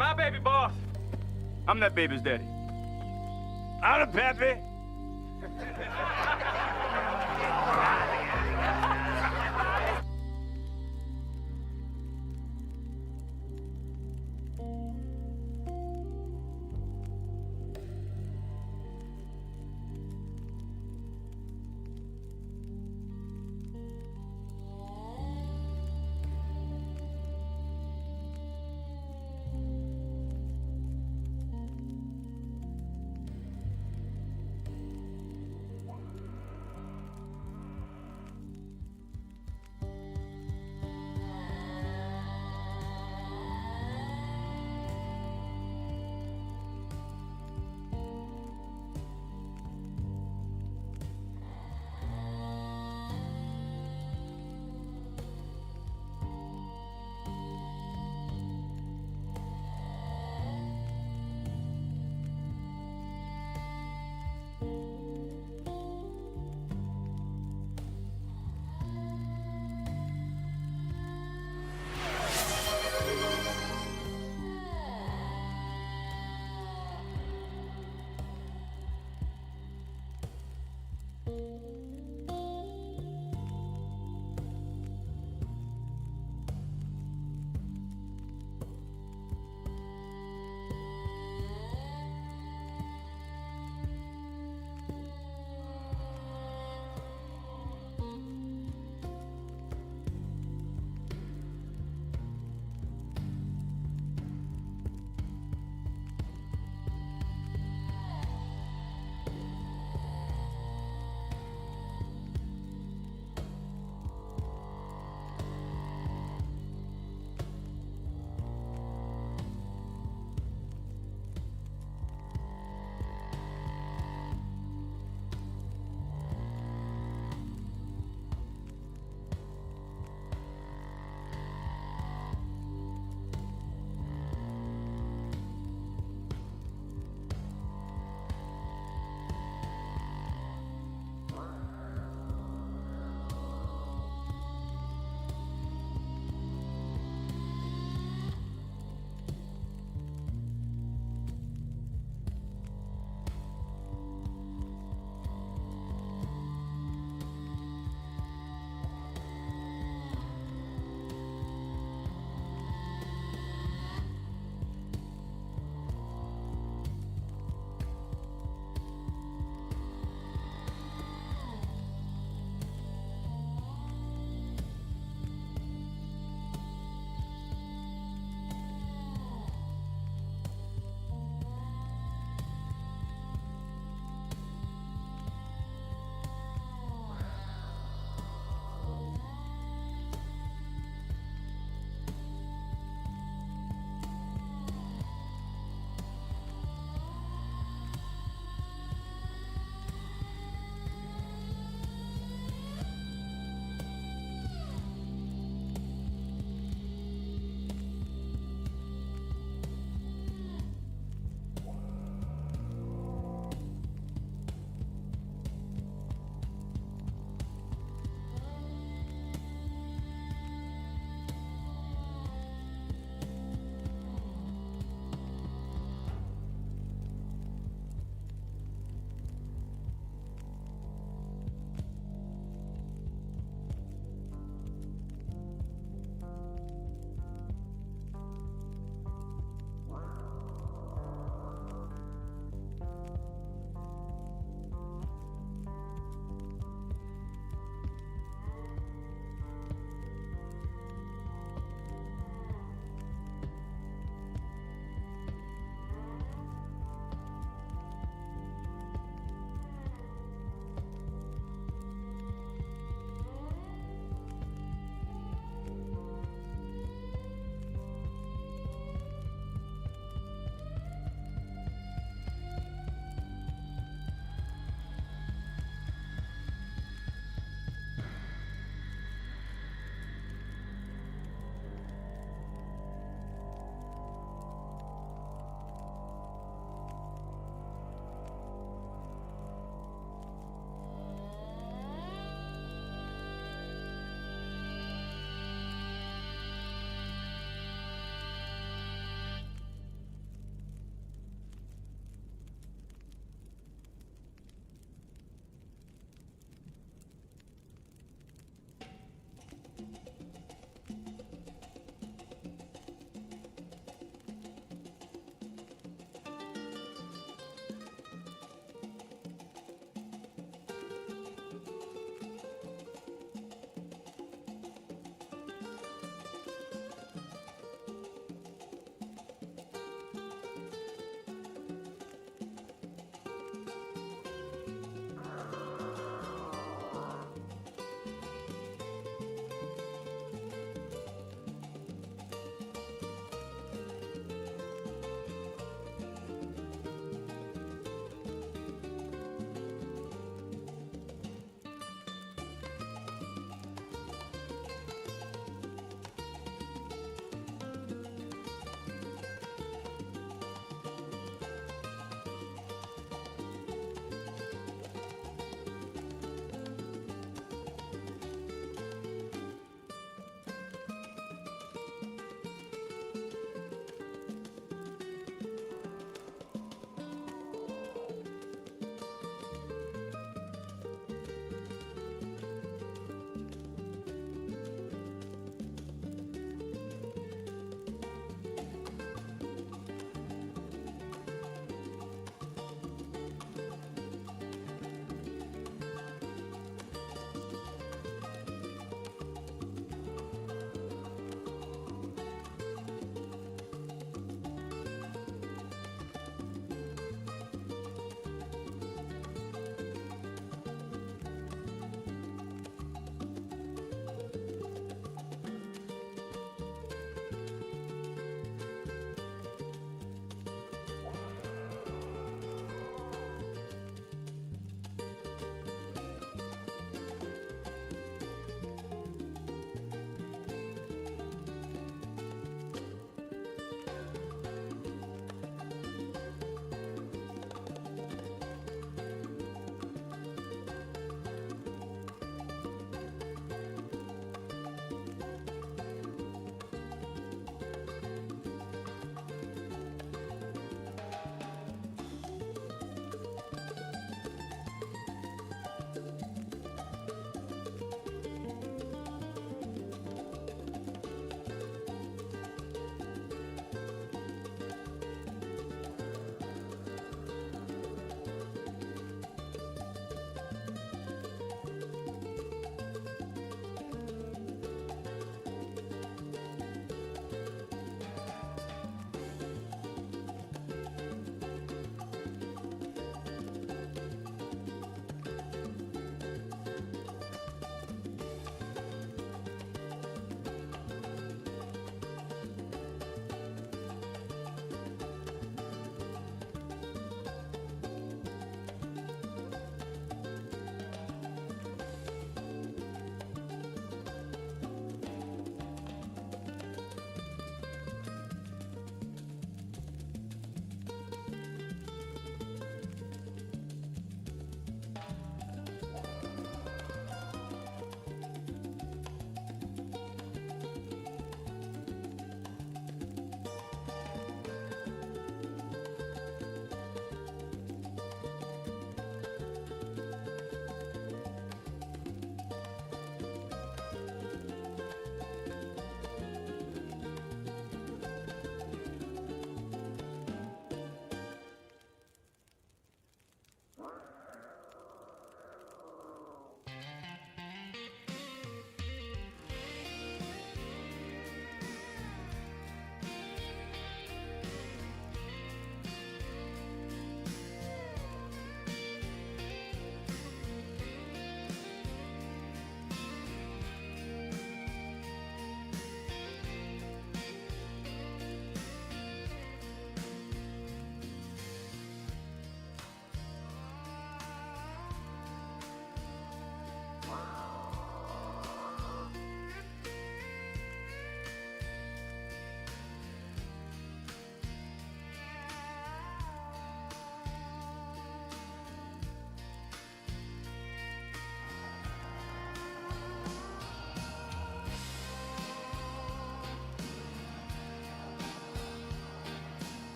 My baby boss. I'm that baby's daddy. I'm the pappy.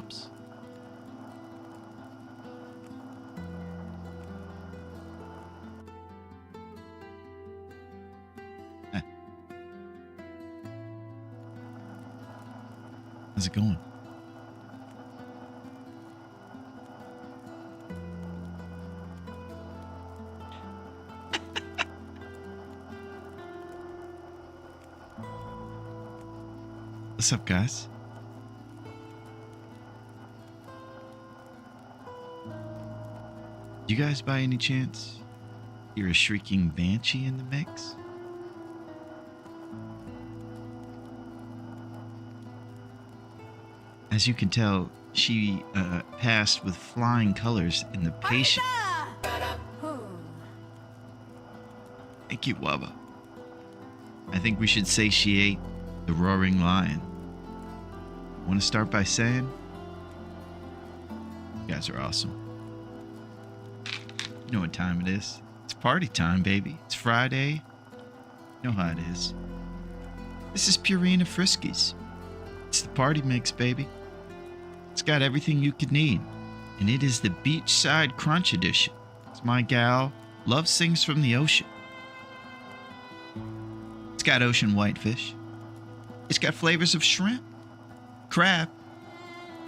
Whoops. How's it going? What's up, guys? You guys, by any chance, hear a shrieking banshee in the mix? As you can tell, she passed with flying colors in the patient. Thank you, Wubba. I think we should satiate the roaring lion. Want to start by saying, you guys are awesome. You know what time it is. It's party time, baby. It's Friday. You know how it is. This is Purina Friskies. It's the party mix, baby. It's got everything you could need, and it is the beachside crunch edition. It's my gal, Love Sings from the Ocean. It's got ocean whitefish. It's got flavors of shrimp, crab.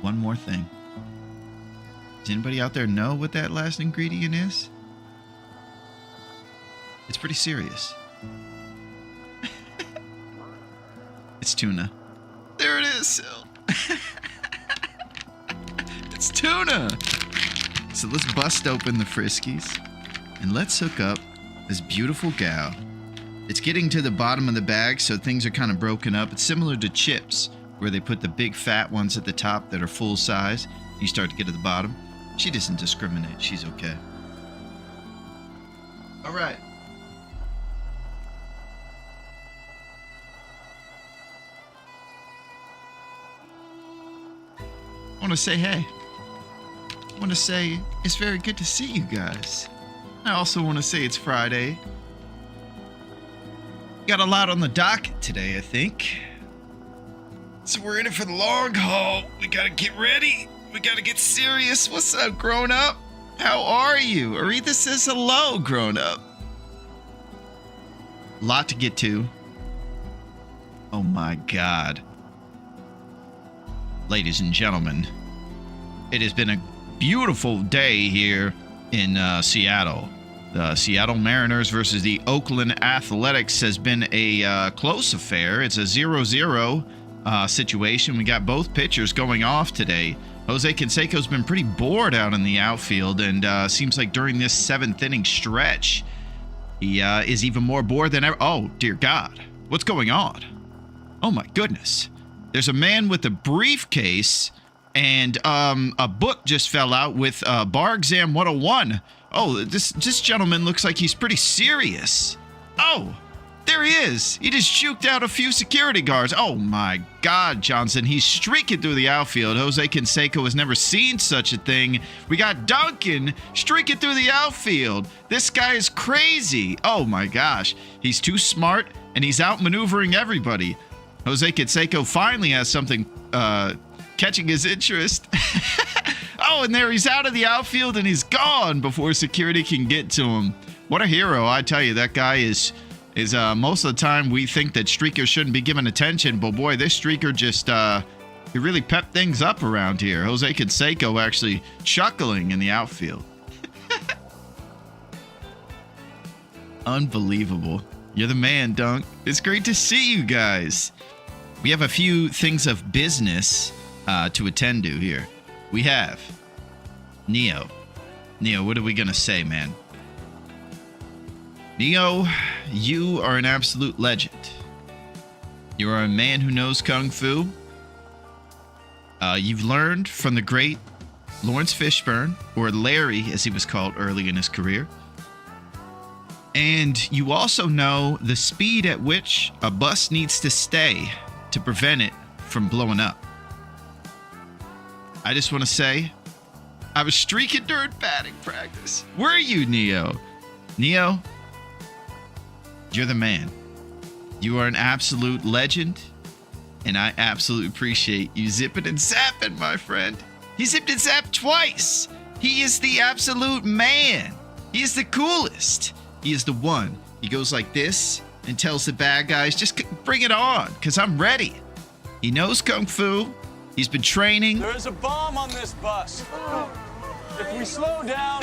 One more thing. Does anybody out there know what that last ingredient is? It's pretty serious. It's tuna. There it is, Sil. It's tuna. So let's bust open the Friskies and let's hook up this beautiful gal. It's getting to the bottom of the bag, so things are kind of broken up. It's similar to chips, where they put the big fat ones at the top that are full size. You start to get to the bottom. She doesn't discriminate. She's okay. All right. I want to say hey. I want to say it's very good to see you guys. I also want to say it's Friday. Got a lot on the docket today, I think. So we're in it for the long haul. We gotta get ready. We gotta get serious. What's up, grown up? How are you? Aretha says hello, grown up. Lot to get to. Oh my God. Ladies and gentlemen, it has been a beautiful day here in Seattle. The Seattle Mariners versus the Oakland Athletics has been a close affair. It's a 0-0 situation. We got both pitchers going off today. Jose Canseco's been pretty bored out in the outfield, and seems like during this 7th inning stretch, he is even more bored than ever. Oh, dear God. What's going on? Oh, my goodness. There's a man with a briefcase, and a book just fell out with Bar Exam 101. Oh, this gentleman looks like he's pretty serious. Oh, there he is. He just juked out a few security guards. Oh, my God, Johnson. He's streaking through the outfield. Jose Canseco has never seen such a thing. We got Duncan streaking through the outfield. This guy is crazy. Oh, my gosh. He's too smart, and he's outmaneuvering everybody. Jose Canseco finally has something catching his interest. Oh, and there he's out of the outfield, and he's gone before security can get to him. What a hero. I tell you, that guy is most of the time we think that streakers shouldn't be given attention, but boy, this streaker just he really pepped things up around here. Jose Canseco actually chuckling in the outfield. Unbelievable. You're the man, Dunk. It's great to see you guys. We have a few things of business to attend to here. We have Neo. Neo, what are we going to say, man? Neo, you are an absolute legend. You are a man who knows Kung Fu. You've learned from the great Lawrence Fishburne, or Larry as he was called early in his career. And you also know the speed at which a bus needs to stay to prevent it from blowing up. I just want to say, I was streaking during batting practice. Were you, Neo? Neo, you're the man. You are an absolute legend. And I absolutely appreciate you zipping and zapping, my friend. He zipped and zapped twice. He is the absolute man. He is the coolest. He is the one. He goes like this and tells the bad guys, just bring it on, because I'm ready. He knows Kung Fu. He's been training. There is a bomb on this bus. If we slow down,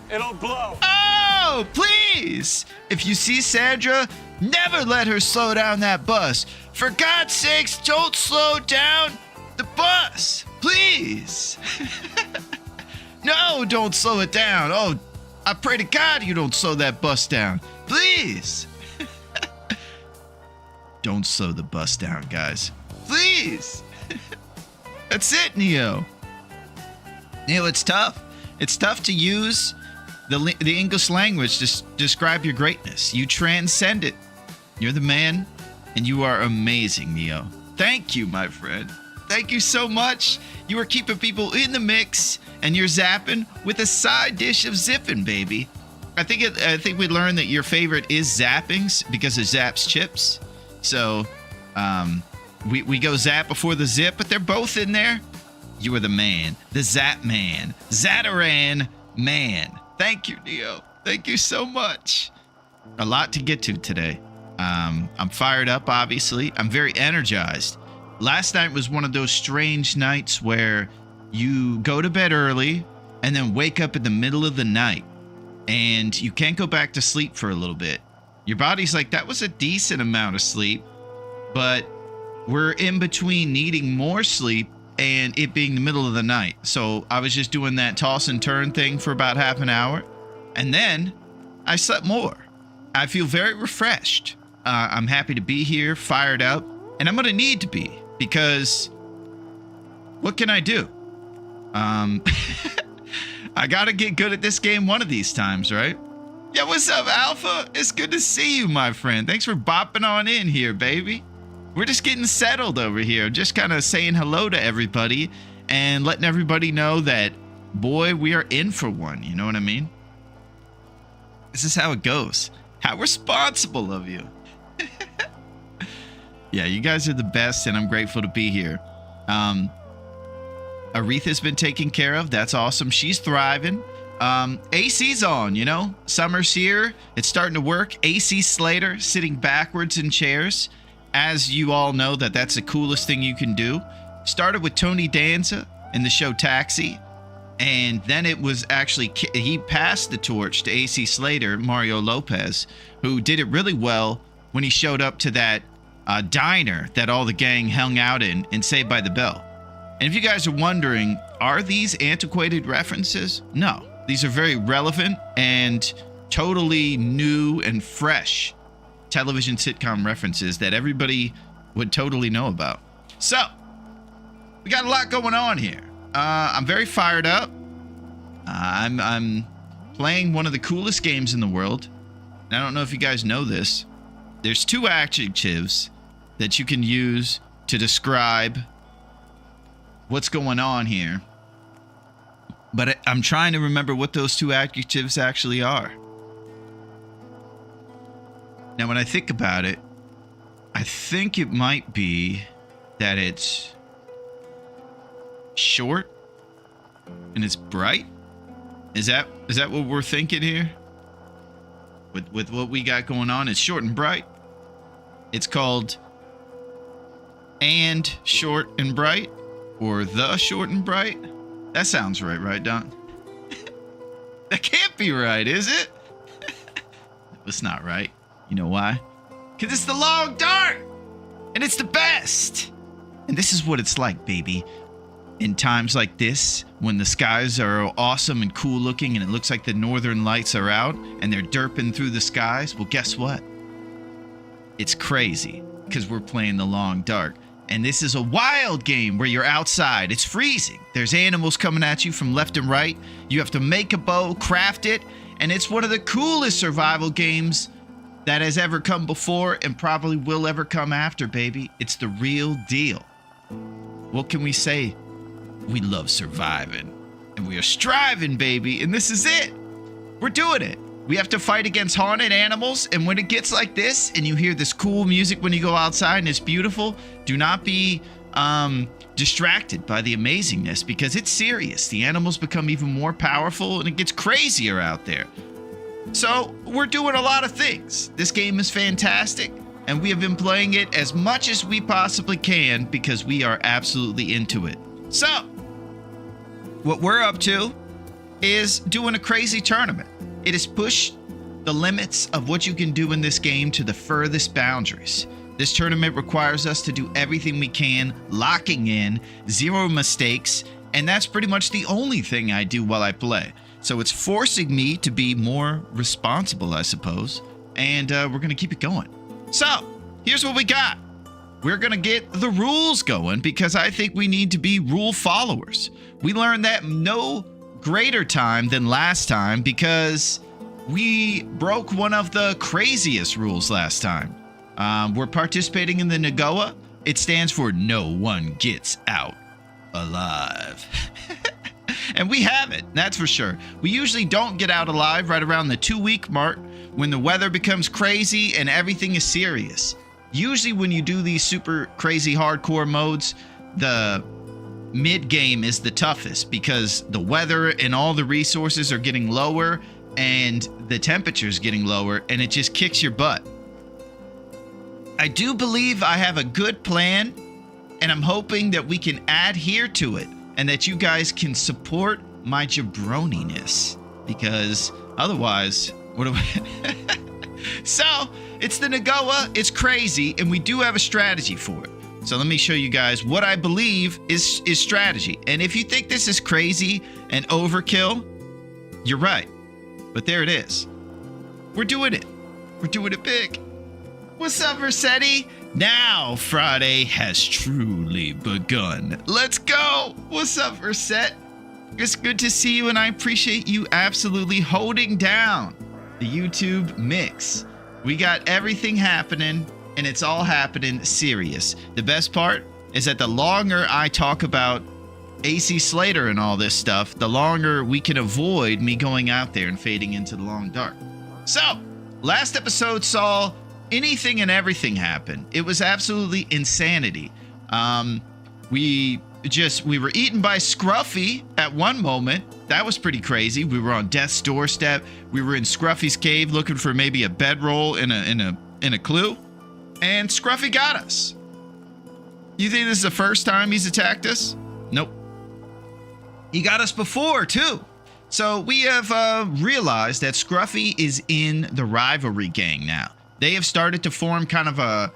it'll blow. Oh, please. If you see Sandra, never let her slow down that bus. For God's sakes, don't slow down the bus. Please. No, don't slow it down. Oh, I pray to God you don't slow that bus down. Please. Don't slow the bus down, guys. Please. That's it, Neo. Neo, it's tough. It's tough to use the English language to describe your greatness. You transcend it. You're the man, and you are amazing, Neo. Thank you, my friend. Thank you so much. You are keeping people in the mix, and you're zapping with a side dish of zipping, baby. I think we learned that your favorite is zappings because of Zapp's chips. So, we go zap before the zip, but they're both in there. You are the man, the Zap man, Zataran man. Thank you, Neo. Thank you so much. A lot to get to today. I'm fired up, obviously. I'm very energized. Last night was one of those strange nights where you go to bed early and then wake up in the middle of the night and you can't go back to sleep for a little bit. Your body's like, that was a decent amount of sleep, but we're in between needing more sleep and it being the middle of the night. So I was just doing that toss and turn thing for about half an hour, and then I slept more. I feel very refreshed. I'm happy to be here, fired up, and I'm going to need to be, because what can I do? I got to get good at this game one of these times, right? Yeah, what's up, Alpha? It's good to see you, my friend. Thanks for bopping on in here, baby. We're just getting settled over here. Just kind of saying hello to everybody and letting everybody know that, boy, we are in for one. You know what I mean? This is how it goes. How responsible of you. Yeah, you guys are the best, and I'm grateful to be here. Aretha's been taken care of. That's awesome. She's thriving. AC's on, you know? Summer's here. It's starting to work. AC Slater sitting backwards in chairs. As you all know, that's the coolest thing you can do. Started with Tony Danza in the show Taxi. And then it was actually, he passed the torch to AC Slater, Mario Lopez, who did it really well when he showed up to that diner that all the gang hung out in Saved by the Bell. And if you guys are wondering, are these antiquated references? No, these are very relevant and totally new and fresh television sitcom references that everybody would totally know about. So, we got a lot going on here. I'm very fired up. I'm playing one of the coolest games in the world. And I don't know if you guys know this. There's two adjectives that you can use to describe what's going on here. But I'm trying to remember what those two adjectives actually are. Now, when I think about it, I think it might be that it's short and it's bright. Is that what we're thinking here? With what we got going on, it's short and bright. It's called And Short and Bright, or The Short and Bright. That sounds right, Don? That can't be right, is it? It's not right. You know why? Because it's the long dark, and it's the best. And this is what it's like, baby. In times like this, when the skies are awesome and cool looking, and it looks like the northern lights are out, and they're derping through the skies, well, guess what? It's crazy, because we're playing the long dark. And this is a wild game where you're outside. It's freezing. There's animals coming at you from left and right. You have to make a bow, craft it, and it's one of the coolest survival games that has ever come before and probably will ever come after, baby. It's the real deal. What can we say? We love surviving, and we are striving, baby, and this is it. We're doing it. We have to fight against haunted animals, and when it gets like this, and you hear this cool music when you go outside and it's beautiful, do not be distracted by the amazingness, because it's serious. The animals become even more powerful, and it gets crazier out there. So we're doing a lot of things. This game is fantastic, and we have been playing it as much as we possibly can because we are absolutely into it. So what we're up to is doing a crazy tournament. It has pushed the limits of what you can do in this game to the furthest boundaries. This tournament requires us to do everything we can, locking in, 0 mistakes, and that's pretty much the only thing I do while I play. So it's forcing me to be more responsible, I suppose, and we're going to keep it going. So here's what we got. We're going to get the rules going because I think we need to be rule followers. We learned that no greater time than last time because we broke one of the craziest rules last time. We're participating in the Nagoa. It stands for No One Gets Out Alive. And we have it, that's for sure. We usually don't get out alive right around the 2-week mark when the weather becomes crazy and everything is serious. Usually when you do these super crazy hardcore modes, the mid-game is the toughest because the weather and all the resources are getting lower and the temperature's getting lower, and it just kicks your butt. I do believe I have a good plan, and I'm hoping that we can adhere to it and that you guys can support my jabroniness, because otherwise, what do we... So, it's the Nagoa, it's crazy, and we do have a strategy for it. So let me show you guys what I believe is strategy. And if you think this is crazy and overkill, you're right. But there it is. We're doing it. We're doing it big. What's up, Versetti? Now Friday has truly begun. Let's go. What's up, Verset? It's good to see you, and I appreciate you absolutely holding down the YouTube mix. We got everything happening, and it's all happening serious. The best part is that the longer I talk about AC Slater and all this stuff, the longer we can avoid me going out there and fading into the long dark. So, last episode saw anything and everything happen. It was absolutely insanity. We were eaten by Scruffy at one moment. That was pretty crazy. We were on death's doorstep. We were in Scruffy's cave looking for maybe a bedroll in a clue. And Scruffy got us. You think this is the first time he's attacked us? Nope. He got us before, too. So we have realized that Scruffy is in the rivalry gang now. They have started to form kind of a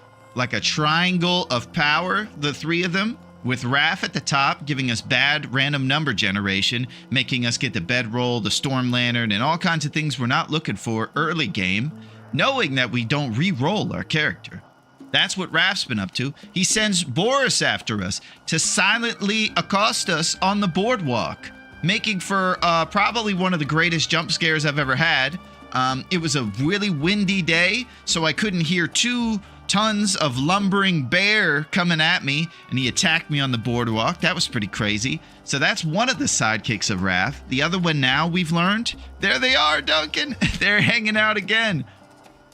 triangle of power, the three of them, with Raph at the top giving us bad random number generation, making us get the bedroll, the storm lantern, and all kinds of things we're not looking for early game, knowing that we don't re-roll our character. That's what Raph's been up to. He sends Boris after us to silently accost us on the boardwalk, making for probably one of the greatest jump scares I've ever had. It was a really windy day, so I couldn't hear 2 tons of lumbering bear coming at me, and he attacked me on the boardwalk. That was pretty crazy. So that's one of the sidekicks of Raph. The other one now we've learned, there they are, Duncan. They're hanging out again.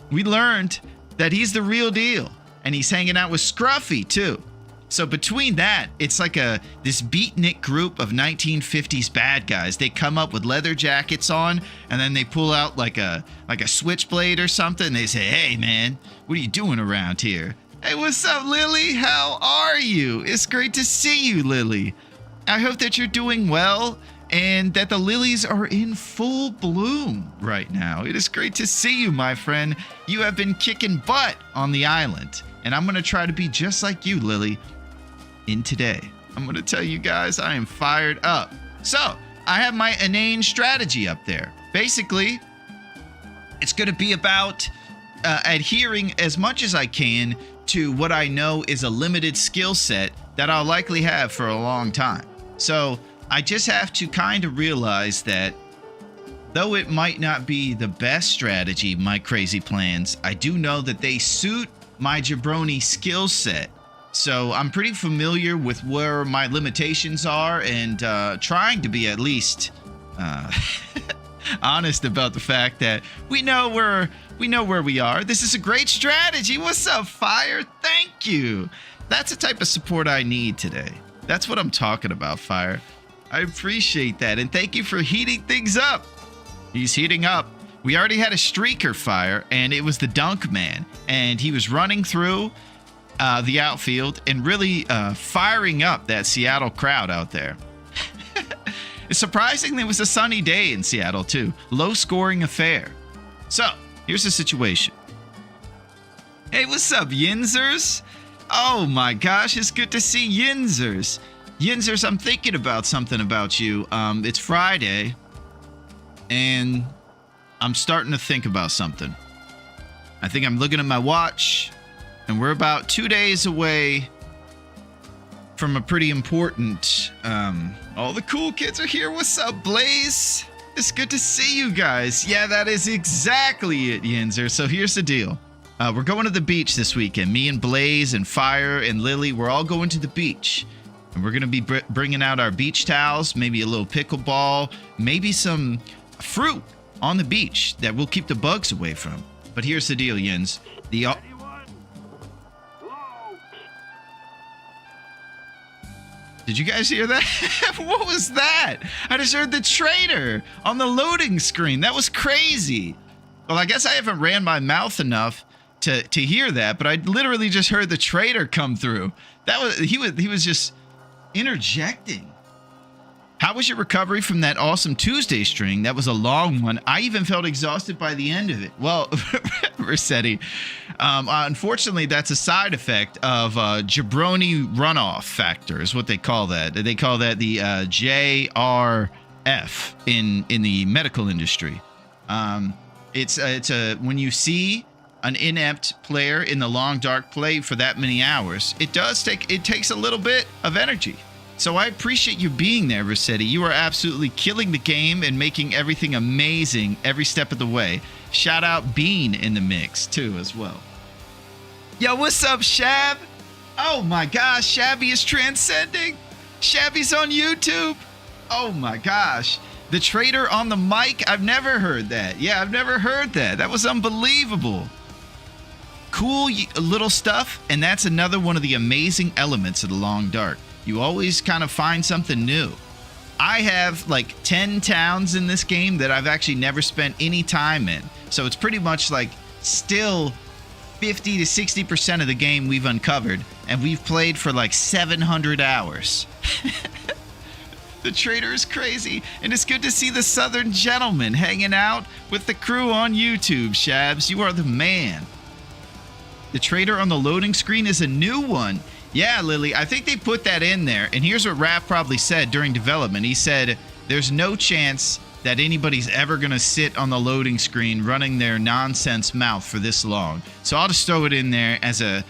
We learned that he's the real deal, and he's hanging out with Scruffy too. So between that, it's like this beatnik group of 1950s bad guys. They come up with leather jackets on, and then they pull out like a switchblade or something. They say, "Hey man, what are you doing around here?" "Hey, what's up, Lily? How are you? It's great to see you, Lily. I hope that you're doing well and that the lilies are in full bloom right now. It is great to see you, my friend. You have been kicking butt on the island, and I'm going to try to be just like you, Lily. In today, I'm going to tell you guys I am fired up. So, I have my inane strategy up there. Basically, it's going to be about adhering as much as I can to what I know is a limited skill set that I'll likely have for a long time. So, I just have to kind of realize that though it might not be the best strategy, my crazy plans, I do know that they suit my jabroni skill set. So I'm pretty familiar with where my limitations are, and trying to be at least honest about the fact that we know where we are. This is a great strategy. What's up, Fire? Thank you. That's the type of support I need today. That's what I'm talking about, Fire. I appreciate that, and thank you for heating things up. He's heating up. We already had a streaker, Fire, and it was the dunk man, and he was running through the outfield and really firing up that Seattle crowd out there. Surprisingly, it was a sunny day in Seattle, too. Low-scoring affair. So, here's the situation. Hey, what's up, Yinzers? Oh my gosh, it's good to see Yinzers. Yinzers, I'm thinking about something about you. It's Friday, and I'm starting to think about something. I think I'm looking at my watch, and we're about 2 days away from a pretty important, all the cool kids are here. What's up, Blaze? It's good to see you guys. Yeah, that is exactly it, Yinzer. So here's the deal. We're going to the beach this weekend. Me and Blaze and Fire and Lily, we're all going to the beach. And we're going to be bringing out our beach towels, maybe a little pickleball, maybe some fruit on the beach that will keep the bugs away from. But here's the deal, Yins. Did you guys hear that? What was that? I just heard the trader on the loading screen. That was crazy. Well, I guess I haven't ran my mouth enough to hear that, but I literally just heard the trader come through. He was just interjecting. How was your recovery from that awesome Tuesday string? That was a long one. I even felt exhausted by the end of it. Well, Rossetti, unfortunately, that's a side effect of jabroni runoff factor is what they call that. They call that the JRF in the medical industry. It's when you see an inept player in the long dark play for that many hours, it takes a little bit of energy. So I appreciate you being there, Rossetti. You are absolutely killing the game and making everything amazing every step of the way. Shout out Bean in the mix, too, as well. Yo, what's up, Shab? Oh, my gosh, Shabby is transcending. Shabby's on YouTube. Oh, my gosh. The trader on the mic? I've never heard that. Yeah, I've never heard that. That was unbelievable. Cool little stuff, and that's another one of the amazing elements of the long dark. You always kind of find something new. I have like 10 towns in this game that I've actually never spent any time in. So it's pretty much like still 50 to 60% of the game we've uncovered. And we've played for like 700 hours. The trader is crazy. And it's good to see the Southern Gentleman hanging out with the crew on YouTube, Shabs. You are the man. The trader on the loading screen is a new one. Yeah, Lily, I think they put that in there. And here's what Raph probably said during development. He said, there's no chance that anybody's ever going to sit on the loading screen running their nonsense mouth for this long. So I'll just throw it in there as a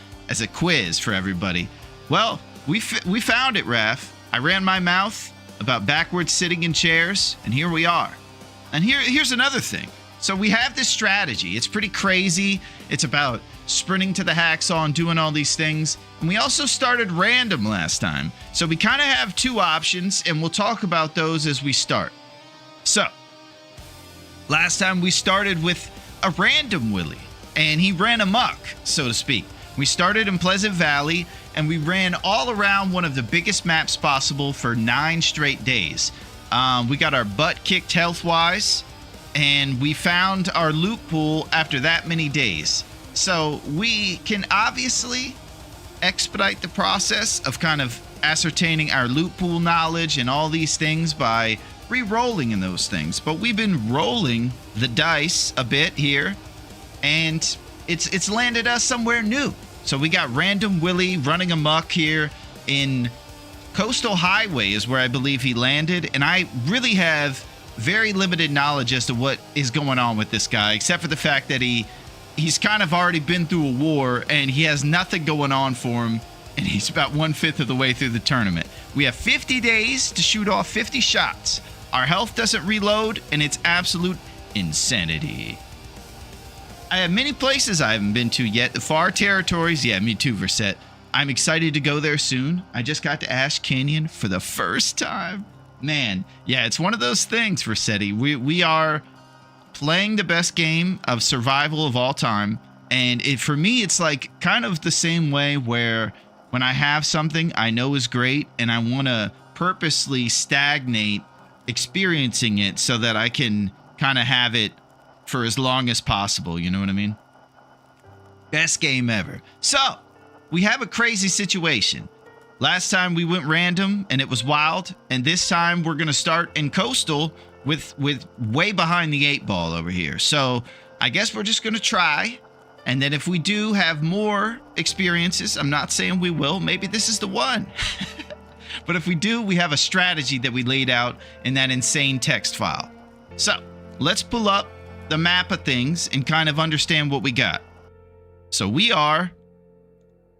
quiz for everybody. Well, we found it, Raph. I ran my mouth about backwards sitting in chairs, and here we are. And here's another thing. So we have this strategy. It's pretty crazy. It's about sprinting to the hacksaw and doing all these things. And we also started random last time. So we kind of have two options, and we'll talk about those as we start. So, last time we started with a random Willie, and he ran amok, so to speak. We started in Pleasant Valley, and we ran all around one of the biggest maps possible for 9 straight days. We got our butt kicked health-wise, and we found our loot pool after that many days. So we can obviously expedite the process of kind of ascertaining our loot pool knowledge and all these things by re-rolling in those things. But we've been rolling the dice a bit here, and it's landed us somewhere new. So we got Random Willie running amok here in Coastal Highway is where I believe he landed, and I really have very limited knowledge as to what is going on with this guy, except for the fact that he's kind of already been through a war and he has nothing going on for him, and he's about 1/5 of the way through the tournament. We have 50 days to shoot off 50 shots. Our health doesn't reload, and it's absolute insanity. I have many places I haven't been to yet. The far territories, yeah, me too, Verset. I'm excited to go there soon. I just got to Ash Canyon for the first time. Man, yeah, it's one of those things, Versetti. We are playing the best game of survival of all time. And for me, it's like kind of the same way where when I have something I know is great and I want to purposely stagnate experiencing it so that I can kind of have it for as long as possible. You know what I mean? Best game ever. So we have a crazy situation. Last time we went random and it was wild. And this time we're going to start in coastal with way behind the 8 ball over here. So I guess we're just going to try. And then if we do have more experiences, I'm not saying we will, maybe this is the one. But if we do, we have a strategy that we laid out in that insane text file. So let's pull up the map of things and kind of understand what we got. So we are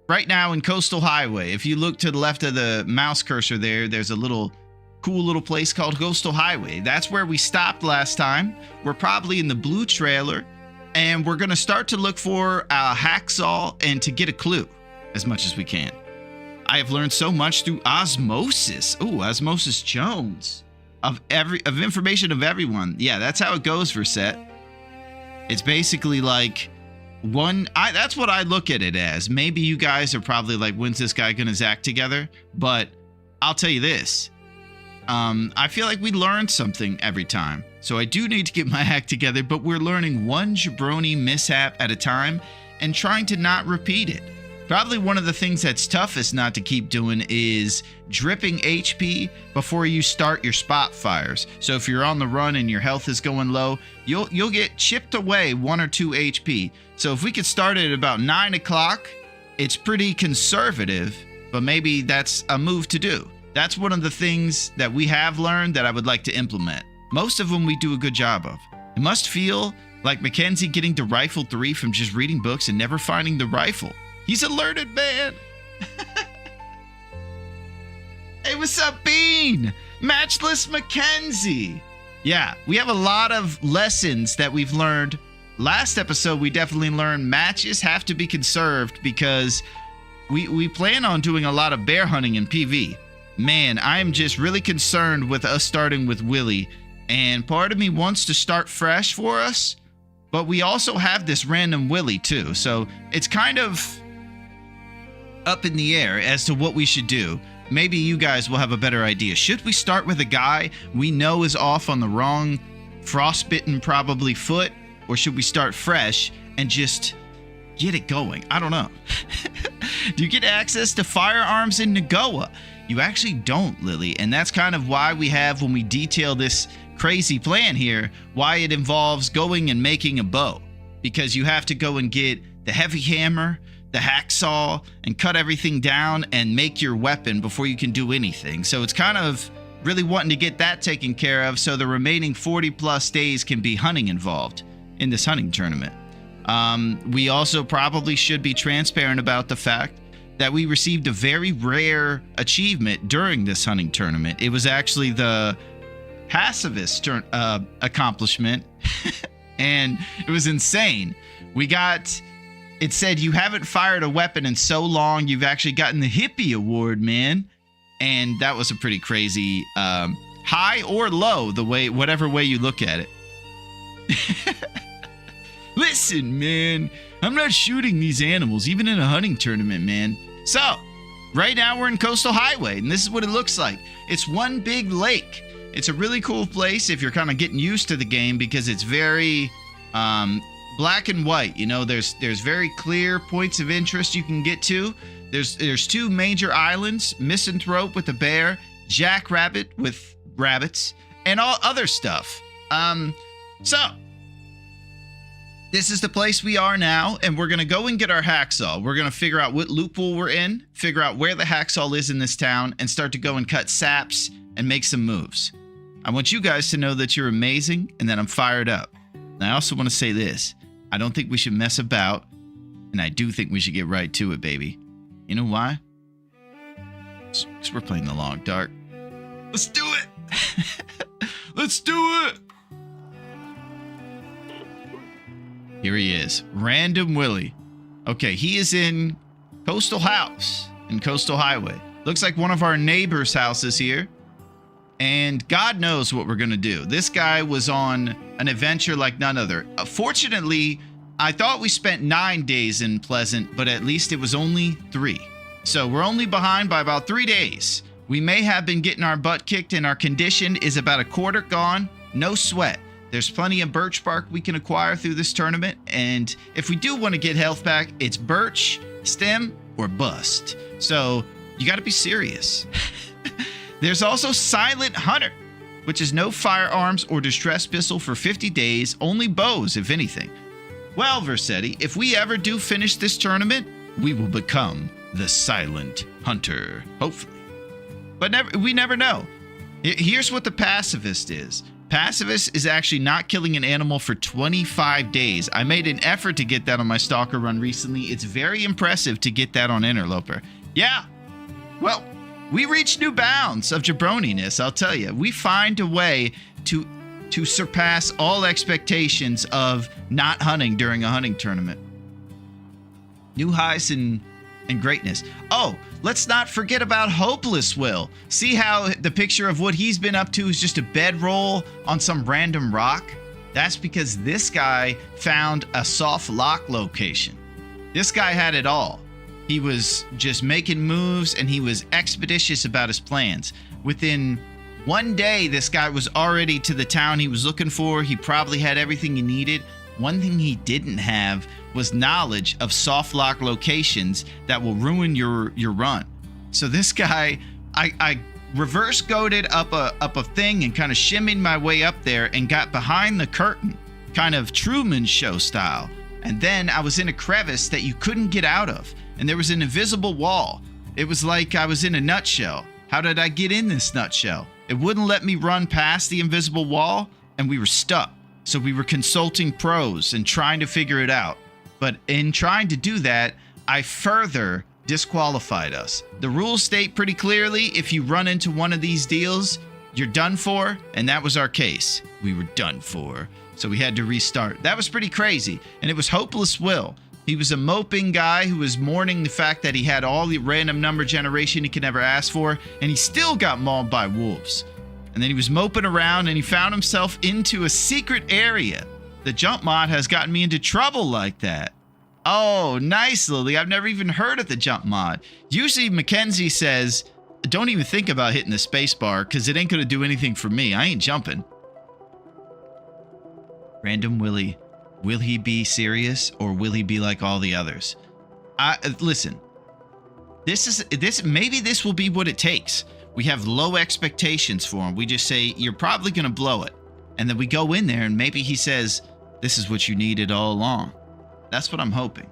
right now in Coastal Highway. If you look to the left of the mouse cursor there, there's a cool little place called Coastal Highway. That's where we stopped last time. We're probably in the blue trailer. And we're going to start to look for a hacksaw and to get a clue as much as we can. I have learned so much through osmosis. Ooh, Osmosis Jones. Of information of everyone. Yeah, that's how it goes, Verset. It's basically like that's what I look at it as. Maybe you guys are probably like, when's this guy going to Zach together? But I'll tell you this. I feel like we learn something every time. So I do need to get my act together, but we're learning one jabroni mishap at a time and trying to not repeat it. Probably one of the things that's toughest not to keep doing is dripping HP before you start your spot fires. So if you're on the run and your health is going low, you'll get chipped away 1 or 2 HP. So if we could start it at about 9 o'clock, it's pretty conservative, but maybe that's a move to do. That's one of the things that we have learned that I would like to implement. Most of them we do a good job of. It must feel like Mackenzie getting to Rifle 3 from just reading books and never finding the rifle. He's a learned man. Hey, what's up, Bean? Matchless Mackenzie. Yeah, we have a lot of lessons that we've learned. Last episode, we definitely learned matches have to be conserved because we plan on doing a lot of bear hunting in PV. Man, I am just really concerned with us starting with Willie. And part of me wants to start fresh for us, but we also have this random Willie too. So it's kind of up in the air as to what we should do. Maybe you guys will have a better idea. Should we start with a guy we know is off on the wrong frostbitten probably foot? Or should we start fresh and just get it going? I don't know. Do you get access to firearms in Nagoa? You actually don't, Lily. And that's kind of why we have, when we detail this crazy plan here, why it involves going and making a bow. Because you have to go and get the heavy hammer, the hacksaw, and cut everything down and make your weapon before you can do anything. So it's kind of really wanting to get that taken care of so the remaining 40 plus days can be hunting involved in this hunting tournament. We also probably should be transparent about the fact that we received a very rare achievement during this hunting tournament. It was actually the pacifist accomplishment, and it was insane. It said you haven't fired a weapon in so long, you've actually gotten the hippie award, man. And that was a pretty crazy high or low, whatever way you look at it. Listen, man, I'm not shooting these animals, even in a hunting tournament, man. So, right now we're in Coastal Highway, and this is what it looks like. It's one big lake. It's a really cool place if you're kind of getting used to the game because it's very black and white. You know, there's very clear points of interest you can get to. There's 2 major islands, Misanthrope with a bear, Jackrabbit with rabbits, and all other stuff. So, this is the place we are now, and we're going to go and get our hacksaw. We're going to figure out what loophole we're in, figure out where the hacksaw is in this town, and start to go and cut saps and make some moves. I want you guys to know that you're amazing and that I'm fired up. And I also want to say this. I don't think we should mess about, and I do think we should get right to it, baby. You know why? Because we're playing the long dark. Let's do it! Let's do it! Here he is. Random Willie. Okay, he is in Coastal House, in Coastal Highway. Looks like one of our neighbors' houses here. and God knows what we're going to do. This guy was on an adventure like none other. Fortunately, I thought we spent 9 days in Pleasant, but at least it was only 3. So we're only behind by about 3 days. We may have been getting our butt kicked, and our condition is about a quarter gone. No sweat. There's plenty of birch bark we can acquire through this tournament, and if we do want to get health back, it's birch, stem, or bust. So you got to be serious. There's also Silent Hunter, which is no firearms or distress pistol for 50 days, only bows if anything. Well, Versetti, if we ever do finish this tournament, we will become the Silent Hunter, hopefully. But we never know. Here's what the pacifist is. Pacifist is actually not killing an animal for 25 days. I made an effort to get that on my Stalker run recently. It's very impressive to get that on Interloper. Yeah, well, we reach new bounds of jabroniness, I'll tell you. We find a way to surpass all expectations of not hunting during a hunting tournament. New highs and greatness. Oh, let's not forget about Hopeless Will. See how the picture of what he's been up to is just a bedroll on some random rock? That's because this guy found a soft lock location. This guy had it all. He was just making moves, and he was expeditious about his plans. Within 1 day, this guy was already to the town he was looking for. He probably had everything he needed. One thing he didn't have was knowledge of soft lock locations that will ruin your run. So this guy, I reverse goaded up a thing and kind of shimmied my way up there and got behind the curtain, kind of Truman Show style. And then I was in a crevice that you couldn't get out of, and there was an invisible wall. It was like I was in a nutshell. How did I get in this nutshell? It wouldn't let me run past the invisible wall, and we were stuck. So we were consulting pros and trying to figure it out. But in trying to do that, I further disqualified us. The rules state pretty clearly, if you run into one of these deals, you're done for, and that was our case. We were done for. So we had to restart. That was pretty crazy, and it was Hopeless Will. He was a moping guy who was mourning the fact that he had all the random number generation he could never ask for, and he still got mauled by wolves. And then he was moping around, and he found himself into a secret area. The jump mod has gotten me into trouble like that. Oh, nice, Lily. I've never even heard of the jump mod. Usually Mackenzie says, don't even think about hitting the space bar because it ain't going to do anything for me. I ain't jumping. Random Willie. Will he be serious or will he be like all the others? Listen, maybe this will be what it takes. We have low expectations for him. We just say, you're probably going to blow it. And then we go in there and maybe he says, this is what you needed all along. That's what I'm hoping.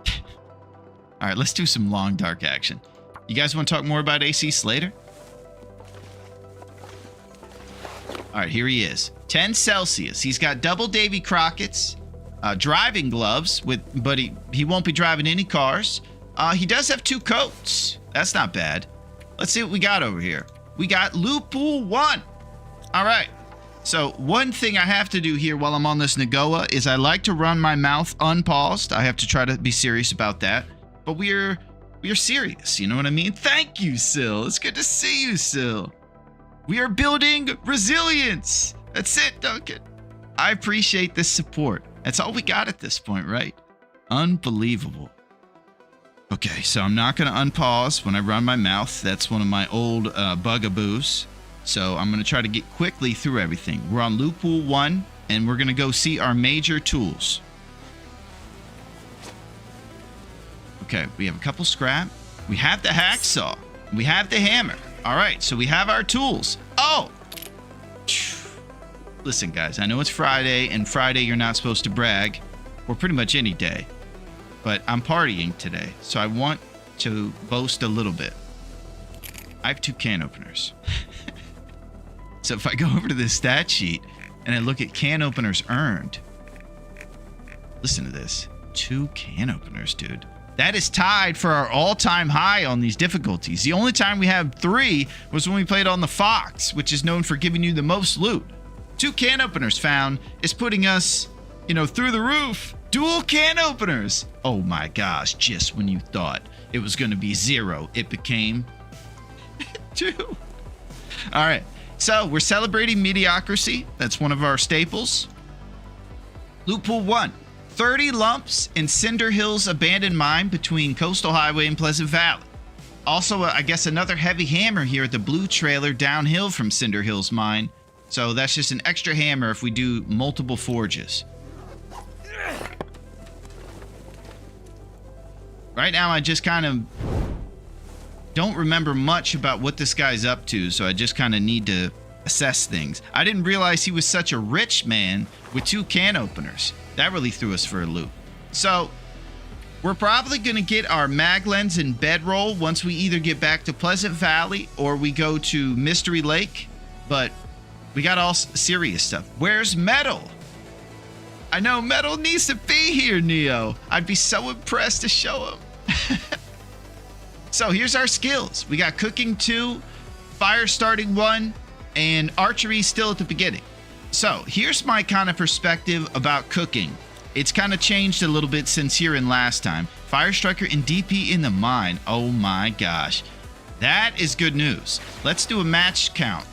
All right, let's do some long dark action. You guys want to talk more about AC Slater? All right, here he is. 10 Celsius. He's got double Davy Crockett's, driving gloves, but he won't be driving any cars. He does have 2 coats. That's not bad. Let's see what we got over here. We got Loopool 1. All right. So one thing I have to do here while I'm on this Nagoa is I like to run my mouth unpaused. I have to try to be serious about that. But we're serious, you know what I mean? Thank you, Sil. It's good to see you, Sil. We are building resilience. That's it, Duncan. I appreciate this support. That's all we got at this point, right? Unbelievable. Okay, so I'm not going to unpause when I run my mouth. That's one of my old bugaboos. So I'm going to try to get quickly through everything. We're on Loopool 1, and we're going to go see our major tools. Okay, we have a couple scrap. We have the hacksaw. We have the hammer. All right, so we have our tools. Oh! Listen, guys, I know it's Friday, and Friday you're not supposed to brag, or pretty much any day. But I'm partying today, so I want to boast a little bit. I have 2 can openers. So if I go over to the stat sheet and I look at can openers earned, listen to this. 2 can openers, dude. That is tied for our all-time high on these difficulties. The only time we had 3 was when we played on the Fox, which is known for giving you the most loot. 2 can openers found is putting us, through the roof. Dual can openers. Oh my gosh, just when you thought it was going to be 0, it became 2. All right. So we're celebrating mediocrity. That's one of our staples. Loot pool 1. 30 lumps in Cinder Hill's abandoned mine between Coastal Highway and Pleasant Valley. Also, I guess another heavy hammer here at the blue trailer downhill from Cinder Hill's mine. So that's just an extra hammer if we do multiple forges. Right now, I just kind of don't remember much about what this guy's up to, so I just kind of need to assess things. I didn't realize he was such a rich man with 2 can openers. That really threw us for a loop. So we're probably going to get our mag lens and bedroll once we either get back to Pleasant Valley or we go to Mystery Lake. But we got all serious stuff. Where's Metal? I know Metal needs to be here, Neo. I'd be so impressed to show him. So here's our skills. We got cooking 2, fire starting 1, and archery still at the beginning. So here's my kind of perspective about cooking. It's kind of changed a little bit since here and last time. Fire striker and DP in the mine. Oh my gosh. That is good news. Let's do a match count,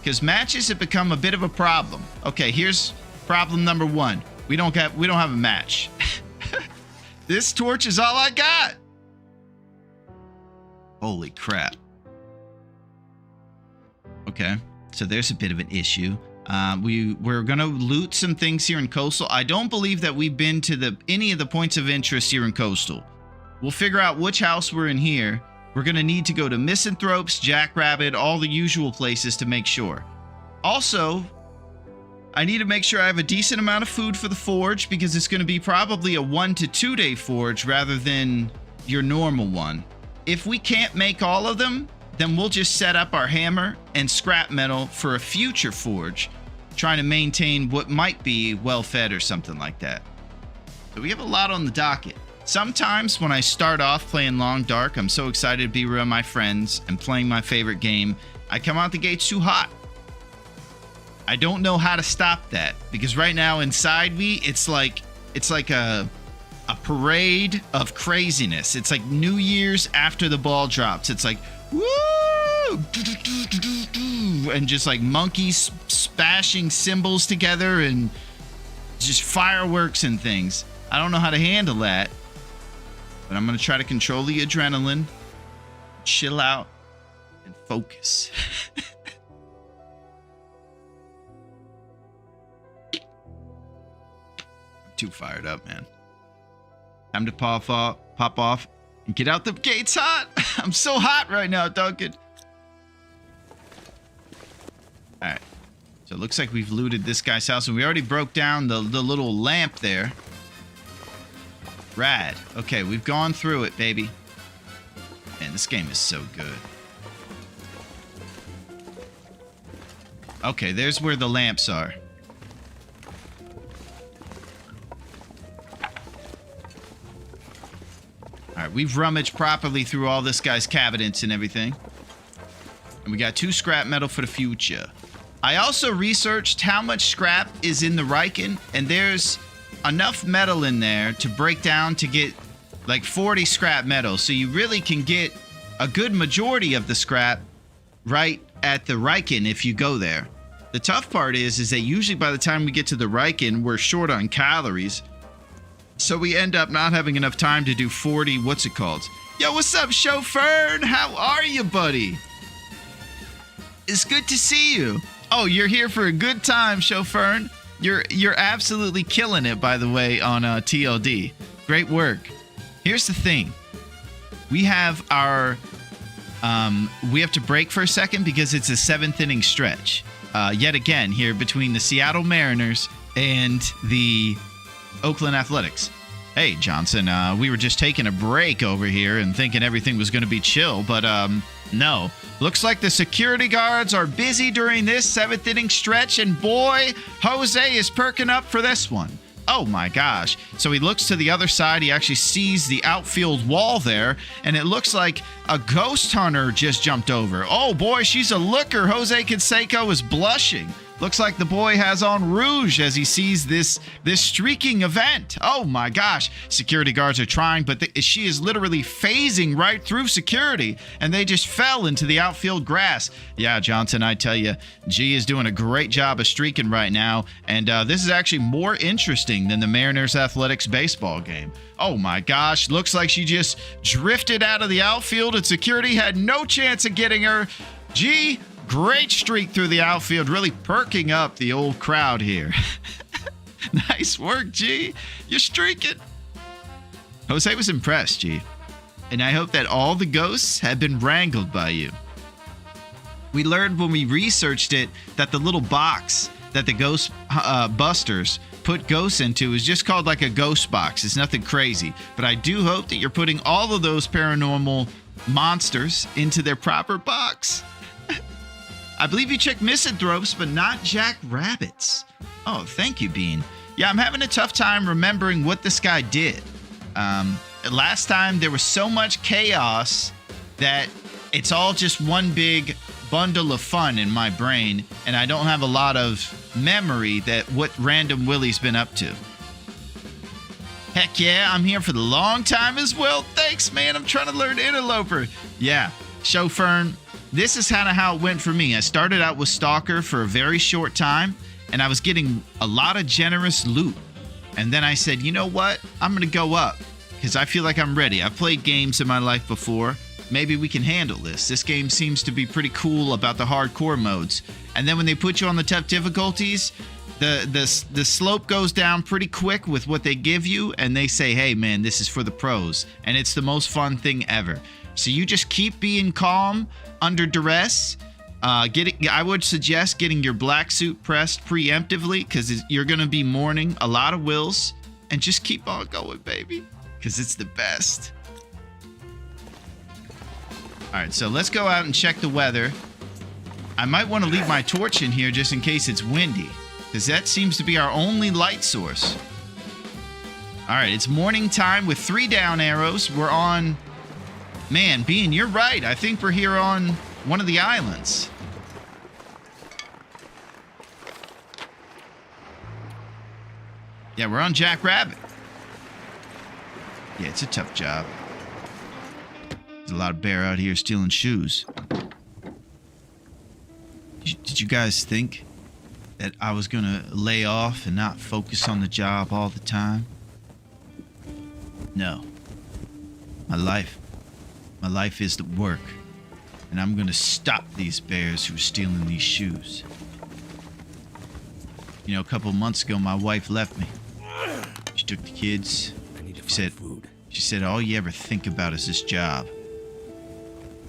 because matches have become a bit of a problem. Okay, here's problem number 1. We don't have a match. This torch is all I got. Holy crap. Okay, so there's a bit of an issue. We're gonna loot some things here in Coastal. I don't believe that we've been to any of the points of interest here in Coastal. We'll figure out which house we're in here. We're gonna need to go to Misanthropes, Jackrabbit, all the usual places to make sure. Also, I need to make sure I have a decent amount of food for the forge, because it's gonna be probably a 1 to 2 day forge rather than your normal one. If we can't make all of them, then we'll just set up our hammer and scrap metal for a future forge, trying to maintain what might be well fed or something like that. So we have a lot on the docket. Sometimes when I start off playing Long Dark, I'm so excited to be around my friends and playing my favorite game, I come out the gates too hot. I don't know how to stop that, because right now inside me, it's like a parade of craziness. It's like New Year's after the ball drops. It's like, woo! And just like monkeys smashing cymbals together and just fireworks and things. I don't know how to handle that, but I'm going to try to control the adrenaline, chill out, and focus. I'm too fired up, man. Time to pop off, and get out the gates hot. I'm so hot right now, Duncan. All right. So it looks like we've looted this guy's house, and we already broke down the little lamp there. Rad. Okay, we've gone through it, baby. Man, this game is so good. Okay, there's where the lamps are. All right, we've rummaged properly through all this guy's cabinets and everything. And we got 2 scrap metal for the future. I also researched how much scrap is in the Riken, and there's enough metal in there to break down to get like 40 scrap metal. So you really can get a good majority of the scrap right at the Riken if you go there. The tough part is that usually by the time we get to the Riken, we're short on calories. So we end up not having enough time to do 40, what's it called? Yo, what's up, Chauffeur? How are you, buddy? It's good to see you. Oh, you're here for a good time, Chauffeur. You're absolutely killing it, by the way, on TLD. Great work. Here's the thing. We have our... we have to break for a second because it's a 7th inning stretch. Yet again, here between the Seattle Mariners and the Oakland Athletics. Hey, Johnson, we were just taking a break over here and thinking everything was going to be chill, but no. Looks like the security guards are busy during this 7th inning stretch, and boy, Jose is perking up for this one. Oh my gosh. So he looks to the other side. He actually sees the outfield wall there, and it looks like a ghost hunter just jumped over. Oh boy, she's a looker. Jose Canseco is blushing. Looks like the boy has on rouge as he sees this streaking event. Oh my gosh. Security guards are trying, but she is literally phasing right through security, and they just fell into the outfield grass. Yeah, Johnson, I tell you, G is doing a great job of streaking right now, and this is actually more interesting than the Mariners Athletics baseball game. Oh my gosh, looks like she just drifted out of the outfield, and security had no chance of getting her. G, great streak through the outfield, really perking up the old crowd here. Nice work, G. You're streaking. Jose was impressed, G. And I hope that all the ghosts have been wrangled by you. We learned when we researched it that the little box that the ghost busters put ghosts into is just called like a ghost box. It's nothing crazy. But I do hope that you're putting all of those paranormal monsters into their proper box. I believe you checked misanthropes, but not jackrabbits. Oh, thank you, Bean. Yeah, I'm having a tough time remembering what this guy did. Last time, there was so much chaos that it's all just one big bundle of fun in my brain, and I don't have a lot of memory that what Random Willie's been up to. Heck yeah, I'm here for the long time as well. Thanks, man. I'm trying to learn Interloper. Yeah, Chauffeur. This is kind of how it went for me. I started out with Stalker for a very short time, and I was getting a lot of generous loot. And then I said, you know what? I'm going to go up because I feel like I'm ready. I've played games in my life before. Maybe we can handle this. This game seems to be pretty cool about the hardcore modes. And then when they put you on the tough difficulties, the slope goes down pretty quick with what they give you, and they say, hey, man, this is for the pros. And it's the most fun thing ever. So you just keep being calm under duress. I would suggest getting your black suit pressed preemptively because you're going to be mourning a lot of wills. And just keep on going, baby, because it's the best. All right, so let's go out and check the weather. I might want to leave my torch in here just in case it's windy, because that seems to be our only light source. All right, it's morning time with 3 down arrows. We're on... Man, Bean, you're right. I think we're here on one of the islands. Yeah, we're on Jackrabbit. Yeah, it's a tough job. There's a lot of bear out here stealing shoes. Did you guys think that I was going to lay off and not focus on the job all the time? No. My life is the work. And I'm going to stop these bears who are stealing these shoes. You know, a couple months ago, my wife left me. She took the kids. She said, all you ever think about is this job.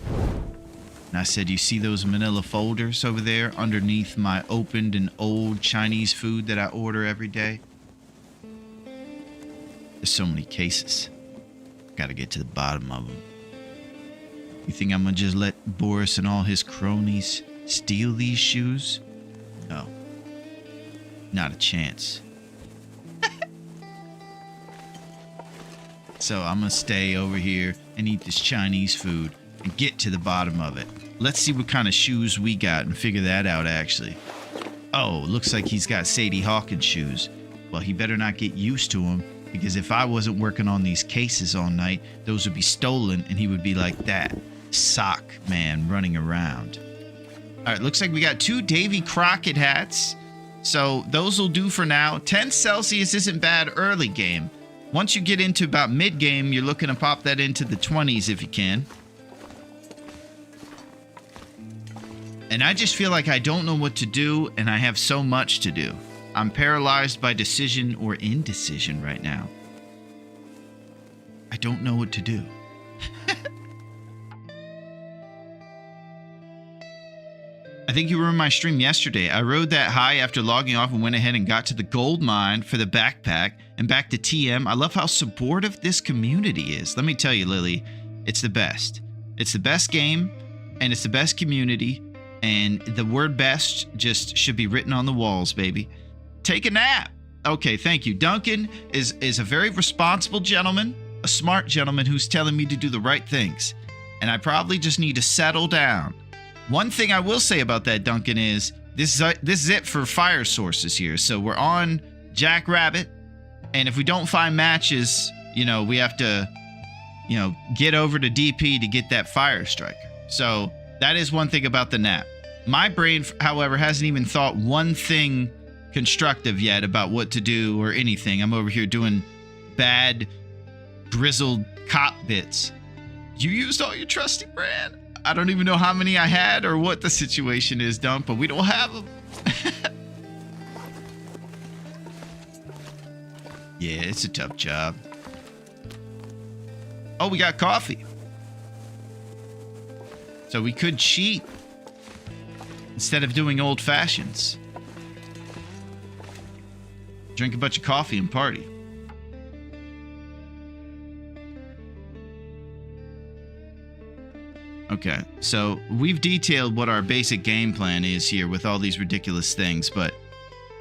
And I said, you see those manila folders over there underneath my opened and old Chinese food that I order every day? There's so many cases. Gotta get to the bottom of them. You think I'm gonna just let Boris and all his cronies steal these shoes? No. Not a chance. So I'm gonna stay over here and eat this Chinese food and get to the bottom of it. Let's see what kind of shoes we got and figure that out, actually. Oh, looks like he's got Sadie Hawkins shoes. Well, he better not get used to them, because if I wasn't working on these cases all night, those would be stolen, and he would be like that sock man running around. All right, looks like we got 2 Davy Crockett hats. So those will do for now. 10 Celsius isn't bad early game. Once you get into about mid-game, you're looking to pop that into the 20s if you can. And I just feel like I don't know what to do, and I have so much to do. I'm paralyzed by decision or indecision right now. I don't know what to do. I think you were in my stream yesterday. I rode that high after logging off and went ahead and got to the gold mine for the backpack and back to TM. I love how supportive this community is. Let me tell you, Lily, it's the best. It's the best game, and it's the best community, and the word best just should be written on the walls, baby. Take a nap. Okay, thank you. Duncan is a very responsible gentleman, a smart gentleman who's telling me to do the right things. And I probably just need to settle down. One thing I will say about that, Duncan, is this is it for fire sources here. So we're on Jackrabbit, and if we don't find matches, you know, we have to, you know, get over to DP to get that fire striker. So that is one thing about the nap. My brain, however, hasn't even thought one thing constructive yet about what to do or anything. I'm over here doing bad, grizzled cop bits. You used all your trusty brand? I don't even know how many I had or what the situation is, Dump, but we don't have them. Yeah, it's a tough job. Oh, we got coffee. So we could cheat instead of doing old fashions. Drink a bunch of coffee and party. Okay, so we've detailed what our basic game plan is here with all these ridiculous things, but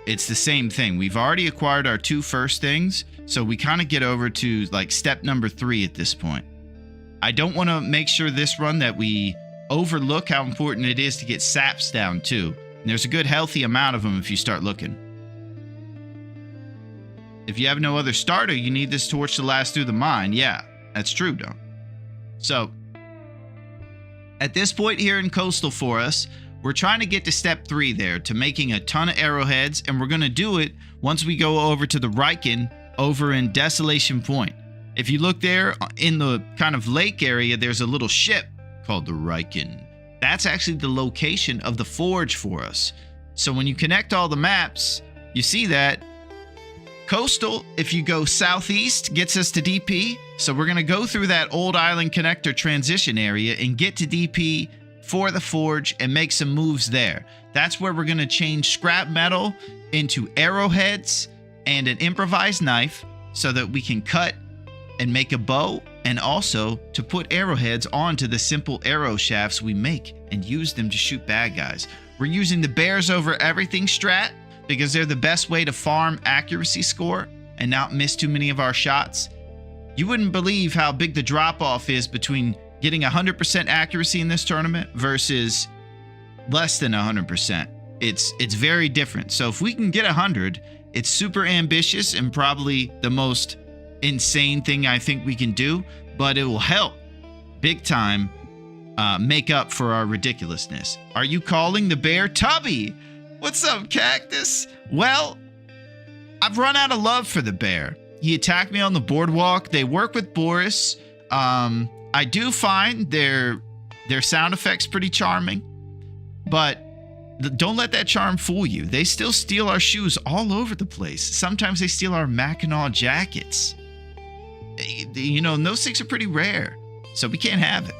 it's the same thing. We've already acquired our 2 first things, so we kind of get over to like step number 3 at this point. I don't want to make sure this run that we overlook how important it is to get saps down too. And there's a good healthy amount of them if you start looking. If you have no other starter, you need this torch to last through the mine. Yeah, that's true, though. So at this point here in Coastal for us, we're trying to get to step 3 there, to making a ton of arrowheads, and we're going to do it once we go over to the Riken over in Desolation Point. If you look there in the kind of lake area, there's a little ship called the Riken. That's actually the location of the forge for us. So when you connect all the maps, you see that Coastal, if you go southeast, gets us to DP. So we're going to go through that old island connector transition area and get to DP for the forge and make some moves there. That's where we're going to change scrap metal into arrowheads and an improvised knife so that we can cut and make a bow, and also to put arrowheads onto the simple arrow shafts we make and use them to shoot bad guys. We're using the bears over everything strat because they're the best way to farm accuracy score and not miss too many of our shots. You wouldn't believe how big the drop-off is between getting 100% accuracy in this tournament versus less than 100%. It's very different. So if we can get 100, it's super ambitious and probably the most insane thing I think we can do, but it will help big time make up for our ridiculousness. Are you calling the bear Tubby? What's up, Cactus? Well, I've run out of love for the bear. He attacked me on the boardwalk. They work with Boris. I do find their sound effects pretty charming, but don't let that charm fool you. They still steal our shoes all over the place. Sometimes they steal our Mackinac jackets. You know, and those things are pretty rare, so we can't have it.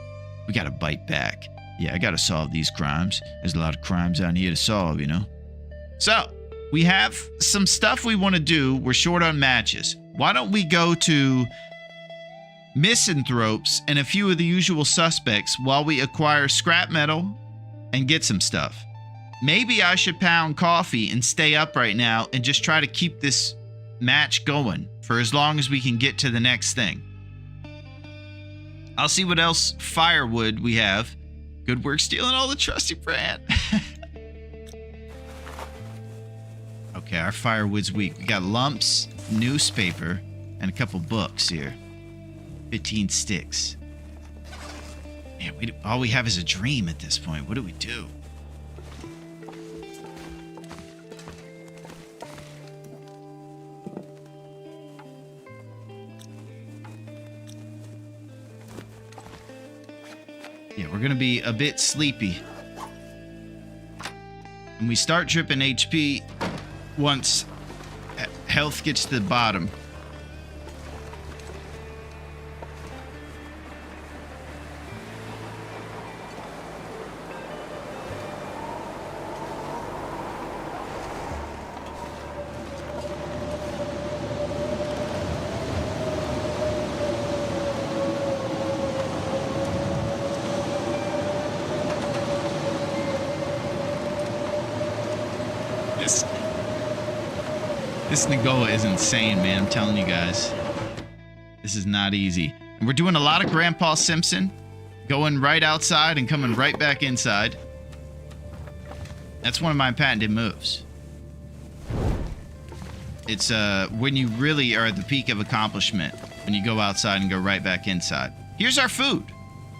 We gotta bite back. Yeah, I gotta solve these crimes. There's a lot of crimes out here to solve, you know? So, we have some stuff we want to do. We're short on matches. Why don't we go to Misanthropes and a few of the usual suspects while we acquire scrap metal and get some stuff? Maybe I should pound coffee and stay up right now and just try to keep this match going for as long as we can get to the next thing. I'll see what else firewood we have. Good work stealing all the trusty brand. Okay, our firewood's weak. We got lumps, newspaper, and a couple books here. 15 sticks. Man, all we have is a dream at this point. What do we do? Yeah, we're going to be a bit sleepy. And we start dripping HP once health gets to the bottom. This Nagoa is insane, man. I'm telling you guys. This is not easy. And we're doing a lot of Grandpa Simpson. Going right outside and coming right back inside. That's one of my patented moves. It's when you really are at the peak of accomplishment, when you go outside and go right back inside. Here's our food.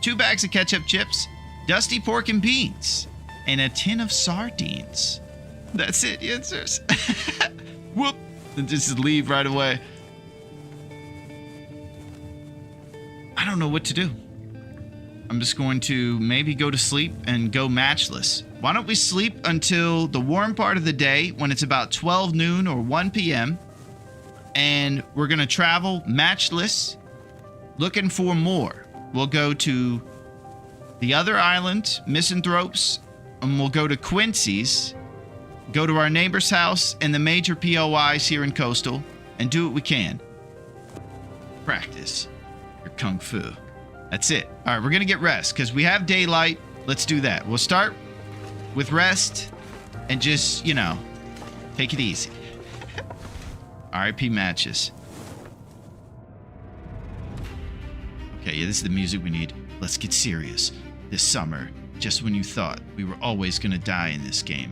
2 bags of ketchup chips, dusty pork and beans, and a tin of sardines. That's it, Yinzers. Whoop. And just leave right away. I don't know what to do. I'm just going to maybe go to sleep and go matchless. Why don't we sleep until the warm part of the day when it's about 12 noon or 1 p.m. And we're going to travel matchless looking for more. We'll go to the other island, Misanthropes, and we'll go to Quincy's, go to our neighbor's house and the major POIs here in Coastal, and do what we can. Practice your Kung Fu. That's it. All right, we're going to get rest because we have daylight. Let's do that. We'll start with rest and just, you know, take it easy. RIP matches. Okay, yeah, this is the music we need. Let's get serious. This summer, just when you thought we were always going to die in this game,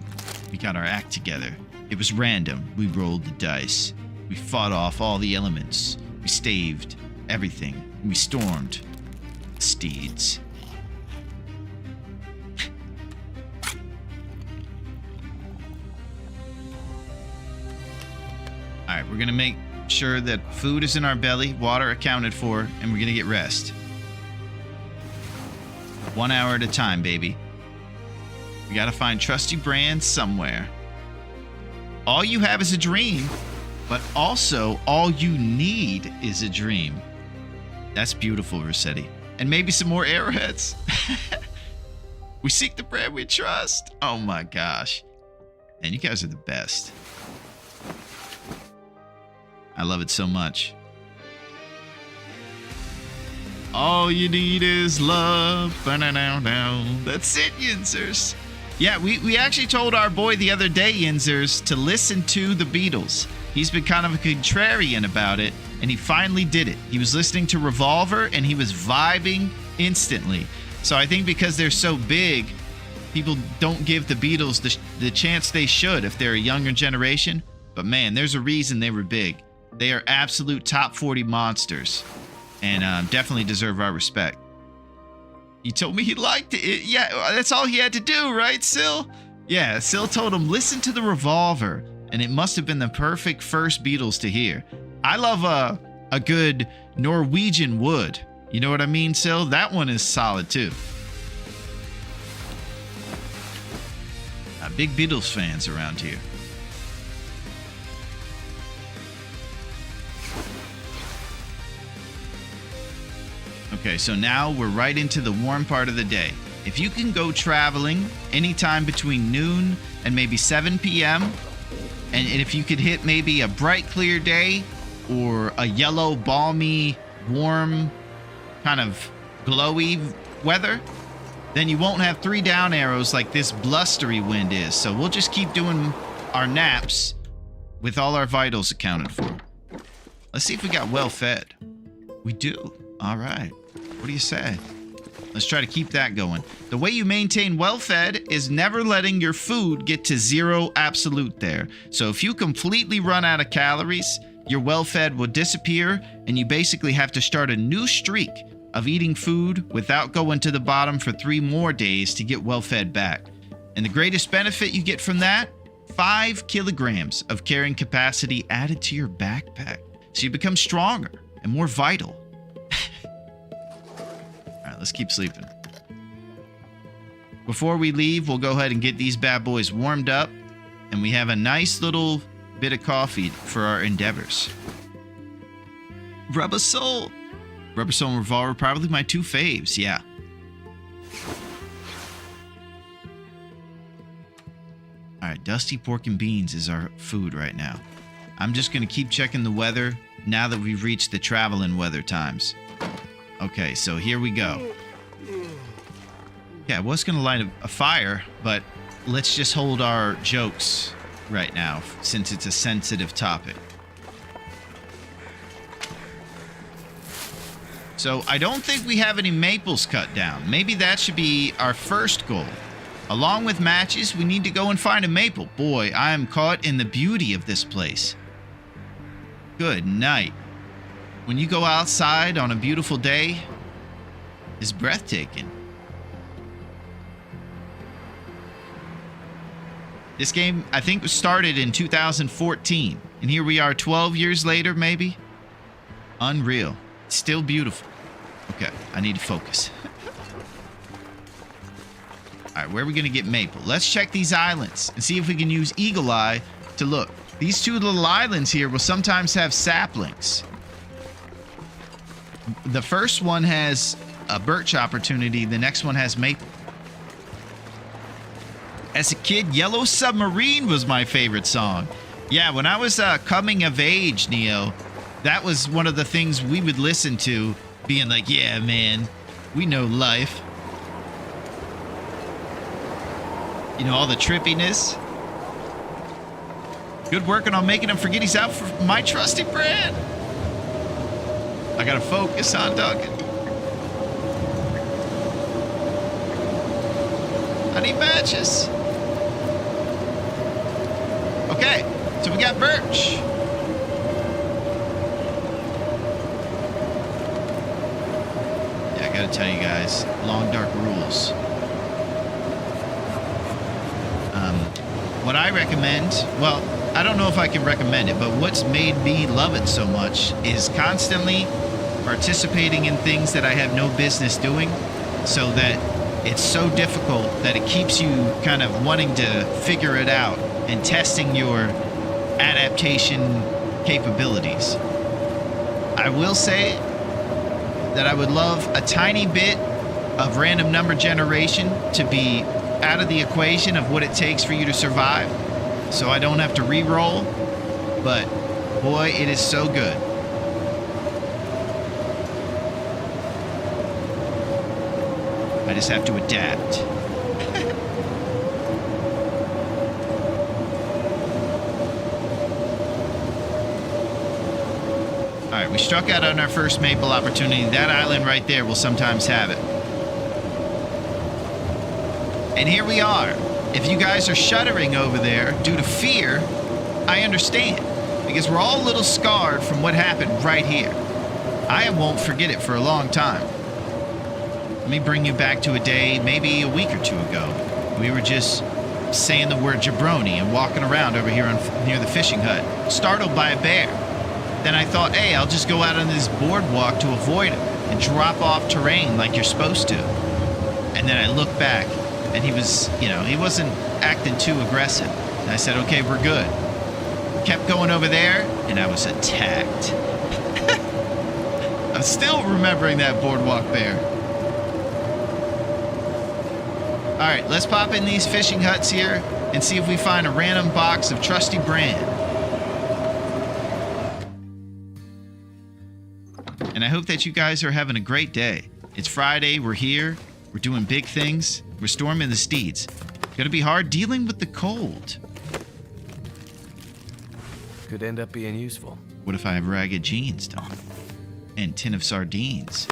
we got our act together. It was random. We rolled the dice. We fought off all the elements. We staved everything. We stormed the steeds. All right, we're going to make sure that food is in our belly, water accounted for, and we're going to get rest. 1 hour at a time, baby. We got to find trusty brands somewhere. All you have is a dream, but also all you need is a dream. That's beautiful, Rossetti. And maybe some more arrowheads. We seek the brand we trust. Oh my gosh. And you guys are the best. I love it so much. All you need is love. That's it, Yinzers. Yeah, we actually told our boy the other day, Yinzers, to listen to the Beatles. He's been kind of a contrarian about it, and he finally did it. He was listening to Revolver, and he was vibing instantly. So I think because they're so big, people don't give the Beatles the chance they should if they're a younger generation. But man, there's a reason they were big. They are absolute top 40 monsters, and definitely deserve our respect. He told me he liked it. Yeah, that's all he had to do, right, Sil? Yeah, Sil told him, listen to the Revolver, and it must have been the perfect first Beatles to hear. I love a good Norwegian Wood. You know what I mean, Sil? That one is solid, too. Big Beatles fans around here. Okay, so now we're right into the warm part of the day. If you can go traveling anytime between noon and maybe 7 p.m., and if you could hit maybe a bright, clear day or a yellow, balmy, warm, kind of glowy weather, then you won't have 3 down arrows like this blustery wind is. So we'll just keep doing our naps with all our vitals accounted for. Let's see if we got well fed. We do. All right. What do you say? Let's try to keep that going. The way you maintain well-fed is never letting your food get to 0 absolute there. So if you completely run out of calories, your well-fed will disappear, and you basically have to start a new streak of eating food without going to the bottom for 3 more days to get well-fed back. And the greatest benefit you get from that, 5 kilograms of carrying capacity added to your backpack. So you become stronger and more vital. Let's keep sleeping. Before we leave, we'll go ahead and get these bad boys warmed up, and we have a nice little bit of coffee for our endeavors. Rubber Soul. Rubber Soul and Revolver, probably my 2 faves, yeah. Alright, dusty pork and beans is our food right now. I'm just going to keep checking the weather now that we've reached the traveling weather times. Okay, so here we go. Yeah, I was going to light a fire, but let's just hold our jokes right now, since it's a sensitive topic. So I don't think we have any maples cut down. Maybe that should be our first goal. Along with matches, we need to go and find a maple. Boy, I am caught in the beauty of this place. Good night. When you go outside on a beautiful day, it's breathtaking. This game, I think, was started in 2014. And here we are 12 years later, maybe? Unreal. It's still beautiful. Okay, I need to focus. All right, where are we going to get maple? Let's check these islands and see if we can use Eagle Eye to look. These two little islands here will sometimes have saplings. The first one has a birch opportunity. The next one has maple. As a kid, Yellow Submarine was my favorite song. Yeah, when I was coming of age, Neo, that was one of the things we would listen to, being like, yeah, man, we know life. You know, all the trippiness. Good working on making him forget he's out for my trusty brand. I gotta focus on Duncan. I need matches. Okay, so we got birch. Yeah, I gotta tell you guys, Long Dark rules. What I recommend, well, I don't know if I can recommend it, but what's made me love it so much is constantly participating in things that I have no business doing, so that it's so difficult that it keeps you kind of wanting to figure it out and testing your adaptation capabilities. I will say that I would love a tiny bit of random number generation to be out of the equation of what it takes for you to survive, so I don't have to re-roll, but boy, it is so good. I just have to adapt. Alright, we struck out on our first maple opportunity. That island right there will sometimes have it. And here we are. If you guys are shuddering over there due to fear, I understand. Because we're all a little scarred from what happened right here. I won't forget it for a long time. Let me bring you back to a day, maybe a week or two ago. We were just saying the word jabroni and walking around over here near the fishing hut, startled by a bear. Then I thought, hey, I'll just go out on this boardwalk to avoid him and drop off terrain like you're supposed to. And then I looked back, and he was, you know, he wasn't acting too aggressive. And I said, okay, we're good. Kept going over there, and I was attacked. I'm still remembering that boardwalk bear. All right, let's pop in these fishing huts here and see if we find a random box of trusty brand. And I hope that you guys are having a great day. It's Friday, we're here, we're doing big things, we're storming the steeds. Gonna be hard dealing with the cold. Could end up being useful. What if I have ragged jeans, Don? And tin of sardines?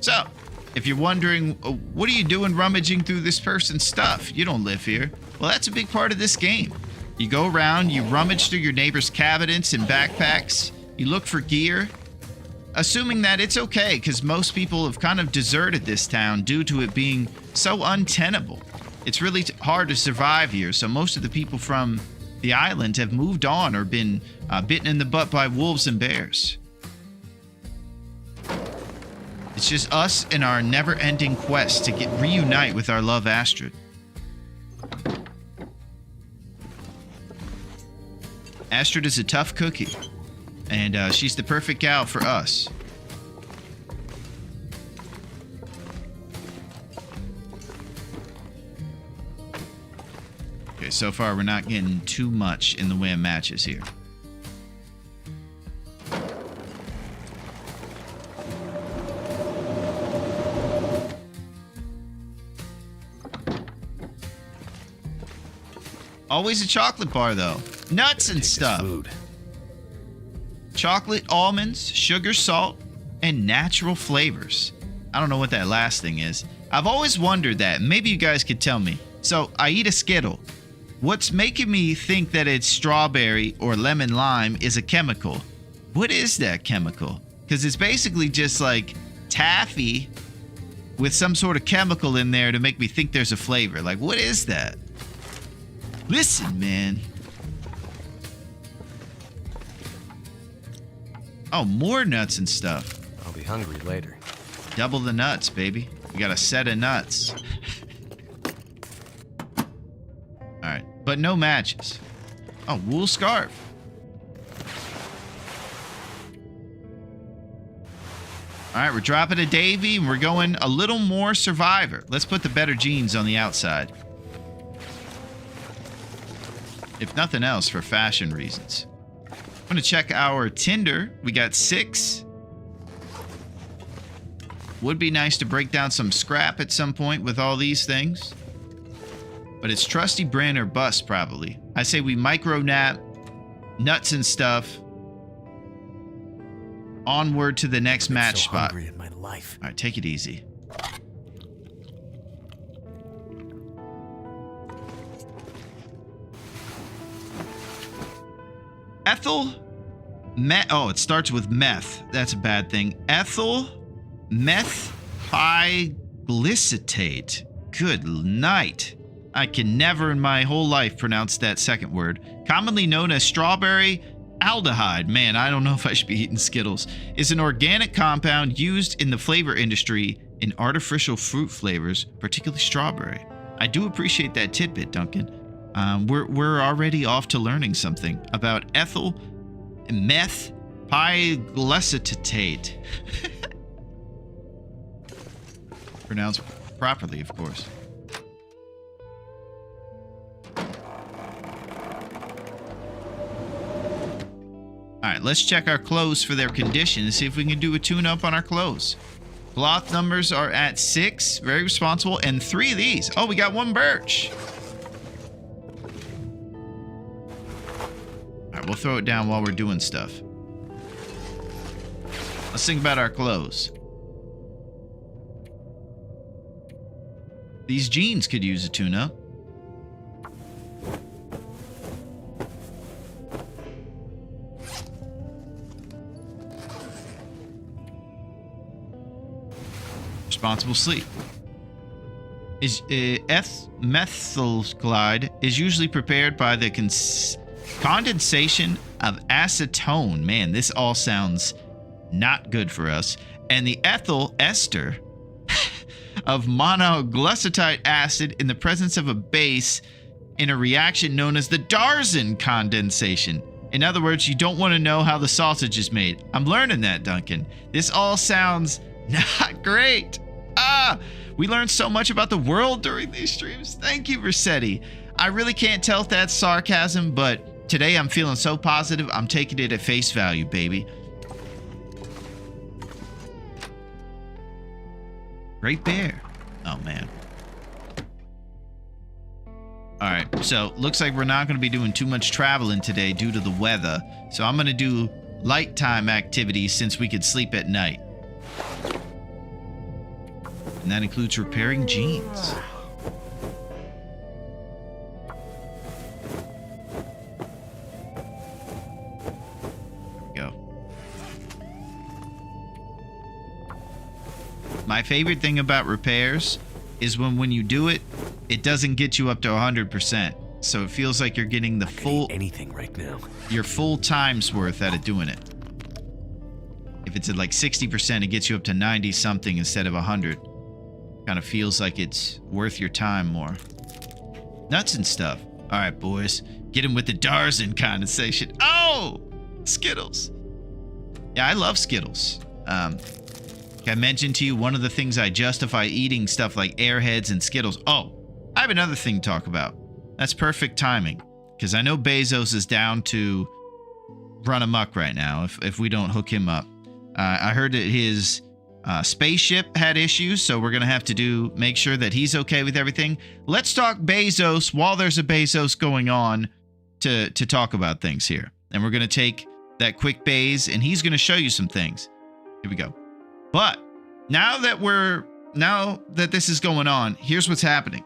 So, if you're wondering, what are you doing rummaging through this person's stuff? You don't live here. Well, that's a big part of this game. You go around, you rummage through your neighbor's cabinets and backpacks, you look for gear, assuming that it's okay, because most people have kind of deserted this town due to it being so untenable. It's really hard to survive here, so most of the people from the island have moved on or been bitten in the butt by wolves and bears. It's just us and our never-ending quest to reunite with our love Astrid. Astrid is a tough cookie, and she's the perfect gal for us. Okay, so far we're not getting too much in the way of matches here. Always a chocolate bar, though. Nuts and stuff. Food. chocolate, almonds, sugar, salt, and natural flavors. I don't know what that last thing is. I've always wondered that. Maybe you guys could tell me. So I eat a Skittle. What's making me think that it's strawberry or lemon lime is a chemical. What is that chemical? Because it's basically just like taffy with some sort of chemical in there to make me think there's a flavor. Like, what is that? Listen, man. Oh, more nuts and stuff. I'll be hungry later. Double the nuts, baby. We got a set of nuts. Alright, but no matches. Oh, wool scarf. Alright, we're dropping a Davy and we're going a little more Survivor. Let's put the better jeans on the outside. If nothing else, for fashion reasons. I'm going to check our Tinder. We got 6. Would be nice to break down some scrap at some point with all these things. But it's trusty brand or bust, probably. I say we micro nap, nuts and stuff. Onward to the next match spot. Hungry in my life. All right, take it easy. Ethyl oh, it starts with meth. That's a bad thing. Ethyl methylglycitate. Good night. I can never in my whole life pronounce that second word. Commonly known as strawberry aldehyde. Man, I don't know if I should be eating Skittles. Is an organic compound used in the flavor industry in artificial fruit flavors, particularly strawberry. I do appreciate that tidbit, Duncan. We're already off to learning something about ethyl methylglycitate. Pronounced properly, of course. Alright, let's check our clothes for their condition and see if we can do a tune-up on our clothes. Cloth numbers are at 6, very responsible, and 3 of these. Oh, we got 1 birch. Alright, we'll throw it down while we're doing stuff. Let's think about our clothes. These jeans could use a tune-up. Responsible sleep. Methylglide is usually prepared by the condensation of acetone. Man, this all sounds not good for us. And the ethyl ester of monoglycitic acid in the presence of a base in a reaction known as the Darzen condensation. In other words, you don't want to know how the sausage is made. I'm learning that, Duncan. This all sounds not great. We learned so much about the world during these streams. Thank you, Rossetti. I really can't tell if that's sarcasm, but today I'm feeling so positive, I'm taking it at face value, baby. Great bear. Oh, man. All right, so looks like we're not going to be doing too much traveling today due to the weather. So I'm going to do light time activities since we could sleep at night. And that includes repairing jeans. There we go. My favorite thing about repairs is when you do it, it doesn't get you up to 100%. So it feels like you're getting the full anything right now. Your full time's worth out of doing it. If it's at like 60%, it gets you up to 90 something instead of 100. Kind of feels like it's worth your time more. Nuts and stuff. All right, boys. Get him with the Darzen condensation. Oh! Skittles. Yeah, I love Skittles. Like I mentioned to you, one of the things I justify eating stuff like Airheads and Skittles. Oh, I have another thing to talk about. That's perfect timing. Because I know Bezos is down to run amok right now if we don't hook him up. I heard that his spaceship had issues, so we're going to have to make sure that he's okay with everything. Let's talk Bezos while there's a Bezos going on to talk about things here. And we're going to take that quick bays, and he's going to show you some things. Here we go. But now that this is going on, here's what's happening.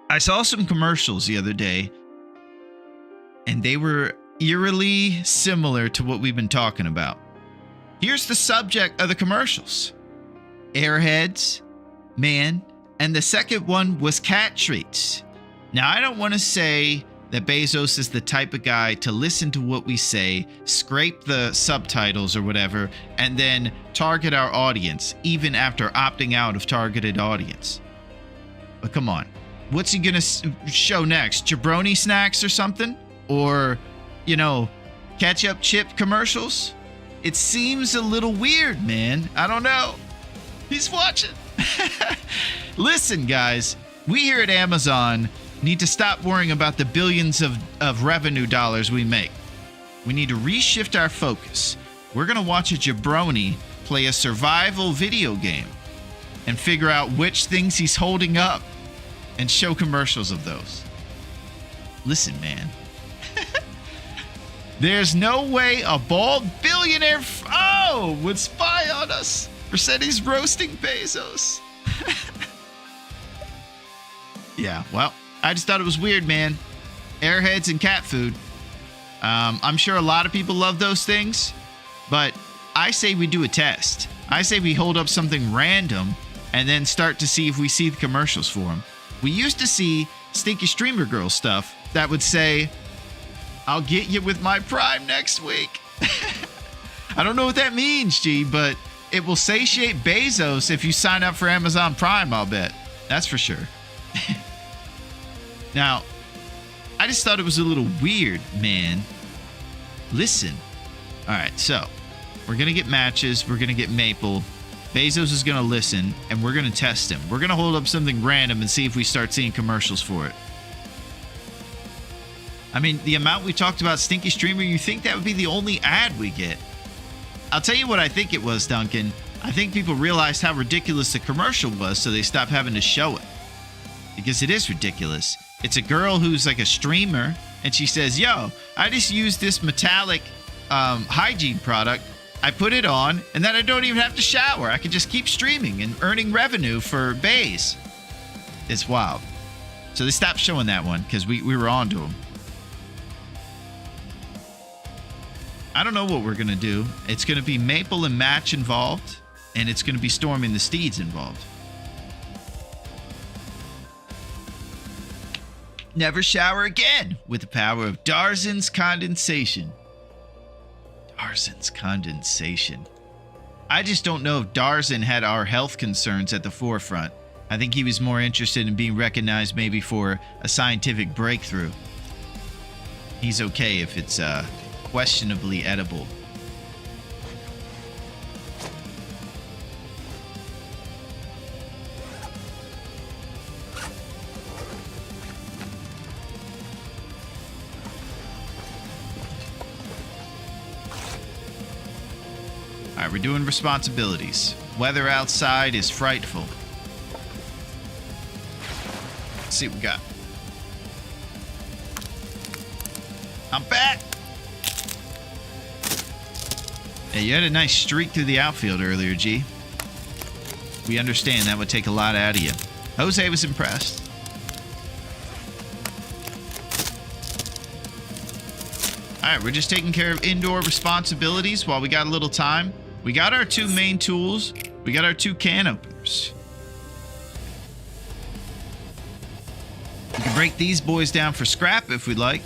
I saw some commercials the other day, and they were eerily similar to what we've been talking about. Here's the subject of the commercials: Airheads, man, and the second one was cat treats. Now, I don't want to say that Bezos is the type of guy to listen to what we say, scrape the subtitles or whatever, and then target our audience, even after opting out of targeted audience. But come on, what's he gonna show next? Jabroni snacks or something? Or, you know, ketchup chip commercials? It seems a little weird, man. I don't know. He's watching. Listen, guys, we here at Amazon need to stop worrying about the billions of revenue dollars we make. We need to reshift our focus. We're going to watch a jabroni play a survival video game and figure out which things he's holding up and show commercials of those. Listen, man. There's no way a bald billionaire would spy on us for said he's roasting Bezos. Yeah, well, I just thought it was weird, man. Airheads and cat food. I'm sure a lot of people love those things, but I say we do a test. I say we hold up something random and then start to see if we see the commercials for them. We used to see Stinky Streamer Girl stuff that would say, "I'll get you with my Prime next week." I don't know what that means, G, but it will satiate Bezos if you sign up for Amazon Prime, I'll bet. That's for sure. Now, I just thought it was a little weird, man. Listen. All right, so we're going to get matches. We're going to get Maple. Bezos is going to listen, and we're going to test him. We're going to hold up something random and see if we start seeing commercials for it. I mean, the amount we talked about Stinky Streamer, you think that would be the only ad we get? I'll tell you what I think it was, Duncan. I think people realized how ridiculous the commercial was, so they stopped having to show it. Because it is ridiculous. It's a girl who's like a streamer, and she says, "Yo, I just used this metallic hygiene product. I put it on, and then I don't even have to shower. I can just keep streaming and earning revenue for Bays." It's wild. So they stopped showing that one because we were on to them. I don't know what we're going to do. It's going to be Maple and Match involved, and it's going to be Stormy and the Steeds involved. Never shower again with the power of Darzan's condensation. Darzan's condensation. I just don't know if Darzan had our health concerns at the forefront. I think he was more interested in being recognized maybe for a scientific breakthrough. He's okay if it's questionably edible. All right, we're doing responsibilities. Weather outside is frightful. Let's see what we got. I'm back. Hey, you had a nice streak through the outfield earlier, G. We understand that would take a lot out of you. Jose was impressed. All right, we're just taking care of indoor responsibilities while we got a little time. We got our two main tools. We got our two can openers. We can break these boys down for scrap if we'd like.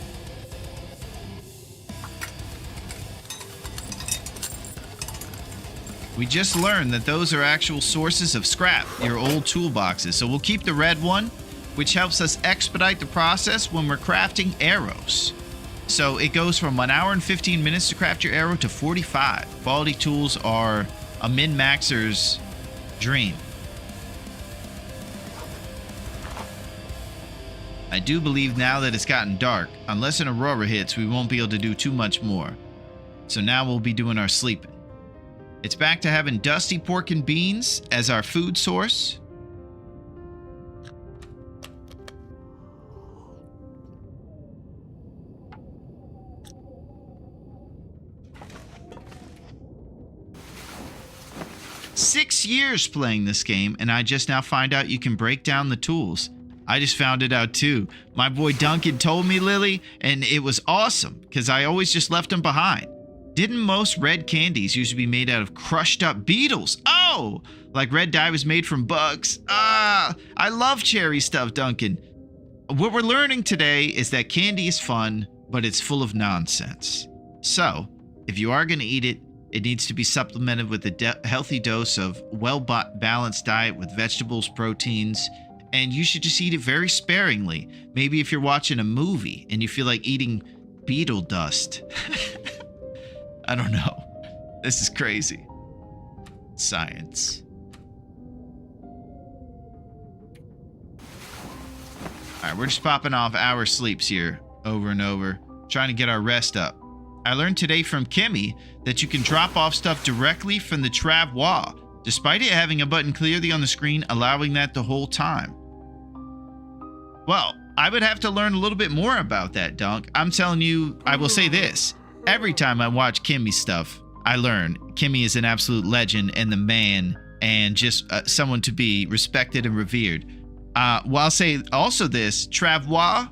We just learned that those are actual sources of scrap, your old toolboxes. So we'll keep the red one, which helps us expedite the process when we're crafting arrows. So it goes from 1 hour and 15 minutes to craft your arrow to 45. Quality tools are a min-maxer's dream. I do believe now that it's gotten dark, unless an aurora hits, we won't be able to do too much more. So now we'll be doing our sleeping. It's back to having dusty pork and beans as our food source. 6 years playing this game, and I just now find out you can break down the tools. I just found it out too. My boy Duncan told me, Lily, and it was awesome because I always just left them behind. Didn't most red candies used to be made out of crushed up beetles? Oh, like red dye was made from bugs. Ah, I love cherry stuff, Duncan. What we're learning today is that candy is fun, but it's full of nonsense. So, if you are going to eat it, it needs to be supplemented with a healthy dose of well-balanced diet with vegetables, proteins, and you should just eat it very sparingly. Maybe if you're watching a movie and you feel like eating beetle dust. I don't know. This is crazy. Science. All right, we're just popping off hour sleeps here over and over, trying to get our rest up. I learned today from Kimmy that you can drop off stuff directly from the travois, despite it having a button clearly on the screen allowing that the whole time. Well, I would have to learn a little bit more about that, Dunk. I'm telling you, I will say this. Every time I watch Kimmy's stuff, I learn. Kimmy is an absolute legend and the man and just someone to be respected and revered. Well, I'll say also this, travois,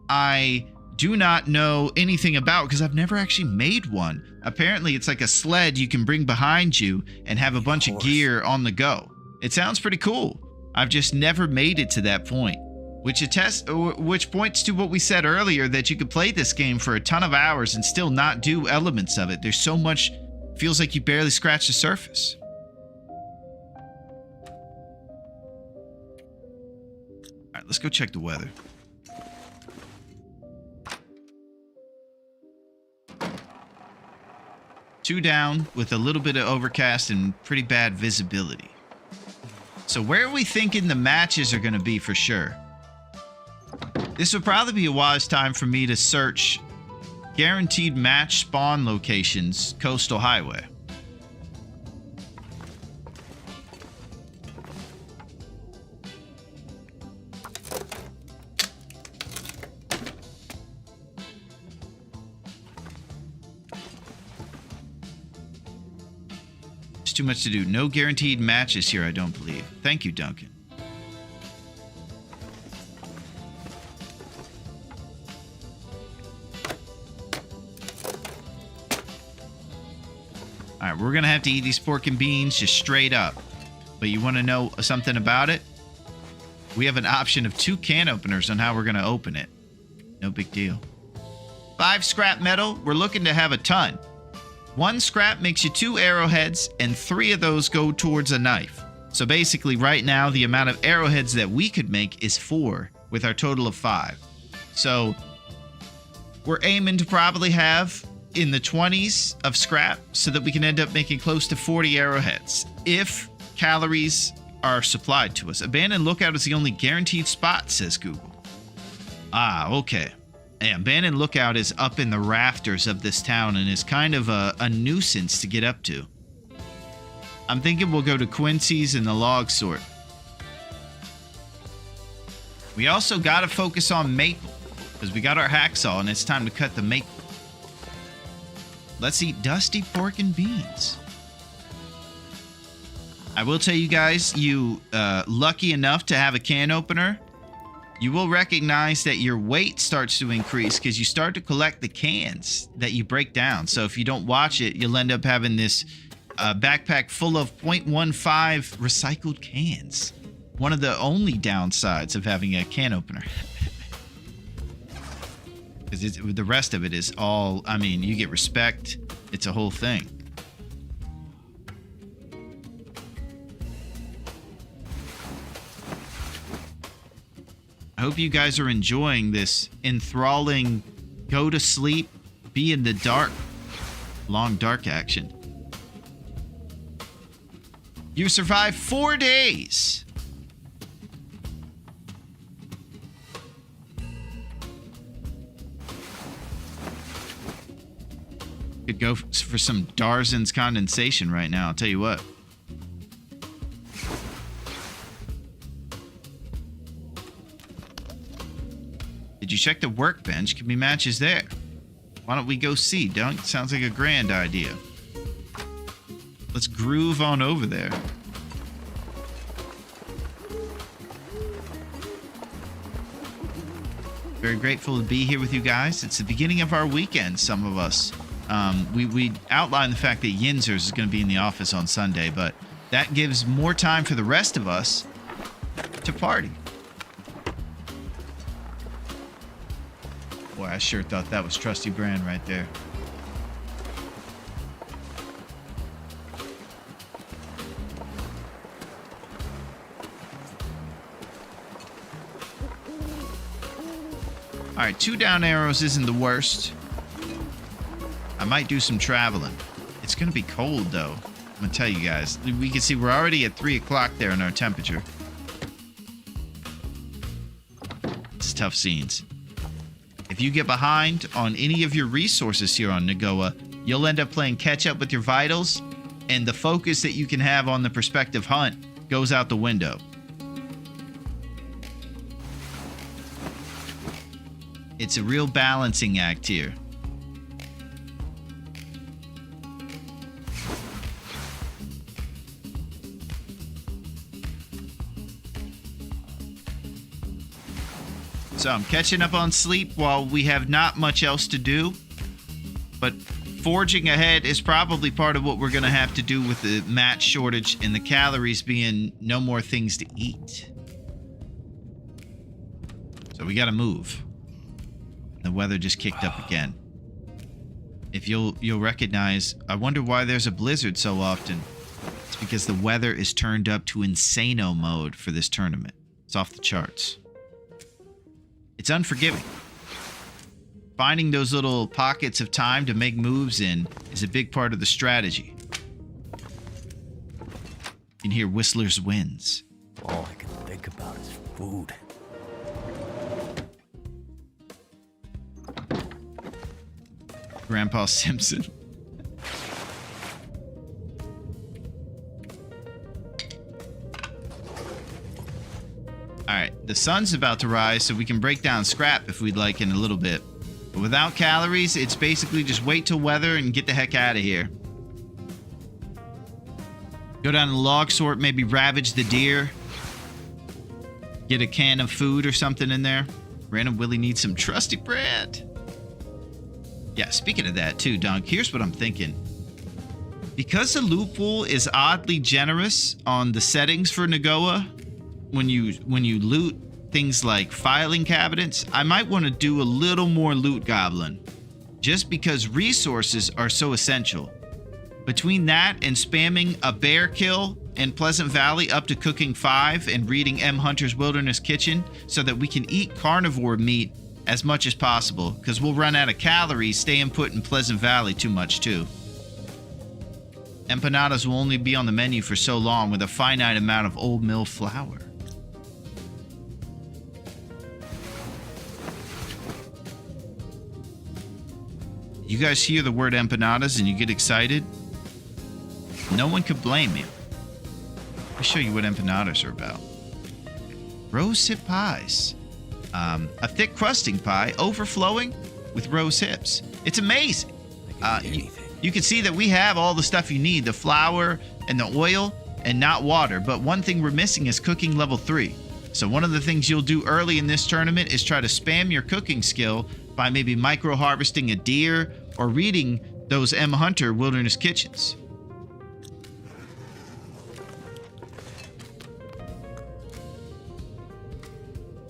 I do not know anything about because I've never actually made one. Apparently, it's like a sled you can bring behind you and have a bunch of gear on the go. It sounds pretty cool. I've just never made it to that point. Which points to what we said earlier, that you could play this game for a ton of hours and still not do elements of it. There's so much, feels like you barely scratched the surface. All right, let's go check the weather. Two down with a little bit of overcast and pretty bad visibility. So where are we thinking the matches are going to be for sure? This would probably be a wise time for me to search guaranteed match spawn locations, Coastal Highway. There's too much to do. No guaranteed matches here, I don't believe. Thank you, Duncan. All right, we're going to have to eat these pork and beans just straight up. But you want to know something about it? We have an option of 2 can openers on how we're going to open it. No big deal. 5 scrap metal. We're looking to have a ton. 1 scrap makes you 2 arrowheads, and 3 of those go towards a knife. So basically, right now, the amount of arrowheads that we could make is 4, with our total of 5. So we're aiming to probably have in the 20s of scrap so that we can end up making close to 40 arrowheads if calories are supplied to us. Abandoned Lookout is the only guaranteed spot, says Google. Ah, okay. And Abandoned Lookout is up in the rafters of this town and is kind of a nuisance to get up to. I'm thinking we'll go to Quincy's and the log sort. We also got to focus on maple because we got our hacksaw and it's time to cut the maple. Let's eat dusty pork and beans. I will tell you guys, you lucky enough to have a can opener, you will recognize that your weight starts to increase because you start to collect the cans that you break down. So if you don't watch it, you'll end up having this backpack full of 0.15 recycled cans. One of the only downsides of having a can opener. Because the rest of it is all, I mean, you get respect. It's a whole thing. I hope you guys are enjoying this enthralling, go to sleep, be in the dark, long dark action. You survived 4 days. Could go for some Darzan's condensation right now, I'll tell you what. Did you check the workbench? Could be matches there. Why don't we go see, Dunk? Sounds like a grand idea. Let's groove on over there. Very grateful to be here with you guys. It's the beginning of our weekend, some of us. We outlined the fact that Yinzers is going to be in the office on Sunday, but that gives more time for the rest of us to party. Boy, I sure thought that was Trusty Brand right there. All right, 2 down arrows isn't the worst. I might do some traveling. It's going to be cold, though. I'm going to tell you guys. We can see we're already at 3 o'clock there in our temperature. It's tough scenes. If you get behind on any of your resources here on Nagoa, you'll end up playing catch up with your vitals, and the focus that you can have on the prospective hunt goes out the window. It's a real balancing act here. So I'm catching up on sleep while we have not much else to do. But forging ahead is probably part of what we're going to have to do with the match shortage and the calories being no more things to eat. So we got to move. The weather just kicked up again. If you'll recognize, I wonder why there's a blizzard so often. It's because the weather is turned up to insano mode for this tournament. It's off the charts. It's unforgiving. Finding those little pockets of time to make moves in is a big part of the strategy. You can hear Whistler's winds. All I can think about is food. Grandpa Simpson. Alright, the sun's about to rise, so we can break down scrap if we'd like in a little bit. But without calories, it's basically just wait till weather and get the heck out of here. Go down to the log sort, maybe ravage the deer. Get a can of food or something in there. Random Willie needs some trusty bread. Yeah, speaking of that too, Dunk, here's what I'm thinking. Because the loot pool is oddly generous on the settings for Nagoa, when you loot things like filing cabinets, I might want to do a little more loot goblin. Just because resources are so essential. Between that and spamming a bear kill in Pleasant Valley up to cooking 5 and reading M. Hunter's Wilderness Kitchen so that we can eat carnivore meat as much as possible, because we'll run out of calories staying put in Pleasant Valley too much too. Empanadas will only be on the menu for so long with a finite amount of old mill flour. You guys hear the word empanadas and you get excited? No one could blame you. Let me show you what empanadas are about. Rose hip pies. A thick crusting pie overflowing with rose hips. It's amazing. You can see that we have all the stuff you need, the flour and the oil and not water. But one thing we're missing is cooking level 3. So one of the things you'll do early in this tournament is try to spam your cooking skill by maybe micro harvesting a deer or reading those M. Hunter Wilderness Kitchens.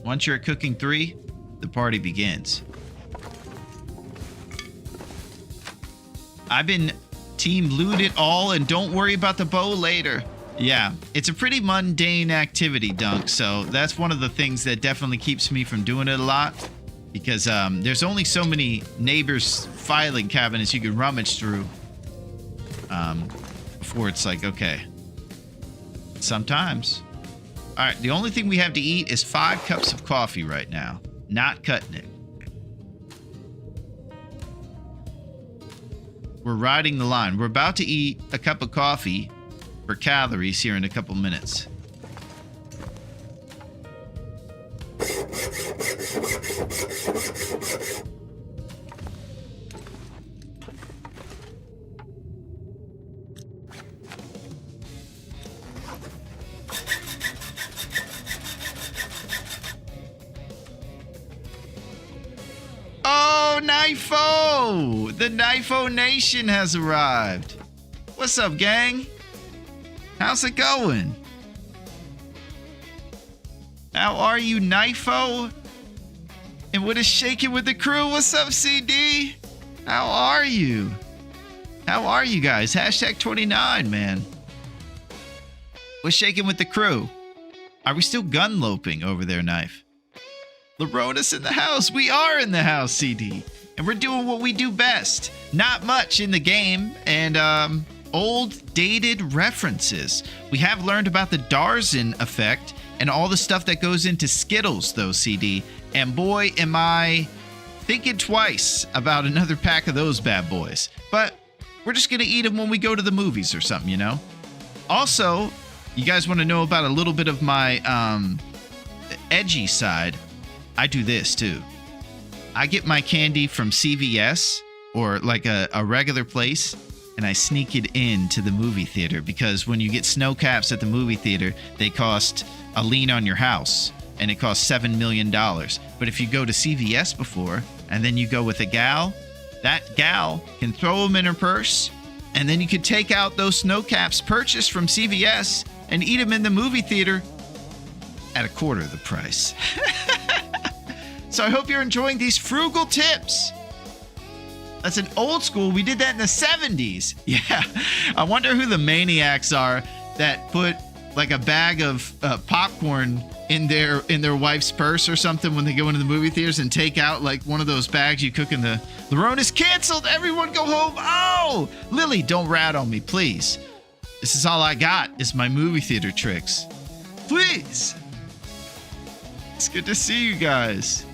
Once you're at cooking 3, the party begins. I've been team loot it all and don't worry about the bow later. Yeah, it's a pretty mundane activity, Dunk, so that's one of the things that definitely keeps me from doing it a lot. Because there's only so many neighbors' filing cabinets you can rummage through before it's like, okay. Sometimes. All right, the only thing we have to eat is 5 cups of coffee right now. Not cutting it. We're riding the line. We're about to eat a cup of coffee for calories here in a couple minutes. Knifo! The Knifo Nation has arrived. What's up, gang? How's it going? How are you, Knifo? And what is shaking with the crew? What's up, CD? How are you? How are you guys? Hashtag 29, man. What's shaking with the crew? Are we still gun loping over there, Knife? Larone's in the house. We are in the house, CD. And we're doing what we do best. Not much in the game and old dated references. We have learned about the Darzin effect and all the stuff that goes into Skittles, though, CD. And boy, am I thinking twice about another pack of those bad boys. But we're just going to eat them when we go to the movies or something, you know? Also, you guys want to know about a little bit of my edgy side? I do this too. I get my candy from CVS or like a regular place, and I sneak it into the movie theater because when you get snow caps at the movie theater, they cost a lien on your house, and it costs $7 million. But if you go to CVS before, and then you go with a gal, that gal can throw them in her purse, and then you could take out those snow caps purchased from CVS and eat them in the movie theater at a quarter of the price. So I hope you're enjoying these frugal tips. That's an old school. We did that in the 70s. Yeah. I wonder who the maniacs are that put like a bag of popcorn in their wife's purse or something when they go into the movie theaters and take out like one of those bags you cook in the Larone is canceled. Everyone go home. Oh, Lily, don't rat on me, please. This is all I got is my movie theater tricks. Please. It's good to see you guys.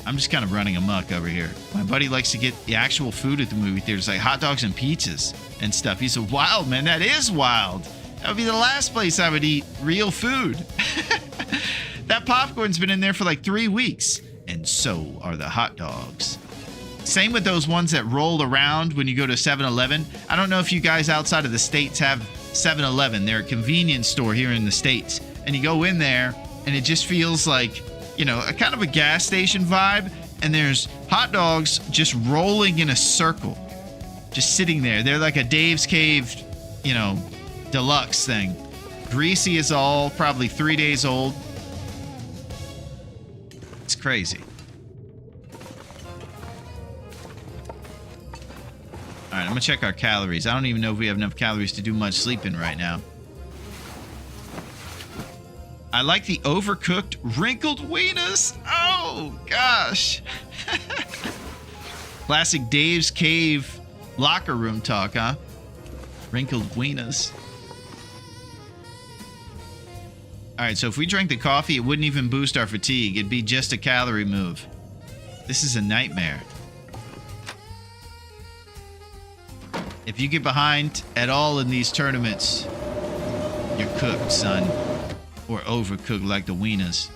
I'm just kind of running amok over here. My buddy likes to get the actual food at the movie theaters, like hot dogs and pizzas and stuff. He's a wild man. That is wild. That would be the last place I would eat real food. That popcorn's been in there for like 3 weeks. And so are the hot dogs. Same with those ones that roll around when you go to 7-Eleven. I don't know if you guys outside of the States have 7-Eleven. They're a convenience store here in the States. And you go in there and it just feels like, you know, a kind of a gas station vibe, and there's hot dogs just rolling in a circle, just sitting there. They're like a Dave's Cave, you know, deluxe thing. Greasy as all, probably 3 days old. It's crazy. All right, I'm gonna check our calories. I don't even know if we have enough calories to do much sleeping right now. I like the overcooked wrinkled wieners. Oh, gosh. Classic Dave's Cave locker room talk, huh? Wrinkled wieners. All right, so if we drank the coffee, it wouldn't even boost our fatigue. It'd be just a calorie move. This is a nightmare. If you get behind at all in these tournaments, you're cooked, son. Or overcooked like the wieners.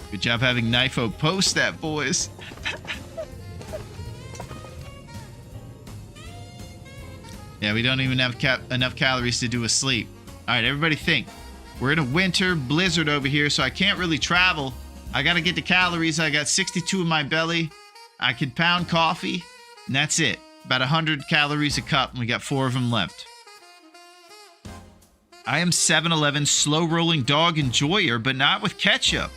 Good job having Knifo post that, boys. Yeah, we don't even have enough calories to do a sleep. All right, everybody think. We're in a winter blizzard over here, so I can't really travel. I got to get the calories. I got 62 in my belly. I can pound coffee, and that's it. About 100 calories a cup, and we got 4 of them left. I am 7-Eleven slow rolling dog enjoyer, but not with ketchup.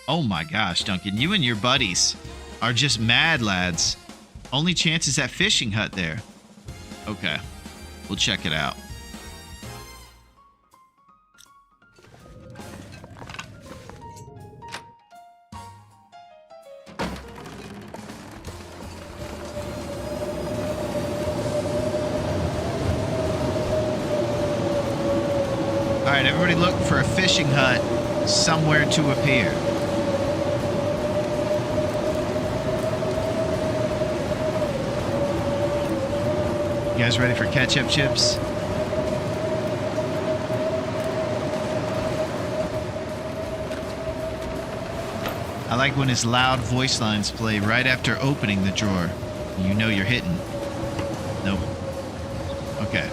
Oh my gosh, Duncan, you and your buddies are just mad lads. Only chance is that fishing hut there. Okay, we'll check it out. All right, everybody look for a fishing hut somewhere to appear. You guys ready for ketchup chips? I like when his loud voice lines play right after opening the drawer. You know you're hitting. Nope. Okay.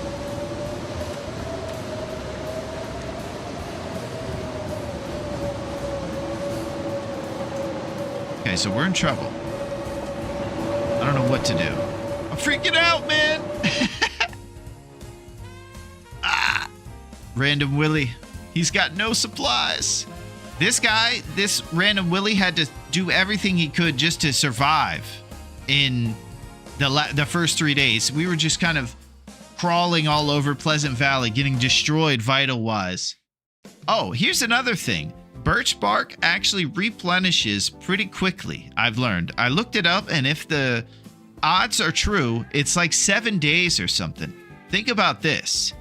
Okay, so we're in trouble. I don't know what to do. I'm freaking out, man. Random Willie. He's got no supplies. This guy, this Random Willie, had to do everything he could just to survive in the first 3 days. We were just kind of crawling all over Pleasant Valley, getting destroyed vital-wise. Oh, here's another thing. Birch bark actually replenishes pretty quickly, I've learned. I looked it up, and if the odds are true, it's like 7 days or something. Think about this.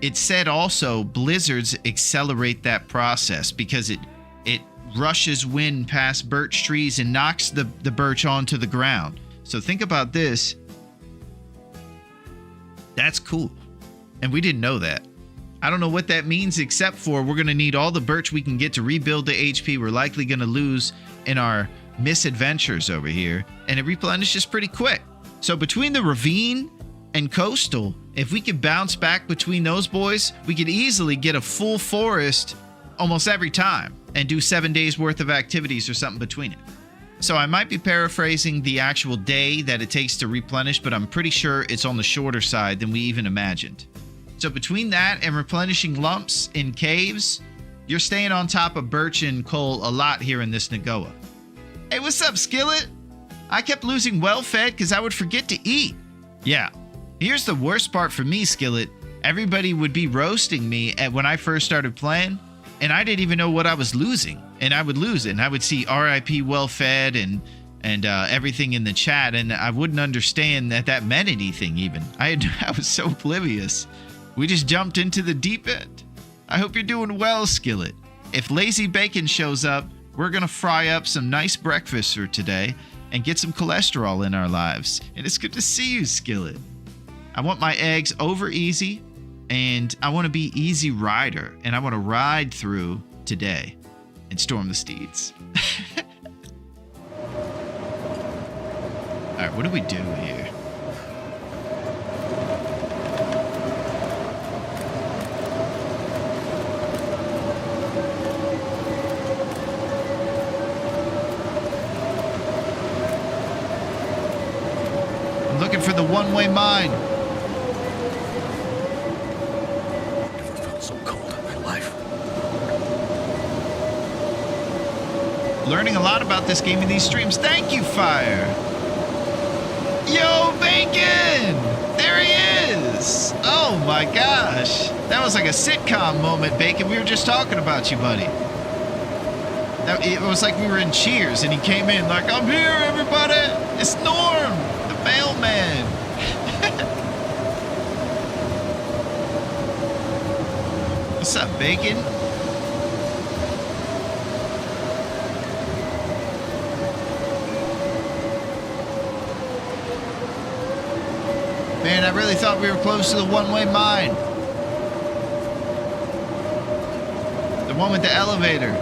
It said also blizzards accelerate that process because it rushes wind past birch trees and knocks the birch onto the ground. So think about this. That's cool. And we didn't know that. I don't know what that means, except for we're going to need all the birch we can get to rebuild the HP we're likely going to lose in our misadventures over here. And it replenishes pretty quick. So between the ravine and coastal, if we could bounce back between those boys, we could easily get a full forest almost every time and do 7 days worth of activities or something between it. So I might be paraphrasing the actual day that it takes to replenish, but I'm pretty sure it's on the shorter side than we even imagined. So between that and replenishing lumps in caves, you're staying on top of birch and coal a lot here in this Nagoa. Hey, what's up, Skillet? I kept losing well-fed because I would forget to eat. Yeah. Here's the worst part for me, Skillet. Everybody would be roasting me when I first started playing, and I didn't even know what I was losing. And I would lose it, and I would see RIP well-fed and everything in the chat, and I wouldn't understand that meant anything even. I was so oblivious. We just jumped into the deep end. I hope you're doing well, Skillet. If Lazy Bacon shows up, we're going to fry up some nice breakfast for today and get some cholesterol in our lives. And it's good to see you, Skillet. I want my eggs over easy, and I want to be easy rider, and I want to ride through today and storm the steeds. All right, what do we do here? I'm looking for the one-way mine. So cold in my life. Learning a lot about this game in these streams. Thank you, Fire. Yo, Bacon! There he is! Oh my gosh. That was like a sitcom moment, Bacon. We were just talking about you, buddy. It was like we were in Cheers, and he came in like, I'm here, everybody! It's Norm, the mailman. What's up, Bacon? Man, I really thought we were close to the one-way mine. The one with the elevator.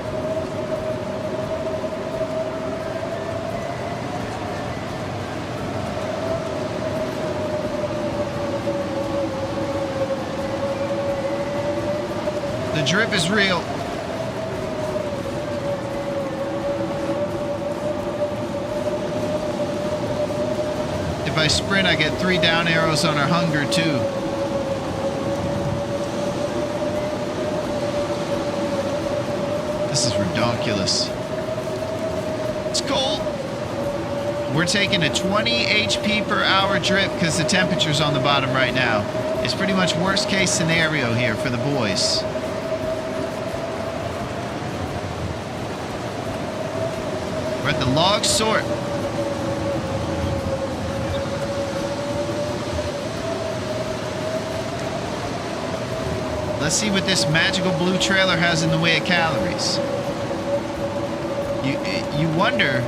The drip is real. If I sprint, I get 3 down arrows on our hunger, too. This is ridiculous. It's cold. We're taking a 20 HP per hour drip because the temperature's on the bottom right now. It's pretty much worst case scenario here for the boys. We're at the log sort. Let's see what this magical blue trailer has in the way of calories. You wonder,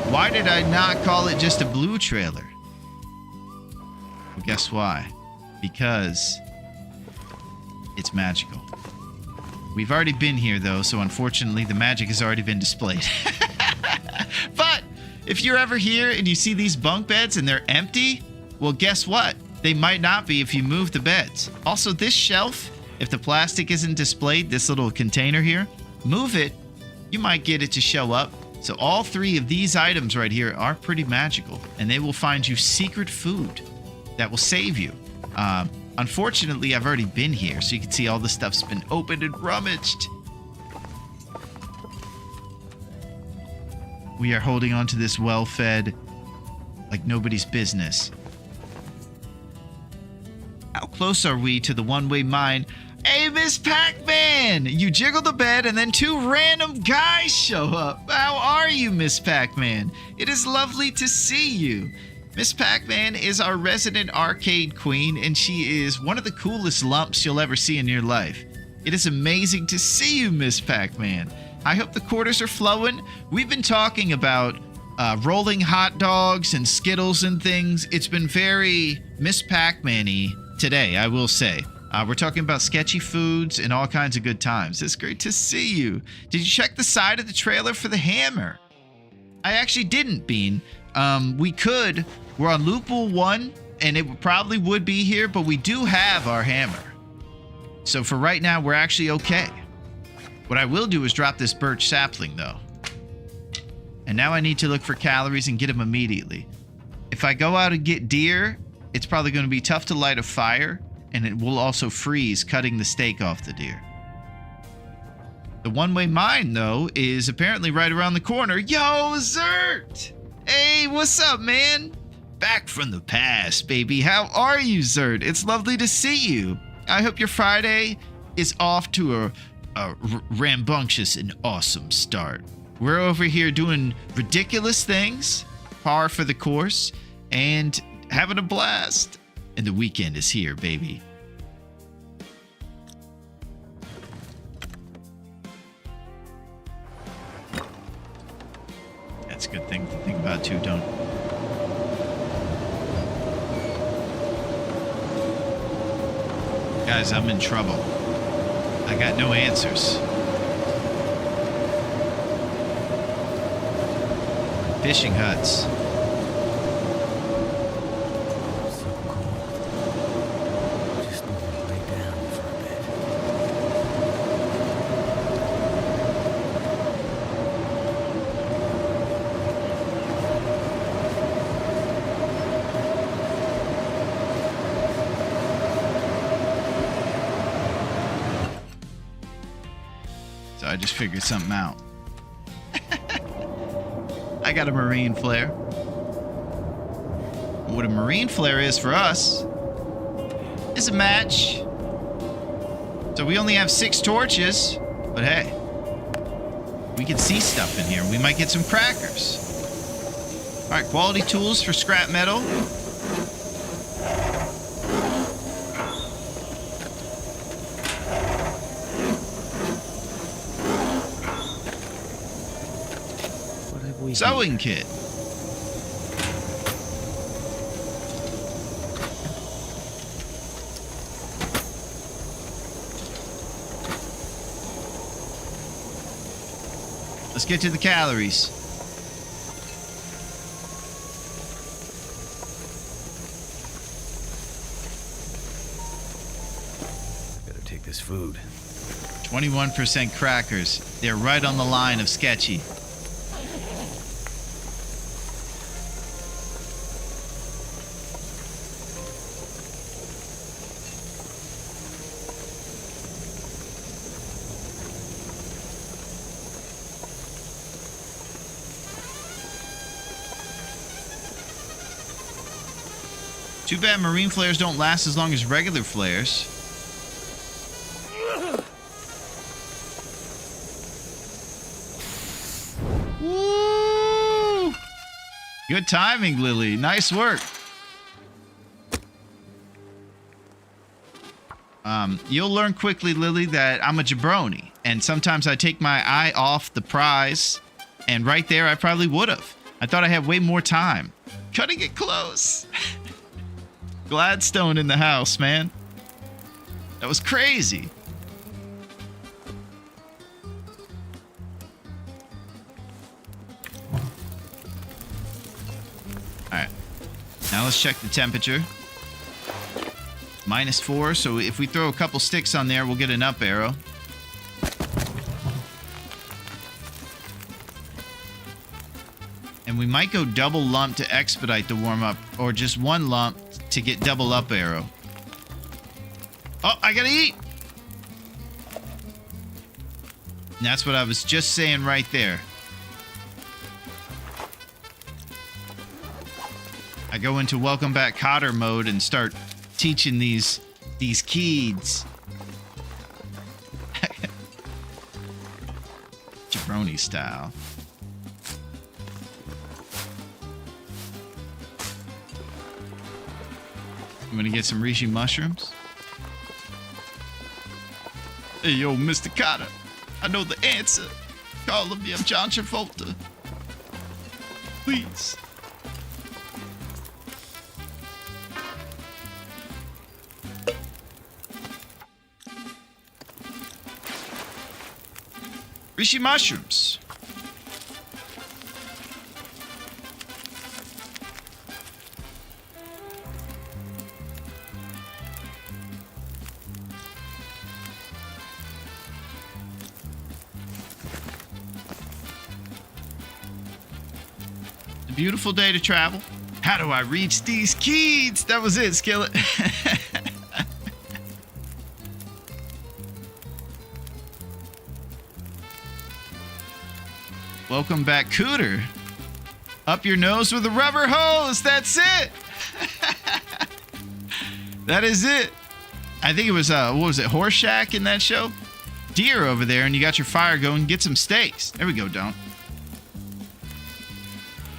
why did I not call it just a blue trailer? Well, guess why? Because it's magical. We've already been here, though, so unfortunately the magic has already been displayed. But if you're ever here and you see these bunk beds and they're empty, well, guess what? They might not be if you move the beds. Also, this shelf, if the plastic isn't displayed, this little container here, move it, you might get it to show up. So all 3 of these items right here are pretty magical, and they will find you secret food that will save you. Unfortunately, I've already been here, so you can see all the stuff's been opened and rummaged. We are holding on to this well-fed like nobody's business. How close are we to the one-way mine? Hey, Miss Pac-Man! You jiggle the bed and then 2 random guys show up. How are you, Miss Pac-Man? It is lovely to see you. Miss Pac-Man is our resident arcade queen, and she is one of the coolest lumps you'll ever see in your life. It is amazing to see you, Miss Pac-Man. I hope the quarters are flowing. We've been talking about rolling hot dogs and Skittles and things. It's been very Miss Pac-Man-y today, I will say. We're talking about sketchy foods and all kinds of good times. It's great to see you. Did you check the side of the trailer for the hammer? I actually didn't, Bean. We could. We're on loophole 1, and it probably would be here, but we do have our hammer. So for right now, we're actually okay. What I will do is drop this birch sapling, though. And now I need to look for calories and get them immediately. If I go out and get deer, it's probably going to be tough to light a fire, and it will also freeze cutting the steak off the deer. The one-way mine, though, is apparently right around the corner. Yo, Zert! Hey, what's up, man? Back from the past, baby. How are you, Zert? It's lovely to see you. I hope your Friday is off to a rambunctious and awesome start. We're over here doing ridiculous things, par for the course, and having a blast. And the weekend is here, baby. That's a good thing to think about too, don't it? Guys, I'm in trouble. I got no answers. Fishing huts. So cool. Just need to lay down for a bit. So I just figured something out. I got a marine flare. What a marine flare is for us is a match. So we only have 6 torches, but hey, we can see stuff in here. We might get some crackers. All right, quality tools for scrap metal. Sewing kit. Let's get to the calories. Better take this food. 21% crackers. They're right on the line of sketchy. Too bad marine flares don't last as long as regular flares. Woo! Good timing, Lily. Nice work. You'll learn quickly, Lily, that I'm a jabroni. And sometimes I take my eye off the prize. And right there, I probably would have. I thought I had way more time. Cutting it close. Gladstone in the house, man. That was crazy. Alright. Now let's check the temperature. -4, so if we throw a couple sticks on there, we'll get an up arrow. And we might go double lump to expedite the warm-up, or just one lump to get double up arrow. Oh, I gotta eat! And that's what I was just saying right there. I go into Welcome Back Cotter mode and start teaching these kids. Jabroni style. I'm gonna get some reishi mushrooms. Hey, yo, Mr. Cotter. I know the answer. Call me, I'm John Travolta. Please. Reishi mushrooms. It's a beautiful day to travel. How do I reach these kids? That was it, Skillet. Welcome back, Cooter. Up your nose with a rubber hose. That's it. That is it. I think it was, what was it, Horse Shack in that show? Deer over there, and you got your fire going. Get some steaks. There we go, Don.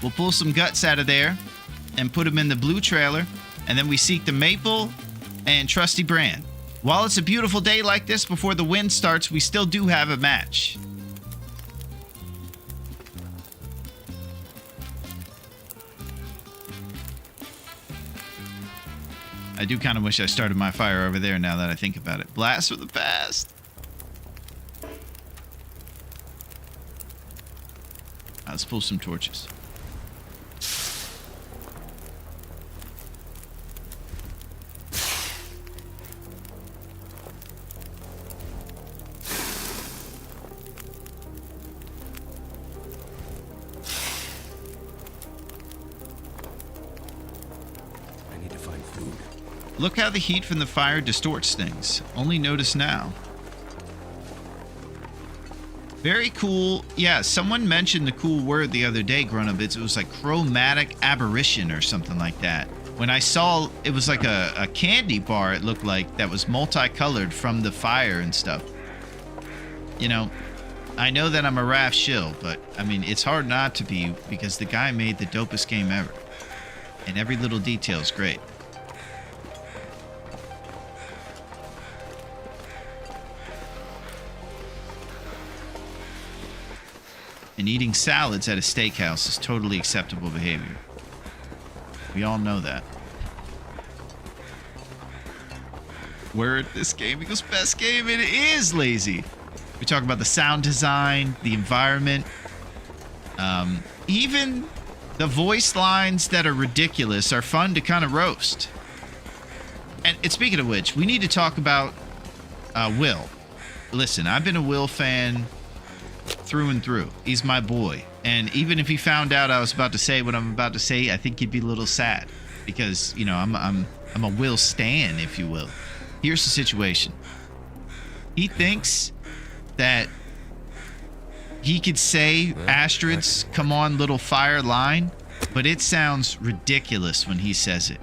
We'll pull some guts out of there and put them in the blue trailer, and then we seek the maple and trusty brand. While it's a beautiful day like this before the wind starts, we still do have a match. I do kind of wish I started my fire over there now that I think about it. Blast from the past. Let's pull some torches. I need to find food. Look how the heat from the fire distorts things. Only notice now. Very cool. Yeah, someone mentioned the cool word the other day, Grunabits. It was like chromatic aberration or something like that. When I saw, it was like a candy bar, it looked like, that was multicolored from the fire and stuff. You know, I know that I'm a Raph shill, but I mean, it's hard not to be because the guy made the dopest game ever. And every little detail is great. And eating salads at a steakhouse is totally acceptable behavior. We all know that. Word, this game equals best game. It is lazy. We talk about the sound design, the environment, even the voice lines that are ridiculous are fun to kind of roast. And speaking of which, we need to talk about Will. Listen, I've been a Will fan through and through. He's my boy. And even if he found out I was about to say what I'm about to say, I think he'd be a little sad because, you know, I'm a Will stan, if you will. Here's the situation. He thinks that he could say Astrid's "come on little fire" line, but it sounds ridiculous when he says it.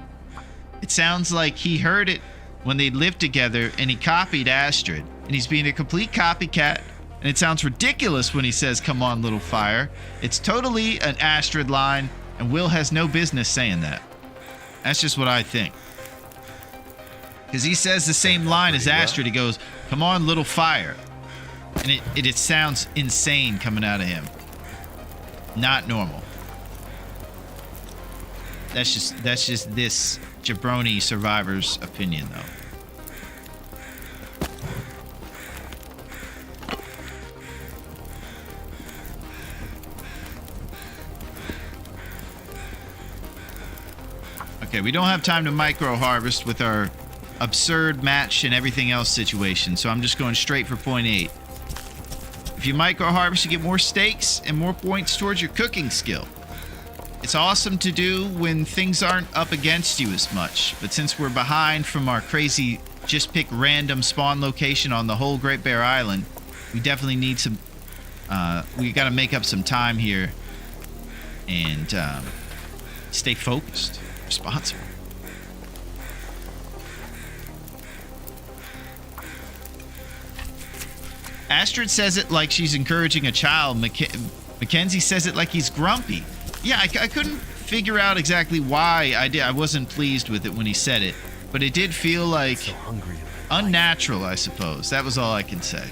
It sounds like he heard it when they lived together and he copied Astrid, and he's being a complete copycat. And it sounds ridiculous when he says, "come on, little fire." It's totally an Astrid line, and Will has no business saying that. That's just what I think. Because he says the same line as Astrid. He goes, "come on, little fire." And it sounds insane coming out of him. Not normal. That's just this jabroni survivor's opinion, though. Okay, we don't have time to micro harvest with our absurd match and everything else situation, so I'm just going straight for point 8. If you micro harvest, you get more steaks and more points towards your cooking skill. It's awesome to do when things aren't up against you as much. But since we're behind from our crazy just pick random spawn location on the whole Great Bear Island, we definitely need some... we got to make up some time here and stay focused, responsible. Astrid says it like she's encouraging a child. Mackenzie says it like he's grumpy. Yeah, I couldn't figure out exactly why I wasn't pleased with it when he said it, but it did feel like So hungry. unnatural, I suppose. That was all I can say.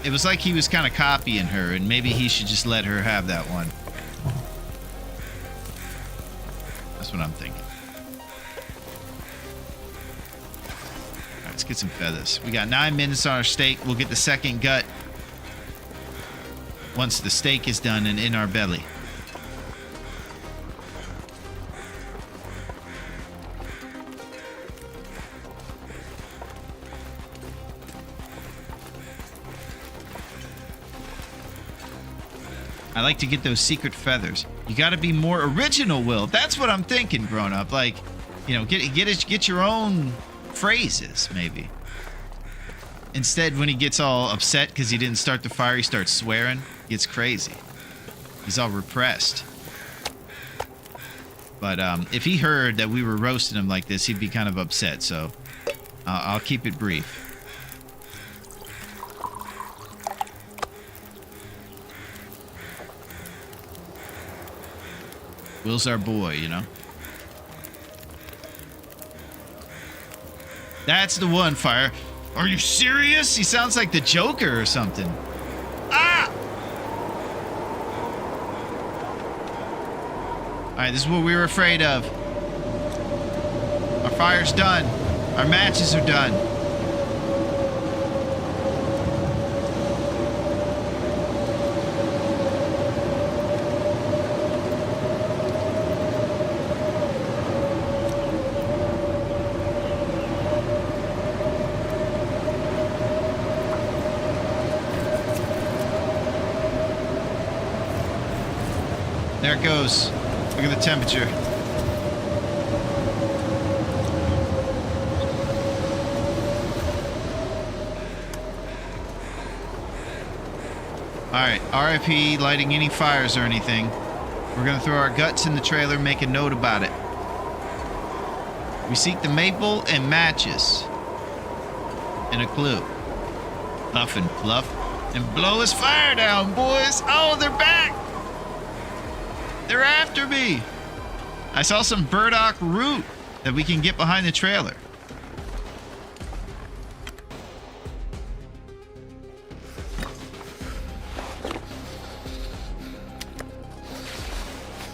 It was like he was kind of copying her, and maybe he should just let her have that one. That's what I'm thinking. All right, let's get some feathers. We got 9 minutes on our steak. We'll get the second gut once the steak is done and in our belly. I like to get those secret feathers. You got to be more original, Will. That's what I'm thinking, grown up. Like, you know, get your own phrases, maybe. Instead, when he gets all upset because he didn't start the fire, he starts swearing. Gets crazy. He's all repressed. But if he heard that we were roasting him like this, he'd be kind of upset. So I'll keep it brief. Will's our boy, you know? That's the one, Fire. Are you serious? He sounds like the Joker or something. Ah! Alright, this is what we were afraid of. Our fire's done. Our matches are done. There it goes. Look at the temperature. Alright, RIP lighting any fires or anything. We're gonna throw our guts in the trailer, make a note about it. We seek the maple and matches. And a clue. Puff and fluff. And blow his fire down, boys! Oh, they're back! They're after me! I saw some burdock root that we can get behind the trailer.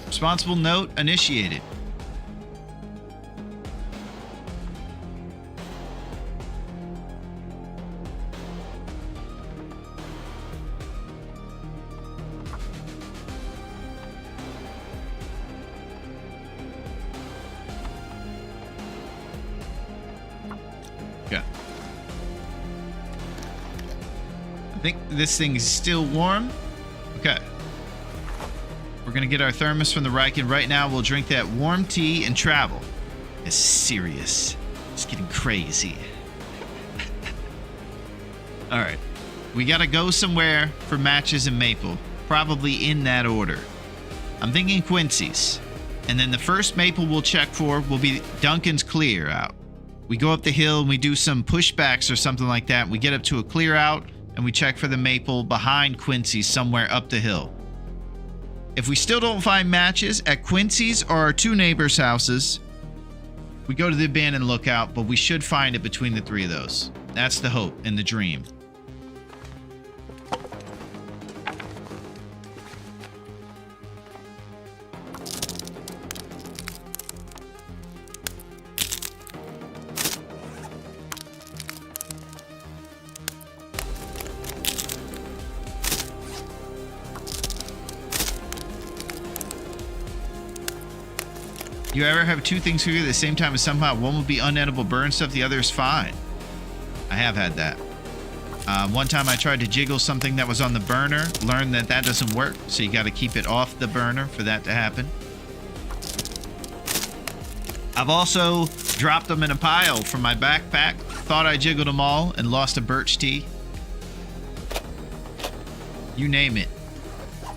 Responsible note initiated. Okay. I think this thing is still warm. Okay. We're gonna get our thermos from the Riken right now. We'll drink that warm tea and travel. It's serious. It's getting crazy. All right. We gotta go somewhere for matches and maple. Probably in that order. I'm thinking Quincy's. And then the first maple we'll check for will be Duncan's clear out. We go up the hill and we do some pushbacks or something like that. We get up to a clear out and we check for the maple behind Quincy's somewhere up the hill. If we still don't find matches at Quincy's or our 2 neighbors' houses, we go to the abandoned lookout, but we should find it between the 3 of those. That's the hope and the dream. You ever have 2 things cooking at the same time and somehow one will be unedible burn stuff, the other is fine? I have had that. One time I tried to jiggle something that was on the burner, learned that that doesn't work, so you got to keep it off the burner for that to happen. I've also dropped them in a pile from my backpack, thought I jiggled them all, and lost a birch tea. You name it.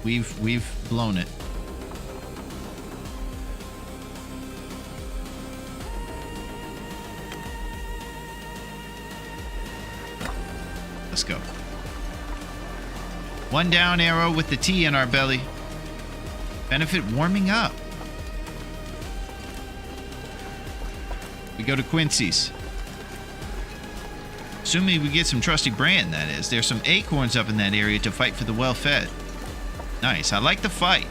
We've blown it. Let's go. One down arrow with the tea in our belly. Benefit warming up. We go to Quincy's. Assuming we get some trusty brand, that is. There's some acorns up in that area to fight for the well-fed. Nice. I like the fight.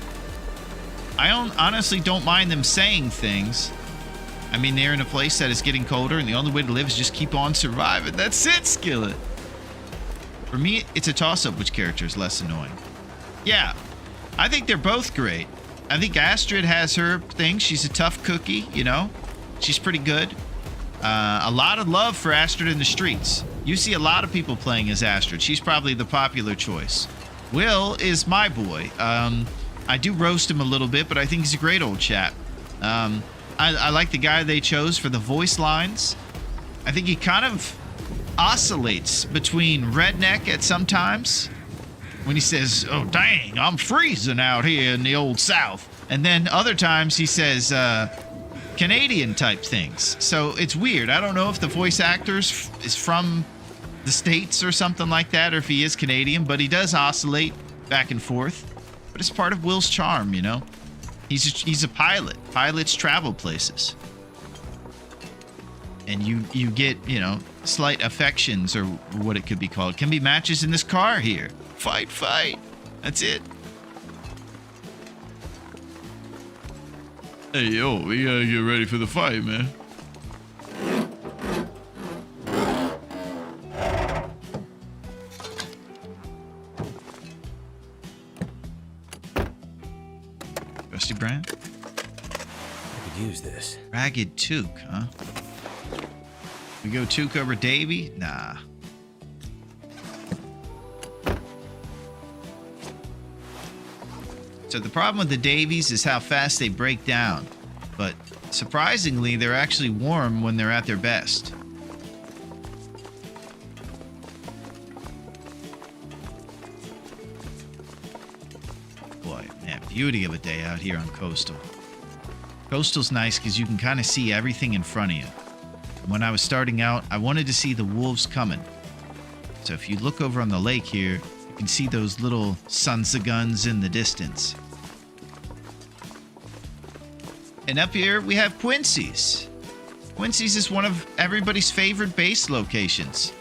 I honestly don't mind them saying things. I mean, they're in a place that is getting colder, and the only way to live is just keep on surviving. That's it, Skillet. For me, it's a toss-up which character is less annoying. Yeah, I think they're both great. I think Astrid has her thing. She's a tough cookie, you know? She's pretty good. A lot of love for Astrid in the streets. You see a lot of people playing as Astrid. She's probably the popular choice. Will is my boy. I do roast him a little bit, but I think he's a great old chap. I like the guy they chose for the voice lines. I think he kind of oscillates between redneck at sometimes when he says, "Oh dang, I'm freezing out here in the old South," and then other times he says Canadian type things. So it's weird. I don't know if the voice actor is from the States or something like that, or if he is Canadian, but he does oscillate back and forth. But it's part of Will's charm, you know. He's a pilot. Pilots travel places. And you get, you know, slight affections, or what it could be called. Can be matches in this car here. Fight, fight. That's it. Hey, yo, we gotta get ready for the fight, man. Rusty Brand? I could use this. Ragged Toque, huh? We go Toque over Davy? Nah. So the problem with the Davies is how fast they break down. But surprisingly, they're actually warm when they're at their best. Boy, man, beauty of a day out here on Coastal. Coastal's nice because you can kind of see everything in front of you. When I was starting out, I wanted to see the wolves coming. So if you look over on the lake here, you can see those little sons of guns in the distance. And up here, we have Quincy's. Quincy's is one of everybody's favorite base locations.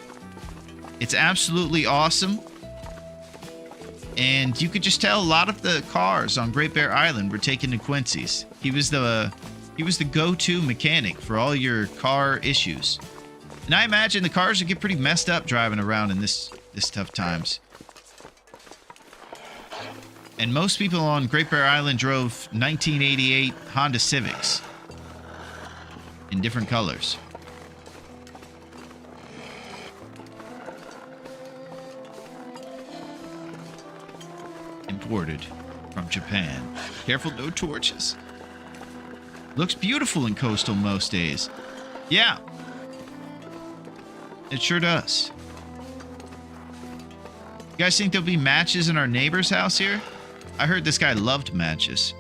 It's absolutely awesome. And you could just tell a lot of the cars on Great Bear Island were taken to Quincy's. He was the go-to mechanic for all your car issues. And I imagine the cars would get pretty messed up driving around in this tough times. And most people on Great Bear Island drove 1988 Honda Civics in different colors. Imported from Japan. Careful, no torches. Looks beautiful in Coastal most days. Yeah. It sure does. You guys think there'll be matches in our neighbor's house here? I heard this guy loved matches.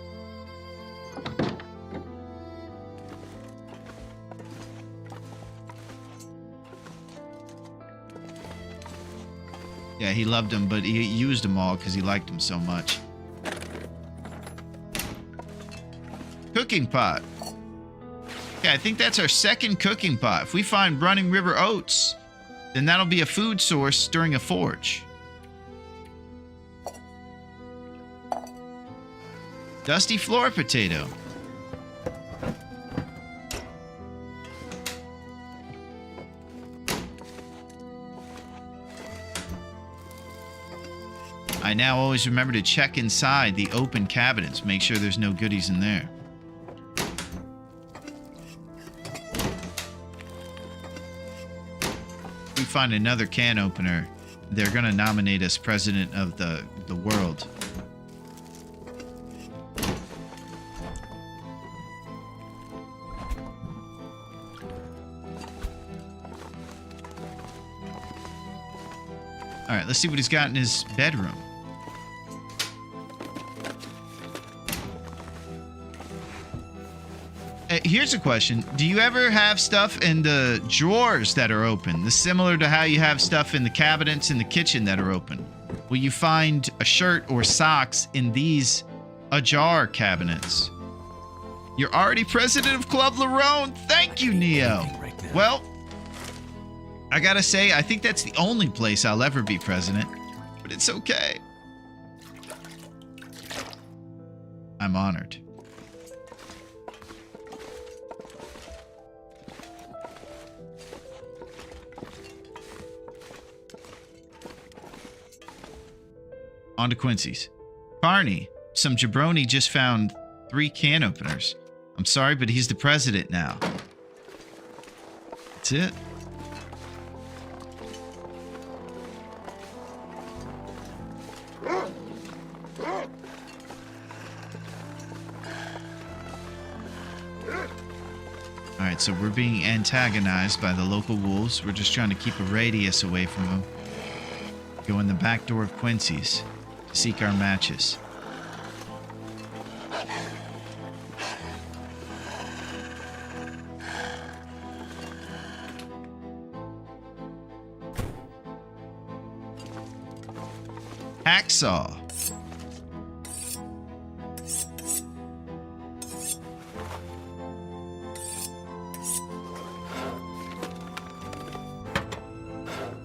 Yeah, he loved them, but he used them all because he liked them so much. Cooking pot. Yeah, I think that's our second cooking pot. If we find running river oats, then that'll be a food source during a forge. Dusty floor potato. I now always remember to check inside the open cabinets, make sure there's no goodies in there. We find another can opener. they're gonna nominate us president of the world. All right, let's see what he's got in his bedroom. Here's a question. Do you ever have stuff in the drawers that are open? This is similar to how you have stuff in the cabinets in the kitchen that are open. Will you find a shirt or socks in these ajar cabinets? You're already president of Club Larone. Thank you, Neo. Well, I gotta say, I think that's the only place I'll ever be president. But it's okay. I'm honored. On to Quincy's. Barney, some jabroni just found 3 can openers. I'm sorry, but he's the president now. That's it. Alright, so we're being antagonized by the local wolves. We're just trying to keep a radius away from them. Go in the back door of Quincy's to seek our matches. Hacksaw.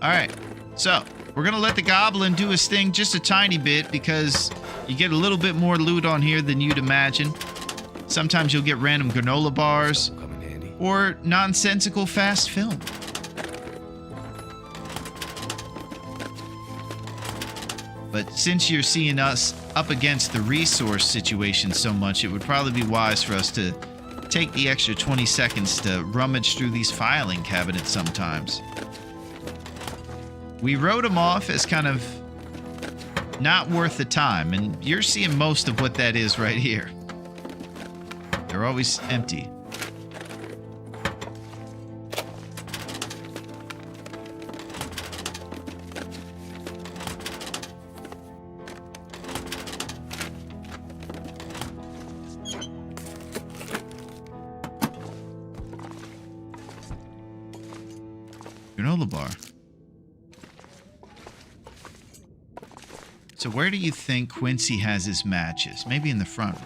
All right, so we're gonna let the goblin do his thing just a tiny bit because you get a little bit more loot on here than you'd imagine. Sometimes you'll get random granola bars or nonsensical fast film. But since you're seeing us up against the resource situation so much, it would probably be wise for us to take the extra 20 seconds to rummage through these filing cabinets sometimes. We wrote them off as kind of not worth the time, and you're seeing most of what that is right here. They're always empty. Granola bar. So where do you think Quincy has his matches? Maybe in the front row.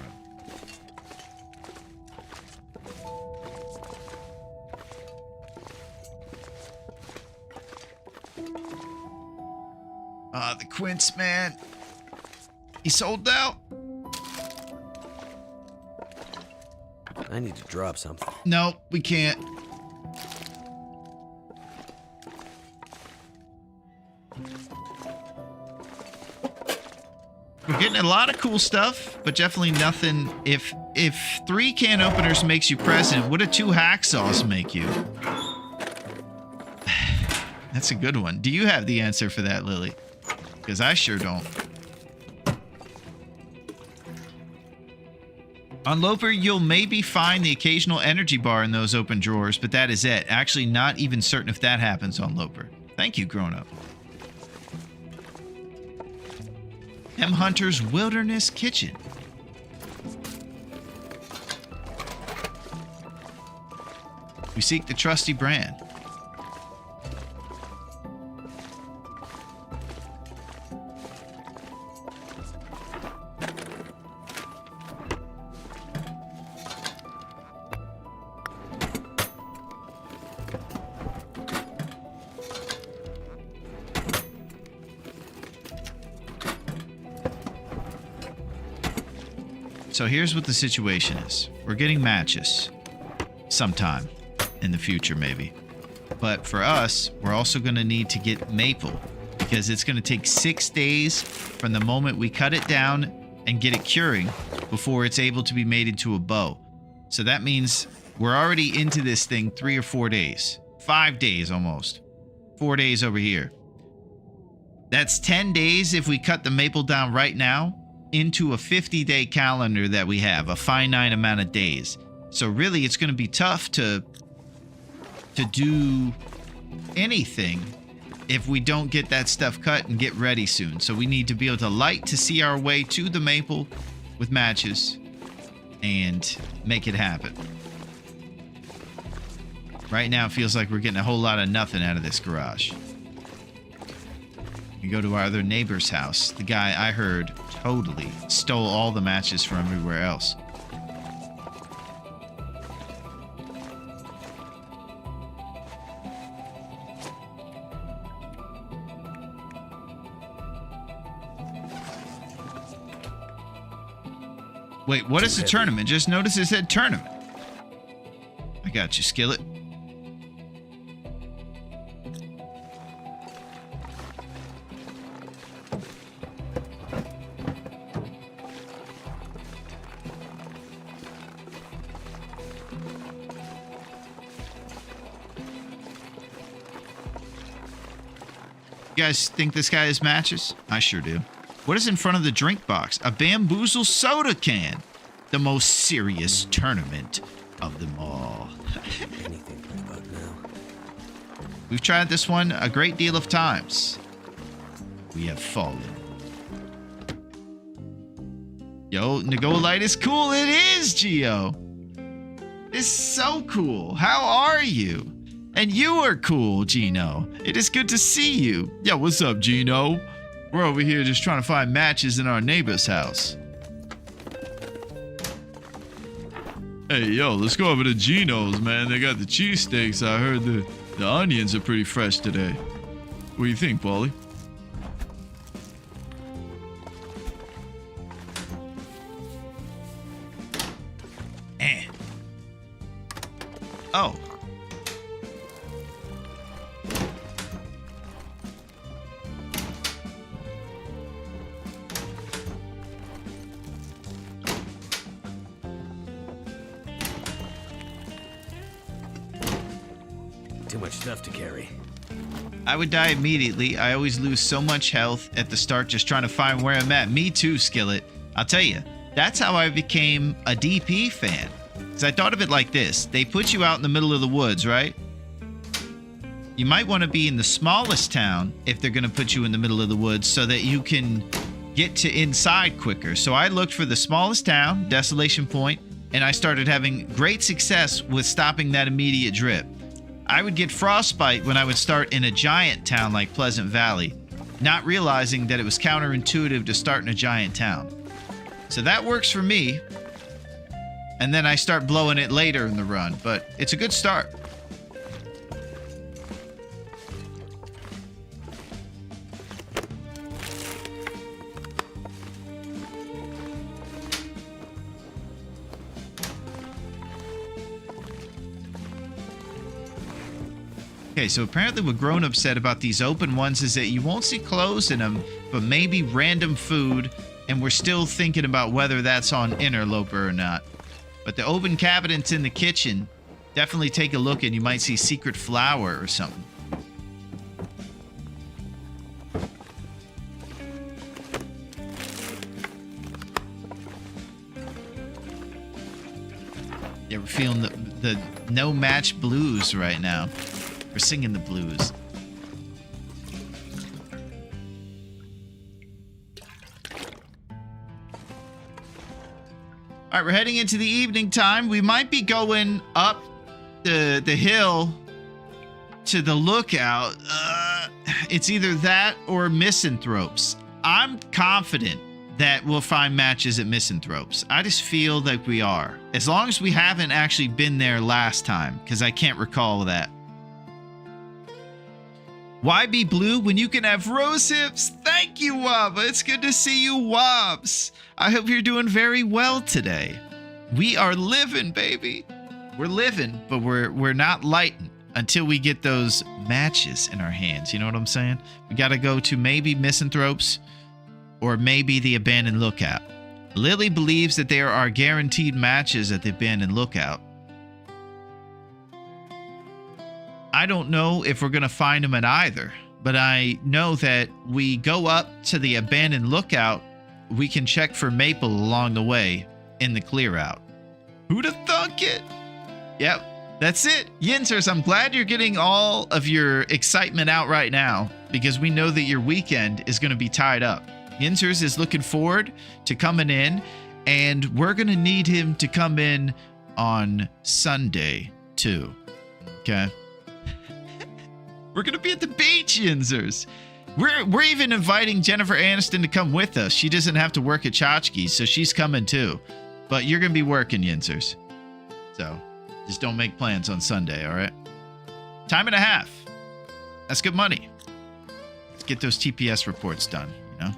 The Quince, man. He sold out. I need to drop something. No, we can't. We're getting a lot of cool stuff, but definitely nothing. If 3 can openers makes you president, what do 2 hacksaws make you? That's a good one. Do you have the answer for that, Lily? Because I sure don't. On Loper, you'll maybe find the occasional energy bar in those open drawers, but that is it. Actually, not even certain if that happens on Loper. Thank you, grown-up. M. Hunter's Wilderness Kitchen. We seek the trusty brand. So here's what the situation is. We're getting matches. Sometime in the future, maybe. But for us, we're also going to need to get maple. Because it's going to take 6 days from the moment we cut it down and get it curing before it's able to be made into a bow. So that means we're already into this thing 3 or 4 days. 5 days almost. 4 days over here. That's 10 days if we cut the maple down right now into a 50-day calendar that we have, a finite amount of days. So really, it's going to be tough to do anything if we don't get that stuff cut and get ready soon. So we need to be able to light to see our way to the maple with matches and make it happen. Right now, it feels like we're getting a whole lot of nothing out of this garage. We go to our other neighbor's house. The guy I heard totally stole all the matches from everywhere else. Wait, what is the tournament? Just notice it said tournament. I got you, Skillet. You guys think this guy has matches? I sure do. What is in front of the drink box? A bamboozle soda can. The most serious tournament of them all. Anything right about now. We've tried this one a great deal of times. We have fallen. Yo, Nagolite is cool. It is, Geo. It's so cool. How are you? And you are cool, Gino. It is good to see you. Yo, what's up, Gino? We're over here just trying to find matches in our neighbor's house. Hey, yo, let's go over to Gino's, man. They got the cheesesteaks. I heard the onions are pretty fresh today. What do you think, Paulie? Oh. Too much stuff to carry. I would die immediately. I always lose so much health at the start just trying to find where I'm at. Me too, Skillet. I'll tell you, that's how I became a DP fan. Because I thought of it like this. They put you out in the middle of the woods, right? You might want to be in the smallest town if they're going to put you in the middle of the woods so that you can get to inside quicker. So I looked for the smallest town, Desolation Point, and I started having great success with stopping that immediate drip. I would get frostbite when I would start in a giant town like Pleasant Valley, not realizing that it was counterintuitive to start in a giant town. So that works for me. And then I start blowing it later in the run, but it's a good start. Okay, so apparently what Grown-Up said about these open ones is that you won't see clothes in them, but maybe random food, and we're still thinking about whether that's on Interloper or not. But the open cabinets in the kitchen, definitely take a look and you might see secret flour or something. Yeah, we're feeling the no match blues right now. We're singing the blues. All right, we're heading into the evening time. We might be going up the hill to the lookout. It's either that or Misanthropes. I'm confident that we'll find matches at Misanthropes. I just feel like we are. As long as we haven't actually been there last time, because I can't recall that. Why be blue when you can have rose hips? Thank you, Wabba. It's good to see you, Wobbs. I hope you're doing very well today. We are living, baby. We're living, but we're not lighting until we get those matches in our hands. You know what I'm saying? We got to go to maybe Misanthropes or maybe the Abandoned Lookout. Lily believes that there are guaranteed matches at the Abandoned Lookout. I don't know if we're going to find them at either, but I know that we go up to the abandoned lookout. We can check for maple along the way in the clear out. Who'da thunk it? Yep, that's it. Yinzers, I'm glad you're getting all of your excitement out right now because we know that your weekend is going to be tied up. Yinzers is looking forward to coming in, and we're going to need him to come in on Sunday too. Okay? We're going to be at the beach, Yinzers. We're even inviting Jennifer Aniston to come with us. She doesn't have to work at Tchotchke's, so she's coming too. But you're going to be working, Yinzers. So, just don't make plans on Sunday, all right? Time and a half. That's good money. Let's get those TPS reports done, you know?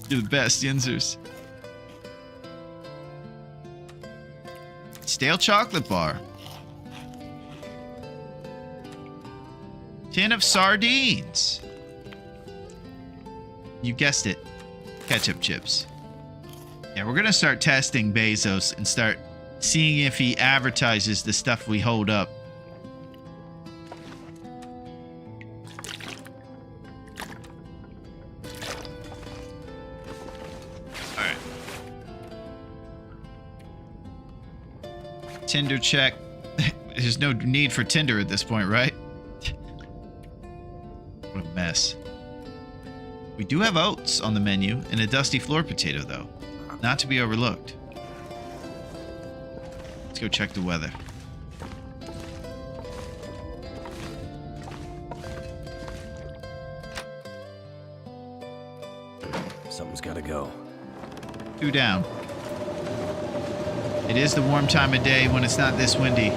You're the best, Yinzers. Stale chocolate bar. Tin of sardines. You guessed it. Ketchup chips. Yeah, we're going to start testing Bezos and start seeing if he advertises the stuff we hold up. All right. Tinder check. There's no need for Tinder at this point, right? What a mess. We do have oats on the menu and a dusty floor potato, though. Not to be overlooked. Let's go check the weather. Something's gotta go. 2 down. It is the warm time of day when it's not this windy.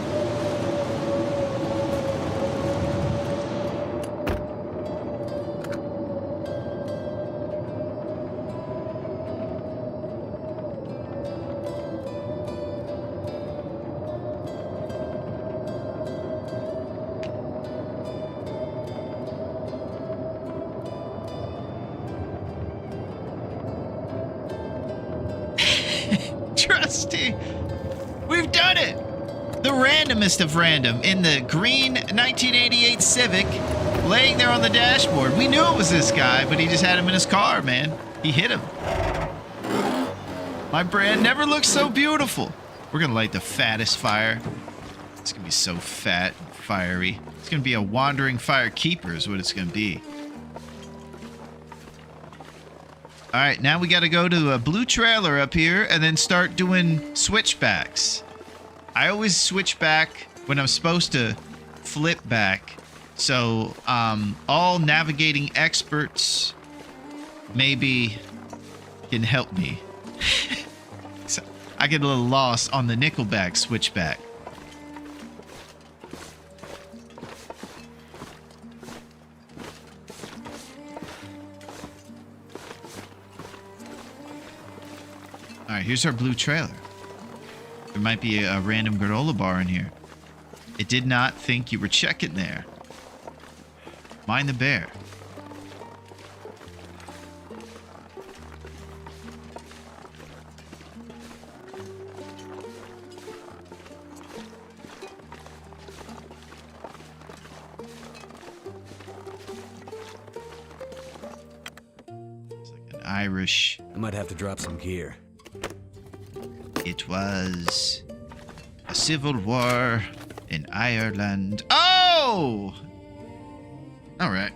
Trusty, we've done it! The randomest of random in the green 1988 Civic, laying there on the dashboard. We knew it was this guy, but he just had him in his car, man. He hit him. My brand never looked so beautiful. We're gonna light the fattest fire. It's gonna be so fat and fiery. It's gonna be a wandering fire keeper is what it's gonna be. All right, now we got to go to a blue trailer up here and then start doing switchbacks. I always switch back when I'm supposed to flip back. So, all navigating experts maybe can help me. So I get a little lost on the Nickelback switchback. All right, here's our blue trailer. There might be a random granola bar in here. It did not think you were checking there. Mind the bear. It's like an Irish. I might have to drop some gear. It was a civil war in Ireland. Oh! All right.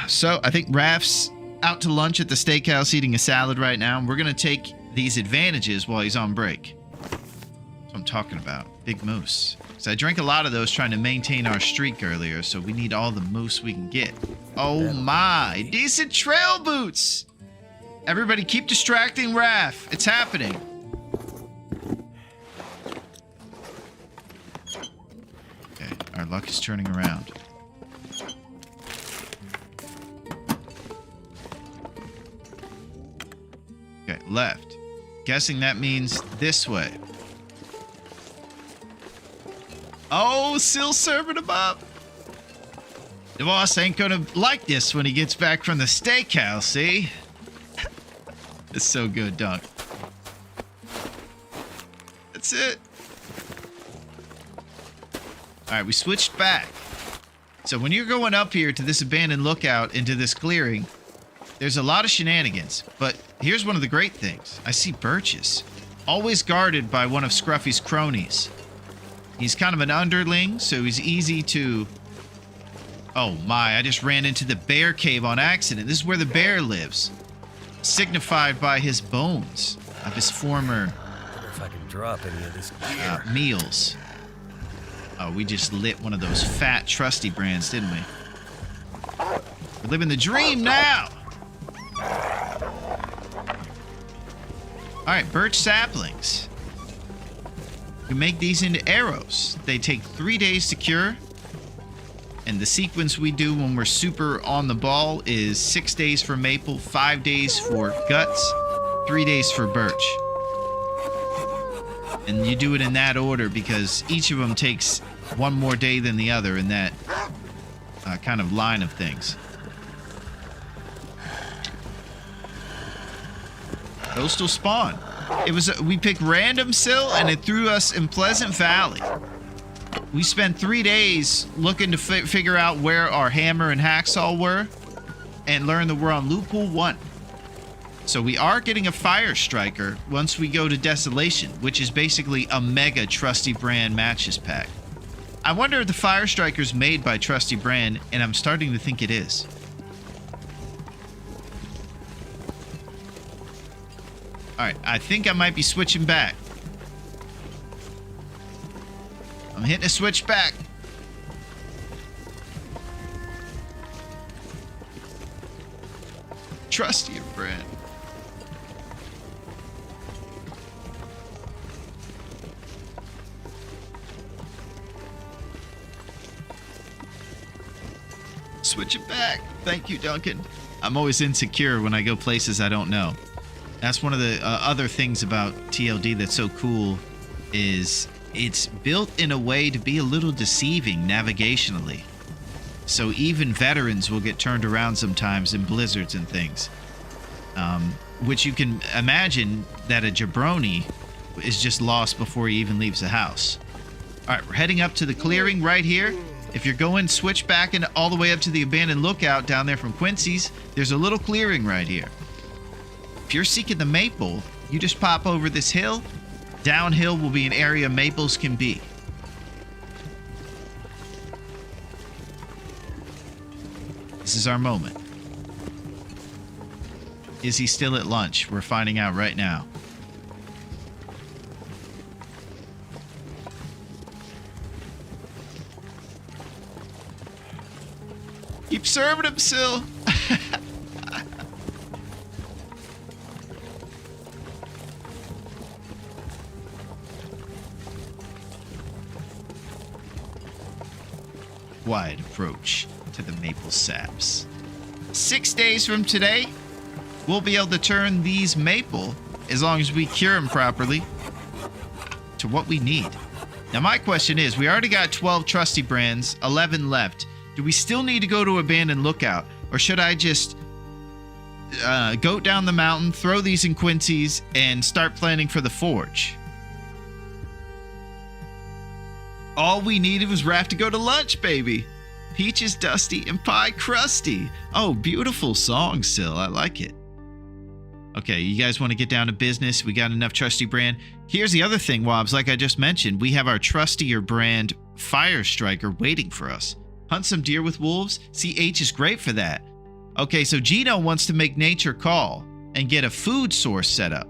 So I think Raph's out to lunch at the steakhouse eating a salad right now. We're going to take these advantages while he's on break. That's what I'm talking about. Big moose. So I drank a lot of those trying to maintain our streak earlier, so we need all the moose we can get. Oh my. Decent trail boots! Everybody keep distracting Raph. It's happening. Our luck is turning around. Okay, left. Guessing that means this way. Oh, still serving him up. The boss ain't gonna like this when he gets back from the steakhouse, see? It's so good, Dunk. That's it. All right, we switched back. So when you're going up here to this abandoned lookout into this clearing, there's a lot of shenanigans. But here's one of the great things. I see birches. Always guarded by one of Scruffy's cronies. He's kind of an underling, so he's easy to... Oh my, I just ran into the bear cave on accident. This is where the bear lives. Signified by his bones of his former If I can drop any of this gear. meals. Oh, we just lit one of those fat trusty brands, didn't we? We're living the dream now! Alright, birch saplings. You make these into arrows. They take 3 days to cure. And the sequence we do when we're super on the ball is 6 days for maple, 5 days for guts, 3 days for birch. And you do it in that order because each of them takes one more day than the other in that kind of line of things. Coastal spawn. It was we picked random sill and it threw us in Pleasant Valley. We spent 3 days looking to figure out where our hammer and hacksaw were and learned that we're on loophole 1. So we are getting a fire striker once we go to Desolation, which is basically a mega Trusty Brand matches pack. I wonder if the fire striker's made by Trusty Brand, and I'm starting to think it is. Alright, I think I might be switching back. I'm hitting a switch back. Trusty Brand. Switch it back. Thank you, Duncan. I'm always insecure when I go places I don't know. That's one of the other things about TLD that's so cool is it's built in a way to be a little deceiving navigationally. So even veterans will get turned around sometimes in blizzards and things. Which you can imagine that a jabroni is just lost before he even leaves the house. Alright, we're heading up to the clearing right here. If you're going switch back and all the way up to the abandoned lookout down there from Quincy's, there's a little clearing right here. If you're seeking the maple, you just pop over this hill. Downhill will be an area maples can be. This is our moment. Is he still at lunch? We're finding out right now. Keep serving him, Sil. Wide approach to the maple saps. 6 days from today, we'll be able to turn these maple, as long as we cure them properly, to what we need. Now my question is, we already got 12 trusty brands, 11 left. Do we still need to go to abandoned lookout, or should I just go down the mountain, throw these in Quincy's, and start planning for the forge? All we needed was Raph to go to lunch, baby. Peaches dusty and pie crusty. Oh, beautiful song, Sil. I like it. Okay, you guys want to get down to business? We got enough trusty brand. Here's the other thing, Wobbs. Like I just mentioned, we have our trustier brand fire striker waiting for us. Hunt some deer with wolves? CH is great for that. Okay, so Gino wants to make nature call and get a food source set up.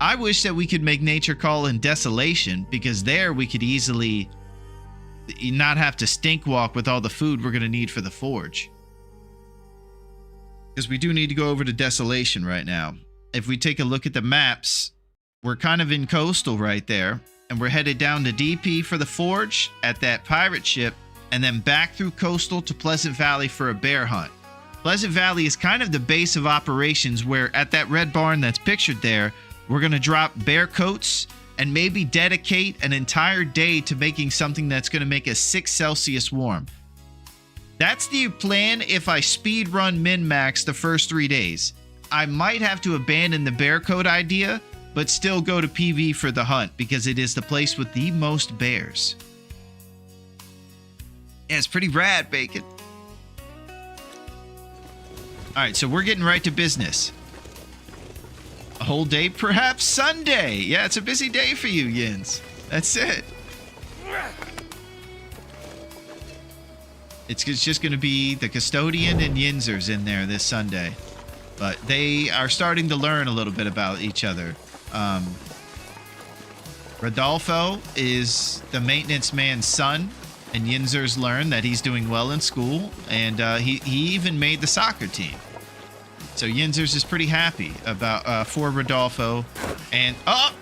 I wish that we could make nature call in Desolation, because there we could easily not have to stink walk with all the food we're going to need for the forge. Because we do need to go over to Desolation right now. If we take a look at the maps, we're kind of in coastal right there, and we're headed down to DP for the forge at that pirate ship, and then back through coastal to Pleasant Valley for a bear hunt. Pleasant Valley is kind of the base of operations, where at that red barn that's pictured there, we're going to drop bear coats and maybe dedicate an entire day to making something that's going to make us 6 Celsius warm. That's the plan if I speed run min-max the first 3 days. I might have to abandon the bear coat idea, but still go to PV for the hunt, because it is the place with the most bears. Yeah, it's pretty rad, Bacon. All right, so we're getting right to business. A whole day, perhaps Sunday. Yeah, it's a busy day for you, Yins. That's it. It's just going to be the custodian and Yinzers in there this Sunday. But they are starting to learn a little bit about each other. Rodolfo is the maintenance man's son, and Yinzers learn that he's doing well in school, and he even made the soccer team. So Yinzers is pretty happy about for Rodolfo, and I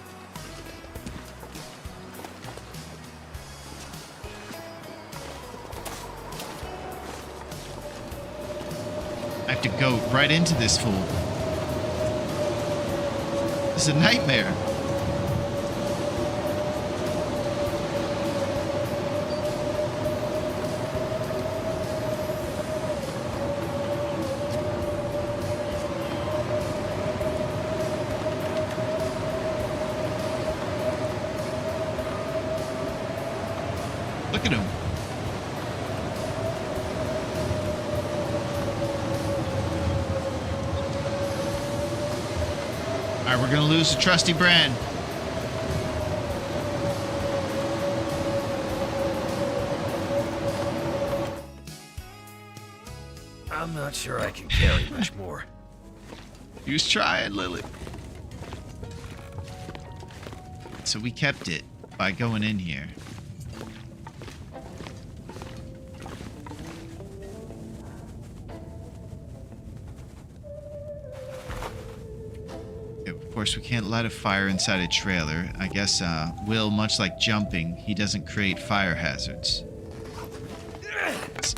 have to go right into this fool. This is a nightmare. Look at him. All right, we're going to lose the trusty brand. I'm not sure I can carry much more. He was trying, Lily. So we kept it by going in here. Of course, we can't light a fire inside a trailer. I guess Will, much like jumping, he doesn't create fire hazards.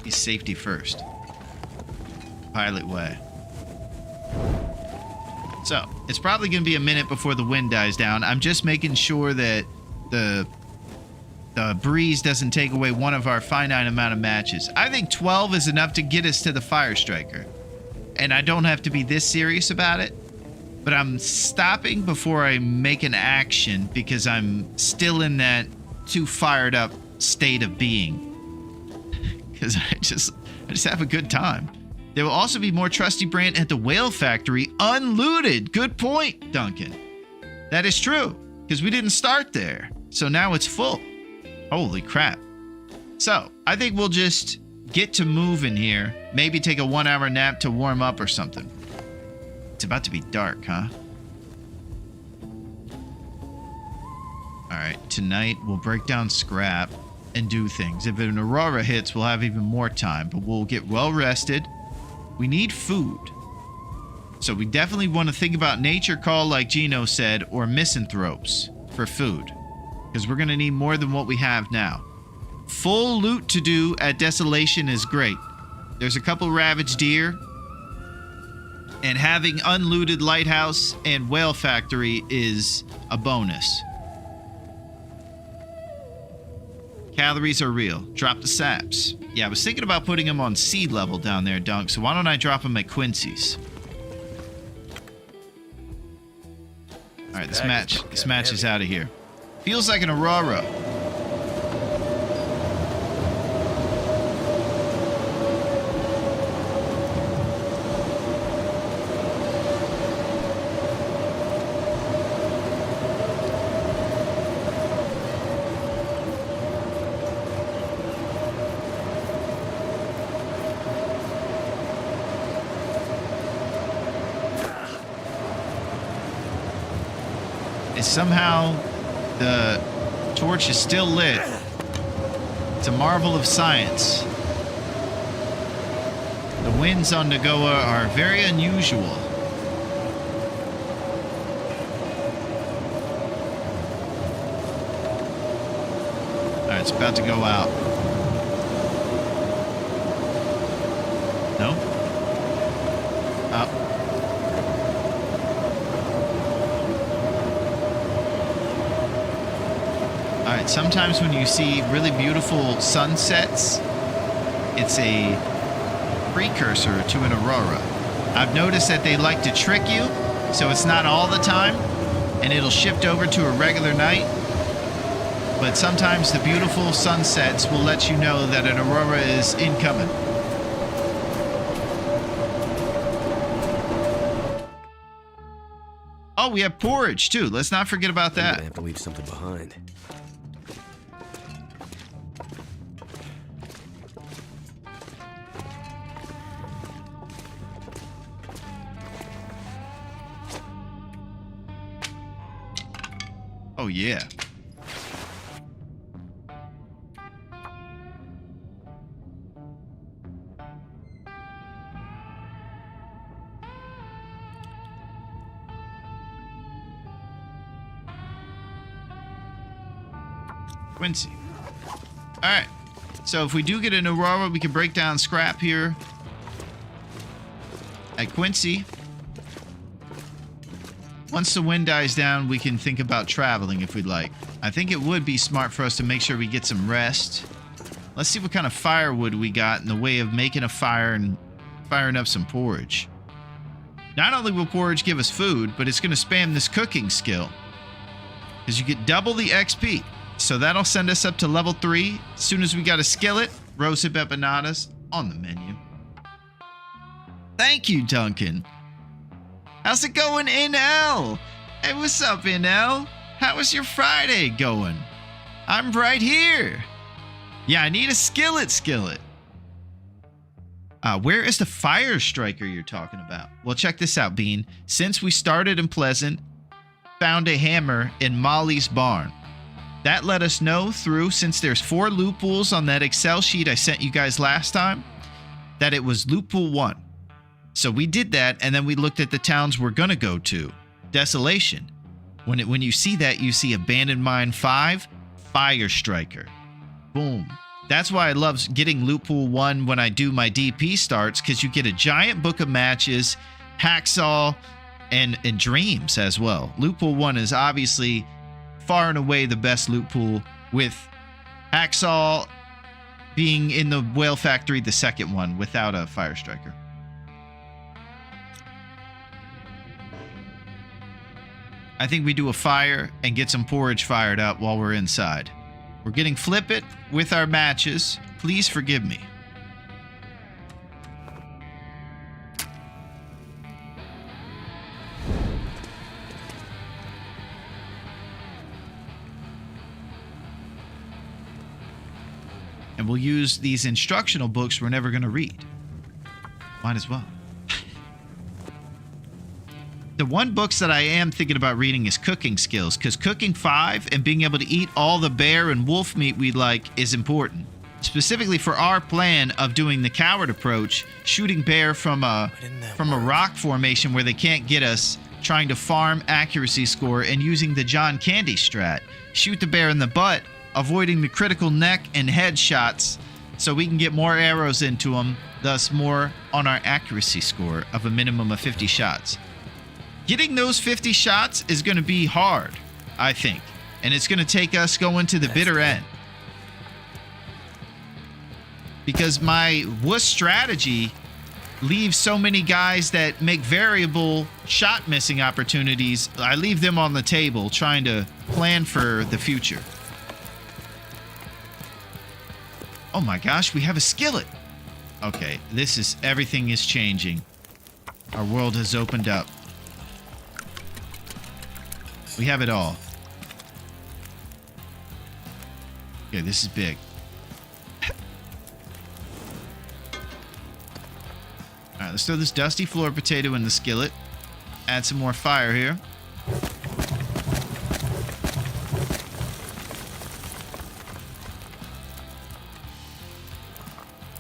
He's safety first. Pilot way. So, it's probably going to be a minute before the wind dies down. I'm just making sure that the breeze doesn't take away one of our finite amount of matches. I think 12 is enough to get us to the Fire Striker. And I don't have to be this serious about it. But I'm stopping before I make an action because I'm still in that too fired up state of being. Because I just have a good time. There will also be more trusty brand at the whale factory unlooted. Good point, Duncan. That is true, because we didn't start there. So now it's full. Holy crap. So I think we'll just get to moving here. Maybe take a 1 hour nap to warm up or something. It's about to be dark, huh? Alright, tonight we'll break down scrap and do things. If an aurora hits, we'll have even more time, but we'll get well rested. We need food. So we definitely want to think about nature call, like Gino said, or misanthropes for food. Because we're going to need more than what we have now. Full loot to do at Desolation is great. There's a couple ravaged deer. And having unlooted lighthouse and whale factory is a bonus. Calories are real. Drop the saps. Yeah, I was thinking about putting them on sea level down there, Dunk, so why don't I drop them at Quincy's? Alright, this match is out of here. Feels like an aurora. Somehow the torch is still lit. It's a marvel of science. The winds on Nagoa are very unusual. Alright, it's about to go out. No? Oh. Alright, sometimes when you see really beautiful sunsets, it's a precursor to an aurora. I've noticed that they like to trick you, so it's not all the time, and it'll shift over to a regular night. but sometimes the beautiful sunsets will let you know that an aurora is incoming. Oh, we have porridge too. Let's not forget about I'm that. gonna have to leave something behind. Oh, yeah. Quincy. All right. So if we do get an aurora, we can break down scrap here at Quincy. Once the wind dies down, we can think about traveling if we'd like. I think it would be smart for us to make sure we get some rest. Let's see what kind of firewood we got in the way of making a fire and firing up some porridge. Not only will porridge give us food, but it's going to spam this cooking skill, because you get double the XP. So that'll send us up to level 3. As soon as we got a skillet, roasted empanadas on the menu. Thank you, Duncan. How's it going, NL? Hey, what's up, NL? How was your Friday going? I'm right here. Yeah, I need a skillet. Where is the fire striker you're talking about? Well, check this out, Bean. Since we started in Pleasant, found a hammer in Molly's barn. That let us know through, since there's 4 loot pools on that Excel sheet I sent you guys last time, that it was loot pool 1. So we did that, and then we looked at the towns we're going to go to. Desolation. When you see that, you see Abandoned Mine 5, Fire Striker. Boom. That's why I love getting loot pool 1 when I do my DP starts, because you get a giant book of matches, hacksaw, and dreams as well. Loot pool 1 is obviously far and away the best loot pool, with hacksaw being in the whale factory the second one without a fire striker. I think we do a fire and get some porridge fired up while we're inside. We're getting flippant with our matches. Please forgive me. And we'll use these instructional books we're never going to read. Might as well. The one books that I am thinking about reading is cooking skills, because cooking 5 and being able to eat all the bear and wolf meat we like is important. Specifically for our plan of doing the coward approach, shooting bear from a rock formation where they can't get us, trying to farm accuracy score, and using the John Candy strat. Shoot the bear in the butt, avoiding the critical neck and head shots so we can get more arrows into them, thus more on our accuracy score of a minimum of 50 shots. Getting those 50 shots is going to be hard, I think, and it's going to take us going to the bitter end. Because my wuss strategy leaves so many guys that make variable shot missing opportunities. I leave them on the table trying to plan for the future. Oh my gosh, we have a skillet. Okay, everything is changing. Our world has opened up. We have it all. Okay, this is big. Alright, let's throw this dusty floor potato in the skillet. Add some more fire here.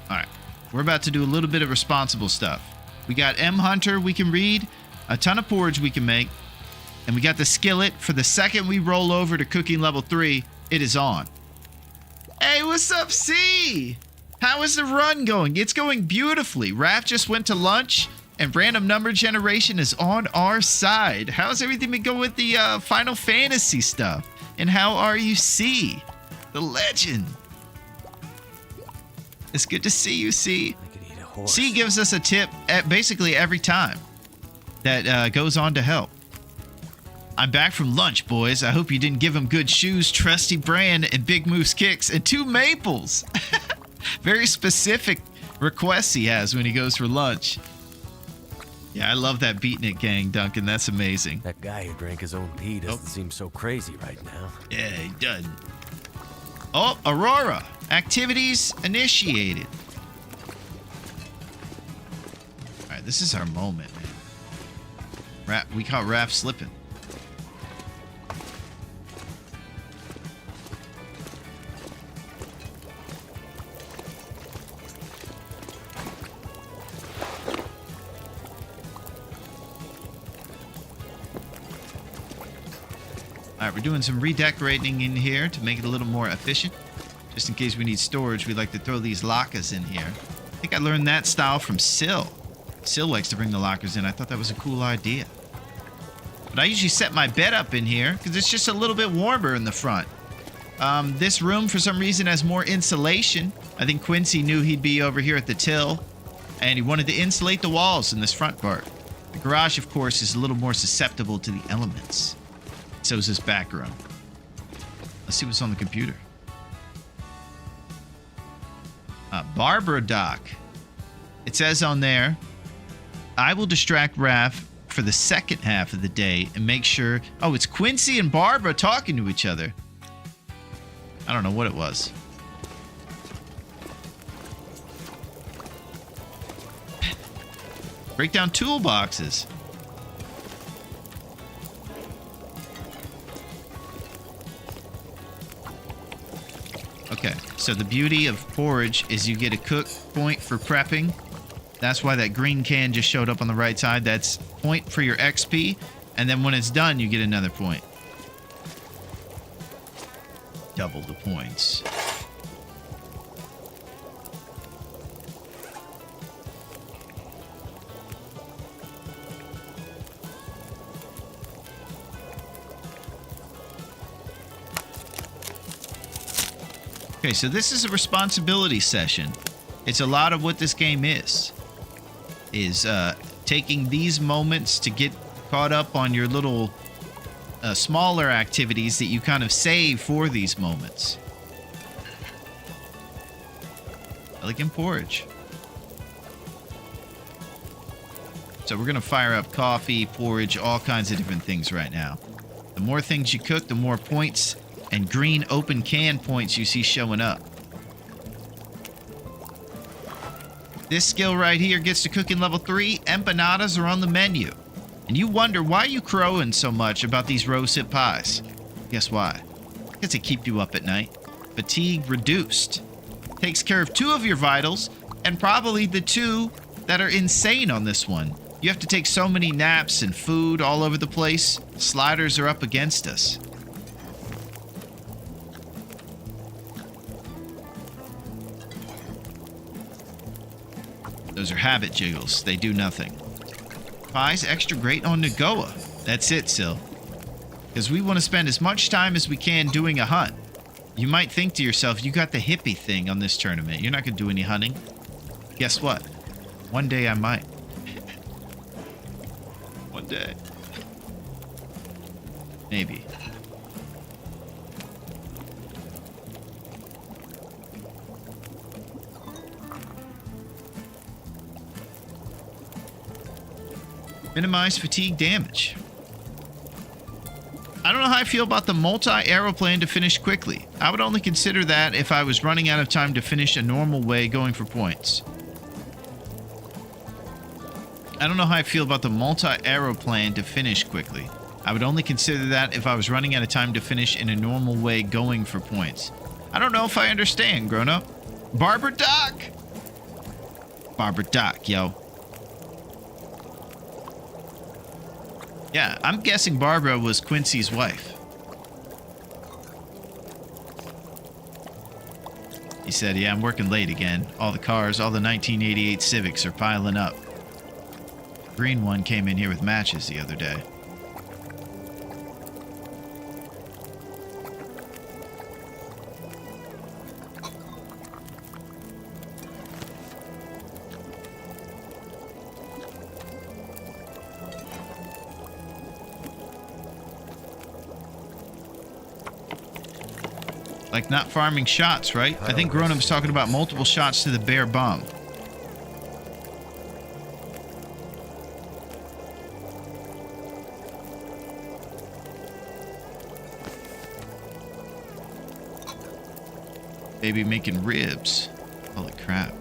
Alright, we're about to do a little bit of responsible stuff. We got M Hunter we can read, a ton of porridge we can make, and we got the skillet. For the second we roll over to cooking level 3, it is on. Hey, what's up, C? How is the run going? It's going beautifully. Raph just went to lunch, and random number generation is on our side. How's everything been going with the Final Fantasy stuff? And how are you, C? The legend. It's good to see you, C. I could eat a horse. C gives us a tip at basically every time that goes on to help. I'm back from lunch, boys. I hope you didn't give him good shoes, trusty brand, and Big Moose kicks, and 2 maples. Very specific requests he has when he goes for lunch. Yeah, I love that Beatnik gang, Duncan. That's amazing. That guy who drank his own pee doesn't seem so crazy right now. Yeah, he doesn't. Oh, Aurora. Activities initiated. All right, this is our moment, man. We caught Raph slipping. Alright, we're doing some redecorating in here to make it a little more efficient. Just in case we need storage, we like to throw these lockers in here. I think I learned that style from Syl. Syl likes to bring the lockers in. I thought that was a cool idea. But I usually set my bed up in here because it's just a little bit warmer in the front. This room, for some reason, has more insulation. I think Quincy knew he'd be over here at the till, and he wanted to insulate the walls in this front part. The garage, of course, is a little more susceptible to the elements. So is this back room. Let's see what's on the computer. Barbara Doc. It says on there, I will distract Raph for the second half of the day and make sure... Oh, it's Quincy and Barbara talking to each other. I don't know what it was. Break down toolboxes. Okay, so the beauty of porridge is you get a cook point for prepping. That's why that green can just showed up on the right side. That's point for your XP. And then when it's done, you get another point. Double the points. Okay, so this is a responsibility session. It's a lot of what this game is taking these moments to get caught up on your little smaller activities that you kind of save for these moments. Elegant porridge. So we're going to fire up coffee, porridge, all kinds of different things right now. The more things you cook, the more points and green open can points you see showing up. This skill right here gets to cooking level 3. Empanadas are on the menu. And you wonder why you crowing so much about these rose-hip pies. Guess why? Because they keep you up at night. Fatigue reduced. Takes care of 2 of your vitals, and probably the 2 that are insane on this one. You have to take so many naps and food all over the place. Sliders are up against us. Those are habit jiggles. They do nothing. Pies extra great on Nagoa. That's it, Syl. Because we want to spend as much time as we can doing a hunt. You might think to yourself, you got the hippie thing on this tournament. You're not going to do any hunting. Guess what? One day I might. One day. Maybe. Minimize fatigue damage. I don't know how I feel about the multi-arrow plan to finish quickly. I would only consider that if I was running out of time to finish a normal way going for points. I don't know how I feel about the multi-arrow plan to finish quickly. I would only consider that if I was running out of time to finish in a normal way going for points. I don't know if I understand, grown-up. Barbara Doc! Barbara Doc, yo. Yeah, I'm guessing Barbara was Quincy's wife. He said, yeah, I'm working late again. All the cars, all the 1988 Civics are piling up. Green one came in here with matches the other day. Like not farming shots, right? I think Grown-Up was talking about multiple shots to the bear bum. Baby making ribs. Holy crap.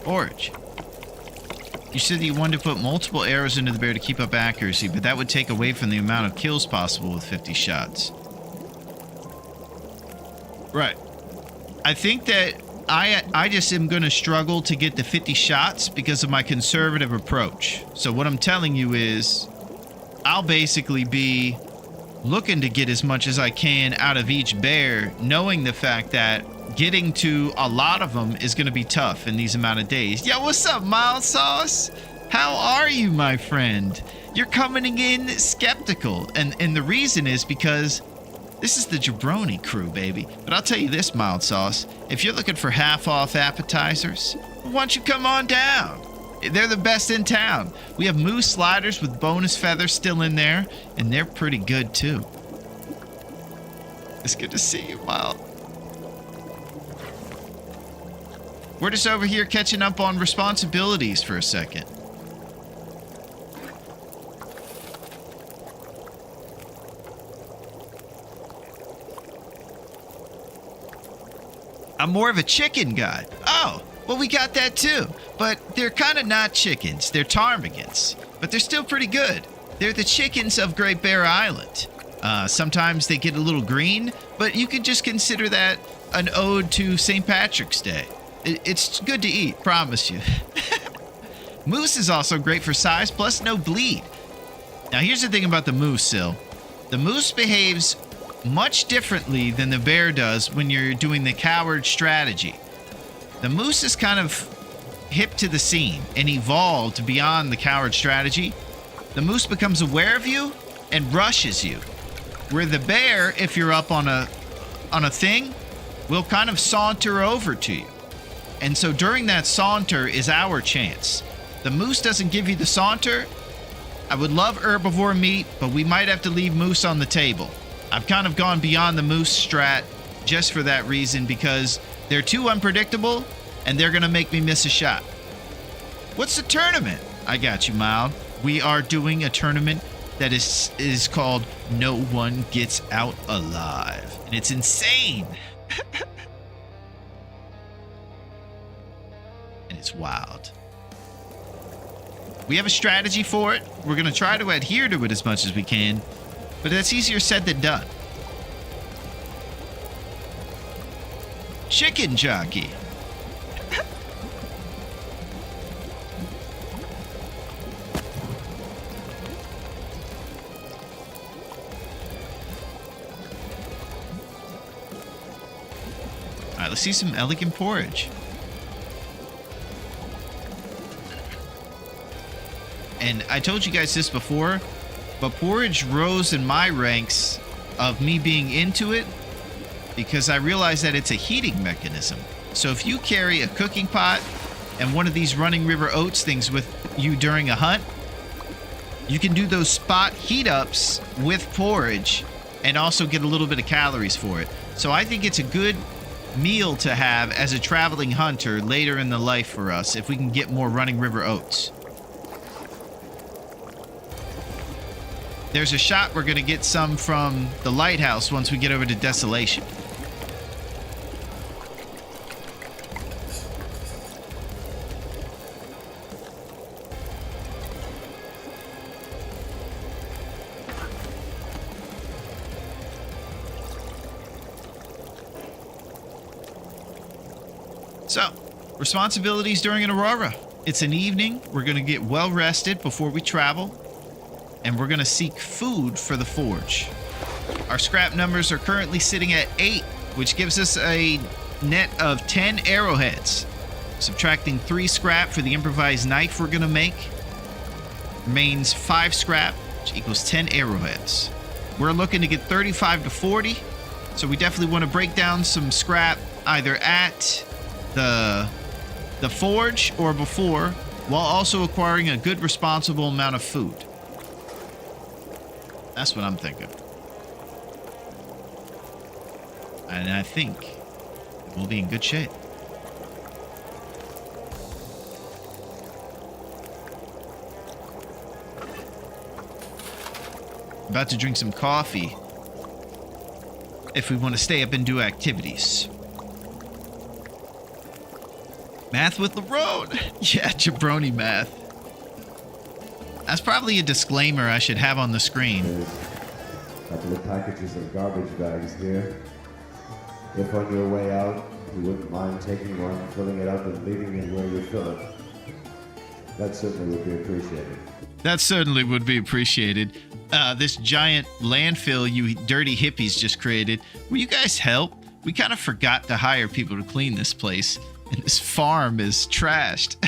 Forage. You said that you wanted to put multiple arrows into the bear to keep up accuracy, but that would take away from the amount of kills possible with 50 shots. Right. I think that I just am going to struggle to get the 50 shots because of my conservative approach. So what I'm telling you is I'll basically be looking to get as much as I can out of each bear, knowing the fact that getting to a lot of them is going to be tough in these amount of days. Yo, what's up, Mild Sauce? How are you, my friend? You're coming in skeptical. And the reason is because this is the jabroni crew, baby. But I'll tell you this, Mild Sauce. If you're looking for half-off appetizers, why don't you come on down? They're the best in town. We have moose sliders with bonus feathers still in there, and they're pretty good, too. It's good to see you, Mild. We're just over here catching up on responsibilities for a second. I'm more of a chicken guy. Oh, well, we got that too. But they're kind of not chickens. They're ptarmigans. But they're still pretty good. They're the chickens of Great Bear Island. Sometimes they get a little green, but you could just consider that an ode to St. Patrick's Day. It's good to eat, promise you. Moose is also great for size, plus no bleed. Now, here's the thing about the moose, Sil. The moose behaves much differently than the bear does when you're doing the coward strategy. The moose is kind of hip to the scene and evolved beyond the coward strategy. The moose becomes aware of you and rushes you. Where the bear, if you're up on a thing, will kind of saunter over to you. And so during that saunter is our chance. The moose doesn't give you the saunter. I would love herbivore meat, but we might have to leave moose on the table. I've kind of gone beyond the moose strat just for that reason because they're too unpredictable and they're going to make me miss a shot. What's the tournament? I got you, Mild. We are doing a tournament that is called No One Gets Out Alive. And it's insane. It's wild. We have a strategy for it. We're going to try to adhere to it as much as we can, but that's easier said than done. Chicken jockey. All right, let's see some elegant porridge. And I told you guys this before, but porridge rose in my ranks of me being into it because I realized that it's a heating mechanism. So if you carry a cooking pot and one of these Running River Oats things with you during a hunt, you can do those spot heat ups with porridge and also get a little bit of calories for it. So I think it's a good meal to have as a traveling hunter later in the life for us if we can get more Running River Oats. There's a shot we're going to get some from the lighthouse once we get over to Desolation. So, responsibilities during an Aurora. It's an evening. We're going to get well rested before we travel. And we're going to seek food for the forge. Our scrap numbers are currently sitting at 8, which gives us a net of 10 arrowheads. Subtracting 3 scrap for the improvised knife we're going to make. remains 5 scrap, which equals 10 arrowheads. We're looking to get 35 to 40, so we definitely want to break down some scrap either at the forge or before, while also acquiring a good responsible amount of food. That's what I'm thinking. And I think we'll be in good shape. About to drink some coffee if we want to stay up and do activities. Math with Larone. Yeah, jabroni math. That's probably a disclaimer I should have on the screen. There's a couple of packages of garbage bags here. If on your way out, you wouldn't mind taking one, filling it up, and leaving it where you fill it, that certainly would be appreciated. That certainly would be appreciated. This giant landfill you dirty hippies just created. Will you guys help? We kind of forgot to hire people to clean this place, and this farm is trashed.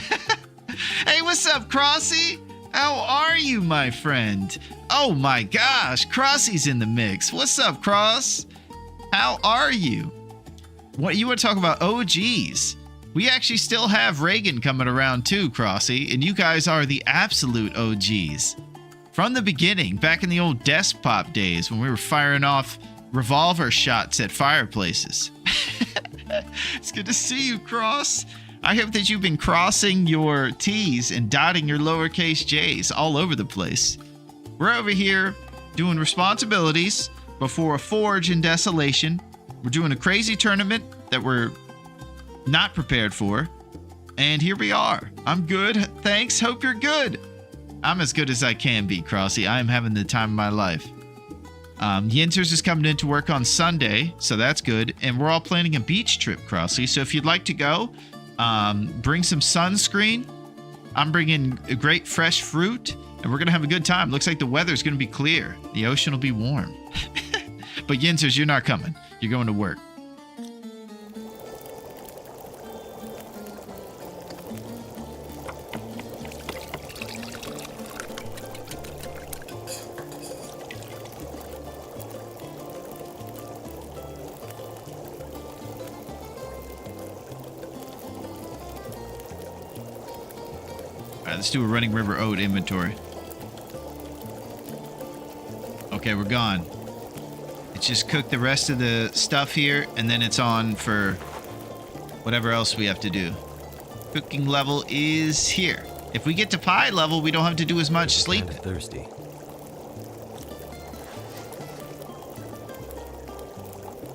Hey, what's up, Crossy? How are you, my friend? Oh my gosh, Crossy's in the mix. What's up, Cross? How are you? What you want to talk about OGs? We actually still have Reagan coming around too, Crossy, and you guys are the absolute OGs. From the beginning, back in the old Despop days when we were firing off revolver shots at fireplaces. It's good to see you, Cross. I hope that you've been crossing your T's and dotting your lowercase j's all over the place. We're over here doing responsibilities before a forge in Desolation. We're doing a crazy tournament that we're not prepared for. And here we are. I'm good. Thanks. Hope you're good. I'm as good as I can be, Crossy. I am having the time of my life. Yinters is coming into work on Sunday, so that's good. And we're all planning a beach trip, Crossy. So if you'd like to go, bring some sunscreen. I'm bringing a great fresh fruit, and we're going to have a good time. Looks like the weather's going to be clear. The ocean will be warm. But Yinters, you're not coming. You're going to work. Alright, let's do a Running River Oat inventory. Okay, we're gone. It's just cook the rest of the stuff here, and then it's on for whatever else we have to do. Cooking level is here. If we get to pie level, we don't have to do as much sleeping. Kinda thirsty.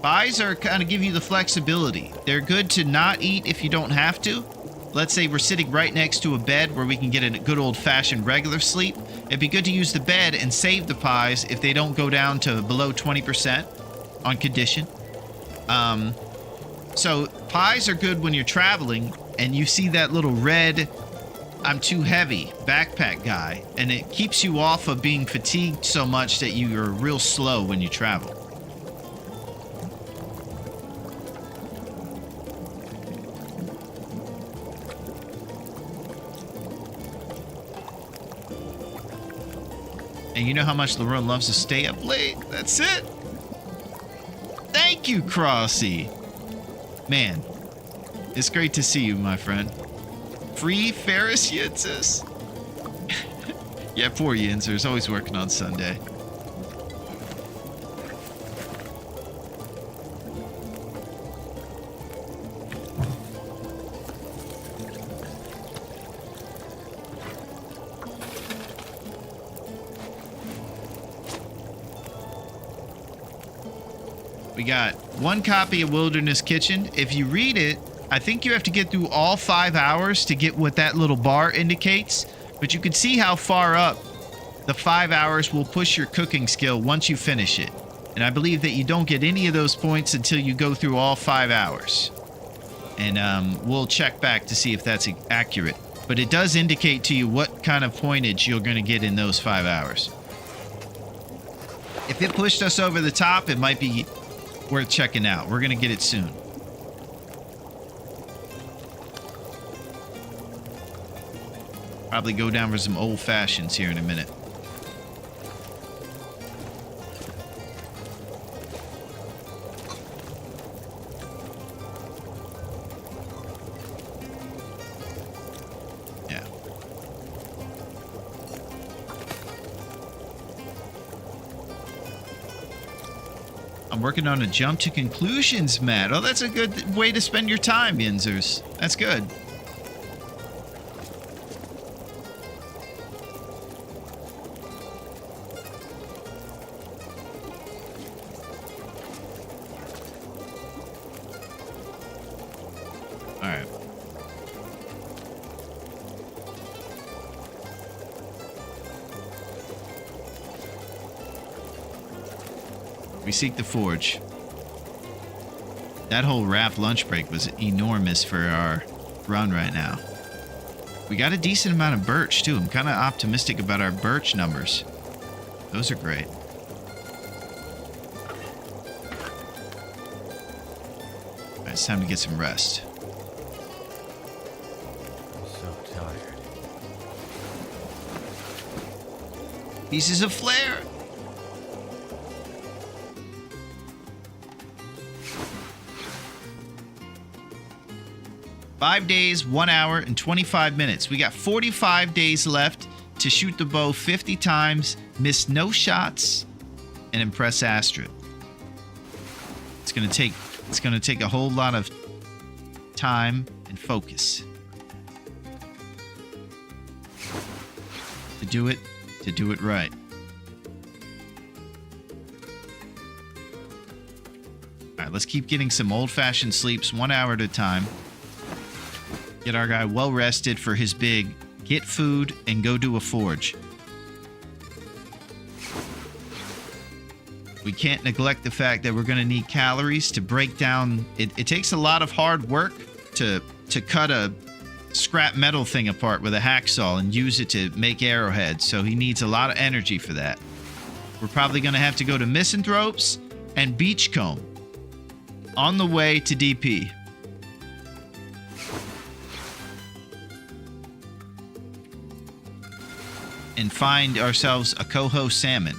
Pies are kind of give you the flexibility. They're good to not eat if you don't have to. Let's say we're sitting right next to a bed where we can get a good old-fashioned regular sleep. It'd be good to use the bed and save the pies if they don't go down to below 20% on condition. So pies are good when you're traveling and you see that little red "I'm too heavy" backpack guy, and it keeps you off of being fatigued so much that you are real slow when you travel. And you know how much Larone loves to stay up late. That's it. Thank you, Crossy. Man, it's great to see you, my friend. Free Ferris Yitzis. Yeah, poor Yinzer's always working on Sunday. We got one copy of Wilderness Kitchen. If you read it, I think you have to get through all 5 hours to get what that little bar indicates. But you can see how far up the 5 hours will push your cooking skill once you finish it. And I believe that you don't get any of those points until you go through all 5 hours. And we'll check back to see if that's accurate. But it does indicate to you what kind of pointage you're going to get in those 5 hours. If it pushed us over the top, it might be worth checking out. We're going to get it soon. Probably go down for some old fashions here in a minute. Yeah. I'm working on a jump to conclusions, Matt. Oh, that's a good way to spend your time, Yinzers. That's good. All right. We seek the forge. That whole raft lunch break was enormous for our run right now. We got a decent amount of birch too. I'm kind of optimistic about our birch numbers. Those are great. All right, it's time to get some rest. I'm so tired. Pieces of flare. Five days, 1 hour, and 25 minutes. We got 45 days left to shoot the bow 50 times, miss no shots, and impress Astrid. It's gonna take a whole lot of time and focus to do it right. All right, let's keep getting some old-fashioned sleeps 1 hour at a time. Get our guy well rested for his big get food and go do a forge. We can't neglect the fact that we're going to need calories to break down. It takes a lot of hard work to cut a scrap metal thing apart with a hacksaw and use it to make arrowheads. So he needs a lot of energy for that. We're probably going to have to go to Misanthropes and Beachcomb on the way to DP. And find ourselves a coho salmon.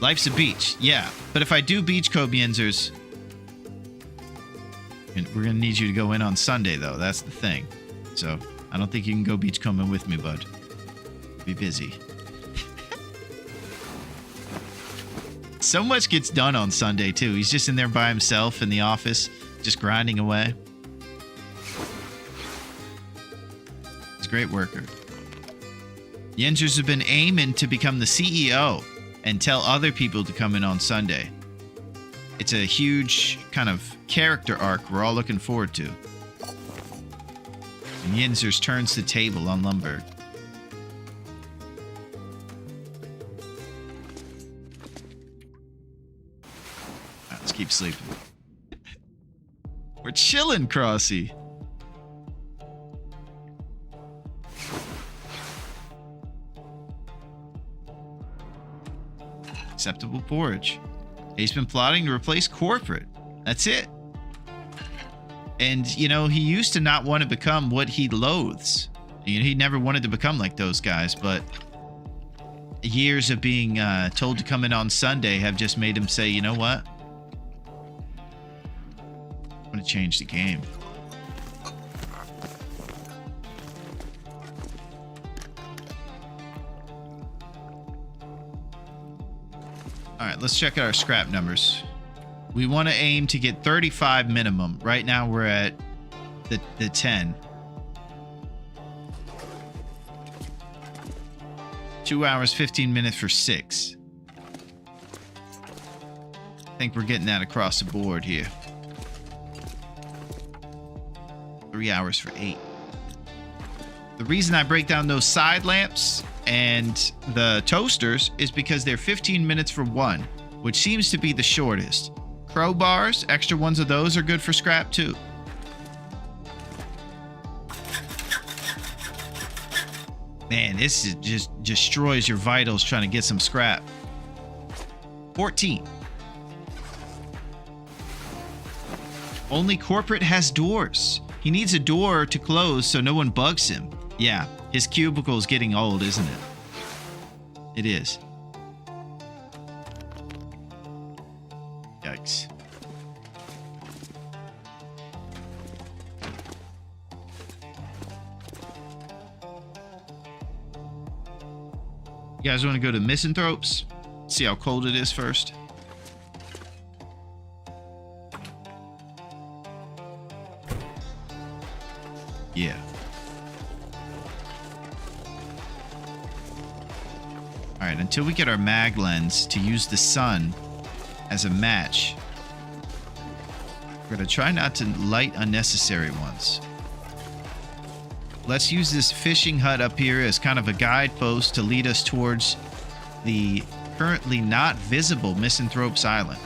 Life's a beach, yeah. But if I do Beachcomb, Yinzers, we're gonna need you to go in on Sunday, though. That's the thing. So I don't think you can go beachcombing with me, bud. Be busy. So much gets done on Sunday too. He's just in there by himself in the office, just grinding away. Great worker. Yinzers have been aiming to become the CEO and tell other people to come in on Sunday. It's a huge kind of character arc we're all looking forward to. And Yinzers turns the table on Lumberg. Right, let's keep sleeping. We're chilling, Crossy. Acceptable porridge. He's been plotting to replace corporate. That's it. And, you know, he used to not want to become what he loathes. You know, he never wanted to become like those guys, but years of being told to come in on Sunday have just made him say, you know what? I want to change the game. All right, let's check out our scrap numbers. We want to aim to get 35 minimum. Right now we're at the 10. 2 hours, 15 minutes for 6. I think we're getting that across the board here. 3 hours for 8. The reason I break down those side lamps and the toasters is because they're 15 minutes for one, which seems to be the shortest. Crowbars, extra ones of those are good for scrap too. Man, this is just destroys your vitals trying to get some scrap. 14. Only corporate has doors. He needs a door to close so no one bugs him. Yeah, his cubicle is getting old, isn't it? It is. Yikes. You guys want to go to Misanthropes? See how cold it is first. Yeah. Alright, until we get our mag lens to use the sun as a match, we're going to try not to light unnecessary ones. Let's use this fishing hut up here as kind of a guidepost to lead us towards the currently not visible Misanthropes Island.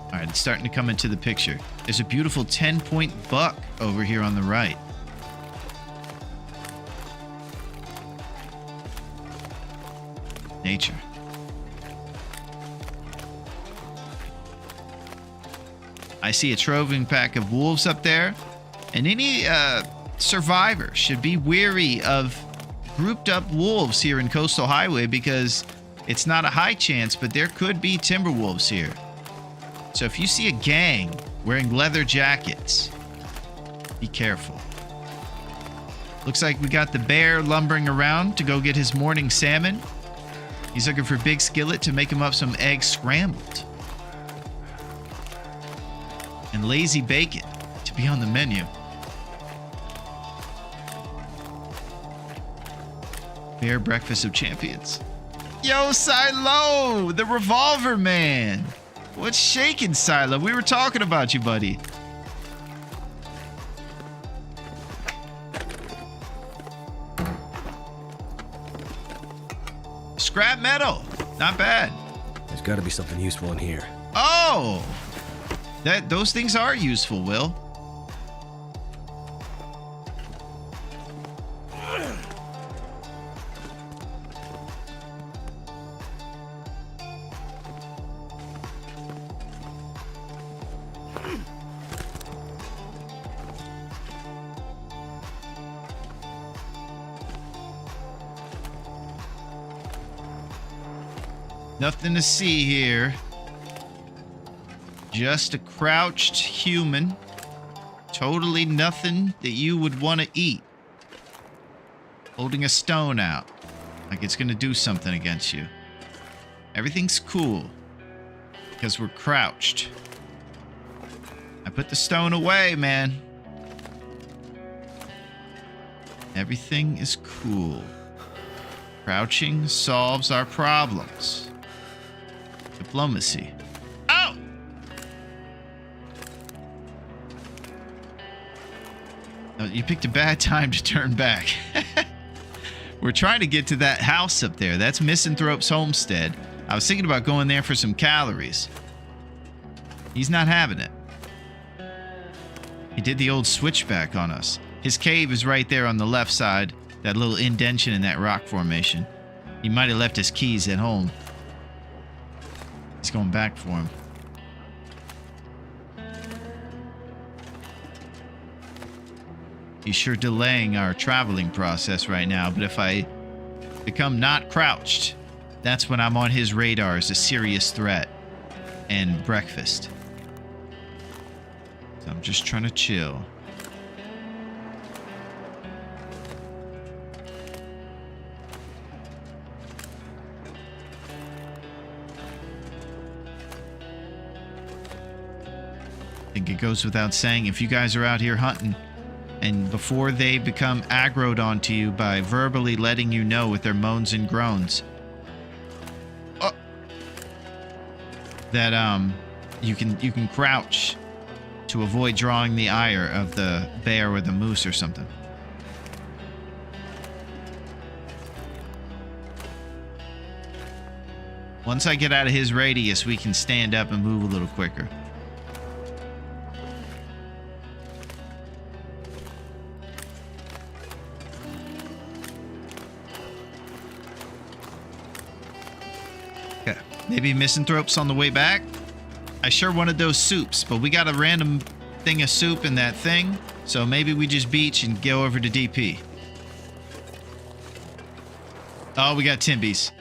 Alright, it's starting to come into the picture. There's a beautiful 10-point buck over here on the right. Nature. I see a troving pack of wolves up there, and any survivor should be wary of grouped up wolves here in Coastal Highway because it's not a high chance, but there could be timber wolves here. So if you see a gang wearing leather jackets, be careful. Looks like we got the bear lumbering around to go get his morning salmon. He's looking for Big Skillet to make him up some eggs scrambled. And lazy bacon to be on the menu. Bear breakfast of champions. Yo, Silo, the revolver man. What's shaking, Silo? We were talking about you, buddy. Scrap metal. Not bad. There's got to be something useful in here. Oh! Those things are useful, Will. Nothing to see here. Just a crouched human. Totally nothing that you would want to eat. Holding a stone out. Like it's going to do something against you. Everything's cool. Because we're crouched. I put the stone away, man. Everything is cool. Crouching solves our problems. Diplomacy. Oh! Oh, you picked a bad time to turn back. We're trying to get to that house up there. That's Misanthrope's homestead. I was thinking about going there for some calories. He's not having it. He did the old switchback on us. His cave is right there on the left side. That little indention in that rock formation. He might have left his keys at home. He's going back for him. He's sure delaying our traveling process right now, but if I become not crouched, that's when I'm on his radar as a serious threat. And breakfast. So I'm just trying to chill. I think it goes without saying, if you guys are out here hunting, and before they become aggroed onto you by verbally letting you know with their moans and groans, that you can crouch to avoid drawing the ire of the bear or the moose or something. Once I get out of his radius, we can stand up and move a little quicker. Maybe Misanthropes on the way back? I sure wanted those soups, but we got a random thing of soup in that thing. So maybe we just beach and go over to DP. Oh, we got Timbies.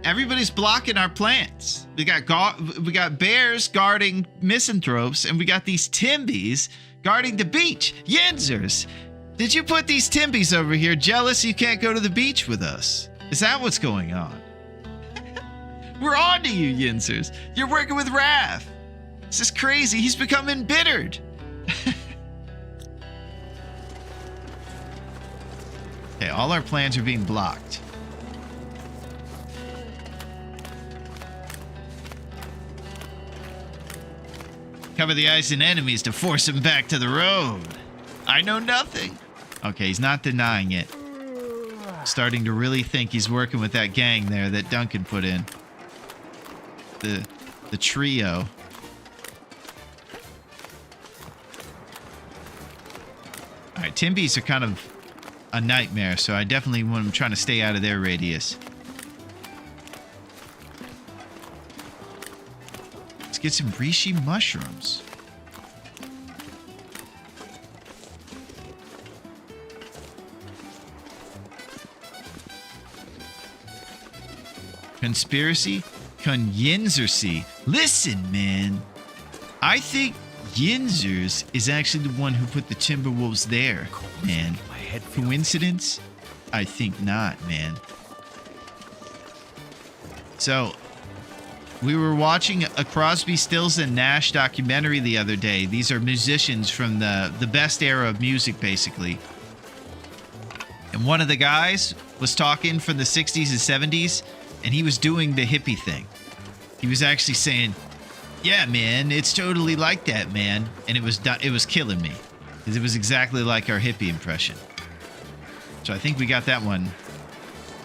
Everybody's blocking our plants. We got bears guarding misanthropes, and we got these Timbies guarding the beach. Yinzers, did you put these Timbies over here jealous you can't go to the beach with us? Is that what's going on? We're on to you, Yinzers. You're working with Raph. This is crazy. He's become embittered. Okay, all our plans are being blocked. Cover the ice and enemies to force him back to the road. I know nothing. Okay, he's not denying it. Starting to really think he's working with that gang there that Duncan put in. The trio. Alright, Timbies are kind of a nightmare, so I definitely want them trying to stay out of their radius. Let's get some reishi mushrooms. Conspiracy? Yinzercy. Listen, man. I think Yinzers is actually the one who put the Timberwolves there, man. Coincidence? I think not, man. So, we were watching a Crosby, Stills, and Nash documentary the other day. These are musicians from the best era of music, basically. And one of the guys was talking from the 60s and 70s, and he was doing the hippie thing. He was actually saying, yeah, man, it's totally like that, man. And it was killing me, because it was exactly like our hippie impression. So I think we got that one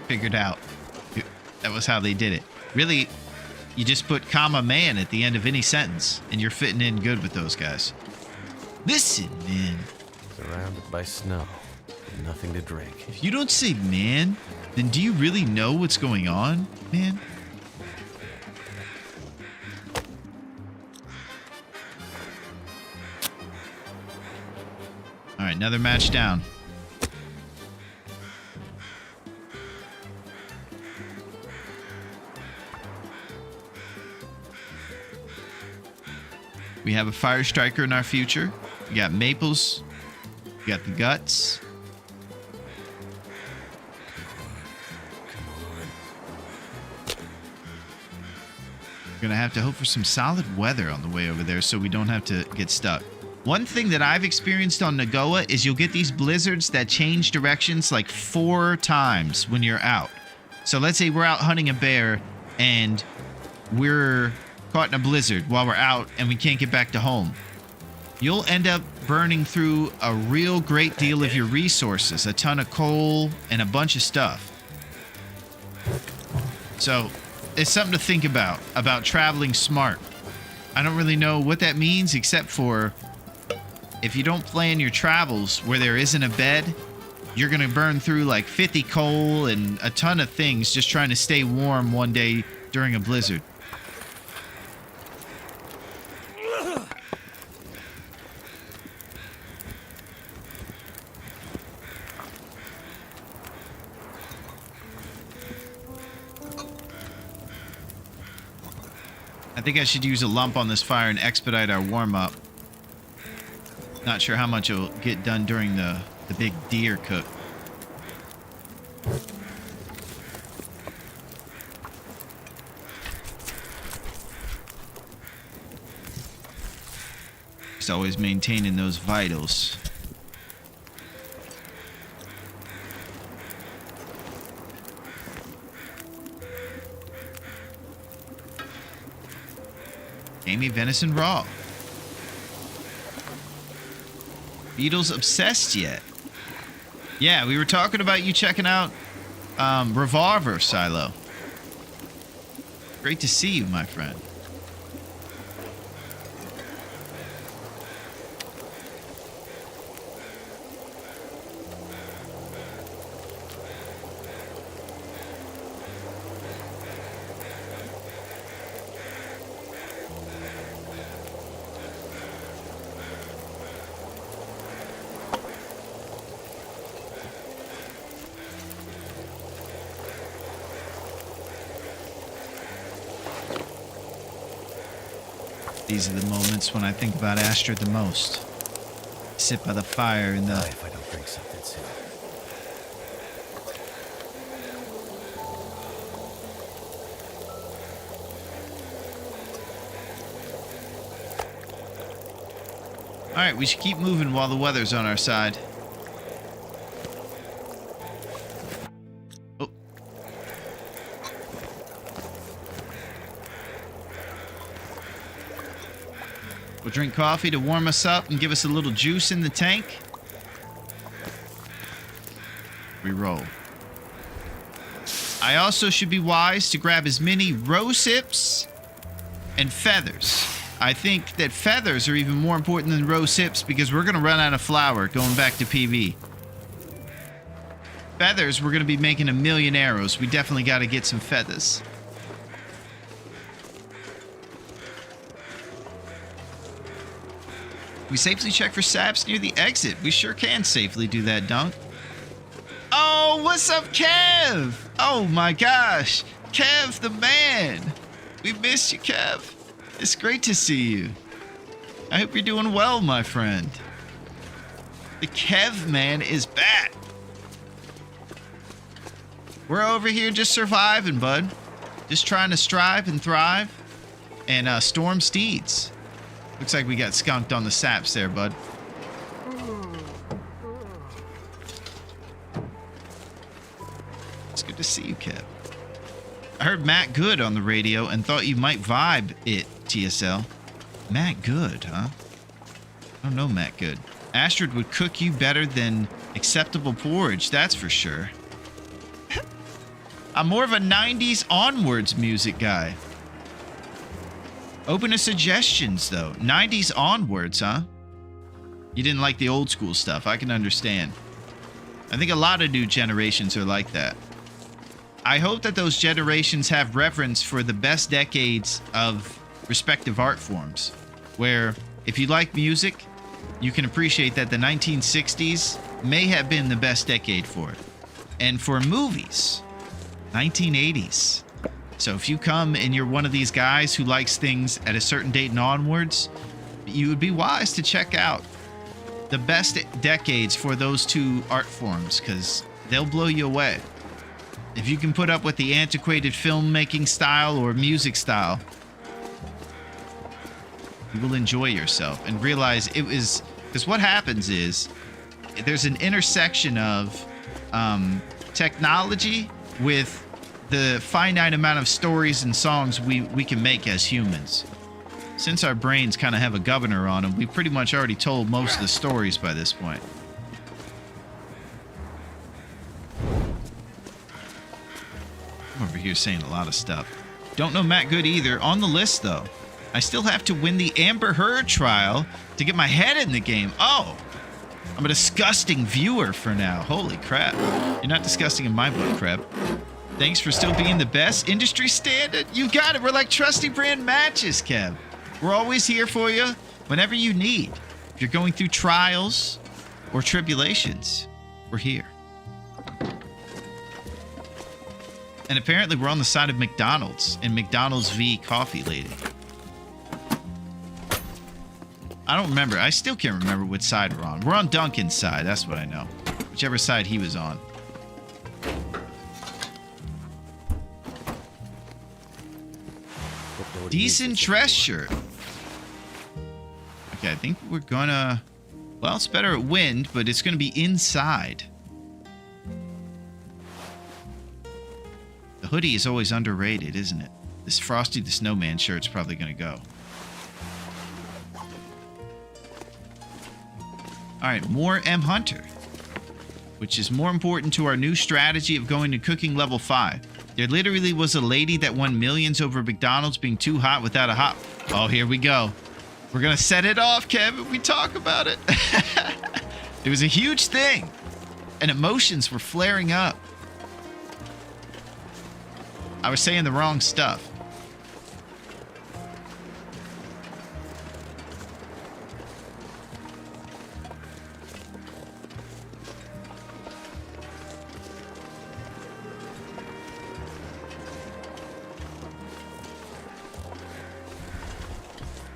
figured out. That was how they did it. Really, you just put comma man at the end of any sentence, and you're fitting in good with those guys. Listen, man. Surrounded by snow. Nothing to drink. If you don't say man, then do you really know what's going on, man? All right, another match down. We have a fire striker in our future. We got Maples. We got the Guts. We're going to have to hope for some solid weather on the way over there so we don't have to get stuck. One thing that I've experienced on Nagoa is you'll get these blizzards that change directions like 4 times when you're out. So let's say we're out hunting a bear and we're caught in a blizzard while we're out and we can't get back to home. You'll end up burning through a real great deal of your resources, a ton of coal and a bunch of stuff. So it's something to think about traveling smart. I don't really know what that means except for if you don't plan your travels where there isn't a bed, you're going to burn through like 50 coal and a ton of things just trying to stay warm one day during a blizzard. I think I should use a lump on this fire and expedite our warm-up. Not sure how much will get done during the big deer cook. Just always maintaining those vitals. Gamey venison raw. Beatles obsessed yet? Yeah, we were talking about you checking out Revolver, Silo. Great to see you, my friend. These are the moments when I think about Astrid the most. Sit by the fire in Die the... if I don't drink something soon. Alright, we should keep moving while the weather's on our side. Oh. We'll drink coffee to warm us up and give us a little juice in the tank. We roll. I also should be wise to grab as many rose hips and feathers. I think that feathers are even more important than rose hips because we're going to run out of flour going back to PV. Feathers, we're going to be making a million arrows. We definitely got to get some feathers. We safely check for saps near the exit. We sure can safely do that, Dunk. Oh, what's up, Kev? Oh my gosh. Kev, the man. We missed you, Kev. It's great to see you. I hope you're doing well, my friend. The Kev man is back. We're over here just surviving, bud. Just trying to strive and thrive and storm steeds. Looks like we got skunked on the saps there, bud. It's good to see you, Kev. I heard Matt Good on the radio and thought you might vibe it, TSL. Matt Good, huh? I don't know Matt Good. Astrid would cook you better than acceptable porridge, that's for sure. I'm more of a 90s onwards music guy. Open to suggestions, though. 90s onwards, huh? You didn't like the old school stuff. I can understand. I think a lot of new generations are like that. I hope that those generations have reverence for the best decades of respective art forms, where if you like music, you can appreciate that the 1960s may have been the best decade for it. And for movies, 1980s. So if you come and you're one of these guys who likes things at a certain date and onwards, you would be wise to check out the best decades for those two art forms, because they'll blow you away. If you can put up with the antiquated filmmaking style or music style, you will enjoy yourself and realize it was... Because what happens is, there's an intersection of technology with the finite amount of stories and songs we can make as humans. Since our brains kind of have a governor on them, we've pretty much already told most of the stories by this point. I'm over here saying a lot of stuff. Don't know Matt Good either. On the list, though. I still have to win the Amber Heard trial to get my head in the game. Oh! I'm a disgusting viewer for now. Holy crap. You're not disgusting in my book, Crab. Thanks for still being the best industry standard. You got it. We're like trusty brand matches, Kev. We're always here for you whenever you need. If you're going through trials or tribulations, we're here. And apparently we're on the side of McDonald's and McDonald's v Coffee Lady. I don't remember. I still can't remember which side we're on. We're on Duncan's side. That's what I know. Whichever side he was on. Decent dress shirt. Okay, I think we're gonna... Well, it's better at wind, but it's gonna be inside. The hoodie is always underrated, isn't it? This Frosty the Snowman shirt's probably gonna go. Alright, more M. Hunter, which is more important to our new strategy of going to cooking level 5. There literally was a lady that won millions over McDonald's being too hot without a hot... Oh, here we go. We're going to set it off, Kev, if we talk about it. It was a huge thing, and emotions were flaring up. I was saying the wrong stuff.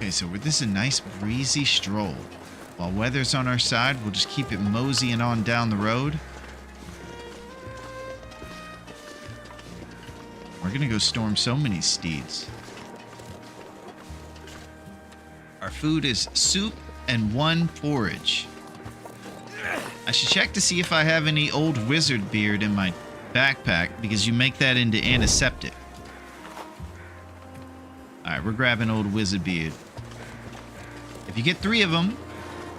Okay, so this is a nice breezy stroll. While weather's on our side, we'll just keep it moseying on down the road. We're gonna go storm so many steeds. Our food is soup and 1 porridge. I should check to see if I have any old wizard beard in my backpack, because you make that into antiseptic. Alright, we're grabbing old wizard beard. If you get 3 of them,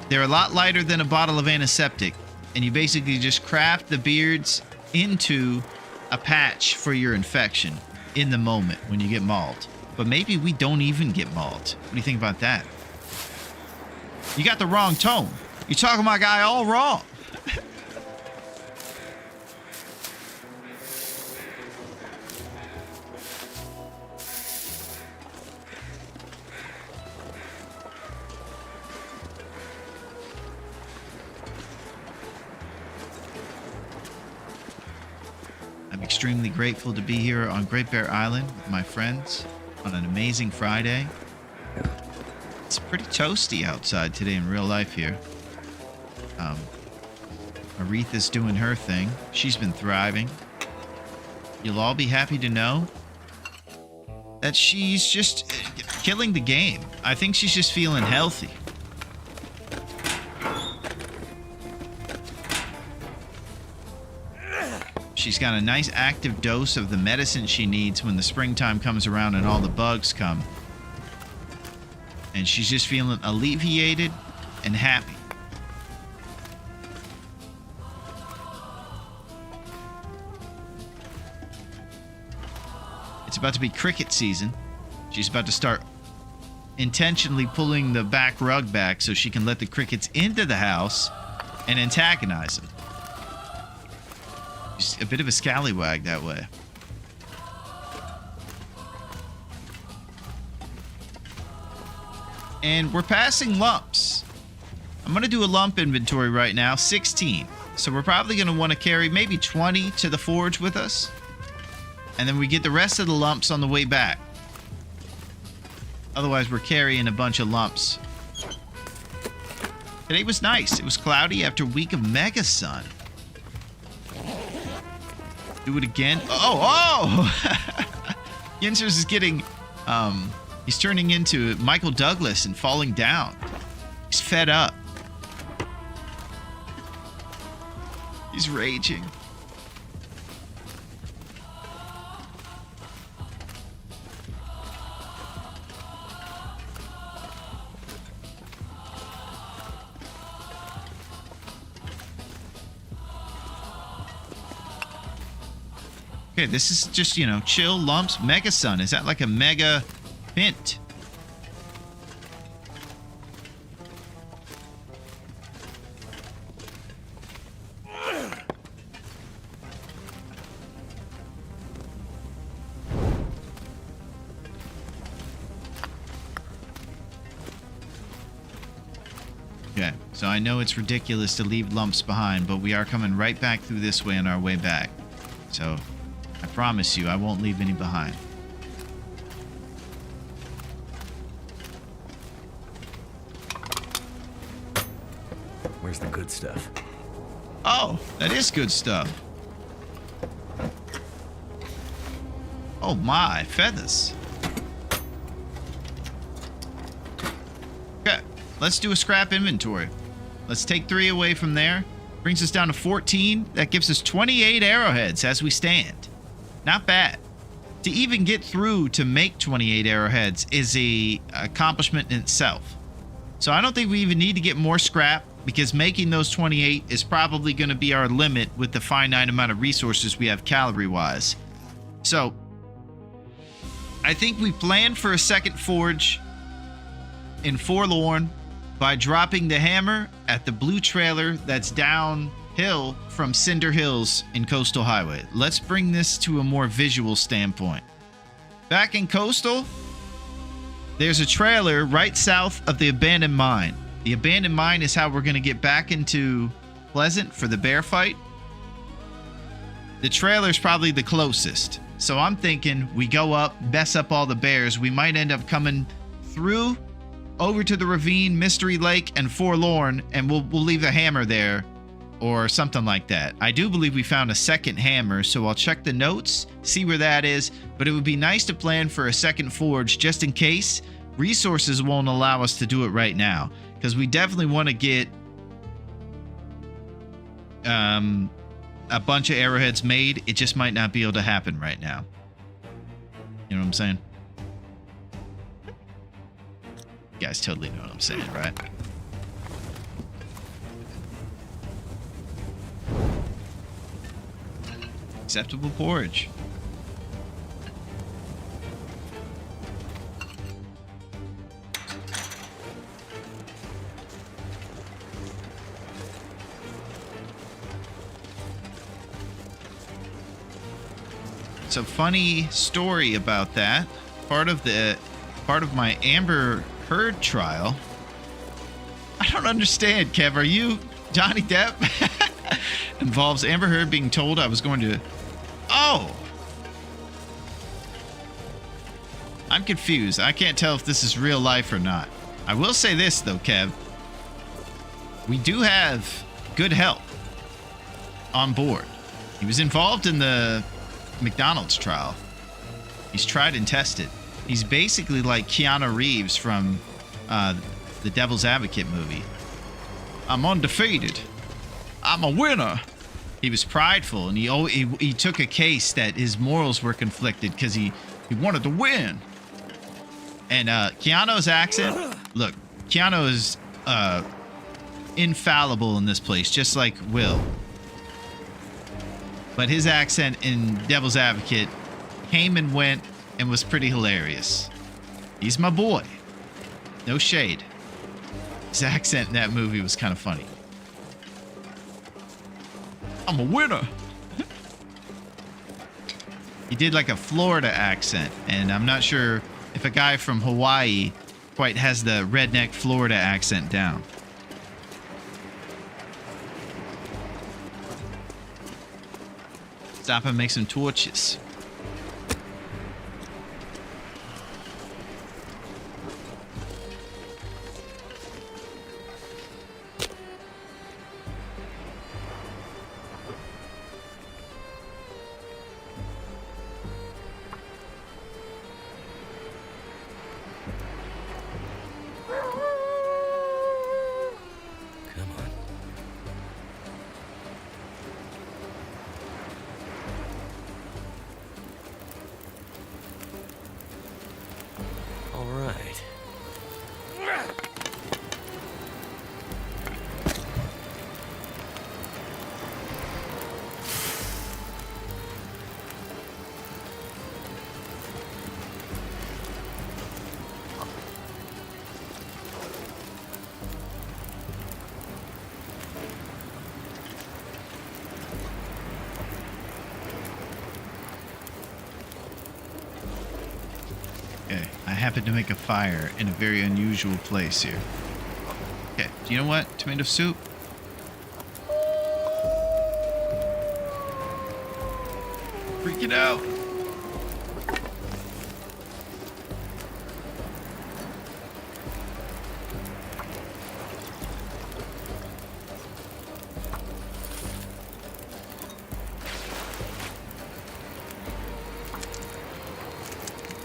they're a lot lighter than a bottle of antiseptic, and you basically just craft the beards into a patch for your infection in the moment when you get mauled. But maybe we don't even get mauled. What do you think about that? You got the wrong tone. You're talking my guy all wrong. I'm extremely grateful to be here on Great Bear Island with my friends on an amazing Friday. It's pretty toasty outside today in real life here. Aretha's doing her thing. She's been thriving. You'll all be happy to know that she's just killing the game. I think she's just feeling healthy. She's got a nice active dose of the medicine she needs when the springtime comes around and all the bugs come. And she's just feeling alleviated and happy. It's about to be cricket season. She's about to start intentionally pulling the back rug back so she can let the crickets into the house and antagonize them. She's a bit of a scallywag that way. And we're passing lumps. I'm going to do a lump inventory right now, 16. So we're probably going to want to carry maybe 20 to the forge with us. And then we get the rest of the lumps on the way back. Otherwise, we're carrying a bunch of lumps. Today was nice. It was cloudy after a week of mega sun. Do it again. Oh! Yinzers is getting... he's turning into Michael Douglas and falling down. He's fed up. He's raging. Okay, this is just, you know, chill lumps. Mega sun. Is that like a mega hint? Okay, so I know it's ridiculous to leave lumps behind, but we are coming right back through this way on our way back. So I promise you, I won't leave any behind. Where's the good stuff? Oh, that is good stuff. Oh my, feathers. Okay, let's do a scrap inventory. Let's take 3 away from there. Brings us down to 14. That gives us 28 arrowheads as we stand. Not bad. To even get through to make 28 arrowheads is a accomplishment in itself. So I don't think we even need to get more scrap, because making those 28 is probably going to be our limit with the finite amount of resources we have calorie-wise. So I think we planned for a second forge in Forlorn by dropping the hammer at the blue trailer that's downhill from Cinder Hills in Coastal Highway. Let's bring this to a more visual standpoint. Back in Coastal, there's a trailer right south of the abandoned mine. The abandoned mine is how we're going to get back into Pleasant for the bear fight. The trailer's probably the closest. So I'm thinking we go up, mess up all the bears. We might end up coming through over to the ravine, Mystery Lake, and Forlorn, and we'll leave the hammer there, or something like that. I do believe we found a second hammer, so I'll check the notes, see where that is. But it would be nice to plan for a second forge just in case resources won't allow us to do it right now, because we definitely want to get a bunch of arrowheads made. It just might not be able to happen right now. You know what I'm saying? You guys totally know what I'm saying, right? Acceptable porridge. So funny story about that. Part of my Amber Heard trial. I don't understand, Kev. Are you Johnny Depp? Involves Amber Heard being told I was going to... Oh! I'm confused. I can't tell if this is real life or not. I will say this, though, Kev. We do have good help on board. He was involved in the McDonald's trial. He's tried and tested. He's basically like Keanu Reeves from the Devil's Advocate movie. I'm undefeated. I'm a winner. He was prideful, and he took a case that his morals were conflicted because he wanted to win. And Keanu's accent, look, Keanu is infallible in this place, just like Will. But his accent in Devil's Advocate came and went and was pretty hilarious. He's my boy. No shade. His accent in that movie was kind of funny. I'm a winner. He did like a Florida accent, and I'm not sure if a guy from Hawaii quite has the redneck Florida accent down. Stop and make some torches. Come on. All right. Okay, I happen to make a fire in a very unusual place here. Okay, do you know what? Tomato soup? Freaking out.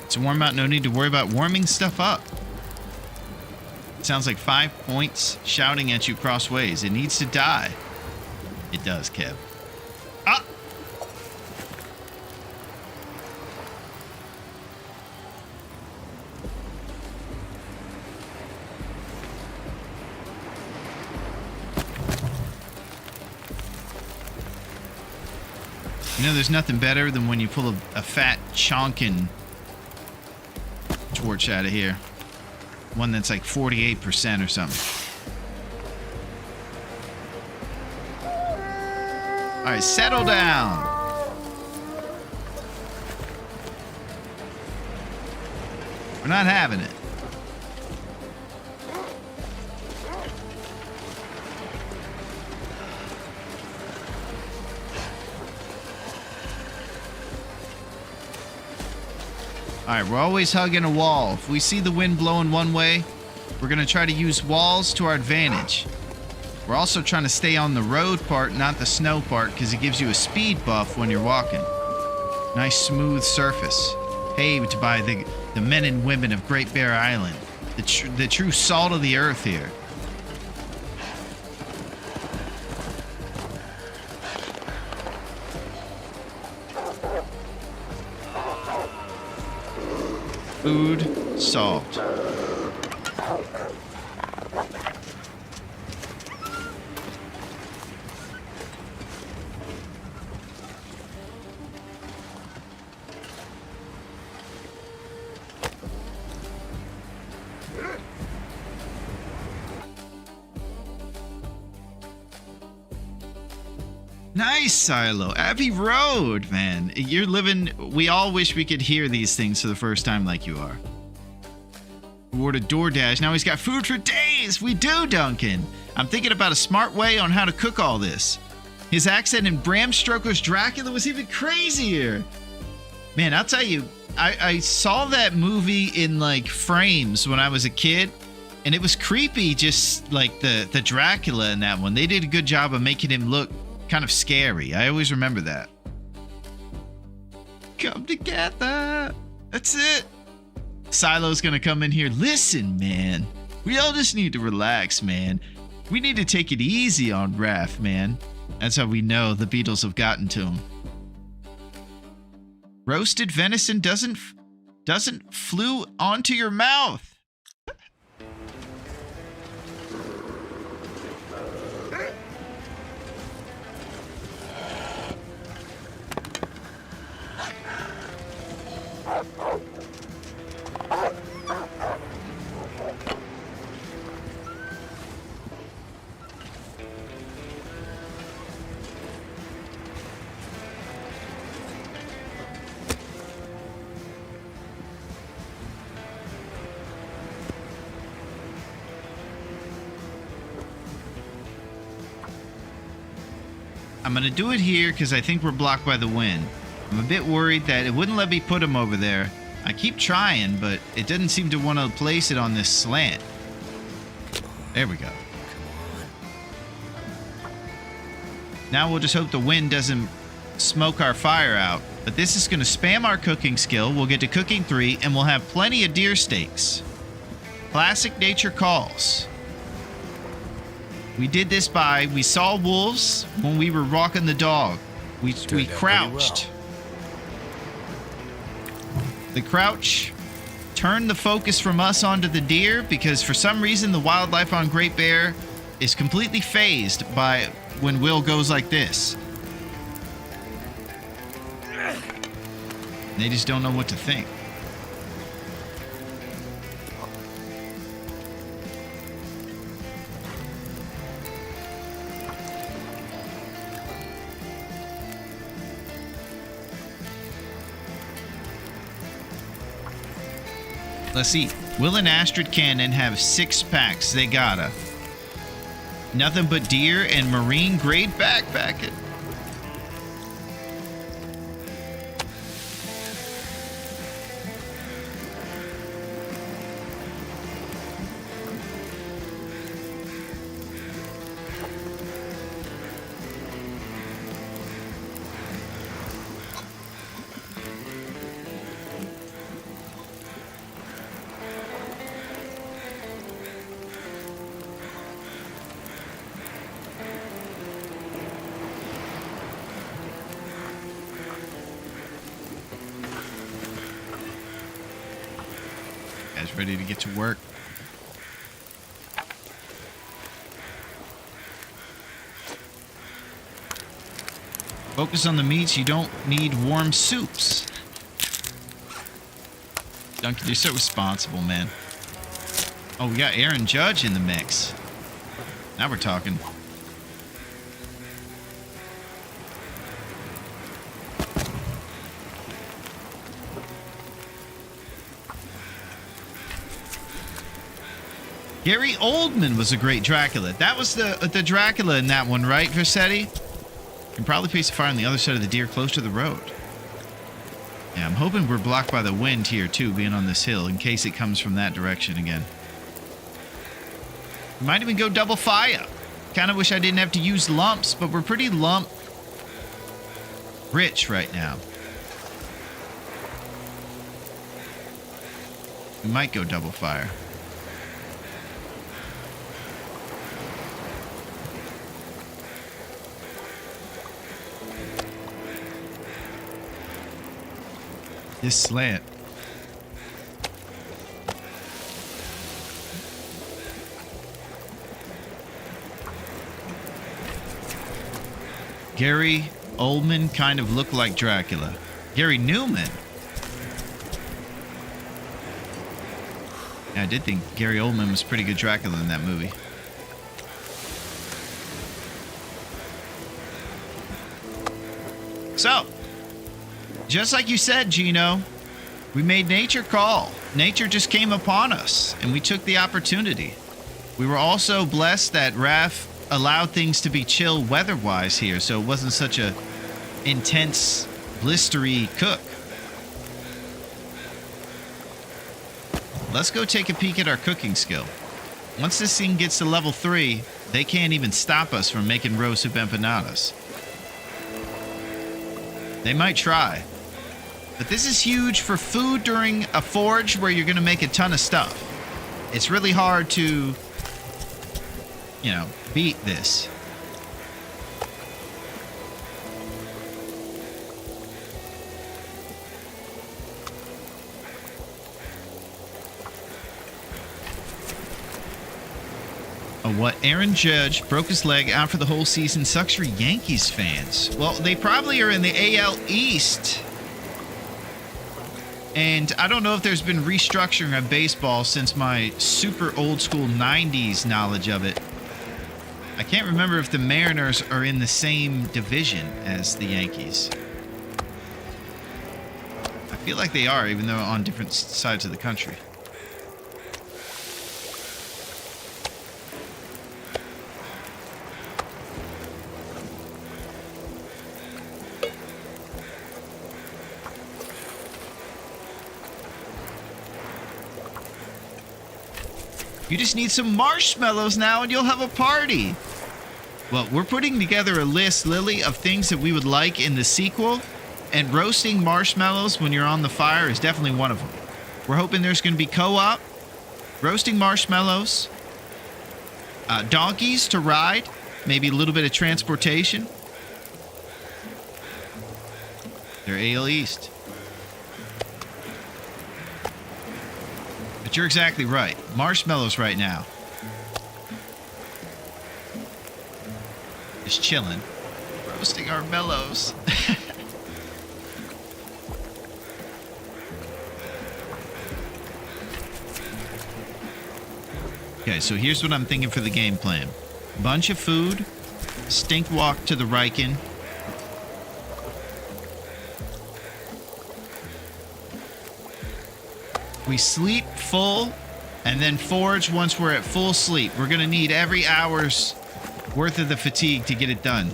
It's warm out, no need to worry about warming stuff up. It sounds like 5 points shouting at you crossways. It needs to die. It does, Kev. Ah! You know, there's nothing better than when you pull a fat chonkin' torch out of here. One that's like 48% or something. Alright, settle down. We're not having it. Alright, we're always hugging a wall. If we see the wind blowing one way, We're going to try to use walls to our advantage. We're also trying to stay on the road part, not the snow part, because it gives you a speed buff when you're walking. Nice smooth surface, paved by the men and women of Great Bear Island. The true salt of the earth here. Food solved. Nice, Silo. Abbey Road, man. You're living... We all wish we could hear these things for the first time like you are. We ordered DoorDash. Now he's got food for days. We do, Duncan. I'm thinking about a smart way on how to cook all this. His accent in Bram Stoker's Dracula was even crazier. Man, I'll tell you, I saw that movie in, like, frames when I was a kid. And it was creepy, just like the Dracula in that one. They did a good job of making him look kind of scary. I always remember that. Come together. That's it. Silo's gonna come in here. Listen, man. We all just need to relax, man. We need to take it easy on Raph, man. That's how we know the Beatles have gotten to him. Roasted venison doesn't flew onto your mouth. I'm going to do it here because I think we're blocked by the wind. I'm a bit worried that it wouldn't let me put him over there. I keep trying, but it doesn't seem to want to place it on this slant. There we go. Now we'll just hope the wind doesn't smoke our fire out. But this is going to spam our cooking skill. We'll get to cooking 3, and we'll have plenty of deer steaks. Classic nature calls. We did this we saw wolves when we were walking the dog. We crouched. The crouch turned the focus from us onto the deer because for some reason the wildlife on Great Bear is completely phased by when Will goes like this. They just don't know what to think. Let's see. Will and Astrid Cannon have 6 packs. They gotta. Nothing but deer and marine grade backpacking. Guys ready to get to work? Focus on the meats. You don't need warm soups. Duncan, you're so responsible, man. Oh, we got Aaron Judge in the mix. Now we're talking. Gary Oldman was a great Dracula. That was the Dracula in that one, right, Versetti? You can probably place a fire on the other side of the deer close to the road. Yeah, I'm hoping we're blocked by the wind here, too, being on this hill, in case it comes from that direction again. Might even go double fire. Kind of wish I didn't have to use lumps, but we're pretty lump rich right now. We might go double fire. This slant. Gary Oldman kind of looked like Dracula. Gary Newman. Yeah, I did think Gary Oldman was pretty good Dracula in that movie. So, just like you said, Gino, we made nature call. Nature just came upon us, and we took the opportunity. We were also blessed that Raph allowed things to be chill weather-wise here, so it wasn't such a intense, blistery cook. Let's go take a peek at our cooking skill. Once this thing gets to level 3, they can't even stop us from making roast of empanadas. They might try. But this is huge for food during a forge where you're going to make a ton of stuff. It's really hard to, beat this. What? Aaron Judge broke his leg out for the whole season. Sucks for Yankees fans. Well, they probably are in the AL East. And I don't know if there's been restructuring of baseball since my super old school 90s knowledge of it. I can't remember if the Mariners are in the same division as the Yankees. I feel like they are, even though on different sides of the country. You just need some marshmallows now and you'll have a party. Well, we're putting together a list, Lily, of things that we would like in the sequel, and roasting marshmallows when you're on the fire is definitely one of them. We're hoping there's going to be co-op, roasting marshmallows, donkeys to ride, maybe a little bit of transportation. They're AL East. But you're exactly right. Marshmallows right now. Just chilling. Roasting our mellows. Okay, so here's what I'm thinking for the game plan. Bunch of food. Stink walk to the Riken. We sleep full, and then forge once we're at full sleep. We're going to need every hour's worth of the fatigue to get it done.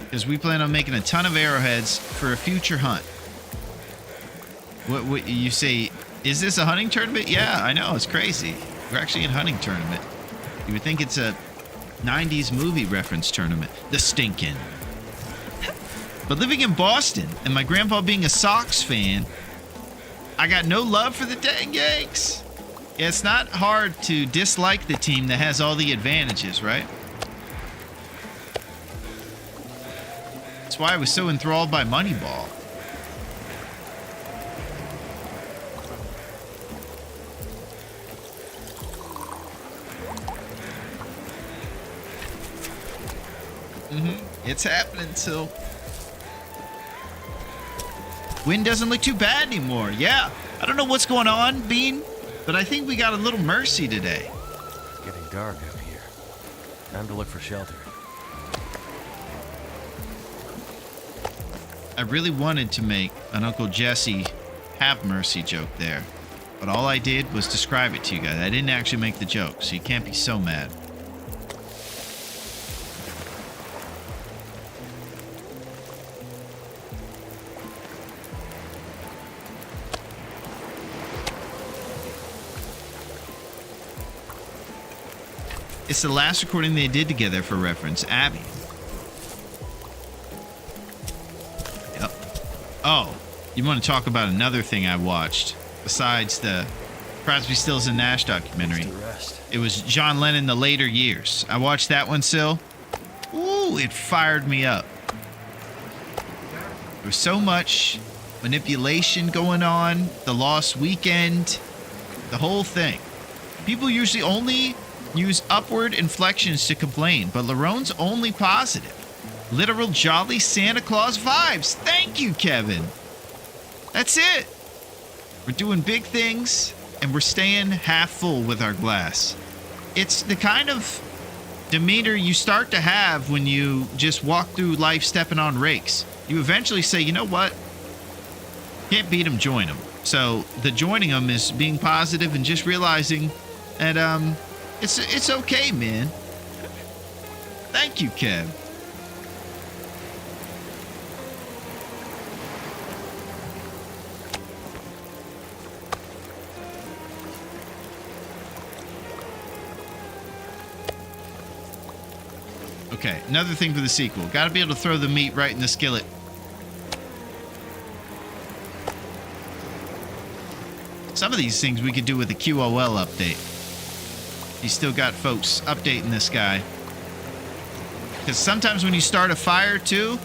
Because we plan on making a ton of arrowheads for a future hunt. What you say, is this a hunting tournament? Yeah, I know, it's crazy. We're actually in a hunting tournament. You would think it's a 90s movie reference tournament. The Stinkin'. But living in Boston and my grandpa being a Sox fan, I got no love for the dang Yanks. Yeah, it's not hard to dislike the team that has all the advantages, right? That's why I was so enthralled by Moneyball. It's happening till... Wind doesn't look too bad anymore. Yeah, I don't know what's going on, Bean, but I think we got a little mercy today. It's getting dark out here. Time to look for shelter. I really wanted to make an Uncle Jesse have mercy joke there, but all I did was describe it to you guys. I didn't actually make the joke, so you can't be so mad. It's the last recording they did together for reference. Abby. Yep. Oh, you want to talk about another thing I watched besides the Crosby, Stills, and Nash documentary? It was John Lennon, The Later Years. I watched that one, Sil. Ooh, it fired me up. There was so much manipulation going on, the lost weekend, the whole thing. People usually only use upward inflections to complain, but Larone's only positive. Literal jolly Santa Claus vibes. Thank you, Kevin. That's it. We're doing big things, and we're staying half full with our glass. It's the kind of demeanor you start to have when you just walk through life stepping on rakes. You eventually say, you know what? Can't beat them, join them. So the joining them is being positive and just realizing that it's okay, man. Thank you, Kev. Okay, another thing for the sequel. Got to be able to throw the meat right in the skillet. Some of these things we could do with the QOL update. You still got folks updating this guy. Because sometimes when you start a fire too,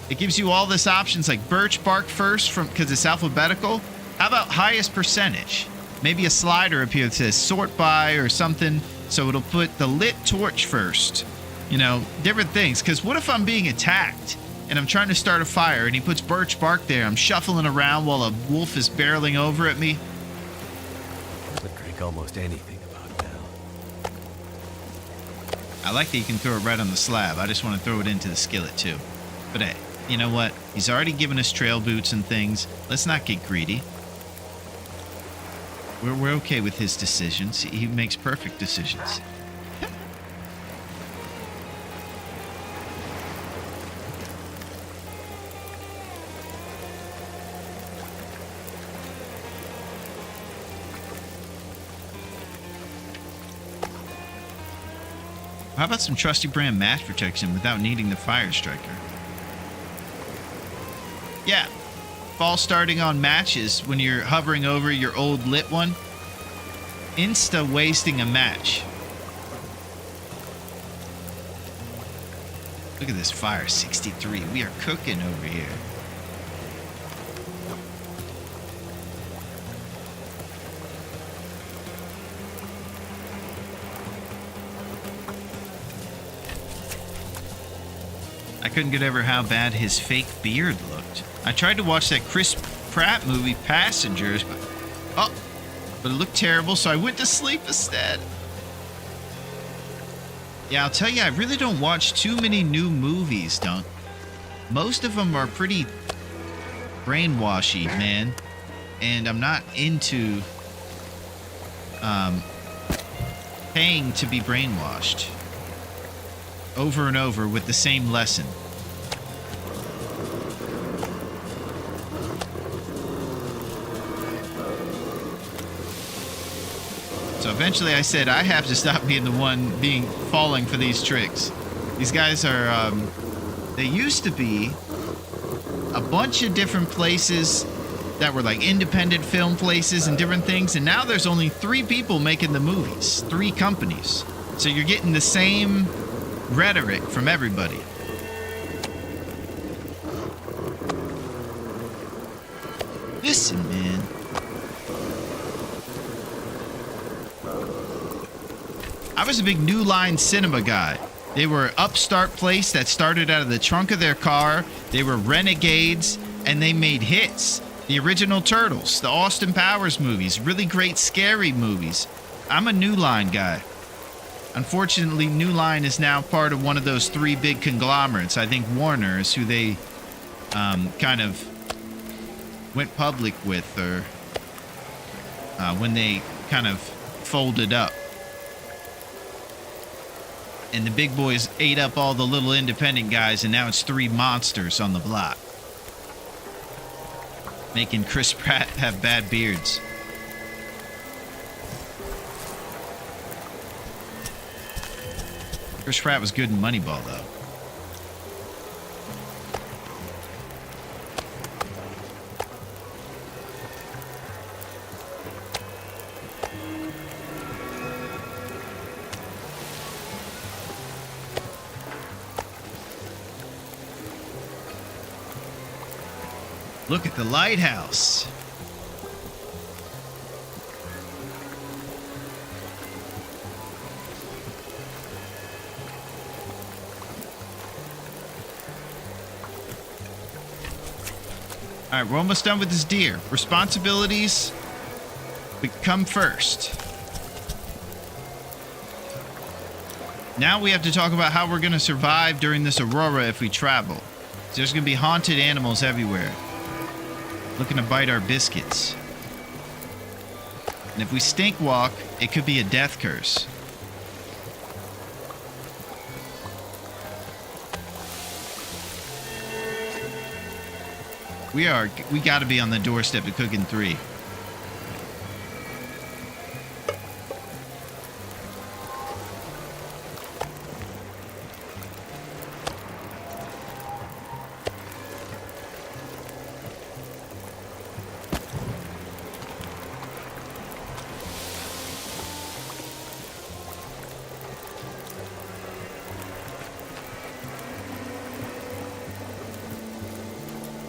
it gives you all this options like birch bark first because it's alphabetical. How about highest percentage? Maybe a slider up here that says sort by or something. So it'll put the lit torch first. You know, different things. Because what if I'm being attacked and I'm trying to start a fire and he puts birch bark there? I'm shuffling around while a wolf is barreling over at me. I'd drink almost anything about now. I like that you can throw it right on the slab. I just want to throw it into the skillet too. But hey, you know what? He's already given us trail boots and things. Let's not get greedy. We're okay with his decisions. He makes perfect decisions. How about some trusty brand match protection without needing the fire striker? Yeah, false starting on matches when you're hovering over your old lit one. Insta wasting a match. Look at this fire, 63. We are cooking over here. I couldn't get over how bad his fake beard looked. I tried to watch that Chris Pratt movie, Passengers, but it looked terrible, so I went to sleep instead. Yeah, I'll tell you, I really don't watch too many new movies, Dunk. Most of them are pretty brainwashy, man. And I'm not into paying to be brainwashed over and over with the same lesson. So eventually I said I have to stop being the one falling for these tricks. These guys are, they used to be a bunch of different places that were like independent film places and different things, and now there's only 3 people making the movies, 3 companies. So you're getting the same rhetoric from everybody. Listen, man. I was a big New Line Cinema guy. They were an upstart place that started out of the trunk of their car. They were renegades, and they made hits. The original Turtles, the Austin Powers movies, really great scary movies. I'm a New Line guy. Unfortunately, New Line is now part of one of those 3 big conglomerates. I think Warner is who they kind of went public with, or when they kind of folded up. And the big boys ate up all the little independent guys, and now it's 3 monsters on the block. Making Chris Pratt have bad beards. Chris Pratt was good in Moneyball, though. Look at the lighthouse. All right, we're almost done with this deer. Responsibilities come first. Now we have to talk about how we're going to survive during this aurora if we travel. There's going to be haunted animals everywhere, looking to bite our biscuits. And if we stink walk, it could be a death curse. We got to be on the doorstep of Cooking 3.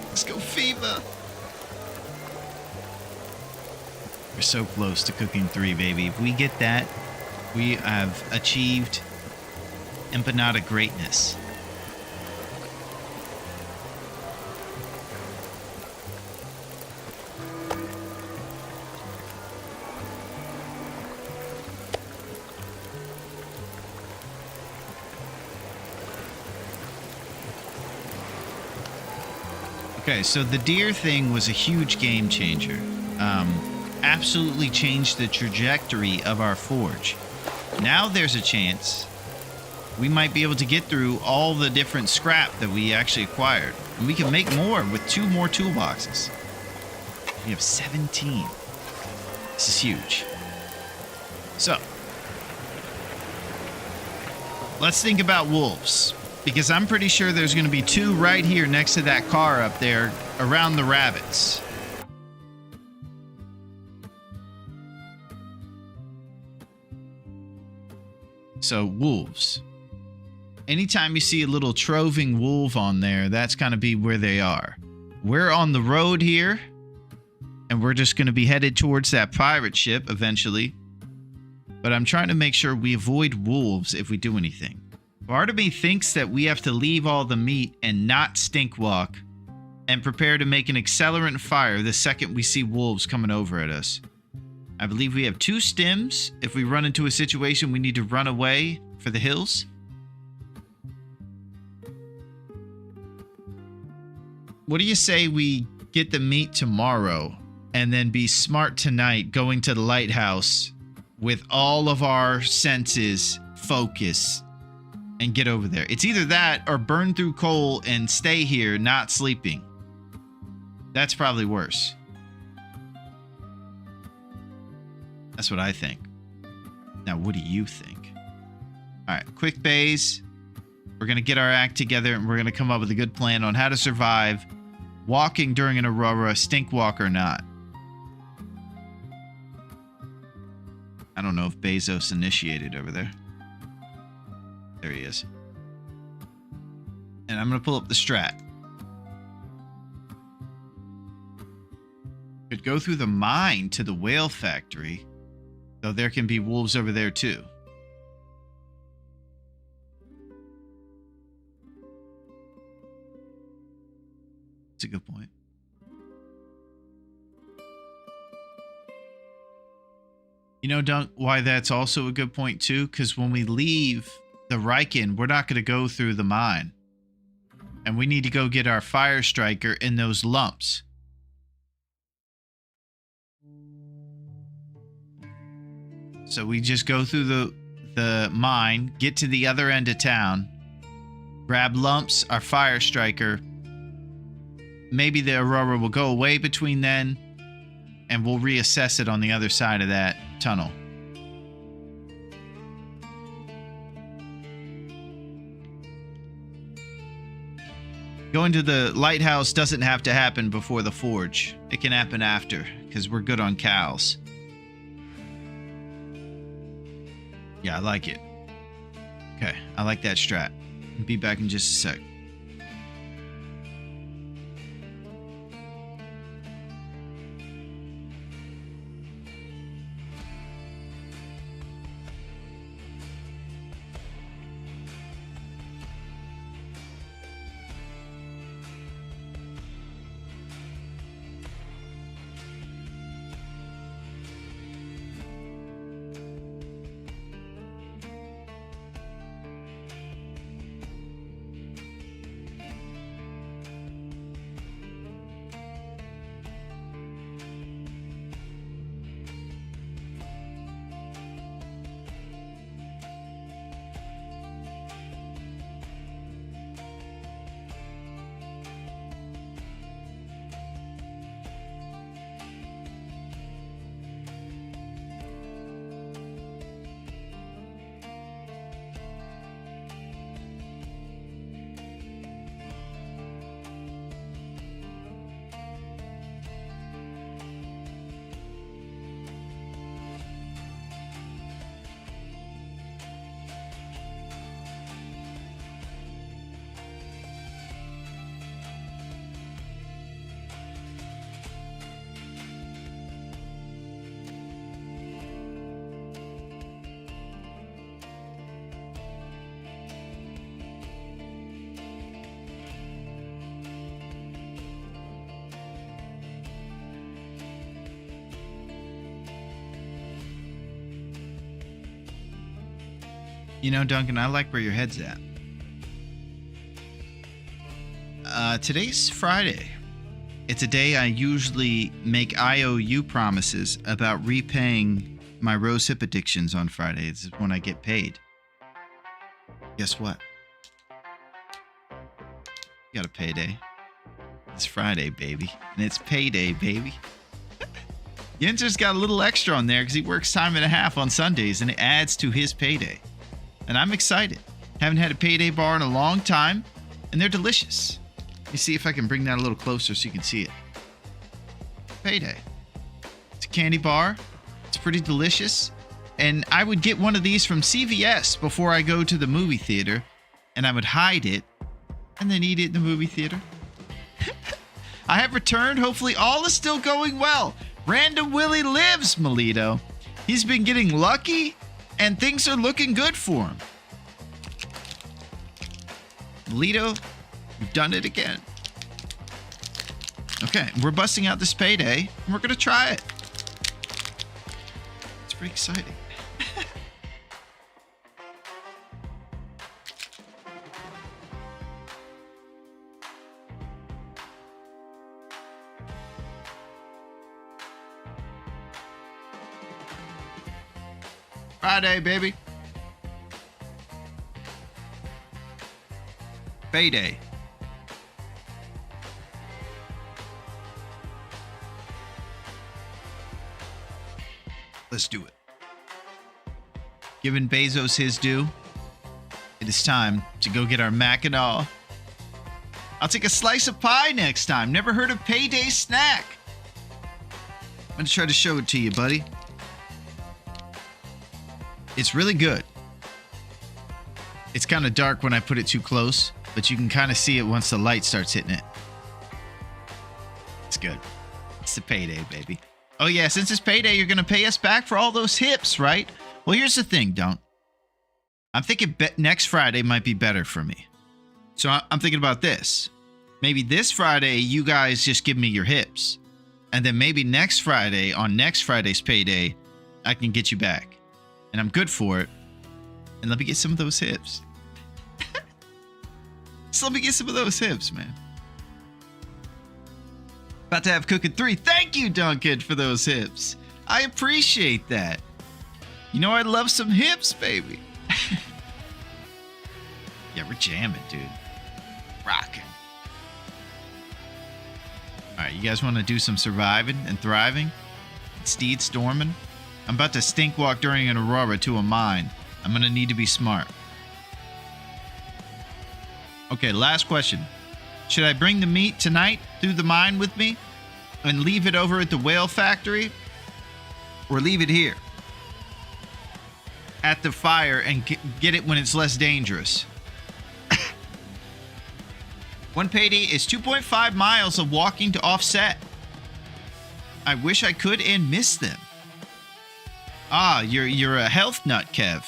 Let's go, Fever. We're so close to Cooking 3, baby. If we get that, we have achieved empanada greatness. Okay, so the deer thing was a huge game changer. Absolutely changed the trajectory of our forge. Now there's a chance we might be able to get through all the different scrap that we actually acquired. And we can make more with 2 more toolboxes. We have 17. This is huge. So, let's think about wolves. Because I'm pretty sure there's going to be 2 right here next to that car up there around the rabbits. So, wolves. Anytime you see a little troving wolf on there, that's going to be where they are. We're on the road here, and we're just going to be headed towards that pirate ship eventually. But I'm trying to make sure we avoid wolves if we do anything. Part of me thinks that we have to leave all the meat and not stink walk and prepare to make an accelerant fire the second we see wolves coming over at us. I believe we have 2 stems. If we run into a situation we need to run away for the hills. What do you say we get the meat tomorrow and then be smart tonight going to the lighthouse with all of our senses focused and get over there? It's either that or burn through coal and stay here not sleeping. That's probably worse. That's what I think. Now, what do you think? All right, quick bays. We're going to get our act together and we're going to come up with a good plan on how to survive walking during an aurora, stink walk or not. I don't know if Bezos initiated over there. There he is. And I'm going to pull up the strat. Could go through the mine to the whale factory, though there can be wolves over there too. That's a good point. You know, Dunk, why that's also a good point too? Because when we leave the Riken, we're not going to go through the mine. And we need to go get our fire striker in those lumps. So we just go through the mine, get to the other end of town, grab lumps, our fire striker. Maybe the aurora will go away between then, and we'll reassess it on the other side of that tunnel. Going to the lighthouse doesn't have to happen before the forge. It can happen after, because we're good on cows. Yeah, I like it. Okay, I like that strat. I'll be back in just a sec. You know, Duncan, I like where your head's at. Today's Friday. It's a day I usually make IOU promises about repaying my rosehip addictions on Fridays. It's when I get paid. Guess what? Got a payday. It's Friday, baby. And it's payday, baby. Yinzer's got a little extra on there because he works time and a half on Sundays, and it adds to his payday. And I'm excited. Haven't had a payday bar in a long time, and they're delicious. Let me see if I can bring that a little closer so you can see it. Payday. It's a candy bar. It's pretty delicious. And I would get one of these from CVS before I go to the movie theater, and I would hide it and then eat it in the movie theater. I have returned. Hopefully all is still going well. Random Willie lives, Melito. He's been getting lucky, and things are looking good for him. Melito, you've done it again. Okay, we're busting out this payday, and we're going to try it. It's pretty exciting. Friday, baby. Payday. Let's do it. Giving Bezos his due, it is time to go get our Mackinaw. I'll take a slice of pie next time. Never heard of payday snack. I'm gonna try to show it to you, buddy. It's really good. It's kind of dark when I put it too close, but you can kind of see it once the light starts hitting it. It's good. It's the payday, baby. Oh yeah, since it's payday, you're going to pay us back for all those hips, right? Well, here's the thing, don't. I'm thinking next Friday might be better for me. So I'm thinking about this. Maybe this Friday, you guys just give me your hips. And then maybe next Friday, on next Friday's payday, I can get you back. And I'm good for it. And let me get some of those hips. Just let me get some of those hips, man. About to have Cooking 3. Thank you, Duncan, for those hips. I appreciate that. You know I love some hips, baby. Yeah, we're jamming, dude. Rocking. Alright, you guys want to do some surviving and thriving? Steed storming? I'm about to stink walk during an aurora to a mine. I'm gonna need to be smart. Okay, last question. Should I bring the meat tonight through the mine with me and leave it over at the whale factory? Or leave it here at the fire and get it when it's less dangerous? One payday is 2.5 miles of walking to Offset. I wish I could and miss them. Ah, you're a health nut, Kev.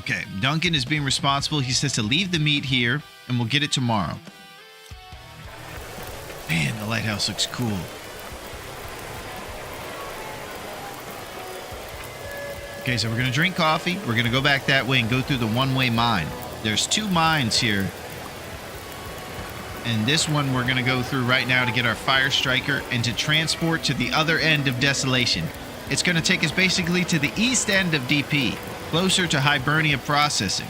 Okay, Duncan is being responsible. He says to leave the meat here and we'll get it tomorrow. Man, the lighthouse looks cool. Okay, so we're going to drink coffee. We're going to go back that way and go through the one-way mine. There's 2 mines here. And this one we're going to go through right now to get our fire striker and to transport to the other end of Desolation. It's going to take us basically to the east end of DP, closer to Hibernia processing.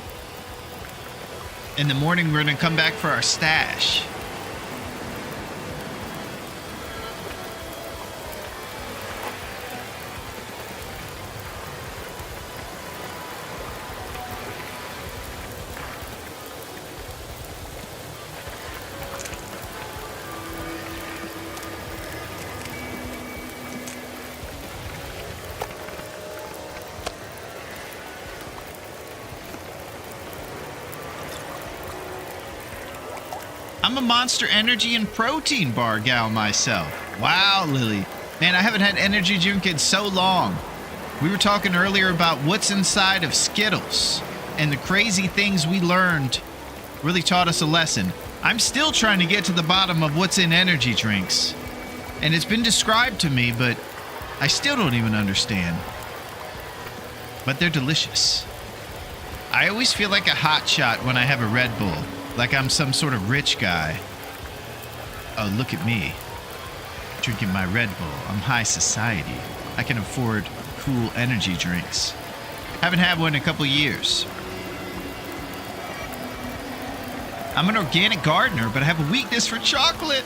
In the morning, we're going to come back for our stash. I'm a Monster Energy and Protein Bar gal myself. Wow, Lily. Man, I haven't had energy drink in so long. We were talking earlier about what's inside of Skittles, and the crazy things we learned really taught us a lesson. I'm still trying to get to the bottom of what's in energy drinks. And it's been described to me, but I still don't even understand. But they're delicious. I always feel like a hot shot when I have a Red Bull. Like I'm some sort of rich guy. Oh, look at me. Drinking my Red Bull. I'm high society. I can afford cool energy drinks. Haven't had one in a couple years. I'm an organic gardener, but I have a weakness for chocolate.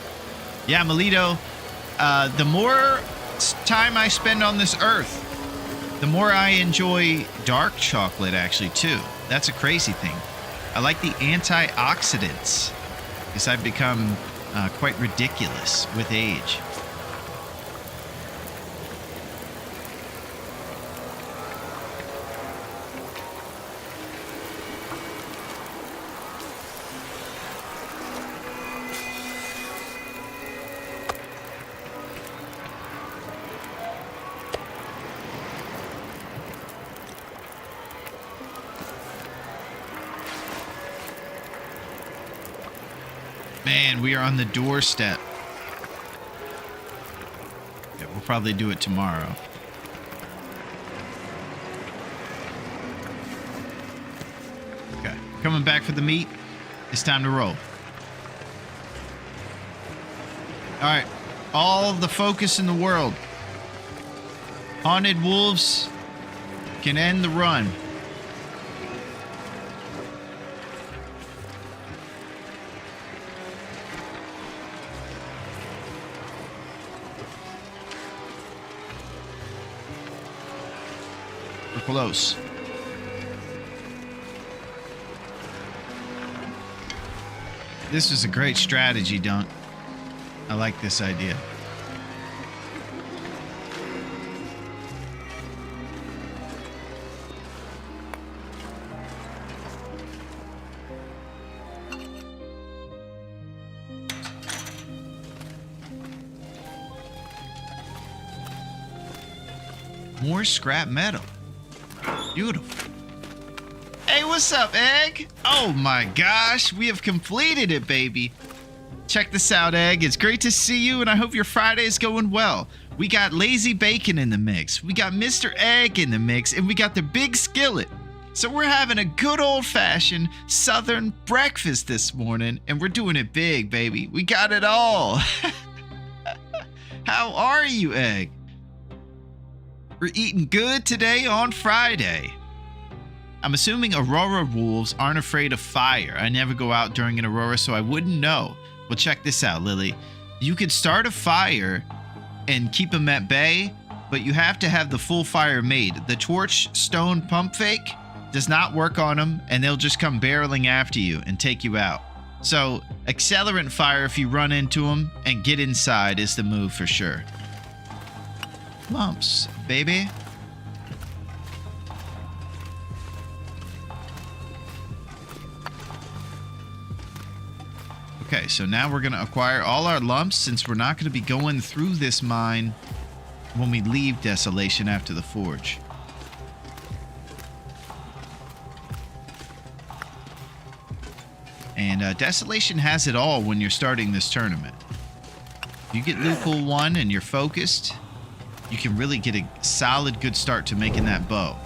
Yeah, Melito. The more time I spend on this earth, the more I enjoy dark chocolate, actually, too. That's a crazy thing. I like the antioxidants because I've become quite ridiculous with age. Man, we are on the doorstep. Yeah, we'll probably do it tomorrow. Okay, coming back for the meat. It's time to roll. Alright, all of the focus in the world. Haunted wolves can end the run. We're close. This is a great strategy, Dunk. I like this idea. More scrap metal. Beautiful. Hey, what's up, Egg? Oh my gosh, we have completed it, baby. Check this out, Egg. It's great to see you, and I hope your Friday is going well. We got Lazy Bacon in the mix. We got Mr. Egg in the mix, and we got the big skillet. So we're having a good old-fashioned Southern breakfast this morning, and we're doing it big, baby. We got it all. How are you, Egg? We're eating good today on Friday. I'm assuming Aurora wolves aren't afraid of fire. I never go out during an Aurora, so I wouldn't know. Well, check this out, Lily. You could start a fire and keep them at bay, but you have to have the full fire made. The torch stone pump fake does not work on them, and they'll just come barreling after you and take you out. So accelerant fire if you run into them, and get inside is the move for sure. Lumps, baby. Okay, so now we're going to acquire all our lumps since we're not going to be going through this mine when we leave Desolation after the forge. And Desolation has it all when you're starting this tournament. If you get Loophole 1 and you're focused, you can really get a solid good start to making that bow.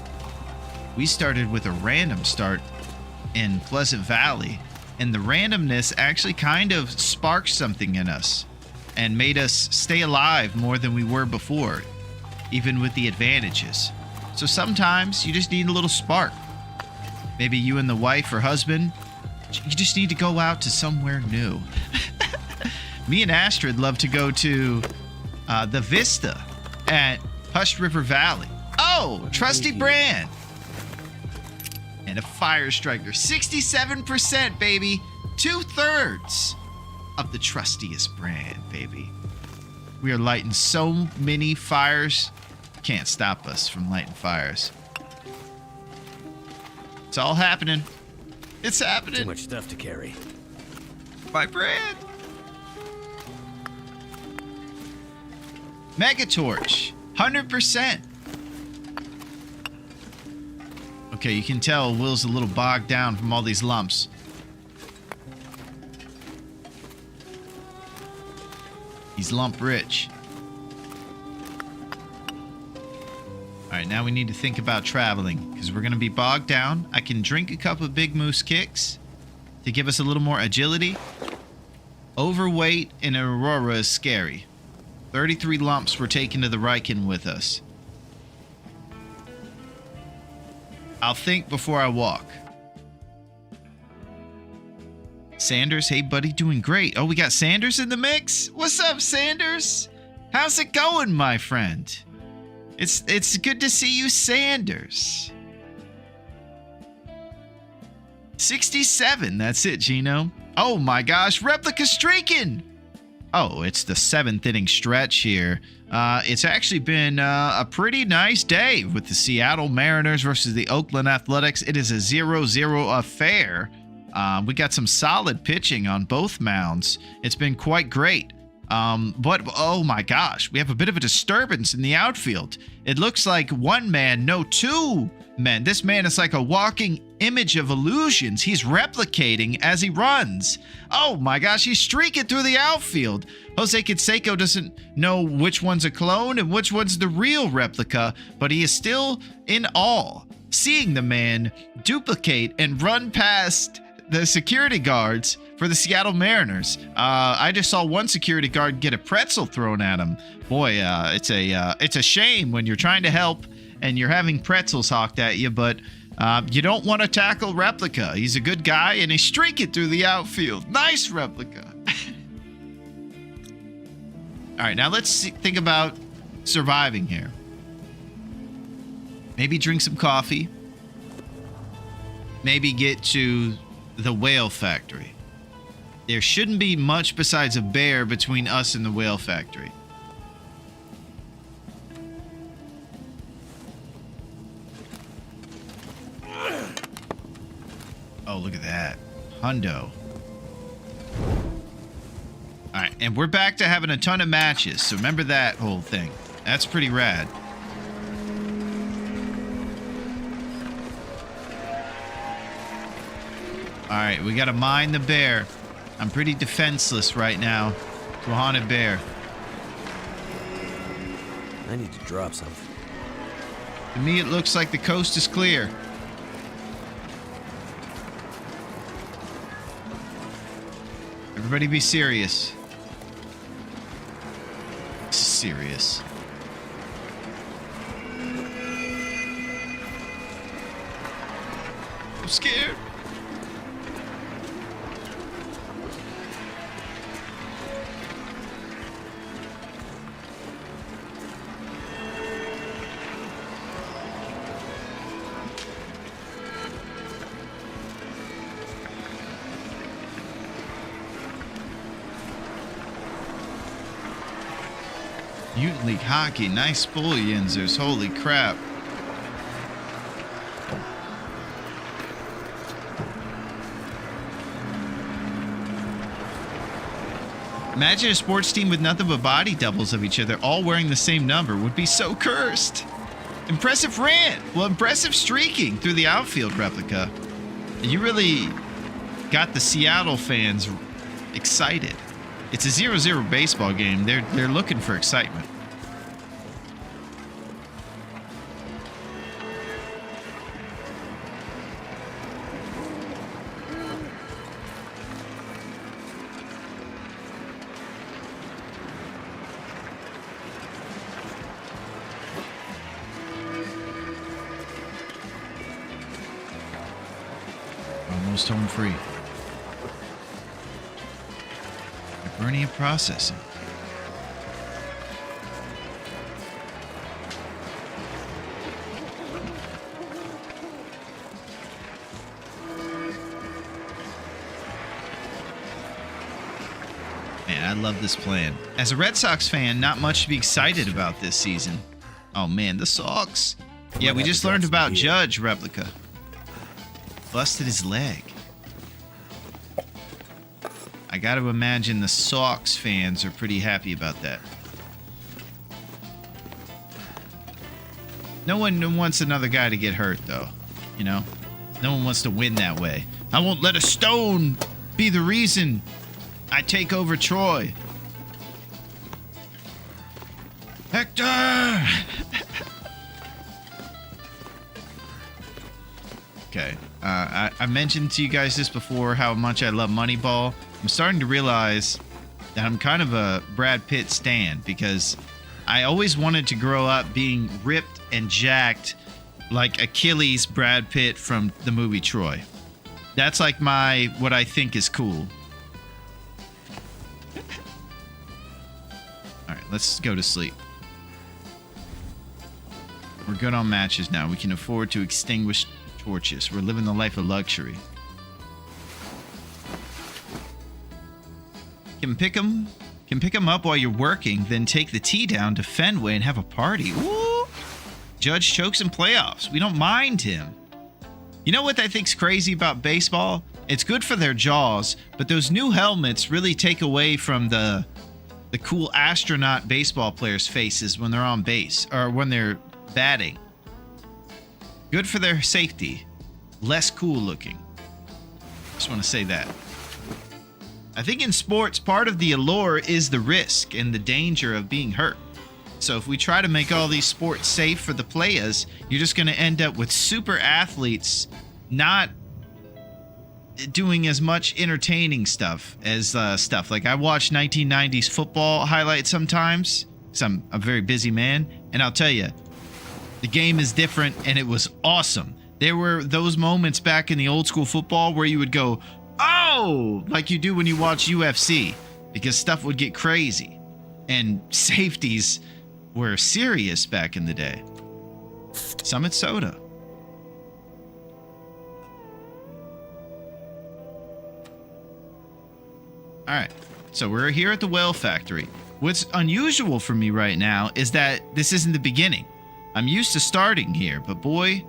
We started with a random start in Pleasant Valley, and the randomness actually kind of sparked something in us and made us stay alive more than we were before, even with the advantages. So sometimes you just need a little spark. Maybe you and the wife or husband, you just need to go out to somewhere new. Me and Astrid love to go to the Vista at Hush River Valley. Oh, trusty brand. And a fire striker. 67%, baby. 2/3 of the trustiest brand, baby. We are lighting so many fires. Can't stop us from lighting fires. It's all happening. It's happening. Too much stuff to carry. My brand. Mega Torch. 100%. Okay, you can tell Will's a little bogged down from all these lumps. He's lump rich. Alright, now we need to think about traveling, because we're going to be bogged down. I can drink a cup of Big Moose Kicks to give us a little more agility. Overweight in Aurora is scary. 33 lumps we're taking to the Riken with us. I'll think before I walk. Sanders, hey buddy, doing great. Oh, we got Sanders in the mix? What's up, Sanders? How's it going, my friend? It's good to see you, Sanders. 67, that's it, Gino. Oh my gosh, replica streaking! Oh, it's the 7th inning stretch here. It's actually been a pretty nice day with the Seattle Mariners versus the Oakland Athletics. It is a 0-0 affair. We got some solid pitching on both mounds. It's been quite great. But, oh my gosh, we have a bit of a disturbance in the outfield. It looks like one man, no, two men. This man is like a walking image of illusions. He's replicating as he runs. Oh my gosh, he's streaking through the outfield. Jose Canseco doesn't know which one's a clone and which one's the real replica, but he is still in awe, seeing the man duplicate and run past the security guards for the Seattle Mariners. I just saw one security guard get a pretzel thrown at him. Boy, it's a shame when you're trying to help and you're having pretzels hawked at you, but you don't want to tackle Replica. He's a good guy, and he's streaking through the outfield. Nice, Replica. All right, now let's think about surviving here. Maybe drink some coffee. Maybe get to the whale factory. There shouldn't be much besides a bear between us and the whale factory. Oh, look at that. Hundo. Alright, and we're back to having a ton of matches, so remember that whole thing. That's pretty rad. Alright, we gotta mine the bear. I'm pretty defenseless right now to a haunted bear. I need to drop something. To me, it looks like the coast is clear. Everybody be serious. Serious. I'm scared. Mutant League Hockey. Nice pull, Yinzers. Holy crap. Imagine a sports team with nothing but body doubles of each other, all wearing the same number. Would be so cursed. Impressive rant. Well, impressive streaking through the outfield, Replica. You really got the Seattle fans excited. It's a 0-0 baseball game. They're looking for excitement. Almost home free. Hibernia processing. Man, I love this plan. As a Red Sox fan, not much to be excited about this season. Oh man, the Sox. Yeah, we just learned about Judge, Replica. Busted his leg. I got to imagine the Sox fans are pretty happy about that. No one wants another guy to get hurt, though. You know? No one wants to win that way. I won't let a stone be the reason I take over Troy. Hector! Okay. I mentioned to you guys this before, how much I love Moneyball. I'm starting to realize that I'm kind of a Brad Pitt stan, because I always wanted to grow up being ripped and jacked like Achilles Brad Pitt from the movie Troy. That's like what I think is cool. Alright, let's go to sleep. We're good on matches now. We can afford to extinguish torches. We're living the life of luxury. Can pick them up while you're working, then take the tea down to Fenway and have a party. Woo! Judge chokes in playoffs. We don't mind him. You know what I think's crazy about baseball? It's good for their jaws, but those new helmets really take away from the cool astronaut baseball players' faces when they're on base or when they're batting. Good for their safety. Less cool looking. Just want to say that. I think in sports, part of the allure is the risk and the danger of being hurt. So if we try to make all these sports safe for the players, you're just going to end up with super athletes not doing as much entertaining stuff as stuff. Like I watch 1990s football highlights sometimes, because I'm a very busy man, and I'll tell you, the game is different, and it was awesome. There were those moments back in the old school football where you would go, oh, like you do when you watch UFC, because stuff would get crazy. And safeties were serious back in the day. Summit Soda. All right, so we're here at the Whale Factory. What's unusual for me right now is that this isn't the beginning. I'm used to starting here, but boy,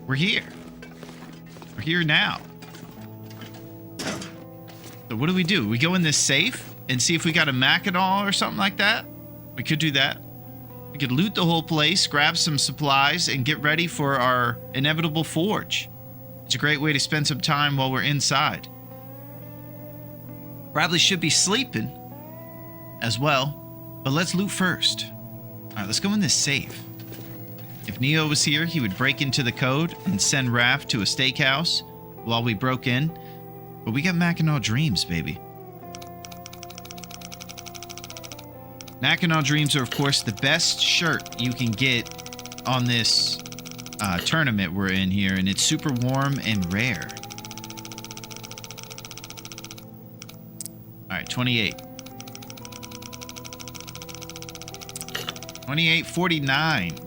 we're here. We're here now. So what do? We go in this safe and see if we got a Mackinaw or something like that? We could do that. We could loot the whole place, grab some supplies, and get ready for our inevitable forge. It's a great way to spend some time while we're inside. Probably should be sleeping as well, but let's loot first. All right, let's go in this safe. If Neo was here, he would break into the code and send Raph to a steakhouse while we broke in. But we got Mackinaw Dreams, baby. Mackinaw Dreams are, of course, the best shirt you can get on this tournament we're in here, and it's super warm and rare. All right, 28. 28.49.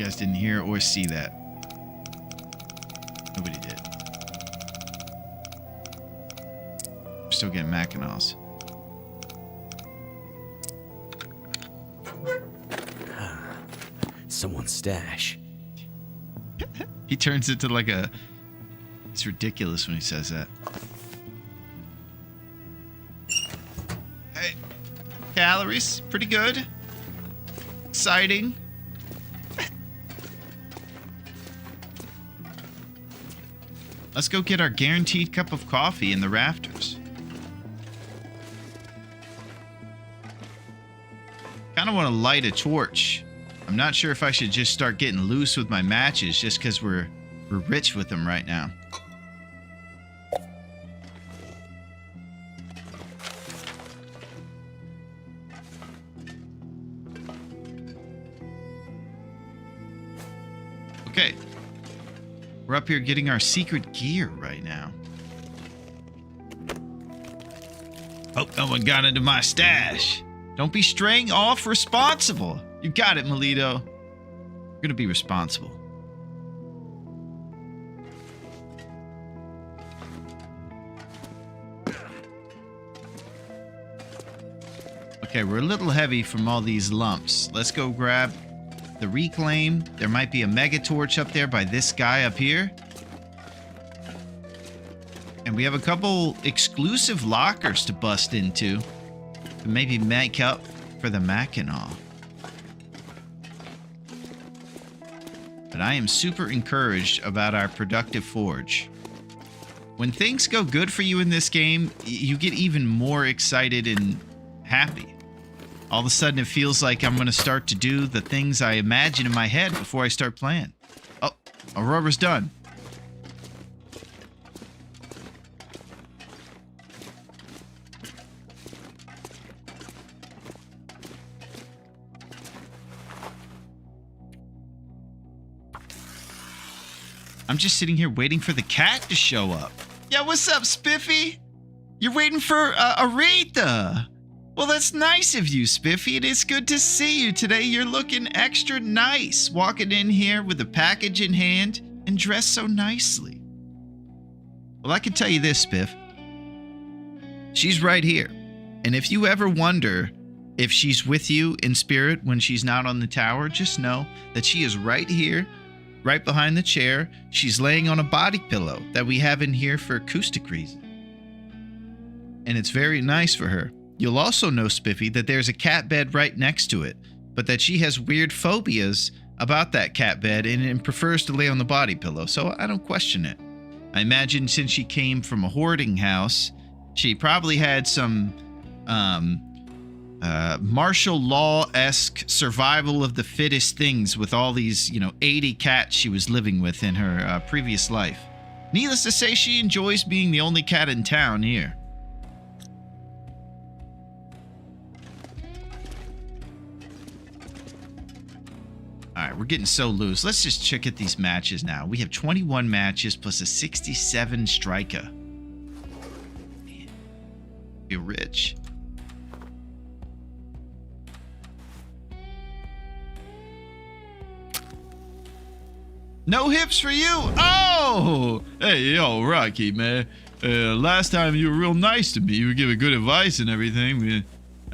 You guys didn't hear or see that. Nobody did. We're still getting Mackinaws. Someone's stash. He turns into like a... It's ridiculous when he says that. Hey. Calories. Pretty good. Exciting. Let's go get our guaranteed cup of coffee in the rafters. Kind of want to light a torch. I'm not sure if I should just start getting loose with my matches just because we're rich with them right now. Okay. We're up here getting our secret gear right now. Oh, no one got into my stash. Don't be straying off responsible. You got it, Melito. We're gonna be responsible. Okay, we're a little heavy from all these lumps. Let's go grab the reclaim. There might be a mega torch up there by this guy up here. And we have a couple exclusive lockers to bust into to maybe make up for the Mackinaw. But I am super encouraged about our productive forge. When things go good for you in this game, you get even more excited and happy. All of a sudden, it feels like I'm going to start to do the things I imagine in my head before I start playing. Oh, Aurora's done. I'm just sitting here waiting for the cat to show up. Yeah, what's up, Spiffy? You're waiting for Aretha. Well, that's nice of you, Spiffy. It is good to see you today. You're looking extra nice, walking in here with a package in hand and dressed so nicely. Well, I can tell you this, Spiff. She's right here. And if you ever wonder if she's with you in spirit when she's not on the tower, just know that she is right here, right behind the chair. She's laying on a body pillow that we have in here for acoustic reasons. And it's very nice for her. You'll also know, Spiffy, that there's a cat bed right next to it, but that she has weird phobias about that cat bed and prefers to lay on the body pillow, so I don't question it. I imagine since she came from a hoarding house, she probably had some martial law-esque survival of the fittest things with all these, 80 cats she was living with in her previous life. Needless to say, she enjoys being the only cat in town here. Alright, we're getting so loose. Let's just check at these matches now. We have 21 matches plus a 67 striker. Man, feel rich. No hips for you. Oh! Hey, yo, Rocky, man. Last time you were real nice to me. You were giving good advice and everything.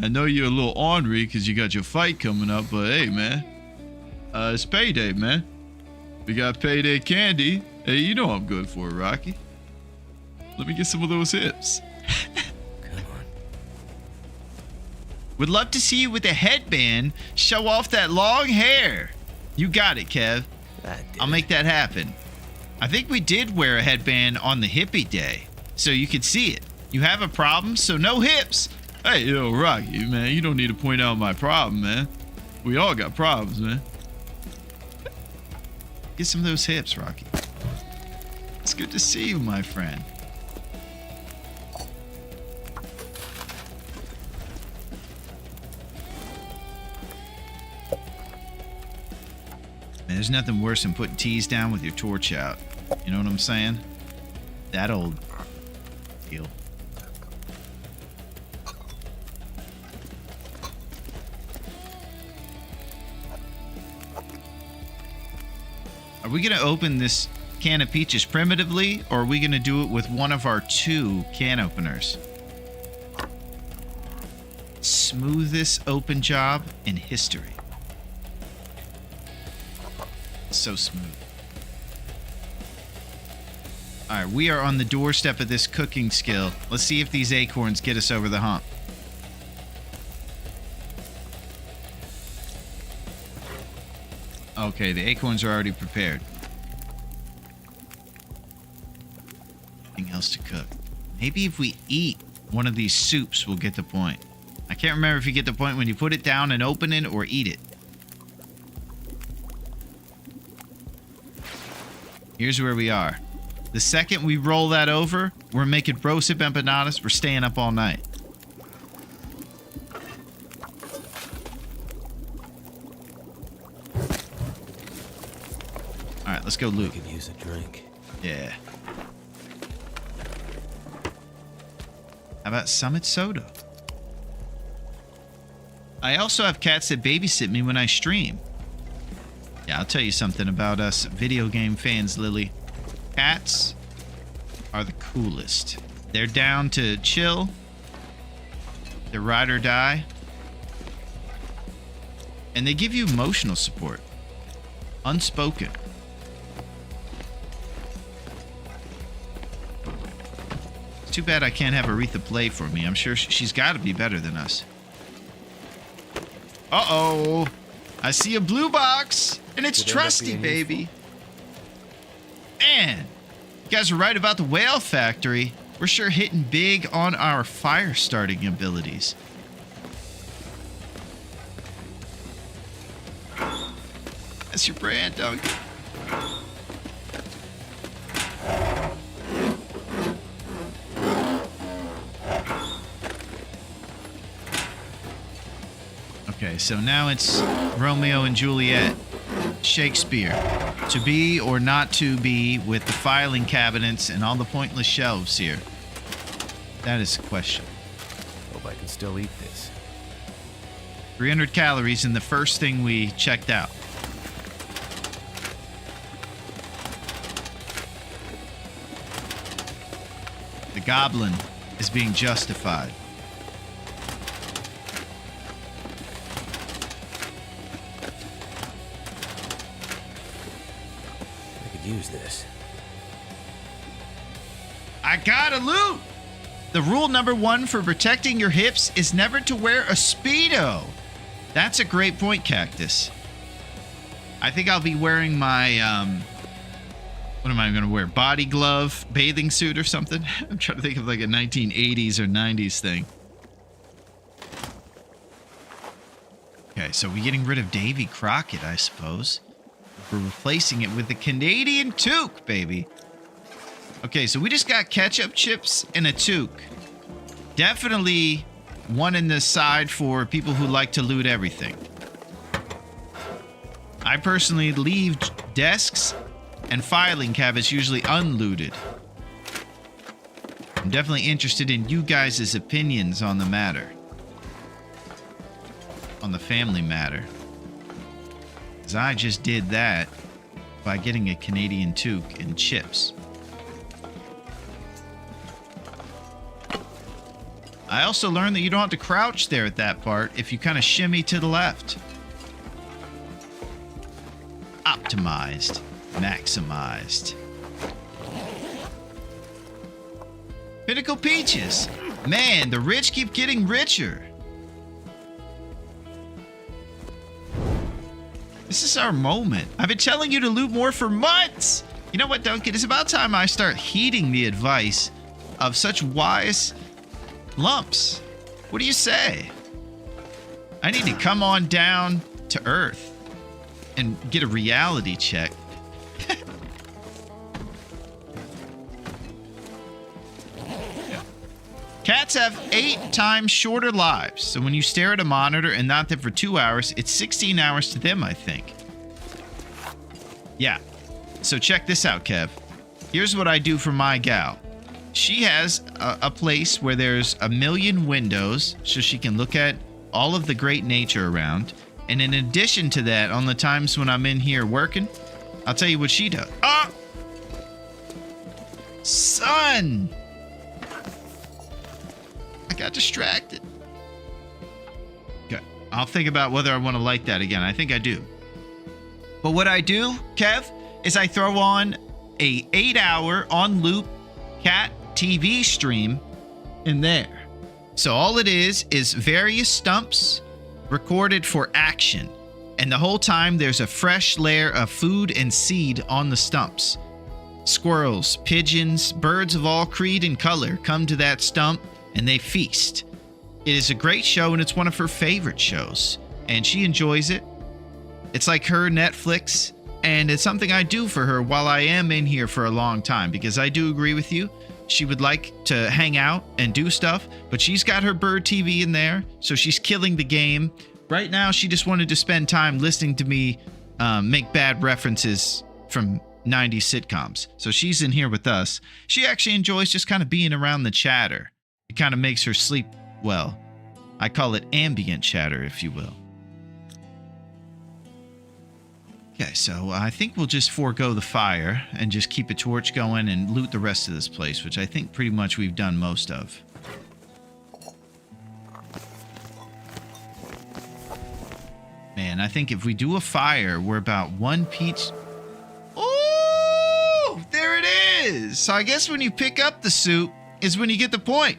I know you're a little ornery because you got your fight coming up, but hey, man. It's payday, man. We got payday candy. Hey, you know I'm good for it, Rocky. Let me get some of those hips. Come on. Would love to see you with a headband. Show off that long hair. You got it, Kev. I'll make that happen. I think we did wear a headband on the hippie day, so you could see it. You have a problem, so no hips. Hey, yo, Rocky, man, you don't need to point out my problem, man. We all got problems, man. Get some of those hips, Rocky. It's good to see you, my friend. Man, there's nothing worse than putting teas down with your torch out. You know what I'm saying? That old deal. Are we going to open this can of peaches primitively, or are we going to do it with one of our 2 can openers? Smoothest open job in history. So smooth. Alright, we are on the doorstep of this cooking skill. Let's see if these acorns get us over the hump. Okay, the acorns are already prepared. Nothing else to cook. Maybe if we eat one of these soups, we'll get the point. I can't remember if you get the point when you put it down and open it or eat it. Here's where we are. The second we roll that over, we're making roasted empanadas. We're staying up all night. Alright, let's go loot. Could use a drink. Yeah. How about Summit Soda? I also have cats that babysit me when I stream. Yeah, I'll tell you something about us video game fans, Lily. Cats are the coolest. They're down to chill. They're ride or die. And they give you emotional support. Unspoken. It's too bad I can't have Aretha play for me. I'm sure she's got to be better than us. Uh-oh. I see a blue box, and it's Trusty, baby. Man, you guys are right about the whale factory. We're sure hitting big on our fire starting abilities. That's your brand, dog. Okay, so now it's Romeo and Juliet. Shakespeare. To be or not to be with the filing cabinets and all the pointless shelves here. That is the question. Hope I can still eat this. 300 calories in the first thing we checked out. The goblin is being justified. Use this. I gotta loot! The rule number 1 for protecting your hips is never to wear a Speedo. That's a great point, Cactus. I think I'll be wearing my, what am I gonna wear? Body glove, bathing suit or something? I'm trying to think of like a 1980s or 90s thing. Okay, so we're getting rid of Davy Crockett, I suppose. We're replacing it with the Canadian toque, baby. Okay, so we just got ketchup chips and a toque. Definitely one in the side for people who like to loot everything. I personally leave desks and filing cabinets usually unlooted. I'm definitely interested in you guys' opinions on the matter. On the family matter. I just did that by getting a Canadian toque and chips. I also learned that you don't have to crouch there at that part if you kind of shimmy to the left. Optimized. Maximized. Pinnacle Peaches. Man, the rich keep getting richer. This is our moment. I've been telling you to loot more for months. You know what, Duncan? It's about time I start heeding the advice of such wise lumps. What do you say? I need to come on down to Earth and get a reality check. Cats have 8 times shorter lives. So when you stare at a monitor and not them for 2 hours, it's 16 hours to them, I think. Yeah. So check this out, Kev. Here's what I do for my gal. She has a place where there's 1 million windows so she can look at all of the great nature around. And in addition to that, on the times when I'm in here working, I'll tell you what she does. Ah! Son! I got distracted. Okay. I'll think about whether I want to light that again. I think I do. But what I do, Kev, is I throw on a 8-hour on loop cat TV stream in there. So all it is various stumps recorded for action. And the whole time there's a fresh layer of food and seed on the stumps. Squirrels, pigeons, birds of all creed and color come to that stump and they feast. It is a great show and it's one of her favorite shows. And she enjoys it. It's like her Netflix, and it's something I do for her while I am in here for a long time, because I do agree with you. She would like to hang out and do stuff, but she's got her bird TV in there, so she's killing the game. Right now, she just wanted to spend time listening to me make bad references from 90s sitcoms. So she's in here with us. She actually enjoys just kind of being around the chatter. It kind of makes her sleep well. I call it ambient chatter, if you will. Okay, so I think we'll just forego the fire and just keep a torch going and loot the rest of this place, which I think pretty much we've done most of. Man, I think if we do a fire, we're about one peach. Oh, there it is. So I guess when you pick up the soup is when you get the point.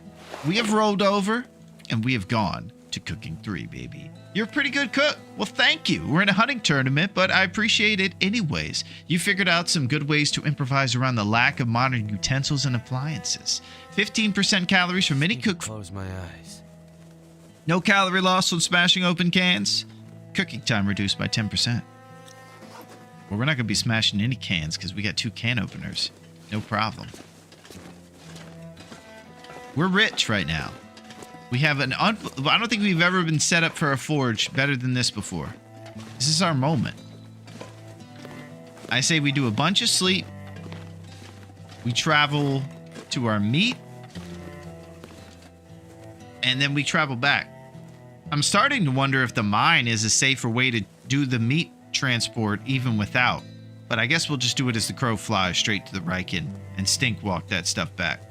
We have rolled over and we have gone to cooking 3, baby. You're a pretty good cook. Well, thank you. We're in a hunting tournament, but I appreciate it anyways. You figured out some good ways to improvise around the lack of modern utensils and appliances. 15% calories from any cook. Close my eyes. No calorie loss when smashing open cans. Cooking time reduced by 10%. Well, we're not going to be smashing any cans because we got 2 can openers. No problem. We're rich right now. We have I don't think we've ever been set up for a forge better than this before. This is our moment. I say we do a bunch of sleep. We travel to our meat. And then we travel back. I'm starting to wonder if the mine is a safer way to do the meat transport even without. But I guess we'll just do it as the crow flies straight to the Riken and stink walk that stuff back.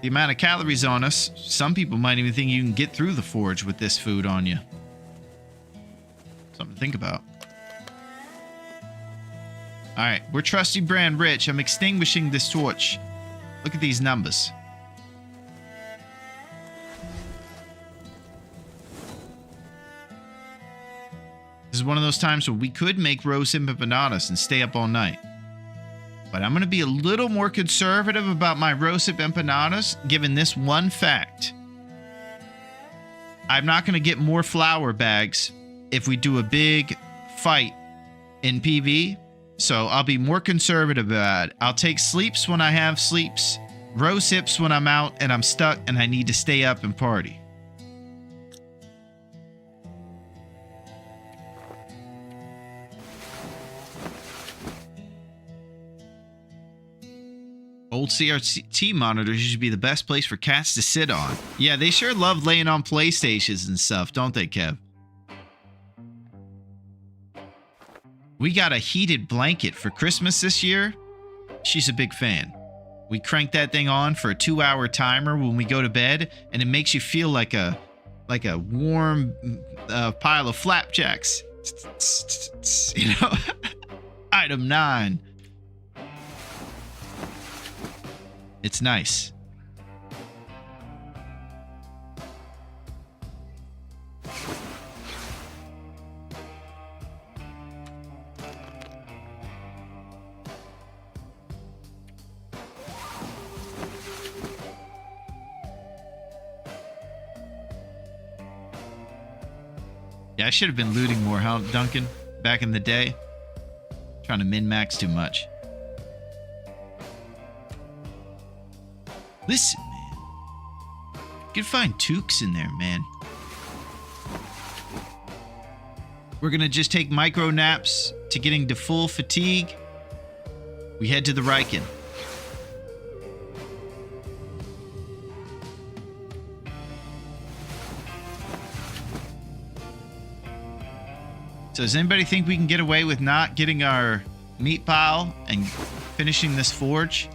The amount of calories on us, some people might even think you can get through the forge with this food on you. Something to think about. Alright, we're trusty brand rich. I'm extinguishing this torch. Look at these numbers. This is one of those times where we could make rose empanadas and stay up all night. But I'm going to be a little more conservative about my rosehip empanadas, given this one fact. I'm not going to get more flour bags if we do a big fight in PV, so I'll be more conservative about it. I'll take sleeps when I have sleeps, rosehips when I'm out and I'm stuck and I need to stay up and party. Old CRT monitors should be the best place for cats to sit on. Yeah, they sure love laying on PlayStations and stuff, don't they, Kev? We got a heated blanket for Christmas this year. She's a big fan. We crank that thing on for a 2-hour timer when we go to bed, and it makes you feel like a warm pile of flapjacks. You know? Item 9. It's nice. Yeah, I should have been looting more, huh, Duncan? Back in the day. Trying to min-max too much. Listen, man. You can find toques in there, man. We're gonna just take micro naps to getting to full fatigue. We head to the Riken. So does anybody think we can get away with not getting our meat pile and finishing this forge?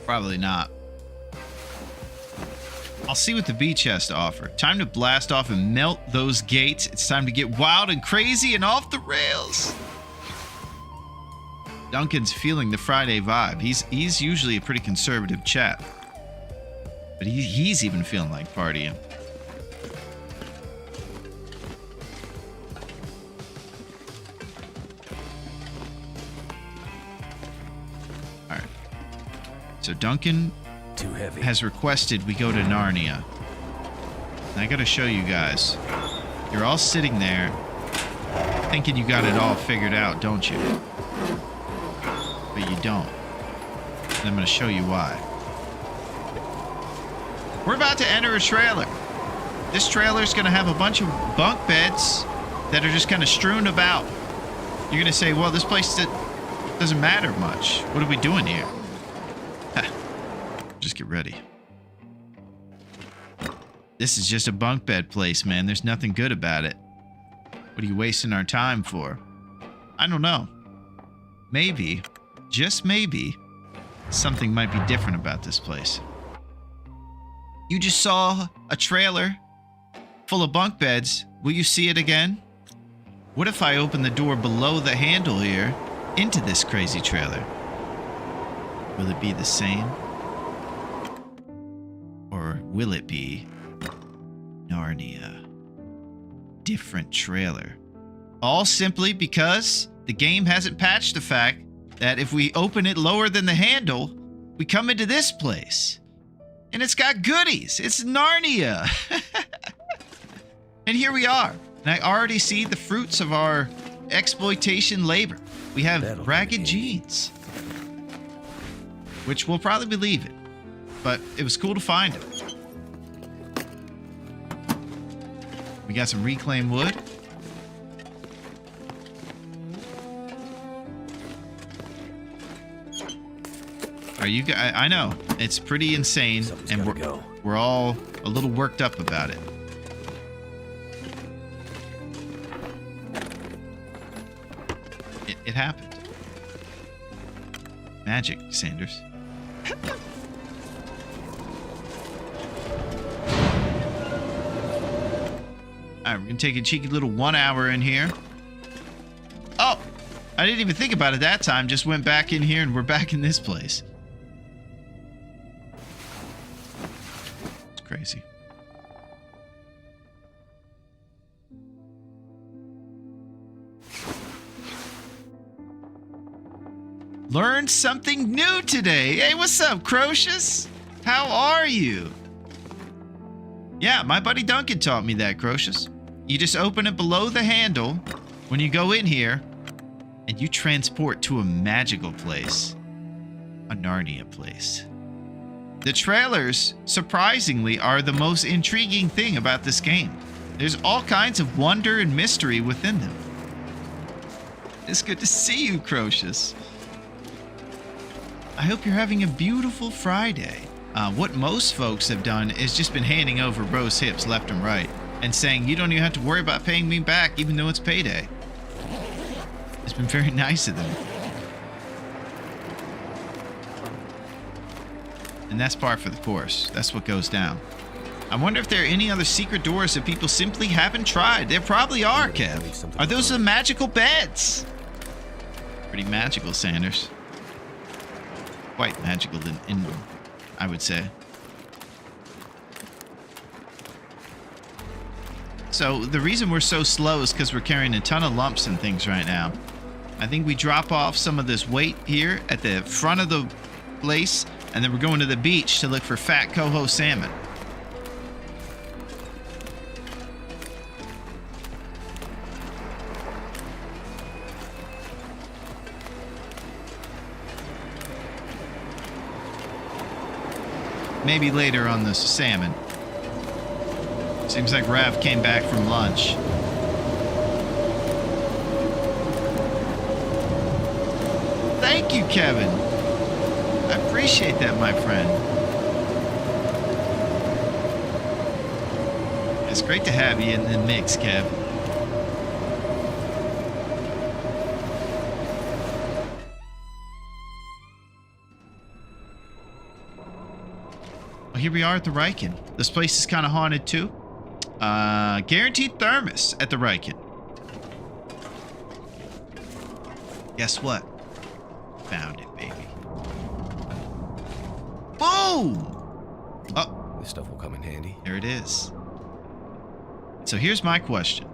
Probably not. I'll see what the beach has to offer. Time to blast off and melt those gates. It's time to get wild and crazy and off the rails. Duncan's feeling the Friday vibe. He's usually a pretty conservative chap. But he's even feeling like partying. Alright. So Duncan Too heavy. has requested we go to Narnia. And I gotta show you guys. You're all sitting there thinking you got it all figured out, don't you? But you don't. And I'm gonna show you why. We're about to enter a trailer. This trailer's gonna have a bunch of bunk beds that are just kind of strewn about. You're gonna say, well, this place doesn't matter much. What are we doing here? Just get ready. This is just a bunk bed place, man. There's nothing good about it. What are you wasting our time for? I don't know. Maybe, just maybe, something might be different about this place. You just saw a trailer full of bunk beds. Will you see it again? What if I open the door below the handle here into this crazy trailer? Will it be the same? Or will it be Narnia? Different trailer. All simply because the game hasn't patched the fact that if we open it lower than the handle, we come into this place. And it's got goodies. It's Narnia. And here we are. And I already see the fruits of our exploitation labor. We have That'll ragged be jeans, which we'll probably be leaving. But it was cool to find it. We got some reclaimed wood. Are you guys? I know it's pretty insane, Something's and gotta we're all a little worked up about it. It happened. Magic, Sanders. Alright, we're gonna take a cheeky little 1 hour in here. Oh! I didn't even think about it that time. Just went back in here and we're back in this place. It's crazy. Learned something new today. Hey, what's up, Crocious? How are you? Yeah, my buddy Duncan taught me that, Crocious. You just open it below the handle when you go in here, and you transport to a magical place. A Narnia place. The trailers, surprisingly, are the most intriguing thing about this game. There's all kinds of wonder and mystery within them. It's good to see you, Crocious. I hope you're having a beautiful Friday. What most folks have done is just been handing over rose hips left and right and saying, you don't even have to worry about paying me back even though it's payday. It's been very nice of them. And that's par for the course. That's what goes down. I wonder if there are any other secret doors that people simply haven't tried. There probably are, Kev. Are those the magical beds? Pretty magical, Sanders. Quite magical in I would say. So the reason we're so slow is because we're carrying a ton of lumps and things right now. I think we drop off some of this weight here at the front of the place, and then we're going to the beach to look for fat coho salmon. Maybe later on the salmon. Seems like Rav came back from lunch. Thank you, Kevin. I appreciate that, my friend. It's great to have you in the mix, Kev. Well, here we are at the Riken. This place is kind of haunted too. Guaranteed thermos at the Riken. Guess what? Found it, baby. Boom! Oh, This stuff will come in handy. there it is. So here's my question.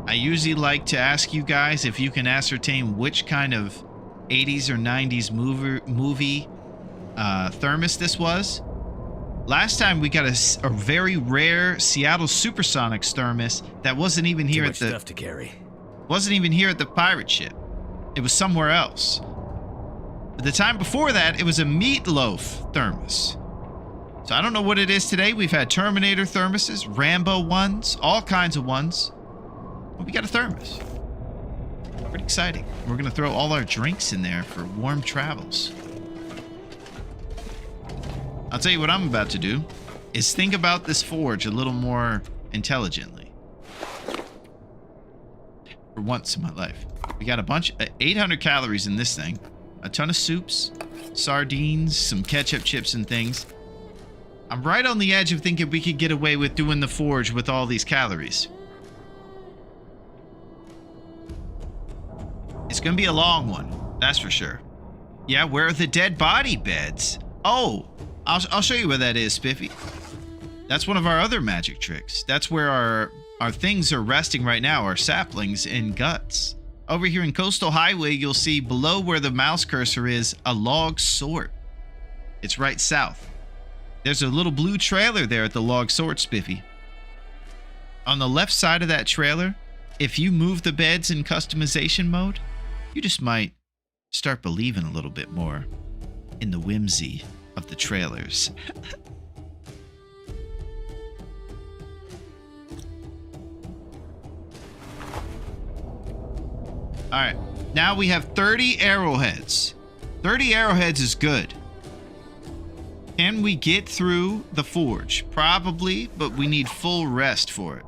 I usually like to ask you guys if you can ascertain which kind of 80s or 90s movie thermos this was. Last time we got a very rare Seattle Supersonics thermos that wasn't even here Too at much the stuff to carry. wasn't even here at the pirate ship. It was somewhere else. But the time before that, it was a meatloaf thermos. So I don't know what it is today. We've had Terminator thermoses, Rambo ones, all kinds of ones. But we got a thermos. Pretty exciting. We're going to throw all our drinks in there for warm travels. I'll tell you what I'm about to do is think about this forge a little more intelligently. For once in my life. We got a bunch, 800 calories in this thing. A ton of soups, sardines, some ketchup chips and things. I'm right on the edge of thinking we could get away with doing the forge with all these calories. It's gonna be a long one, that's for sure. Yeah, where are the dead body beds? Oh, I'll show you where that is, Spiffy. That's one of our other magic tricks. That's where our things are resting right now, our saplings and guts. Over here in Coastal Highway, you'll see below where the mouse cursor is, a log sort. It's right south. There's a little blue trailer there at the log sort, Spiffy. On the left side of that trailer, if you move the beds in customization mode, you just might start believing a little bit more in the whimsy of the trailers. All right, now we have 30 arrowheads. 30 arrowheads is good. Can we get through the forge? Probably, but we need full rest for it.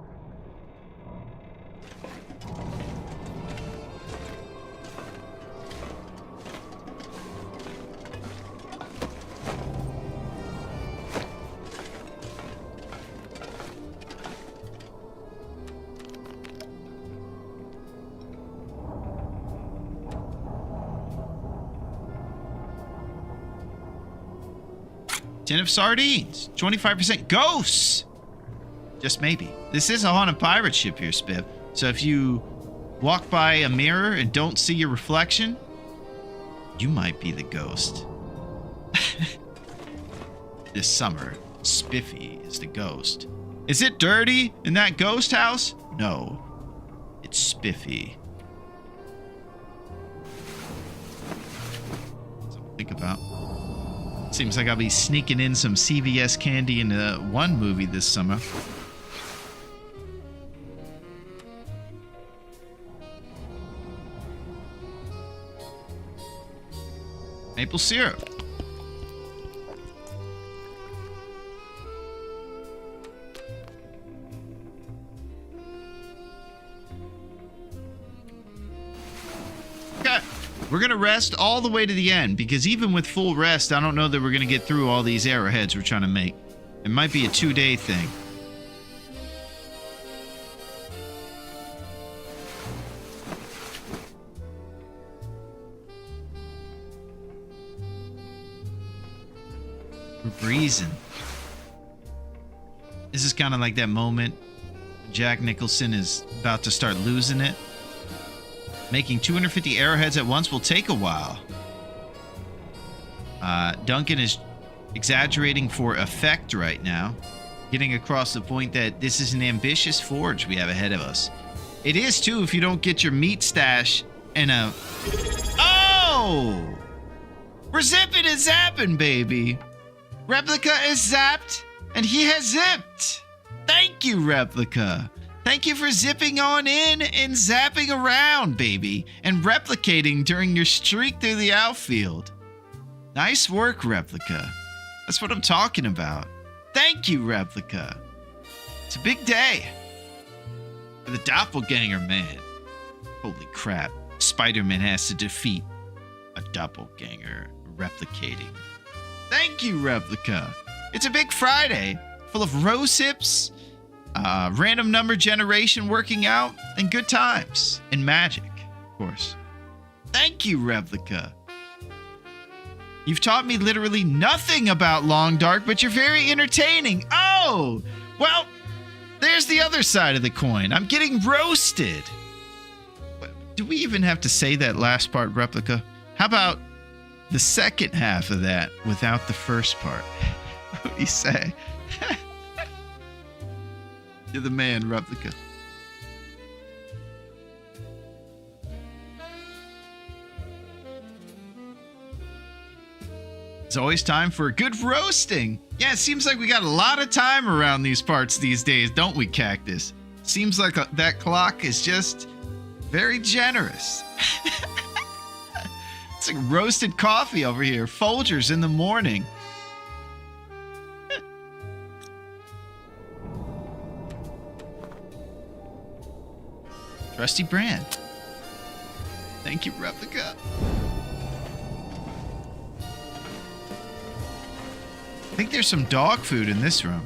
Tin of sardines, 25% ghosts. Just maybe. This is a haunted pirate ship here, Spiff. So if you walk by a mirror and don't see your reflection, you might be the ghost. This summer, Spiffy is the ghost. Is it dirty in that ghost house? No, it's Spiffy. Something to think about. Seems like I'll be sneaking in some CVS candy in one movie this summer. Maple syrup. Okay. We're going to rest all the way to the end, because even with full rest, I don't know that we're going to get through all these arrowheads we're trying to make. It might be a 2-day thing. We're breezing. This is kind of like that moment Jack Nicholson is about to start losing it. Making 250 arrowheads at once will take a while. Duncan is exaggerating for effect right now, getting across the point that this is an ambitious forge we have ahead of us. It is too if you don't get your meat stash in a... Oh! We're zipping and zapping, baby. Replica is zapped, and he has zipped. Thank you, Replica. Thank you for zipping on in and zapping around, baby, and replicating during your streak through the outfield. Nice work, Replica. That's what I'm talking about. Thank you, Replica. It's a big day for the doppelganger man. Holy crap. Spider-Man has to defeat a doppelganger replicating. Thank you, Replica. It's a big Friday full of rose hips, random number generation working out, and good times. And magic, of course. Thank you, Replica. You've taught me literally nothing about Long Dark, but you're very entertaining. Oh, well, there's the other side of the coin. I'm getting roasted. Do we even have to say that last part, Replica? How about the second half of that without the first part? What do you say? You're the man, Replica. It's always time for a good roasting. Yeah, it seems like we got a lot of time around these parts these days, don't we, Cactus? Seems like that clock is just very generous. It's like roasted coffee over here. Folgers in the morning. Trusty brand. Thank you, Replica. I think there's some dog food in this room.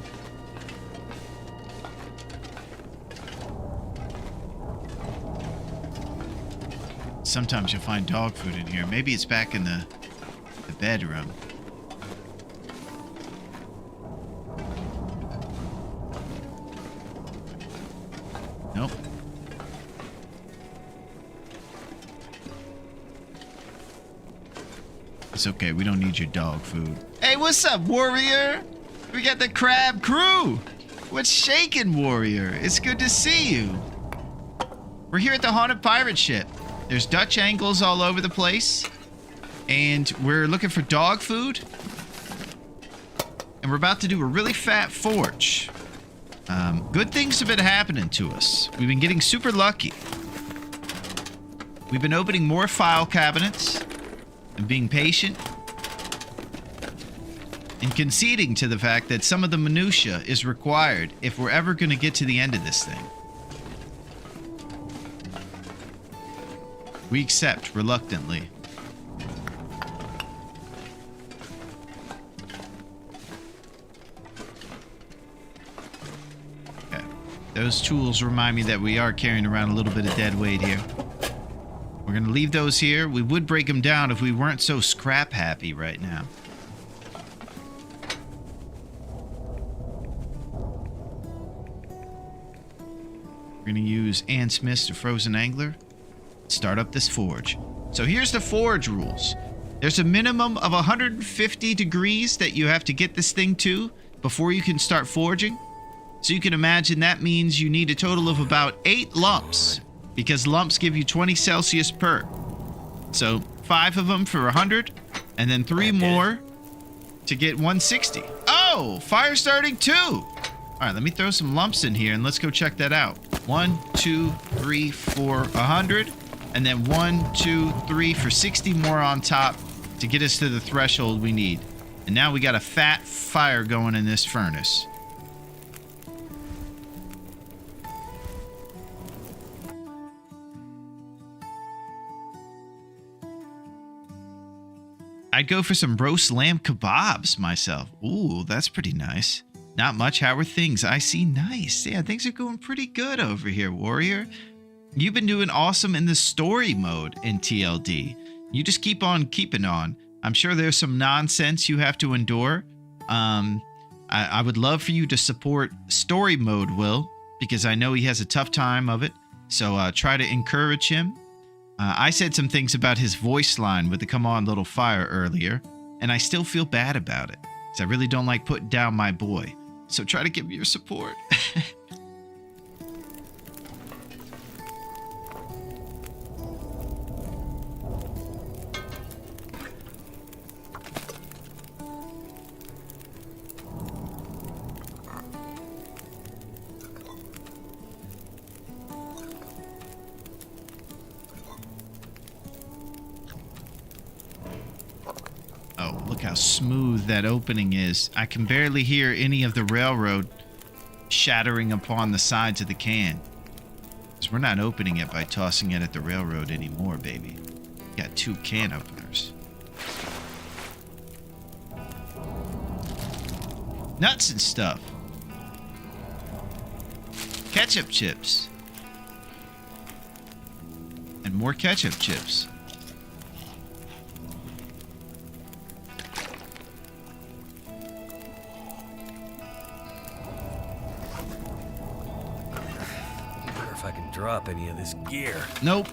Sometimes you'll find dog food in here. Maybe it's back in the bedroom. Nope. It's okay. We don't need your dog food. Hey, what's up, warrior? We got the crab crew. What's shaking, warrior? It's good to see you. We're here at the haunted pirate ship. There's Dutch angles all over the place. And we're looking for dog food. And we're about to do a really fat forge. Good things have been happening to us. We've been getting super lucky. We've been opening more file cabinets and being patient and conceding to the fact that some of the minutia is required if we're ever going to get to the end of this thing. We accept reluctantly. Okay. Those tools remind me that we are carrying around a little bit of dead weight here. We're going to leave those here. We would break them down if we weren't so scrap happy right now. We're going to use Ann Smith's The Frozen Angler. Start up this forge. So here's the forge rules. There's a minimum of 150 degrees that you have to get this thing to before you can start forging. So you can imagine that means you need a total of about 8 lumps, because lumps give you 20 Celsius per. So 5 of them for 100, and then 3 more to get 160. Oh, fire starting too. All right, let me throw some lumps in here and let's go check that out. 1, 2, 3, 4, 100. And then 1, 2, 3 for 60 more on top to get us to the threshold we need. And now we got a fat fire going in this furnace. I'd go for some roast lamb kebabs myself. Ooh, that's pretty nice. Not much. How are things? I see. Nice. Yeah, things are going pretty good over here, warrior. You've been doing awesome in the story mode in TLD. You just keep on keeping on. I'm sure there's some nonsense you have to endure. I would love for you to support story mode, Will, because I know he has a tough time of it. So try to encourage him. I said some things about his voice line with the Come On Little Fire earlier, and I still feel bad about it, because I really don't like putting down my boy. So try to give me your support. smooth that opening is. I can barely hear any of the railroad shattering upon the sides of the can. Because we're not opening it by tossing it at the railroad anymore, baby. We got 2 can openers. Nuts and stuff. Ketchup chips. And more ketchup chips. If I can drop any of this gear. Nope.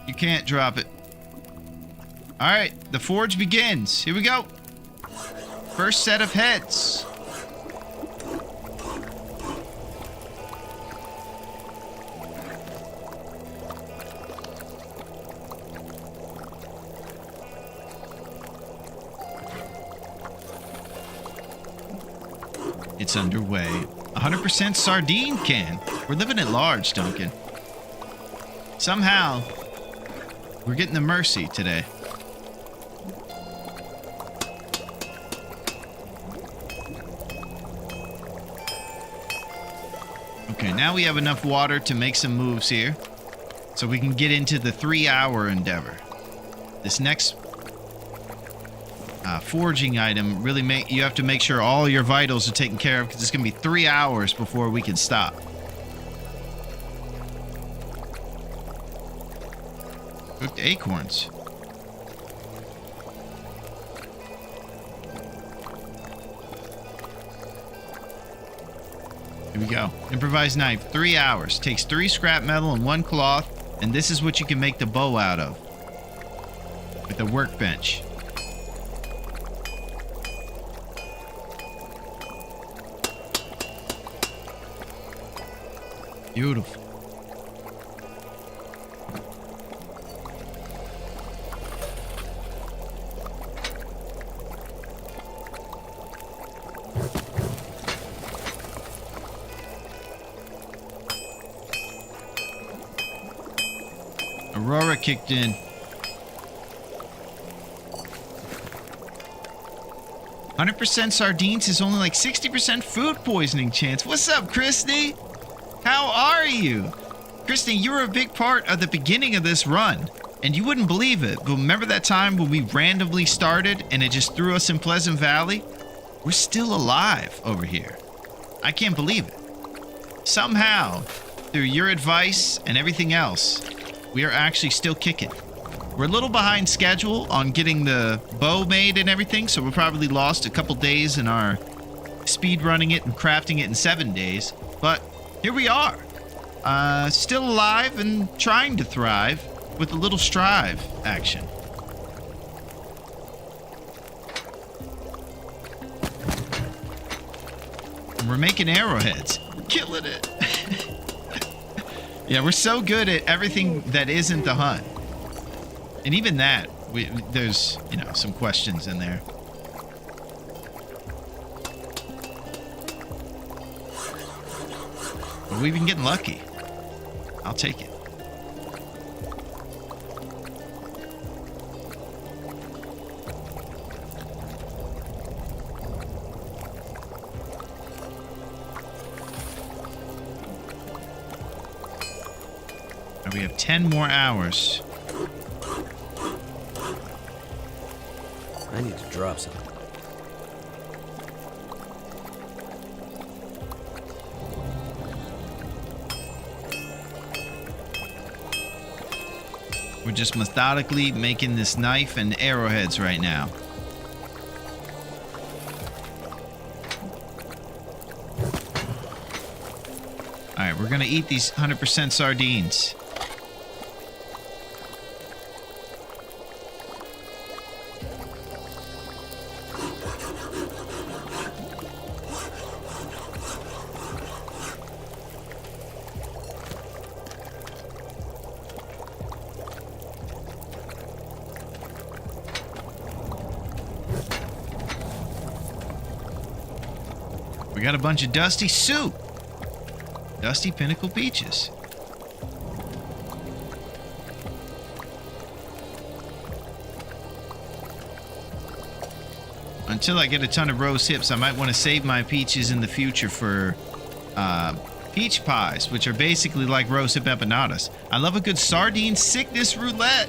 You can't drop it. Alright, the forge begins. Here we go. First set of heads. It's underway. 100% sardine can. We're living at large, Duncan. Somehow, we're getting the mercy today. Okay, now we have enough water to make some moves here. So we can get into the 3-hour endeavor. This next forging item, really you have to make sure all your vitals are taken care of because it's going to be 3 hours before we can stop. Cooked acorns. Here we go. Improvised knife, 3 hours. Takes 3 scrap metal and 1 cloth, and this is what you can make the bow out of. With a workbench. Beautiful. Aurora kicked in. 100% sardines is only like 60% food poisoning chance. What's up, Christy? How are you? Christy, you were a big part of the beginning of this run. And you wouldn't believe it, but remember that time when we randomly started and it just threw us in Pleasant Valley? We're still alive over here. I can't believe it. Somehow, through your advice and everything else, we are actually still kicking. We're a little behind schedule on getting the bow made and everything, so we probably lost a couple days in our speed running it and crafting it in 7 days. But here we are, still alive and trying to thrive with a little strive action. And we're making arrowheads. We're killing it. Yeah, we're so good at everything that isn't the hunt. And even that, there's, some questions in there. But we've been getting lucky. I'll take it. And we have 10 more hours. I need to drop something. We're just methodically making this knife and arrowheads right now. Alright, we're gonna eat these 100% sardines. We got a bunch of Dusty soup. Dusty Pinnacle Peaches. until I get a ton of rose hips, I might want to save my peaches in the future for peach pies, which are basically like rose hip empanadas. I love a good sardine sickness roulette.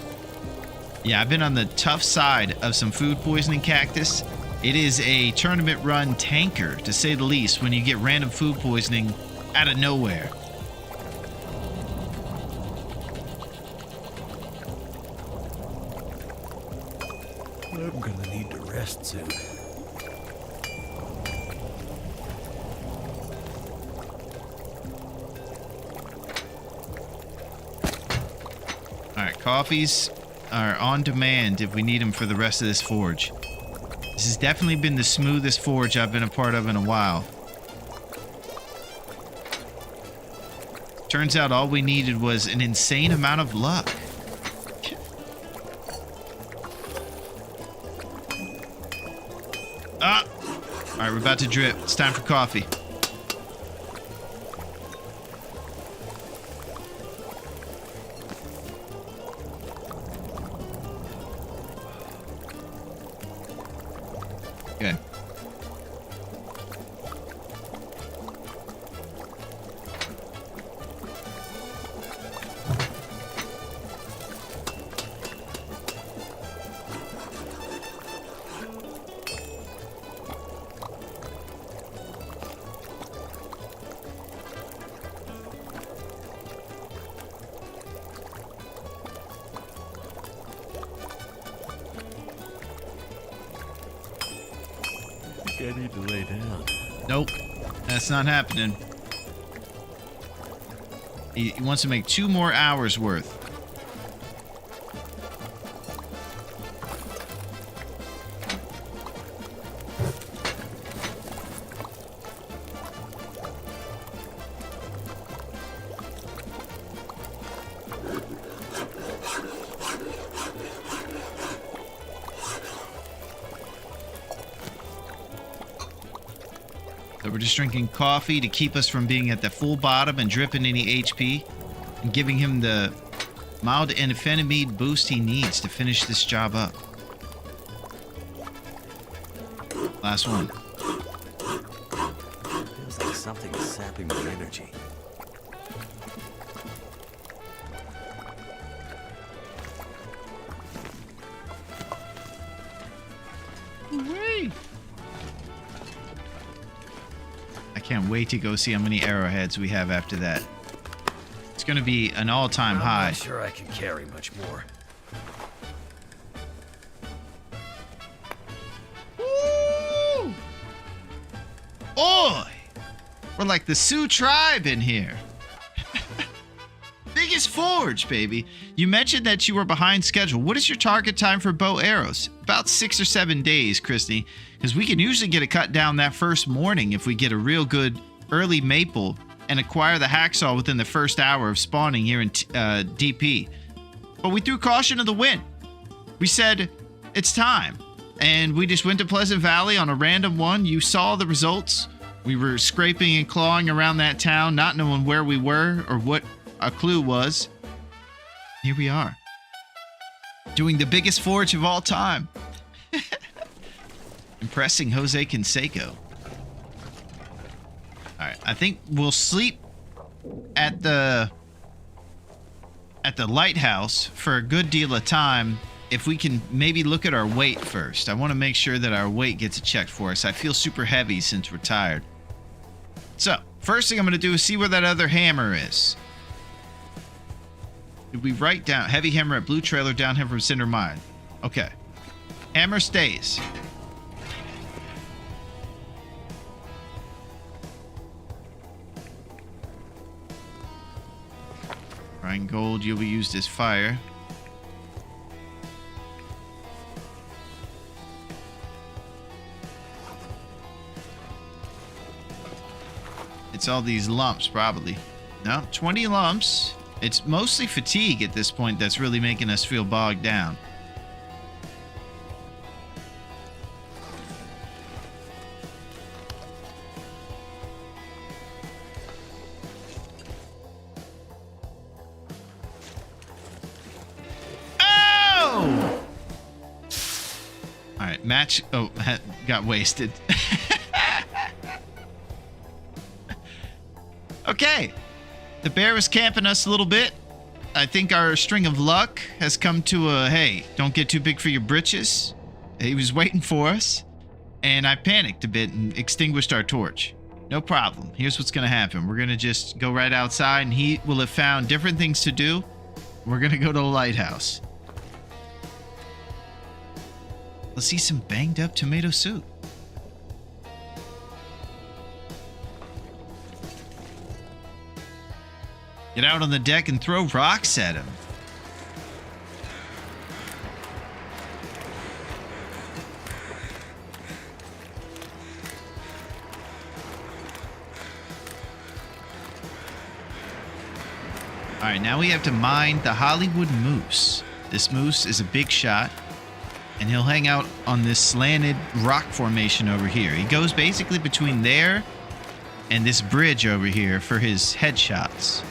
Yeah, I've been on the tough side of some food poisoning, Cactus. It is a tournament run tanker, to say the least, when you get random food poisoning out of nowhere. I'm gonna need to rest soon. Alright, coffees are on demand if we need them for the rest of this forge. This has definitely been the smoothest forge I've been a part of in a while. Turns out all we needed was an insane amount of luck. Ah! Alright, we're about to drip. It's time for coffee. Okay. I need to lay down. Nope. That's not happening. He wants to make 2 more hours worth. So we're just drinking coffee to keep us from being at the full bottom and dripping any HP, and giving him the mild amphetamine boost he needs to finish this job up. Last one. Feels like something is sapping my energy. Hooray! I can't wait to go see how many arrowheads we have after that. It's going to be an all-time I'm high. not sure I can carry much more. Woo! Oi! We're like the Sioux tribe in here. Biggest forge, baby. You mentioned that you were behind schedule. What is your target time for bow arrows? About 6 or 7 days, Christy. Because we can usually get a cut down that first morning if we get a real good early maple and acquire the hacksaw within the first hour of spawning here in DP. But we threw caution to the wind. We said, it's time. And we just went to Pleasant Valley on a random one. You saw the results. We were scraping and clawing around that town, not knowing where we were or what a clue was. Here we are. Doing the biggest forge of all time. Impressing Jose Canseco. Alright, I think we'll sleep at the lighthouse for a good deal of time if we can maybe look at our weight first. I want to make sure that our weight gets checked for us. I feel super heavy since we're tired. So, first thing I'm going to do is see where that other hammer is. Did we write down heavy hammer at Blue Trailer, downhill from Cinder Mine? Okay. Hammer stays. Rhine gold, you'll be used as fire. It's all these lumps, probably. No, 20 lumps. It's mostly fatigue at this point that's really making us feel bogged down. Match. Oh, got wasted. Okay. The bear was camping us a little bit. I think our string of luck has come to a, hey, don't get too big for your britches. He was waiting for us. And I panicked a bit and extinguished our torch. No problem. Here's what's going to happen. We're going to just go right outside and he will have found different things to do. We're going to go to the lighthouse. Let's see some banged up tomato soup. Get out on the deck and throw rocks at him. Alright, now we have to mine the Hollywood moose. This moose is a big shot, and he'll hang out on this slanted rock formation over here. He goes basically between there and this bridge over here for his headshots.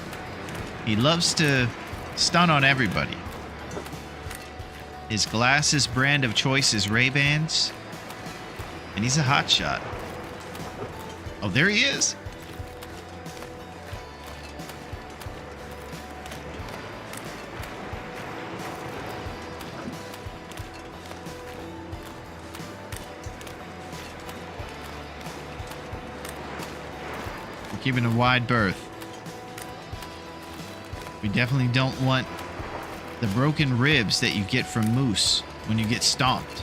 He loves to stun on everybody. His glasses brand of choice is Ray-Bans, and he's a hot shot. Oh, there he is. Keeping a wide berth. We definitely don't want the broken ribs that you get from moose when you get stomped.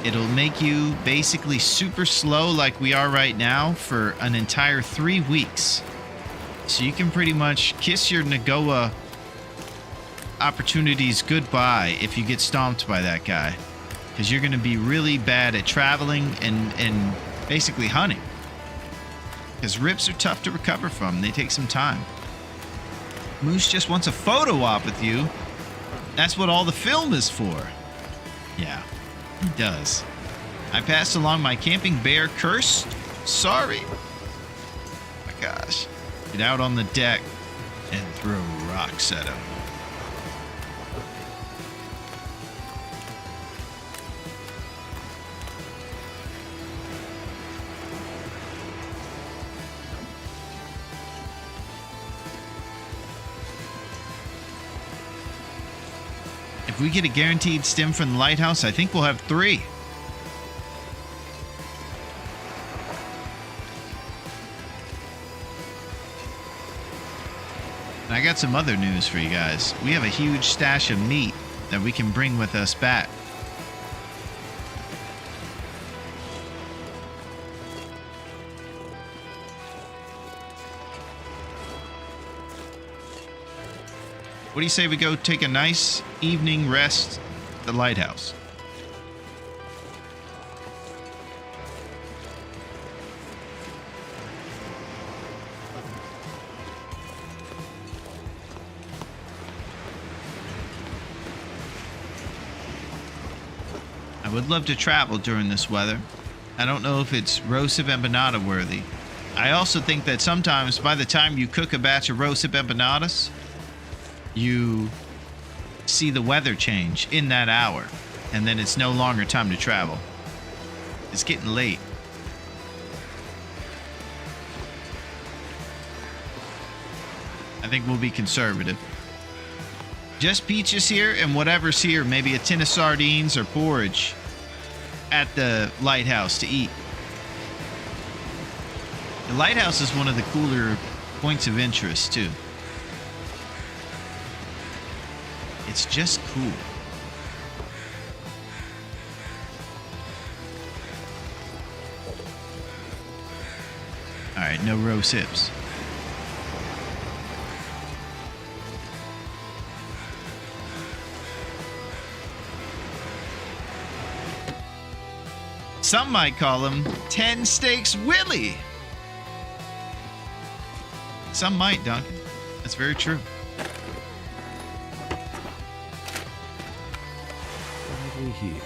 It'll make you basically super slow like we are right now for an entire 3 weeks. So you can pretty much kiss your Nagoa opportunities goodbye if you get stomped by that guy. Because you're going to be really bad at traveling and basically hunting, because ribs are tough to recover from. They take some time. Moose just wants a photo op with you. That's what all the film is for. Yeah, he does. I passed along my camping bear curse. Sorry. Oh my gosh. Get out on the deck and throw rocks at him. If we get a guaranteed stim from the lighthouse, I think we'll have 3. And I got some other news for you guys. We have a huge stash of meat that we can bring with us back. What do you say we go take a nice evening rest at the lighthouse? I would love to travel during this weather. I don't know if it's roast of empanada worthy. I also think that sometimes by the time you cook a batch of roast of empanadas, you see the weather change in that hour, and then it's no longer time to travel. It's getting late. I think we'll be conservative. Just peaches here and whatever's here, maybe a tin of sardines or porridge at the lighthouse to eat. The lighthouse is one of the cooler points of interest too. It's just cool. All right, no roast hips. Some might call him 10 Steaks Willie. Some might, Duncan. That's very true. Over here.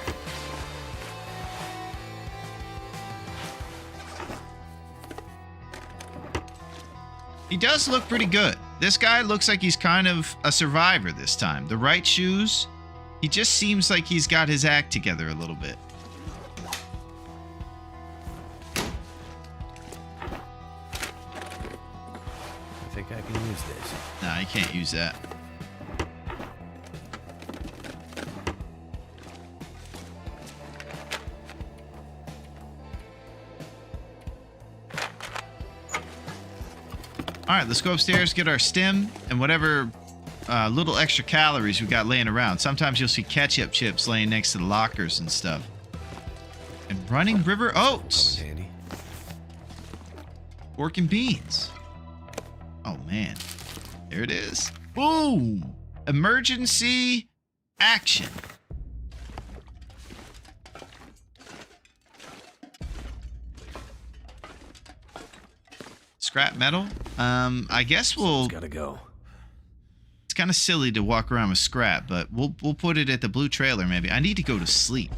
He does look pretty good. This guy looks like he's kind of a survivor this time. The right shoes, He just seems like he's got his act together a little bit. I think I can use this. Nah, you can't use that. All right, let's go upstairs, get our stim, and whatever little extra calories we got laying around. Sometimes you'll see ketchup chips laying next to the lockers and stuff. And running river oats. Handy. Pork and beans. Oh, man. There it is. Boom! Emergency action. Scrap metal. I guess we'll... Gotta go. It's kind of silly to walk around with scrap, but we'll put it at the blue trailer maybe. I need to go to sleep.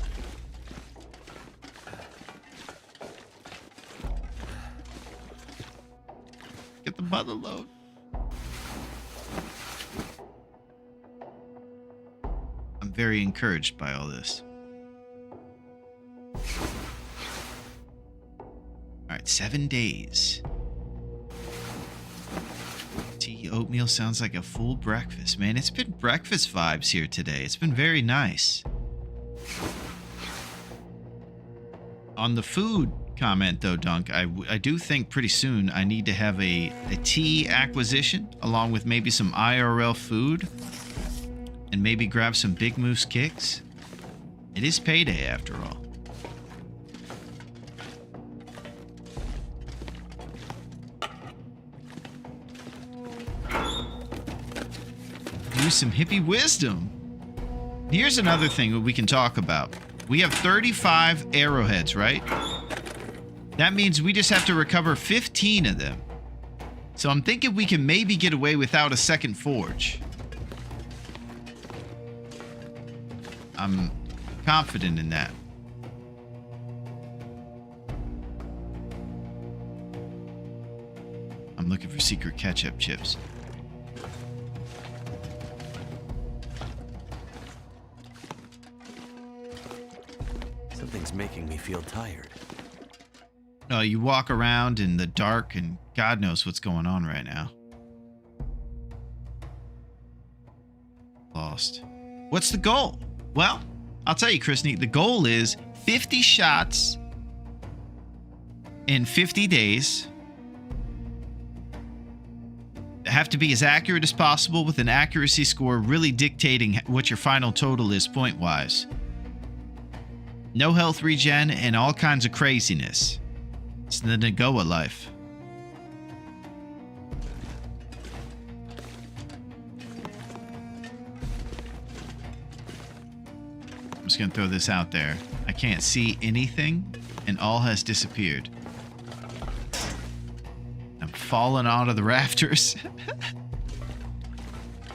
Get the mother load. I'm very encouraged by all this. All right, 7 days. Tea oatmeal sounds like a full breakfast. Man, it's been breakfast vibes here today. It's been very nice. On the food comment, though, Dunk, I do think pretty soon I need to have a tea acquisition along with maybe some IRL food and maybe grab some Big Moose kicks. It is payday after all. Use some hippie wisdom. Here's another thing that we can talk about. We have 35 arrowheads, right? That means we just have to recover 15 of them. So I'm thinking we can maybe get away without a second forge. I'm confident in that. I'm looking for secret ketchup chips. Something's making me feel tired. No, you walk around in the dark and God knows what's going on right now. Lost. What's the goal? Well, I'll tell you, Chrisney, the goal is 50 shots in 50 days. They have to be as accurate as possible with an accuracy score really dictating what your final total is point-wise. No health regen and all kinds of craziness. It's the Nagoa life. I'm just gonna throw this out there. I can't see anything, and all has disappeared. I'm falling out of the rafters.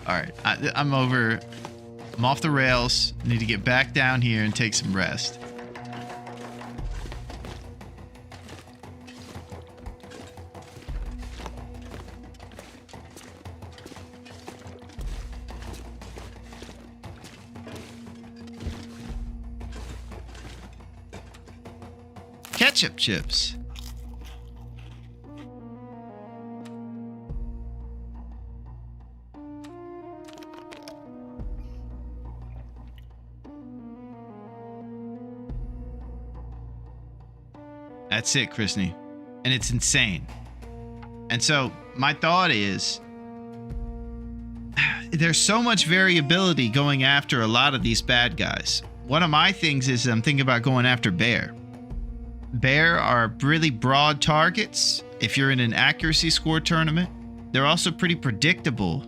All right, I'm off the rails. I need to get back down here and take some rest. Ketchup chips. That's it, Chrisney. And it's insane. And so my thought is there's so much variability going after a lot of these bad guys. One of my things is I'm thinking about going after bear. Bear are really broad targets if you're in an accuracy score tournament. They're also pretty predictable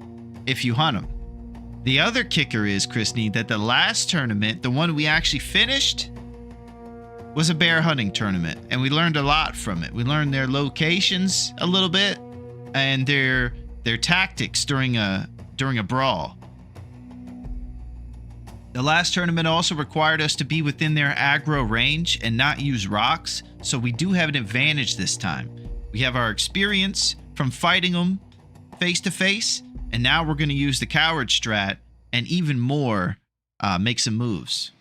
if you hunt them. The other kicker is, Chrisney, that the last tournament, the one we actually finished, was a bear hunting tournament, and we learned a lot from it. We learned their locations a little bit and their tactics during a brawl. The last tournament also required us to be within their aggro range and not use rocks, so we do have an advantage this time. We have our experience from fighting them face to face, and now we're going to use the coward strat and even more make some moves.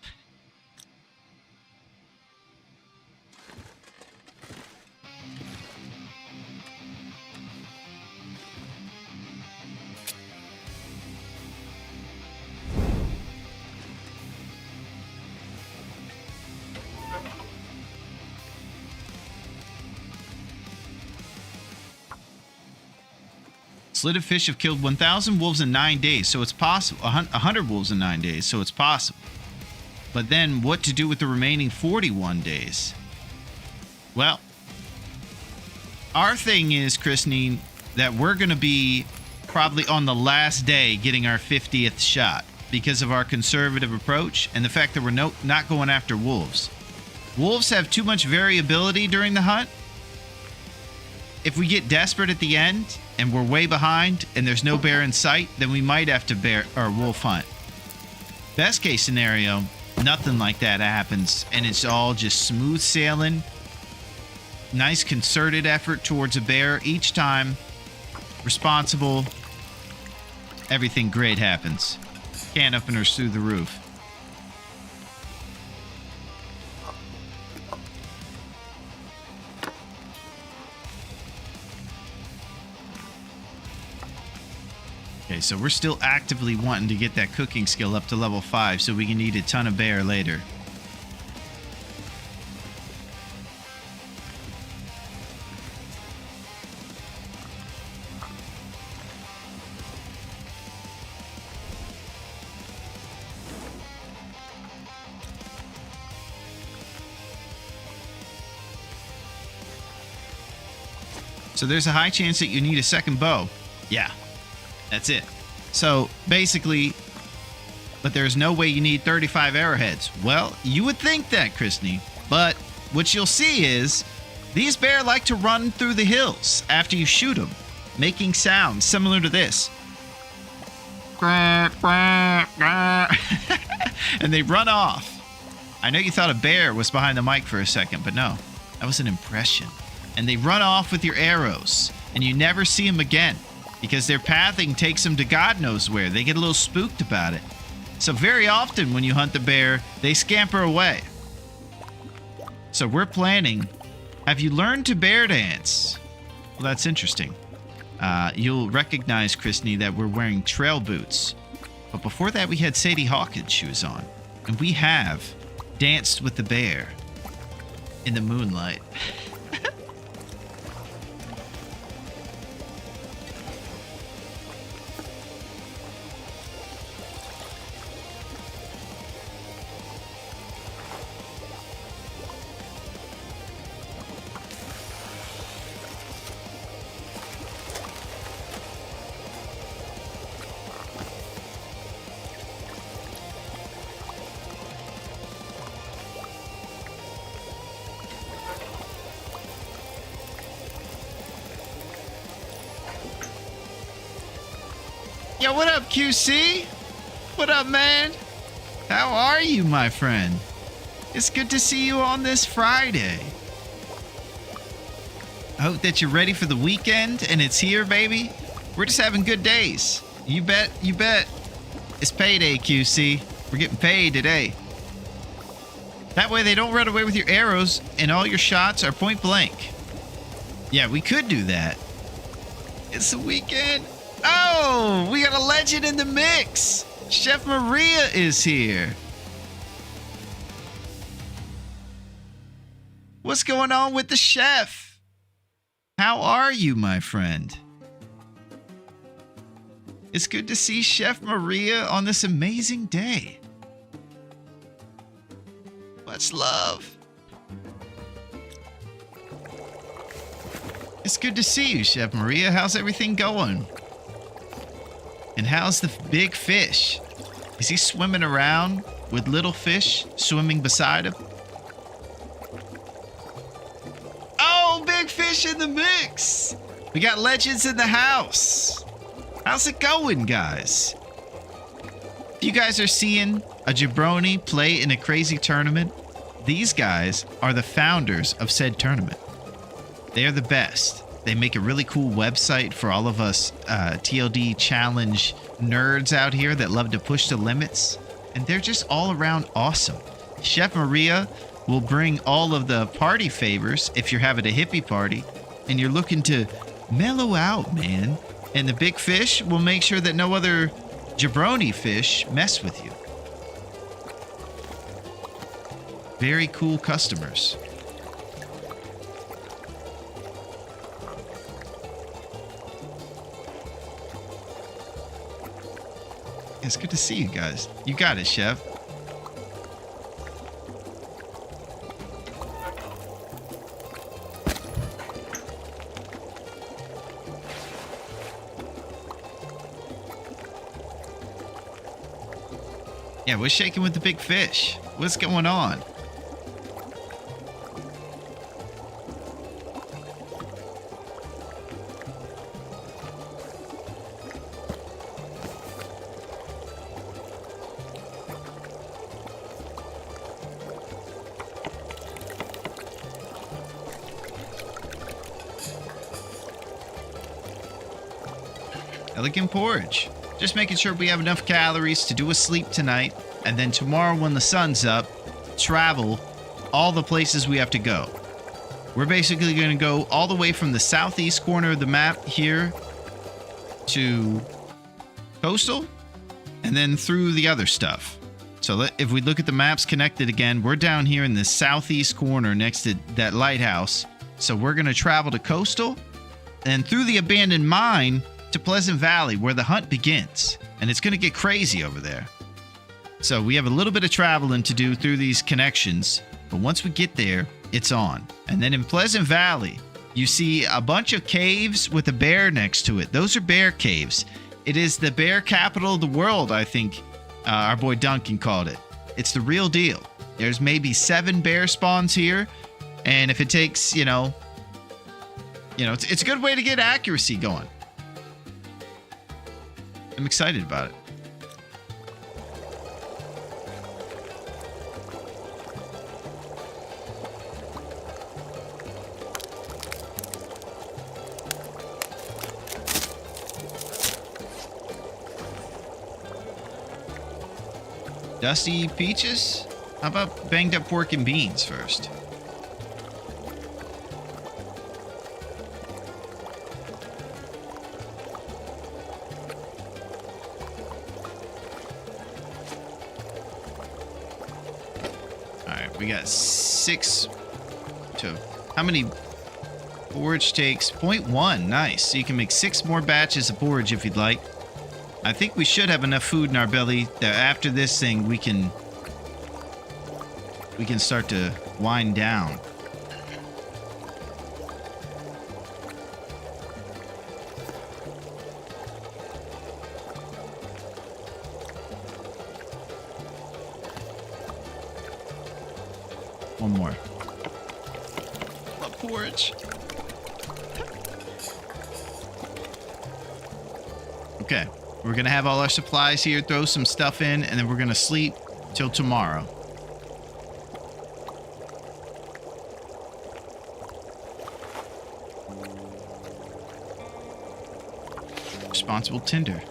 Slitted fish have killed 1,000 wolves in 9 days, so it's possible. 100 wolves in 9 days, so it's possible. But then what to do with the remaining 41 days? Well, our thing is, Christine, that we're going to be probably on the last day getting our 50th shot because of our conservative approach and the fact that we're not going after wolves. Wolves have too much variability during the hunt. If we get desperate at the end and we're way behind and there's no bear in sight, then we might have to bear or wolf hunt. Best case scenario, nothing like that happens and it's all just smooth sailing. Nice concerted effort towards a bear each time. Responsible. Everything great happens. Can openers through the roof. Okay, so we're still actively wanting to get that cooking skill up to level 5 so we can eat a ton of bear later. So there's a high chance that you need a second bow. Yeah. That's it. So basically, but there's no way you need 35 arrowheads. Well, you would think that, Christine. But what you'll see is these bear like to run through the hills after you shoot them, making sounds similar to this. And they run off. I know you thought a bear was behind the mic for a second, but no, that was an impression. And they run off with your arrows, and you never see them again. Because their pathing takes them to God knows where. They get a little spooked about it. So very often when you hunt the bear, they scamper away. So we're planning. Have you learned to bear dance? Well, that's interesting. You'll recognize, Christine, that we're wearing trail boots. But before that, we had Sadie Hawkins shoes on. And we have danced with the bear in the moonlight. Yo, what up, QC? What up, man? How are you, my friend? It's good to see you on this Friday. I hope that you're ready for the weekend and it's here, baby. We're just having good days. You bet, you bet. It's payday, QC. We're getting paid today. That way they don't run away with your arrows and all your shots are point blank. Yeah, we could do that. It's the weekend. Oh, we got a legend in the mix. Chef Maria is here. What's going on with the chef? How are you, my friend? It's good to see Chef Maria on this amazing day. Much love. It's good to see you, Chef Maria. How's everything going? And how's the big fish? Is he swimming around with little fish swimming beside him? Oh, big fish in the mix. We got legends in the house. How's it going, guys? If you guys are seeing a jabroni play in a crazy tournament, these guys are the founders of said tournament. They are the best. They make a really cool website for all of us TLD challenge nerds out here that love to push the limits. and they're just all around awesome. Chef Maria will bring all of the party favors if you're having a hippie party and you're looking to mellow out, man. And the big fish will make sure that no other jabroni fish mess with you. Very cool customers. It's good to see you guys. You got it, Chef. Yeah, we're shaking with the big fish. What's going on? Elegant porridge. Just making sure we have enough calories to do a sleep tonight, and then tomorrow when the sun's up, travel all the places we have to go. We're basically going to go all the way from the southeast corner of the map here to coastal, and then through the other stuff. So if we look at the maps connected again, we're down here in the southeast corner next to that lighthouse. So we're going to travel to coastal and through the abandoned mine to Pleasant Valley, where the hunt begins. And it's going to get crazy over there. So we have a little bit of traveling to do through these connections, but once we get there, it's on. And then in Pleasant Valley, you see a bunch of caves with a bear next to it. Those are bear caves. It is the bear capital of the world, I think our boy Duncan called it. It's the real deal. There's maybe 7 bear spawns here, and if it takes, it's a good way to get accuracy going. I'm excited about it. Dusty peaches? How about banged up pork and beans first? We got 6 to... How many forage takes? 0.1. Nice. So you can make 6 more batches of forage if you'd like. I think we should have enough food in our belly that after this thing we can start to wind down. One more. Love porridge. Okay, we're gonna have all our supplies here, throw some stuff in, and then we're gonna sleep till tomorrow. Responsible Tinder.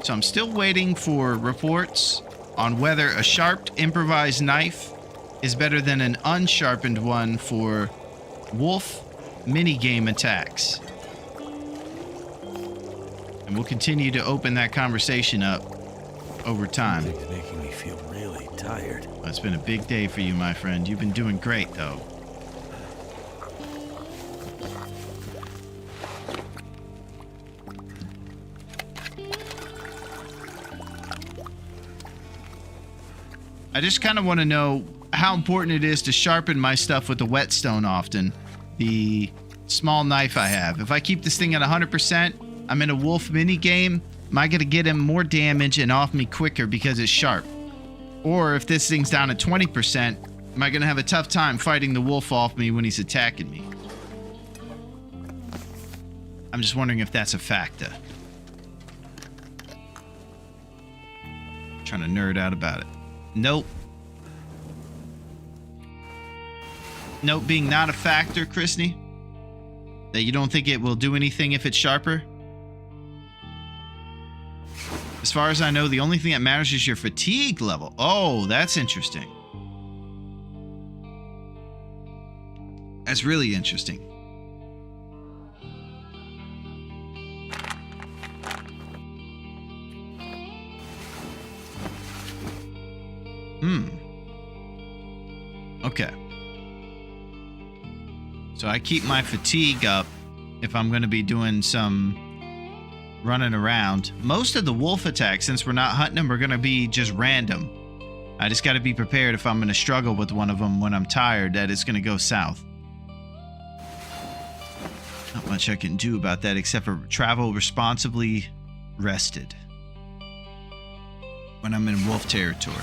So I'm still waiting for reports on whether a sharp improvised knife is better than an unsharpened one for wolf minigame attacks. And we'll continue to open that conversation up over time. It's making me feel really tired. Well, it's been a big day for you, my friend. You've been doing great, though. I just kind of want to know how important it is to sharpen my stuff with the whetstone often. The small knife I have. If I keep this thing at 100%, I'm in a wolf mini game. Am I going to get him more damage and off me quicker because it's sharp? Or if this thing's down at 20%, am I going to have a tough time fighting the wolf off me when he's attacking me? I'm just wondering if that's a factor. Trying to nerd out about it. Nope. Nope, being not a factor, Chrisney. That you don't think it will do anything if it's sharper? As far as I know, the only thing that matters is your fatigue level. Oh, that's interesting. That's really interesting. Okay. So I keep my fatigue up if I'm going to be doing some running around. Most of the wolf attacks, since we're not hunting them, are going to be just random. I just got to be prepared if I'm going to struggle with one of them when I'm tired that it's going to go south. Not much I can do about that except for travel responsibly rested when I'm in wolf territory.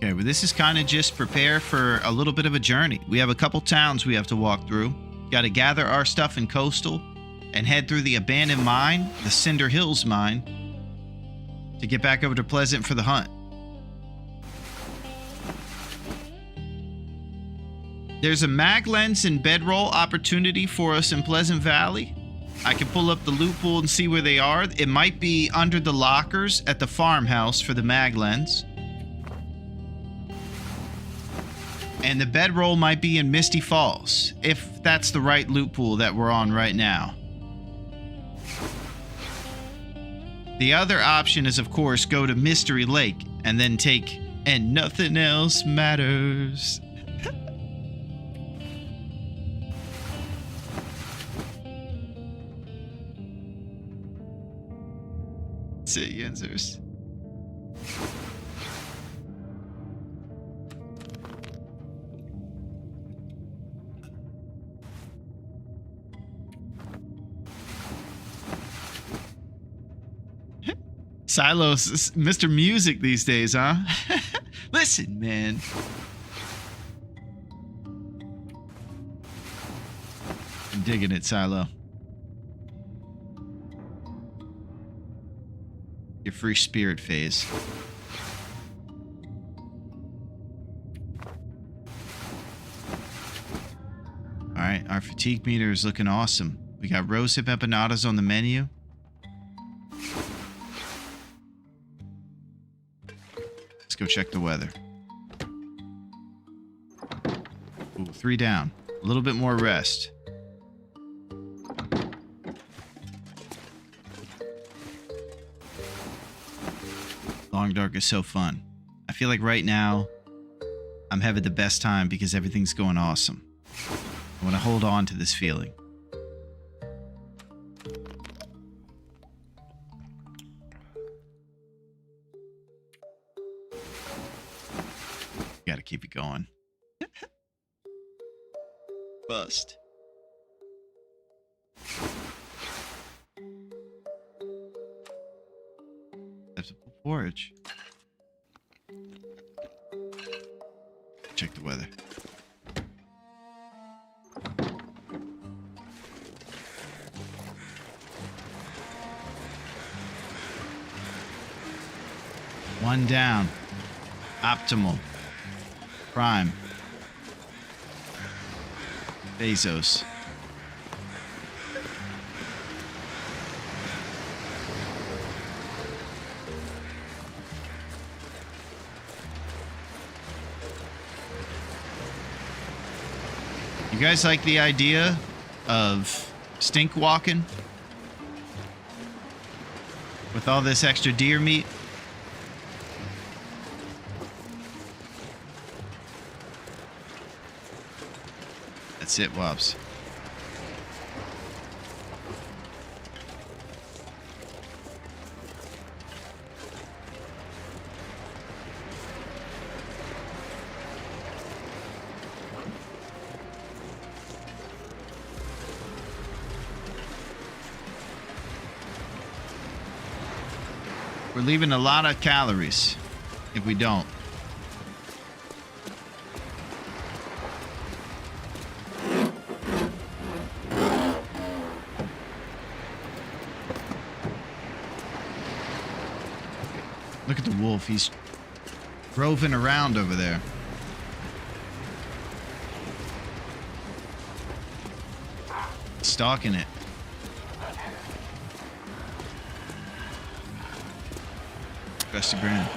Okay, well, this is kind of just prepare for a little bit of a journey. We have a couple towns we have to walk through. Got to gather our stuff in Coastal and head through the abandoned mine, the Cinder Hills mine, to get back over to Pleasant for the hunt. There's a mag lens and bedroll opportunity for us in Pleasant Valley. I can pull up the loot pool and see where they are. It might be under the lockers at the farmhouse for the mag lens. And the bedroll might be in Misty Falls, if that's the right loot pool that we're on right now. The other option is, of course, go to Mystery Lake and then take And Nothing Else Matters. Say answers. Silos, Mr. Music these days, huh? Listen, man. I'm digging it, Silo. Your free spirit phase. Alright, our fatigue meter is looking awesome. We got rosehip empanadas on the menu. Let's go check the weather. Ooh, 3 down. A little bit more rest. Long Dark is so fun. I feel like right now I'm having the best time because everything's going awesome. I want to hold on to this feeling. Gotta keep it going. Bust. Vegetable porridge. Check the weather. One down. Optimal. Prime. Bezos. You guys like the idea of stink walking? With all this extra deer meat? That's it, Wobbs. We're leaving a lot of calories if we don't. Look at the wolf. He's roving around over there. Stalking it. Best of grand.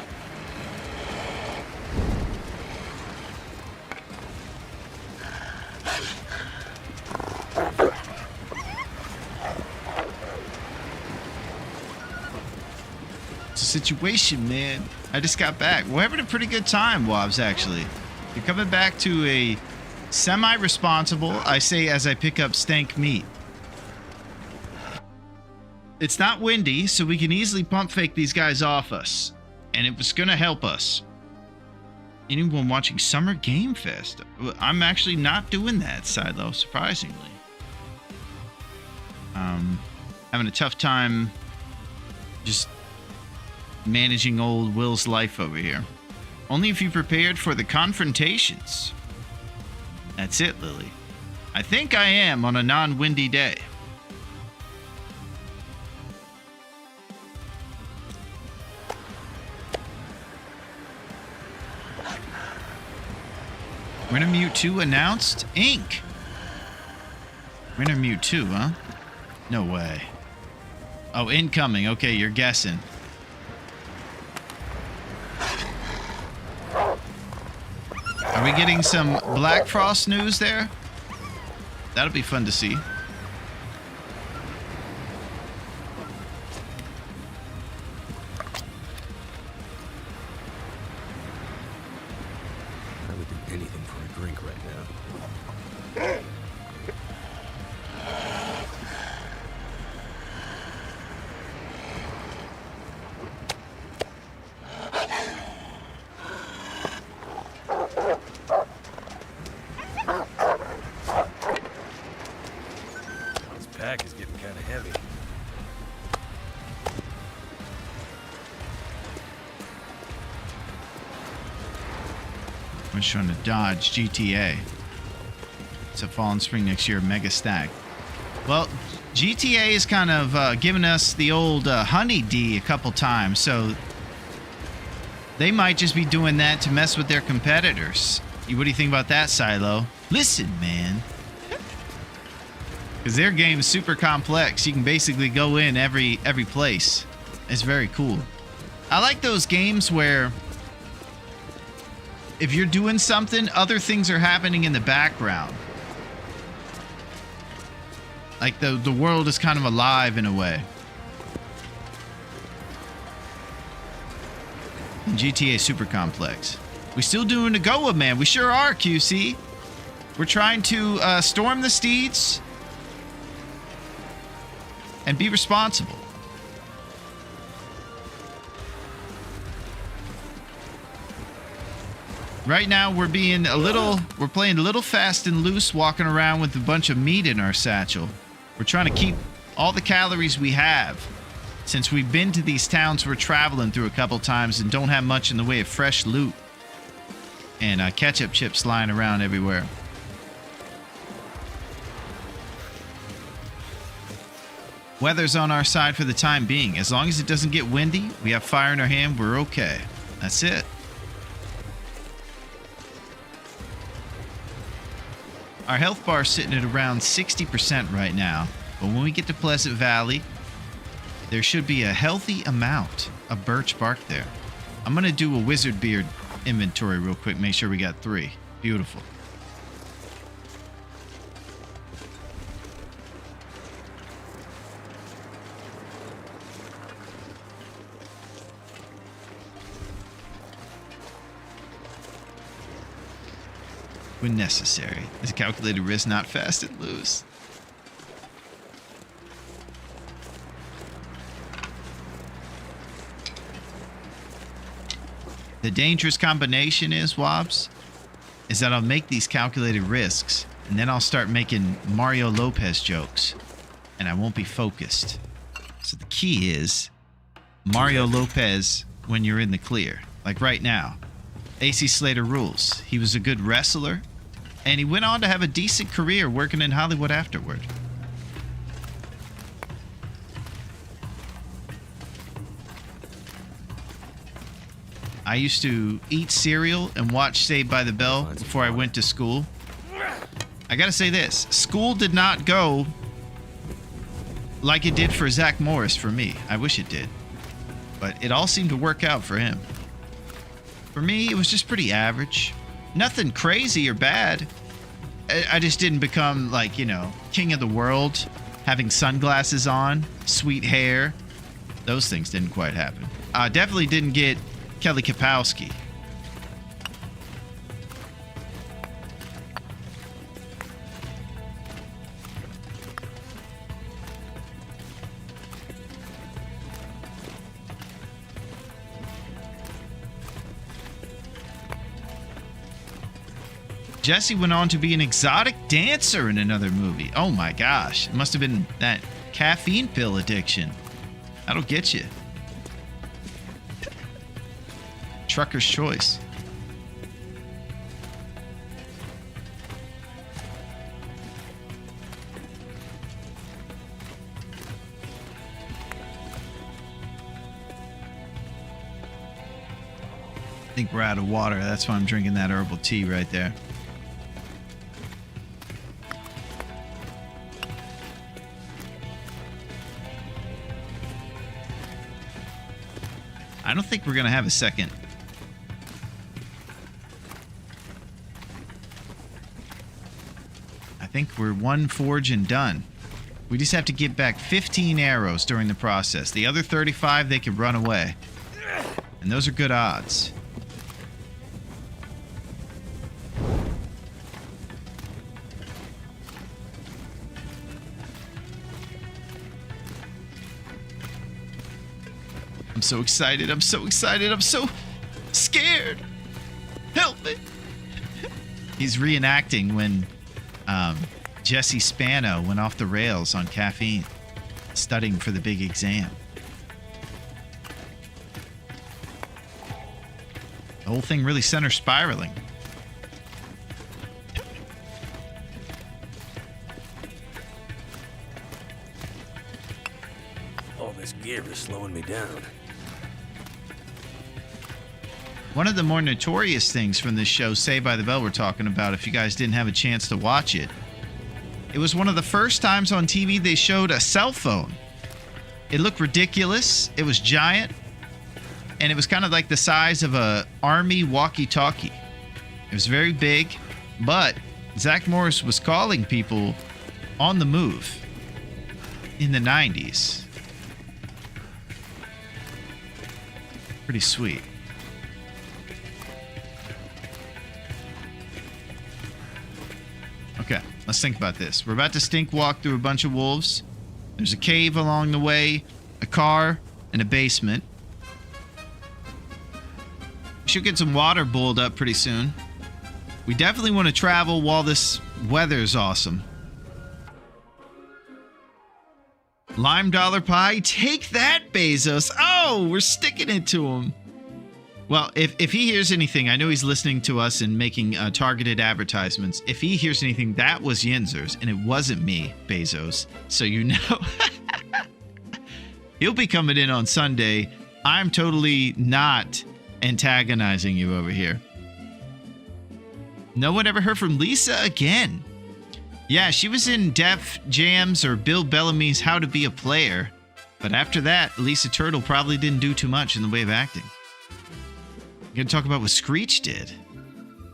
It's a situation, man. I just got back. We're having a pretty good time, Wobbs, actually. You're coming back to a semi-responsible, I say as I pick up stank meat. It's not windy, so we can easily pump fake these guys off us. And it was gonna help us. Anyone watching Summer Game Fest? I'm actually not doing that, Silo, surprisingly. Having a tough time just managing old Will's life over here. Only if you prepared for the confrontations. That's it, Lily. I think I am on a non-windy day. Wintermute 2 announced? Ink! Wintermute 2, huh? No way. Oh, incoming. Okay, you're guessing. Are we getting some Black Frost news there? That'll be fun to see. I would do anything for a drink right now. This pack is getting kind of heavy. We're just trying to dodge GTA. It's a fall and spring next year, mega stack. Well, GTA is kind of giving us the old honey D a couple times, so they might just be doing that to mess with their competitors. What do you think about that, Silo? Listen, man. Because their game is super complex. You can basically go in every place. It's very cool. I like those games where if you're doing something, other things are happening in the background. Like the world is kind of alive in a way. And GTA is super complex. We still doing the Goa, man. We sure are, QC. We're trying to storm the steeds and be responsible. Right now, we're playing a little fast and loose, walking around with a bunch of meat in our satchel. We're trying to keep all the calories we have, since we've been to these towns we're traveling through a couple times and don't have much in the way of fresh loot and ketchup chips lying around everywhere. Weather's on our side for the time being. As long as it doesn't get windy, we have fire in our hand, we're okay. That's it. Our health bar is sitting at around 60% right now, but when we get to Pleasant Valley, there should be a healthy amount of birch bark there. I'm going to do a wizard beard inventory real quick, make sure we got 3. Beautiful. When necessary. Is calculated risk, not fast and loose. The dangerous combination is, Wobbs, is that I'll make these calculated risks, and then I'll start making Mario Lopez jokes, and I won't be focused. So the key is Mario Lopez when you're in the clear. Like right now. AC Slater rules. He was a good wrestler, and he went on to have a decent career working in Hollywood afterward. I used to eat cereal and watch Saved by the Bell before I went to school. I gotta say this. School did not go like it did for Zach Morris for me. I wish it did. But it all seemed to work out for him. For me, it was just pretty average. Nothing crazy or bad. I just didn't become, like, you know, king of the world, having sunglasses on, sweet hair. Those things didn't quite happen. Definitely didn't get Kelly Kapowski. Jesse went on to be an exotic dancer in another movie. Oh my gosh. It must have been that caffeine pill addiction. That'll get you. Trucker's choice. I think we're out of water. That's why I'm drinking that herbal tea right there. I don't think we're going to have a second. I think we're one forge and done. We just have to get back 15 arrows during the process. The other 35, they can run away. And those are good odds. I'm so excited. I'm so excited. I'm so scared. Help me. He's reenacting when Jesse Spano went off the rails on caffeine, studying for the big exam. The whole thing really center spiraling. All this gear is slowing me down. One of the more notorious things from this show, Saved by the Bell, we're talking about, if you guys didn't have a chance to watch it, it was one of the first times on TV they showed a cell phone. It looked ridiculous. It was giant. And it was kind of like the size of a army walkie-talkie. It was very big, but Zach Morris was calling people on the move in the 90s. Pretty sweet. Okay, let's think about this. We're about to stink walk through a bunch of wolves. There's a cave along the way, a car, and a basement. We should get some water boiled up pretty soon. We definitely want to travel while this weather's awesome. Lime dollar pie? Take that, Bezos. Oh, we're sticking it to him. Well, if he hears anything, I know he's listening to us and making targeted advertisements. If he hears anything, that was Yinzers, and it wasn't me, Bezos. So you know. He'll be coming in on Sunday. I'm totally not antagonizing you over here. No one ever heard from Lisa again. Yeah, she was in Def Jam's or Bill Bellamy's How to Be a Player. But after that, Lisa Turtle probably didn't do too much in the way of acting. I'm going to talk about what Screech did.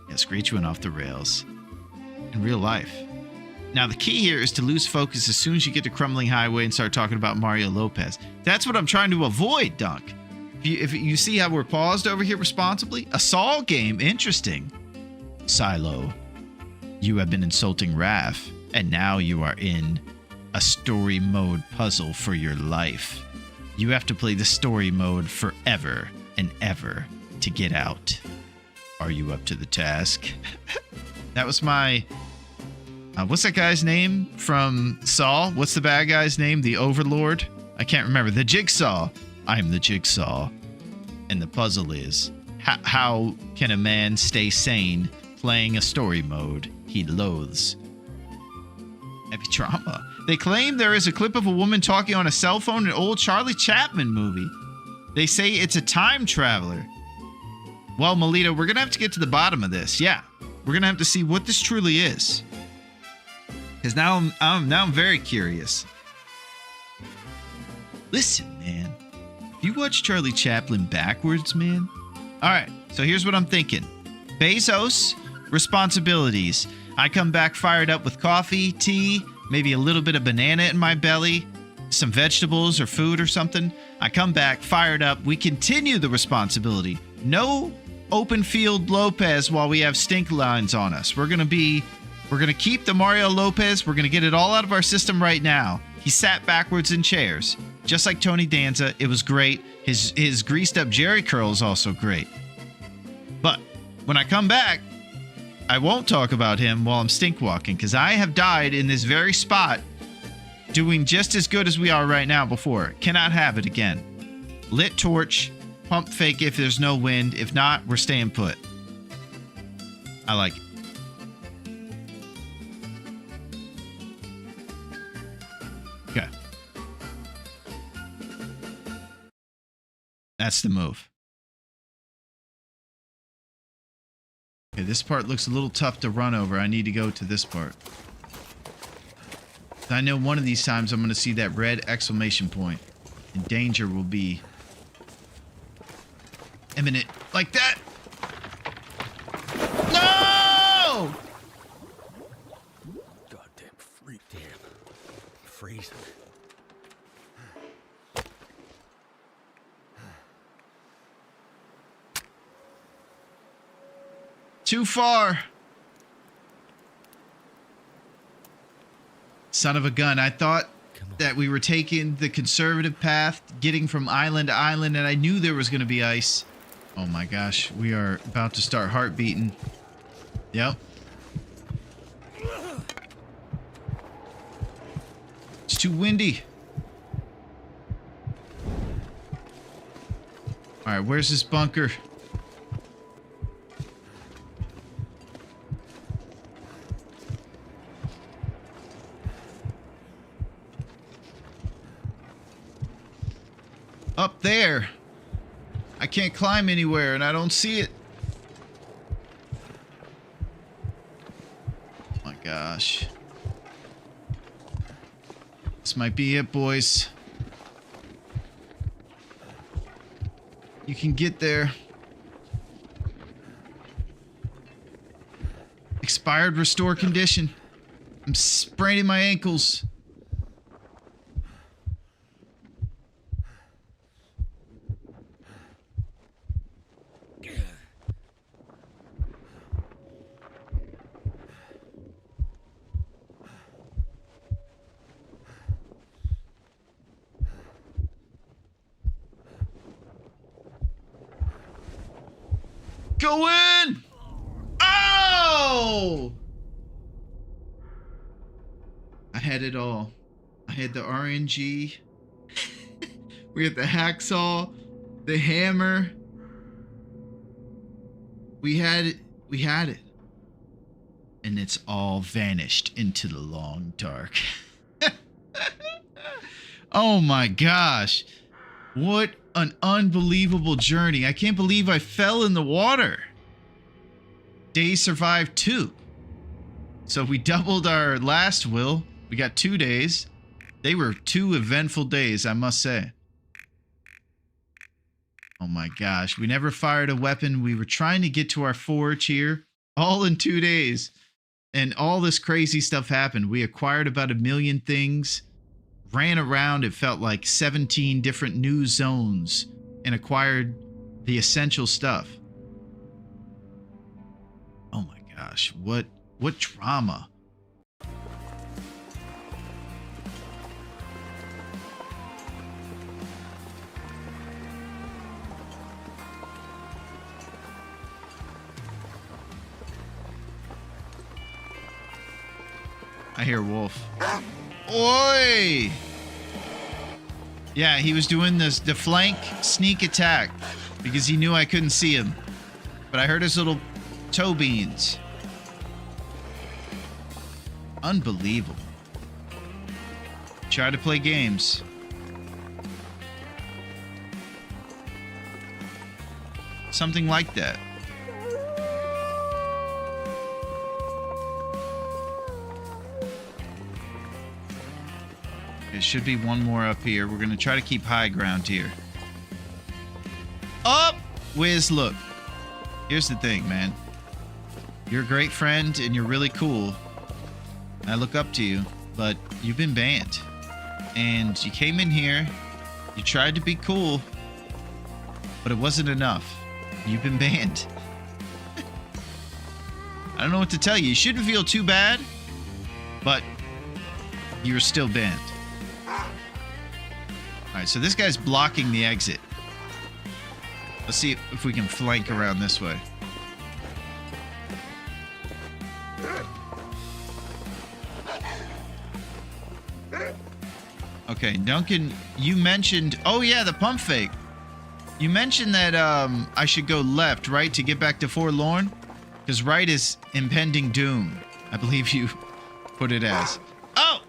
Yeah, Screech went off the rails in real life. Now, the key here is to lose focus as soon as you get to Crumbling Highway and start talking about Mario Lopez. That's what I'm trying to avoid, Dunk. If you see how we're paused over here responsibly, a Saw game, interesting. Silo, you have been insulting Raph, and now you are in a story mode puzzle for your life. You have to play the story mode forever and ever to get out. Are you up to the task? That was my... what's that guy's name from Saw? What's the bad guy's name? The Overlord? I can't remember. The Jigsaw. I'm the Jigsaw. And the puzzle is, how can a man stay sane playing a story mode he loathes? Heavy trauma. They claim there is a clip of a woman talking on a cell phone in an old Charlie Chaplin movie. They say it's a time traveler. Well, Melita, we're going to have to get to the bottom of this. Yeah. We're going to have to see what this truly is. Because now I'm very curious. Listen, man. If you watch Charlie Chaplin backwards, man. All right. So here's what I'm thinking. Bezos, responsibilities. I come back fired up with coffee, tea, maybe a little bit of banana in my belly, some vegetables or food or something. I come back fired up. We continue the responsibility. No open field Lopez while we have stink lines on us. We're going to keep the Mario Lopez. We're going to get it all out of our system right now. He sat backwards in chairs, just like Tony Danza. It was great. His greased up Jerry curl is also great. But when I come back, I won't talk about him while I'm stink walking, because I have died in this very spot doing just as good as we are right now before. Cannot have it again. Lit torch, pump fake if there's no wind. If not, we're staying put. I like it. Okay. That's the move. Okay, this part looks a little tough to run over. I need to go to this part. I know one of these times I'm going to see that red exclamation point. And danger will be imminent. Like that. No! Goddamn freak. Damn. Freezing. Too far. Son of a gun. I thought that we were taking the conservative path, getting from island to island, and I knew there was going to be ice. Oh my gosh. We are about to start heart beating. Yep. It's too windy. All right, where's this bunker? Up there. I can't climb anywhere and I don't see it. Oh my gosh. This might be it, boys. You can get there. Expired restore condition. I'm spraining my ankles. Go in! Oh! I had it all. I had the RNG. We had the hacksaw, the hammer. We had it. We had it. And it's all vanished into the long dark. Oh my gosh. What an unbelievable journey. I can't believe I fell in the water. Days survived 2. So we doubled our last will. We got 2 days. They were 2 eventful days, I must say. Oh my gosh. We never fired a weapon. We were trying to get to our forge here. All in 2 days. And all this crazy stuff happened. We acquired about 1 million things. Ran around, it felt like 17 different new zones, and acquired the essential stuff. Oh my gosh, what drama. I hear Wolf. Oi! Yeah, he was doing the flank sneak attack because he knew I couldn't see him. But I heard his little toe beans. Unbelievable. Try to play games. Something like that. It should be one more up here. We're going to try to keep high ground here. Up! Wiz, look. Here's the thing, man. You're a great friend and you're really cool. I look up to you, but you've been banned. And you came in here, you tried to be cool, but it wasn't enough. You've been banned. I don't know what to tell you. You shouldn't feel too bad, but you're still banned. Alright, so this guy's blocking the exit. Let's see if we can flank around this way. Okay, Duncan, you mentioned... Oh, yeah, the pump fake. You mentioned that I should go left, right, to get back to Forlorn? Because right is impending doom. I believe you put it as. Oh!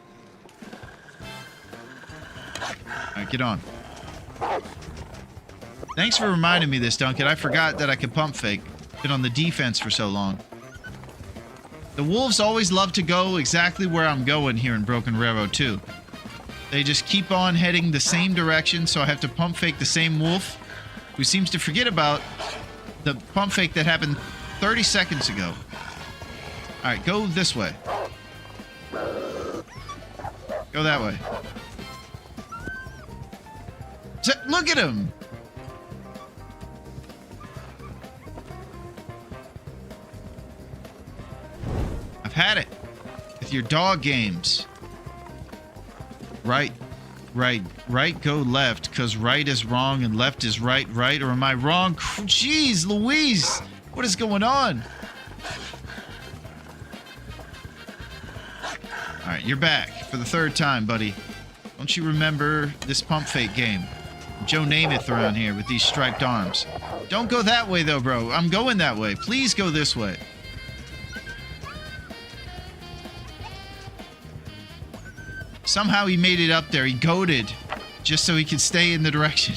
Alright, get on. Thanks for reminding me this, Duncan. I forgot that I could pump fake. Been on the defense for so long. The wolves always love to go exactly where I'm going here in Broken Railroad, too. They just keep on heading the same direction, so I have to pump fake the same wolf, who seems to forget about the pump fake that happened 30 seconds ago. Alright, go this way. Go that way. Look at him! I've had it. With your dog games. Right, go left, because right is wrong and left is right, or am I wrong? Jeez Louise! What is going on? Alright, you're back for the third time, buddy. Don't you remember this pump fake game? Joe Namath around here with these striped arms. Don't go that way, though, bro. I'm going that way. Please go this way. Somehow he made it up there. He goaded just so he could stay in the direction.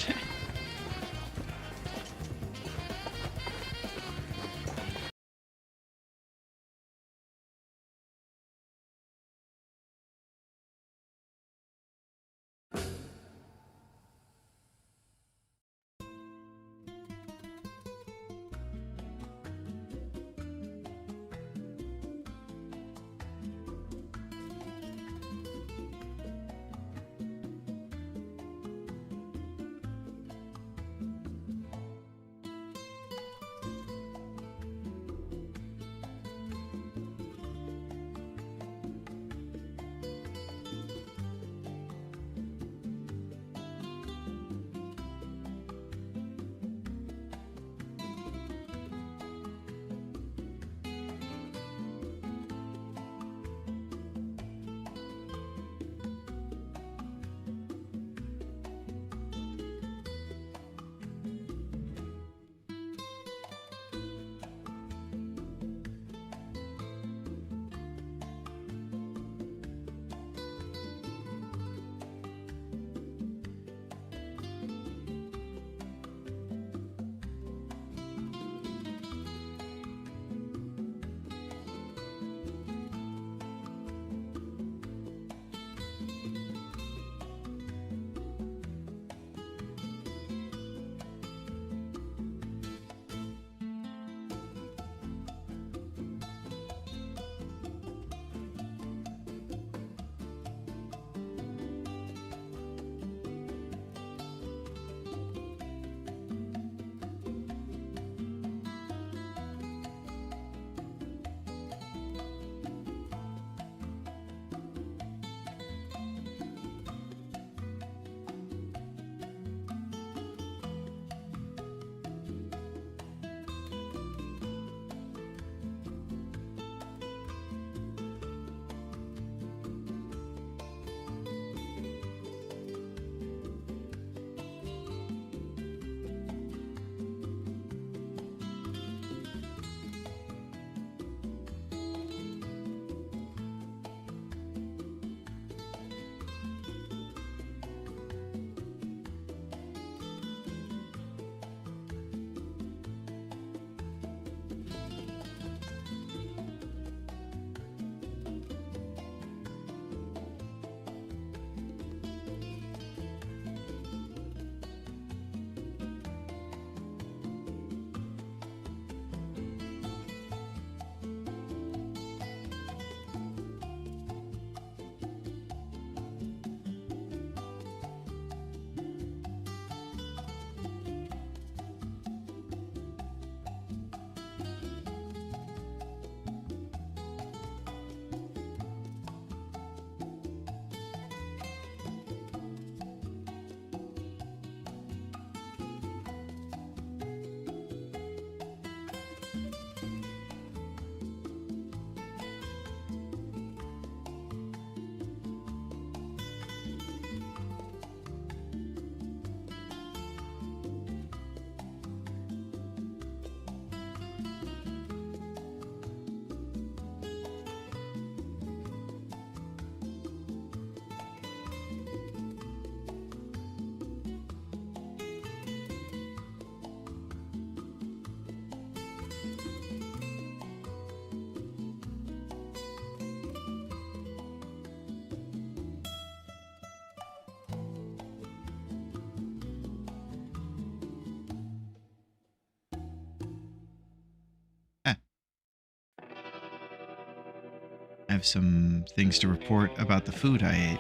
have some things to report about the food I ate.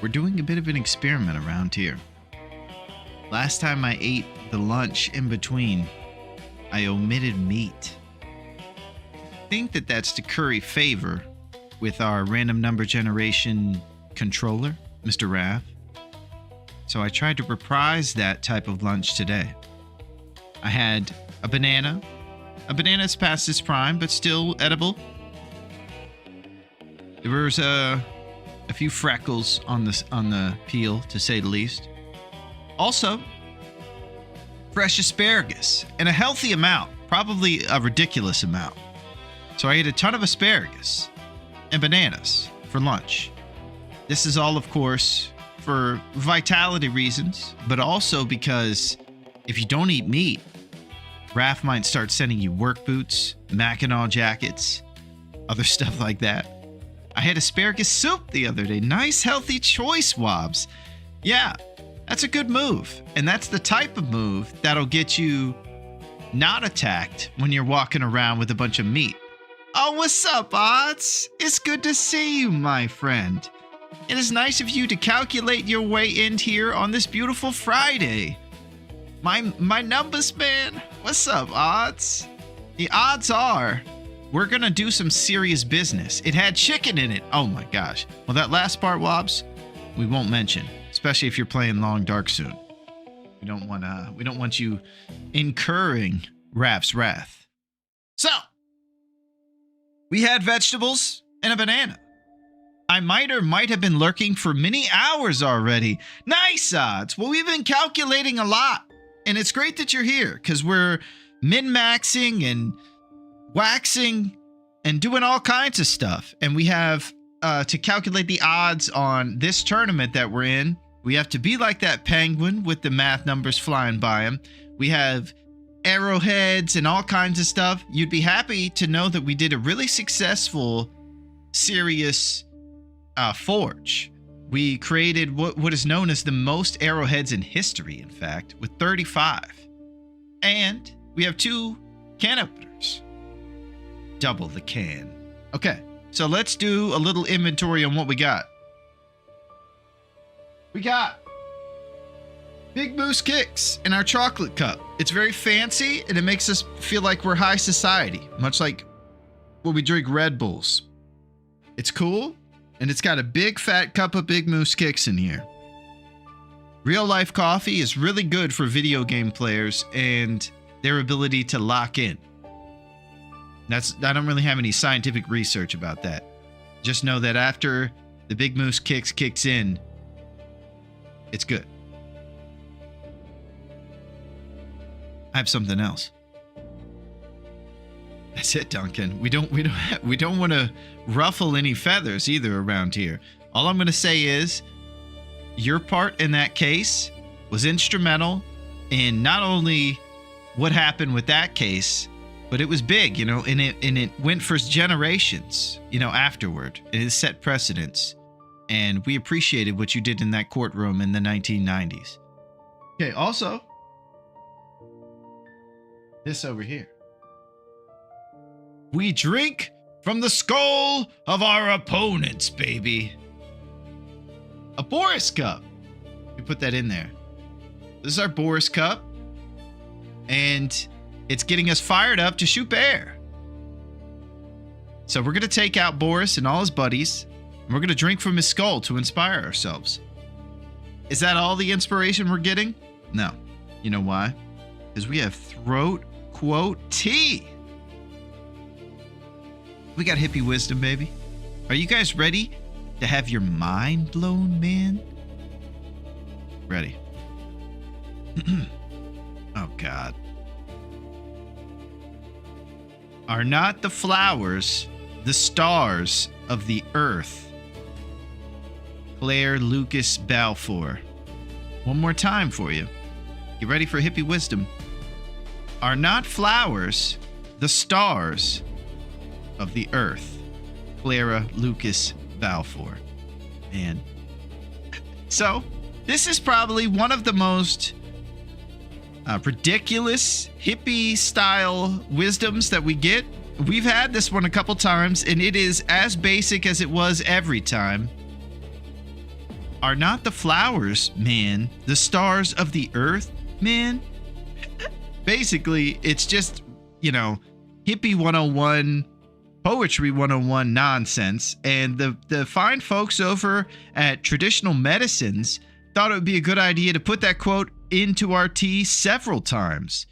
We're doing a bit of an experiment around here. Last time I ate the lunch in between, I omitted meat. I think that that's to curry favor with our random number generation controller, Mr. Rav. So I tried to reprise that type of lunch today. I had a banana. A banana's past its prime, but still edible. There was a few freckles on the peel, to say the least. Also, fresh asparagus, and a healthy amount, probably a ridiculous amount. So I ate a ton of asparagus and bananas for lunch. This is all, of course, for vitality reasons, but also because if you don't eat meat, Raph might start sending you work boots, Mackinaw jackets, other stuff like that. I had asparagus soup the other day. Nice, healthy choice, Wobbs. Yeah, that's a good move. And that's the type of move that'll get you not attacked when you're walking around with a bunch of meat. Oh, what's up, Odds? It's good to see you, my friend. It is nice of you to calculate your way in here on this beautiful Friday. My numbers, man. What's up, Odds? The odds are we're going to do some serious business. It had chicken in it. Oh, my gosh. Well, that last part, Wobbs, we won't mention, especially if you're playing Long Dark soon. We don't want you incurring Raph's wrath. So, we had vegetables and a banana. I might have been lurking for many hours already. Nice, Odds. Well, we've been calculating a lot. And it's great that you're here, because we're min-maxing and waxing and doing all kinds of stuff. And we have to calculate the odds on this tournament that we're in. We have to be like that penguin with the math numbers flying by him. We have arrowheads and all kinds of stuff. You'd be happy to know that we did a really successful, serious forge. We created what is known as the most arrowheads in history, in fact, with 35. And we have 2 can openers. Double the can. Okay, so let's do a little inventory on what we got. We got Big Moose Kicks in our chocolate cup. It's very fancy, and it makes us feel like we're high society, much like when we drink Red Bulls. It's cool, and it's got a big fat cup of Big Moose Kicks in here. Real life coffee is really good for video game players and their ability to lock in. I don't really have any scientific research about that. Just know that after the Big Moose kicks in, it's good. I have something else. That's it, Duncan. We don't want to ruffle any feathers either around here. All I'm going to say is your part in that case was instrumental in not only what happened with that case, but it was big, and it went for generations, afterward. It set precedents, and we appreciated what you did in that courtroom in the 1990s. Okay, also, this over here. We drink from the skull of our opponents, baby. A Boris cup. We put that in there. This is our Boris cup, and it's getting us fired up to shoot bear. So we're going to take out Boris and all his buddies, and we're going to drink from his skull to inspire ourselves. Is that all the inspiration we're getting? No. You know why? Because we have throat quote tea. We got hippie wisdom, baby. Are you guys ready to have your mind blown, man? Ready. Oh, God. Are not the flowers the stars of the earth? Claire Lucas Balfour. One more time for you. You ready for hippie wisdom? Are not flowers the stars of the earth? Clara Lucas Balfour. Man. So, this is probably one of the most ridiculous hippie style wisdoms that we get. we've had this one a couple times, and it is as basic as it was every time. Are not the flowers, man, the stars of the earth, man? Basically, it's just, you know, hippie 101, poetry 101 nonsense. And the fine folks over at Traditional Medicines thought it would be a good idea to put that quote into our tea several times.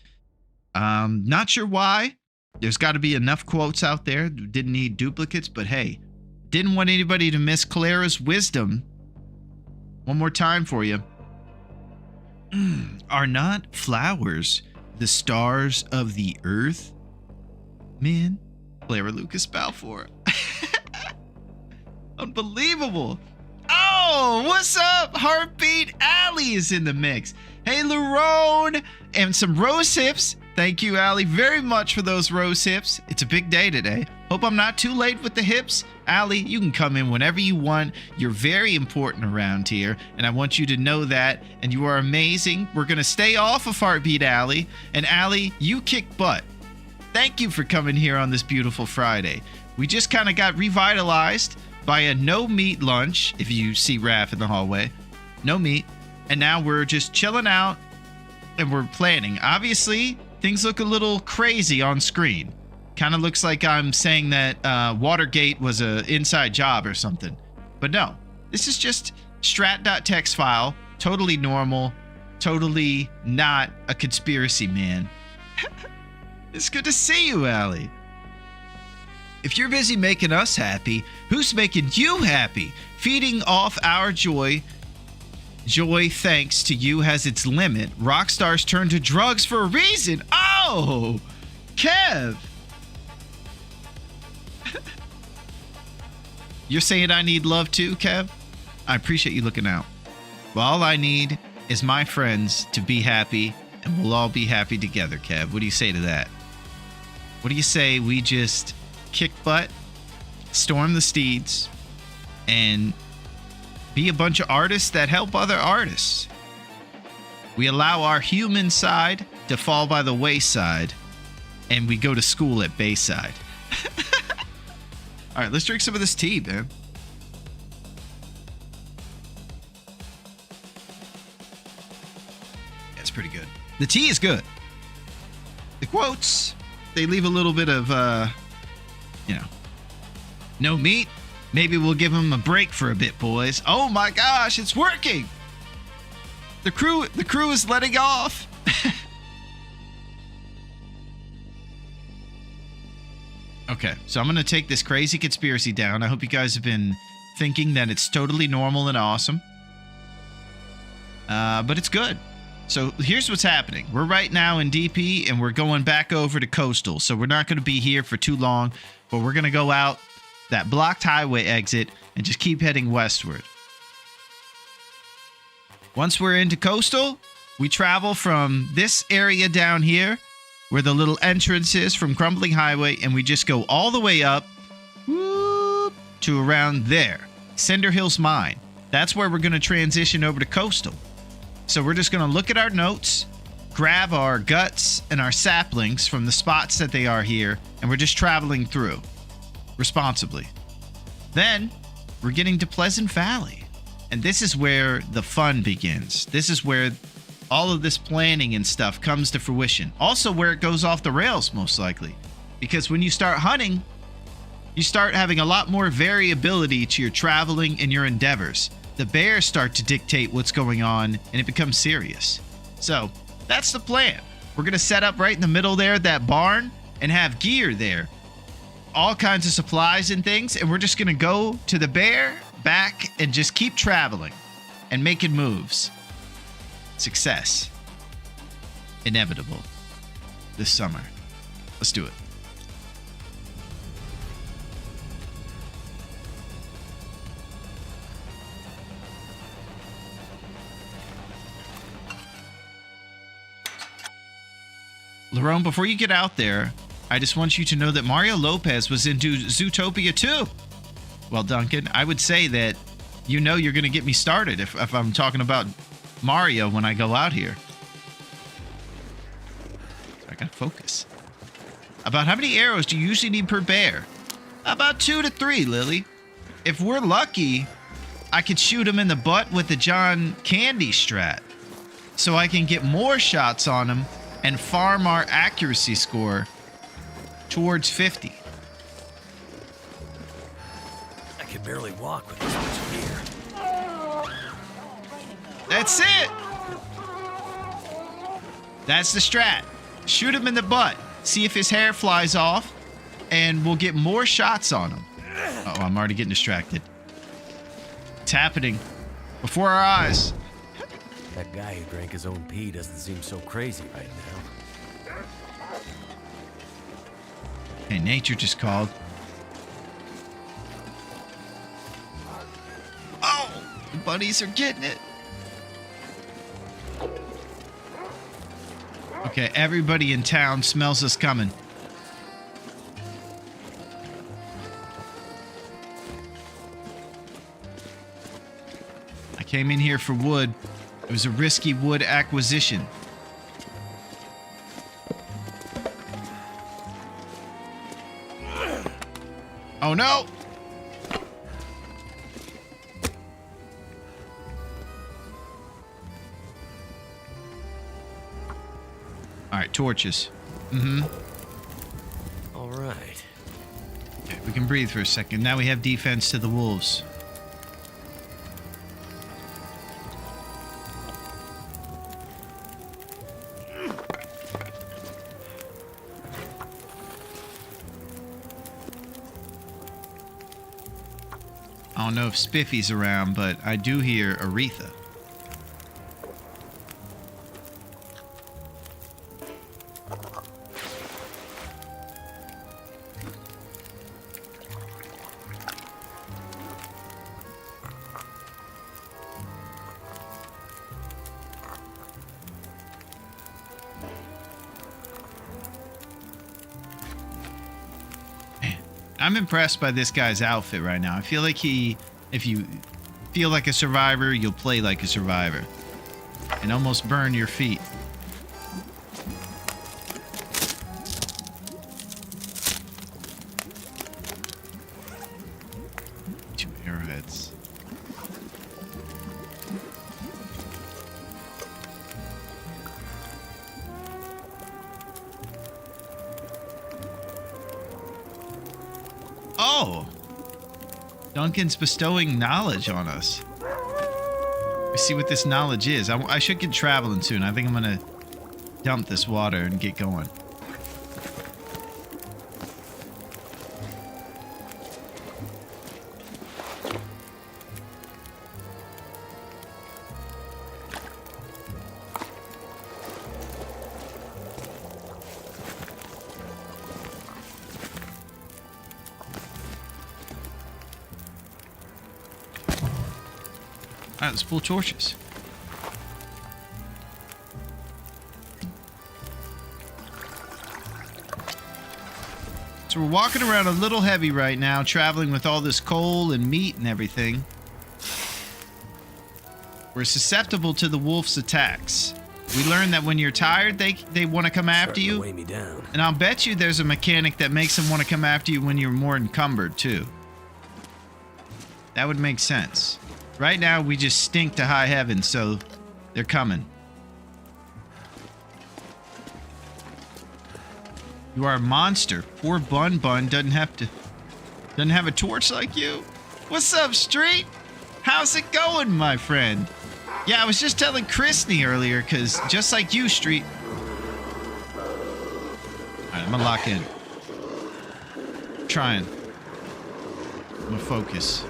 Not sure why. There's got to be enough quotes out there. Didn't need duplicates, but hey, didn't want anybody to miss Clara's wisdom. One more time for you. Are not flowers the stars of the earth? Man, Clara Lucas Balfour. Unbelievable. Oh, what's up? Heartbeat Alley is in the mix. Hey, Larone, and some rose hips. Thank you, Allie, very much for those rose hips. It's a big day today. Hope I'm not too late with the hips. Allie, you can come in whenever you want. You're very important around here, and I want you to know that, and you are amazing. We're going to stay off of Heartbeat Allie, and Allie, you kick butt. Thank you for coming here on this beautiful Friday. We just kind of got revitalized by a no-meat lunch, if you see Raph in the hallway. No meat. And now we're just chilling out, and we're planning. Obviously, things look a little crazy on screen. Kind of looks like I'm saying that Watergate was an inside job or something. But no, this is just strat.txt file. Totally normal. Totally not a conspiracy, man. It's good to see you, Allie. If you're busy making us happy, who's making you happy? Feeding off our joy. Joy, thanks to you, has its limit. Rock stars turn to drugs for a reason. Oh, Kev. You're saying I need love too, Kev? I appreciate you looking out. Well, all I need is my friends to be happy, and we'll all be happy together, Kev. What do you say to that? What do you say we just kick butt, storm the steeds, and be a bunch of artists that help other artists? We allow our human side to fall by the wayside, and we go to school at Bayside. All right, let's drink some of this tea, man. That's pretty good. The tea is good. The quotes, they leave a little bit of, no meat. Maybe we'll give them a break for a bit, boys. Oh my gosh, it's working. The crew is letting off. Okay, so I'm going to take this crazy conspiracy down. I hope you guys have been thinking that it's totally normal and awesome. But it's good. So here's what's happening. We're right now in DP, and we're going back over to Coastal. So we're not going to be here for too long, but we're going to go out that blocked highway exit and just keep heading westward. Once we're into Coastal, we travel from this area down here, where the little entrance is from Crumbling Highway, and we just go all the way up whoop, to around there. Cinder Hills Mine. That's where we're going to transition over to Coastal. So we're just going to look at our notes, grab our guts and our saplings from the spots that they are here, and we're just traveling through responsibly. Then we're getting to Pleasant Valley. And this is where the fun begins. This is where all of this planning and stuff comes to fruition. Also where it goes off the rails, most likely. Because when you start hunting, you start having a lot more variability to your traveling and your endeavors. The bears start to dictate what's going on, and it becomes serious. So, that's the plan. We're going to set up right in the middle there, that barn, and have gear there. All kinds of supplies and things, and we're just going to go to the bear, back, and just keep traveling and making moves. Success. Inevitable. This summer. Let's do it. Larone, before you get out there, I just want you to know that Mario Lopez was into Zootopia 2. Well, Duncan, I would say that you're going to get me started if I'm talking about Mario when I go out here. So I gotta focus. About how many arrows do you usually need per bear? About 2 to 3, Lily. If we're lucky, I could shoot him in the butt with the John Candy strat. So I can get more shots on him and farm our accuracy score towards 50. I can barely walk with this much gear. That's it. That's the strat. Shoot him in the butt. See if his hair flies off, and we'll get more shots on him. Oh, I'm already getting distracted. It's happening before our eyes. That guy who drank his own pee doesn't seem so crazy right now. Hey, nature just called. Oh, the bunnies are getting it. Okay, everybody in town smells us coming. I came in here for wood. It was a risky wood acquisition. Oh no! Alright, torches. All right. Okay, we can breathe for a second. Now we have defense to the wolves. I don't know if Spiffy's around, but I do hear Aretha. I'm impressed by this guy's outfit right now. I feel like if you feel like a survivor, you'll play like a survivor. And almost burn your feet. Two arrowheads. Oh! Duncan's bestowing knowledge on us. We see what this knowledge is. I should get traveling soon. I think I'm gonna dump this water and get going. Alright, let's pull torches. So we're walking around a little heavy right now, traveling with all this coal and meat and everything. We're susceptible to the wolf's attacks. We learned that when you're tired, they want to come after Starting to you. weigh me down. And I'll bet you there's a mechanic that makes them want to come after you when you're more encumbered, too. That would make sense. Right now, we just stink to high heaven, so they're coming. You are a monster. Poor Bun doesn't have a torch like you. What's up, Street? How's it going, my friend? Yeah, I was just telling Chrisney earlier, because just like you, Street. Alright, I'm gonna lock in. Trying. I'm gonna focus.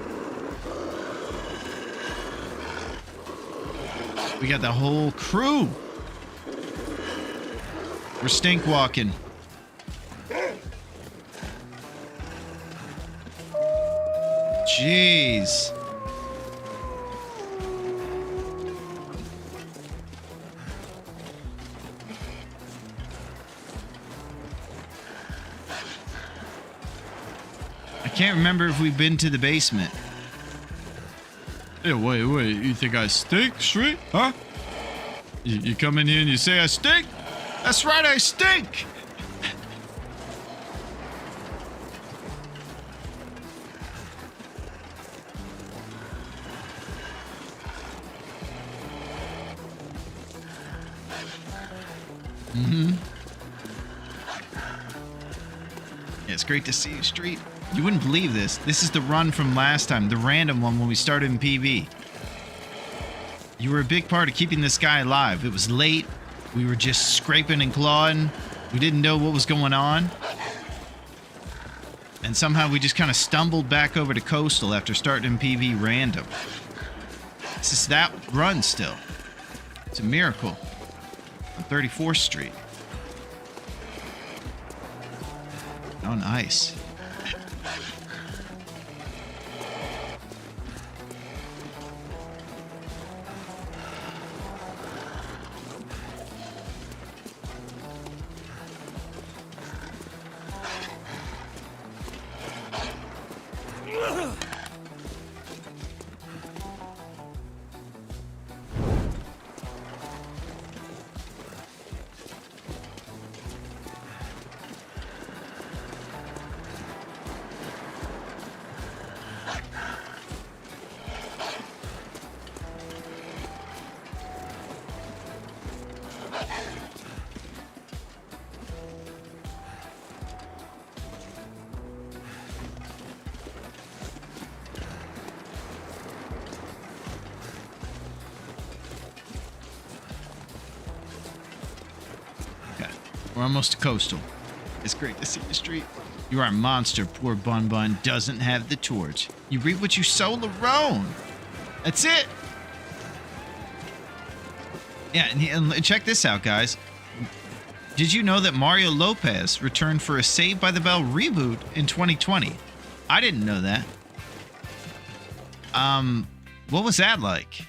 We got the whole crew. We're stink walking. Jeez. I can't remember if we've been to the basement. Hey, wait. You think I stink, Street? Huh? You come in here and you say I stink? That's right, I stink. Mm-hmm. Yeah, it's great to see you, Street. You wouldn't believe this. This is the run from last time, the random one when we started in PB. You were a big part of keeping this guy alive. It was late. We were just scraping and clawing. We didn't know what was going on. And somehow we just kind of stumbled back over to Coastal after starting in PB random. This is that run still. It's a miracle. On 34th Street. Oh, nice. We're almost to Coastal. It's great to see the Street. You are a monster. Poor Bun Bun doesn't have the torch. You reap what you sow, Larone. That's it. Yeah, and check this out, guys. Did you know that Mario Lopez returned for a Saved by the Bell reboot in 2020? I didn't know that. What was that like?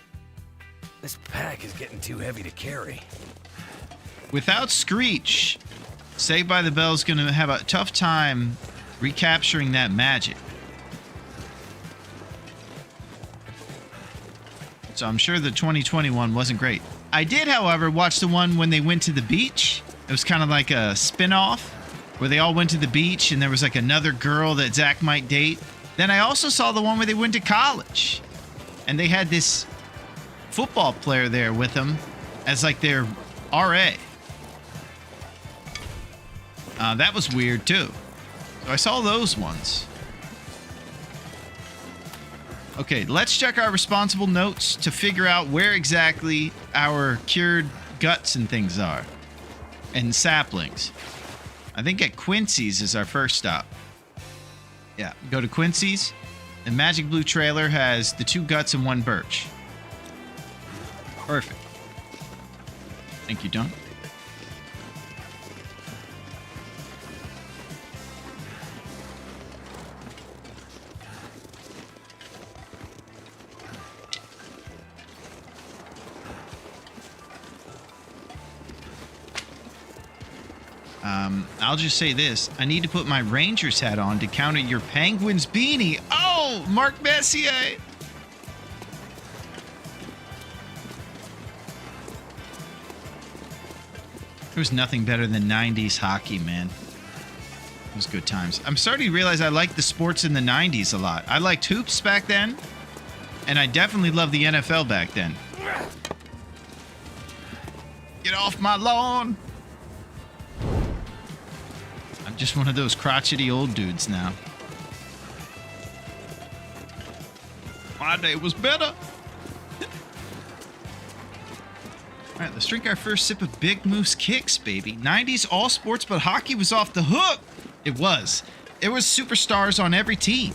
This pack is getting too heavy to carry. Without Screech, Saved by the Bell is going to have a tough time recapturing that magic. So I'm sure the 2021 wasn't great. I did, however, watch the one when they went to the beach. It was kind of like a spin-off where they all went to the beach and there was like another girl that Zach might date. Then I also saw the one where they went to college and they had this football player there with them as like their RA. That was weird too. So I saw those ones. Okay, let's check our responsible notes to figure out where exactly our cured guts and things are. And saplings. I think at Quincy's is our first stop. Yeah, go to Quincy's. The Magic Blue trailer has the 2 guts and 1 birch. Perfect. Thank you, Don. I'll just say this. I need to put my Rangers hat on to counter your Penguins beanie. Oh, Mark Messier. There was nothing better than 90s hockey, man. It was good times. I'm starting to realize I liked the sports in the 90s a lot. I liked hoops back then, and I definitely loved the NFL back then. Get off my lawn. I'm just one of those crotchety old dudes now. My day was better. All right, let's drink our first sip of Big Moose Kicks, baby. 90s all sports, but hockey was off the hook. It was. There was superstars on every team.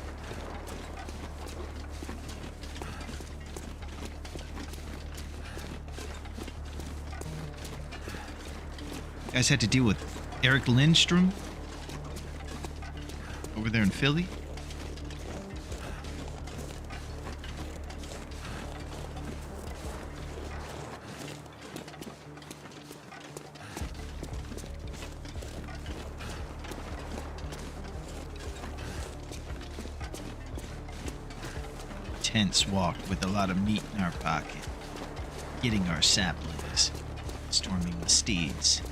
You guys had to deal with Eric Lindstrom over there in Philly. Tense walk with a lot of meat in our pocket, getting our saplings, storming the steeds.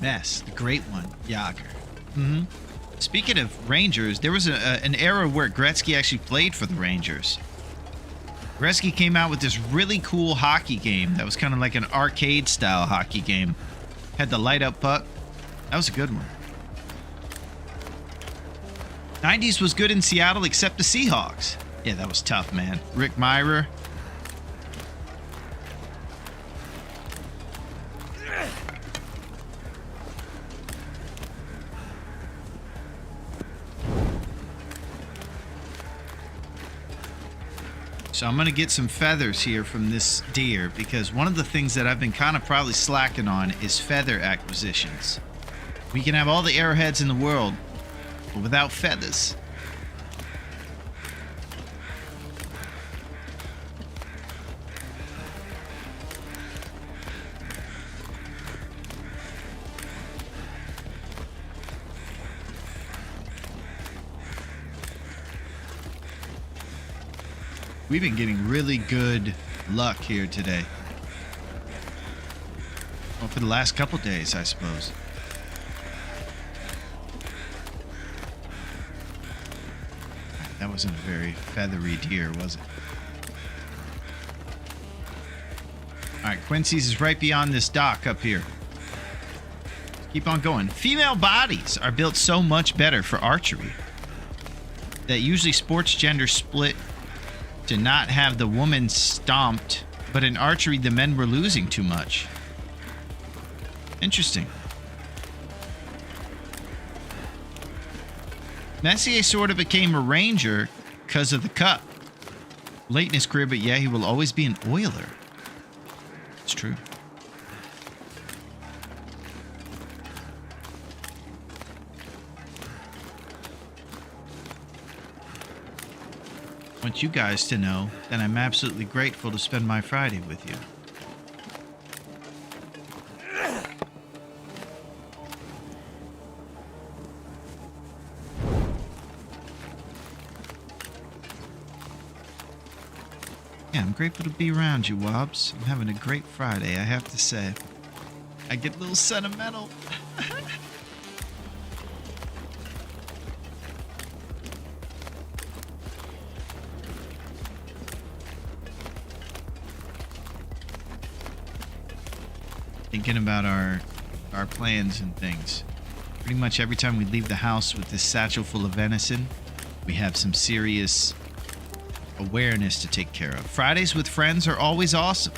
Yes, the great one, Yager. Mm-hmm. Speaking of Rangers, there was an era where Gretzky actually played for the Rangers. Gretzky came out with this really cool hockey game that was kind of like an arcade-style hockey game. Had the light-up puck. That was a good one. 90s was good in Seattle except the Seahawks. Yeah, that was tough, man. Rick Myrer. So I'm going to get some feathers here from this deer because one of the things that I've been kind of probably slacking on is feather acquisitions. We can have all the arrowheads in the world, but without feathers. We've been getting really good luck here today. Well, for the last couple days, I suppose. That wasn't a very feathery deer, was it? All right, Quincy's is right beyond this dock up here. Keep on going. Female bodies are built so much better for archery that usually sports gender split to not have the woman stomped, but in archery the men were losing too much. Interesting. Messier sort of became a Ranger because of the cup. Late in his career, but yeah, he will always be an Oiler. It's true. I want you guys to know that I'm absolutely grateful to spend my Friday with you. Yeah, I'm grateful to be around you, Wobbs. I'm having a great Friday, I have to say. I get a little sentimental. Thinking about our plans and things. Pretty much every time we leave the house with this satchel full of venison, we have some serious awareness to take care of. Fridays with friends are always awesome.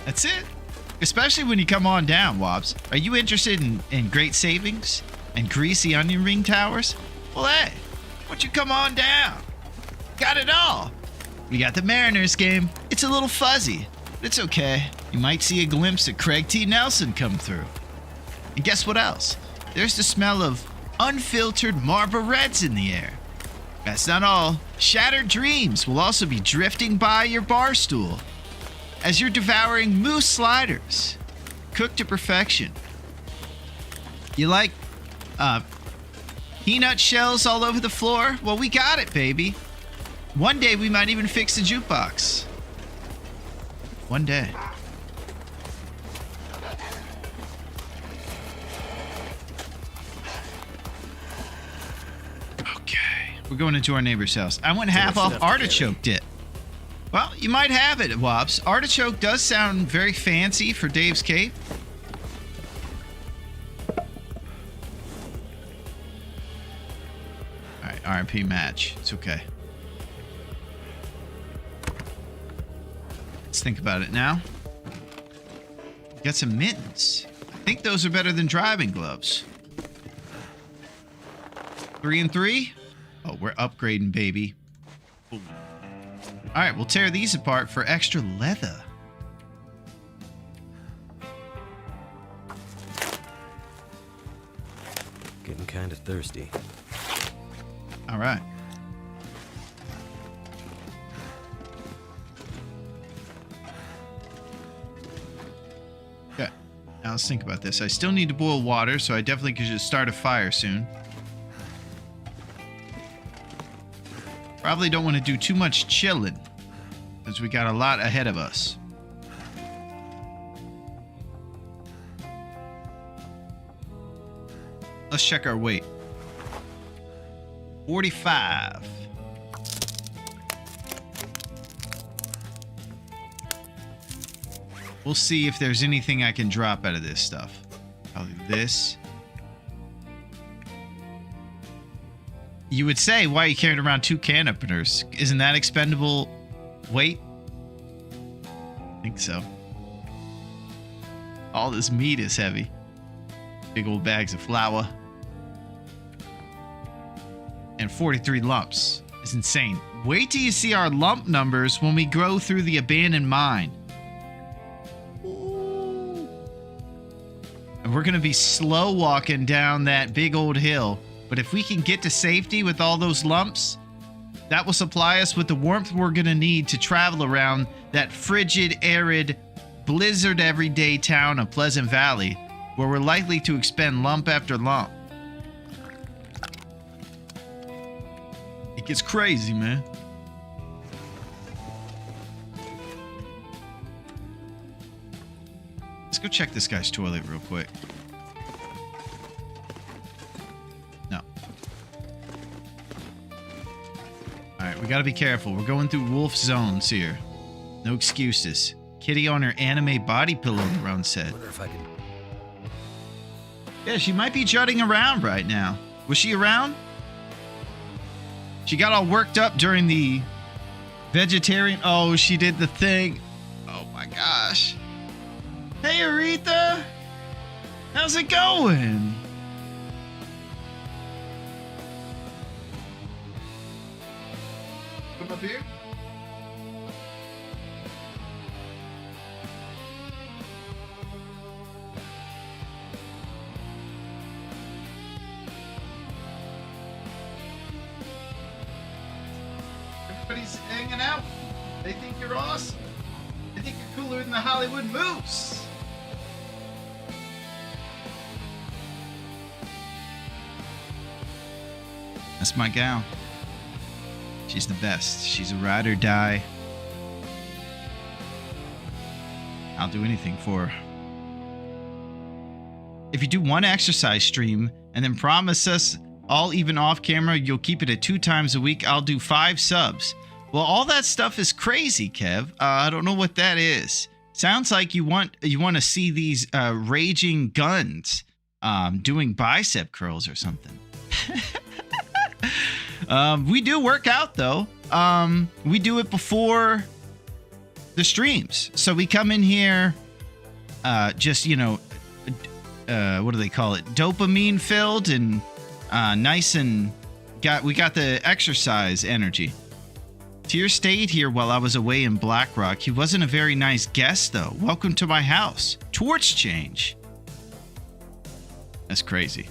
That's it. Especially when you come on down, Wobbs. Are you interested in great savings and greasy onion ring towers? Well, hey, why don't you come on down? Got it all. We got the Mariners game. It's a little fuzzy, but it's okay. You might see a glimpse of Craig T. Nelson come through. And guess what else? There's the smell of unfiltered Marlboro Reds in the air. That's not all. Shattered Dreams will also be drifting by your bar stool as you're devouring moose sliders, cooked to perfection. You like peanut shells all over the floor? Well, we got it, baby. One day we might even fix the jukebox. One day. We're going into our neighbor's house. I went half off artichoke dip. Well, you might have it, Wobbs. Artichoke does sound very fancy for Dave's Cape. Alright, RP match. It's okay. Let's think about it now. Got some mittens. I think those are better than driving gloves. 3 and 3? Oh, we're upgrading, baby. All right, we'll tear these apart for extra leather. Getting kind of thirsty. All right. Okay, now let's think about this. I still need to boil water, so I definitely could just start a fire soon. Probably don't want to do too much chilling, because we got a lot ahead of us. Let's check our weight. 45. We'll see if there's anything I can drop out of this stuff. Probably this. You would say, why are you carrying around 2 can openers? Isn't that expendable weight? I think so. All this meat is heavy. Big old bags of flour. And 43 lumps. It's insane. Wait till you see our lump numbers when we go through the abandoned mine. Ooh. And we're going to be slow walking down that big old hill. But if we can get to safety with all those lumps, that will supply us with the warmth we're going to need to travel around that frigid, arid, blizzard everyday town of Pleasant Valley, where we're likely to expend lump after lump. It gets crazy, man. Let's go check this guy's toilet real quick. No. Alright, we gotta be careful. We're going through wolf zones here. No excuses. Kitty on her anime body pillow, Larone said. Wonder if I can. Yeah, she might be jutting around right now. Was she around? She got all worked up during the vegetarian. Oh, she did the thing. Oh my gosh. Hey, Aretha. How's it going? Come up here. Everybody's hanging out. They think you're awesome. They think you're cooler than the Hollywood Moose. That's my gal. She's the best. She's a ride or die. I'll do anything for her. If you do one exercise stream and then promise us all even off camera, you'll keep it at 2 times a week, I'll do 5 subs. Well, all that stuff is crazy, Kev. I don't know what that is. Sounds like you want to see these raging guns doing bicep curls or something. We do work out though. We do it before the streams. So we come in here, just, you know, what do they call it? Dopamine filled and nice, and we got the exercise energy. Tier stayed here while I was away in Blackrock. He wasn't a very nice guest though. Welcome to my house. Torch change. That's crazy.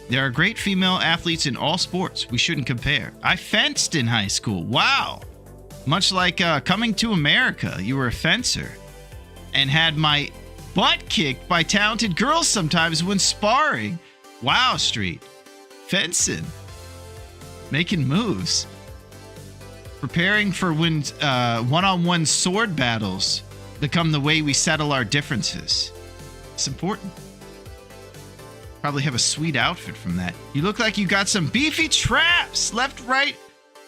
There are great female athletes in all sports. We shouldn't compare. I fenced in high school. Wow. Much like Coming to America, you were a fencer and had my butt kicked by talented girls sometimes when sparring. Wow, Street. Fencing. Making moves. Preparing for when one-on-one sword battles become the way we settle our differences. It's important. Probably have a sweet outfit from that. You look like you got some beefy traps. Left, right.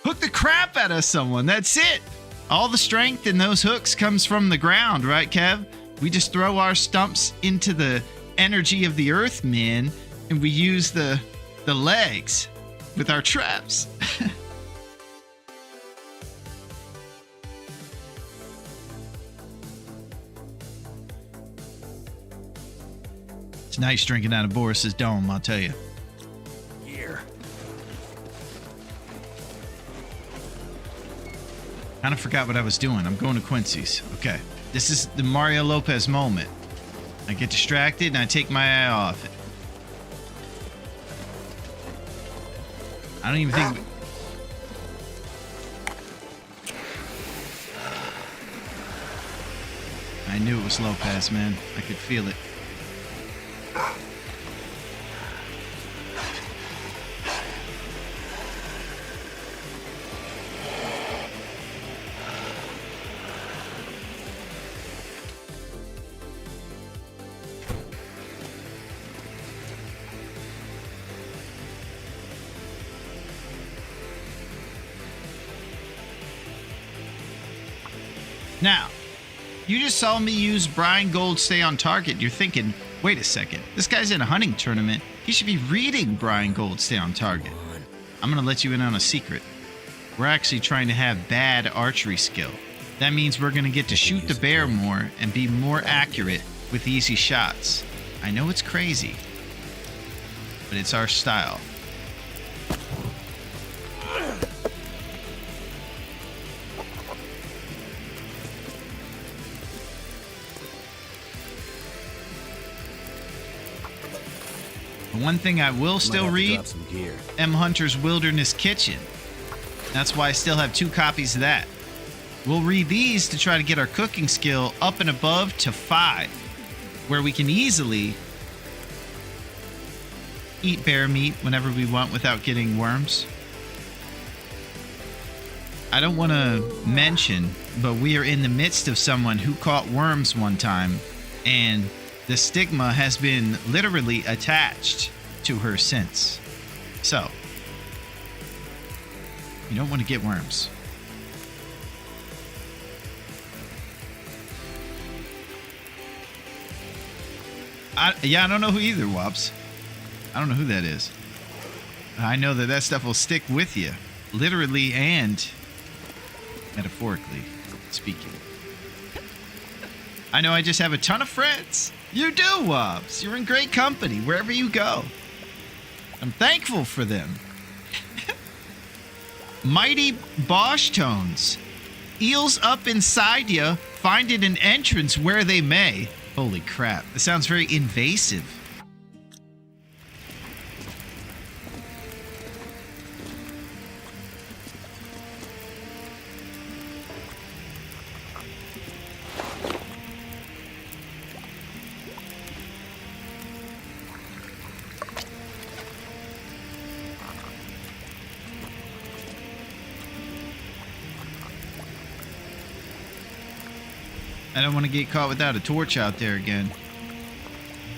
Hook the crap out of someone. That's it. All the strength in those hooks comes from the ground, right, Kev? We just throw our stumps into the energy of the earth, man, and we use the legs with our traps. It's nice drinking out of Boris's dome, I'll tell you. Here. Kind of forgot what I was doing. I'm going to Quincy's. Okay. This is the Mario Lopez moment. I get distracted and I take my eye off it. I don't even think... I knew it was Lopez, man. I could feel it. Now, You just saw me use Brian Gold Stay on Target. You're thinking, wait a second. This guy's in a hunting tournament. He should be reading Brian Gold Stay on Target. I'm going to let you in on a secret. We're actually trying to have bad archery skill. That means we're going to get to shoot the bear more and be more accurate with easy shots. I know it's crazy, but it's our style. The one thing I will still read, M. Hunter's Wilderness Kitchen. That's why I still have 2 copies of that. We'll read these to try to get our cooking skill up and above to 5, where we can easily eat bear meat whenever we want without getting worms. I don't want to mention, but we are in the midst of someone who caught worms one time, and the stigma has been literally attached to her since. So, you don't want to get worms. I don't know who either, Wops. I don't know who that is. I know that stuff will stick with you, literally and metaphorically speaking. I know I just have a ton of friends. You do, Wops. You're in great company wherever you go. I'm thankful for them. Mighty Bosch tones. Eels up inside ya, finding an entrance where they may. Holy crap. This sounds very invasive. I don't want to get caught without a torch out there again.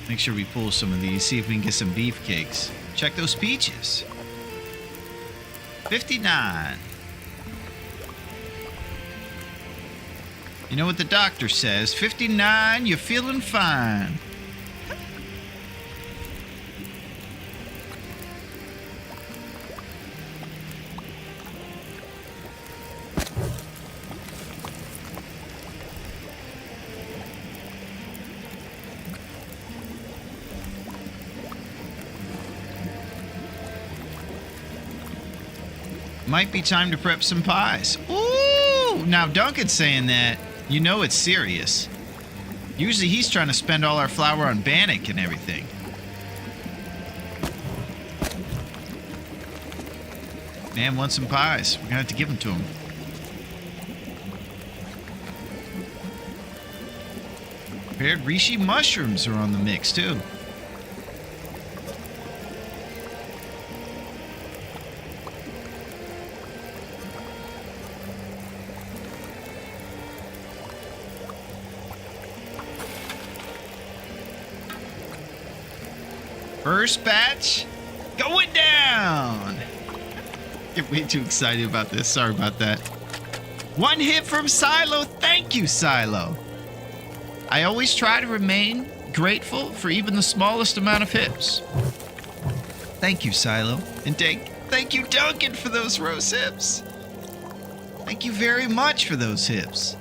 Make sure we pull some of these, see if we can get some beefcakes. Check those peaches. 59. You know what the doctor says? 59, you're feeling fine. Might be time to prep some pies. Ooh! Now Duncan's saying that, you know it's serious. Usually he's trying to spend all our flour on bannock and everything. Man wants some pies. We're gonna have to give them to him. Prepared reishi mushrooms are on the mix too. First batch going down. Get way too excited about this. Sorry about that. 1 hit from Silo. Thank you, Silo. I always try to remain grateful for even the smallest amount of hips. Thank you, Silo. And thank you, Duncan, for those rose hips. Thank you very much for those hips.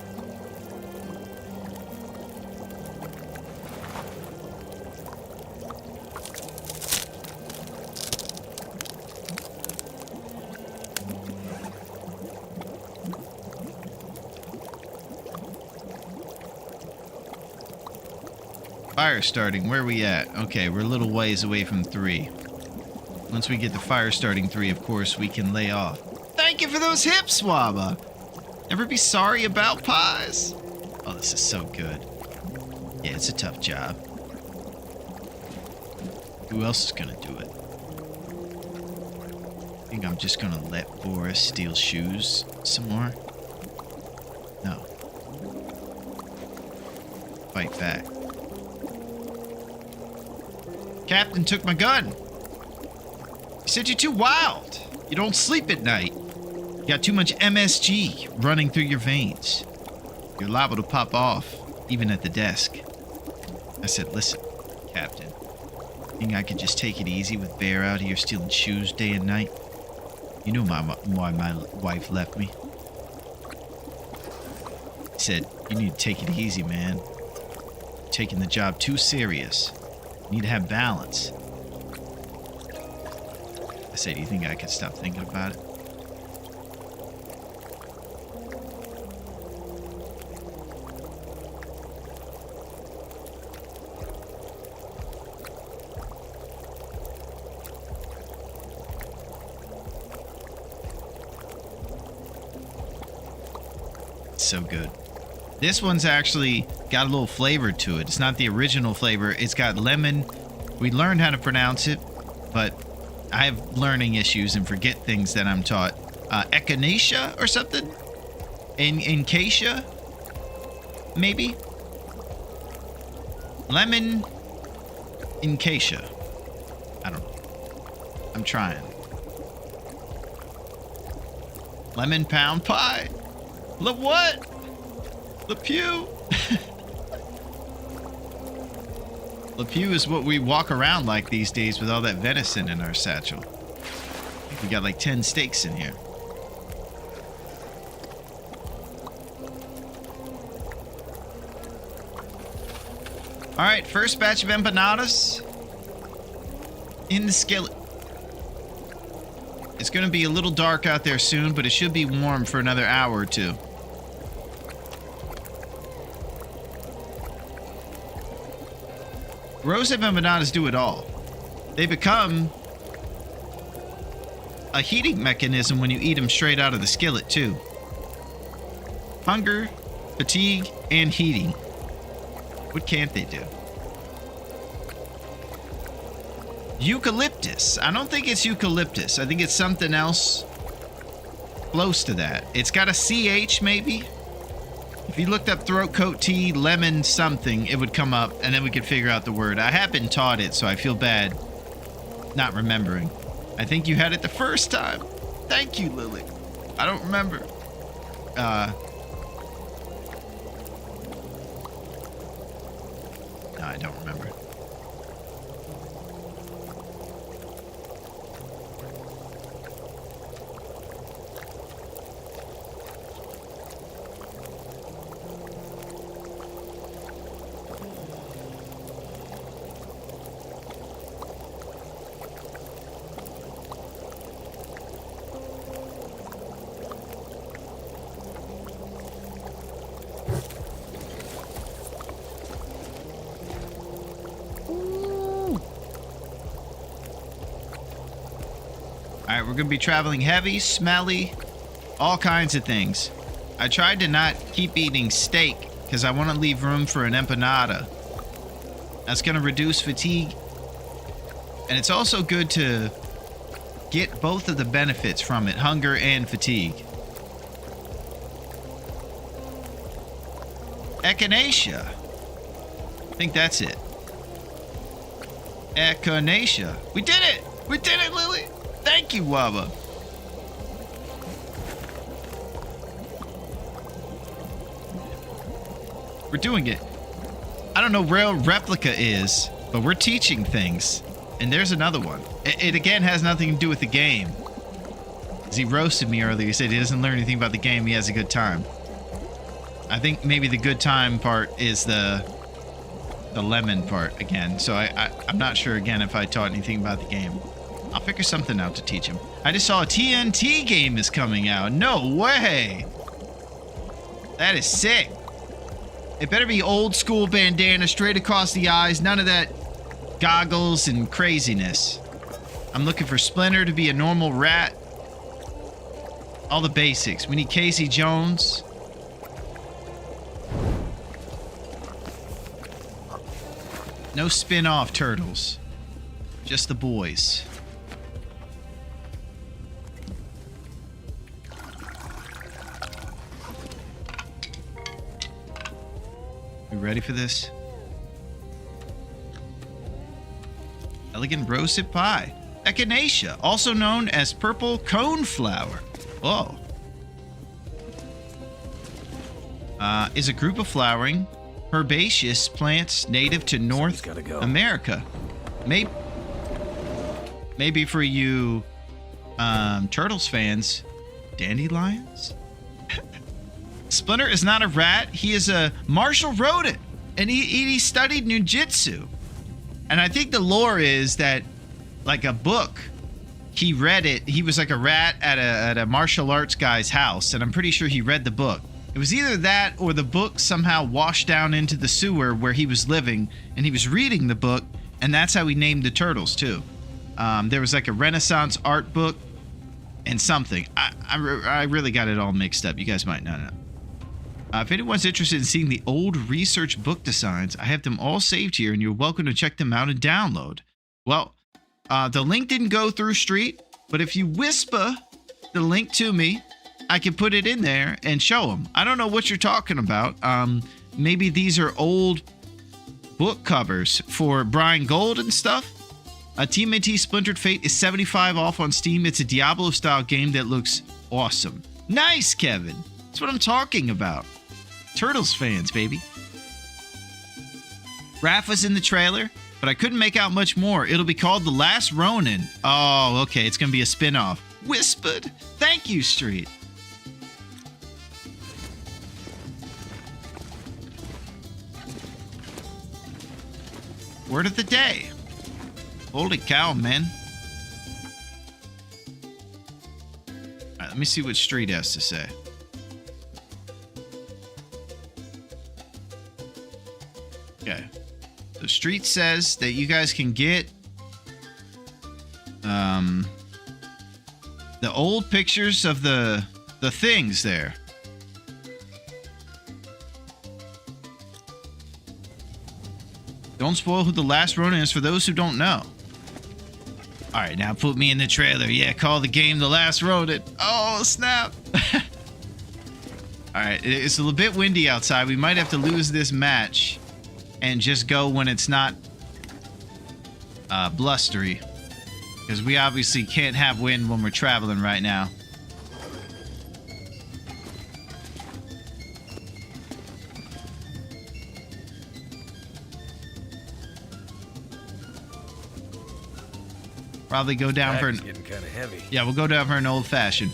Fire starting, where are we at? Okay, we're a little ways away from 3. Once we get the fire starting 3, of course, we can lay off. Thank you for those hips, Waba. Never be sorry about pies. Oh, this is so good. Yeah, it's a tough job. Who else is gonna do it? I think I'm just gonna let Boris steal shoes some more. No. Fight back. Captain took my gun. He said you're too wild. You don't sleep at night. You got too much MSG running through your veins. You're liable to pop off, even at the desk. I said, listen, Captain. Think I could just take it easy with Bear out here stealing shoes day and night? You know why my wife left me. He said, you need to take it easy, man. You're taking the job too serious. You need to have balance. I said, do you think I could stop thinking about it? So good. This one's actually got a little flavor to it. It's not the original flavor. It's got lemon. We learned how to pronounce it, but I have learning issues and forget things that I'm taught. Echinacea or something? Incacia? Maybe? Lemon Incacia. I don't know. I'm trying. Lemon pound pie. What? Le Pew. Le Pew is what we walk around like these days with all that venison in our satchel. I think we got like 10 steaks in here. All right, first batch of empanadas in the skillet. It's going to be a little dark out there soon, but it should be warm for another hour or two. Roasted empanadas do it all. They become a heating mechanism when you eat them straight out of the skillet, too. Hunger, fatigue, and heating. What can't they do? Eucalyptus. I don't think it's eucalyptus. I think it's something else close to that. It's got a CH maybe. If you looked up throat coat tea, lemon something, it would come up and then we could figure out the word. I have been taught it, so I feel bad not remembering. I think you had it the first time. Thank you, Lily. I don't remember. No, I don't remember. Alright, we're going to be traveling heavy, smelly, all kinds of things. I tried to not keep eating steak because I want to leave room for an empanada. That's going to reduce fatigue. And it's also good to get both of the benefits from it, hunger and fatigue. Echinacea. I think that's it. Echinacea. We did it! We did it, Lily! Thank you, Waba. We're doing it. I don't know where replica is, but we're teaching things. And there's another one. It again has nothing to do with the game. He roasted me earlier. He said he doesn't learn anything about the game. He has a good time. I think maybe the good time part is the lemon part again. So I'm not sure again if I taught anything about the game. I'll figure something out to teach him. I just saw a TNT game is coming out. No way. That is sick. It better be old school bandana straight across the eyes. None of that goggles and craziness. I'm looking for Splinter to be a normal rat. All the basics. We need Casey Jones. No spin-off turtles. Just the boys. You ready for this? Elegant roasted pie. Echinacea, also known as purple coneflower. Oh. is a group of flowering, herbaceous plants native to North gotta go. America. Maybe for you Turtles fans, dandelions? Splinter is not a rat. He is a martial rodent, and he studied ninjutsu. And I think the lore is that, like a book, he read it. He was like a rat at a martial arts guy's house, and I'm pretty sure he read the book. It was either that or the book somehow washed down into the sewer where he was living, and he was reading the book, and that's how he named the turtles too. There was like a Renaissance art book and something. I really got it all mixed up. You guys might not know. If anyone's interested in seeing the old research book designs, I have them all saved here, and you're welcome to check them out and download. Well, the link didn't go through Street, but if you whisper the link to me, I can put it in there and show them. I don't know what you're talking about. Maybe these are old book covers for Brian Gold and stuff. TMNT Splintered Fate is $75 off on Steam. It's a Diablo-style game that looks awesome. Nice, Kevin. That's what I'm talking about. Turtles fans, baby. Raph was in the trailer, but I couldn't make out much more. It'll be called The Last Ronin. Oh, okay. It's going to be a spin-off. Whispered. Thank you, Street. Word of the day. Holy cow, man. All right, let me see what Street has to say. Okay. The Street says that you guys can get the old pictures of the things there. Don't spoil who the last Ronin is for those who don't know. All right, now put me in the trailer. Yeah, call the game The Last Ronin. Oh, snap. All right, it's a little bit windy outside. We might have to lose this match and just go when it's not blustery, because we obviously can't have wind when we're traveling right now. Probably go down for an... getting kind of heavy. Yeah, we'll go down for an old-fashioned.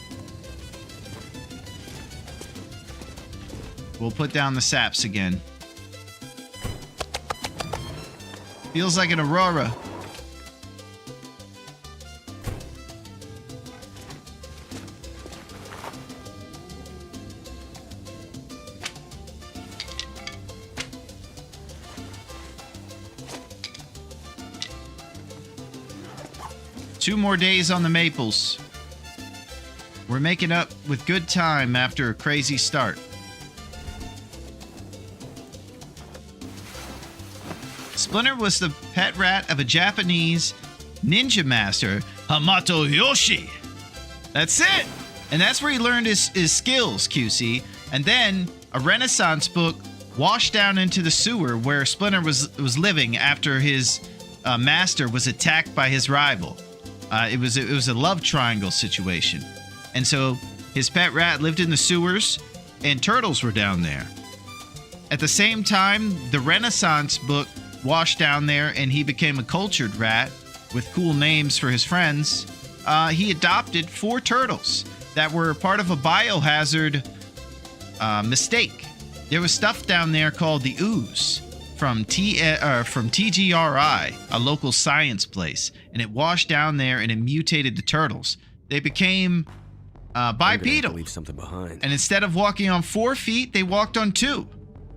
We'll put down the saps again. Feels like an aurora. Two more days on the Maples. We're making up with good time after a crazy start. Splinter was the pet rat of a Japanese ninja master, Hamato Yoshi. That's it! And that's where he learned his skills, QC. And then a Renaissance book washed down into the sewer where Splinter was living after his master was attacked by his rival. It was a love triangle situation. And so his pet rat lived in the sewers, and turtles were down there. At the same time, the Renaissance book washed down there, and he became a cultured rat with cool names for his friends. He adopted 4 turtles that were part of a biohazard mistake. There was stuff down there called the ooze from TGRI, a local science place, and it washed down there and it mutated the turtles. They became bipedal. Leave something behind. And instead of walking on 4 feet, they walked on 2.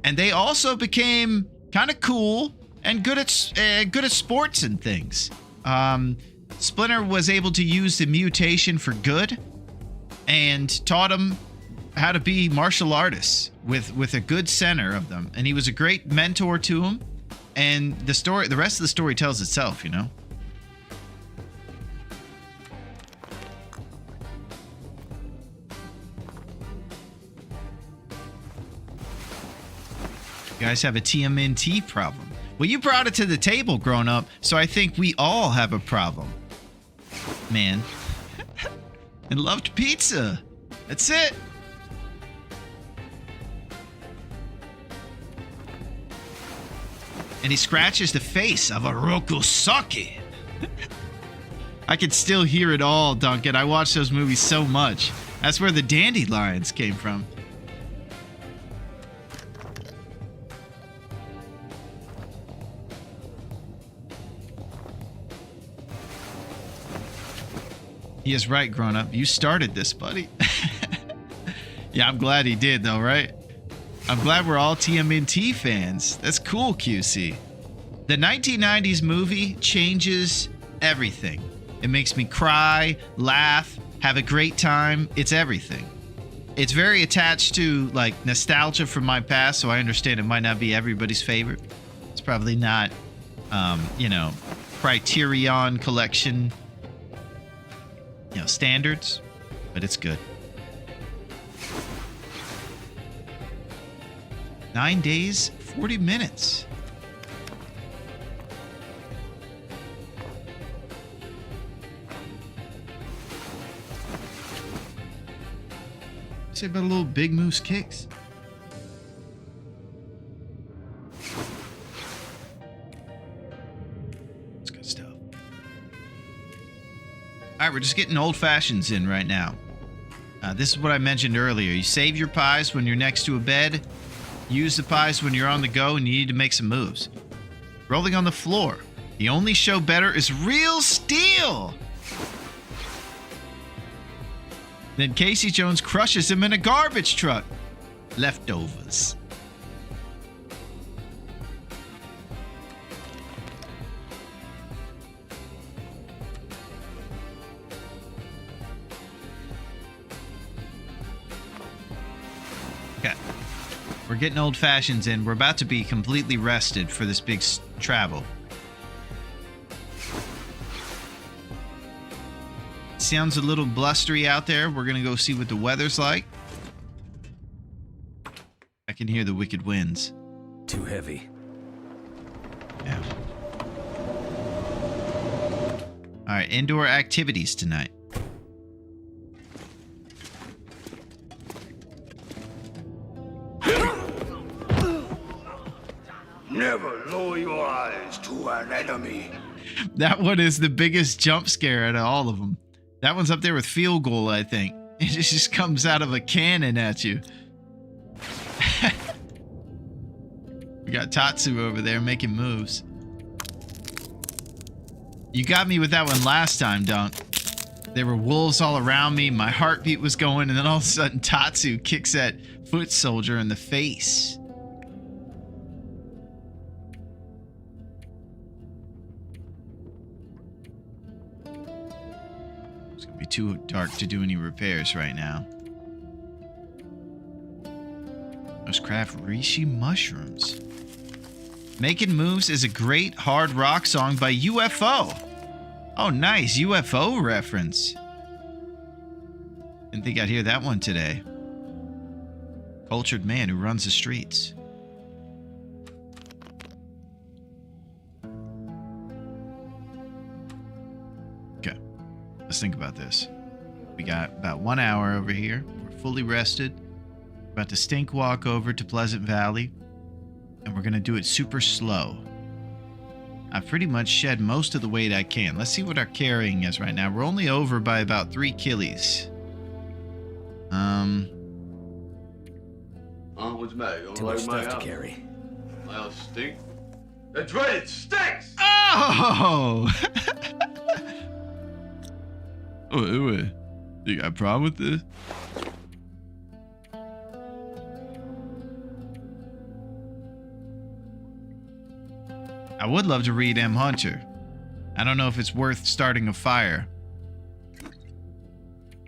And they also became kind of cool and good at sports and things. Splinter was able to use the mutation for good and taught him how to be martial artists with a good center of them. And he was a great mentor to him. And the rest of the story tells itself, you know. You guys have a TMNT problem. Well, you brought it to the table, grown up, so I think we all have a problem. Man. And loved pizza. That's it. And he scratches the face of a Rokusaki. I can still hear it all, Duncan. I watched those movies so much. That's where the dandelions came from. He is right, grown up. You started this, buddy. Yeah, I'm glad he did, though, right? I'm glad we're all TMNT fans. That's cool, QC. The 1990s movie changes everything. It makes me cry, laugh, have a great time. It's everything. It's very attached to, like, nostalgia from my past, so I understand it might not be everybody's favorite. It's probably not, Criterion Collection, standards, but it's good. 9 days, 40 minutes. Say about a little Big Moose kicks. It's good stuff. All right, we're just getting old fashions in right now. This is what I mentioned earlier. You save your pies when you're next to a bed. Use the pies when you're on the go and you need to make some moves. Rolling on the floor. The only show better is Real Steel. Then Casey Jones crushes him in a garbage truck. Leftovers. Okay. We're getting old fashions in. We're about to be completely rested for this big travel. Sounds a little blustery out there. We're gonna go see what the weather's like. I can hear the wicked winds. Too heavy. Yeah. All right, indoor activities tonight. Never lower your eyes to an enemy. That one is the biggest jump scare out of all of them. That one's up there with Field Goal, I think. It just comes out of a cannon at you. We got Tatsu over there making moves. You got me with that one last time, Dunk. There were wolves all around me, my heartbeat was going, and then all of a sudden Tatsu kicks that foot soldier in the face. Too dark to do any repairs right now. Let's craft reishi mushrooms. Making Moves is a great hard rock song by UFO. Oh, nice. UFO reference. Didn't think I'd hear that one today. Cultured man who runs the streets. Let's think about this. We got about 1 hour over here. We're fully rested. We're about to stink walk over to Pleasant Valley. And we're going to do it super slow. I've pretty much shed most of the weight I can. Let's see what our carrying is right now. We're only over by about 3 killies. What's the matter? You don't Too like much my stuff to house? carry. My house stink? That's right, it stinks! Oh! Wait. You got a problem with this? I would love to read M. Hunter. I don't know if it's worth starting a fire.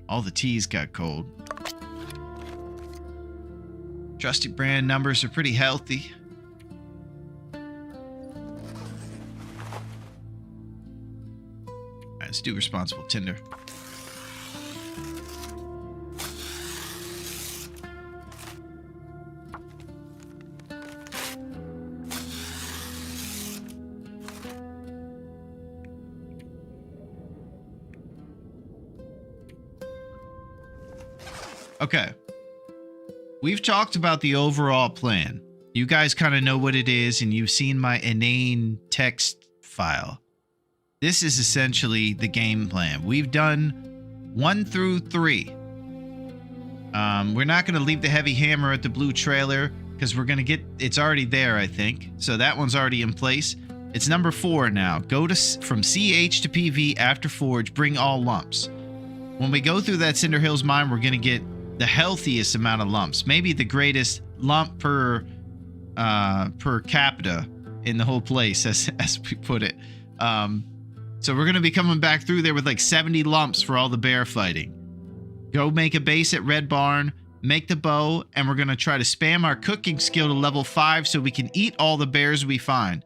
All the teas got cold. Trusty brand numbers are pretty healthy. Alright, let's do responsible Tinder. Okay. We've talked about the overall plan. You guys kind of know what it is, and you've seen my inane text file. This is essentially the game plan. We've done 1 through 3. We're not going to leave the heavy hammer at the blue trailer because we're going to get... It's already there, I think. So that one's already in place. It's number 4 now. Go to from CH to PV after Forge. Bring all lumps. When we go through that Cinder Hills mine, we're going to get the healthiest amount of lumps. Maybe the greatest lump per capita in the whole place, as we put it. So we're going to be coming back through there with like 70 lumps for all the bear fighting. Go make a base at Red Barn, make the bow, and we're going to try to spam our cooking skill to level 5 so we can eat all the bears we find.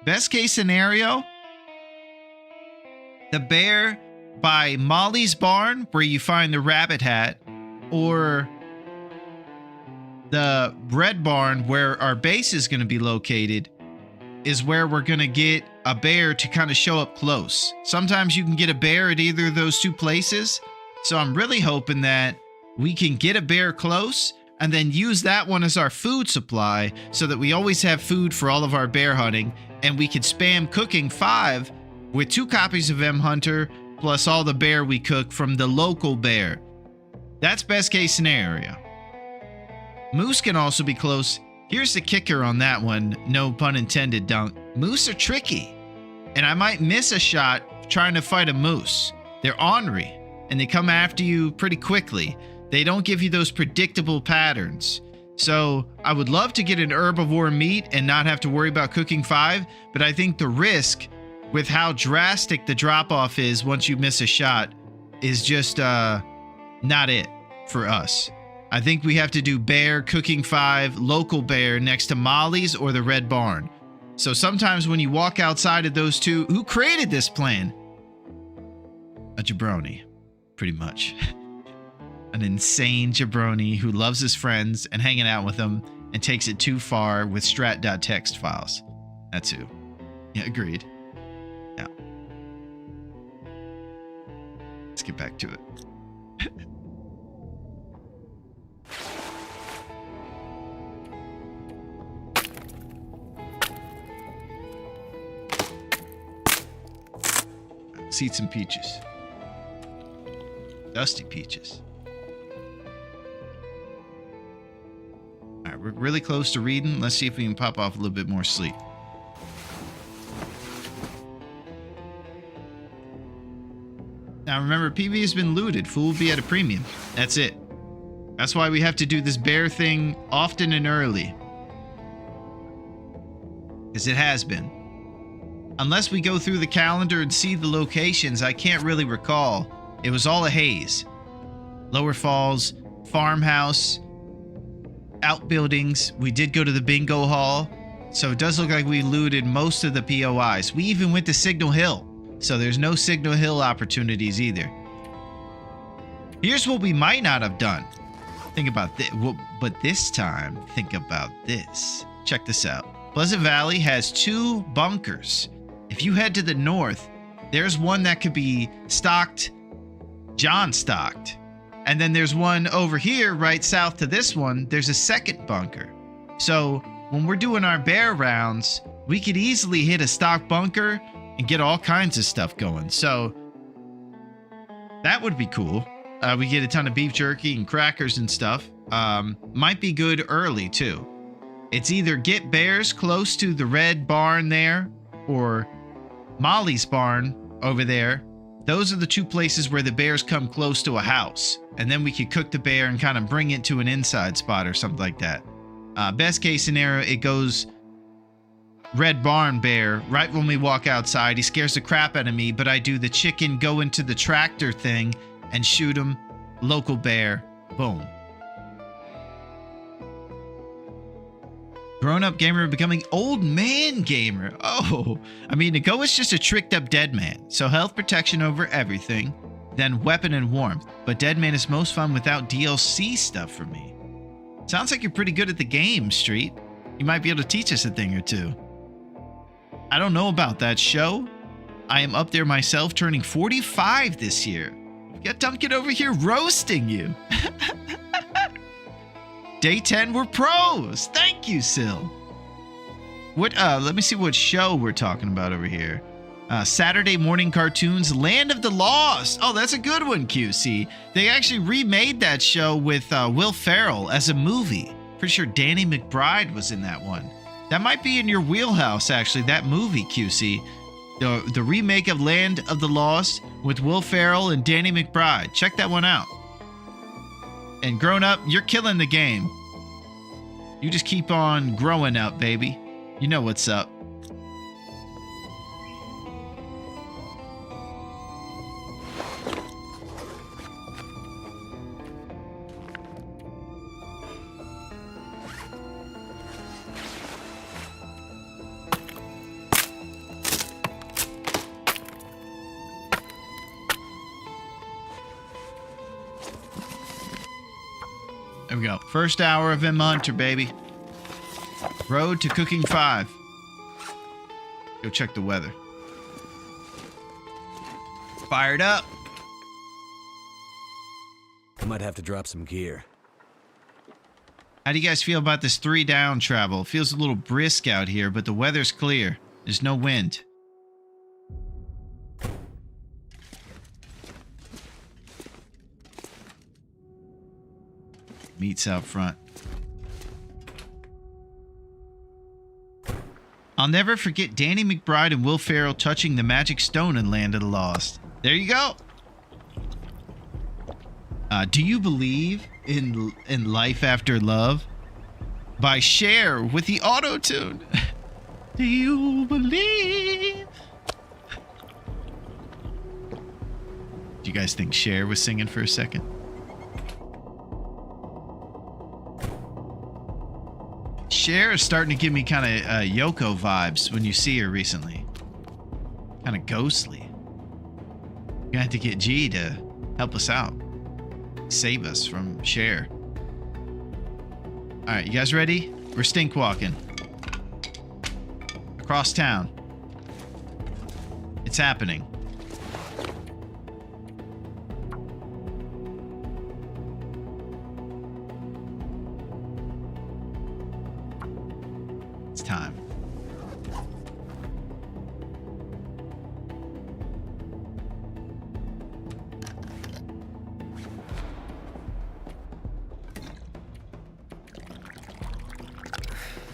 Best case scenario, the bear by Molly's barn where you find the rabbit hat, or the Red Barn where our base is going to be located, is where we're going to get a bear to kind of show up close. Sometimes you can get a bear at either of those two places. So I'm really hoping that we can get a bear close and then use that one as our food supply so that we always have food for all of our bear hunting, and we can spam cooking 5 with 2 copies of M Hunter plus all the bear we cook from the local bear. That's best case scenario. Moose can also be close. Here's the kicker on that one, no pun intended, Dunk. Moose are tricky, and I might miss a shot trying to fight a moose. They're ornery, and they come after you pretty quickly. They don't give you those predictable patterns. So I would love to get an herbivore meat and not have to worry about cooking 5, but I think the risk with how drastic the drop-off is once you miss a shot is just not it for us. I think we have to do bear, cooking 5, local bear next to Molly's or the Red Barn. So sometimes when you walk outside of those two, who created this plan? A jabroni, pretty much. An insane jabroni who loves his friends and hanging out with them and takes it too far with strat.txt files. That's who. Yeah, agreed. Yeah. Let's get back to it. Let's eat some peaches. Dusty peaches. All right, we're really close to reading. Let's see if we can pop off a little bit more sleep. Now remember, PV has been looted. Fool will be at a premium. That's it. That's why we have to do this bear thing often and early. Because it has been. Unless we go through the calendar and see the locations, I can't really recall. It was all a haze. Lower Falls, farmhouse, outbuildings. We did go to the bingo hall. So it does look like we looted most of the POIs. We even went to Signal Hill. So there's no Signal Hill opportunities either. Here's what we might not have done. Think about this. But this time, think about this. Check this out. Pleasant Valley has 2 bunkers. If you head to the north, there's one that could be stocked, John stocked. And then there's one over here, right south to this one, there's a second bunker. So when we're doing our bear rounds, we could easily hit a stock bunker and get all kinds of stuff going. So that would be cool. We get a ton of beef jerky and crackers and stuff. Might be good early too. It's either get bears close to the Red Barn there or Molly's barn over there. Those are the 2 places where the bears come close to a house. And then we could cook the bear and kind of bring it to an inside spot or something like that. Best case scenario, it goes Red Barn bear right when we walk outside. He scares the crap out of me, but I do the chicken go into the tractor thing and shoot him. Local bear. Boom. Grown-up gamer becoming old man gamer. Oh, I mean, the go is just a tricked up dead man. So health protection over everything, then weapon and warmth. But dead man is most fun without DLC stuff for me. Sounds like you're pretty good at the game, Street. You might be able to teach us a thing or two. I don't know about that show. I am up there myself, turning 45 this year. Got Duncan over here roasting you. Day 10, we're pros. Thank you, Sil. What? Let me see what show we're talking about over here. Saturday morning cartoons, Land of the Lost. Oh, that's a good one, QC. They actually remade that show with Will Ferrell as a movie. Pretty sure Danny McBride was in that one. That might be in your wheelhouse, actually, that movie, QC. The remake of Land of the Lost with Will Ferrell and Danny McBride. Check that one out. And Grown Up, you're killing the game. You just keep on growing up, baby. You know what's up. There we go. First hour of M Hunter, baby. Road to cooking 5. Go check the weather. Fired up. I might have to drop some gear. How do you guys feel about this 3 down travel? Feels a little brisk out here, but the weather's clear. There's no wind. Meat's out front. I'll never forget Danny McBride and Will Ferrell touching the magic stone in Land of the Lost. There you go. Do you believe in life after love? By Cher with the auto-tune. Do you believe? Do you guys think Cher was singing for a second? Cher is starting to give me kind of Yoko vibes when you see her recently. Kind of ghostly. You're gonna have to get G to help us out. Save us from Cher. Alright, you guys ready? We're stink walking. Across town. It's happening. It's time.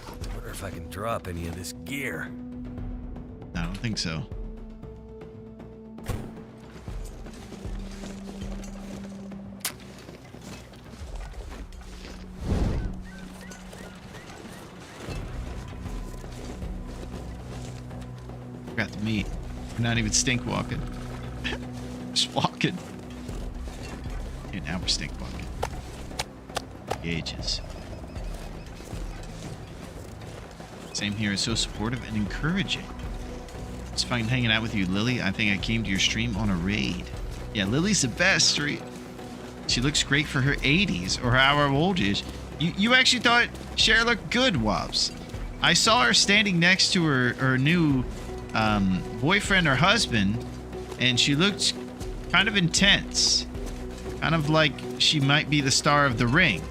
I wonder if I can drop any of this gear. I don't think so. Forgot the meat. We're not even stink walking. Just walking. And now we're stink walking. Ages. Same here. It's so supportive and encouraging. It's fun hanging out with you, Lily. I think I came to your stream on a raid. Yeah, Lily's the best stream. She looks great for her 80s or however old she is. You actually thought Cher looked good, Wops. I saw her standing next to her new boyfriend or husband, and she looked kind of intense. Kind of like she might be the star of The Ring.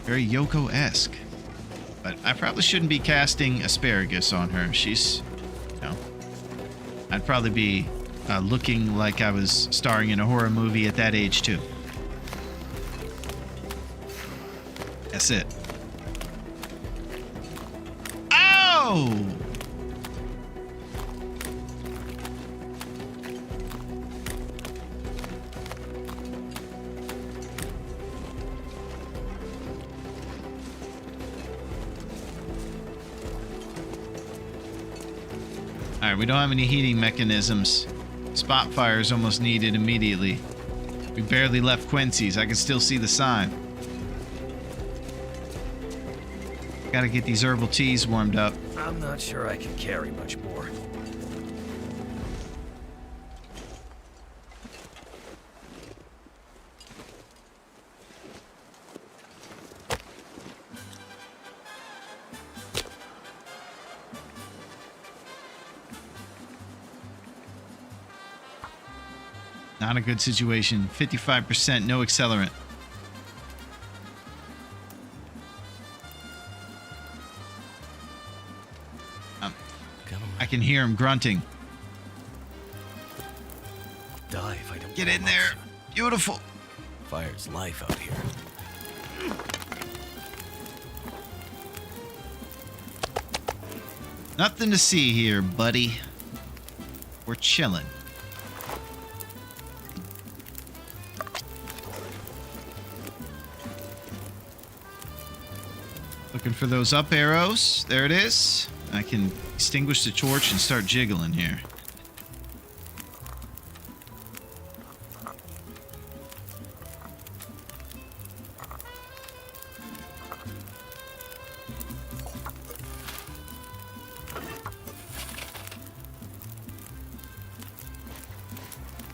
Very Yoko-esque. But I probably shouldn't be casting asparagus on her. She's, you know, I'd probably be looking like I was starring in a horror movie at that age too. That's it. Oh! Alright, we don't have any heating mechanisms. Spot fire is almost needed immediately. We barely left Quincy's. I can still see the sign. Gotta get these herbal teas warmed up. I'm not sure I can carry much more. Not a good situation. 55%, no accelerant. I can hear him grunting. Die if I don't. Get in there. Beautiful. Fire's life out here. Nothing to see here, buddy. We're chilling. Looking for those up arrows. There it is. I can extinguish the torch and start jiggling here.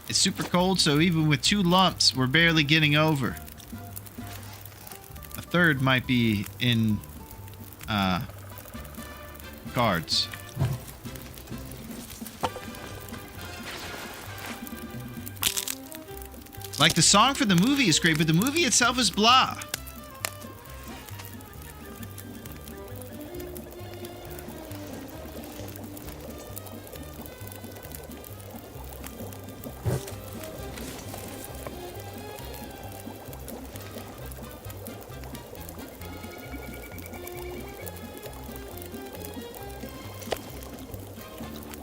It's super cold, so even with 2 lumps, we're barely getting over. A third might be in cards. Like, the song for the movie is great, but the movie itself is blah.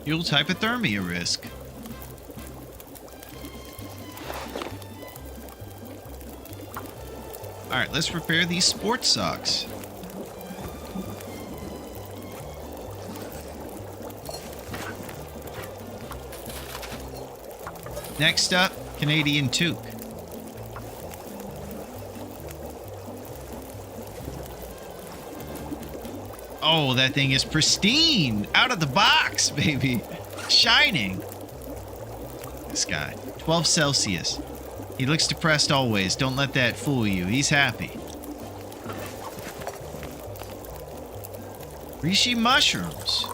Fuel hypothermia risk. Alright, let's repair these sports socks. Next up, Canadian toque. Oh, that thing is pristine. Out of the box, baby. Shining. This guy. 12 Celsius. He looks depressed always. Don't let that fool you. He's happy. Reishi mushrooms.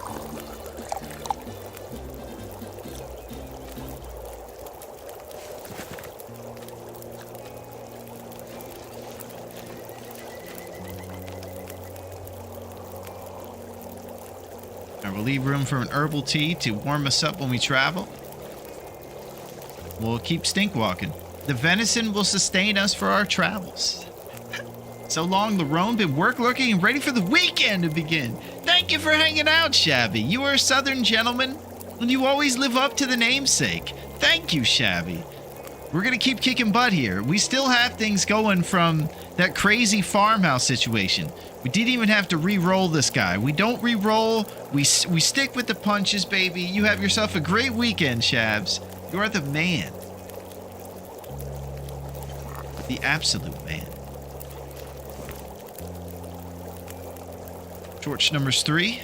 I will leave room for an herbal tea to warm us up when we travel. We'll keep stink walking. The venison will sustain us for our travels. So long, Larone, been work looking and ready for the weekend to begin. Thank you for hanging out, Shabby. You are a southern gentleman, and you always live up to the namesake. Thank you, Shabby. We're gonna keep kicking butt here. We still have things going from that crazy farmhouse situation. We didn't even have to re-roll this guy. We don't re-roll. We stick with the punches, baby. You have yourself a great weekend, Shabs. You are the man. The absolute man. Torch numbers 3.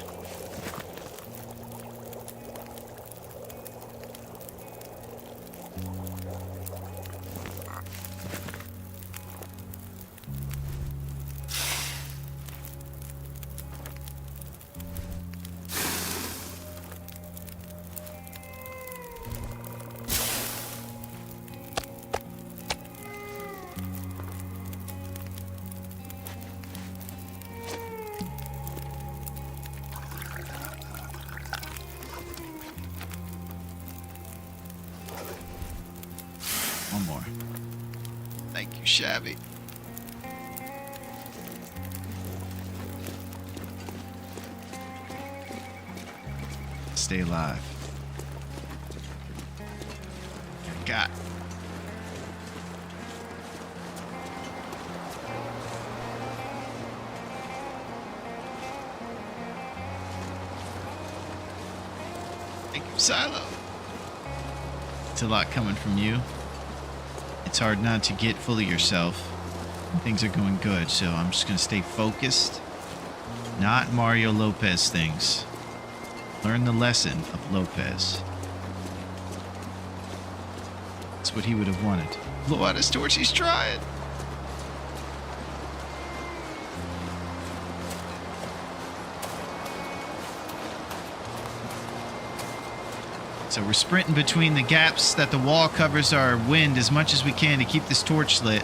One more. Thank you, Shabby. Stay alive. Got. Thank you, Silo. It's a lot coming from you. It's hard not to get full of yourself. Things are going good, so I'm just gonna stay focused. Not Mario Lopez things. Learn the lesson of Lopez. That's what he would have wanted. Blow out his torch, he's trying. So we're sprinting between the gaps that the wall covers our wind as much as we can to keep this torch lit.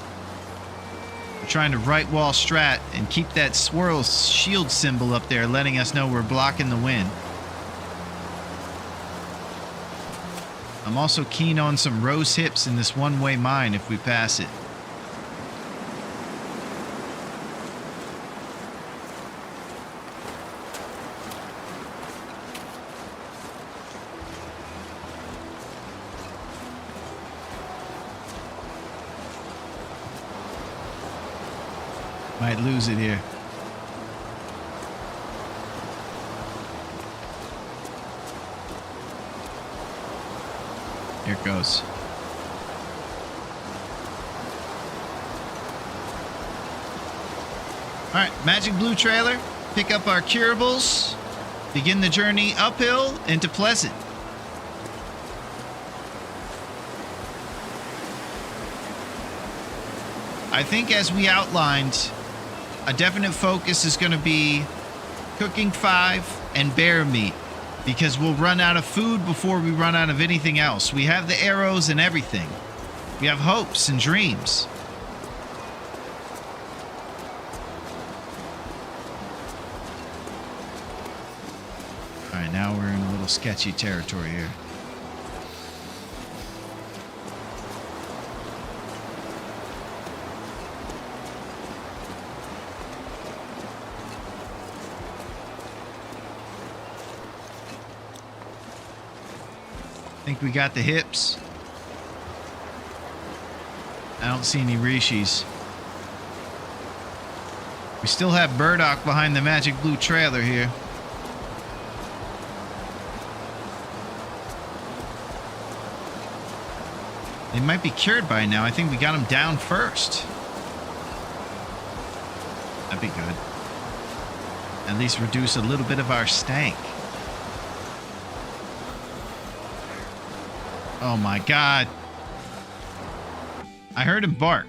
We're trying to right wall strat and keep that swirl shield symbol up there, letting us know we're blocking the wind. I'm also keen on some rose hips in this one-way mine if we pass it. Might lose it here. Here it goes. Alright, Magic Blue trailer. Pick up our curables. Begin the journey uphill into Pleasant. I think as we outlined, a definite focus is going to be cooking 5 and bear meat, because we'll run out of food before we run out of anything else. We have the arrows and everything. We have hopes and dreams. All right, now we're in a little sketchy territory here. Think we got the hips. I don't see any rishis. We still have burdock behind the Magic Blue trailer here. They might be cured by now. I think we got them down first. That'd be good. At least reduce a little bit of our stank. Oh my God. I heard him bark.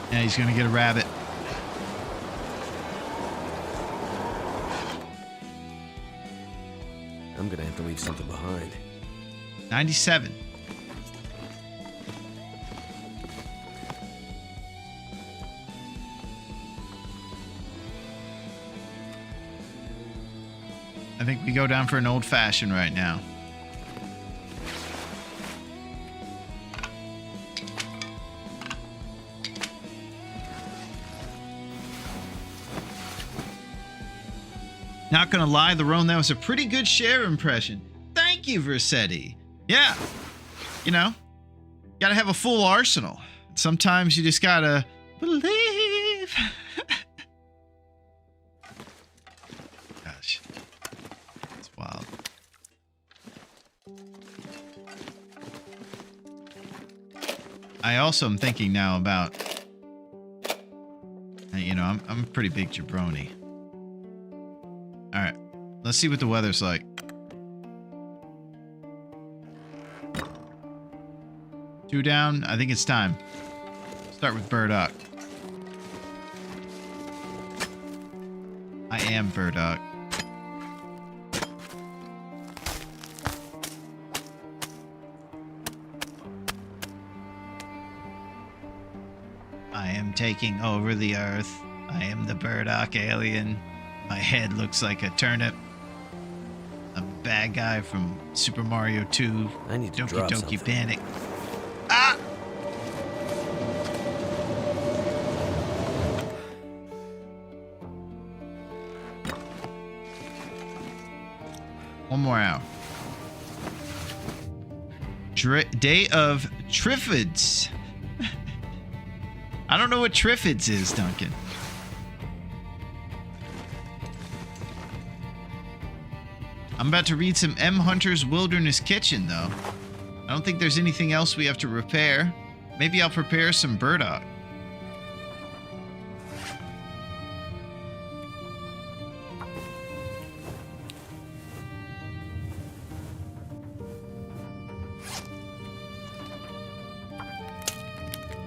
Yeah, he's gonna get a rabbit. I'm gonna have to leave something behind. 97. I think we go down for an old-fashioned right now. Not gonna lie, Larone, that was a pretty good share impression. Thank you, Versetti. Yeah, you know, gotta have a full arsenal. Sometimes you just gotta believe. Gosh, it's wild. I also am thinking now about, you know, I'm a pretty big jabroni. All right, let's see what the weather's like. Two down. I think it's time. Start with burdock. I am burdock. I am taking over the earth. I am the burdock alien. My head looks like a turnip. I'm a bad guy from Super Mario 2. I need to Donkey drop Donkey something. Panic. Ah! One more hour. Day of Triffids. I don't know what Triffids is, Duncan. I'm about to read some M. Hunter's Wilderness Kitchen, though. I don't think there's anything else we have to repair. Maybe I'll prepare some burdock.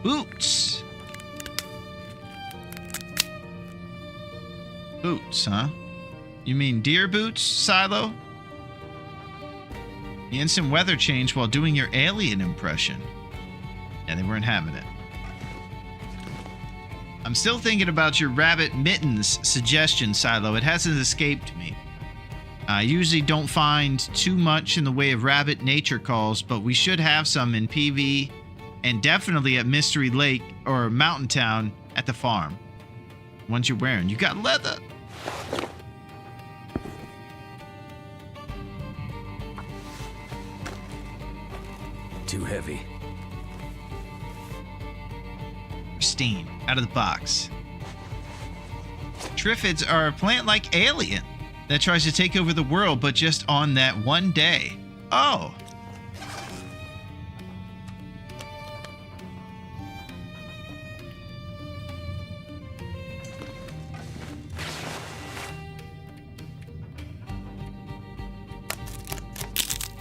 Boots. Boots, huh? You mean deer boots, Silo? The instant weather change while doing your alien impression. Yeah, they weren't having it. I'm still thinking about your rabbit mittens suggestion, Silo. It hasn't escaped me. I usually don't find too much in the way of rabbit nature calls, but we should have some in PV and definitely at Mystery Lake or Mountain Town at the farm. Ones you're wearing. You got leather. Too heavy. Pristine, out of the box. Triffids are a plant-like alien that tries to take over the world, but just on that one day. Oh.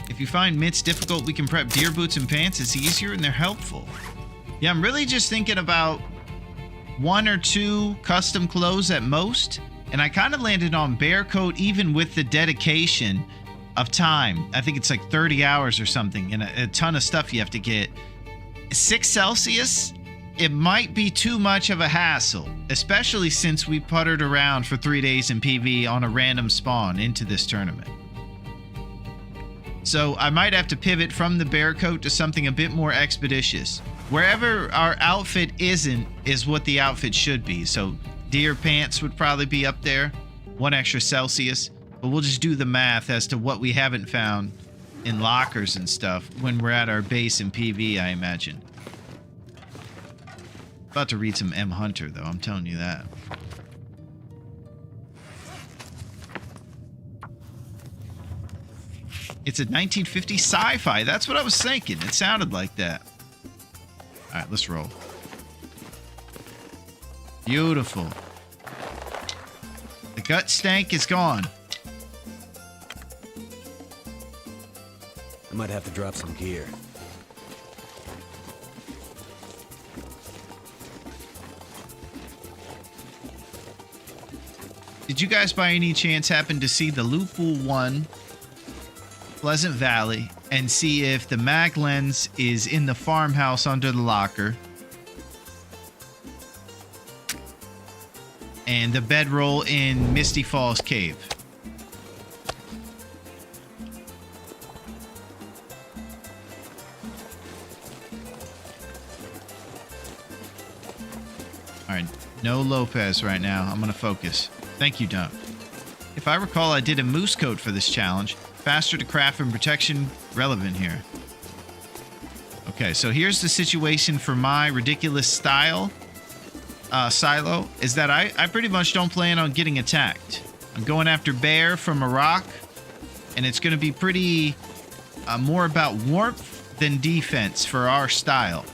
If you find mitts difficult, we can prep deer boots and pants. It's easier and they're helpful. Yeah, I'm really just thinking about 1 or 2 custom clothes at most. And I kind of landed on bear coat even with the dedication of time. I think it's like 30 hours or something and a ton of stuff you have to get. 6 Celsius, it might be too much of a hassle, especially since we puttered around for 3 days in PV on a random spawn into this tournament. So I might have to pivot from the bear coat to something a bit more expeditious. Wherever our outfit isn't is what the outfit should be. So deer pants would probably be up there, 1 extra Celsius, but we'll just do the math as to what we haven't found in lockers and stuff when we're at our base in PV, I imagine. About to read some M. Hunter, though, I'm telling you that. It's a 1950 sci-fi. That's what I was thinking. It sounded like that. All right, let's roll. Beautiful. The gut stank is gone. I might have to drop some gear. Did you guys by any chance happen to see the Loophole 1 Pleasant Valley and see if the mag lens is in the farmhouse under the locker and the bedroll in Misty Falls Cave? All right, no Lopez right now. I'm gonna focus. Thank you, Dump. If I recall, I did a moose coat for this challenge. Faster to craft and protection relevant here. Okay, so here's the situation for my ridiculous style silo, is that I pretty much don't plan on getting attacked. I'm going after bear from a rock, and it's going to be pretty more about warmth than defense for our style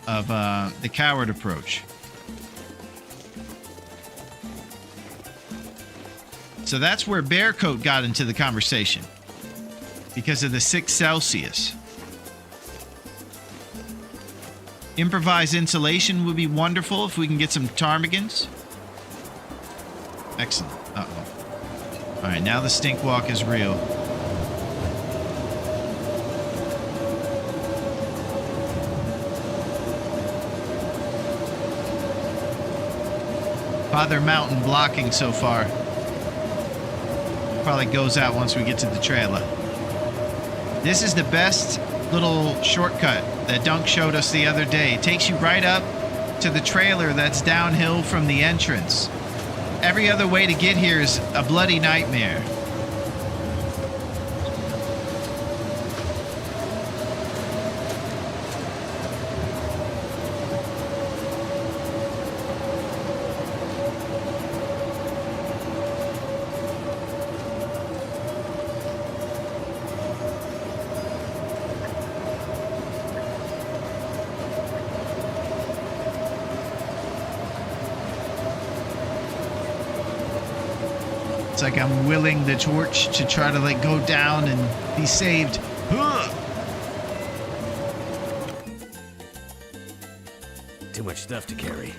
of the coward approach. So that's where bear coat got into the conversation. Because of the 6 Celsius. Improvised insulation would be wonderful if we can get some ptarmigans. Excellent. Uh-oh. Alright, now the stink walk is real. Father Mountain blocking so far. Probably goes out once we get to the trailer. This is the best little shortcut that Dunk showed us the other day. It takes you right up to the trailer that's downhill from the entrance. Every other way to get here is a bloody nightmare. It's like I'm willing the torch to try to like go down and be saved. Ugh. too much stuff to carry.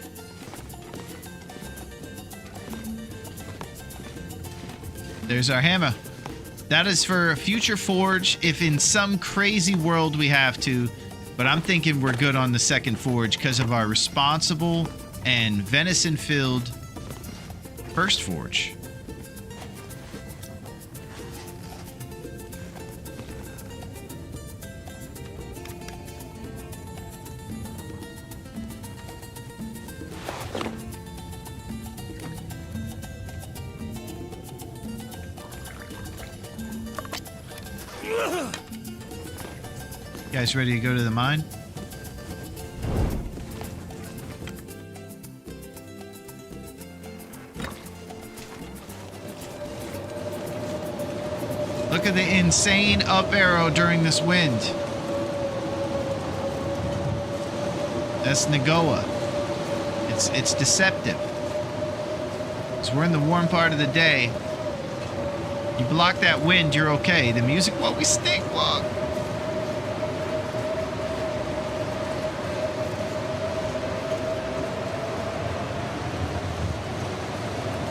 There's our hammer. That is for a future forge if in some crazy world we have to. But I'm thinking we're good on the second forge because of our responsible and venison-filled first forge. You guys ready to go to the mine? Look at the insane up arrow during this wind. That's Nagoa. It's deceptive. Because we're in the warm part of the day. You block that wind, you're okay. The music, well, we stink walk.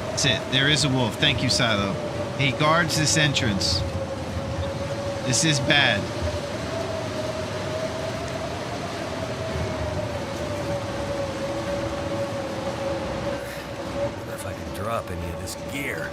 That's it. There is a wolf. Thank you, Silo. He guards this entrance. This is bad. I wonder if I can drop any of this gear.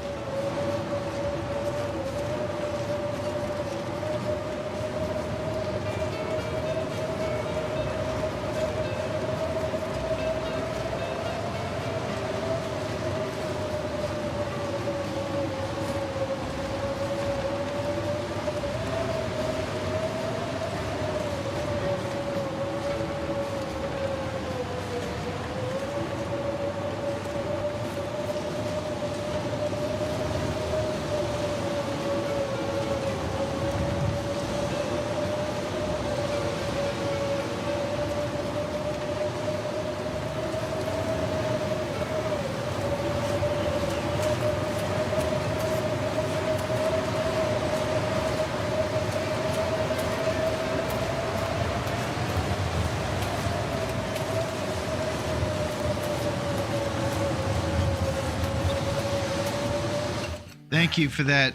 Thank you for that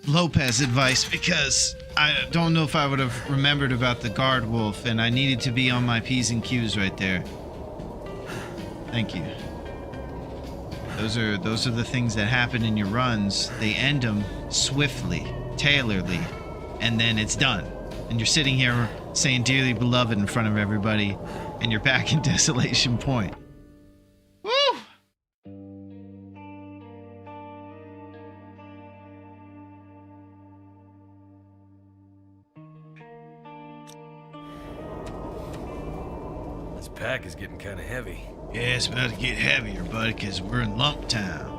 Lopez advice, because I don't know if I would have remembered about the guard wolf, and I needed to be on my P's and Q's right there. Thank you. Those are the things that happen in your runs. They end them swiftly, tailorly, and then it's done. And you're sitting here saying dearly beloved in front of everybody, and you're back in Desolation Point. Woo! This pack is getting kind of heavy. Yeah, it's about to get heavier, bud, because we're in Lump Town.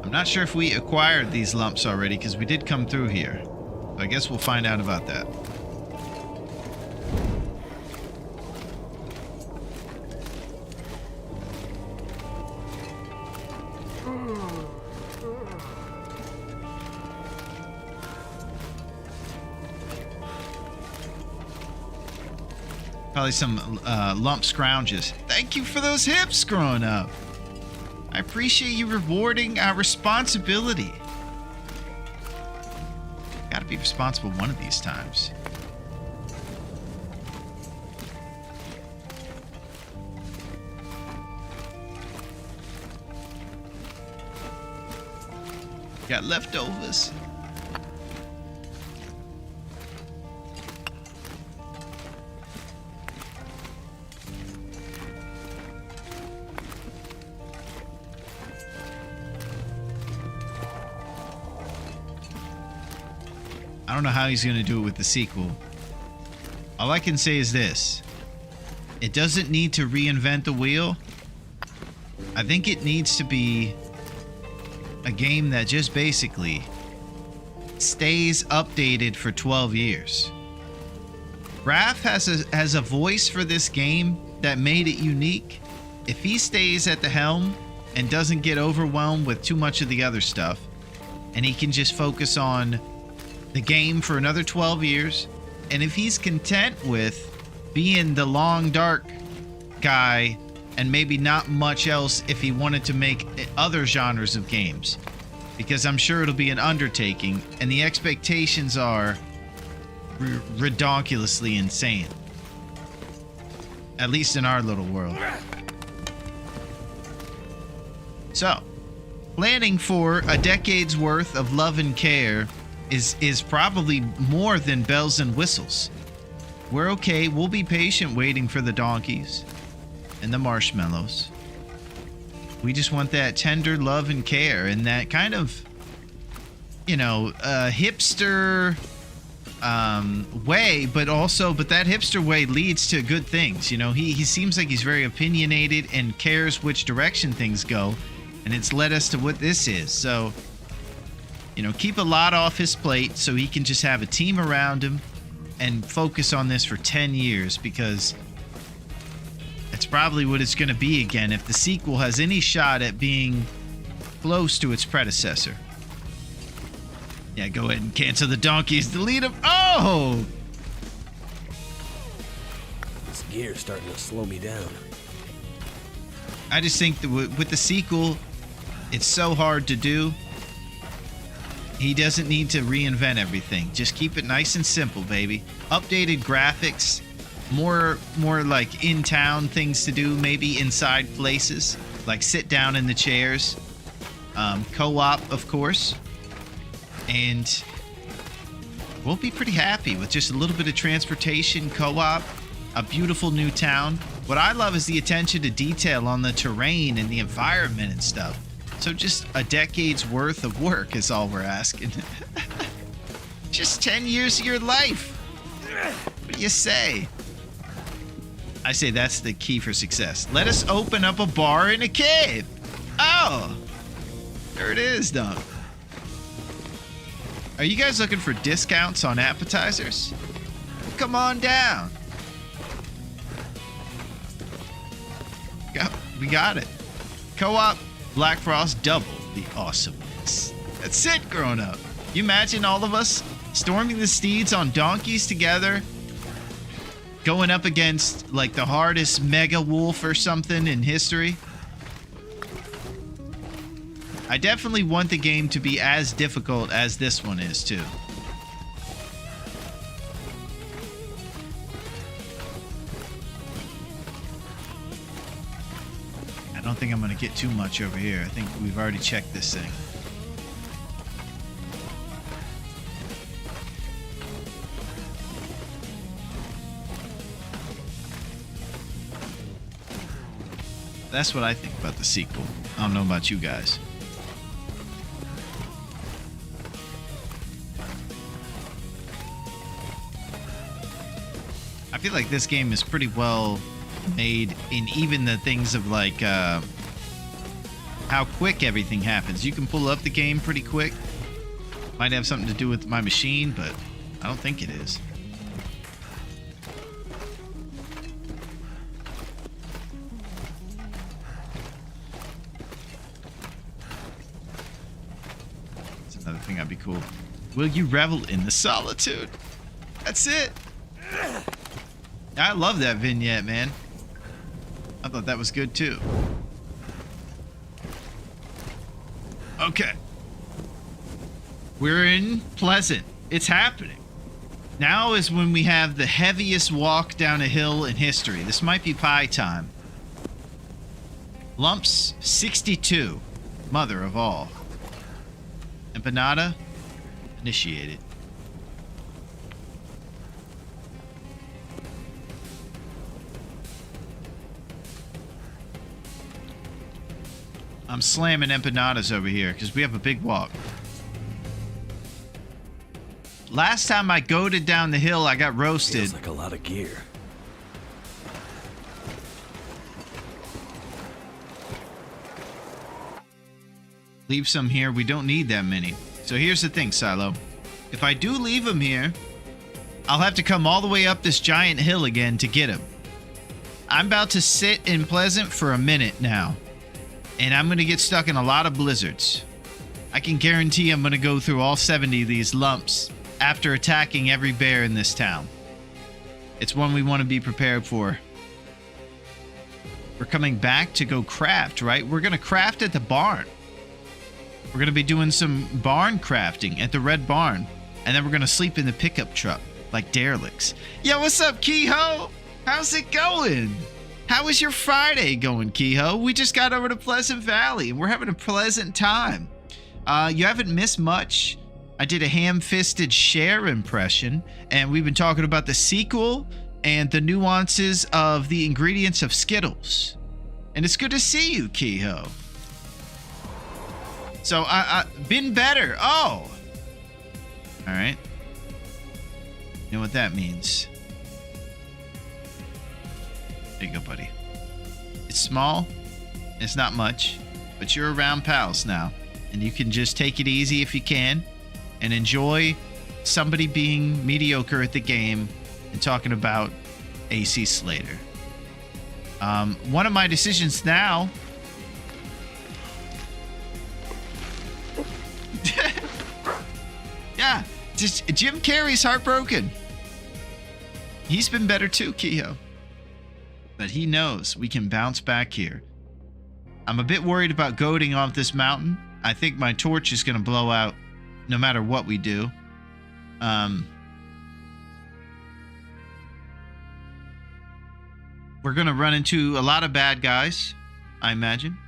I'm not sure if we acquired these lumps already, because we did come through here. So I guess we'll find out about that. Probably some lump scrounges. Thank you for those hips growing up. I appreciate you rewarding our responsibility. Gotta be responsible one of these times. Got leftovers. I don't know how he's going to do it with the sequel. All I can say is this. It doesn't need to reinvent the wheel. I think it needs to be a game that just basically stays updated for 12 years. Raph has a voice for this game that made it unique. If he stays at the helm and doesn't get overwhelmed with too much of the other stuff, and he can just focus on the game for another 12 years, and if he's content with being the long dark guy and maybe not much else if he wanted to make other genres of games, because I'm sure it'll be an undertaking and the expectations are redonkulously insane, at least in our little world. So, planning for a decade's worth of love and care is probably more than bells and whistles. We're okay. We'll be patient waiting for the donkeys and the marshmallows. We just want that tender love and care and that kind of, hipster way, but that hipster way leads to good things. He seems like he's very opinionated and cares which direction things go, and it's led us to what this is. So, keep a lot off his plate so he can just have a team around him and focus on this for 10 years, because it's probably what it's going to be again if the sequel has any shot at being close to its predecessor. Yeah, go ahead and cancel the donkeys. Delete them. Oh! This gear's starting to slow me down. I just think that with the sequel, it's so hard to do. He doesn't need to reinvent everything. Just keep it nice and simple, baby. Updated graphics, more like in-town things to do, maybe inside places, like sit down in the chairs. Co-op, of course. And we'll be pretty happy with just a little bit of transportation, co-op, a beautiful new town. What I love is the attention to detail on the terrain and the environment and stuff. So just a decade's worth of work is all we're asking. Just 10 years of your life. What do you say? I say that's the key for success. Let us open up a bar in a cave. Oh, there it is, Dom. Are you guys looking for discounts on appetizers? Come on down. We got it. Co-op Black Frost double the awesomeness. That's it, grown up. You imagine all of us storming the steeds on donkeys together, going up against like the hardest mega wolf or something in history? I definitely want the game to be as difficult as this one is, too. I don't think I'm going to get too much over here. I think we've already checked this thing. That's what I think about the sequel. I don't know about you guys. I feel like this game is pretty well made in even the things of like how quick everything happens. You can pull up the game pretty quick. Might have something to do with my machine, but I don't think it is. That's another thing that'd be cool. Will you revel in the solitude? That's it. I love that vignette, man. I thought that was good too. Okay. We're in Pleasant. It's happening. Now is when we have the heaviest walk down a hill in history. This might be pie time. Lumps 62. Mother of all. Empanada initiated. I'm slamming empanadas over here because we have a big walk. Last time I goaded down the hill, I got roasted. Feels like a lot of gear. Leave some here. We don't need that many. So here's the thing, Silo. If I do leave them here, I'll have to come all the way up this giant hill again to get them. I'm about to sit in Pleasant for a minute now. And I'm going to get stuck in a lot of blizzards. I can guarantee I'm going to go through all 70 of these lumps after attacking every bear in this town. It's one we want to be prepared for. we're coming back to go craft, right? We're going to craft at the barn. We're going to be doing some barn crafting at the Red Barn. And then we're going to sleep in the pickup truck like derelicts. Yo, what's up, Kehoe? How's it going? How is your Friday going, Kehoe? We just got over to Pleasant Valley and we're having a pleasant time. You haven't missed much. I did a ham-fisted Cher impression, and we've been talking about the sequel and the nuances of the ingredients of Skittles. And it's good to see you, Kehoe. So, been better. Oh. All right. You know what that means. There you go, buddy. It's small. It's not much. But you're around pals now. And you can just take it easy if you can. And enjoy somebody being mediocre at the game and talking about AC Slater. One of my decisions now... yeah, just Jim Carrey's heartbroken. He's been better too, Kehoe. But he knows we can bounce back here. I'm a bit worried about goading off this mountain. I think my torch is going to blow out no matter what we do. We're going to run into a lot of bad guys, I imagine.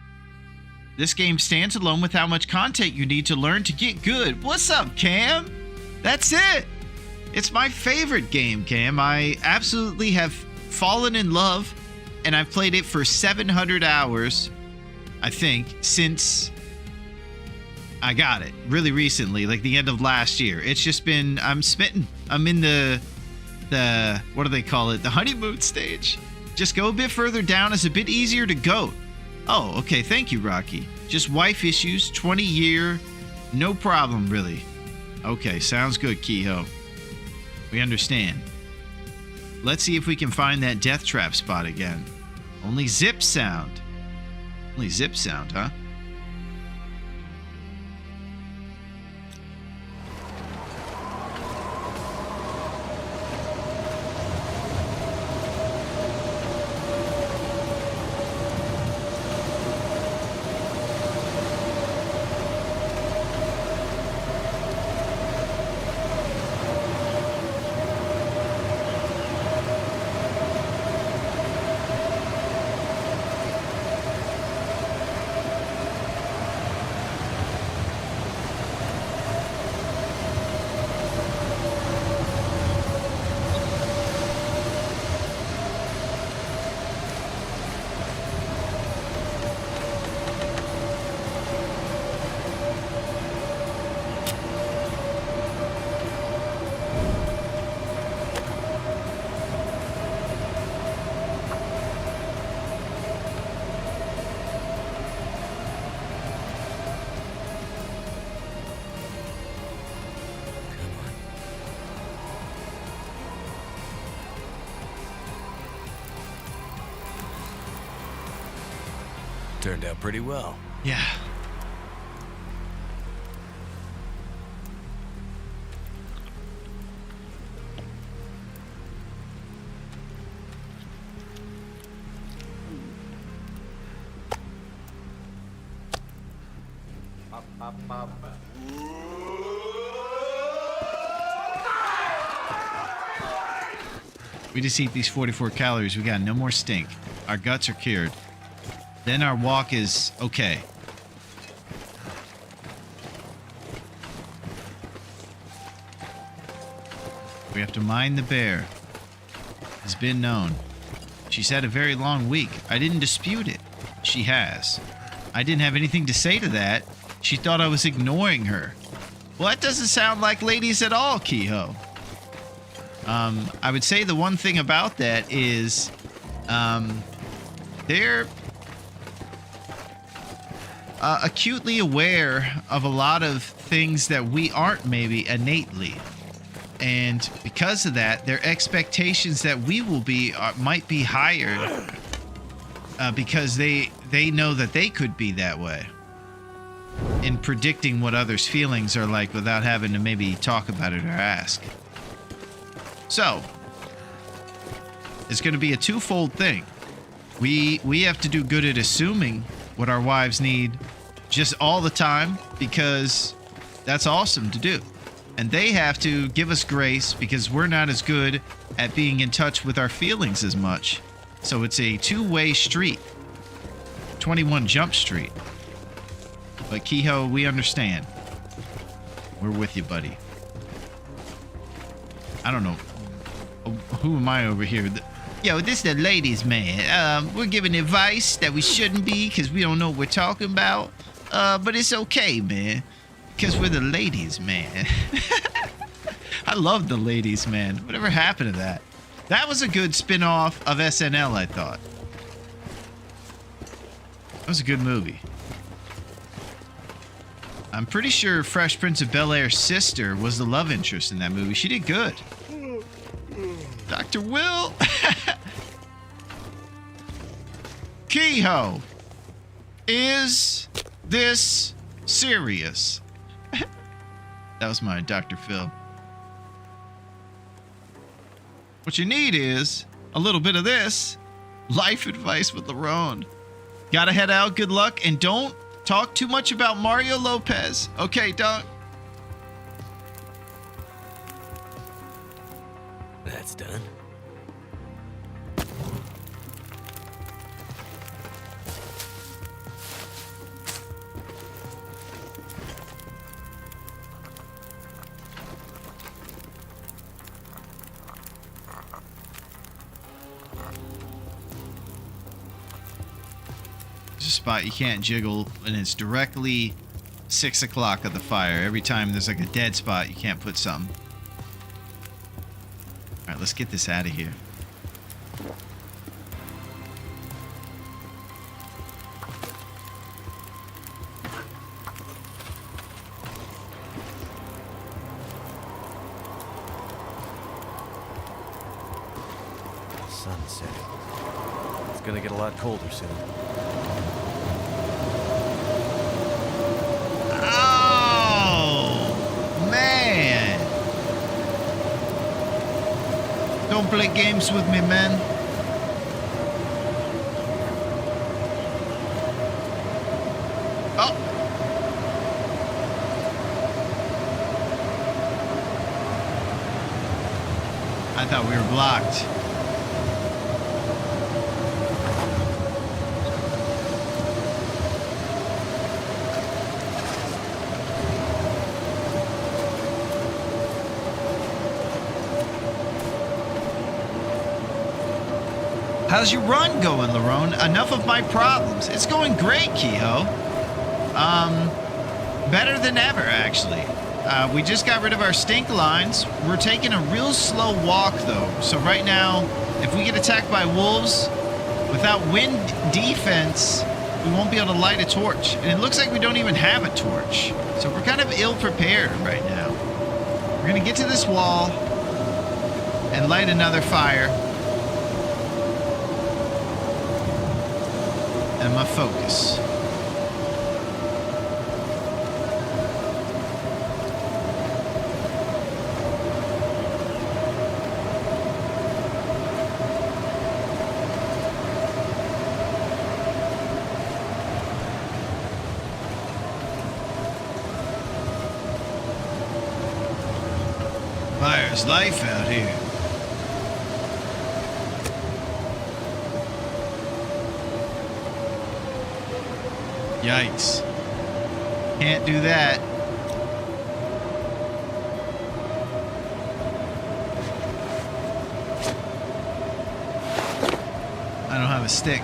This game stands alone with how much content you need to learn to get good. What's up, Cam? That's it. It's my favorite game, Cam. I absolutely have fallen in love, and I've played it for 700 hours, I think, since I got it really recently, like the end of last year. It's just been, I'm smitten. I'm in the what do they call it? The honeymoon stage. Just go a bit further down. It's a bit easier to goat. Oh, okay. Thank you, Rocky. Just wife issues, 20-year, no problem, really. Okay, sounds good, Kehoe. We understand. Let's see if we can find that death trap spot again. Only zip sound. Only zip sound, huh? Turned out pretty well. Yeah. We just eat these 44 calories. We got no more stink. Our guts are cured. Then our walk is okay. We have to mind the bear. Has been known. She's had a very long week. I didn't dispute it. She has. I didn't have anything to say to that. She thought I was ignoring her. Well, that doesn't sound like ladies at all, Kehoe. I would say the one thing about that is, they're acutely aware of a lot of things that we aren't maybe innately. And because of that, their expectations that we will be might be higher because they know that they could be that way in predicting what others' feelings are like without having to maybe talk about it or ask. So, it's going to be a twofold thing. We have to do good at assuming what our wives need just all the time because that's awesome to do. And they have to give us grace because we're not as good at being in touch with our feelings as much. So it's a two-way street. 21 Jump Street. But Kehoe, we understand. We're with you, buddy. I don't know. Who am I over here? Yo, this is the ladies' man. We're giving advice that we shouldn't be because we don't know what we're talking about. But it's okay, man. Because we're the ladies' man. I love the ladies' man. Whatever happened to that? That was a good spin-off of SNL, I thought. That was a good movie. I'm pretty sure Fresh Prince of Bel-Air's sister was the love interest in that movie. She did good. Dr. Will. Kehoe. Is this serious? That was my Dr. Phil. What you need is a little bit of this. Life advice with Larone. Gotta head out. Good luck. And don't talk too much about Mario Lopez. Okay, Doc. That's done. There's a spot you can't jiggle, and it's directly 6 o'clock of the fire. Every time there's like a dead spot, you can't put something. All right, let's get this out of here. Sun's setting. It's gonna get a lot colder soon. Oh, man. Don't play games with me, man. Oh. I thought we were blocked. How's your run going, Larone? Enough of my problems. It's going great, Kehoe. Better than ever, actually. We just got rid of our stink lines. We're taking a real slow walk, though. So right now, if we get attacked by wolves, without wind defense, we won't be able to light a torch. And it looks like we don't even have a torch. So we're kind of ill-prepared right now. We're going to get to this wall and light another fire. And my focus. Fire's life out here. Yikes. Can't do that. I don't have a stick.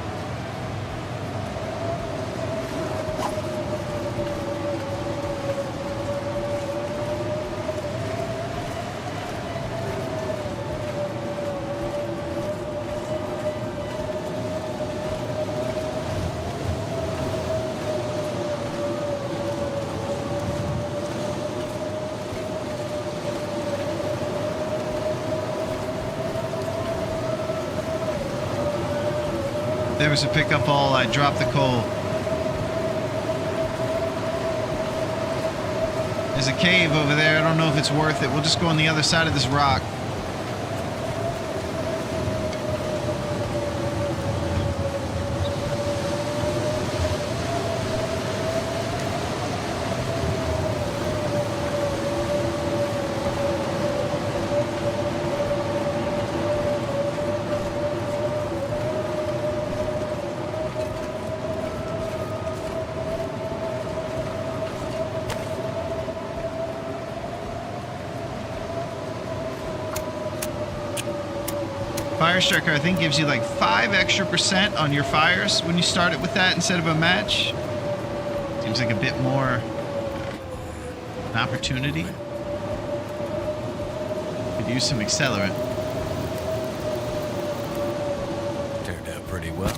There was a pickup hole. I dropped the coal. There's a cave over there. I don't know if it's worth it. We'll just go on the other side of this rock. fire striker, I think, gives you like 5 extra% on your fires when you start it with that instead of a match. Seems like a bit more an opportunity. Could use some accelerant. Turned out pretty well.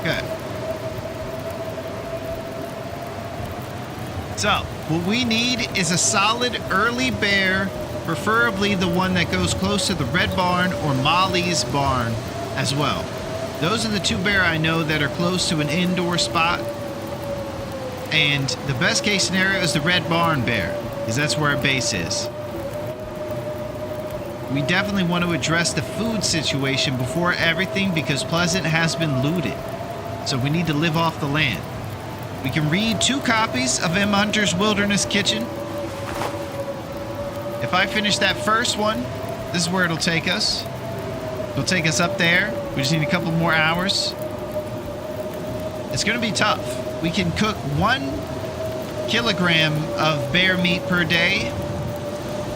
Okay. So, what we need is a solid early bear, preferably the one that goes close to the Red Barn or Molly's barn as well. Those are the 2 bear I know that are close to an indoor spot. And the best case scenario is the Red Barn bear, because that's where our base is. We definitely want to address the food situation before everything, because Pleasant has been looted. So we need to live off the land. We can read 2 copies of M. Hunter's Wilderness Kitchen. If I finish that first one, this is where it'll take us. It'll take us up there. We just need a couple more hours. It's going to be tough. We can cook 1 kilogram of bear meat per day,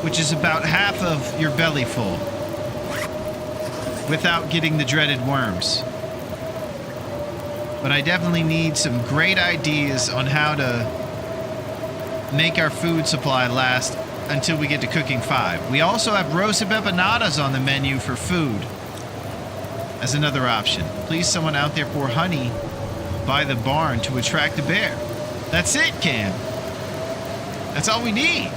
which is about half of your belly full, without getting the dreaded worms. But I definitely need some great ideas on how to make our food supply last until we get to cooking 5. We also have roasted empanadas on the menu for food as another option. Please, someone out there pour honey by the barn to attract a bear. That's it, Cam. That's all we need.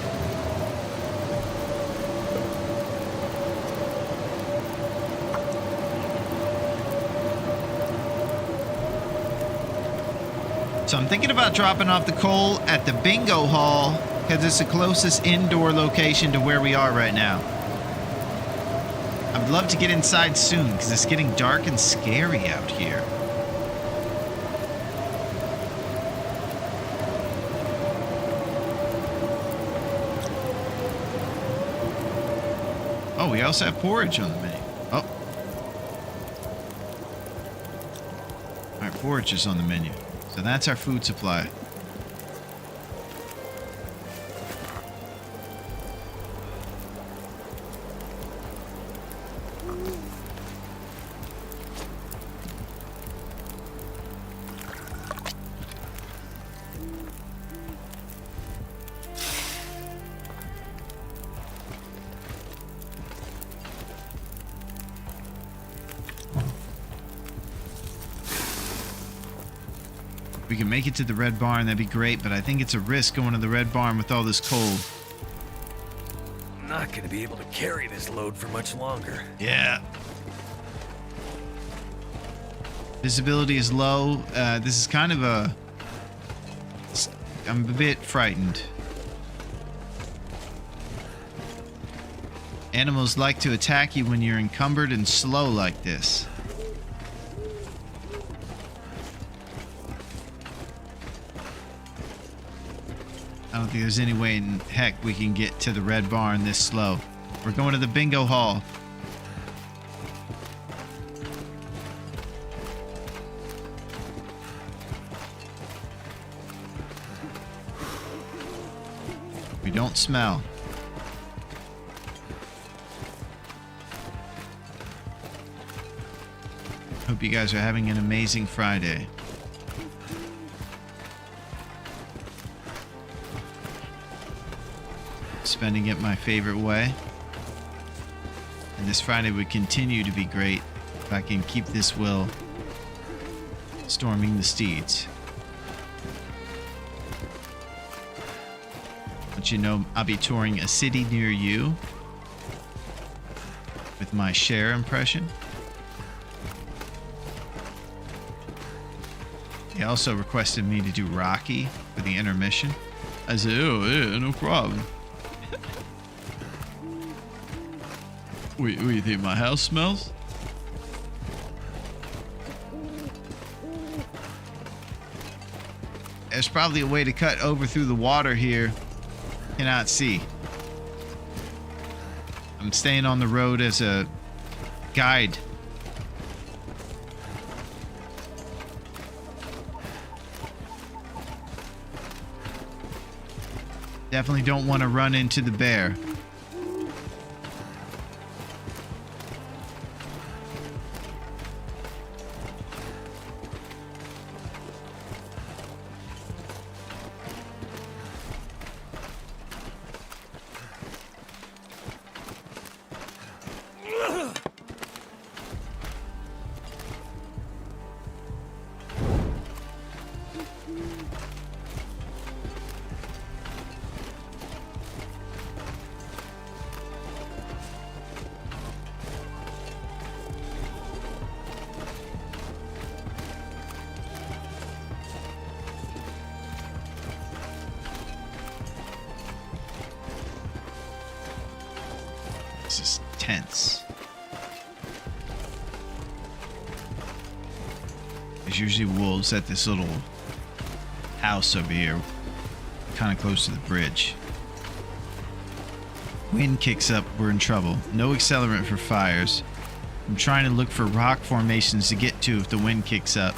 So I'm thinking about dropping off the coal at the bingo hall, because it's the closest indoor location to where we are right now. I'd love to get inside soon, because it's getting dark and scary out here. Oh, we also have porridge on the menu. Oh. All right, porridge is on the menu. So that's our food supply. We can make it to the Red Barn, that'd be great, but I think it's a risk going to the Red Barn with all this coal. I'm not going to be able to carry this load for much longer. Yeah. Visibility is low. This is kind of a... I'm a bit frightened. Animals like to attack you when you're encumbered and slow like this. I don't think there's any way in heck we can get to the Red Barn this slow. We're going to the bingo hall. We don't smell. Hope you guys are having an amazing Friday. Spending it my favorite way. And this Friday would continue to be great if I can keep this will storming the steeds. But you know, I'll be touring a city near you with my Cher impression. He also requested me to do Rocky for the intermission. I said, oh yeah, no problem. What do you think my house smells? There's probably a way to cut over through the water here. Cannot see. I'm staying on the road as a guide. Definitely don't want to run into the bear. This is tense. There's usually wolves at this little house over here, kind of close to the bridge. Wind kicks up, we're in trouble. No accelerant for fires. I'm trying to look for rock formations to get to if the wind kicks up.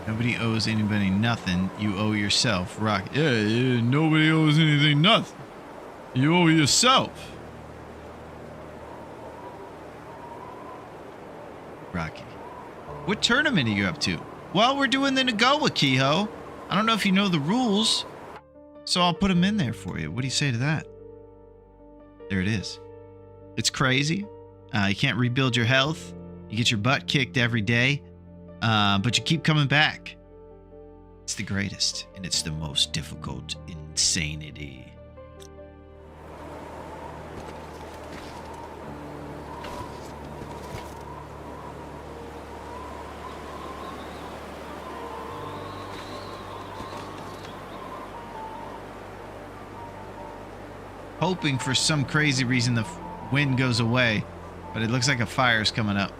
Nobody owes anybody nothing. You owe yourself. Rock. Yeah, nobody owes anything nothing. You owe yourself. Rocky. What tournament are you up to? Well, we're doing the Nagoa, Kehoe. I don't know if you know the rules, so I'll put them in there for you. What do you say to that? There it is. It's crazy. You can't rebuild your health. You get your butt kicked every day. But you keep coming back. It's the greatest, and it's the most difficult insanity. Hoping for some crazy reason the wind goes away, but it looks like a fire's coming up.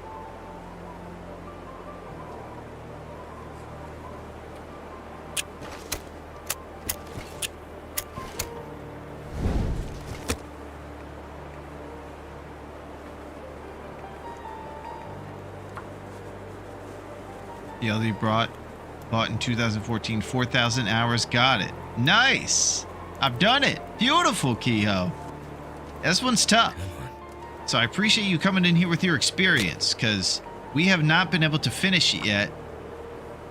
The other you bought in 2014, 4,000 hours, got it. Nice! I've done it. Beautiful, Kehoe. This one's tough. So I appreciate you coming in here with your experience, because we have not been able to finish it yet.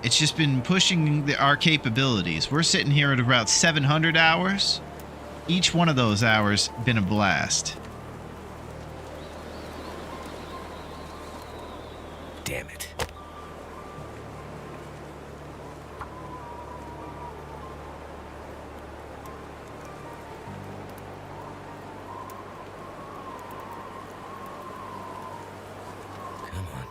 It's just been pushing our capabilities. We're sitting here at about 700 hours. Each one of those hours been a blast. Damn it. Come on.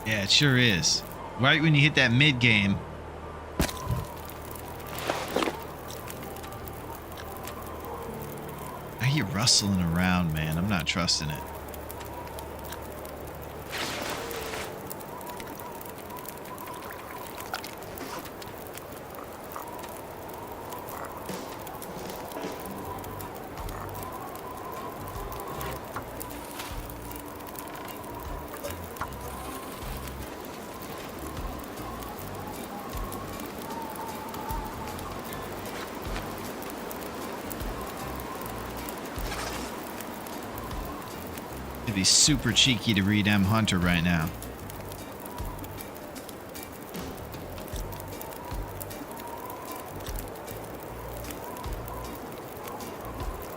Yeah, it sure is. Right when you hit that mid game. I hear rustling around, man. I'm not trusting it. It'd be super cheeky to read M. Hunter right now.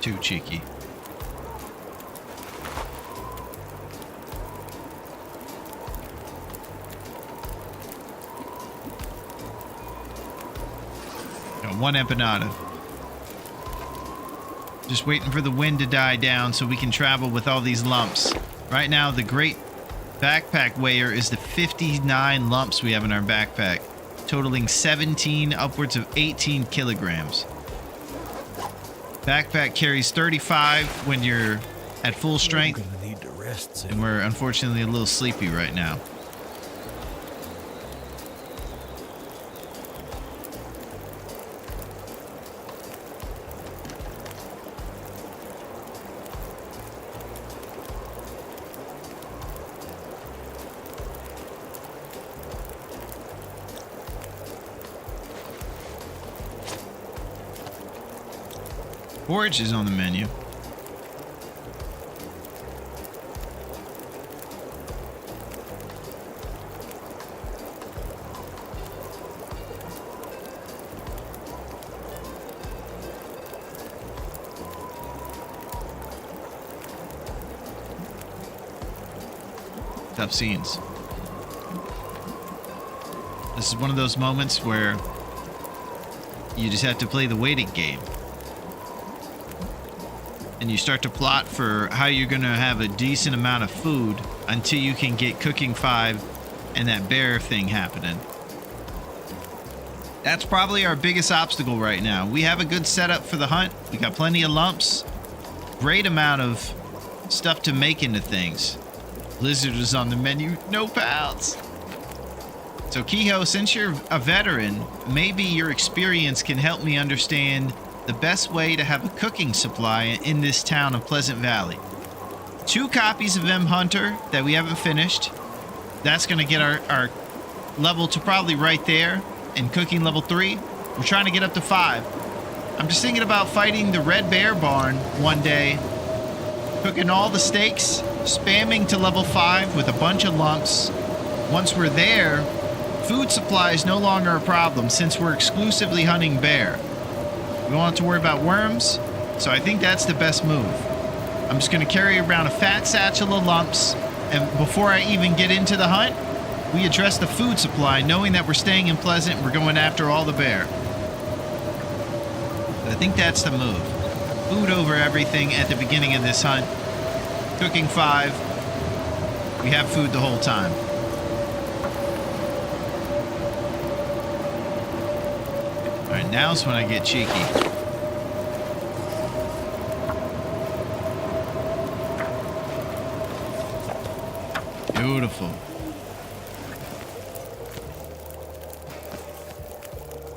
Too cheeky. Got one empanada. Just waiting for the wind to die down so we can travel with all these lumps. Right now, the great backpack weigher is the 59 lumps we have in our backpack. totaling 17, upwards of 18 kilograms. Backpack carries 35 when you're at full strength, I'm gonna need to rest soon. and we're unfortunately a little sleepy right now. Forage is on the menu. Tough scenes. This is one of those moments where you just have to play the waiting game. And you start to plot for how you're going to have a decent amount of food until you can get cooking 5 and that bear thing happening. That's probably our biggest obstacle right now. We have a good setup for the hunt. We got plenty of lumps. Great amount of stuff to make into things. Lizard is on the menu. No pounds. So Kehoe, since you're a veteran, maybe your experience can help me understand the best way to have a cooking supply in this town of Pleasant Valley. 2 copies of M Hunter that we haven't finished. That's going to get our level to probably right there. And cooking level 3. We're trying to get up to 5. I'm just thinking about fighting the Red Bear Barn one day. Cooking all the steaks. Spamming to level 5 with a bunch of lumps. Once we're there, food supply is no longer a problem since we're exclusively hunting bear. We don't have to worry about worms, so I think that's the best move. I'm just going to carry around a fat satchel of lumps, and before I even get into the hunt, we address the food supply, knowing that we're staying in Pleasant, we're going after all the bear. But I think that's the move. Food over everything at the beginning of this hunt. Cooking 5. We have food the whole time. Alright, now's when I get cheeky. Beautiful.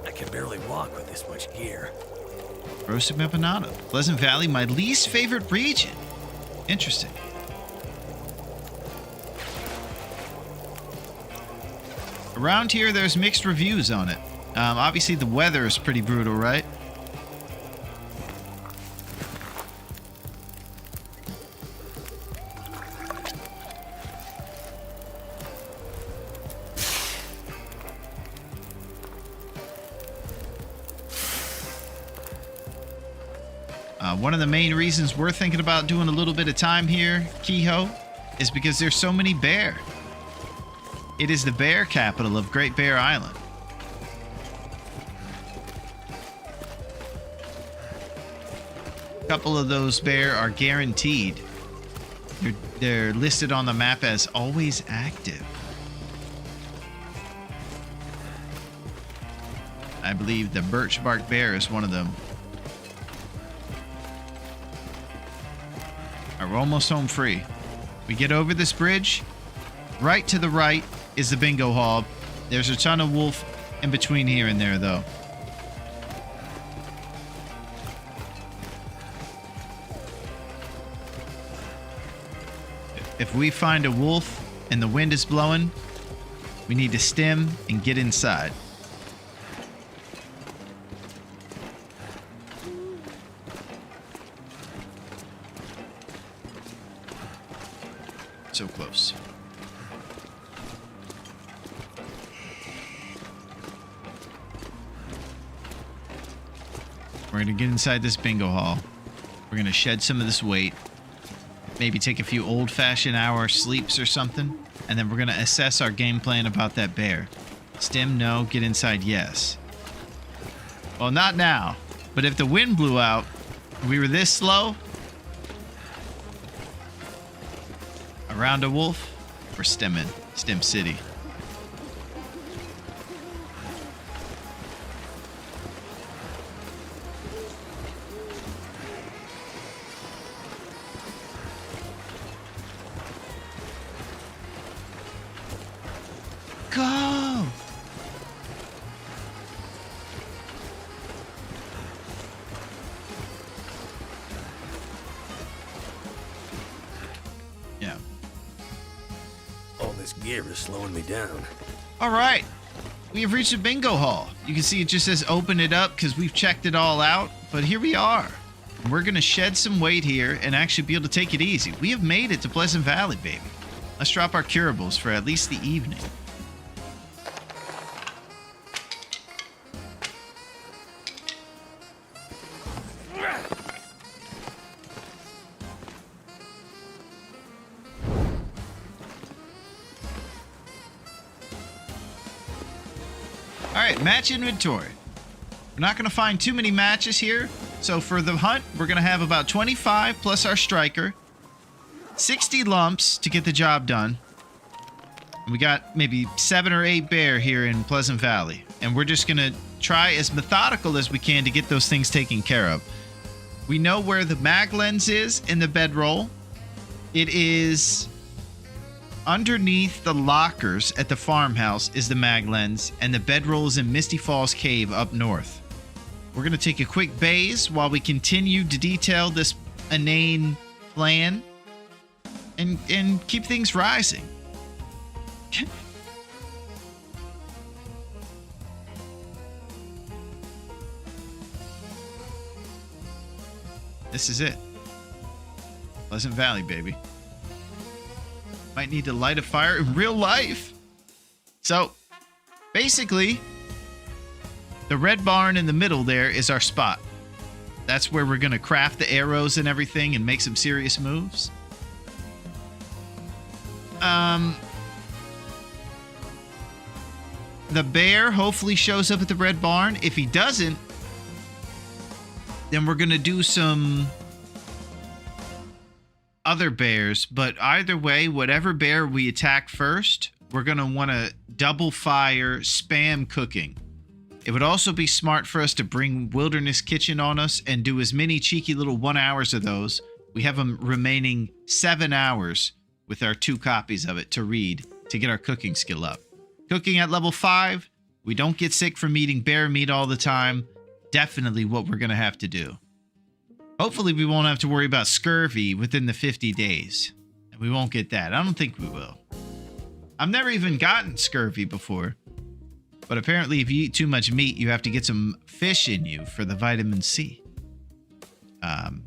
I can barely walk with this much gear. Roasted empanada. Pleasant Valley, my least favorite region. Interesting. Around here, there's mixed reviews on it. Obviously, the weather is pretty brutal, right? One of the main reasons we're thinking about doing a little bit of time here, Kehoe, is because there's so many bear. It is the bear capital of Great Bear Island. A couple of those bear are guaranteed. They're listed on the map as always active. I believe the birch bark bear is one of them. We're almost home free. We get over this bridge. Right to the right is the bingo hall. There's a ton of wolf in between here and there, though. If we find a wolf and the wind is blowing, we need to stem and get inside. So close. We're gonna get inside this bingo hall. We're gonna shed some of this weight. Maybe take a few old-fashioned hour sleeps or something. And then we're gonna assess our game plan about that bear. Stem, no. Get inside, yes. Well, not now. But if the wind blew out, we were this slow, around a wolf, we're stemming. Stem City. gear is slowing me down. All right. We have reached the bingo hall. You can see it just says open it up because we've checked it all out. But here we are. We're going to shed some weight here and actually be able to take it easy. We have made it to Pleasant Valley, baby. Let's drop our curables for at least the evening. All right, match inventory. We're not going to find too many matches here. So for the hunt, we're going to have about 25 plus our striker. 60 lumps to get the job done. And we got maybe 7 or 8 bear here in Pleasant Valley. And we're just going to try as methodical as we can to get those things taken care of. We know where the mag lens is in the bedroll. It is underneath the lockers at the farmhouse is the mag lens, and the bedroll is in Misty Falls Cave up north. We're going to take a quick base while we continue to detail this inane plan and keep things rising. This is it. Pleasant Valley, baby. Might need to light a fire in real life. So, basically, the red barn in the middle there is our spot. That's where we're going to craft the arrows and everything and make some serious moves. The bear hopefully shows up at the red barn. If he doesn't, then we're going to do some other bears. But either way, whatever bear we attack first, we're going to want to double fire spam cooking. It would also be smart for us to bring Wilderness Kitchen on us and do as many cheeky little 1 hours of those. We have them remaining 7 hours with our 2 copies of it to read to get our cooking skill up. Cooking at level 5, we don't get sick from eating bear meat all the time. Definitely what we're going to have to do. Hopefully we won't have to worry about scurvy within the 50 days. And we won't get that. I don't think we will. I've never even gotten scurvy before. But apparently if you eat too much meat, you have to get some fish in you for the vitamin C. I'm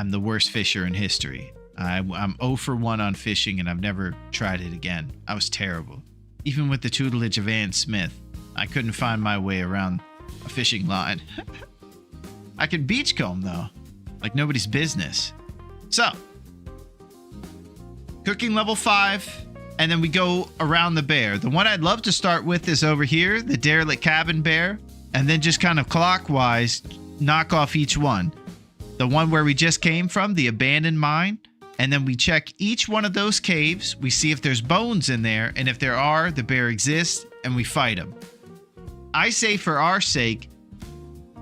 the worst fisher in history. I'm 0 for 1 on fishing, and I've never tried it again. I was terrible. Even with the tutelage of Ann Smith, I couldn't find my way around a fishing line. I could beachcomb, though, like nobody's business. So, cooking level 5, and then we go around the bear. The one I'd love to start with is over here, the derelict cabin bear, and then just kind of clockwise knock off each one. The one where we just came from, the abandoned mine, and then we check each one of those caves. We see if there's bones in there, and if there are, the bear exists, and we fight him. I say for our sake,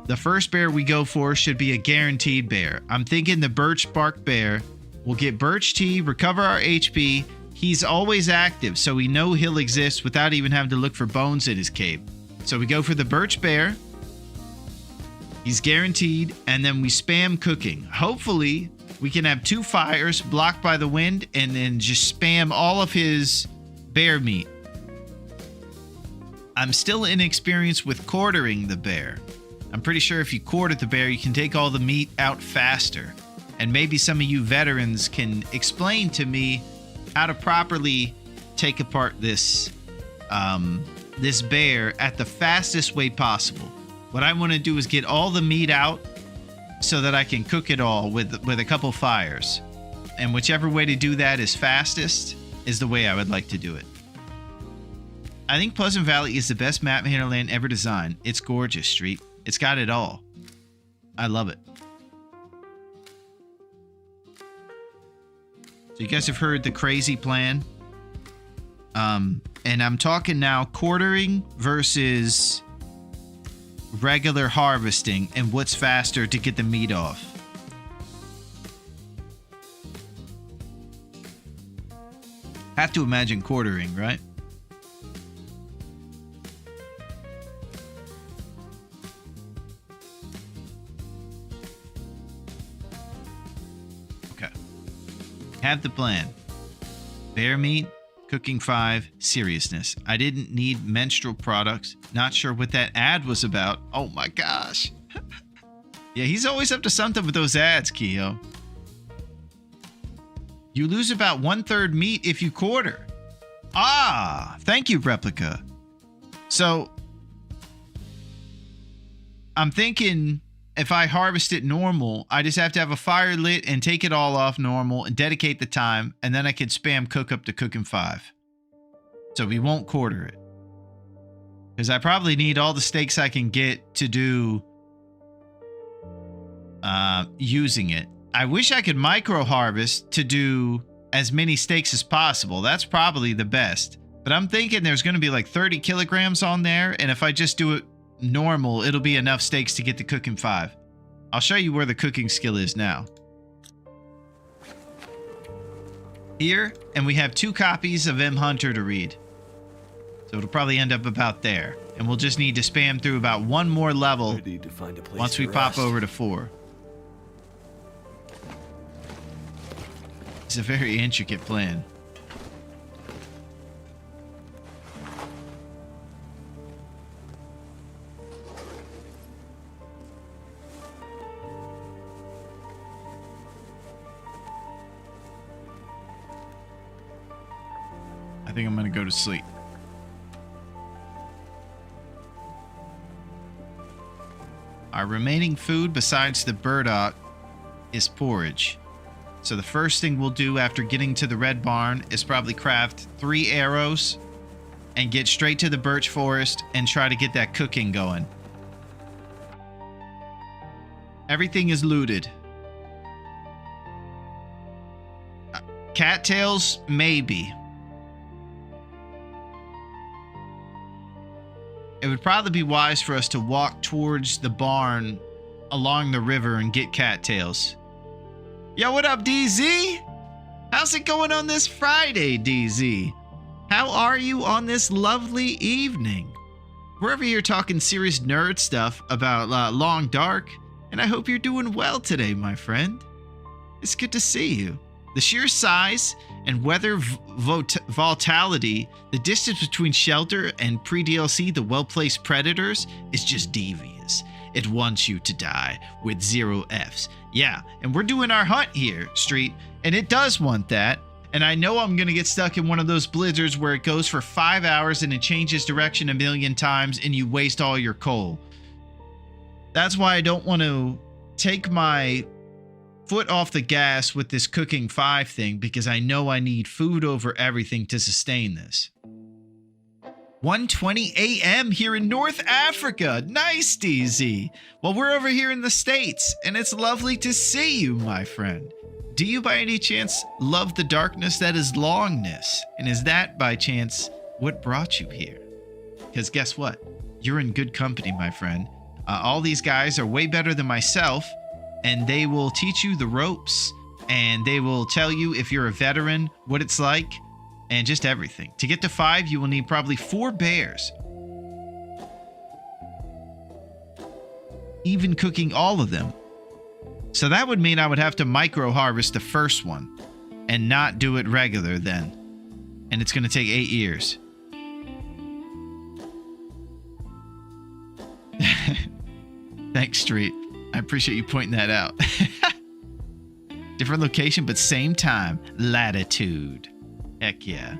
the first bear we go for should be a guaranteed bear. I'm thinking the birch bark bear. We'll get birch tea, recover our HP. He's always active, so we know he'll exist without even having to look for bones in his cave. So we go for the birch bear. He's guaranteed, and then we spam cooking. Hopefully, we can have 2 fires blocked by the wind and then just spam all of his bear meat. I'm still inexperienced with quartering the bear. I'm pretty sure if you quarter the bear, you can take all the meat out faster. And maybe some of you veterans can explain to me how to properly take apart this bear at the fastest way possible. What I want to do is get all the meat out so that I can cook it all with a couple fires. And whichever way to do that is fastest is the way I would like to do it. I think Pleasant Valley is the best map hinterland ever designed. It's gorgeous, Street. It's got it all. I love it. So you guys have heard the crazy plan. And I'm talking now quartering versus regular harvesting and what's faster to get the meat off. Have to imagine quartering, right? Okay. Have the plan. Bear meat, Cooking 5, seriousness. I didn't need menstrual products. Not sure what that ad was about. Oh my gosh. Yeah, he's always up to something with those ads, Keo. You lose about 1/3 meat if you quarter. Ah, thank you, Replica. So, I'm thinking if I harvest it normal, I just have to have a fire lit and take it all off normal and dedicate the time, and then I can spam cook up to cooking 5. So we won't quarter it. Because I probably need all the steaks I can get to do using it. I wish I could micro harvest to do as many steaks as possible. That's probably the best. But I'm thinking there's going to be like 30 kilograms on there, and if I just do it normal, it'll be enough steaks to get to cooking 5. I'll show you where the cooking skill is now. Here, and we have 2 copies of M. Hunter to read. So it'll probably end up about there. And we'll just need to spam through about 1 more level I need to find a place once to we pop rest. over to 4. It's a very intricate plan. I think I'm gonna go to sleep. Our remaining food besides the burdock is porridge. So the first thing we'll do after getting to the red barn is probably craft 3 arrows and get straight to the birch forest and try to get that cooking going. Everything is looted. Cattails, maybe. It would probably be wise for us to walk towards the barn along the river and get cattails. Yo, what up, DZ? How's it going on this Friday, DZ? How are you on this lovely evening? We're over here talking serious nerd stuff about Long Dark, and I hope you're doing well today, my friend. It's good to see you. The sheer size and weather volatility, the distance between shelter and pre-DLC, the well-placed predators, is just devious. It wants you to die with 0 Fs. Yeah, and we're doing our hunt here, Street, and it does want that. And I know I'm going to get stuck in one of those blizzards where it goes for 5 hours and it changes direction a million times and you waste all your coal. That's why I don't want to take my foot off the gas with this cooking 5 thing, because I know I need food over everything to sustain this. 1:20 a.m. here in North Africa. Nice, DZ. Well, we're over here in the States, and it's lovely to see you, my friend. Do you by any chance love the darkness that is longness? And is that by chance what brought you here? Because guess what? You're in good company, my friend. All these guys are way better than myself, and they will teach you the ropes, and they will tell you if you're a veteran, what it's like, and just everything. To get to 5, you will need probably 4 bears. Even cooking all of them. So that would mean I would have to micro harvest the first one and not do it regular then. And it's going to take 8 years. Thanks, Street. I appreciate you pointing that out. Different location, but same time. Latitude. Heck yeah.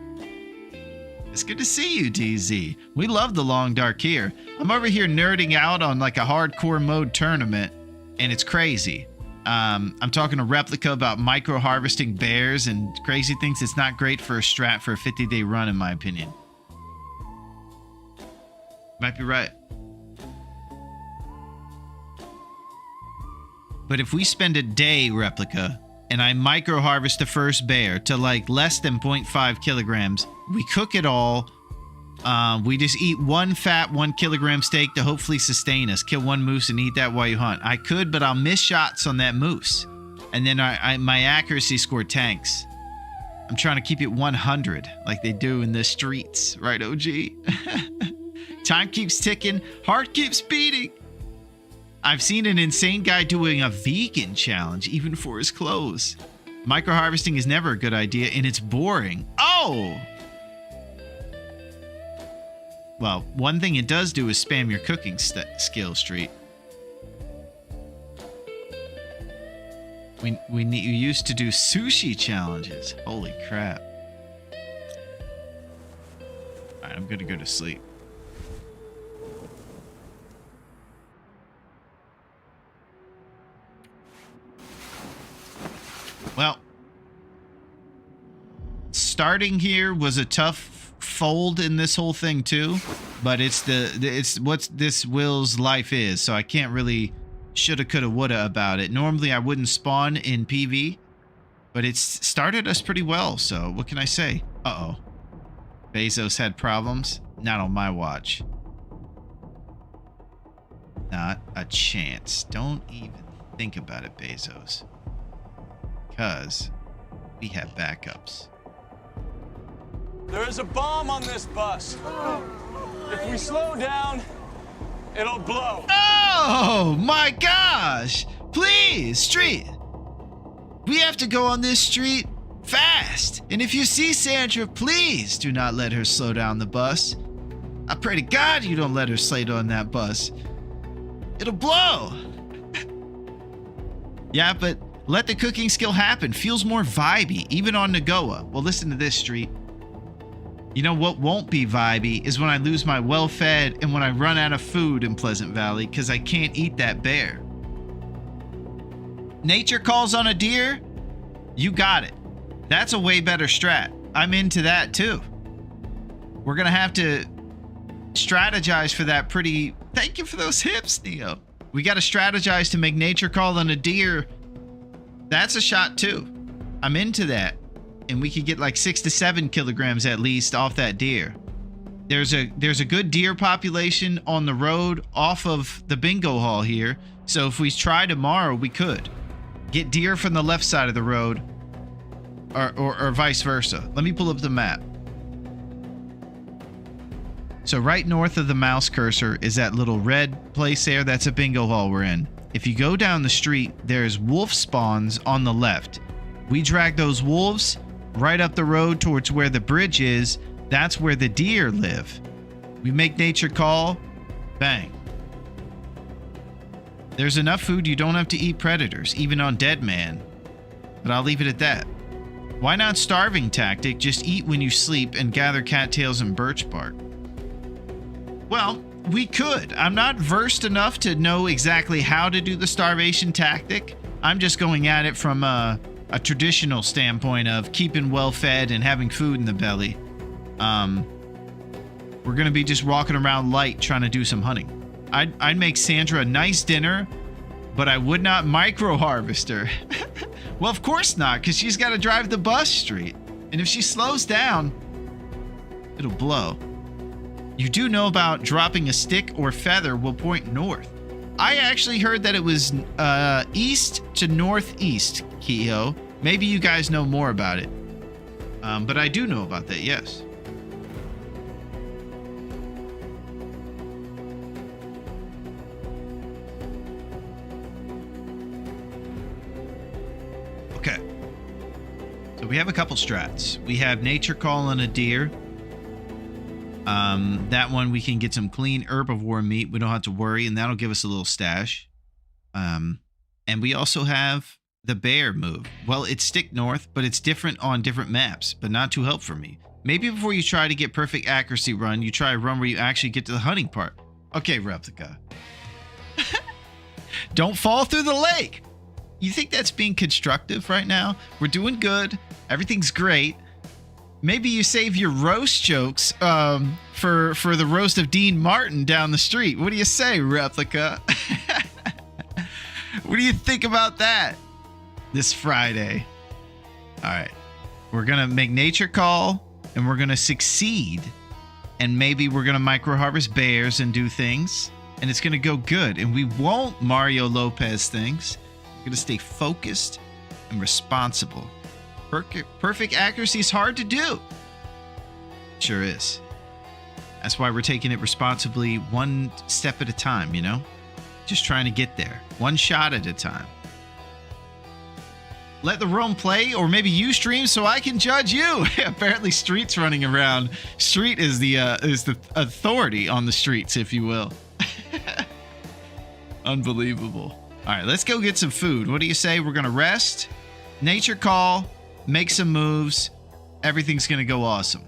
It's good to see you, DZ. We love the Long Dark here. I'm over here nerding out on like a hardcore mode tournament, and it's crazy. I'm talking to Replica about micro harvesting bears and crazy things. It's not great for a strat for a 50-day run, in my opinion. Might be right. But if we spend a day, Replica, and I micro harvest the first bear to like less than 0.5 kilograms, we cook it all. We just eat 1 fat 1 kilogram steak to hopefully sustain us. Kill 1 moose and eat that while you hunt. I could, but I'll miss shots on that moose. And then my accuracy score tanks. I'm trying to keep it 100 like they do in the streets. Right, OG? Time keeps ticking. Heart keeps beating. I've seen an insane guy doing a vegan challenge, even for his clothes. Micro harvesting is never a good idea, and it's boring. Oh! Well, one thing it does do is spam your cooking skill street. We used to do sushi challenges. Holy crap. Alright, I'm gonna go to sleep. Well, starting here was a tough fold in this whole thing too, but it's what this Will's life is, so I can't really shoulda, coulda, woulda about it. Normally I wouldn't spawn in PV, but it's started us pretty well, so what can I say? Uh-oh. Bezos had problems? Not on my watch. Not a chance. Don't even think about it, Bezos. Because we have backups. There is a bomb on this bus. If we slow down, it'll blow. Oh my gosh! Please, street! We have to go on this street fast. And if you see Sandra, please do not let her slow down the bus. I pray to God you don't let her slow down that bus. It'll blow. Yeah, but let the cooking skill happen. Feels more vibey, even on Nagoa. Well, listen to this, street. You know what won't be vibey is when I lose my well-fed and when I run out of food in Pleasant Valley because I can't eat that bear. Nature calls on a deer? You got it. That's a way better strat. I'm into that too. We're gonna have to strategize for that pretty... Thank you for those hips, Neo. We gotta strategize to make nature call on a deer. That's a shot too. I'm into that. And we could get like 6 to 7 kilograms at least off that deer. There's a good deer population on the road off of the bingo hall here. So if we try tomorrow, we could get deer from the left side of the road or vice versa. Let me pull up the map. So right north of the mouse cursor is that little red place there. That's a bingo hall we're in. If you go down the street, there's wolf spawns on the left. We drag those wolves right up the road towards where the bridge is. That's where the deer live. We make nature call. Bang. There's enough food you don't have to eat predators, even on Dead Man. But I'll leave it at that. Why not starving tactic? Just eat when you sleep and gather cattails and birch bark. Well, we could. I'm not versed enough to know exactly how to do the starvation tactic. I'm just going at it from a traditional standpoint of keeping well fed and having food in the belly. We're gonna be just walking around light trying to do some hunting. I'd make Sandra a nice dinner, but I would not micro harvest her. Well, of course not, because she's got to drive the bus street. And if she slows down, it'll blow. You do know about dropping a stick or feather will point north. I actually heard that it was east to northeast, Kehoe. Maybe you guys know more about it. But I do know about that, yes. Okay. So we have a couple strats. We have nature call on a deer. That one we can get some clean herbivore meat. We don't have to worry, and that'll give us a little stash. And we also have the bear move. Well, it's stick north, but it's different on different maps, but not too helpful for me. Maybe before you try to get perfect accuracy run, you try a run where you actually get to the hunting part. Okay, Replica. Don't fall through the lake. You think that's being constructive right now? We're doing good. Everything's great. Maybe you save your roast jokes for the roast of Dean Martin down the street. What do you say, Replica? What do you think about that this Friday? All right. We're going to make nature call, and we're going to succeed. And maybe we're going to micro-harvest bears and do things. And it's going to go good. And we won't Mario Lopez things. We're going to stay focused and responsible. Perfect accuracy is hard to do. Sure is. That's why we're taking it responsibly one step at a time, you know? Just trying to get there. One shot at a time. let Larone play, or maybe you stream so I can judge you. Apparently, Street's running around. Street is the authority on the streets, if you will. Unbelievable. All right, let's go get some food. What do you say? We're gonna rest, nature call, make some moves. Everything's gonna go awesome.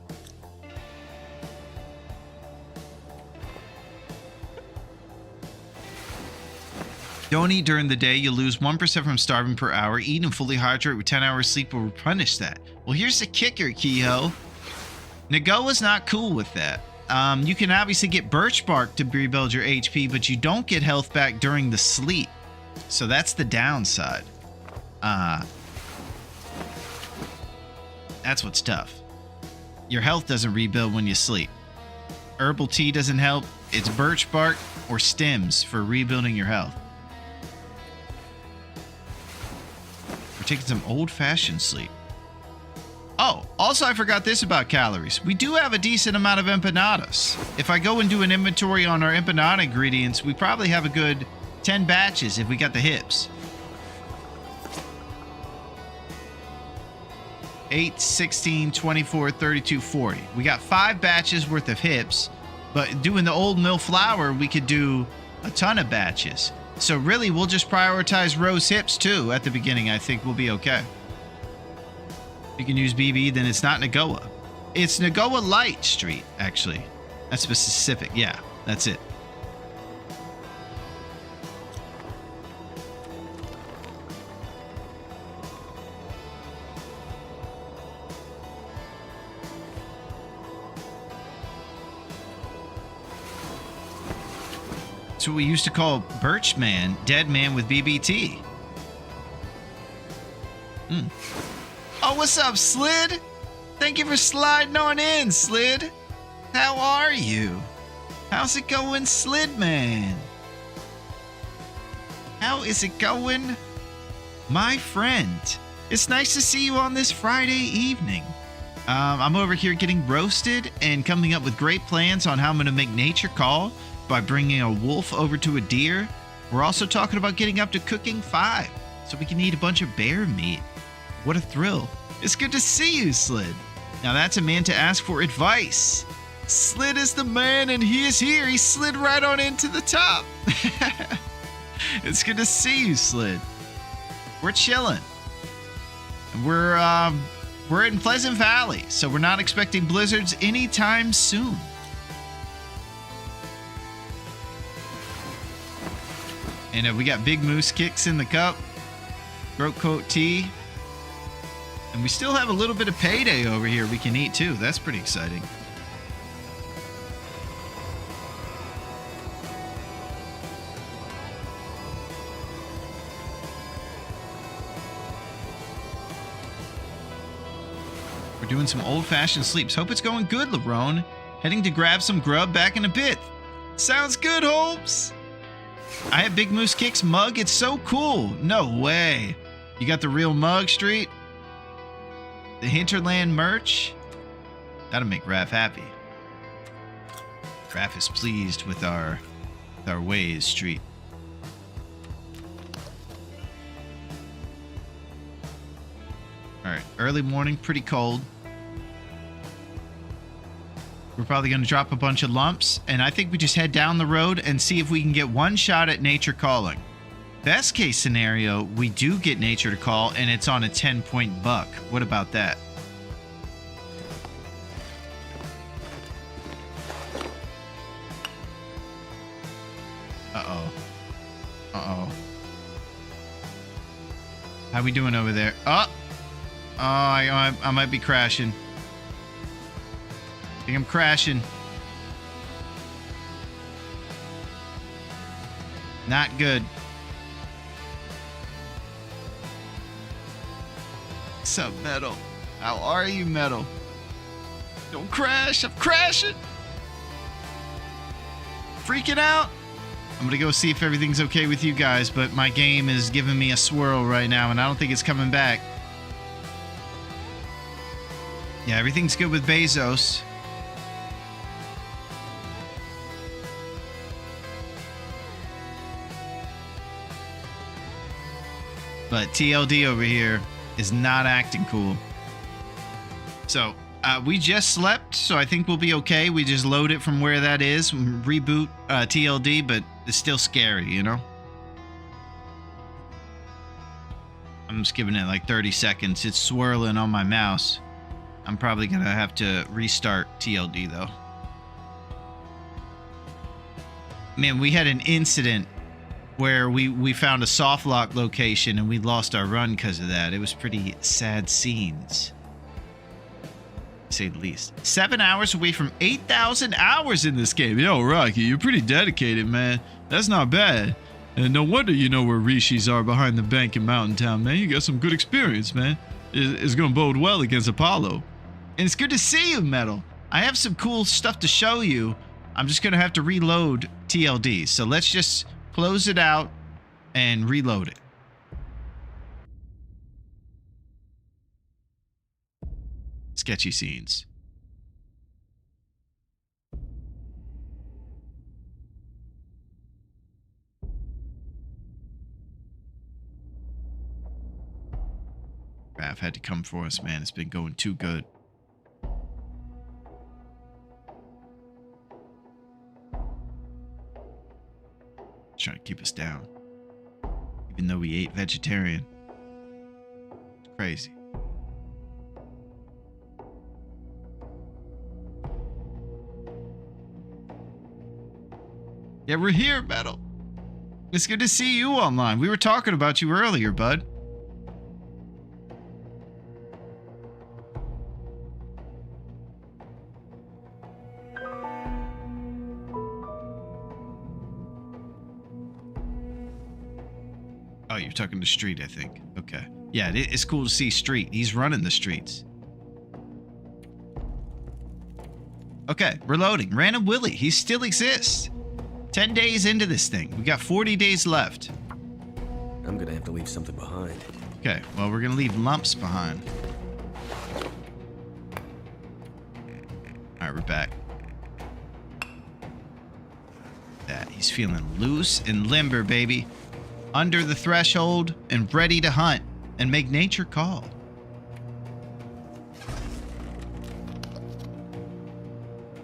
Don't eat during the day. You'll lose 1% from starving per hour. Eat and fully hydrate with 10 hours sleep will replenish that. Well, here's the kicker, Kehoe. Nagoa's not cool with that. You can obviously get birch bark to rebuild your HP, but you don't get health back during the sleep. So that's the downside. That's what's tough. Your health doesn't rebuild when you sleep. Herbal tea doesn't help. It's birch bark or stems for rebuilding your health. We're taking some old-fashioned sleep. Oh, also I forgot this about calories. We do have a decent amount of empanadas. If I go and do an inventory on our empanada ingredients, we probably have a good 10 batches if we got the hips. 8, 16, 24, 32, 40. We got 5 batches worth of hips, but doing the old mill flour, we could do a ton of batches. So really, we'll just prioritize Rose hips too at the beginning. I think we'll be okay. You can use BB, then it's not Nagoa. It's Nagoa Light Street, actually. That's specific. Yeah, that's it. It's what we used to call Birch Man, dead man with BBT. Oh, what's up, Slid? Thank you for sliding on in, Slid. How are you? How's it going, Slid Man? How is it going, my friend? It's nice to see you on this Friday evening. I'm over here getting roasted and coming up with great plans on how I'm going to make nature call by bringing a wolf over to a deer. We're also talking about getting up to cooking 5 so we can eat a bunch of bear meat. What a thrill. It's good to see you, Slid. Now that's a man to ask for advice. Slid is the man and he is here. He slid right on into the top. It's good to see you, Slid. We're chilling. We're in Pleasant Valley, so we're not expecting blizzards anytime soon. And we got Big Moose Kicks in the cup. Throat Coat Tea. And we still have a little bit of payday over here we can eat too. That's pretty exciting. We're doing some old-fashioned sleeps. Hope it's going good, Larone. Heading to grab some grub back in a bit. Sounds good, Holmes. I have Big Moose Kicks mug. It's so cool. No way. You got the real mug, Street? The Hinterland merch? That'll make Raph happy. Raph is pleased with our ways, Street. Alright, early morning, pretty cold. We're probably going to drop a bunch of lumps, and I think we just head down the road and see if we can get one shot at nature calling. Best case scenario, we do get nature to call, and it's on a 10-point buck. What about that? Uh-oh. Uh-oh. How we doing over there? Oh! Oh, I might be crashing. I think I'm crashing. Not good. What's up, Metal? How are you, Metal? Don't crash. I'm crashing. Freaking out. I'm gonna go see if everything's okay with you guys, but my game is giving me a swirl right now, and I don't think it's coming back. Yeah, everything's good with Bezos. But TLD over here, is not acting cool. So, we just slept, so I think we'll be okay. We just load it from where that is, reboot TLD, but it's still scary, you know? I'm just giving it like 30 seconds. It's swirling on my mouse. I'm probably gonna have to restart TLD though. Man, we had an incident where we found a soft lock location and we lost our run because of that. It was pretty sad scenes, to say the least. 7 hours away from 8,000 hours in this game. Yo, Rocky, you're pretty dedicated, man. That's not bad. And no wonder you know where Rishis are behind the bank in Mountain Town, man. You got some good experience, man. It's gonna bode well against Apollo. And it's good to see you, Metal. I have some cool stuff to show you. I'm just gonna have to reload TLD. So let's just close it out and reload it. Sketchy scenes. Raph had to come for us, man. It's been going too good. Trying to keep us down. Even though we ate vegetarian. It's crazy. Yeah, we're here, Metal. It's good to see you online. We were talking about you earlier, bud. Oh, you're talking to Street, I think. Okay. Yeah, it's cool to see Street. He's running the streets. Okay, we're loading. Random Willie, he still exists. 10 days into this thing. We got 40 days left. I'm gonna have to leave something behind. Okay, well, we're gonna leave lumps behind. Alright, we're back. That he's feeling loose and limber, baby. Under the threshold and ready to hunt and make nature call.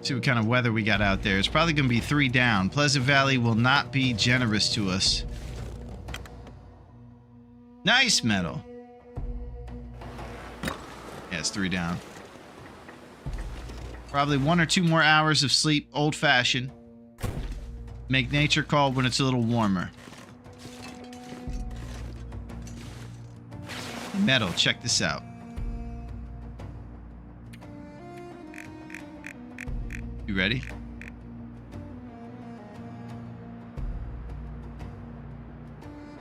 See what kind of weather we got out there. It's probably going to be 3 down. Pleasant Valley will not be generous to us. Nice, Metal. Yeah, it's 3 down. Probably 1 or 2 more hours of sleep, old-fashioned. Make nature call when it's a little warmer. Metal, check this out. You ready?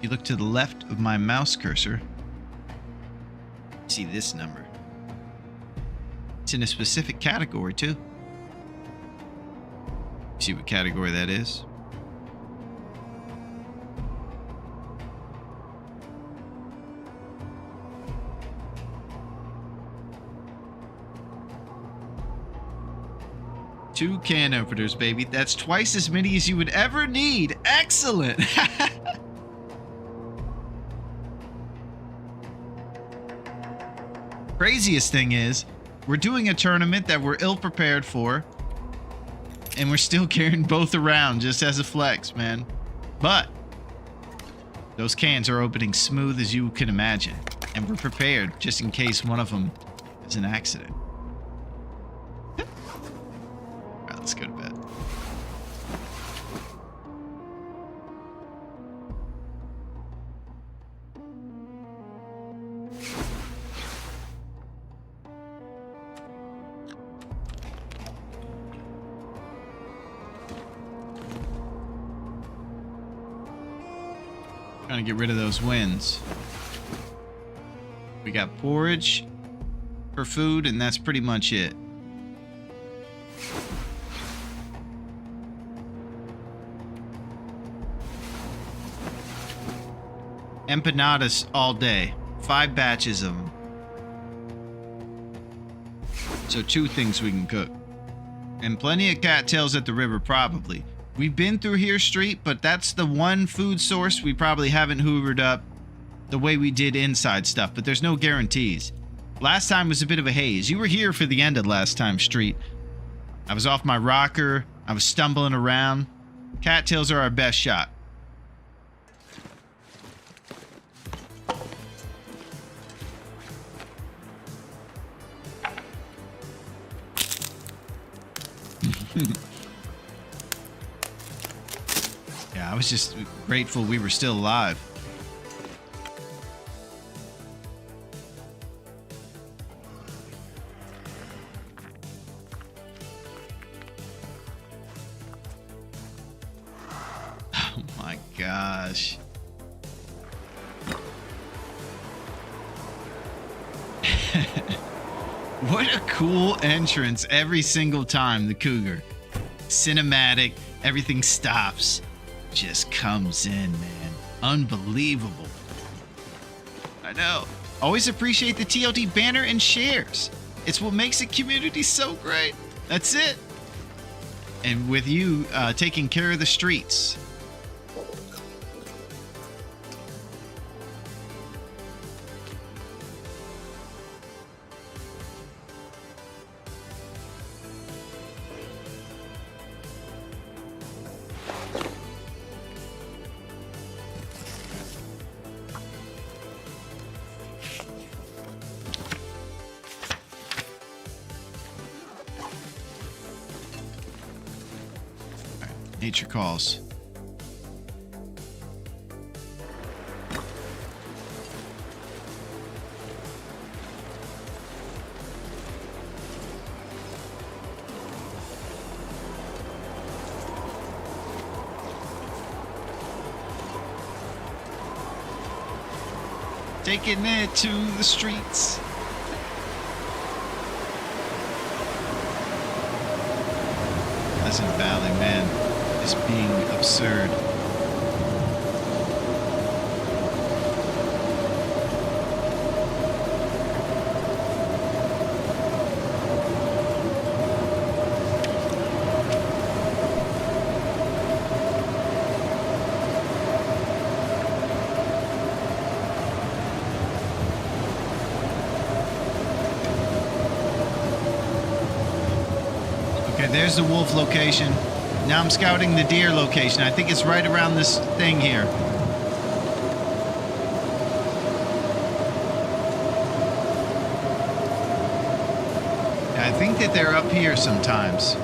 You look to the left of my mouse cursor. See this number. It's in a specific category too. See what category that is? Two can openers, baby. That's twice as many as you would ever need. Excellent. Craziest thing is, we're doing a tournament that we're ill prepared for, and we're still carrying both around just as a flex, man. But those cans are opening smooth as you can imagine, and we're prepared just in case one of them is an accident. Let's go to bed. Trying to get rid of those winds. We got porridge for food, and that's pretty much it. Empanadas all day. 5 batches of them. So 2 things we can cook. And plenty of cattails at the river, probably. We've been through here, Street, but that's the one food source we probably haven't hoovered up the way we did inside stuff, but there's no guarantees. Last time was a bit of a haze. You were here for the end of last time, Street. I was off my rocker. I was stumbling around. Cattails are our best shot. Yeah, I was just grateful we were still alive. Oh my gosh. What a cool entrance every single time, the Cougar. Cinematic, everything stops. Just comes in, man. Unbelievable. I know. Always appreciate the TLD banner and shares. It's what makes the community so great. That's it. And with you taking care of the streets. Nature calls. Taking it to the streets. Pleasant Valley, man. Is being absurd. Okay, there's the wolf location. Now I'm scouting the deer location. I think it's right around this thing here. I think that they're up here sometimes.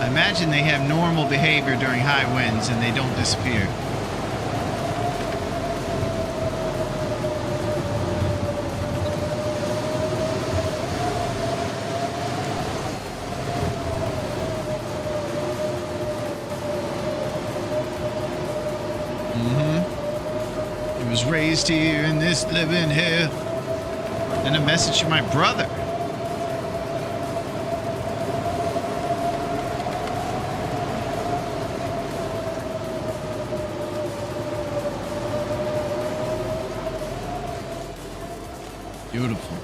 I imagine they have normal behavior during high winds and they don't disappear. Raised here in this living here. And a message to my brother. Beautiful.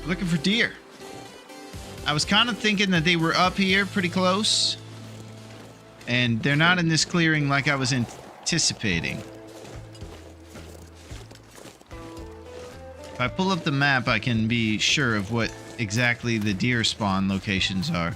Looking for deer. I was kind of thinking that they were up here pretty close. And they're not in this clearing like I was anticipating. If I pull up the map, I can be sure of what exactly the deer spawn locations are.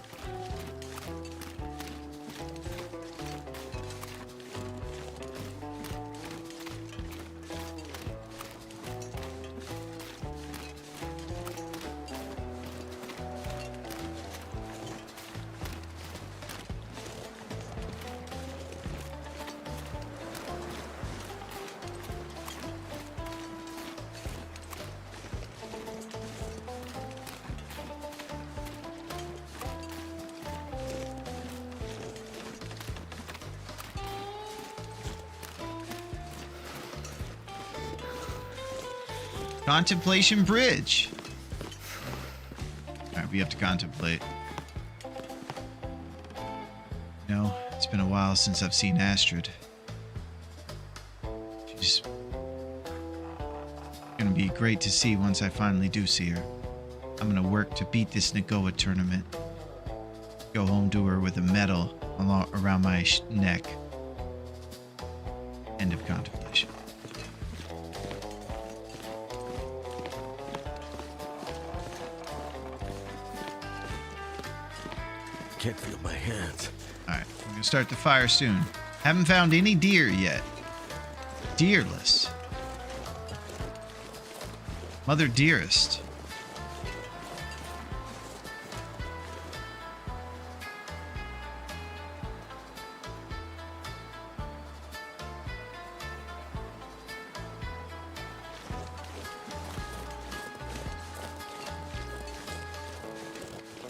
Contemplation Bridge. Alright, we have to contemplate. No, It's been a while since I've seen Astrid. She's gonna be great to see once I finally do see her. I'm gonna work to beat this Nagoa tournament. Go home to her with a medal around my neck. End of contemplation. Can't feel my hands. Alright, we're gonna start the fire soon. Haven't found any deer yet. Deerless. Mother dearest.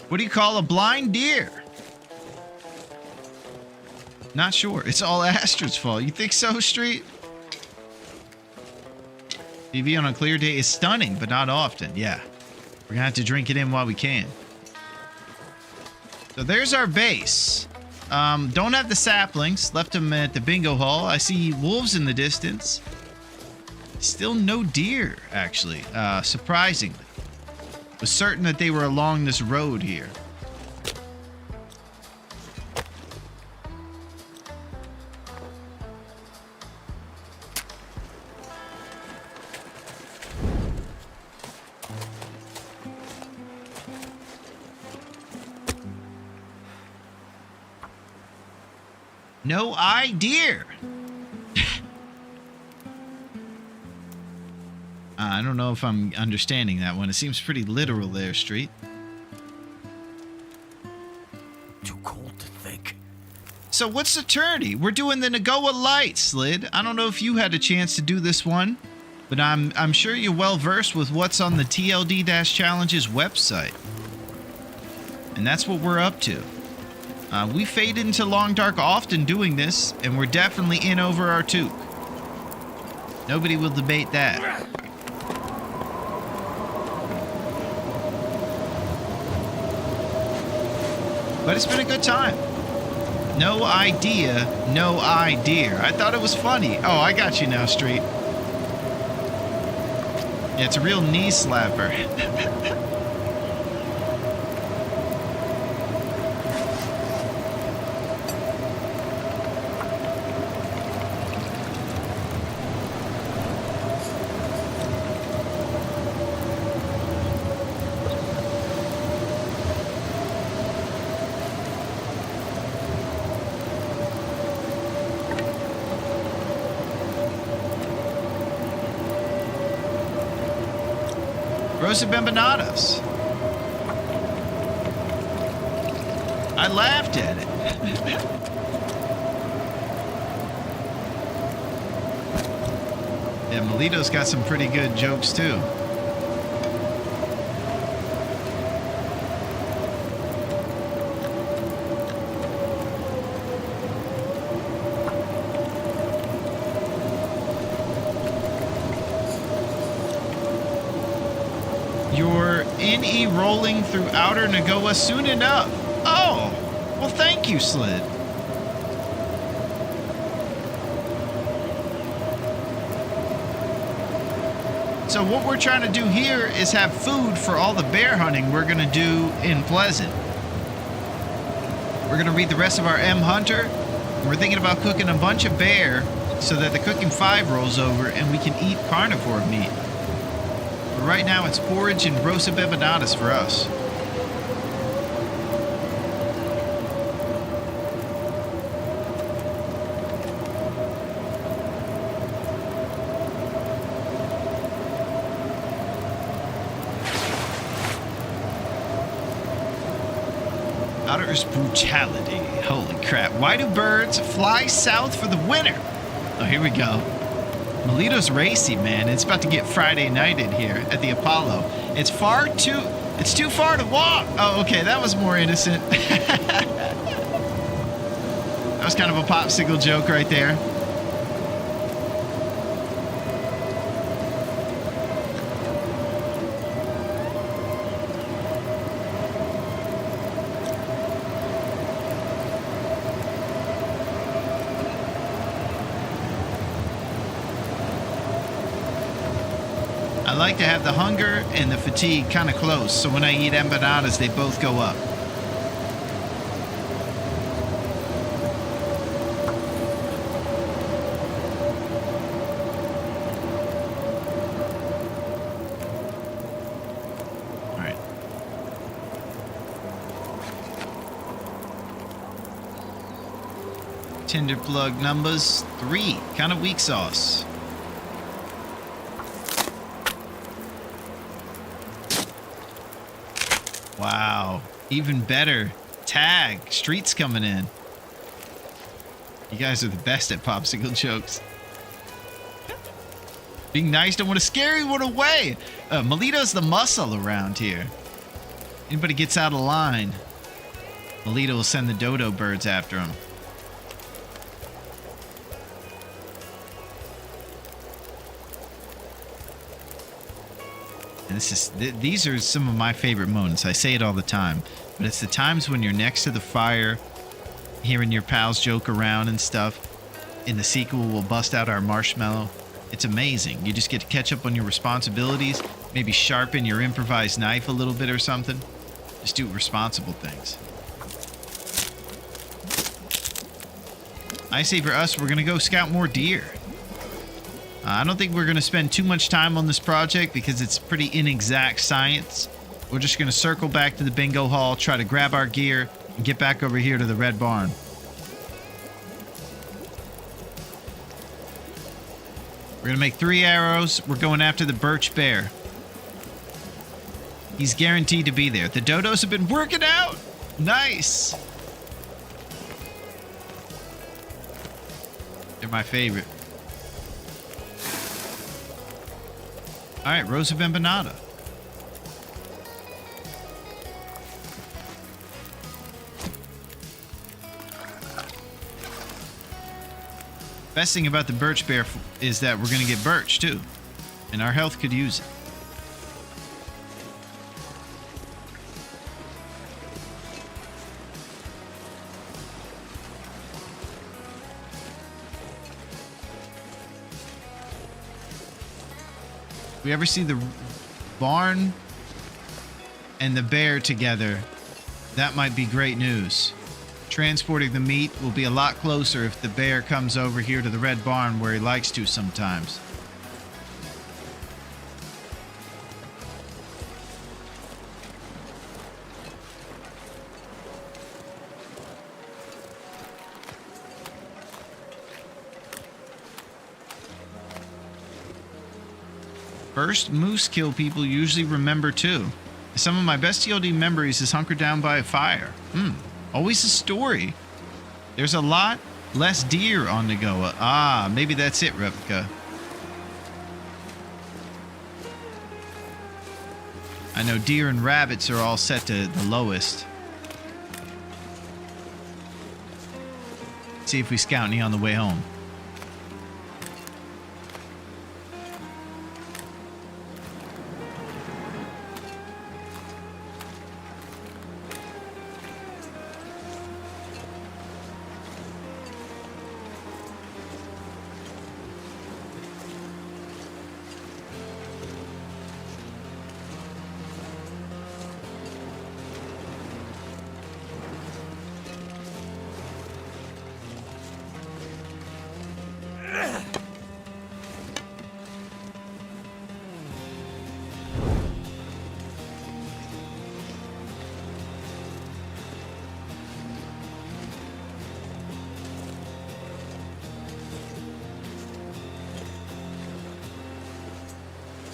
What do you call a blind deer? Not sure. It's all Astrid's fault. You think so, Street? TV on a clear day is stunning, but not often. Yeah. We're gonna have to drink it in while we can. So there's our base. Don't have the saplings. Left them at the bingo hall. I see wolves in the distance. Still no deer, actually. Surprisingly. Was certain that they were along this road here. No idea. I don't know if I'm understanding that one. It seems pretty literal there, Street. Too cold to think. So what's the tourney? We're doing the Nagoa Light, Slid. I don't know if you had a chance to do this one, but I'm sure you're well versed with what's on the TLD-Challenges website. And that's what we're up to. We fade into Long Dark often doing this, and we're definitely in over our toque. Nobody will debate that. But it's been a good time. No idea, no idea. I thought it was funny. Oh, I got you now, Street. Yeah, it's a real knee slapper. Rosa Bembanadas. I laughed at it. Yeah, Melito's got some pretty good jokes too. You're NE rolling through outer Nagoa soon enough. Oh, well, thank you, Slid. So what we're trying to do here is have food for all the bear hunting we're going to do in Pleasant. We're going to read the rest of our M Hunter. And we're thinking about cooking a bunch of bear so that the cooking 5 rolls over and we can eat carnivore meat. But right now it's porridge and rosa bebanadas for us. Outer's brutality. Holy crap. Why do birds fly south for the winter? Oh, here we go. Melito's racy, man. It's about to get Friday nighted here at the Apollo. It's too far to walk. Oh, okay. That was more innocent. That was kind of a popsicle joke right there. like to have the hunger and the fatigue kind of close, so when I eat empanadas, they both go up. All right. Tinder plug numbers 3, kind of weak sauce. Wow, even better. Tag, streets coming in. You guys are the best at popsicle jokes. Being nice, don't want to scare anyone away. Melito's the muscle around here. Anybody gets out of line, Melito will send the dodo birds after him. And these are some of my favorite moments. I say it all the time, but it's the times when you're next to the fire, hearing your pals joke around and stuff. In the sequel, we'll bust out our marshmallow. It's amazing. You just get to catch up on your responsibilities, maybe sharpen your improvised knife a little bit or something. Just do responsible things. I say for us, we're going to go scout more deer. I don't think we're going to spend too much time on this project because it's pretty inexact science. We're just going to circle back to the bingo hall, try to grab our gear, and get back over here to the red barn. We're going to make 3 arrows. We're going after the birch bear. He's guaranteed to be there. The dodos have been working out. Nice. They're my favorite. All right, Rosa Empanada. Best thing about the birch bear is that we're going to get birch too, and our health could use it. If we ever see the barn and the bear together, that might be great news. Transporting the meat will be a lot closer if the bear comes over here to the red barn where he likes to sometimes. First moose kill people usually remember too. Some of my best TLD memories is hunkered down by a fire. Always a story. There's a lot less deer on the go. Maybe that's it, Replica. I know deer and rabbits are all set to the lowest. See if we scout any on the way home.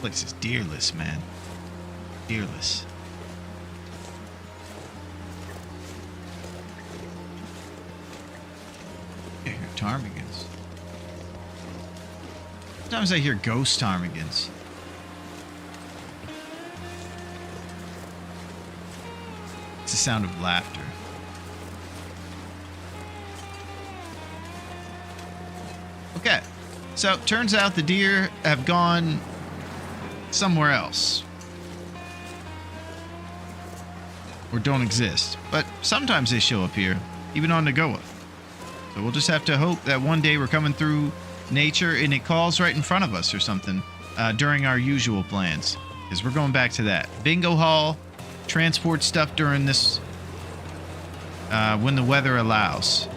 Place is deerless, man. Deerless. I hear ptarmigans. Sometimes I hear ghost ptarmigans. It's the sound of laughter. Okay, so turns out the deer have gone somewhere else. Or don't exist. But sometimes they show up here, even on Nagoa. So we'll just have to hope that one day we're coming through nature and it calls right in front of us or something. during our usual plans, because we're going back to that bingo hall, transport stuff during this when the weather allows.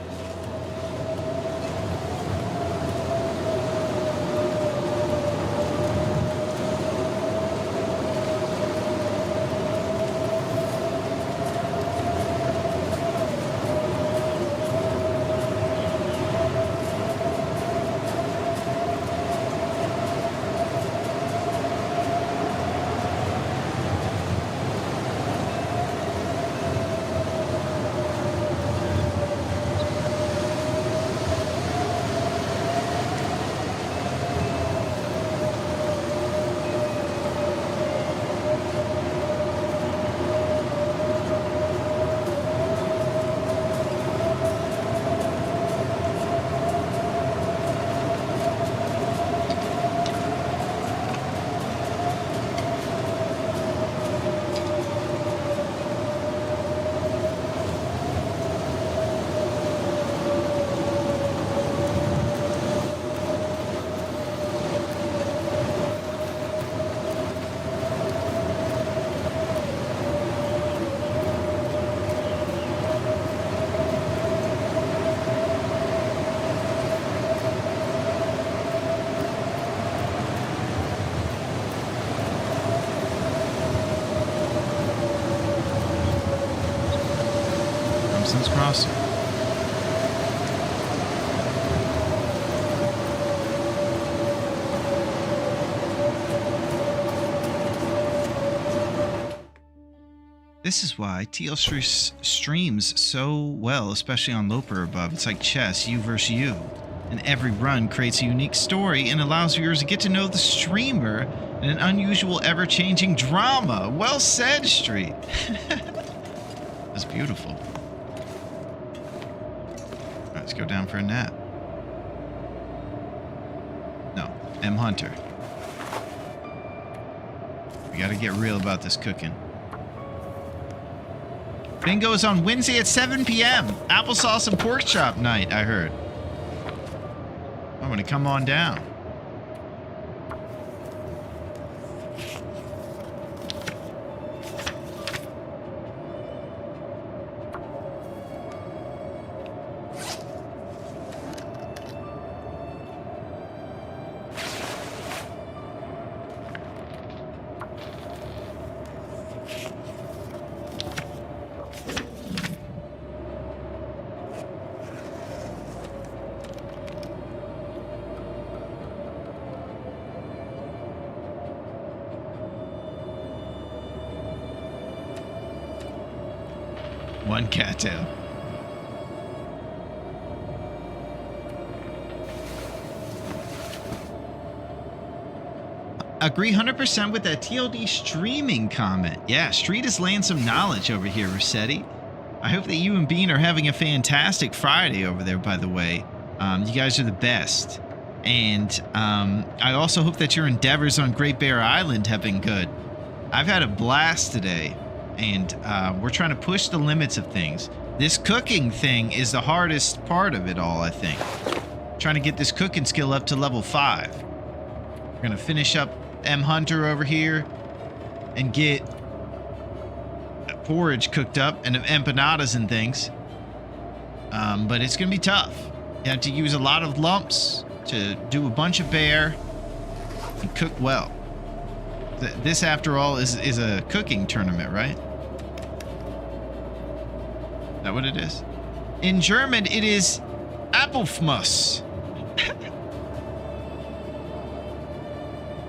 Thompson's Crossing. This is why TL streams so well, especially on Loper above. It's like chess, you versus you. And every run creates a unique story and allows viewers to get to know the streamer in an unusual, ever-changing drama. Well said, Street. That's beautiful. All right, let's go down for a nap. No, M. Hunter. We gotta get real about this cooking. Bingo is on Wednesday at 7 p.m. Applesauce and pork chop night, I heard. I'm gonna come on down. One cattail. Agree 100% with that TLD streaming comment. Yeah, Street is laying some knowledge over here, Rossetti. I hope that you and Bean are having a fantastic Friday over there, by the way. You guys are the best. And I also hope that your endeavors on Great Bear Island have been good. I've had a blast today. And we're trying to push the limits of things. This cooking thing is the hardest part of it all, I think. Trying to get this cooking skill up to level 5. We're going to finish up M. Hunter over here and get porridge cooked up and empanadas and things. But it's going to be tough. You have to use a lot of lumps to do a bunch of bear and cook well. This, after all, is a cooking tournament, right? Is that what it is? In German, it is Apfelmus.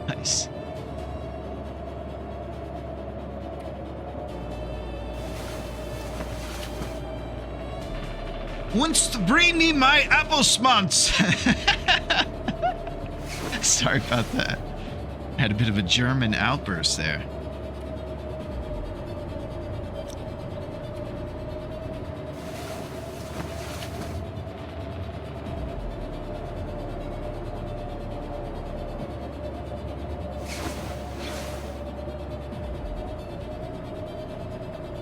Nice. Wunst bring me my Appelsmans. Sorry about that. Had a bit of a German outburst there.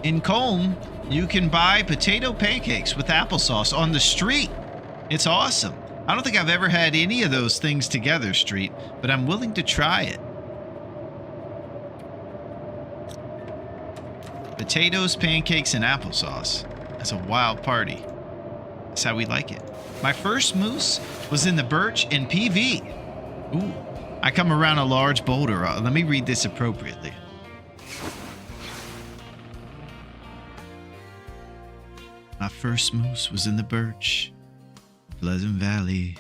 In Colm, you can buy potato pancakes with applesauce on the street. It's awesome. I don't think I've ever had any of those things together, Street, but I'm willing to try it. Potatoes, pancakes, and applesauce. That's a wild party. That's how we like it. My first moose was in the birch and PV. Ooh. I come around a large boulder. Let me read this appropriately. My first moose was in the birch, Pleasant Valley.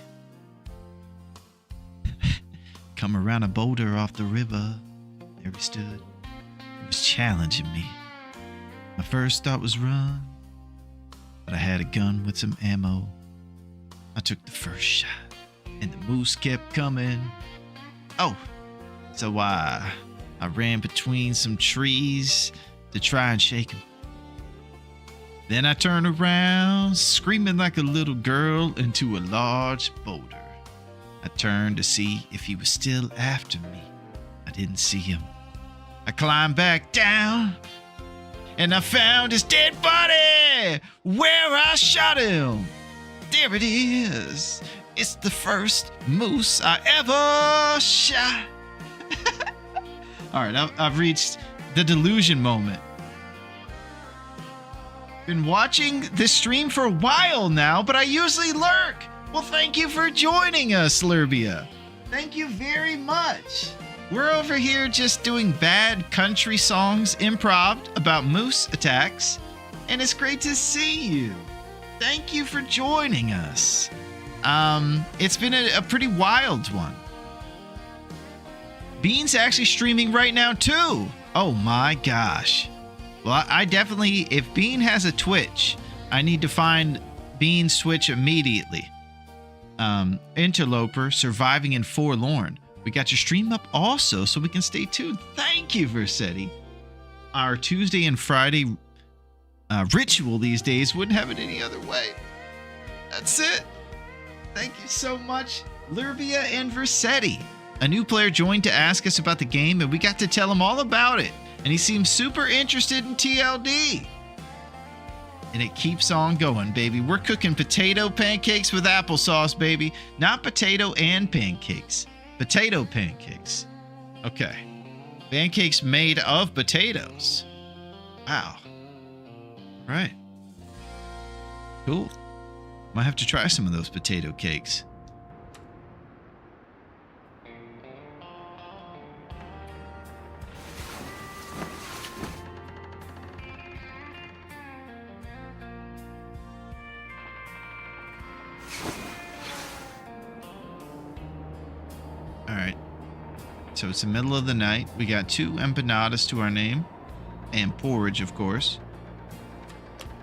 Come around a boulder off the river. There he stood. He was challenging me. My first thought was run, but I had a gun with some ammo. I took the first shot, and the moose kept coming. Oh, so I ran between some trees to try and shake him. Then I turned around, screaming like a little girl, into a large boulder. I turned to see if he was still after me. I didn't see him. I climbed back down, and I found his dead body where I shot him. There it is. It's the first moose I ever shot. All right, I've reached the delusion moment. Been watching this stream for a while now, but I usually lurk. Well, thank you for joining us, Lurbia. Thank you very much. We're over here just doing bad country songs, improv about moose attacks, and it's great to see you. Thank you for joining us. It's been a pretty wild one. Bean's actually streaming right now too. Oh my gosh. Well, I definitely, if Bean has a Twitch, I need to find Bean's Twitch immediately. Interloper, Surviving and Forlorn. We got your stream up also, so we can stay tuned. Thank you, Versetti. Our Tuesday and Friday ritual these days wouldn't have it any other way. That's it. Thank you so much, Lurbia and Versetti. A new player joined to ask us about the game, and we got to tell him all about it. And he seems super interested in TLD. And it keeps on going, baby. We're cooking potato pancakes with applesauce, baby. Not potato and pancakes. Potato pancakes. Okay. Pancakes made of potatoes. Wow. Right. Cool. Might have to try some of those potato cakes. Alright. So it's the middle of the night. We got 2 empanadas to our name. And porridge, of course.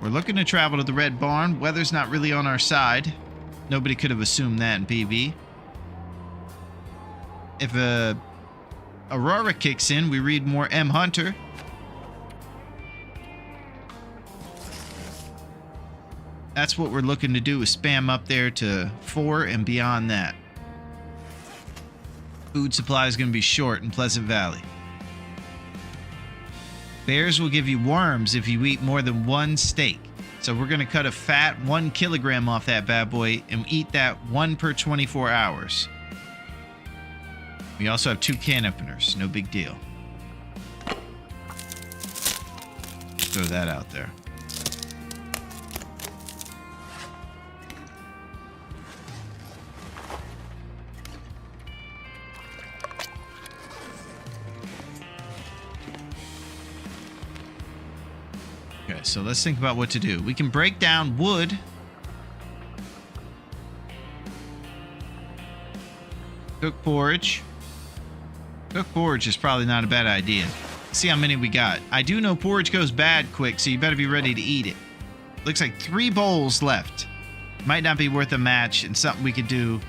We're looking to travel to the Red Barn. Weather's not really on our side. Nobody could have assumed that in PB. If Aurora kicks in, we read more M. Hunter. That's what we're looking to do, is spam up there to 4 and beyond that. Food supply is going to be short in Pleasant Valley. Bears will give you worms if you eat more than 1 steak. So we're going to cut a fat 1 kilogram off that bad boy and eat that 1 per 24 hours. We also have 2 can openers. No big deal. Throw that out there. Okay, so let's think about what to do. We can break down wood. Cook porridge. Cook porridge is probably not a bad idea. See how many we got. I do know porridge goes bad quick, so you better be ready to eat it. Looks like 3 bowls left. Might not be worth a match, and something we could do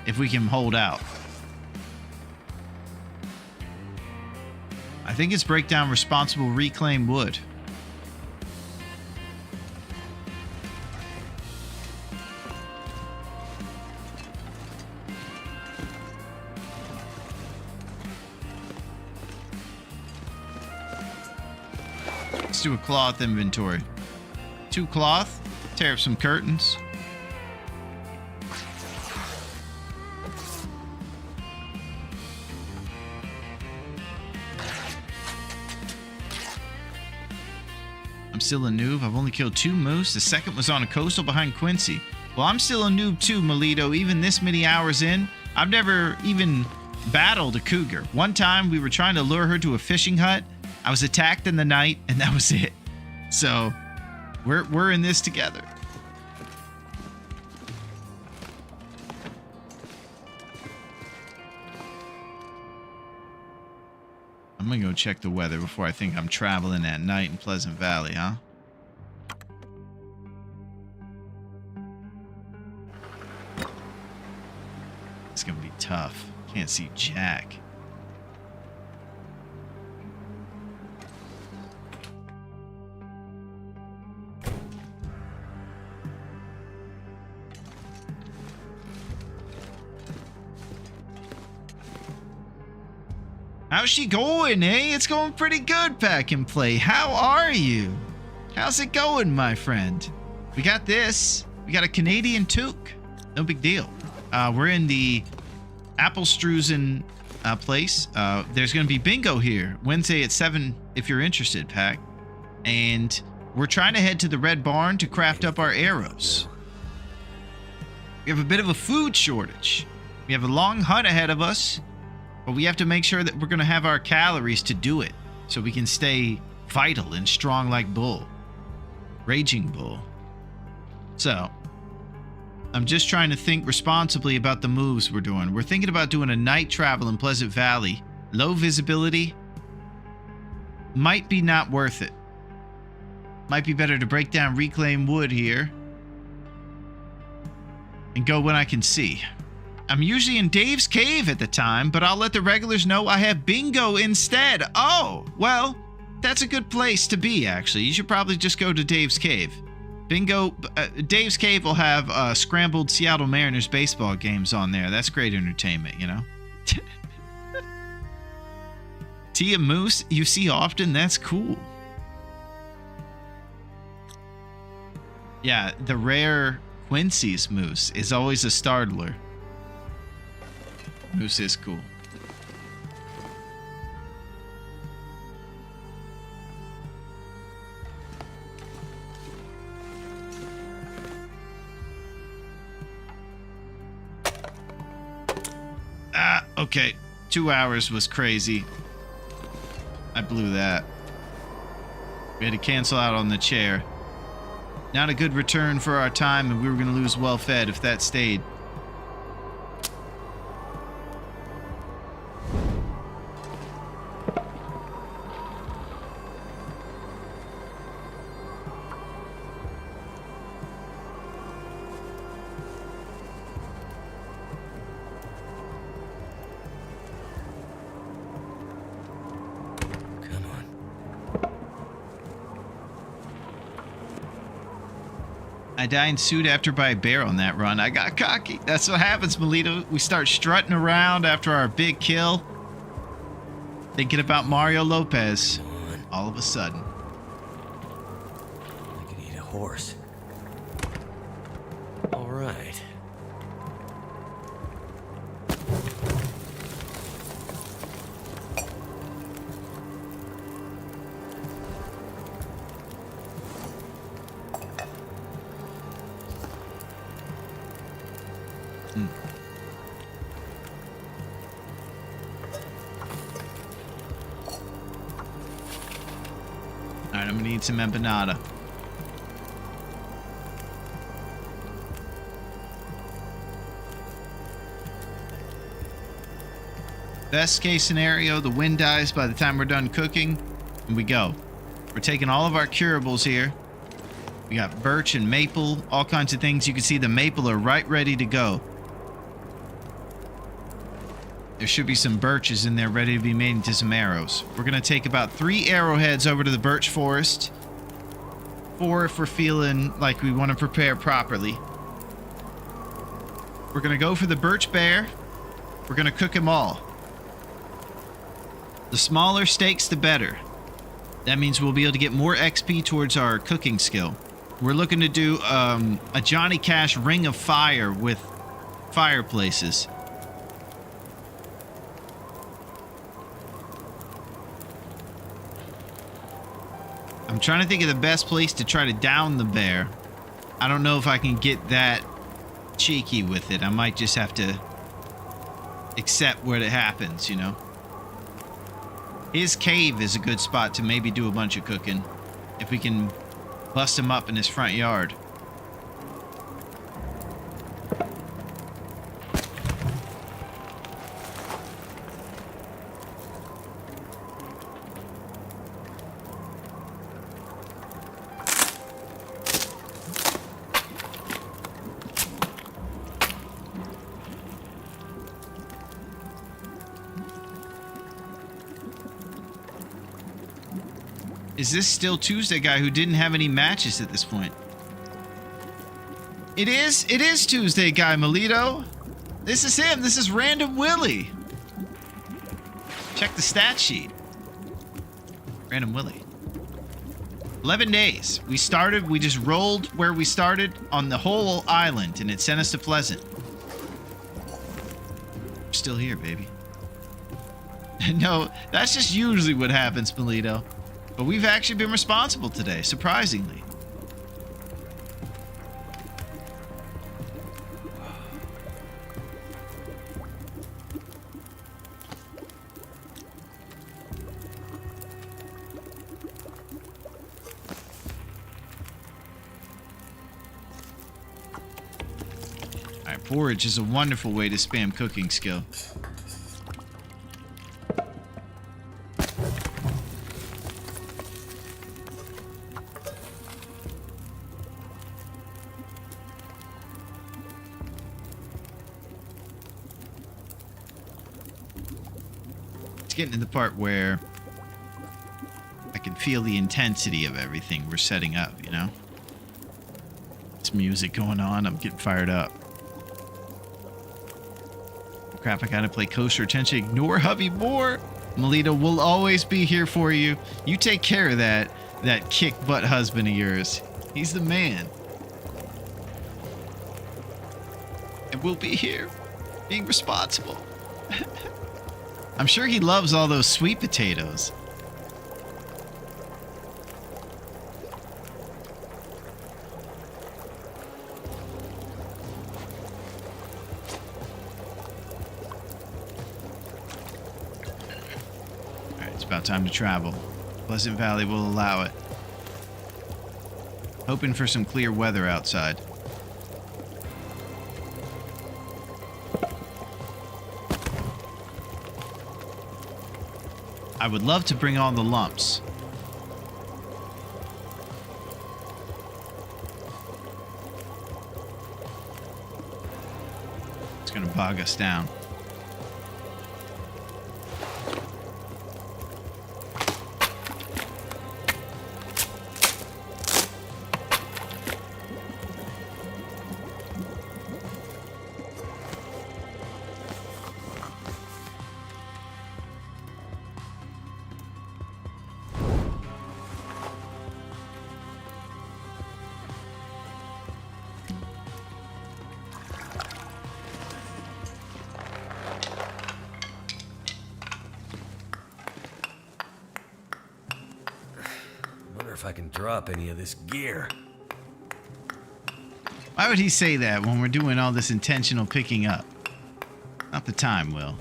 if we can hold out. I think it's break down responsible reclaim wood. Let's do a cloth inventory. 2 cloth, tear up some curtains. I'm still a noob. I've only killed 2 moose. The second was on a coastal behind Quincy. Well, I'm still a noob too, Melito. Even this many hours in, I've never even battled a cougar. One time, we were trying to lure her to a fishing hut. I was attacked in the night, and that was it. So, we're in this together. I'm gonna go check the weather before I think I'm traveling at night in Pleasant Valley, huh? It's gonna be tough. Can't see jack. How's she going, eh? It's going pretty good, Pack and Play. How are you? How's it going, my friend? We got this. We got a Canadian toque. No big deal. We're in the Applestrusen place. There's going to be bingo here Wednesday at 7 if you're interested, Pack. And we're trying to head to the Red Barn to craft up our arrows. We have a bit of a food shortage. We have a long hunt ahead of us. But we have to make sure that we're going to have our calories to do it, so we can stay vital and strong like Bull. Raging Bull. So, I'm just trying to think responsibly about the moves we're doing. We're thinking about doing a night travel in Pleasant Valley. Low visibility. Might be not worth it. Might be better to break down Reclaim Wood here. And go when I can see. I'm usually in Dave's Cave at the time, but I'll let the regulars know I have bingo instead. Oh, well, that's a good place to be, actually. You should probably just go to Dave's Cave. Bingo, Dave's Cave will have scrambled Seattle Mariners baseball games on there. That's great entertainment, you know? Tia Moose, you see often? That's cool. Yeah, the rare Quincy's moose is always a startler. Moose is cool. Okay. 2 hours was crazy. I blew that. We had to cancel out on the chair. Not a good return for our time, and we were going to lose well-fed if that stayed. I died in suit after by a bear on that run. I got cocky. That's what happens, Melito. We start strutting around after our big kill. Thinking about Mario Lopez. All of a sudden. I can eat a horse. All right. Alright, I'm gonna need some empanada. Best case scenario, the wind dies by the time we're done cooking, and we go. We're taking all of our curables here. We got birch and maple, all kinds of things. You can see the maple are right ready to go. There should be some birches in there ready to be made into some arrows. We're going to take about 3 arrowheads over to the birch forest. 4 if we're feeling like we want to prepare properly. We're going to go for the birch bear. We're going to cook them all. The smaller steaks, the better. That means we'll be able to get more XP towards our cooking skill. We're looking to do a Johnny Cash Ring of Fire with fireplaces. I'm I'm trying to think of the best place to try to down the bear. I don't know if I can get that cheeky with it. I might just have to accept what it happens, you know. His cave is a good spot to maybe do a bunch of cooking. If we can bust him up in his front yard. Is this still Tuesday guy who didn't have any matches at this point? It is Tuesday guy, Melito. This is him. This is Random Willie. Check the stat sheet. Random Willie. 11 days. We just rolled where we started on the whole island, and it sent us to Pleasant. We're still here, baby. No, that's just usually what happens, Melito. But we've actually been responsible today, surprisingly. Alright, forage is a wonderful way to spam cooking skill. Getting to the part where I can feel the intensity of everything we're setting up, you know? It's music going on, I'm getting fired up. Crap, I gotta play kosher attention. Ignore hubby more. Melito will always be here for you. You take care of that kick butt husband of yours. He's the man. And we'll be here, being responsible. I'm sure he loves all those sweet potatoes. Alright, it's about time to travel. Pleasant Valley will allow it. Hoping for some clear weather outside. I would love to bring on the lumps. It's gonna bog us down. If I can drop any of this gear. Why would he say that when we're doing all this intentional picking up? Not the time, Will.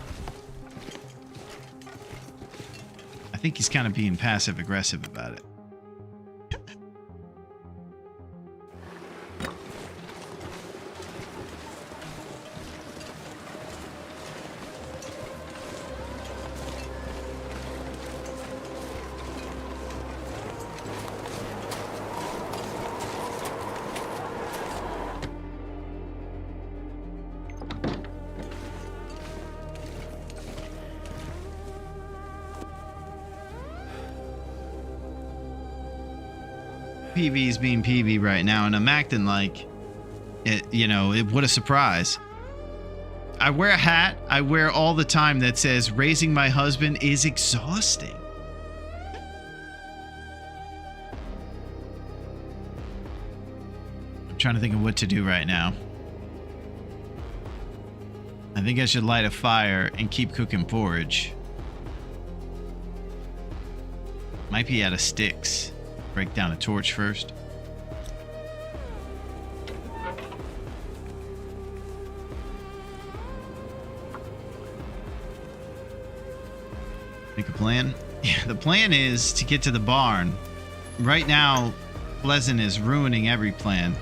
I think he's kind of being passive aggressive about it. PV's being PV right now, and I'm acting like it, you know, what a surprise. I wear a hat, I wear all the time that says raising my husband is exhausting. I'm trying to think of what to do right now. I think I should light a fire and keep cooking porridge. Might be out of sticks. Break down a torch first. Make a plan? Yeah, the plan is to get to the barn. Right now, Pleasant is ruining every plan.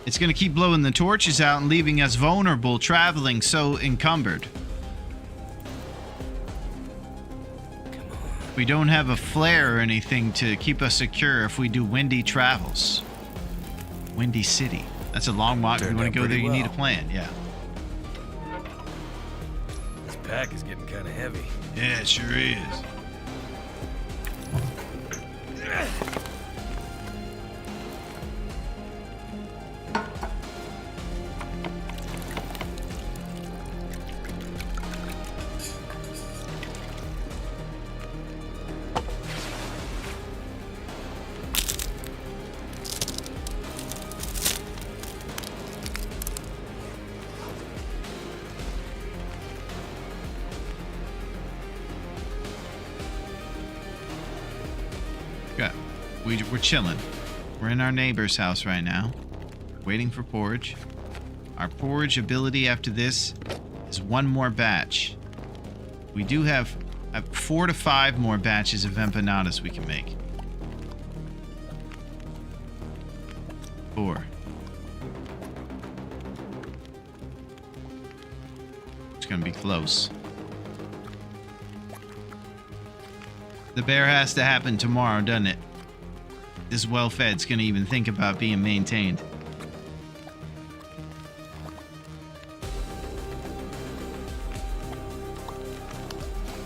It's going to keep blowing the torches out and leaving us vulnerable, traveling so encumbered. We don't have a flare or anything to keep us secure if we do windy travels. Windy City. That's a long walk. If you want to go there, you need a plan. Yeah. This pack is getting kind of heavy. Yeah, it sure is. We're chilling. We're in our neighbor's house right now, waiting for porridge. Our porridge ability after this is one more batch. We do have 4 to 5 more batches of empanadas we can make. 4. It's gonna be close. The bear has to happen tomorrow, doesn't it? This well-fed's gonna even think about being maintained.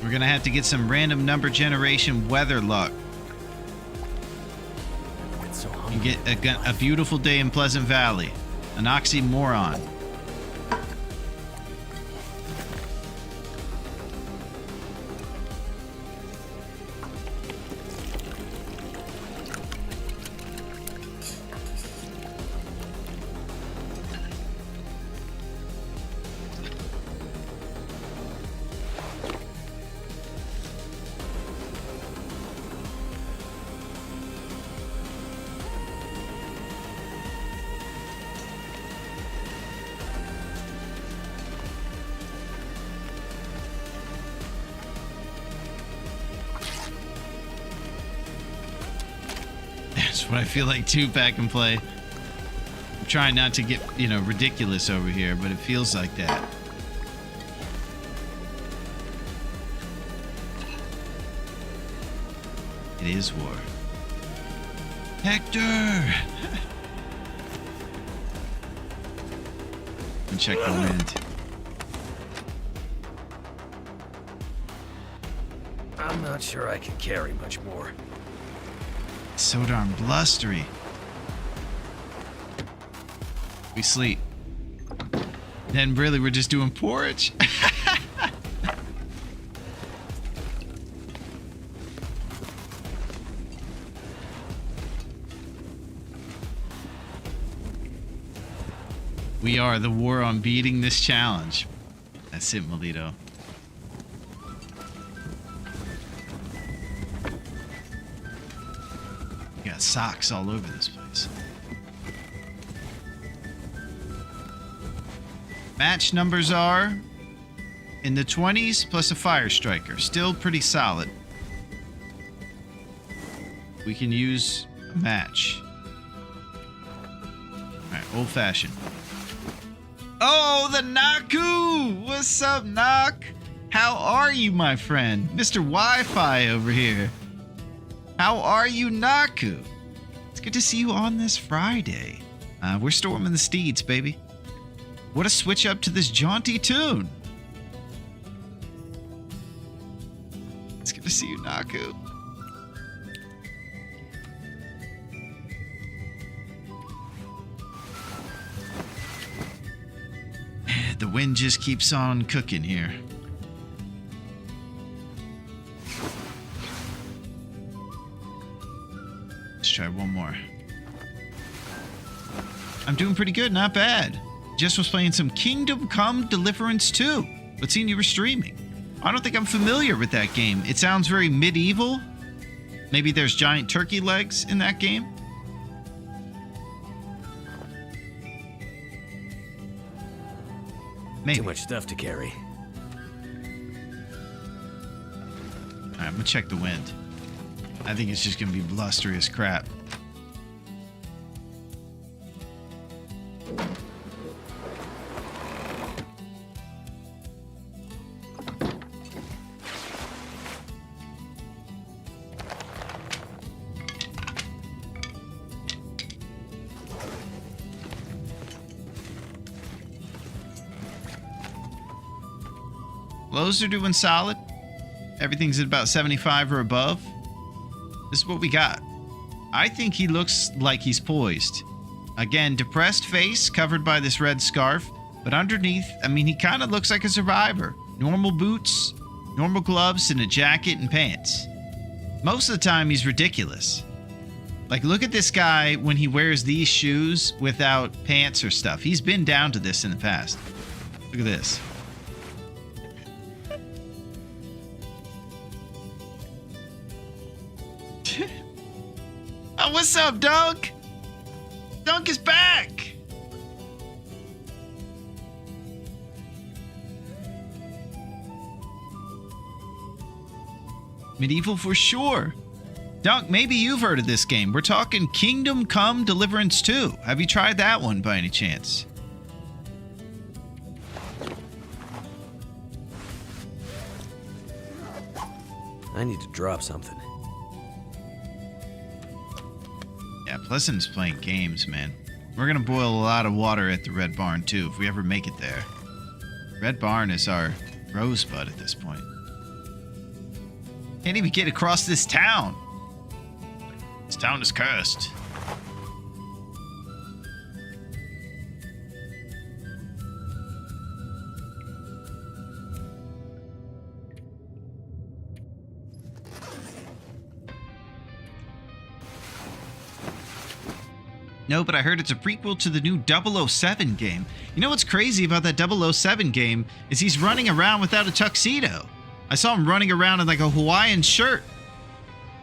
We're gonna have to get some random number generation weather luck. And get a beautiful day in Pleasant Valley. An oxymoron. That's what I feel like Tupac and play. I'm trying not to get, ridiculous over here, but it feels like that. It is war. Hector! And check the wind. I'm not sure I can carry much more. It's so darn blustery. We sleep. Then really we're just doing porridge. We are the war on beating this challenge. That's it, Melito. You got socks all over this place. Match numbers are in the 20s plus a fire striker. Still pretty solid. We can use a match. Alright, old fashioned. Oh, the Naku! What's up, Nak? How are you, my friend? Mr. Wi-Fi over here. How are you, Naku? It's good to see you on this Friday. We're storming the steeds, baby. What a switch up to this jaunty tune. It's good to see you, Naku. The wind just keeps on cooking here. Let's try one more. I'm doing pretty good, not bad. Just was playing some Kingdom Come Deliverance 2, but seen you were streaming. I don't think I'm familiar with that game. It sounds very medieval. Maybe there's giant turkey legs in that game. Maybe. Too much stuff to carry. Alright, I'm gonna check the wind. I think it's just gonna be blustery as crap. Lows are doing solid. Everything's at about 75 or above. This is what we got. I think he looks like he's poised. Again, depressed face covered by this red scarf. But underneath, I mean, he kind of looks like a survivor. Normal boots, normal gloves, and a jacket and pants. Most of the time, he's ridiculous. Like, look at this guy when he wears these shoes without pants or stuff. He's been down to this in the past. Look at this. Oh, what's up, Dunk? Dunk is back! Medieval for sure. Dunk, maybe you've heard of this game. We're talking Kingdom Come Deliverance 2. Have you tried that one by any chance? I need to drop something. Yeah, Pleasant's playing games, man. We're gonna boil a lot of water at the Red Barn, too, if we ever make it there. Red Barn is our rosebud at this point. Can't even get across this town. This town is cursed. No, but I heard it's a prequel to the new 007 game. You know what's crazy about that 007 game is he's running around without a tuxedo. I saw him running around in like a Hawaiian shirt.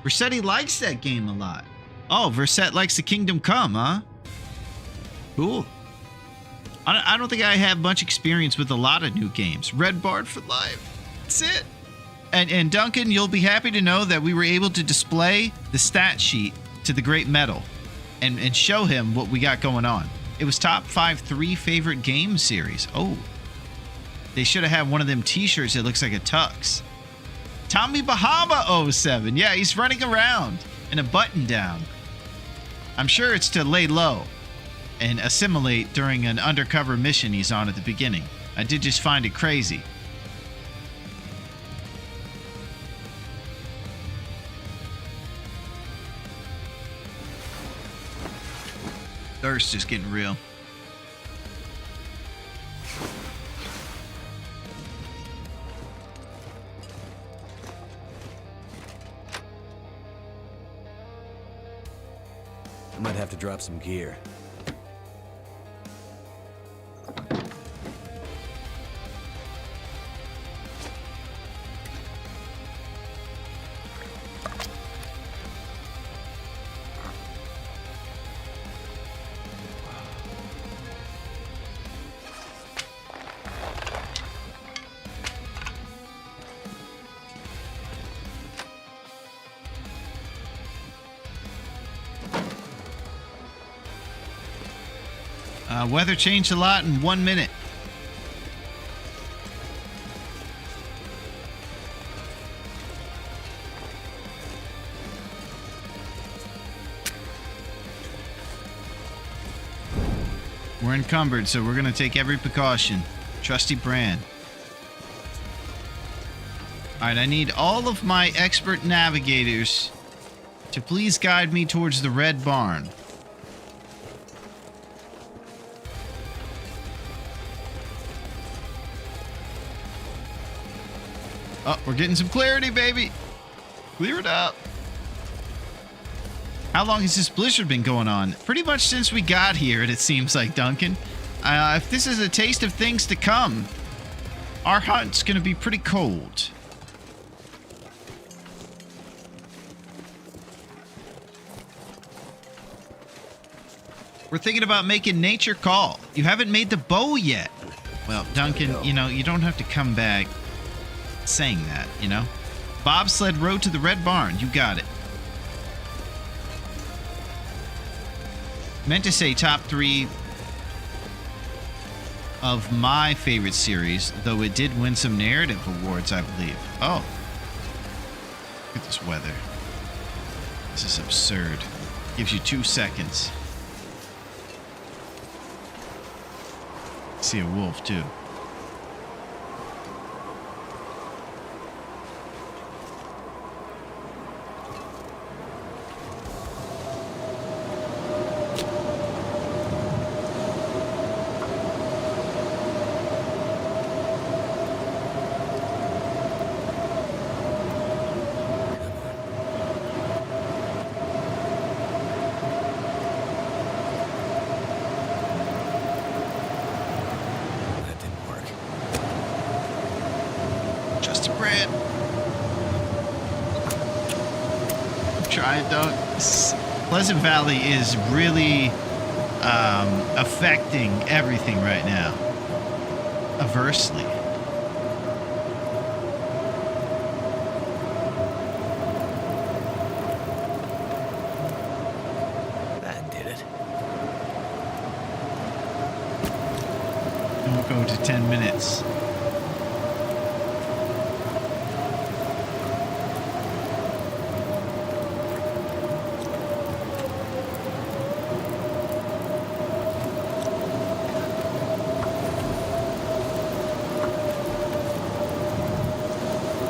Versetti likes that game a lot. Oh, Versett likes the Kingdom Come, huh? Cool. I don't think I have much experience with a lot of new games. Red Barn for life. That's it. And Duncan, you'll be happy to know that we were able to display the stat sheet to the Great Metal. And show him what we got going on. It was top 5 3 favorite game series. Oh. They should have had one of them t-shirts that looks like a tux. Tommy Bahama 07. Yeah, he's running around in a button down. I'm sure it's to lay low and assimilate during an undercover mission he's on at the beginning. I did just find it crazy. Thirst is getting real. I might have to drop some gear. Weather changed a lot in 1 minute. We're encumbered, so we're going to take every precaution. Trusty Bran. Alright, I need all of my expert navigators to please guide me towards the Red Barn. Oh, we're getting some clarity, baby. Clear it up. How long has this blizzard been going on? Pretty much since we got here, it seems like, Duncan. If this is a taste of things to come, our hunt's gonna be pretty cold. We're thinking about making nature call. You haven't made the bow yet. Well, Duncan, you know, you don't have to come back saying that, you know? Bobsled road to the Red Barn. You got it. Meant to say top 3 of my favorite series, though it did win some narrative awards, I believe. Oh. Look at this weather. This is absurd. Gives you 2 seconds. See a wolf, too. That didn't work. Just a bread. I'm trying, Doug. Pleasant Valley is really affecting everything right now. Aversely. That did it. And we'll go to 10 minutes.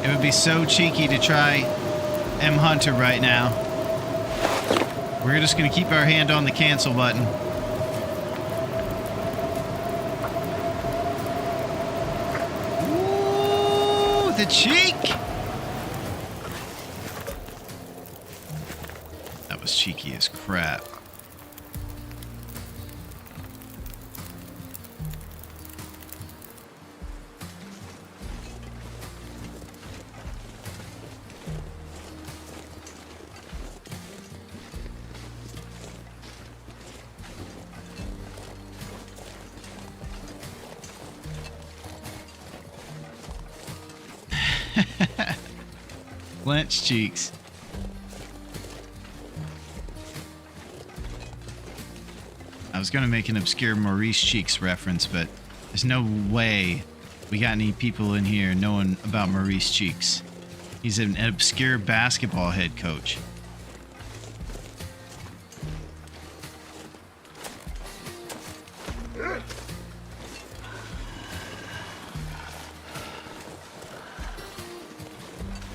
It would be so cheeky to try M. Hunter right now. We're just going to keep our hand on the cancel button. Ooh, the cheek! That was cheeky as crap. Clenched cheeks. I was gonna make an obscure Maurice Cheeks reference, but there's no way we got any people in here knowing about Maurice Cheeks. He's an obscure basketball head coach.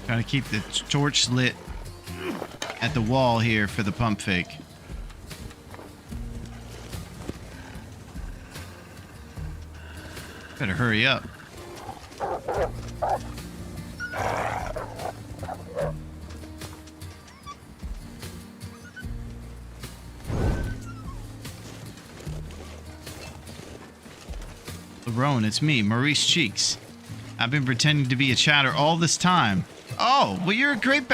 Trying to keep the torch lit at the wall here for the pump fake. Better hurry up. Larone, it's me, Maurice Cheeks. I've been pretending to be a chatter all this time. Oh, well, you're a great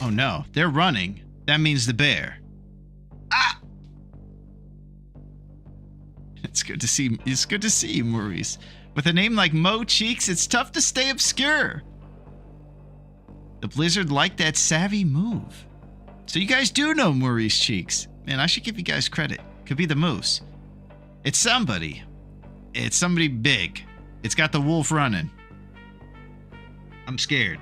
Oh no, they're running. That means the bear. Ah! It's good to see you, Maurice. With a name like Mo Cheeks, it's tough to stay obscure. The Blizzard liked that savvy move. So you guys do know Maurice Cheeks. Man, I should give you guys credit. Could be the Moose. It's somebody. It's somebody big. It's got the wolf running. I'm scared.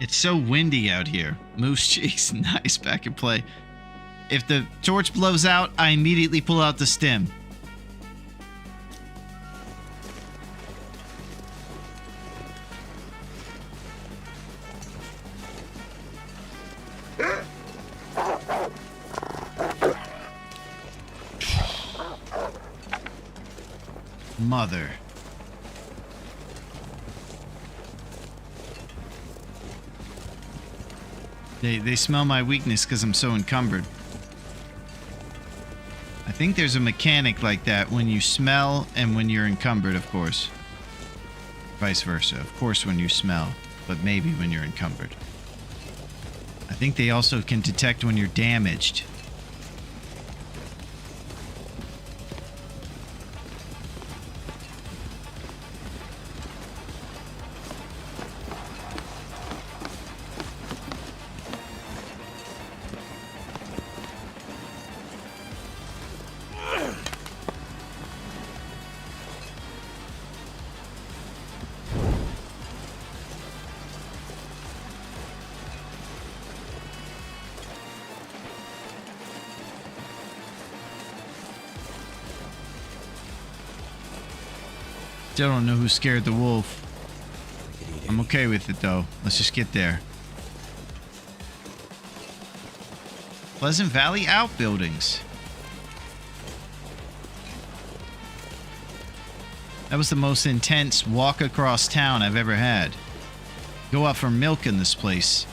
It's so windy out here. Moose Cheeks, nice back in play. If the torch blows out, I immediately pull out the stem. Mother. They smell my weakness because I'm so encumbered. I think there's a mechanic like that when you smell and when you're encumbered, of course. Vice versa. Of course when you smell, but maybe when you're encumbered. I think they also can detect when you're damaged. Still don't know who scared the wolf. I'm okay with it though. Let's just get there. Pleasant Valley Outbuildings. That was the most intense walk across town I've ever had. Go out for milk in this place.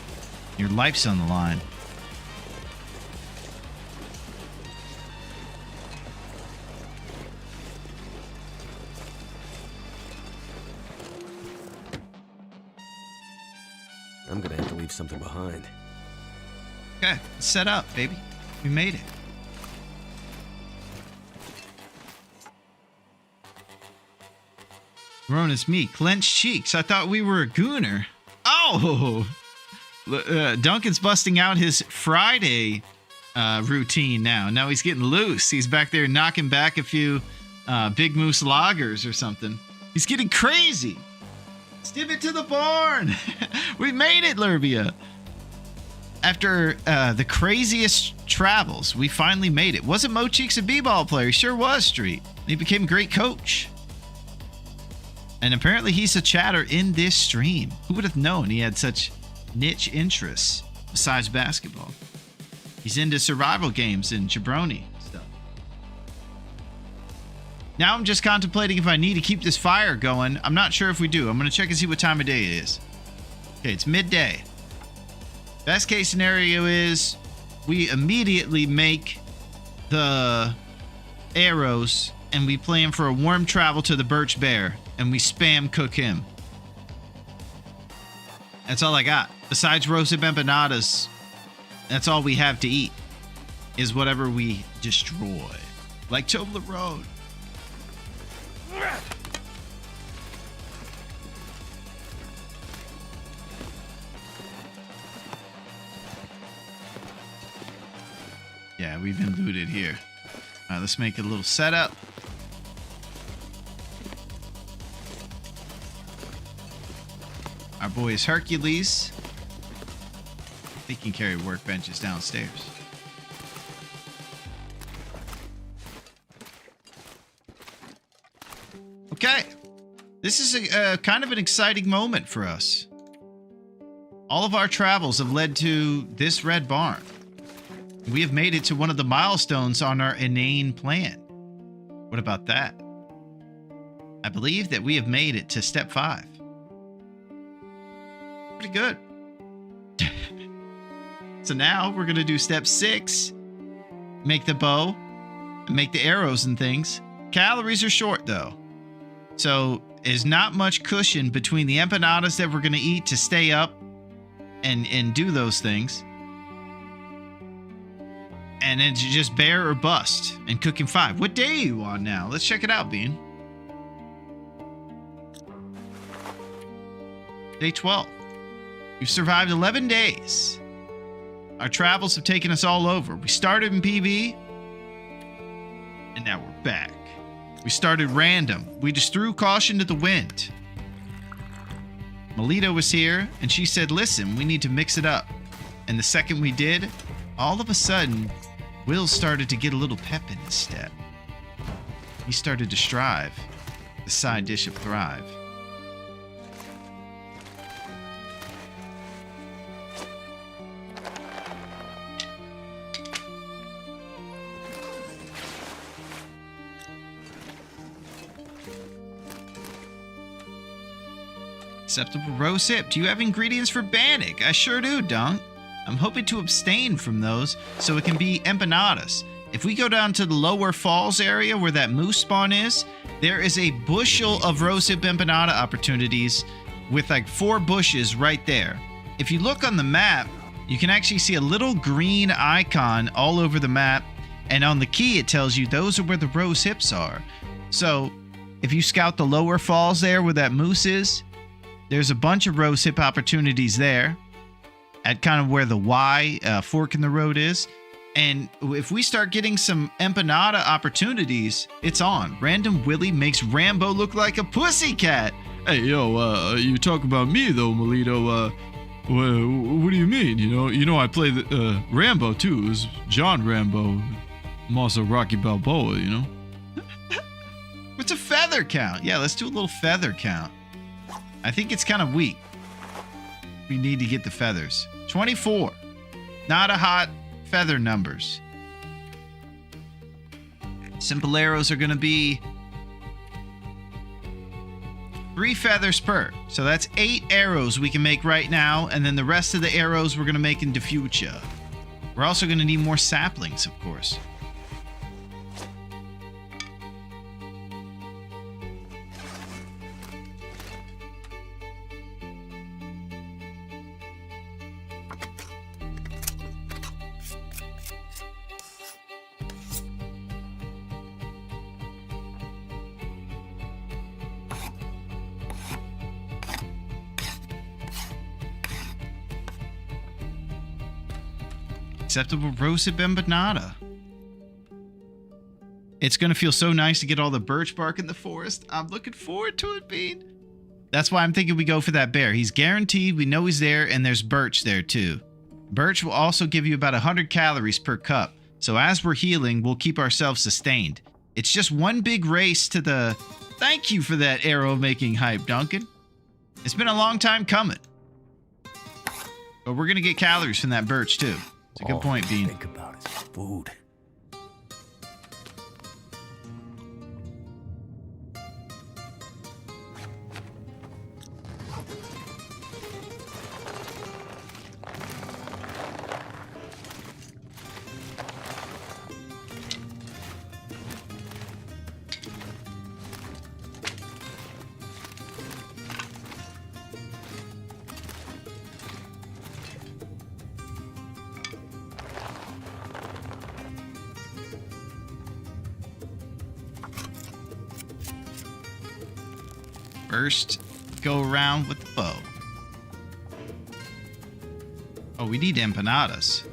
Your life's on the line. I'm gonna have to leave something behind. Okay, set up, baby. We made it. Larone, it's me. Clenched cheeks. I thought we were a gooner. Oh! Duncan's busting out his Friday routine now. Now he's getting loose. He's back there knocking back a few Big Moose lagers or something. He's getting crazy. Stiv it to the barn. We made it, Lurbia. After the craziest travels, we finally made it. Wasn't Mo Cheeks a b-ball player? He sure was, Street. He became a great coach. And apparently he's a chatter in this stream. Who would have known he had such niche interests besides basketball? He's into survival games and jabroni stuff. Now I'm just contemplating if I need to keep this fire going. I'm not sure if we do. I'm going to check and see what time of day it is. Okay, it's midday. Best case scenario is we immediately make the arrows and we plan for a warm travel to the Birch Bear and we spam cook him. That's all I got. Besides roasted empanadas, that's all we have to eat is whatever we destroy. Like Toblerone. Yeah, we've been looted here. All right, let's make a little setup. Our boy is Hercules. He can carry workbenches downstairs. Okay. This is a kind of an exciting moment for us. All of our travels have led to this red barn. We have made it to one of the milestones on our inane plan. What about that? I believe that we have made it to step 5. Pretty good. So now we're going to do step 6. Make the bow. And make the arrows and things. Calories are short though. So there's not much cushion between the empanadas that we're going to eat to stay up and do those things. And it's just bear or bust and cooking 5. What day are you on now? Let's check it out, Bean. Day 12. You've survived 11 days. Our travels have taken us all over. We started in PB, and now we're back. We started random. We just threw caution to the wind. Melita was here, and she said, listen, we need to mix it up. And the second we did, all of a sudden, Will started to get a little pep in his step. He started to strive, the side dish of Thrive. Acceptable rose hip. Do you have ingredients for Bannock? I sure do, Dunk. I'm hoping to abstain from those so it can be empanadas. If we go down to the lower falls area where that moose spawn is, there is a bushel of rosehip empanada opportunities with like 4 bushes right there. If you look on the map, you can actually see a little green icon all over the map, and on the key it tells you those are where the rose hips are. So if you scout the lower falls there where that moose is, there's a bunch of rose hip opportunities there at kind of where the Y fork in the road is. And if we start getting some empanada opportunities, it's on. Random Willie makes Rambo look like a pussycat. Hey, yo, you talk about me though, Melito. What do you mean? You know, I play the Rambo too. It was John Rambo. I'm also Rocky Balboa. You know. What's a feather count? Yeah, let's do a little feather count. I think it's kind of weak. We need to get the feathers. 24. Not a hot feather numbers. Simple arrows are going to be 3 feathers per. So that's 8 arrows we can make right now, and then the rest of the arrows we're going to make in the future. We're also going to need more saplings, of course. Acceptable rosehip empanada. It's going to feel so nice to get all the birch bark in the forest. I'm looking forward to it, Bean. That's why I'm thinking we go for that bear. He's guaranteed. We know he's there, and there's birch there too. Birch will also give you about 100 calories per cup. So as we're healing, we'll keep ourselves sustained. It's just one big race to the... Thank you for that arrow making hype, Duncan. It's been a long time coming. But we're going to get calories from that birch too. It's a good point, Bean. Think about it. Food. First, go around with the bow. Oh, we need empanadas.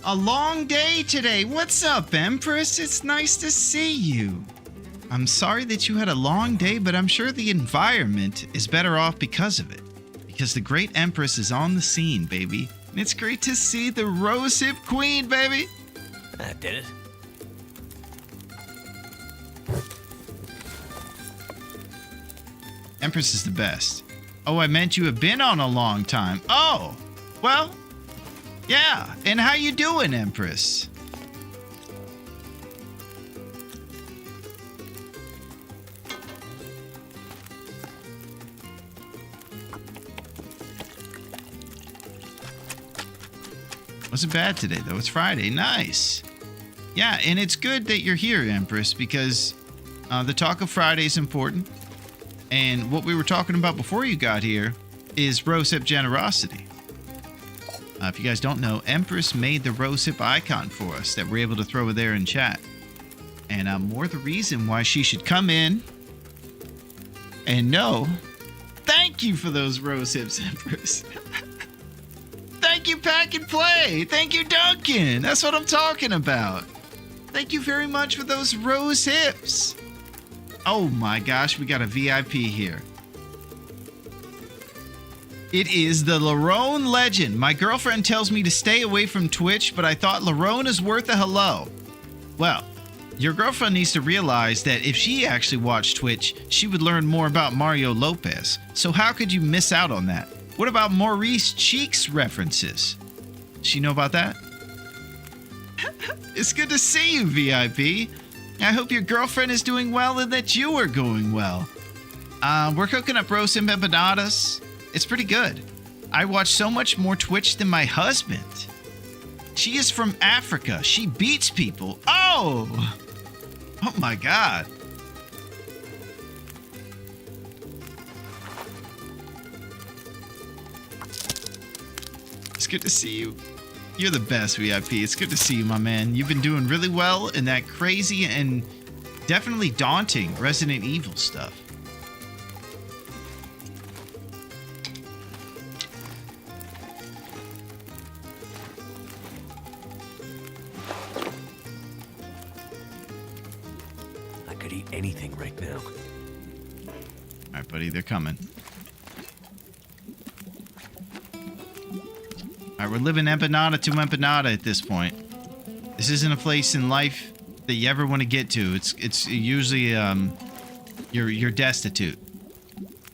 A long day today. What's up, Empress? It's nice to see you. I'm sorry that you had a long day, but I'm sure the environment is better off because of it. Because the great Empress is on the scene, baby. And it's great to see the Rosehip Queen, baby. That did it. Empress is the best. Oh, I meant you have been on a long time. Oh, well... yeah, and how you doing, Empress? Wasn't bad today, though. It's Friday. Nice. Yeah, and it's good that you're here, Empress, because the talk of Friday is important. And what we were talking about before you got here is rosehip generosity. If you guys don't know, Empress made the rosehip icon for us that we're able to throw there in chat. And more the reason why she should come in and know. Thank you for those rosehips, Empress. Thank you, Pack and Play. Thank you, Duncan. That's what I'm talking about. Thank you very much for those rose hips. Oh my gosh, we got a VIP here. It is the Larone legend. My girlfriend tells me to stay away from Twitch, but I thought Larone is worth a hello. Well, Your girlfriend needs to realize that if she actually watched Twitch, she would learn more about Mario Lopez. So how could you miss out on that? What about Maurice Cheeks references? Does she know about that? It's good to see you, VIP. I hope your girlfriend is doing well and that you are going well. We're cooking up roast empanadas. It's pretty good. I watch so much more Twitch than my husband. She is from Africa. She beats people. Oh! Oh my God. It's good to see you. You're the best, VIP. It's good to see you, my man. You've been doing really well in that crazy and definitely daunting Resident Evil stuff. I could eat anything right now. All right, buddy, they're coming. All right, we're living empanada to empanada at this point. This isn't a place in life that you ever want to get to. It's usually you're destitute.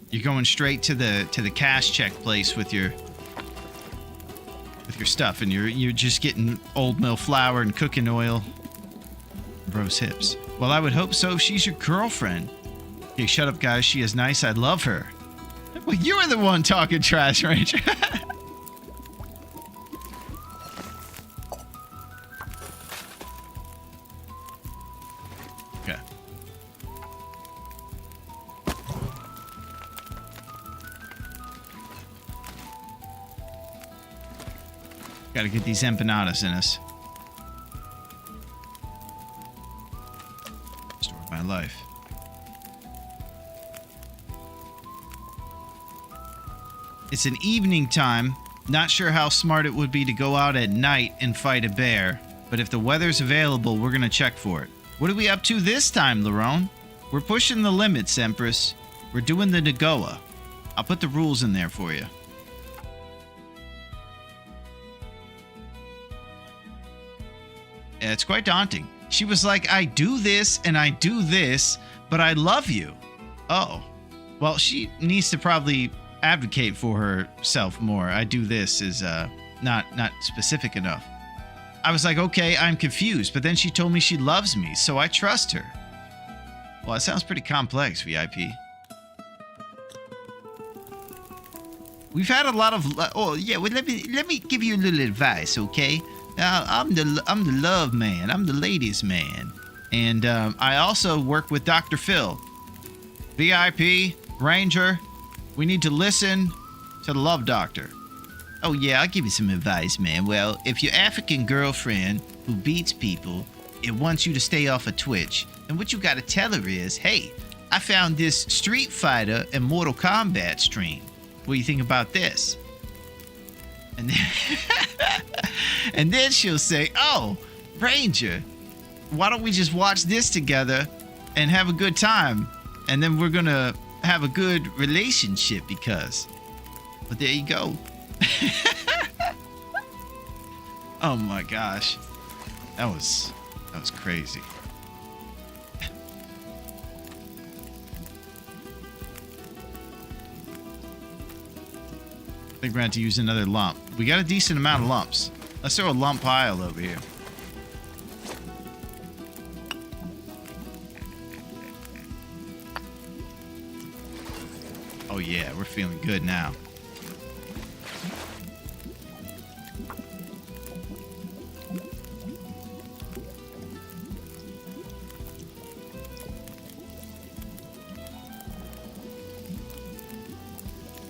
You're going straight to the cash check place with your stuff, and you're just getting old mill flour and cooking oil. Rose hips. Well, I would hope so. She's your girlfriend. Okay, shut up, guys. She is nice. I love her. Well, you were the one talking trash, Ranger. Okay. Gotta get these empanadas in us. Story of my life. It's an evening time. Not sure how smart it would be to go out at night and fight a bear, but if the weather's available, we're gonna check for it. What are we up to this time, Larone? We're pushing the limits, Empress. We're doing the Nagoa. I'll put the rules in there for you. Yeah, it's quite daunting. She was like, I do this and I do this, but I love you. Oh. Well, she needs to probably advocate for herself more. I do this is not specific enough. I was like, okay, I'm confused, but then she told me she loves me, so I trust her. Well, it sounds pretty complex, VIP. We've had a lot of oh yeah, well, let me give you a little advice, okay? I'm the love man. I'm the ladies man. And I also work with Dr. Phil. VIP, Ranger, we need to listen to the love doctor. Oh yeah, I'll give you some advice, man. Well, if your African girlfriend who beats people, it wants you to stay off of Twitch, then what you gotta tell her is, hey, I found this Street Fighter and Mortal Kombat stream. What do you think about this? And then, and then she'll say, oh, Ranger, why don't we just watch this together and have a good time? And then we're gonna have a good relationship because. But there you go. Oh my gosh. That was crazy. I think we're going to have to use another lump. We got a decent amount of lumps. Let's throw a lump pile over here. Oh yeah, we're feeling good now.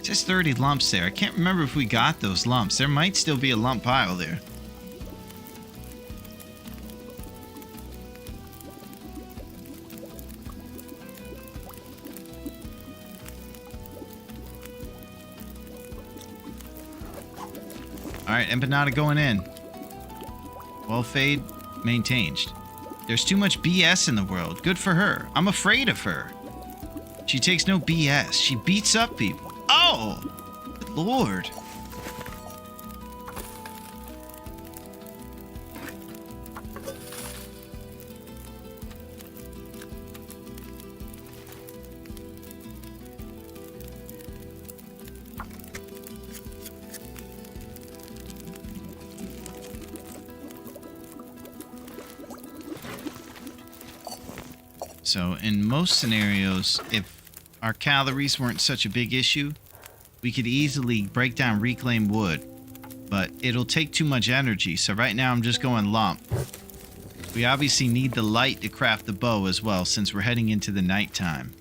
Just 30 lumps there. I can't remember if we got those lumps. There might still be a lump pile there. Alright, empanada going in. Well, fade maintained. There's too much BS in the world. Good for her. I'm afraid of her. She takes no BS. She beats up people. Oh! Good Lord. So in most scenarios, if our calories weren't such a big issue, we could easily break down reclaimed wood. But it'll take too much energy, so right now I'm just going lump. We obviously need the light to craft the bow as well, since we're heading into the nighttime.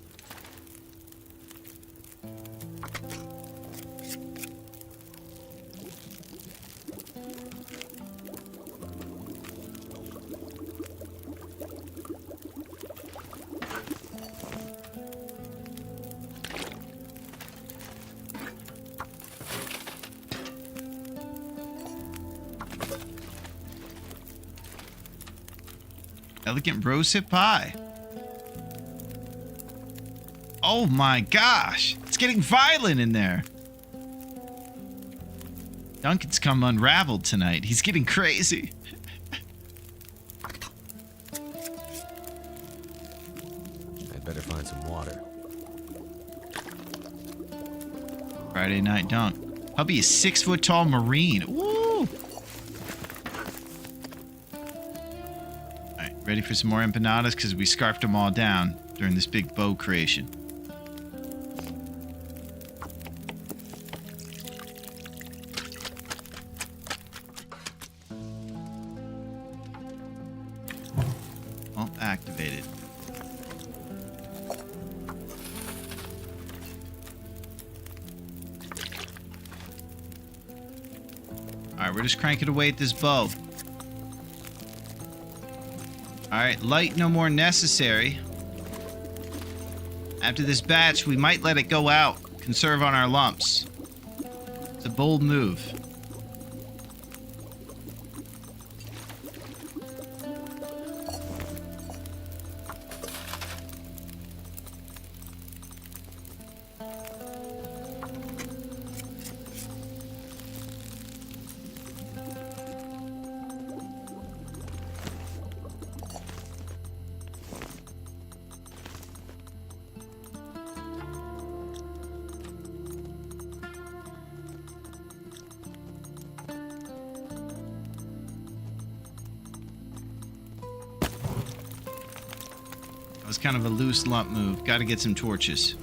Elegant rosehip pie. Oh my gosh. It's getting violent in there. Duncan's come unraveled tonight. He's getting crazy. I'd better find some water. Friday night dunk. Hubby is 6-foot tall Marine. Woo! Ready for some more empanadas? Because we scarfed them all down during this big bow creation. All activated. Alright, we're just cranking away at this bow. Alright, light no more necessary. After this batch, we might let it go out. Conserve on our lumps. It's a bold move. That was kind of a loose lump move. Got to get some torches.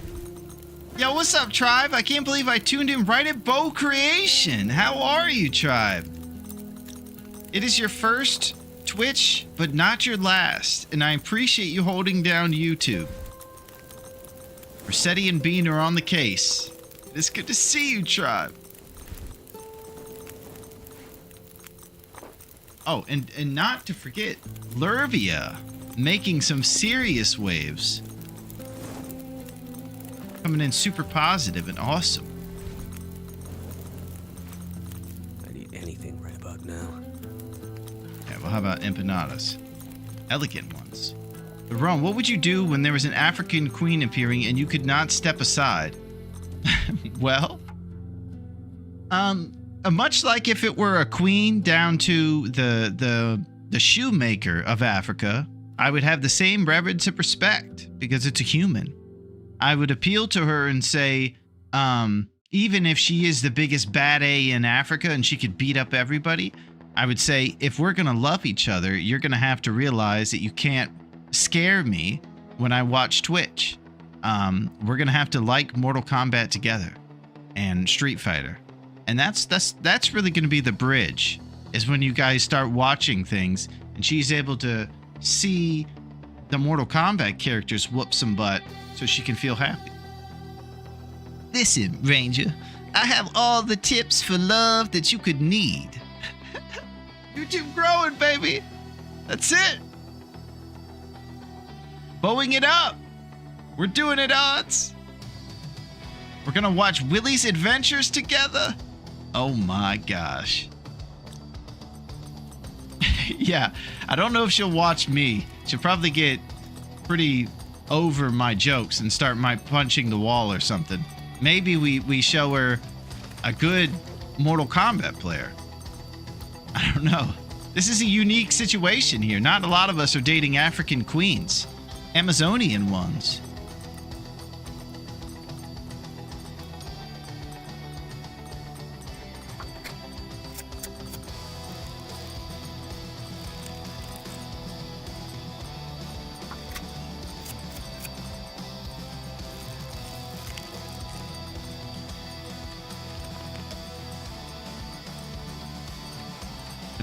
Yo, what's up, Tribe? I can't believe I tuned in right at bow creation. How are you, Tribe? It is your first Twitch, but not your last, and I appreciate you holding down YouTube. Rossetti and Bean are on the case. It's good to see you, Tribe. Oh, and not to forget, Lurvia making some serious waves. Coming in super positive and awesome. I'd eat anything right about now. Yeah, well, how about empanadas? Elegant ones. Larone, what would you do when there was an African queen appearing and you could not step aside? Well, much like if it were a queen down to the shoemaker of Africa, I would have the same reverence and respect because it's a human. I would appeal to her and say, even if she is the biggest bad A in Africa and she could beat up everybody, I would say, if we're going to love each other, you're going to have to realize that you can't scare me when I watch Twitch. We're going to have to like Mortal Kombat together and Street Fighter. And that's really going to be the bridge, is when you guys start watching things and she's able to see the Mortal Kombat characters whoop some butt so she can feel happy. Listen, Ranger, I have all the tips for love that you could need. YouTube growing, baby. That's it. Bowing it up. We're doing it, odds. We're gonna watch Willie's adventures together. Oh my gosh. Yeah, I don't know if she'll watch me. She'll probably get pretty over my jokes and start my punching the wall or something. Maybe we show her a good Mortal Kombat player. I don't know. This is a unique situation here. Not a lot of us are dating African queens. Amazonian ones.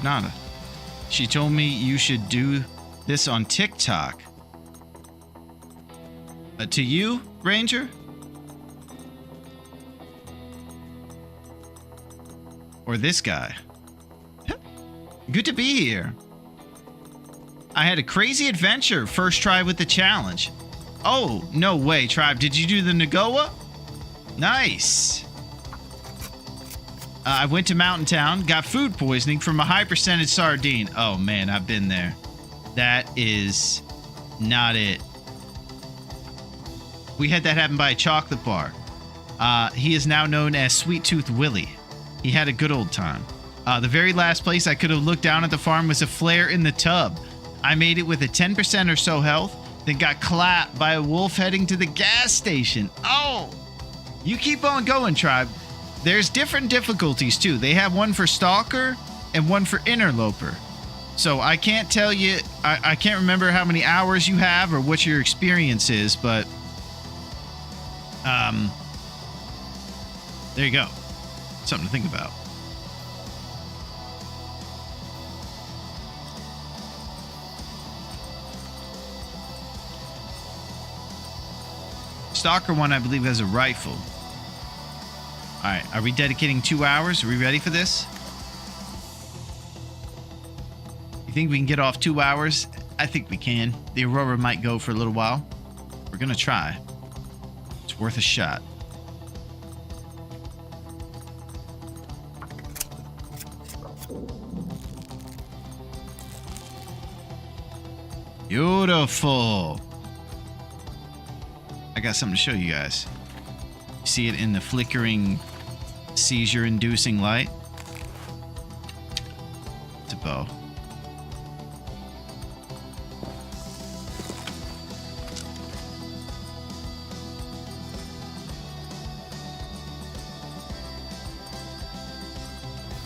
empanada. She told me you should do this on TikTok. To you, Ranger? Or this guy? Good to be here. I had a crazy adventure. First try with the challenge. Oh, no way, Tribe. Did you do the Nagoa? Nice. I went to Mountain Town, got food poisoning from a high percentage sardine. Oh, man, I've been there. That is not it. We had that happen by a chocolate bar. He is now known as Sweet Tooth Willie. He had a good old time. The very last place I could have looked down at the farm was a flare in the tub. I made it with a 10% or so health, then got clapped by a wolf heading to the gas station. Oh! You keep on going, Tribe. There's different difficulties, too. They have one for Stalker and one for Interloper. So I can't tell you, I can't remember how many hours you have or what your experience is, but there you go. Something to think about. Stalker one, I believe, has a rifle. Alright, are we dedicating 2 hours? Are we ready for this? You think we can get off 2 hours? I think we can. The Aurora might go for a little while. We're gonna try. It's worth a shot. Beautiful. I got something to show you guys. You see it in the flickering, seizure-inducing light? It's a bow.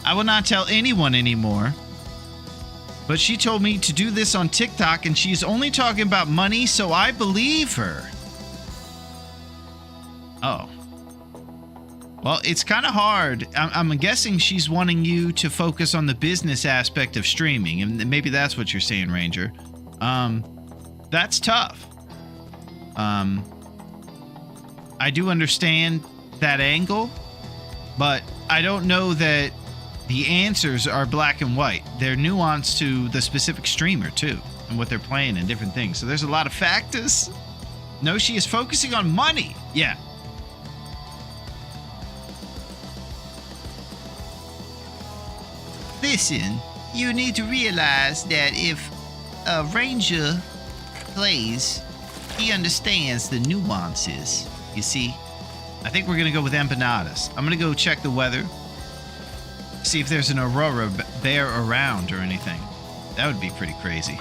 I will not tell anyone anymore. But she told me to do this on TikTok, and she's only talking about money, so I believe her. Oh. Well, it's kind of hard. I'm guessing she's wanting you to focus on the business aspect of streaming, and maybe that's what you're saying, Ranger. That's tough. I do understand that angle, but I don't know that the answers are black and white. They're nuanced to the specific streamer, too, and what they're playing and different things. So there's a lot of factors. No, she is focusing on money. Yeah. Listen, you need to realize that if a ranger plays, he understands the nuances. You see? I think we're going to go with empanadas. I'm going to go check the weather. See if there's an Aurora bear around or anything. That would be pretty crazy.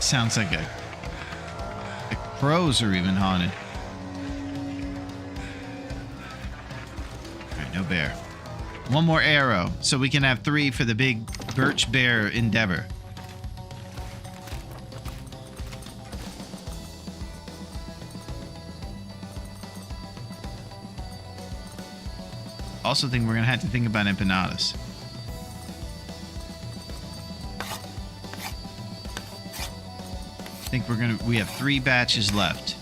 Sounds like the crows are even haunted. Alright, no bear. One more arrow, so we can have 3 for the big birch bear endeavor. Also think we're gonna have to think about empanadas. I think we have 3 batches left.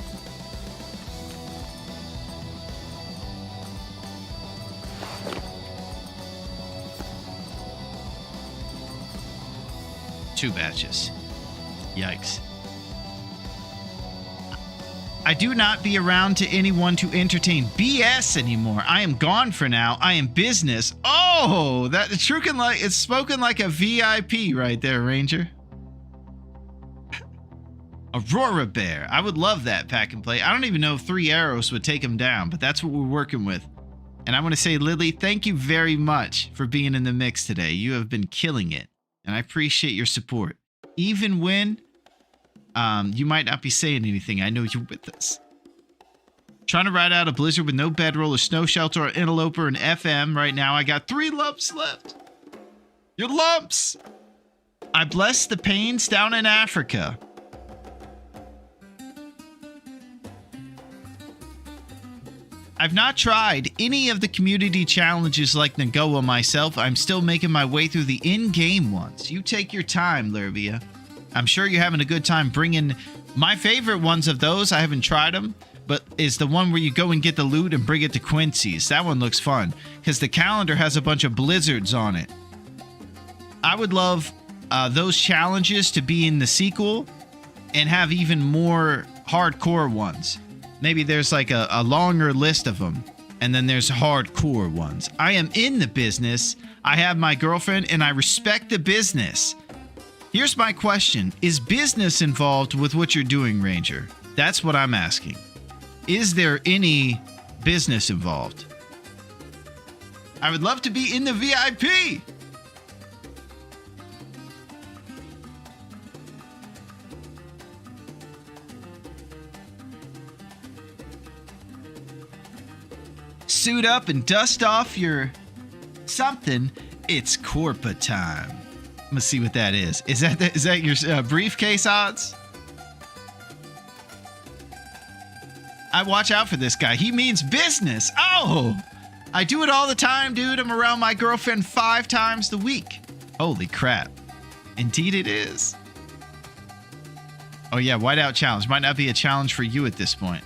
Two batches. Yikes. I do not be around to anyone to entertain BS anymore. I am gone for now. I am business. Oh, that's it's spoken like a VIP right there, Ranger. Aurora Bear. I would love that pack and play. I don't even know if 3 arrows would take him down, but that's what we're working with. And I want to say, Lily, thank you very much for being in the mix today. You have been killing it. And I appreciate your support. Even when you might not be saying anything, I know you're with us. Trying to ride out a blizzard with no bedroll or snow shelter or interloper and FM right now. I got 3 lumps left. Your lumps! I bless the pains down in Africa. I've not tried any of the community challenges like Nagoa myself. I'm still making my way through the in-game ones. You take your time, Lurvia. I'm sure you're having a good time bringing... My favorite ones of those, I haven't tried them, but is the one where you go and get the loot and bring it to Quincy's. That one looks fun, because the calendar has a bunch of blizzards on it. I would love those challenges to be in the sequel and have even more hardcore ones. Maybe there's like a longer list of them, and then there's hardcore ones. I am in the business. I have my girlfriend, and I respect the business. Here's my question. Is business involved with what you're doing, Ranger? That's what I'm asking. Is there any business involved? I would love to be in the VIP. Suit up and dust off your something. It's Corpa time. I'm gonna see what that is. Is that your briefcase odds? I watch out for this guy. He means business. Oh, I do it all the time, dude. I'm around my girlfriend 5 times the week. Holy crap. Indeed it is. Oh yeah, whiteout challenge. Might not be a challenge for you at this point.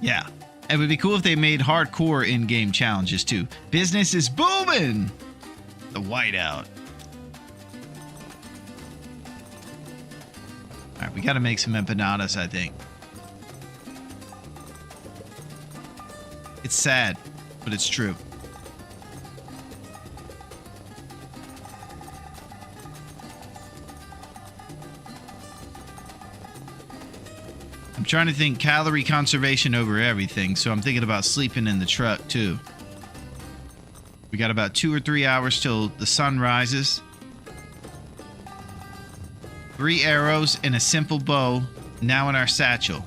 Yeah. It would be cool if they made hardcore in-game challenges too. Business is booming! The whiteout. Alright, we gotta make some empanadas, I think. It's sad, but it's true. I'm trying to think calorie conservation over everything, so I'm thinking about sleeping in the truck too. We got about 2 or 3 hours till the sun rises. 3 arrows and a simple bow now in our satchel.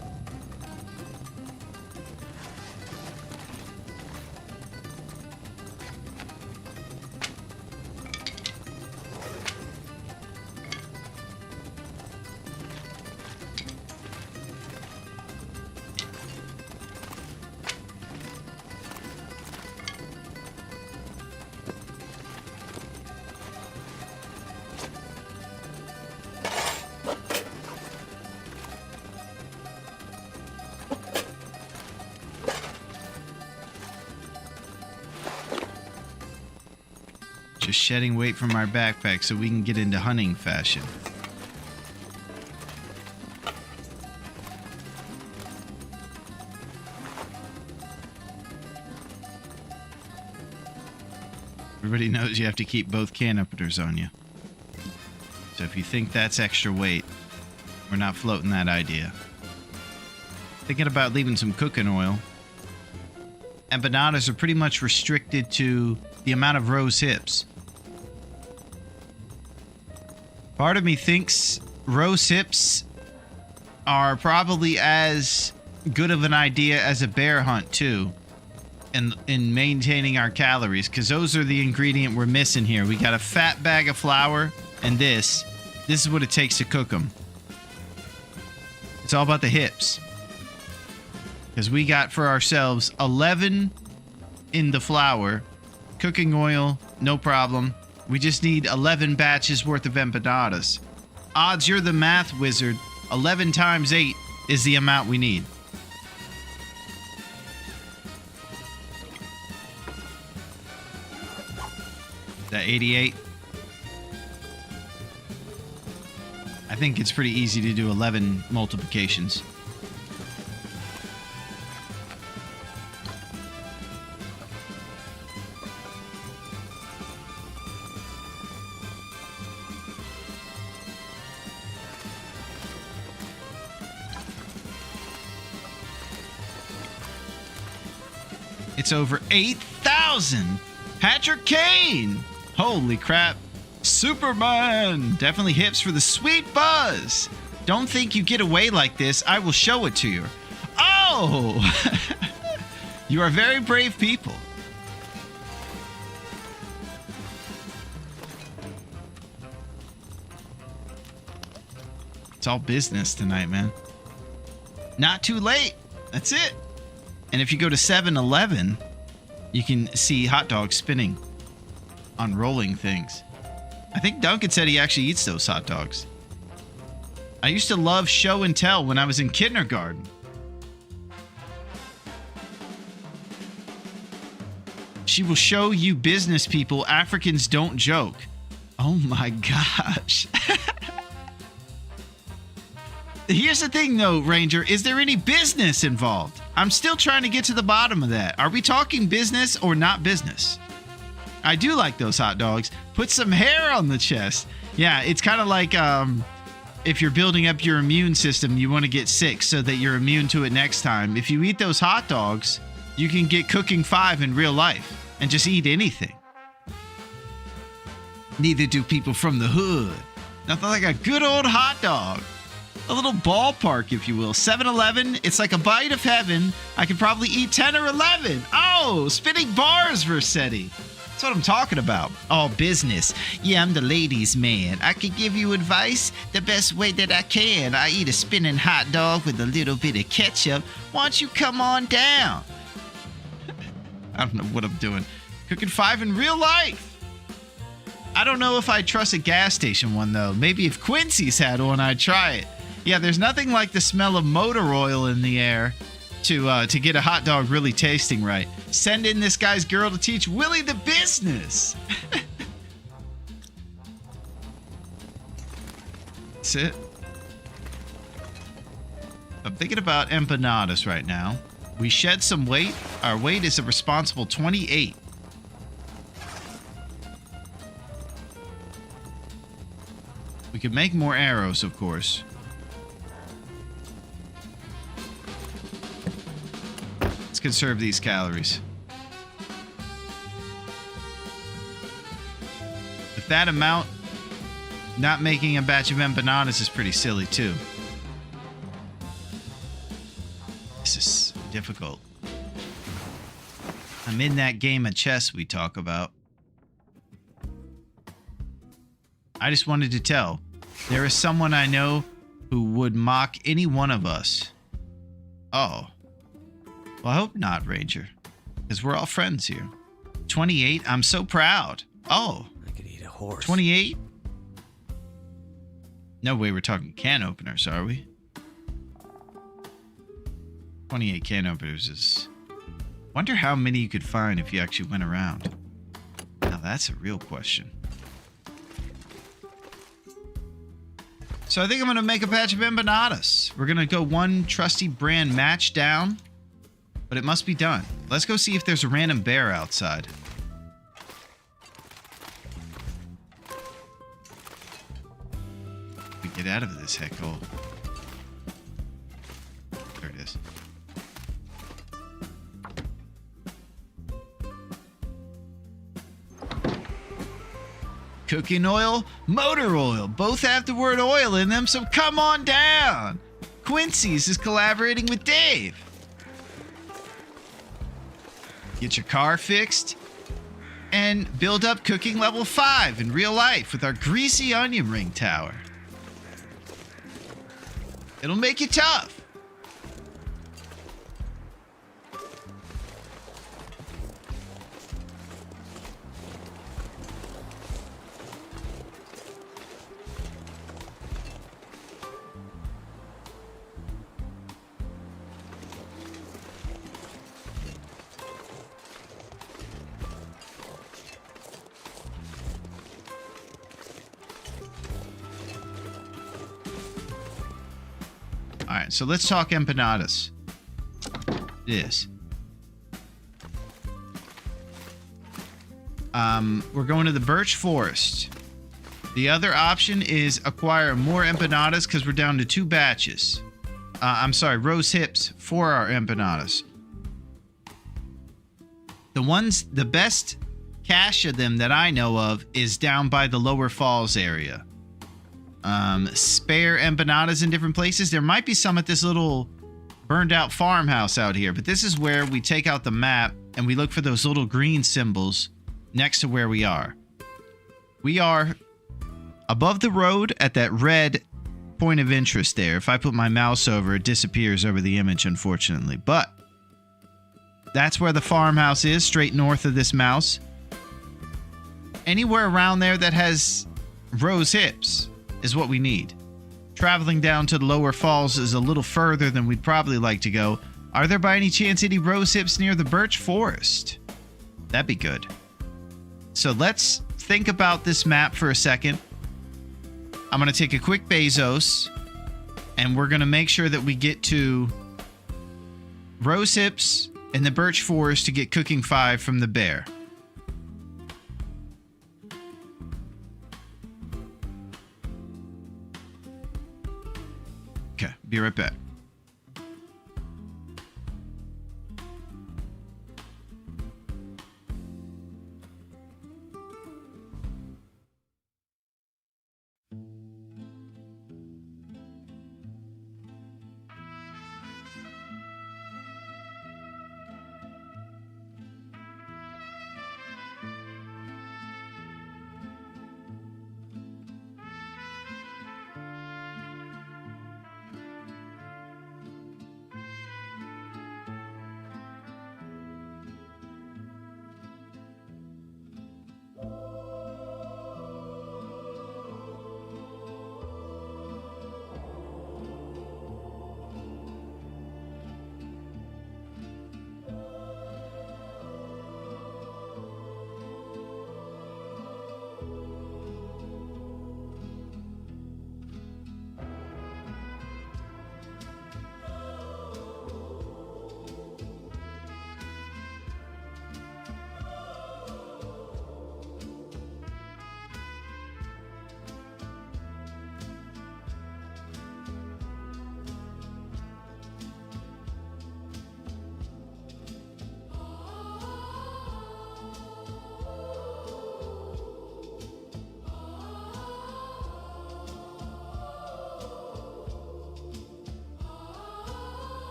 Just shedding weight from our backpack so we can get into hunting fashion. Everybody knows you have to keep both can openers on you. So if you think that's extra weight, we're not floating that idea. Thinking about leaving some cooking oil. Empanadas are pretty much restricted to the amount of rose hips. Part of me thinks rose hips are probably as good of an idea as a bear hunt too, in maintaining our calories, because those are the ingredient we're missing here. We got a fat bag of flour and this is what it takes to cook them. It's all about the hips, because we got for ourselves 11 in the flour. Cooking oil, no problem. We just need 11 batches worth of empanadas. Odds, you're the math wizard. 11 times 8 is the amount we need. That 88? I think it's pretty easy to do 11 multiplications. It's over 8,000. Patrick Kane. Holy crap. Superman. Definitely hips for the sweet buzz. Don't think you get away like this. I will show it to you. Oh. You are very brave people. It's all business tonight, man. Not too late. That's it. And if you go to 7-Eleven, you can see hot dogs spinning on rolling things. I think Duncan said he actually eats those hot dogs. I used to love show and tell when I was in kindergarten. She will show you business people Africans don't joke. Oh my gosh. Here's the thing though, Ranger. Is there any business involved? I'm still trying to get to the bottom of that. Are we talking business or not business? I do like those hot dogs. Put some hair on the chest. Yeah, it's kind of like if you're building up your immune system, you want to get sick so that you're immune to it next time. If you eat those hot dogs, you can get cooking 5 in real life and just eat anything. Neither do people from the hood. Nothing like a good old hot dog. A little ballpark, if you will. 7-Eleven, it's like a bite of heaven. I could probably eat 10 or 11. Oh, spinning bars, Versetti. That's what I'm talking about. All business. Yeah, I'm the ladies' man. I can give you advice the best way that I can. I eat a spinning hot dog with a little bit of ketchup. Why don't you come on down? I don't know what I'm doing. Cooking 5 in real life. I don't know if I trust a gas station one, though. Maybe if Quincy's had one, I'd try it. Yeah, there's nothing like the smell of motor oil in the air to get a hot dog really tasting right. Send in this guy's girl to teach Willie the business. That's it. I'm thinking about empanadas right now. We shed some weight. Our weight is a responsible 28. We could make more arrows, of course. Let's conserve these calories. With that amount, not making a batch of empanadas is pretty silly, too. This is difficult. I'm in that game of chess we talk about. I just wanted to tell. There is someone I know who would mock any one of us. Oh. Well, I hope not, Ranger. Because we're all friends here. 28? I'm so proud. Oh. I could eat a horse. 28? No way we're talking can openers, are we? 28 can openers is... Wonder how many you could find if you actually went around. Now that's a real question. So I think I'm going to make a batch of empanadas. We're going to go one trusty brand match down. But it must be done. Let's go see if there's a random bear outside. We get out of this heck hole. There it is. Cooking oil, motor oil. Both have the word oil in them, so come on down. Quincy's is collaborating with Dave. Get your car fixed and build up cooking level 5 in real life with our greasy onion ring tower. It'll make you tough. Alright, so let's talk empanadas. This. We're going to the birch forest. The other option is acquire more empanadas because we're down to 2 batches. I'm sorry, rose hips for our empanadas. The best cache of them that I know of is down by the Lower Falls area. Spare empanadas in different places. There might be some at this little burned out farmhouse out here, but this is where we take out the map and we look for those little green symbols next to where we are. We are above the road at that red point of interest there. If I put my mouse over, it disappears over the image, unfortunately. But that's where the farmhouse is, straight north of this mouse. Anywhere around there that has rose hips is what we need. Traveling down to the lower falls is a little further than we'd probably like to go. Are there by any chance any rose hips near the birch forest? That'd be good. So let's think about this map for a second. I'm going to take a quick Bezos, and we're going to make sure that we get to rose hips and the birch forest to get cooking 5 from the bear. Okay, be right back.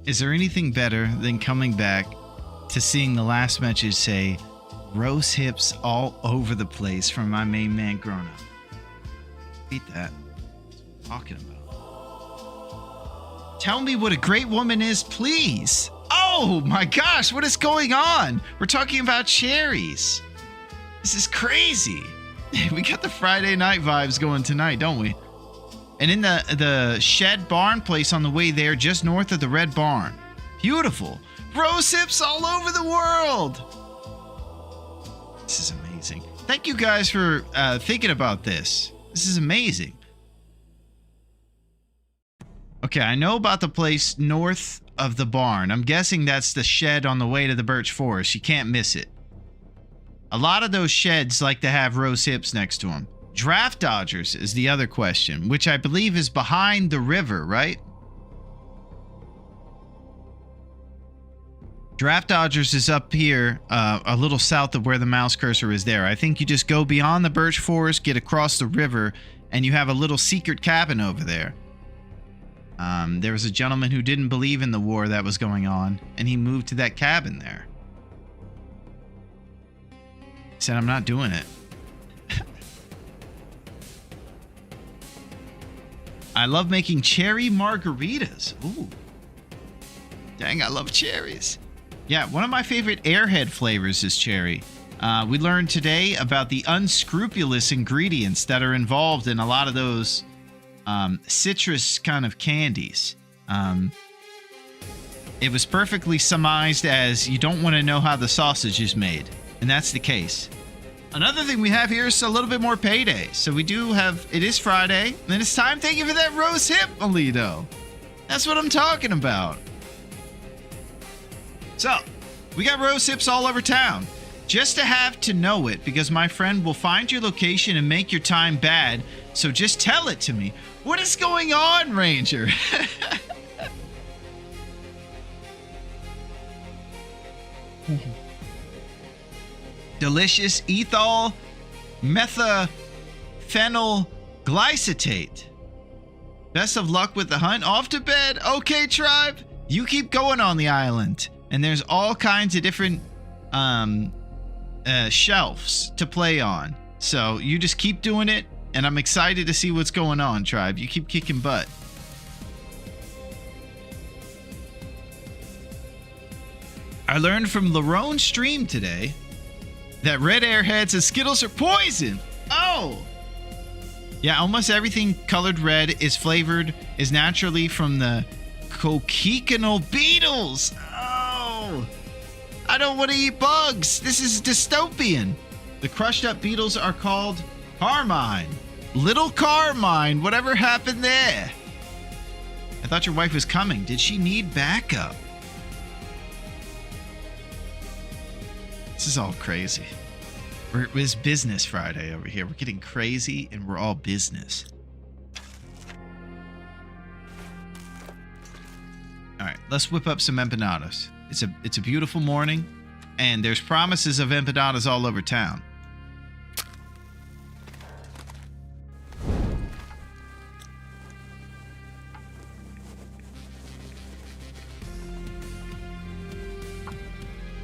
Is there anything better than coming back to seeing the last message say, rose hips all over the place from my main man Grown Up? Beat that. That's what I'm talking about. Tell me what a great woman is, please. Oh my gosh, what is going on? We're talking about cherries. This is crazy. We got the Friday night vibes going tonight, don't we? And in the shed barn place on the way there, just north of the red barn. Beautiful. Rose hips all over the world. This is amazing. Thank you guys for thinking about this. This is amazing. Okay, I know about the place north of the barn. I'm guessing that's the shed on the way to the birch forest. You can't miss it. A lot of those sheds like to have rose hips next to them. Draft dodgers is the other question, which I believe is behind the river, right? Draft dodgers is up here, a little south of where the mouse cursor is there. I think you just go beyond the birch forest, get across the river, and you have a little secret cabin over there. There was a gentleman who didn't believe in the war that was going on, and he moved to that cabin there. He said, I'm not doing it. I love making cherry margaritas. Ooh. Dang, I love cherries. Yeah, one of my favorite Airhead flavors is cherry. We learned today about the unscrupulous ingredients that are involved in a lot of those citrus kind of candies. It was perfectly surmised as you don't want to know how the sausage is made. And that's the case. Another thing we have here is a little bit more payday. So we do have, it is Friday, and it's time. Thank you for that rose hip, Alito. That's what I'm talking about. So, we got rose hips all over town. Just to have to know it, because my friend will find your location and make your time bad, so just tell it to me. What is going on, Ranger? Delicious ethyl methaphenyl glycitate. Best of luck with the hunt. Off to bed. Okay, tribe. You keep going on the island. And there's all kinds of different shelves to play on. So you just keep doing it. And I'm excited to see what's going on, tribe. You keep kicking butt. I learned from Larone's stream today that red airheads and Skittles are poison. Oh! Yeah, almost everything colored red is naturally from the coquecanal beetles. Oh! I don't want to eat bugs. This is dystopian. The crushed up beetles are called Carmine. Little Carmine, whatever happened there? I thought your wife was coming. Did she need backup? This is all crazy. It's Business Friday over here. We're getting crazy and we're all business. All right, let's whip up some empanadas. It's a beautiful morning and there's promises of empanadas all over town.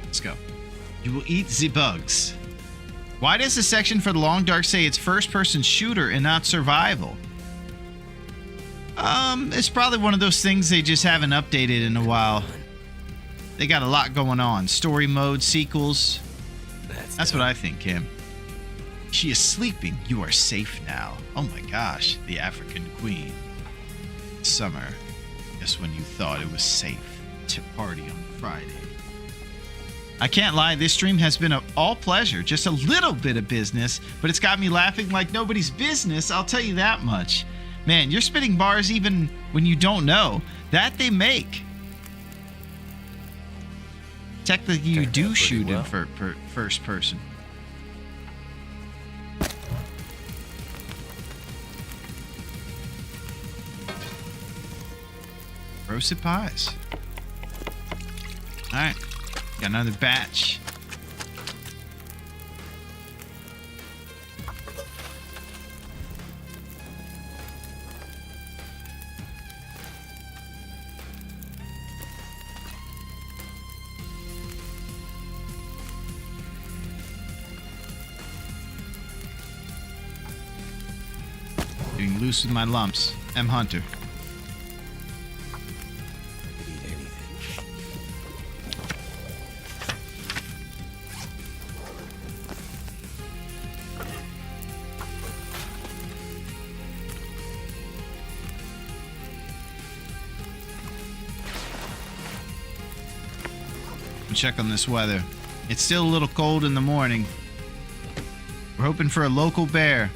Let's go. You will eat the bugs. Why does the section for the Long Dark say it's first-person shooter and not survival? It's probably one of those things they just haven't updated in a while. They got a lot going on. Story mode, sequels. That's what I think, Kim. She is sleeping. You are safe now. Oh my gosh, the African Queen. Summer. Just when you thought it was safe to party on Friday. I can't lie, this stream has been all pleasure, just a little bit of business, but it's got me laughing like nobody's business, I'll tell you that much. Man, you're spitting bars even when you don't know. That they make. Technically, you do shoot in first person. Roasted pies. All right. Got another batch. Getting loose with my lumps. M. Hunter. Check on this weather. It's still a little cold in the morning. We're hoping for a local bear.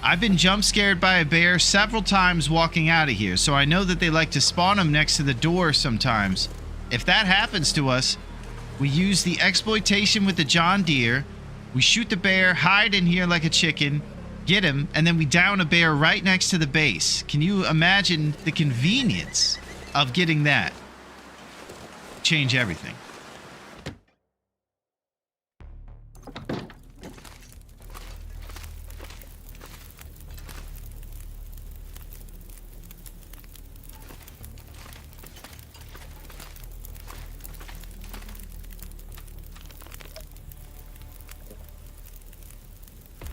I've been jump scared by a bear several times walking out of here, so I know that they like to spawn them next to the door sometimes. If that happens to us, we use the exploitation with the John Deere. We shoot the bear, hide in here like a chicken, get him, and then we down a bear right next to the base. Can you imagine the convenience of getting that? Change everything.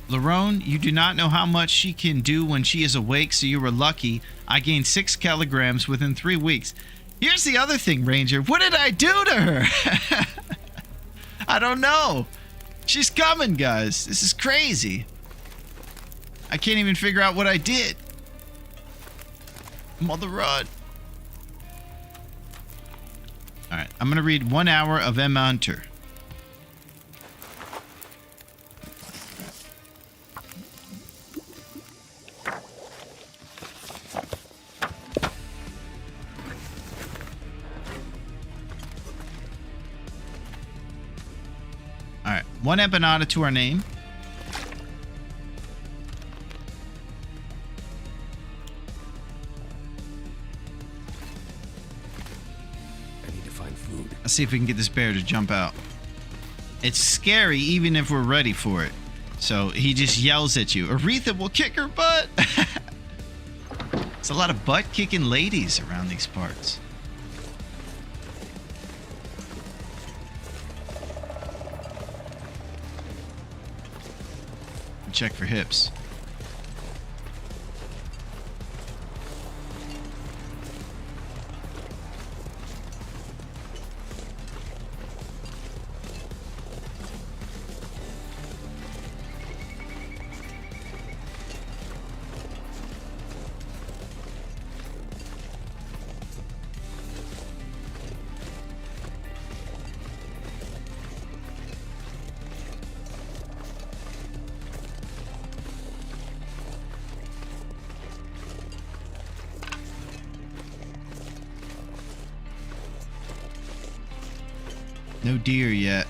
Larone, you do not know how much she can do when she is awake, so you were lucky. I gained 6 kilograms within 3 weeks. Here's the other thing, Ranger. What did I do to her? I don't know. She's coming, guys. This is crazy. I can't even figure out what I did. Mother run. All right, I'm going to read 1 hour of M. Hunter. All right, 1 empanada to our name. I need to find food. Let's see if we can get this bear to jump out. It's scary even if we're ready for it. So he just yells at you. Aretha will kick her butt. It's a lot of butt-kicking ladies around these parts. Check for hips. No deer yet.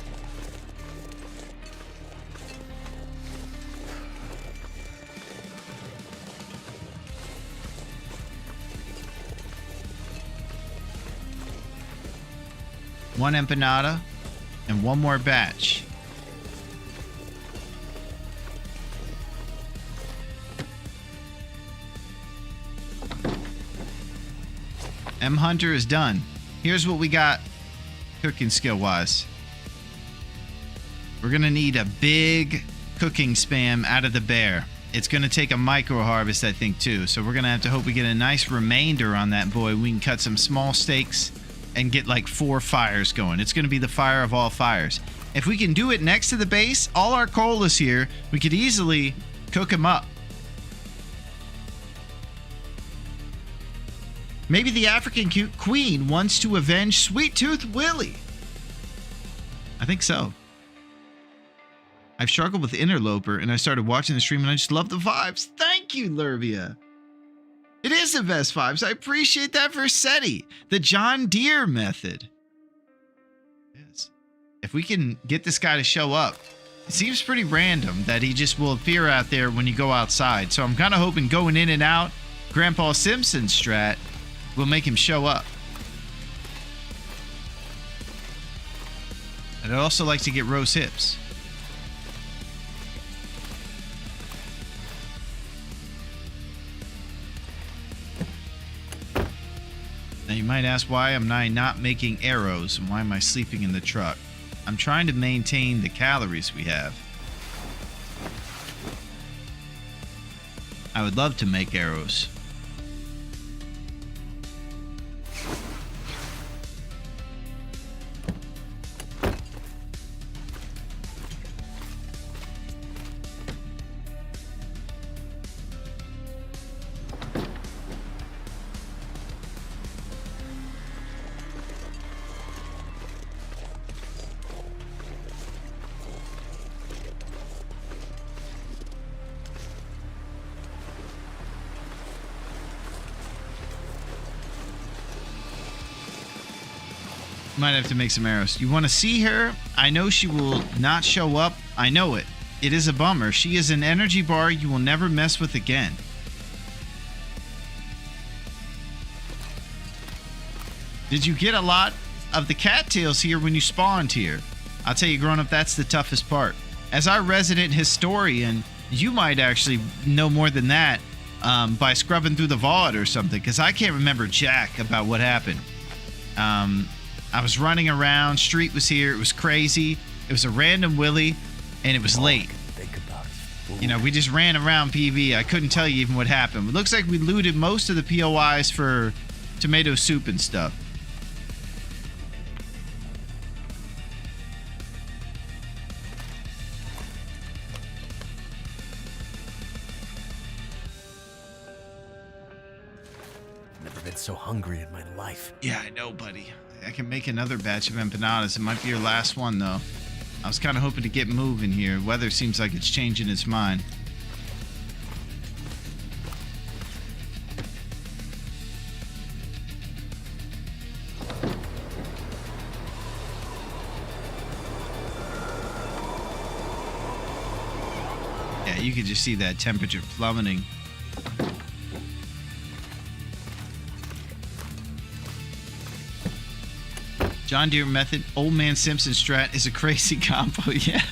One empanada and one more batch. M Hunter is done. Here's what we got cooking skill wise. We're gonna need a big cooking spam out of the bear. It's gonna take a micro harvest, I think, too. So we're gonna have to hope we get a nice remainder on that boy. We can cut some small steaks and get like 4 fires going. It's gonna be the fire of all fires. If we can do it next to the base, all our coal is here. We could easily cook him up. Maybe the African queen wants to avenge Sweet Tooth Willie. I think so. I've struggled with Interloper and I started watching the stream and I just love the vibes. Thank you, Lurvia. It is the best vibes. I appreciate that, Versetti. The John Deere method. Yes. If we can get this guy to show up, it seems pretty random that he just will appear out there when you go outside. So I'm kind of hoping going in and out, Grandpa Simpson's strat will make him show up. And I'd also like to get roast hips. Now you might ask why am I not making arrows and why am I sleeping in the truck? I'm trying to maintain the calories we have. I would love to make arrows. Might have to make some arrows. You want to see her? I know she will not show up. I know it. It is a bummer. She is an energy bar you will never mess with again. Did you get a lot of the cattails here when you spawned here? I'll tell you, growing up, that's the toughest part. As our resident historian, you might actually know more than that by scrubbing through the vault or something, because I can't remember jack about what happened. I was running around, Street was here, it was crazy. It was a random Willy, and it was late. Think about it. You know, we just ran around PV. I couldn't tell you even what happened. It looks like we looted most of the POIs for tomato soup and stuff. Never been so hungry in my life. Yeah, I know, buddy. I can make another batch of empanadas. It might be your last one, though. I was kind of hoping to get moving here. Weather seems like it's changing its mind. Yeah, you could just see that temperature plummeting. John Deere method, Old Man Simpson strat is a crazy combo. Yeah.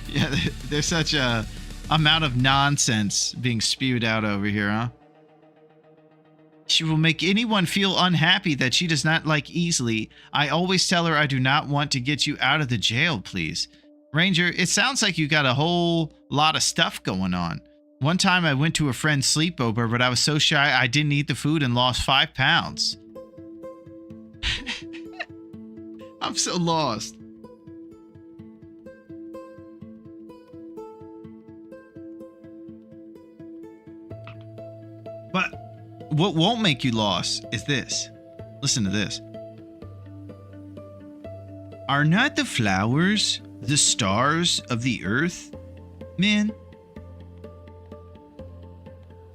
Yeah, there's such a amount of nonsense being spewed out over here, huh? She will make anyone feel unhappy that she does not like easily. I always tell her I do not want to get you out of the jail, please. Ranger, it sounds like you got a whole lot of stuff going on. One time I went to a friend's sleepover, but I was so shy I didn't eat the food and lost 5 pounds. I'm so lost. But what won't make you lost is this. Listen to this. Are not the flowers the stars of the earth, men?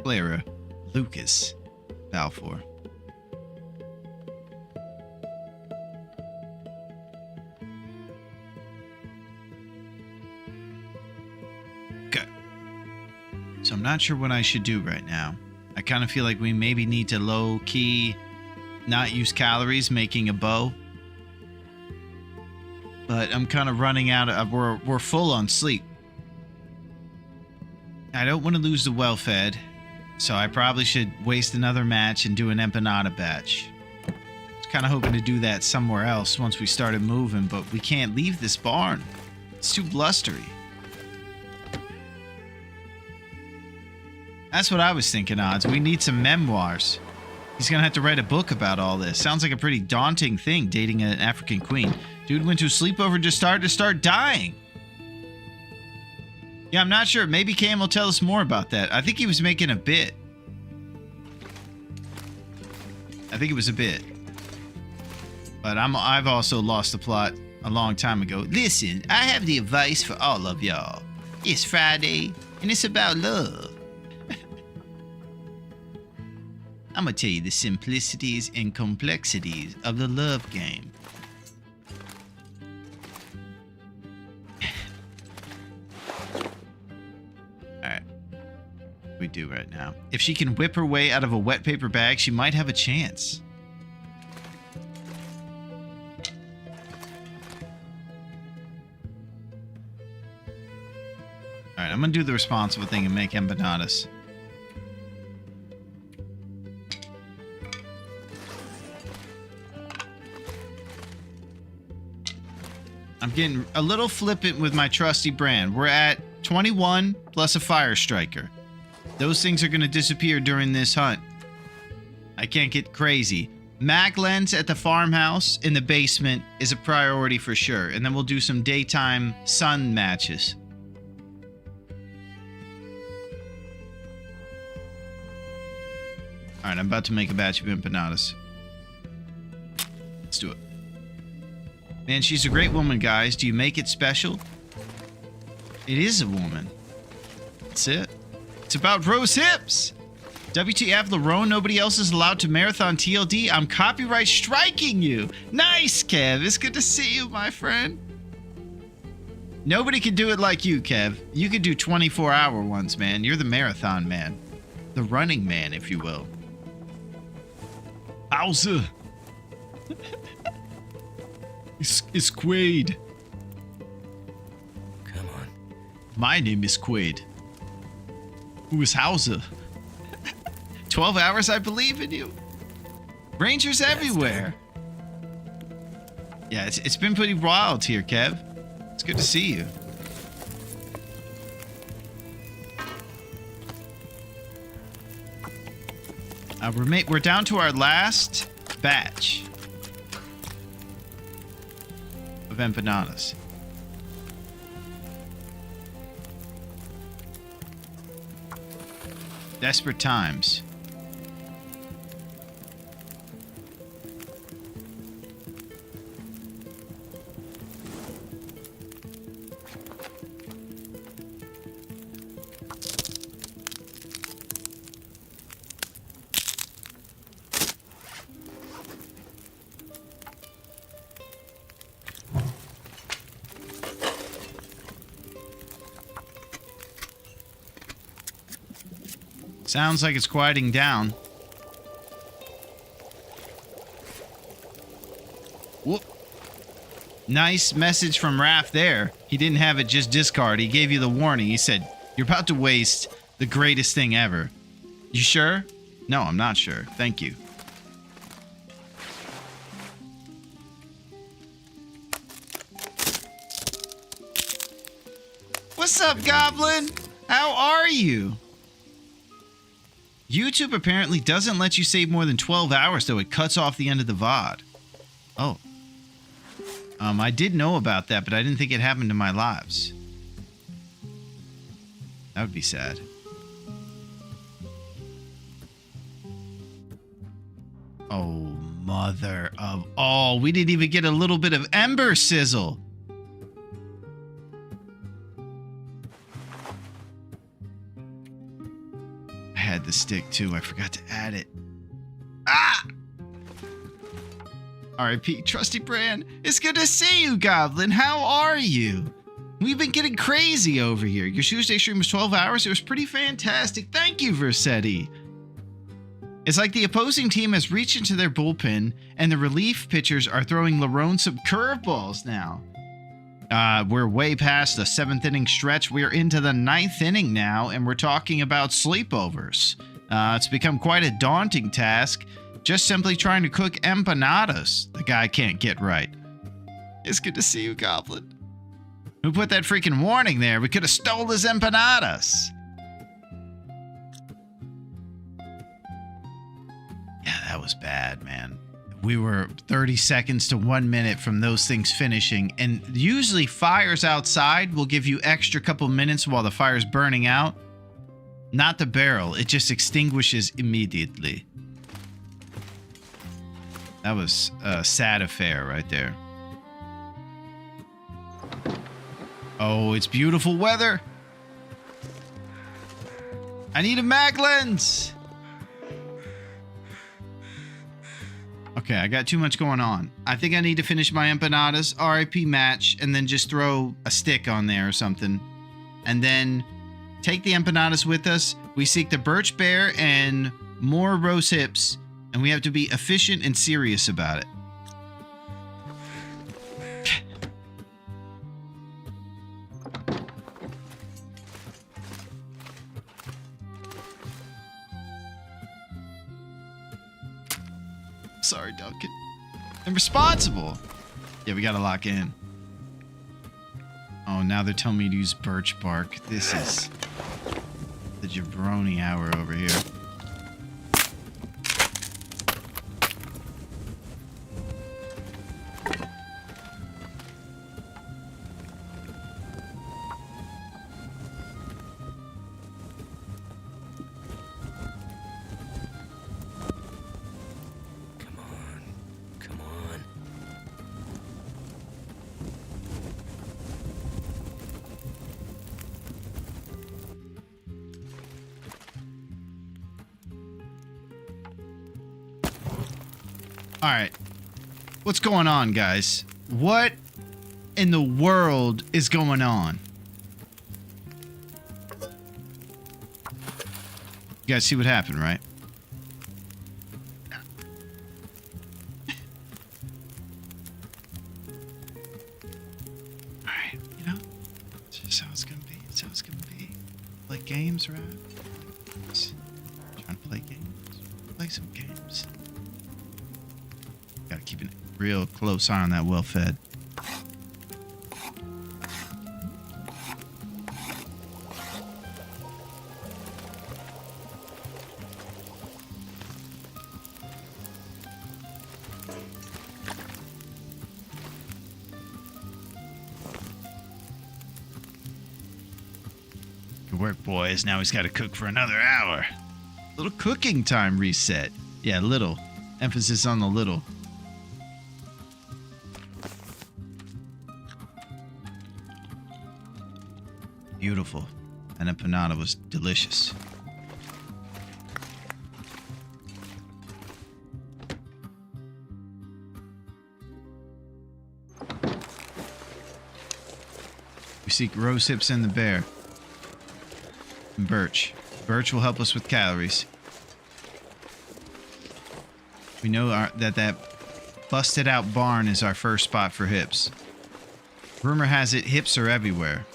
Clara Lucas Balfour. Okay. So I'm not sure what I should do right now. I kind of feel like we maybe need to low-key not use calories making a bow. But I'm kind of running out of... We're full on sleep. I don't want to lose the well-fed, so I probably should waste another match and do an empanada batch. I was kind of hoping to do that somewhere else once we started moving, but we can't leave this barn. It's too blustery. That's what I was thinking, Odds. We need some memoirs. He's gonna have to write a book about all this. Sounds like a pretty daunting thing, dating an African queen. Dude went to a sleepover and just started to start dying. Yeah, I'm not sure. Maybe Cam will tell us more about that. I think he was making a bit. I think it was a bit. But I've also lost the plot a long time ago. Listen, I have the advice for all of y'all. It's Friday, and it's about love. I'm gonna tell you the simplicities and complexities of the love game. Alright. What do we do right now? If she can whip her way out of a wet paper bag, she might have a chance. Alright, I'm gonna do the responsible thing and make empanadas. I'm getting a little flippant with my trusty brand. We're at 21 plus a fire striker. Those things are going to disappear during this hunt. I can't get crazy. Mag lens at the farmhouse in the basement is a priority for sure. And then we'll do some daytime sun matches. Alright, I'm about to make a batch of empanadas. Let's do it. Man, she's a great woman, guys. Do you make it special? It is a woman. That's it. It's about Rose hips. WTF, Larone, nobody else is allowed to marathon TLD. I'm copyright striking you. Nice, Kev. It's good to see you, my friend. Nobody can do it like you, Kev. You could do 24-hour ones, man. You're the marathon man. The running man, if you will. Bowser. It's Quaid. Come on. My name is Quaid. Who is Hauser? 12 hours, I believe in you. Rangers everywhere. Yeah, it's been pretty wild here, Kev. It's good to see you. We're down to our last batch of empanadas. Desperate times. Sounds like it's quieting down. Whoop. Nice message from Raph there. He didn't have it just discard. He gave you the warning. He said, you're about to waste the greatest thing ever. You sure? No, I'm not sure. Thank you. What's up, Goblin? How are you? YouTube apparently doesn't let you save more than 12 hours, though it cuts off the end of the VOD. Oh. I did know about that, but I didn't think it happened to my lives. That would be sad. Oh, mother of all. We didn't even get a little bit of ember sizzle. I had the stick too. I forgot to add it. Ah! R.I.P. Trusty Bran. It's good to see you, Goblin. How are you? We've been getting crazy over here. Your Tuesday stream was 12 hours. It was pretty fantastic. Thank you, Versetti. It's like the opposing team has reached into their bullpen, and the relief pitchers are throwing Larone some curveballs now. We're way past the 7th inning stretch. We're into the 9th inning now, and we're talking about sleepovers. It's become quite a daunting task, just simply trying to cook empanadas the guy can't get right. It's good to see you, Goblin. Who put that freaking warning there? We could have stole his empanadas. Yeah, that was bad, man. We were 30 seconds to 1 minute from those things finishing, and usually fires outside will give you extra couple minutes while the fire's burning out. Not the barrel. It just extinguishes immediately. That was a sad affair right there. Oh, it's beautiful weather. I need a mag lens. Okay, I got too much going on. I think I need to finish my empanadas, RIP match, and then just throw a stick on there or something. And then take the empanadas with us. We seek the birch bear and more rose hips, and we have to be efficient and serious about it. Sorry, Duncan. I'm responsible. Yeah, we gotta lock in. Oh, now they're telling me to use birch bark. This is the jabroni hour over here. All right. What's going on, guys? What in the world is going on? You guys see what happened, right? Alright, you know, it's just how it's gonna be. It's how it's gonna be. Play games, right? Trying to play games. Play some games. Gotta keep a real close eye on that well-fed. Good work, boys. Now he's got to cook for another hour. Little cooking time reset. Yeah, little. Emphasis on the little. Beautiful. That empanada was delicious. We seek rose hips and the bear. And birch. Birch will help us with calories. We know that busted out barn is our first spot for hips. Rumor has it hips are everywhere.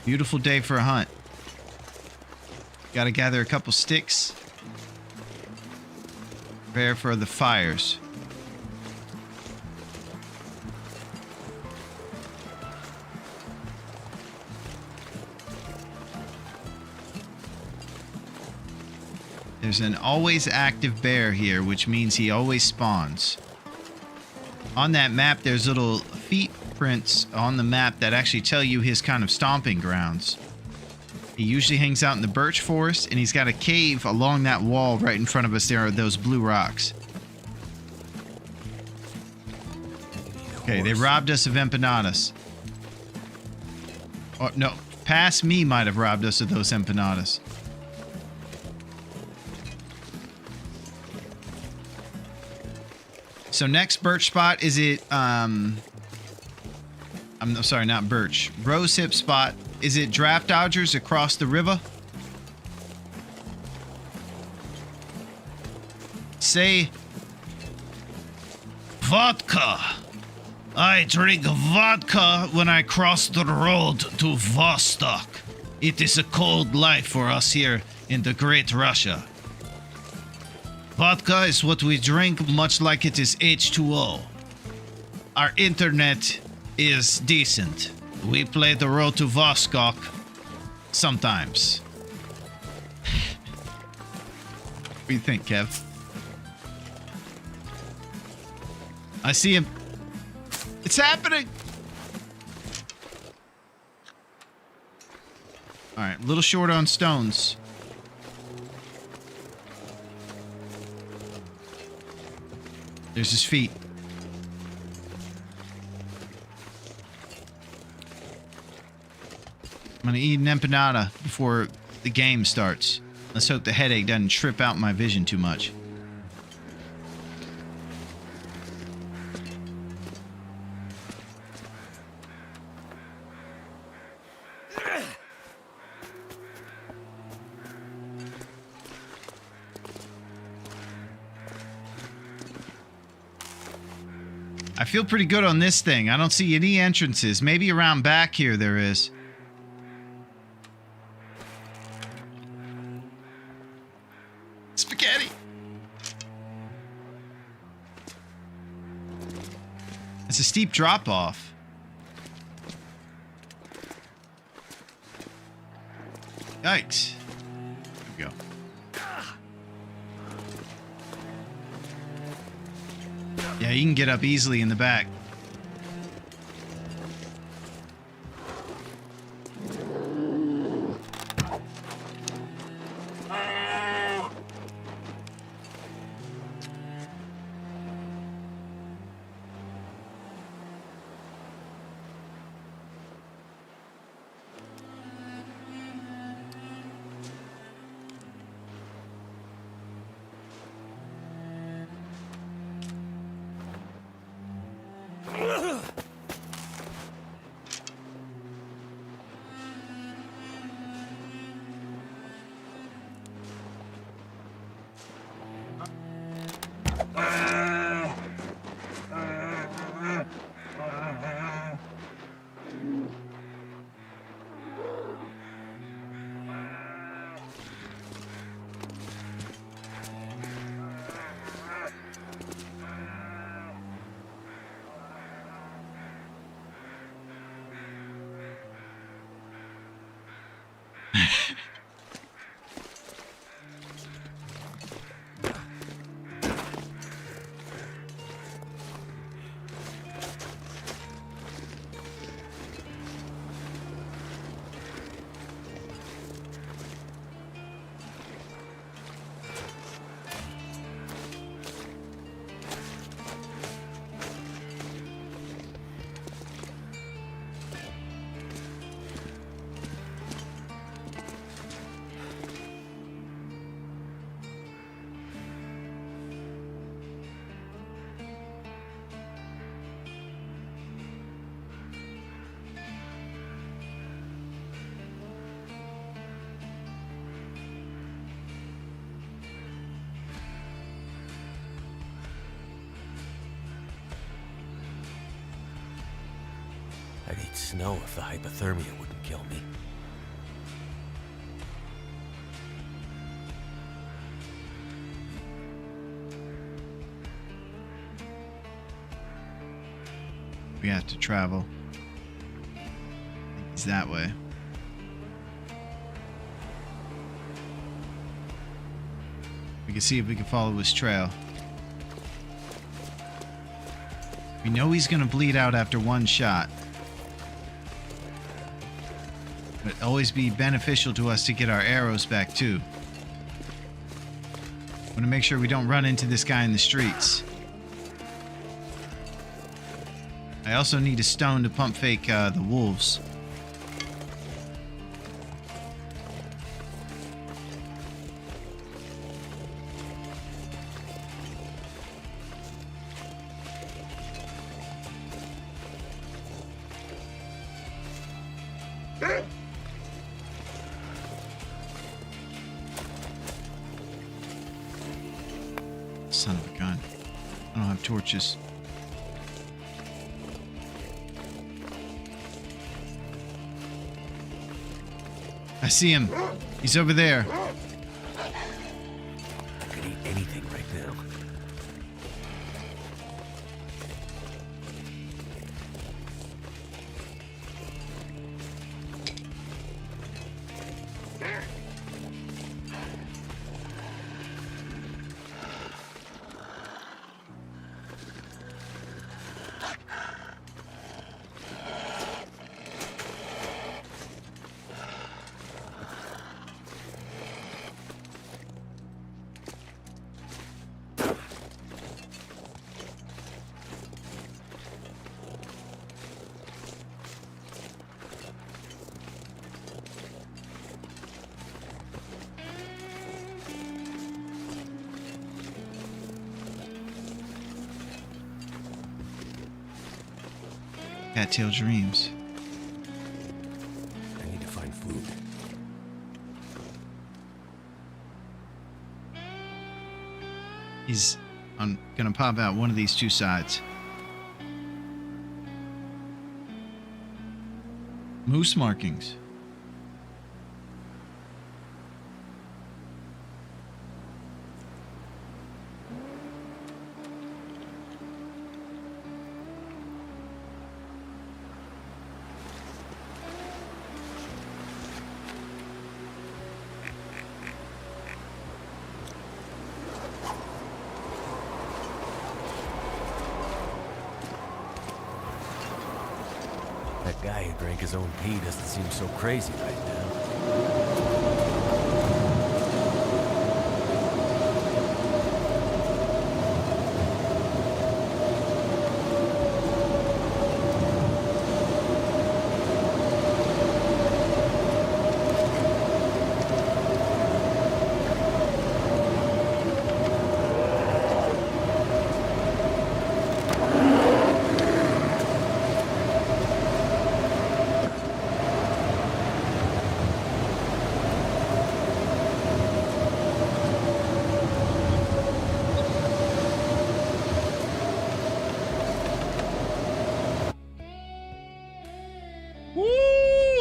Beautiful day for a hunt. Gotta gather a couple sticks. Prepare for the fires. There's an always active bear here, which means he always spawns. On that map, there's little feet prints on the map that actually tell you his kind of stomping grounds. He usually hangs out in the birch forest, and he's got a cave along that wall right in front of us. There are those blue rocks. Okay, they robbed us of empanadas. Oh, no, past me might have robbed us of those empanadas. So next birch spot, is it, I'm sorry, not birch. Rose hip spot. Is it Draft Dodgers across the river? Say, vodka. I drink vodka when I cross the road to Vostok. It is a cold life for us here in the Great Russia. Vodka is what we drink, much like it is H2O. Our internet is decent. We play the road to Vostok sometimes. What do you think, Kev? I see him. It's happening! Alright, a little short on stones. There's his feet. I'm gonna eat an empanada before the game starts. Let's hope the headache doesn't trip out my vision too much. I feel pretty good on this thing. I don't see any entrances. Maybe around back here there is. Spaghetti. It's a steep drop off. Yikes. There we go. Yeah, you can get up easily in the back. I'd eat snow if the hypothermia wouldn't kill me. We have to travel. It's that way. We can see if we can follow his trail. We know he's gonna bleed out after one shot. But it'd always be beneficial to us to get our arrows back too. Want to make sure we don't run into this guy in the streets. I also need a stone to pump fake the wolves. Son of a gun. I don't have torches. I see him. He's over there. I could eat anything right now. Cattail dreams. I need to find food. He's gonna pop out one of these two sides. Moose markings. That guy who drank his own pee doesn't seem so crazy right now.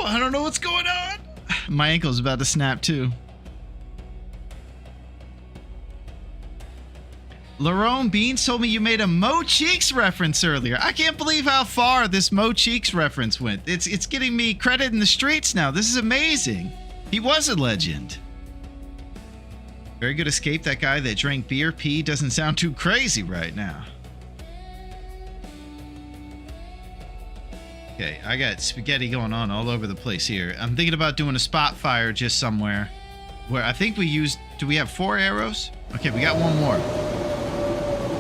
I don't know what's going on. My ankle's about to snap too. Larone Beans told me you made a Mo Cheeks reference earlier. I can't believe how far this Mo Cheeks reference went. It's getting me credit in the streets now. This is amazing. He was a legend. Very good escape. That guy that drank beer pee doesn't sound too crazy right now. Okay, I got spaghetti going on all over the place here. I'm thinking about doing a spot fire just somewhere where I think we used... Do we have 4 arrows? Okay, we got one more.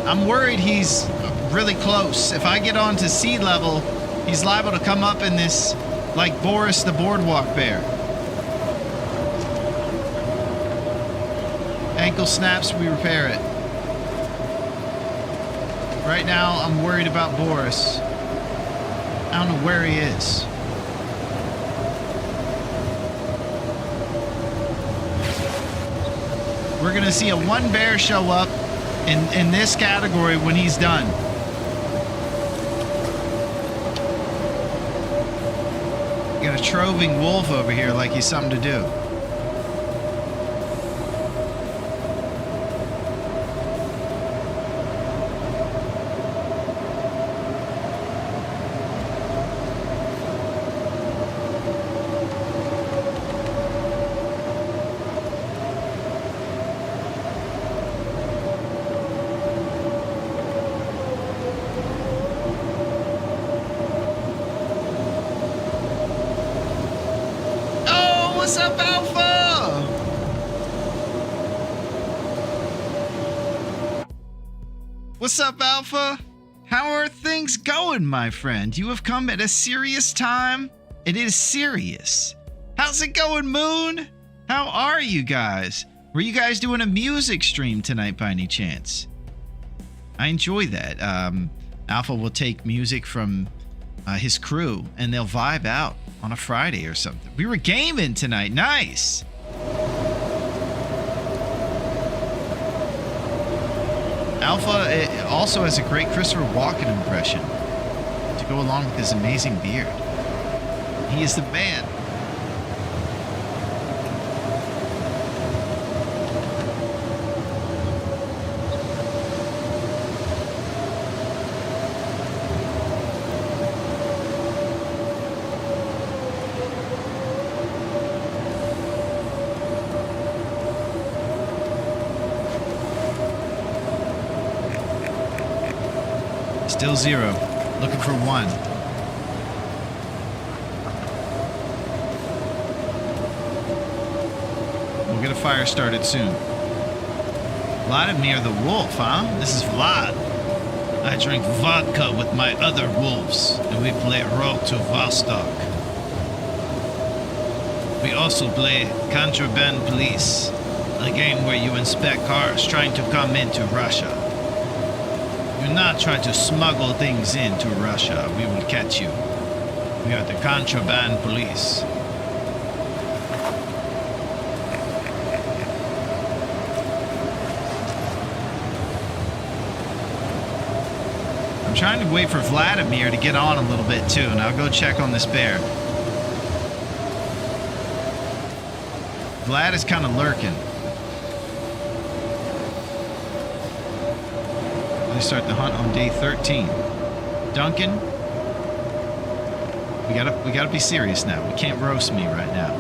I'm worried he's really close. If I get on to sea level, he's liable to come up in this, like Boris the Boardwalk Bear. Ankle snaps, we repair it. Right now, I'm worried about Boris. I don't know where he is. We're gonna see a 1 bear show up in this category when he's done. self-troving wolf over here like he's something to do. What's up, Alpha? What's up, Alpha? How are things going, my friend? You have come at a serious time. It is serious. How's it going, Moon? How are you guys? Were you guys doing a music stream tonight by any chance? I enjoy that. Alpha will take music from his crew and they'll vibe out on a Friday or something. We were gaming tonight. Nice. Alpha also has a great Christopher Walken impression to go along with his amazing beard. He is the man. Still 0. Looking for 1. We'll get a fire started soon. Vladimir the wolf, huh? This is Vlad. I drink vodka with my other wolves, and we play Road to Vostok. We also play Contraband Police, a game where you inspect cars trying to come into Russia. Do not try to smuggle things into Russia. We will catch you. We are the contraband police. I'm trying to wait for Vladimir to get on a little bit too, and I'll go check on this bear. Vlad is kind of lurking. They start the hunt on day 13. Duncan, we gotta be serious now. We can't roast me right now.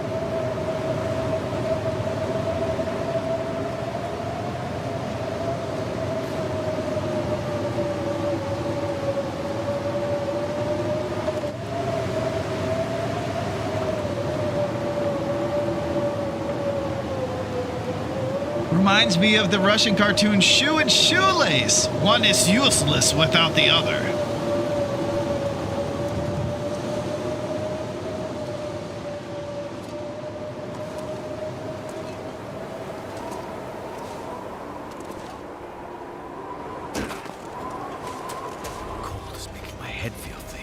Reminds me of the Russian cartoon Shoe and Shoelace. One is useless without the other. Cold is making my head feel thick.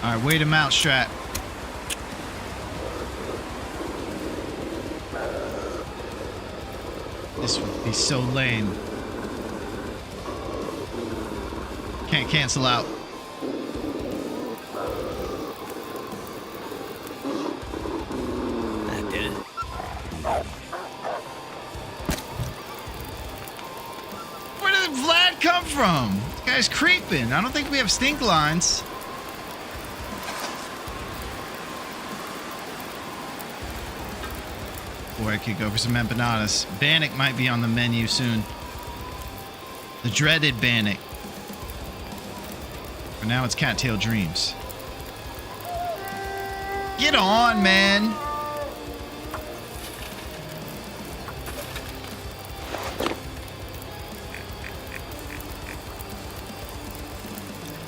All right, wait him out, Strat. This would be so lame. Can't cancel out. That did it. Where did Vlad come from? This guy's creeping. I don't think we have stink lines. Or I could go for some empanadas. Bannock might be on the menu soon. The dreaded Bannock. For now, it's Cattail Dreams. Get on, man.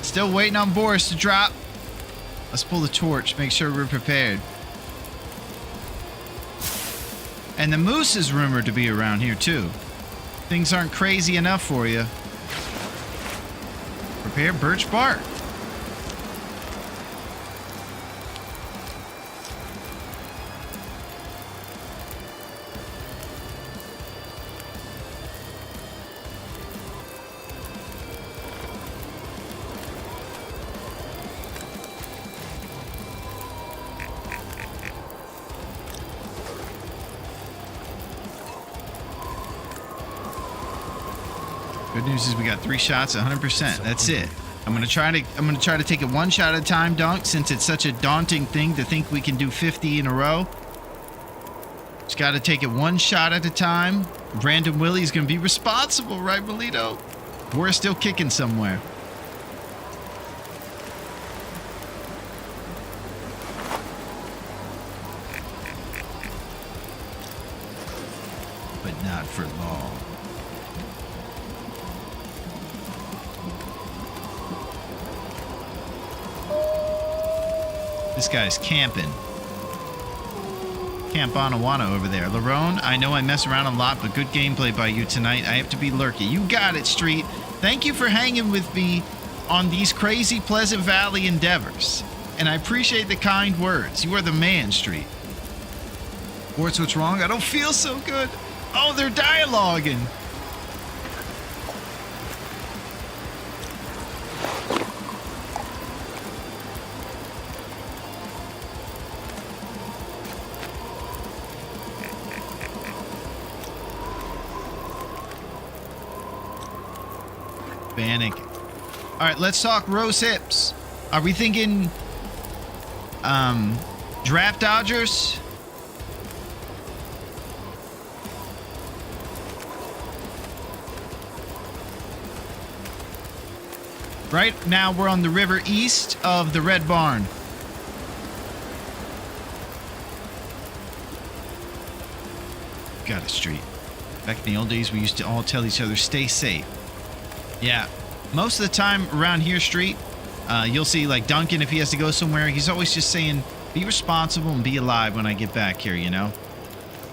Still waiting on Boris to drop. Let's pull the torch, make sure we're prepared. And the moose is rumored to be around here too. Things aren't crazy enough for you. Prepare birch bark. Good news is we got 3 shots, 100%. That's it. I'm gonna try to take it 1 shot at a time, Dunk, since it's such a daunting thing to think we can do 50 in a row. Just gotta take it 1 shot at a time. Brandon Willie's gonna be responsible, right, Melito? We're still kicking somewhere. But not for long. This guy's camping. Camp Anawana over there. Larone, I know I mess around a lot, but good gameplay by you tonight. I have to be lurky. You got it, Street. Thank you for hanging with me on these crazy Pleasant Valley endeavors. And I appreciate the kind words. You are the man, Street. What's wrong? I don't feel so good. Oh, they're dialoguing. Bannock. All right, let's talk roast hips. Are we thinking draft dodgers? Right now we're on the river east of the Red Barn. Got a street. Back in the old days, we used to all tell each other, stay safe. Yeah, most of the time around here, Street, you'll see like Duncan, if he has to go somewhere, he's always just saying, be responsible and be alive when I get back here, you know?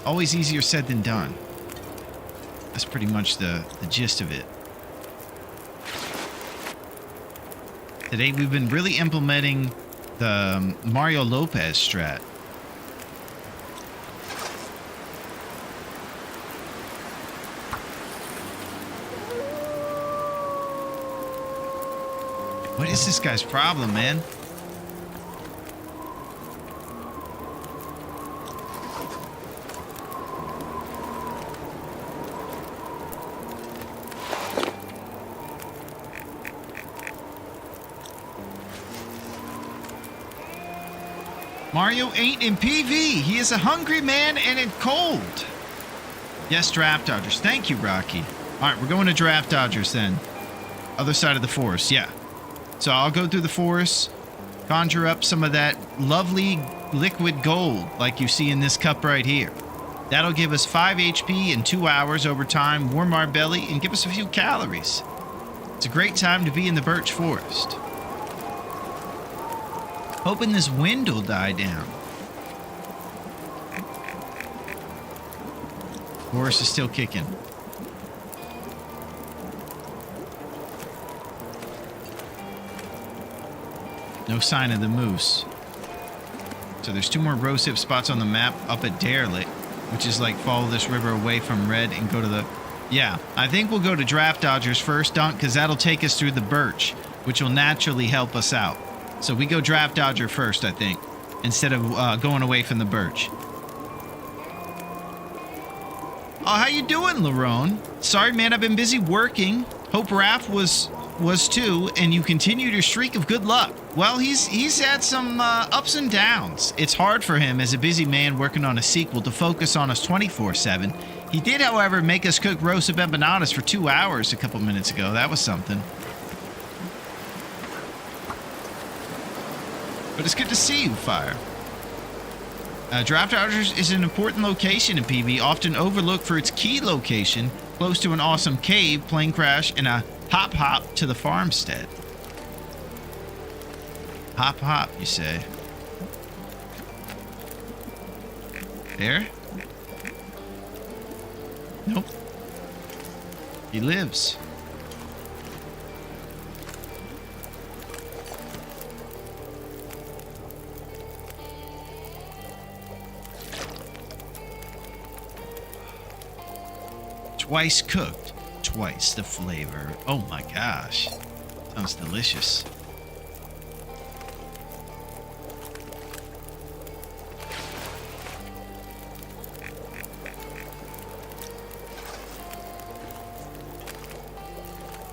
Always easier said than done. That's pretty much the gist of it. Today we've been really implementing the Mario Lopez strat. What is this guy's problem, man? Mario ain't in PV. He is a hungry man and it's cold. Yes, Draft Dodgers. Thank you, Rocky. All right, we're going to Draft Dodgers then. Other side of the forest, yeah. So I'll go through the forest, conjure up some of that lovely liquid gold like you see in this cup right here. That'll give us 5 HP in 2 hours over time, warm our belly, and give us a few calories. It's a great time to be in the birch forest. Hoping this wind will die down. Forest is still kicking. No sign of the moose. So there's 2 more rose hip spots on the map up at Derelict, which is like follow this river away from Red and go to the... Yeah, I think we'll go to Draft Dodgers first, Dunk, because that'll take us through the birch, which will naturally help us out. So we go Draft Dodger first, I think, instead of going away from the birch. Oh, how you doing, Larone? Sorry, man, I've been busy working. Hope Raph was too, and you continued your streak of good luck. Well, he's had some ups and downs. It's hard for him as a busy man working on a sequel to focus on us 24/7. He did, however, make us cook roast of empanadas for 2 hours a couple minutes ago. That was something. But it's good to see you, Fire. Draft Dodgers is an important location in PB, often overlooked for its key location, close to an awesome cave, plane crash, and a hop to the farmstead. Hop, hop, you say. There? Nope. He lives. Twice cooked, twice the flavor. Oh my gosh. Sounds delicious.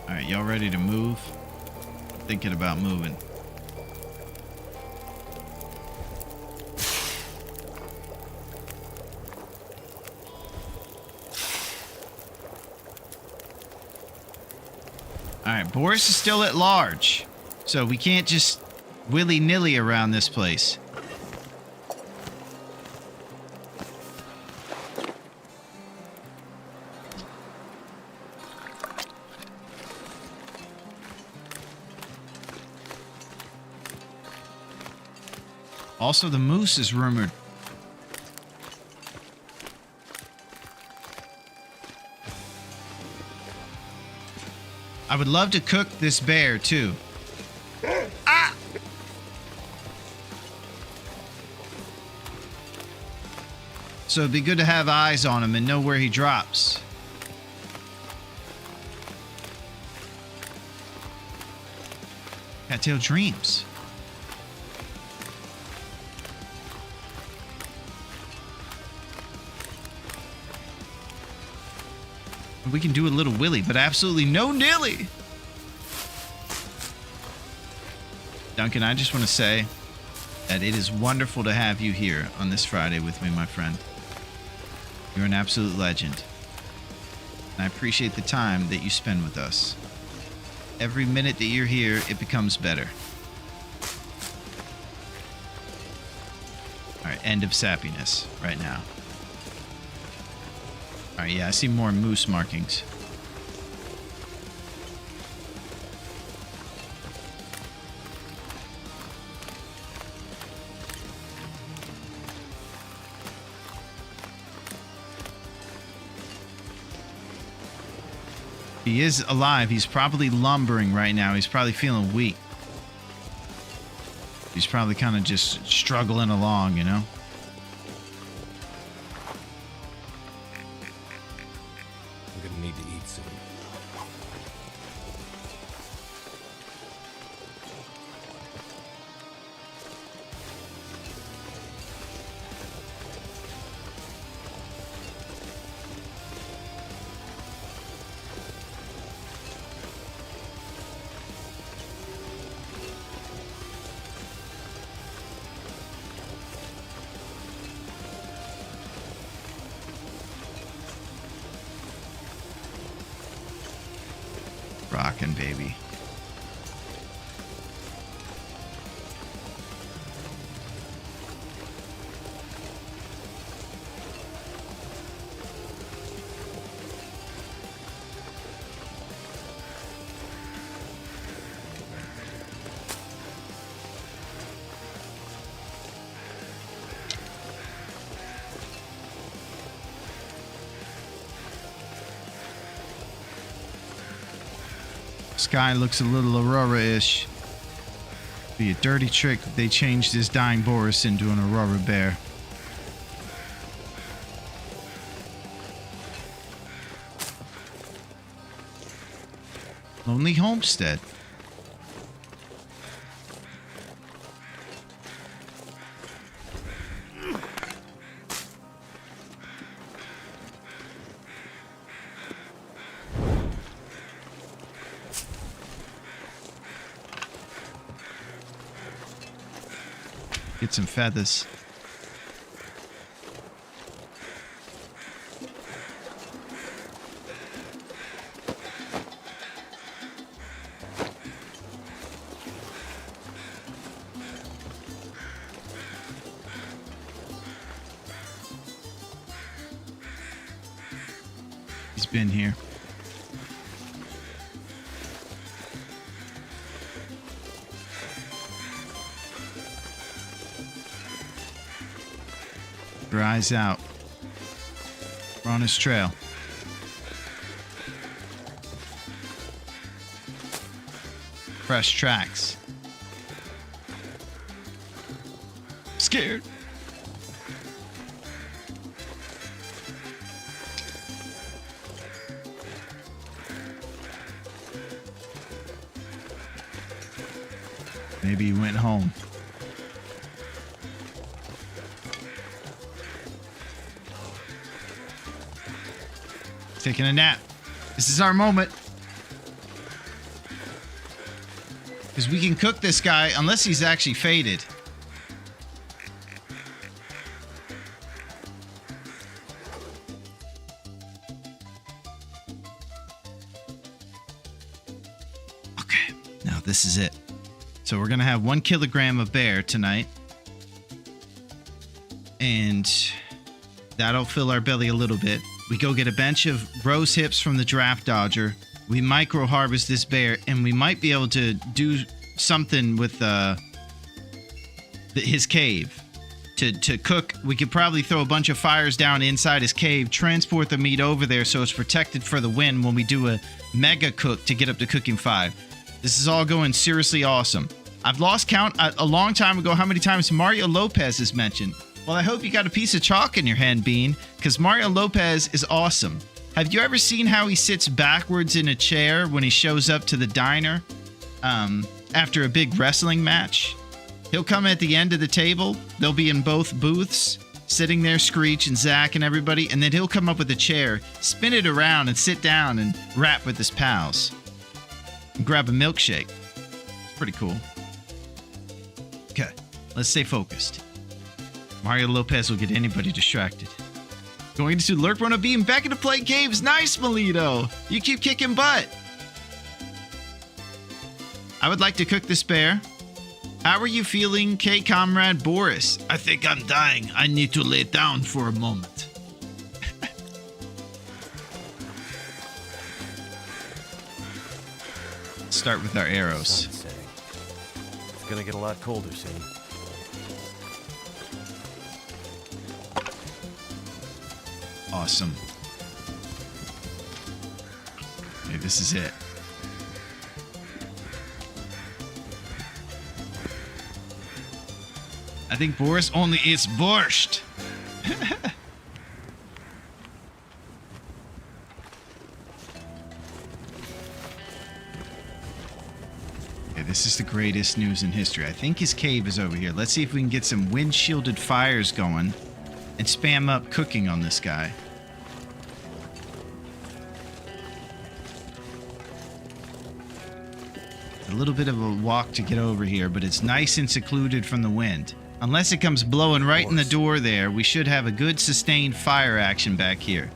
All right, y'all ready to move? Thinking about moving. All right, Boris is still at large, so we can't just willy-nilly around this place. Also, the moose is rumored. I would love to cook this bear, too. Ah! So it'd be good to have eyes on him and know where he drops. Cattail dreams. We can do a little willy, but absolutely no nilly. Duncan, I just want to say that it is wonderful to have you here on this Friday with me, my friend. You're an absolute legend. And I appreciate the time that you spend with us. Every minute that you're here, it becomes better. All right, end of sappiness right now. All right, yeah, I see more moose markings. He is alive. He's probably lumbering right now. He's probably feeling weak. He's probably kind of just struggling along, you know? I'm gonna need to eat soon. Rockin', baby. Sky looks a little Aurora-ish. Be a dirty trick if they changed this dying Boris into an Aurora bear. Lonely Homestead. Get some feathers. He's been here. Your eyes out. We're on his trail. Fresh tracks. Scared. Maybe he went home. Taking a nap. This is our moment. Because we can cook this guy unless he's actually faded. Okay, now this is it. So we're going to have 1 kilogram of bear tonight. And that'll fill our belly a little bit. We go get a bench of rose hips from the draft dodger. We micro harvest this bear, and we might be able to do something with his cave. To cook, we could probably throw a bunch of fires down inside his cave, transport the meat over there so it's protected for the wind when we do a mega cook to get up to cooking 5. This is all going seriously awesome. I've lost count a long time ago how many times Mario Lopez is mentioned. Well, I hope you got a piece of chalk in your hand, Bean, because Mario Lopez is awesome. Have you ever seen how he sits backwards in a chair when he shows up to the diner after a big wrestling match? He'll come at the end of the table. They'll be in both booths, sitting there, Screech and Zach and everybody, and then he'll come up with a chair, spin it around, and sit down and rap with his pals. And grab a milkshake. It's pretty cool. Okay, let's stay focused. Mario Lopez will get anybody distracted. Going to Lurk Run a Beam, back into play games. Nice, Melito. You keep kicking butt. I would like to cook this bear. How are you feeling, K-Comrade Boris? I think I'm dying. I need to lay down for a moment. Start with our arrows. Sun's setting. It's gonna get a lot colder soon. Awesome. Okay, this is it. I think Boris only eats borscht. Okay, this is the greatest news in history. I think his cave is over here. Let's see if we can get some wind-shielded fires going and spam up cooking on this guy. A little bit of a walk to get over here, but it's nice and secluded from the wind. Unless it comes blowing right in the door there, we should have a good sustained fire action back here.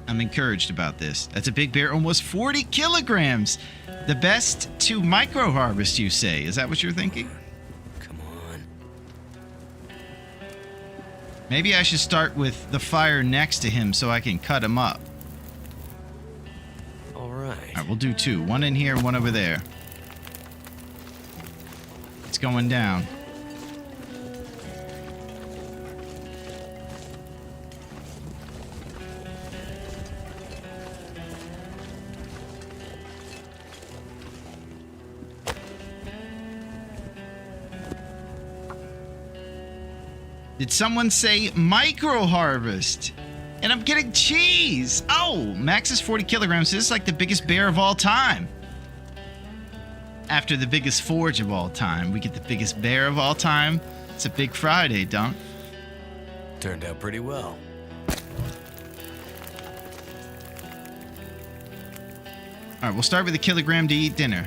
I'm encouraged about this. That's a big bear, almost 40 kilograms. The best to micro harvest, you say? Is that what you're thinking? Come on. Maybe I should start with the fire next to him so I can cut him up. All right. All right, we'll do 2. 1 in here, 1 over there. It's going down. Did someone say micro harvest? And I'm getting cheese. Oh, max is 40 kilograms. This is like the biggest bear of all time. After the biggest forge of all time, we get the biggest bear of all time. It's a big Friday, Dunk. Turned out pretty well. All right, we'll start with a kilogram to eat dinner.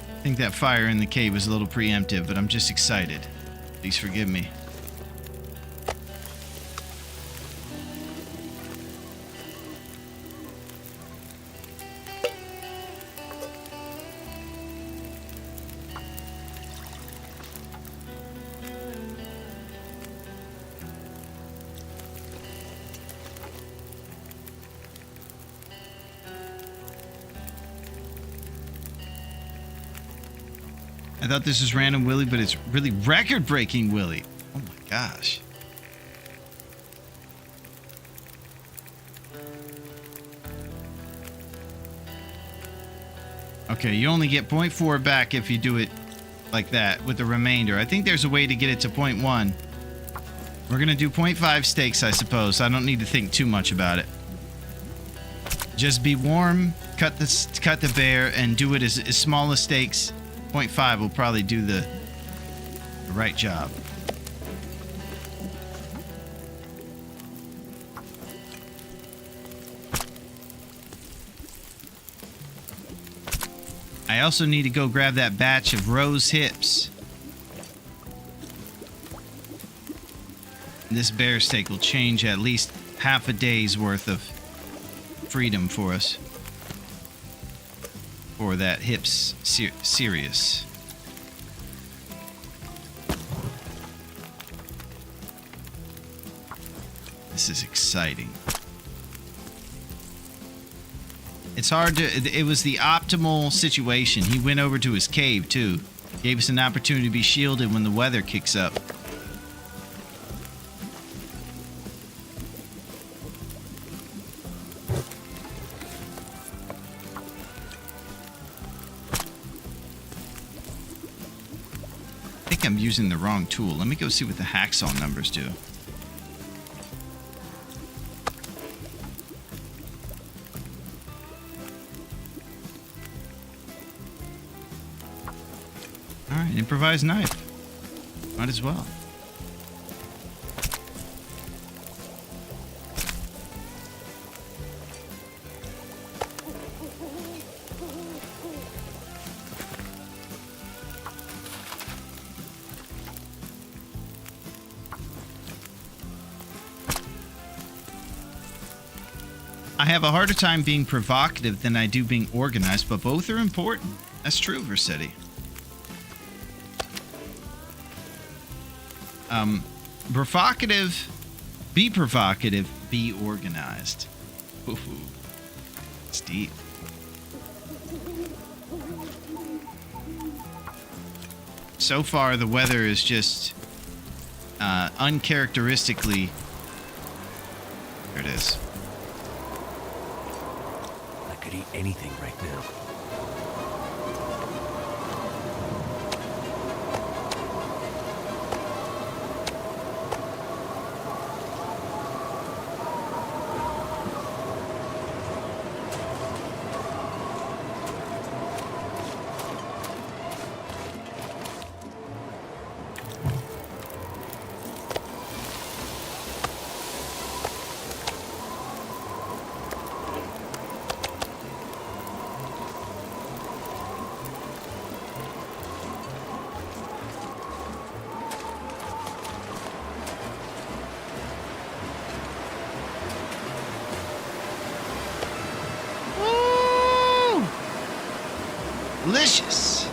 I think that fire in the cave was a little preemptive, but I'm just excited. Please forgive me. I thought this was Random Willie, but it's really record-breaking Willie. Oh my gosh. Okay, you only get 0.4 back if you do it like that with the remainder. I think there's a way to get it to 0.1. We're gonna do 0.5 steaks, I suppose. I don't need to think too much about it. Just be warm, cut the bear, and do it as small as steaks. 0.5 will probably do the right job. I also need to go grab that batch of rose hips. This bear steak will change at least half a day's worth of freedom for us. For that hips serious. This is exciting. It's hard to... It was the optimal situation. He went over to his cave, too. Gave us an opportunity to be shielded when the weather kicks up. I think I'm using the wrong tool. Let me go see what the hacksaw numbers do. Alright, improvised knife. Might as well. I have a harder time being provocative than I do being organized, but both are important. That's true, Versetti. Provocative, be organized. Ooh, it's deep. So far, the weather is just uncharacteristically... There it is. I could eat anything right now. Delicious.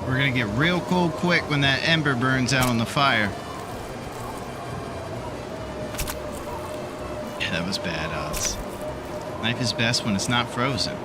We're gonna get real cold quick when that ember burns out on the fire. Yeah, that was bad odds. Knife is best when it's not frozen.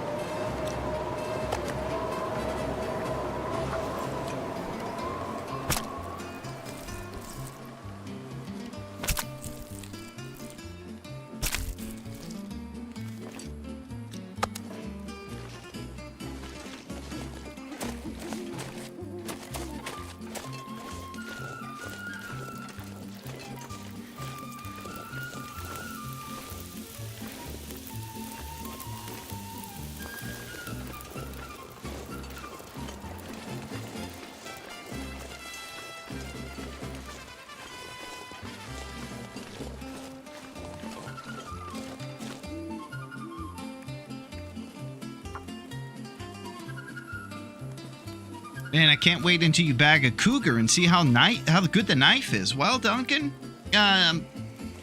Man, I can't wait until you bag a cougar and see how good the knife is. Well, Duncan,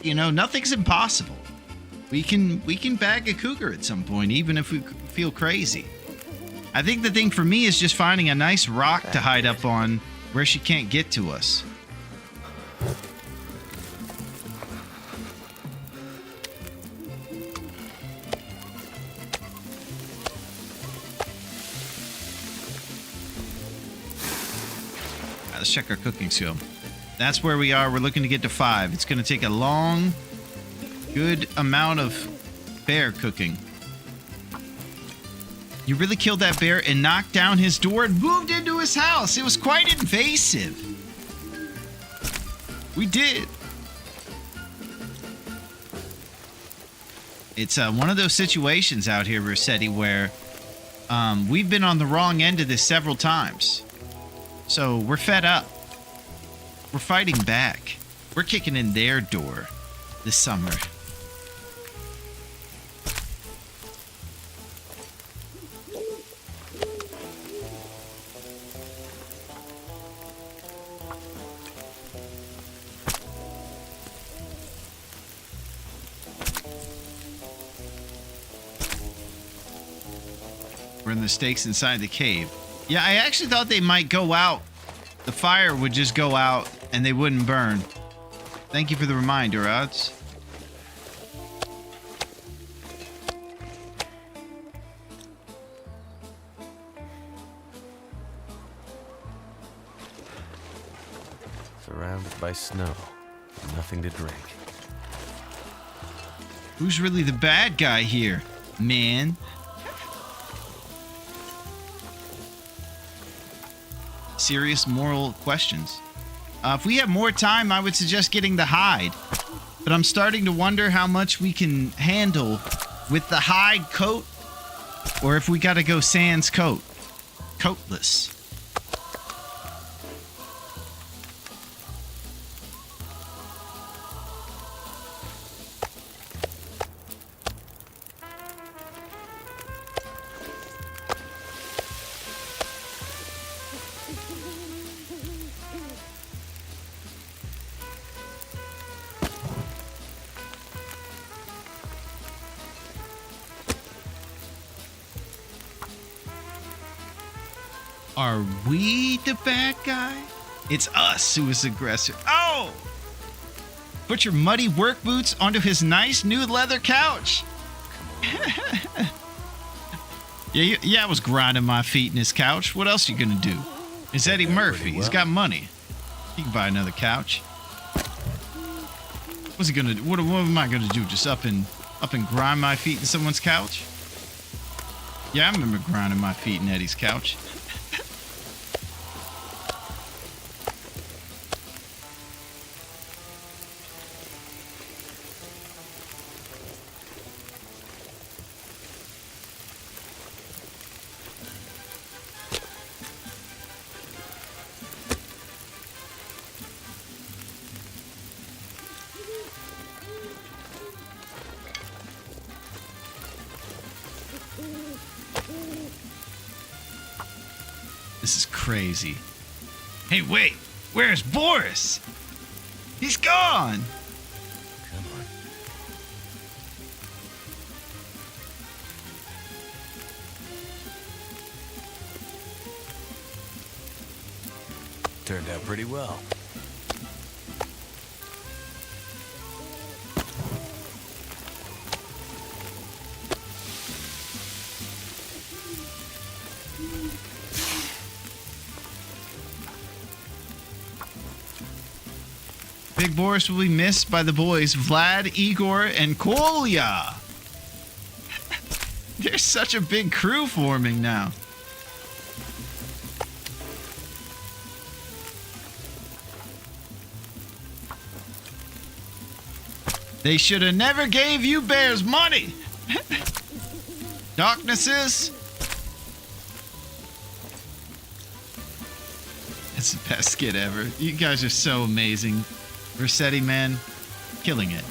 you know, nothing's impossible. We can bag a cougar at some point, even if we feel crazy. I think the thing for me is just finding a nice rock to hide up on where she can't get to us. Let's check our cooking skill. That's where we are. We're looking to get to 5. It's going to take a long, good amount of bear cooking. You really killed that bear and knocked down his door and moved into his house. It was quite invasive. We did. It's one of those situations out here, Rossetti, where we've been on the wrong end of this several times. So we're fed up. We're fighting back. We're kicking in their door this summer. We're in the stakes inside the cave. Yeah, I actually thought they might go out. The fire would just go out and they wouldn't burn. Thank you for the reminder, Odds. Surrounded by snow. Nothing to drink. Who's really the bad guy here, man? Serious moral questions. If we have more time, I would suggest getting the hide. But I'm starting to wonder how much we can handle with the hide coat, or if we gotta go sans coat. Coatless. Are we the bad guy? It's us who is aggressor. Oh! Put your muddy work boots onto his nice new leather couch. Yeah, I was grinding my feet in his couch. What else are you gonna do? It's Eddie Murphy. He's got money. He can buy another couch. What's he gonna do? What am I gonna do? Just up and grind my feet in someone's couch? Yeah, I remember grinding my feet in Eddie's couch. This is crazy. Hey, wait! Where's Boris? He's gone! Come on. Turned out pretty well. Big Boris will be missed by the boys Vlad, Igor, and Kolya. There's such a big crew forming now. They should have never gave you bears money. Darknesses. It's the best skit ever. You guys are so amazing. Rossetti, man, killing it.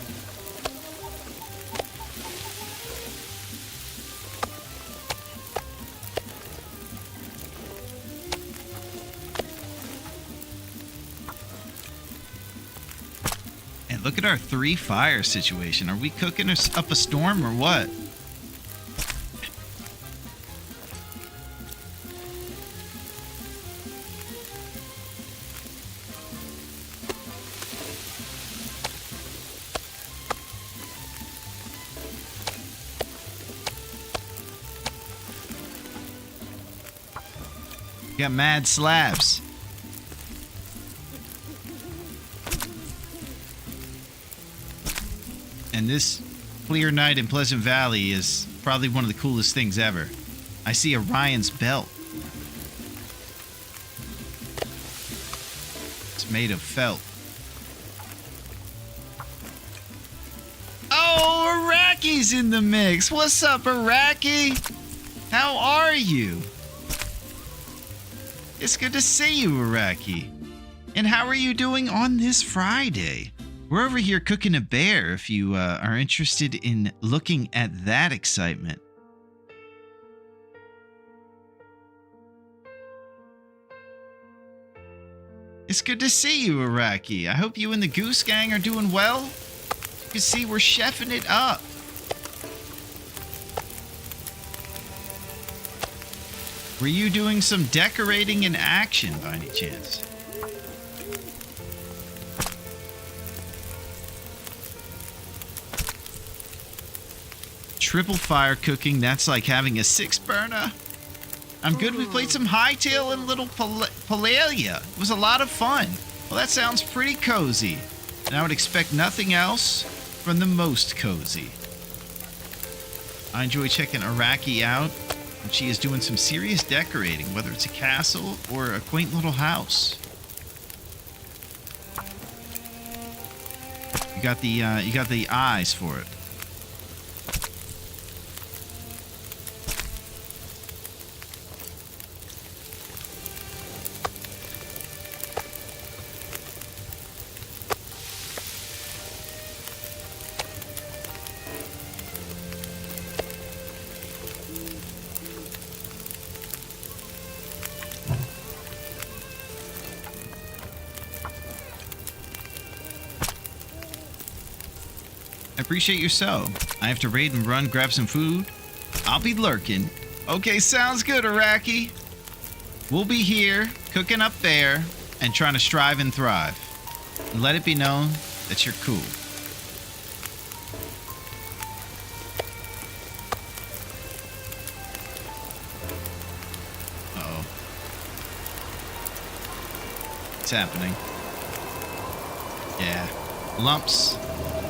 And look at our 3 fire situation. Are we cooking us up a storm or what? Got mad slabs. And this clear night in Pleasant Valley is probably one of the coolest things ever. I see Orion's belt. It's made of felt. Oh, Iraqi's in the mix. What's up, Iraqi? How are you? It's good to see you, Iraqi. And how are you doing on this Friday? We're over here cooking a bear if you are interested in looking at that excitement. It's good to see you, Iraqi. I hope you and the Goose Gang are doing well. You can see we're chefing it up. Were you doing some decorating in action by any chance? Triple fire cooking, that's like having a 6-burner. I'm good. We played some Hightail and Little Palalia. It was a lot of fun. Well, that sounds pretty cozy. And I would expect nothing else from the most cozy. I enjoy checking Iraqi out. And she is doing some serious decorating, whether it's a castle or a quaint little house. You got the eyes for it. I appreciate your so. I have to raid and run, grab some food. I'll be lurking. Okay, sounds good, Iraqi. We'll be here, cooking up there, and trying to strive and thrive. And let it be known that you're cool. Uh-oh. What's happening? Yeah. Lumps.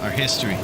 Our history.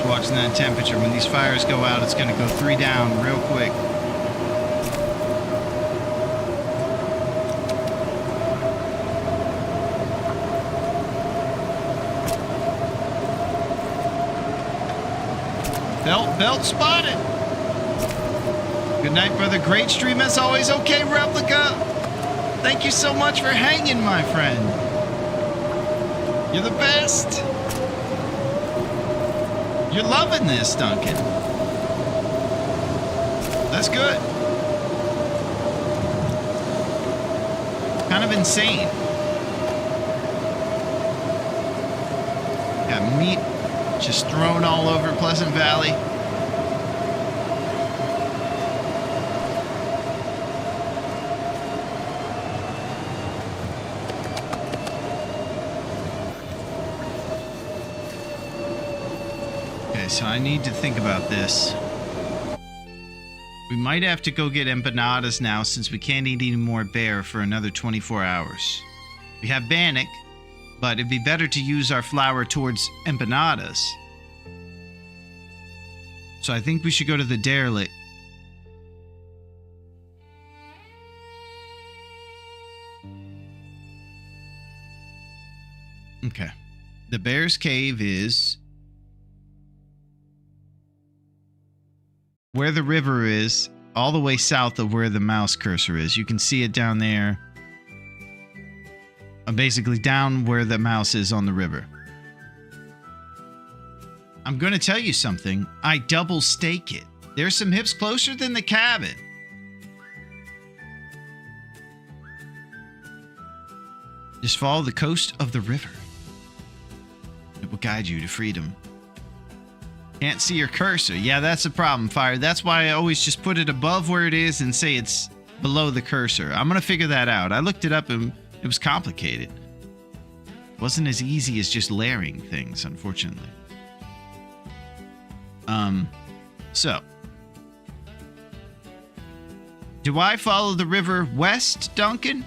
Watching that temperature. When these fires go out, it's going to go 3 down real quick. Belt spotted. Good night, brother. Great stream as always. Okay, Replica. Thank you so much for hanging, my friend. You're the best. You're loving this, Duncan. That's good. Kind of insane. Got meat just thrown all over Pleasant Valley. So I need to think about this. We might have to go get empanadas now since we can't eat any more bear for another 24 hours. We have bannock, but it'd be better to use our flour towards empanadas. So I think we should go to the derelict. Okay. The Bear's Cave is where the river is, all the way south of where the mouse cursor is. You can see it down there. Basically down where the mouse is on the river. I'm going to tell you something. I double stake it. There's some hips closer than the cabin. Just follow the coast of the river. It will guide you to freedom. Can't see your cursor. Yeah, that's the problem, Fire. That's why I always just put it above where it is and say it's below the cursor. I'm going to figure that out. I looked it up and it was complicated. It wasn't as easy as just layering things, unfortunately. So. Do I follow the river west, Duncan?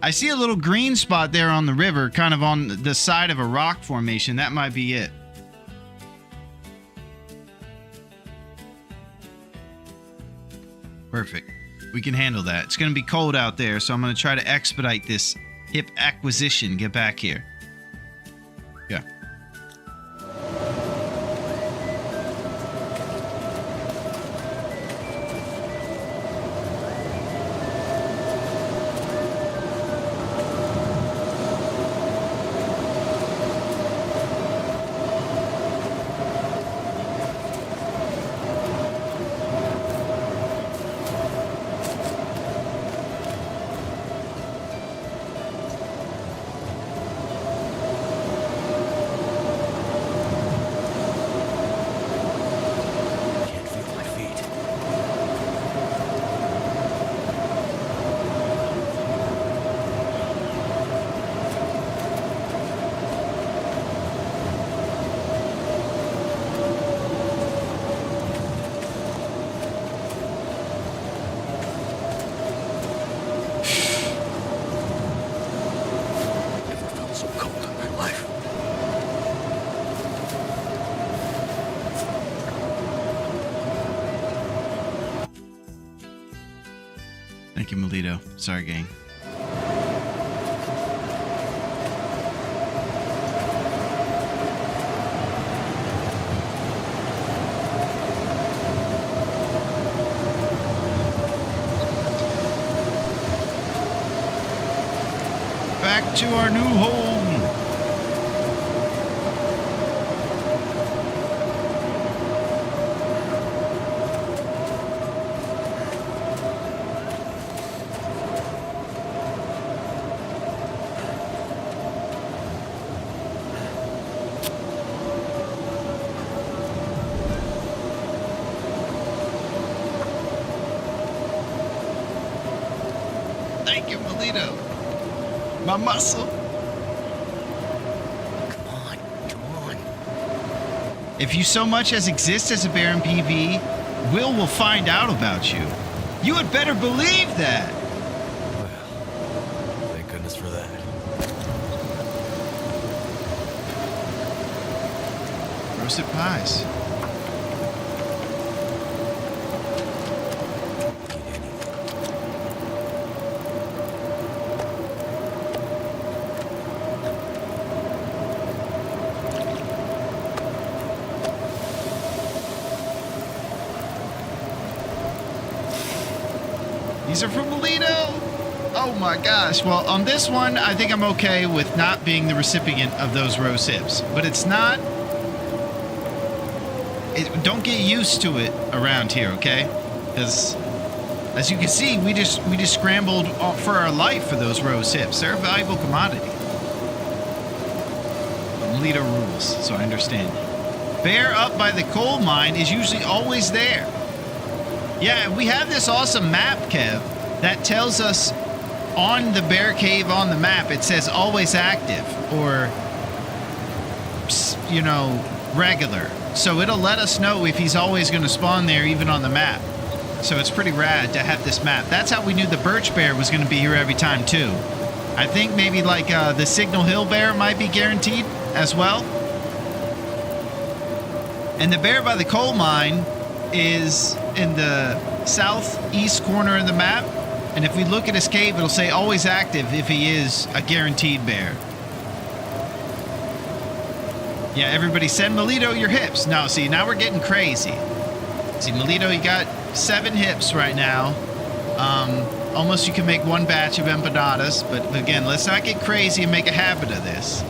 I see a little green spot there on the river, kind of on the side of a rock formation. That might be it. Perfect. We can handle that. It's going to be cold out there, so I'm going to try to expedite this hip acquisition. Get back here. Yeah. Can't feel my feet. Never felt so cold in my life. Thank you, Melito. Sorry, gang. Back to our new home. Thank you, Melito. My muscle. Come on, come on. If you so much as exist as a bear in PV, will find out about you. You had better believe that. Well, thank goodness for that. Roasted pies. Eat anything. These are from Melito. Oh my gosh. Well, on this one, I think I'm okay with not being the recipient of those roast hips. But it's not... don't get used to it around here, okay? Because, as you can see, we just scrambled for our life for those roast hips. They're a valuable commodity. Melito rules, so I understand. Bear up by the coal mine is usually always there. Yeah, we have this awesome map, Kev, that tells us on the bear cave on the map, it says always active or, you know, regular. So it'll let us know if he's always going to spawn there, even on the map. So it's pretty rad to have this map. That's how we knew the birch bear was going to be here every time, too. I think maybe like the Signal Hill bear might be guaranteed as well. And the bear by the coal mine is in the southeast corner of the map, and if we look at his cave, it'll say always active if he is a guaranteed bear. Yeah, everybody send Melito your hips. No, see, now we're getting crazy. See, Melito, you got 7 hips right now. Almost you can make one batch of empanadas, but again, let's not get crazy and make a habit of this.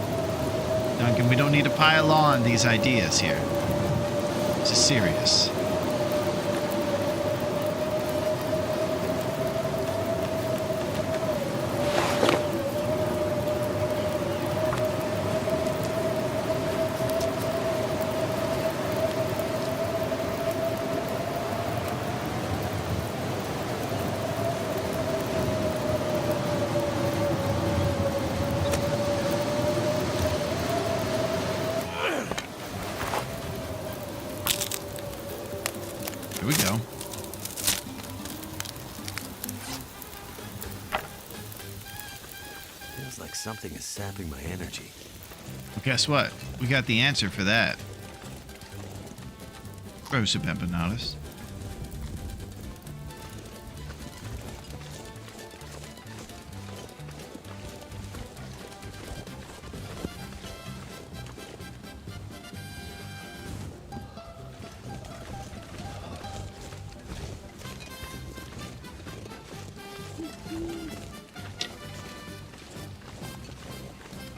Duncan, we don't need to pile on these ideas here. This is serious. Here we go. Feels like something is sapping my energy. Well, guess what? We got the answer for that. Grow some empanadas.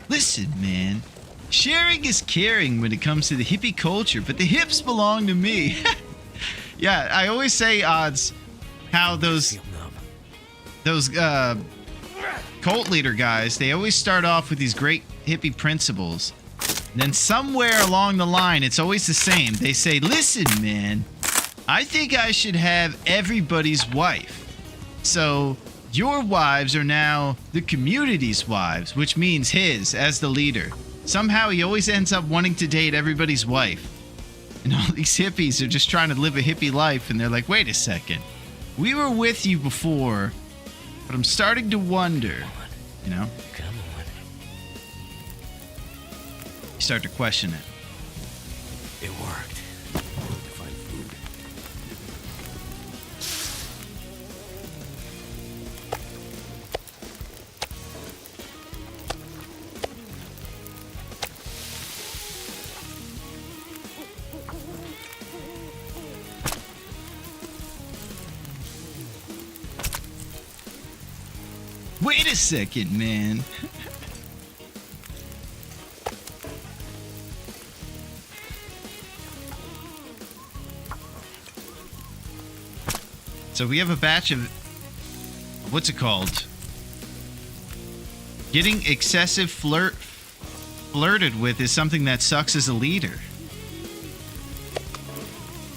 Listen, man. Sharing is caring when it comes to the hippie culture, but the hips belong to me. Yeah, I always say, Odds, how those cult leader guys, they always start off with these great hippie principles. And then somewhere along the line, it's always the same. They say, listen, man, I think I should have everybody's wife. So your wives are now the community's wives, which means his as the leader. Somehow he always ends up wanting to date everybody's wife. And all these hippies are just trying to live a hippie life, and they're like, wait a second. We were with you before, but I'm starting to wonder, you know? Come on. You start to question it. It worked. I need to find food. Wait a second, man. So we have a batch of, what's it called? Getting excessive flirted with is something that sucks as a leader.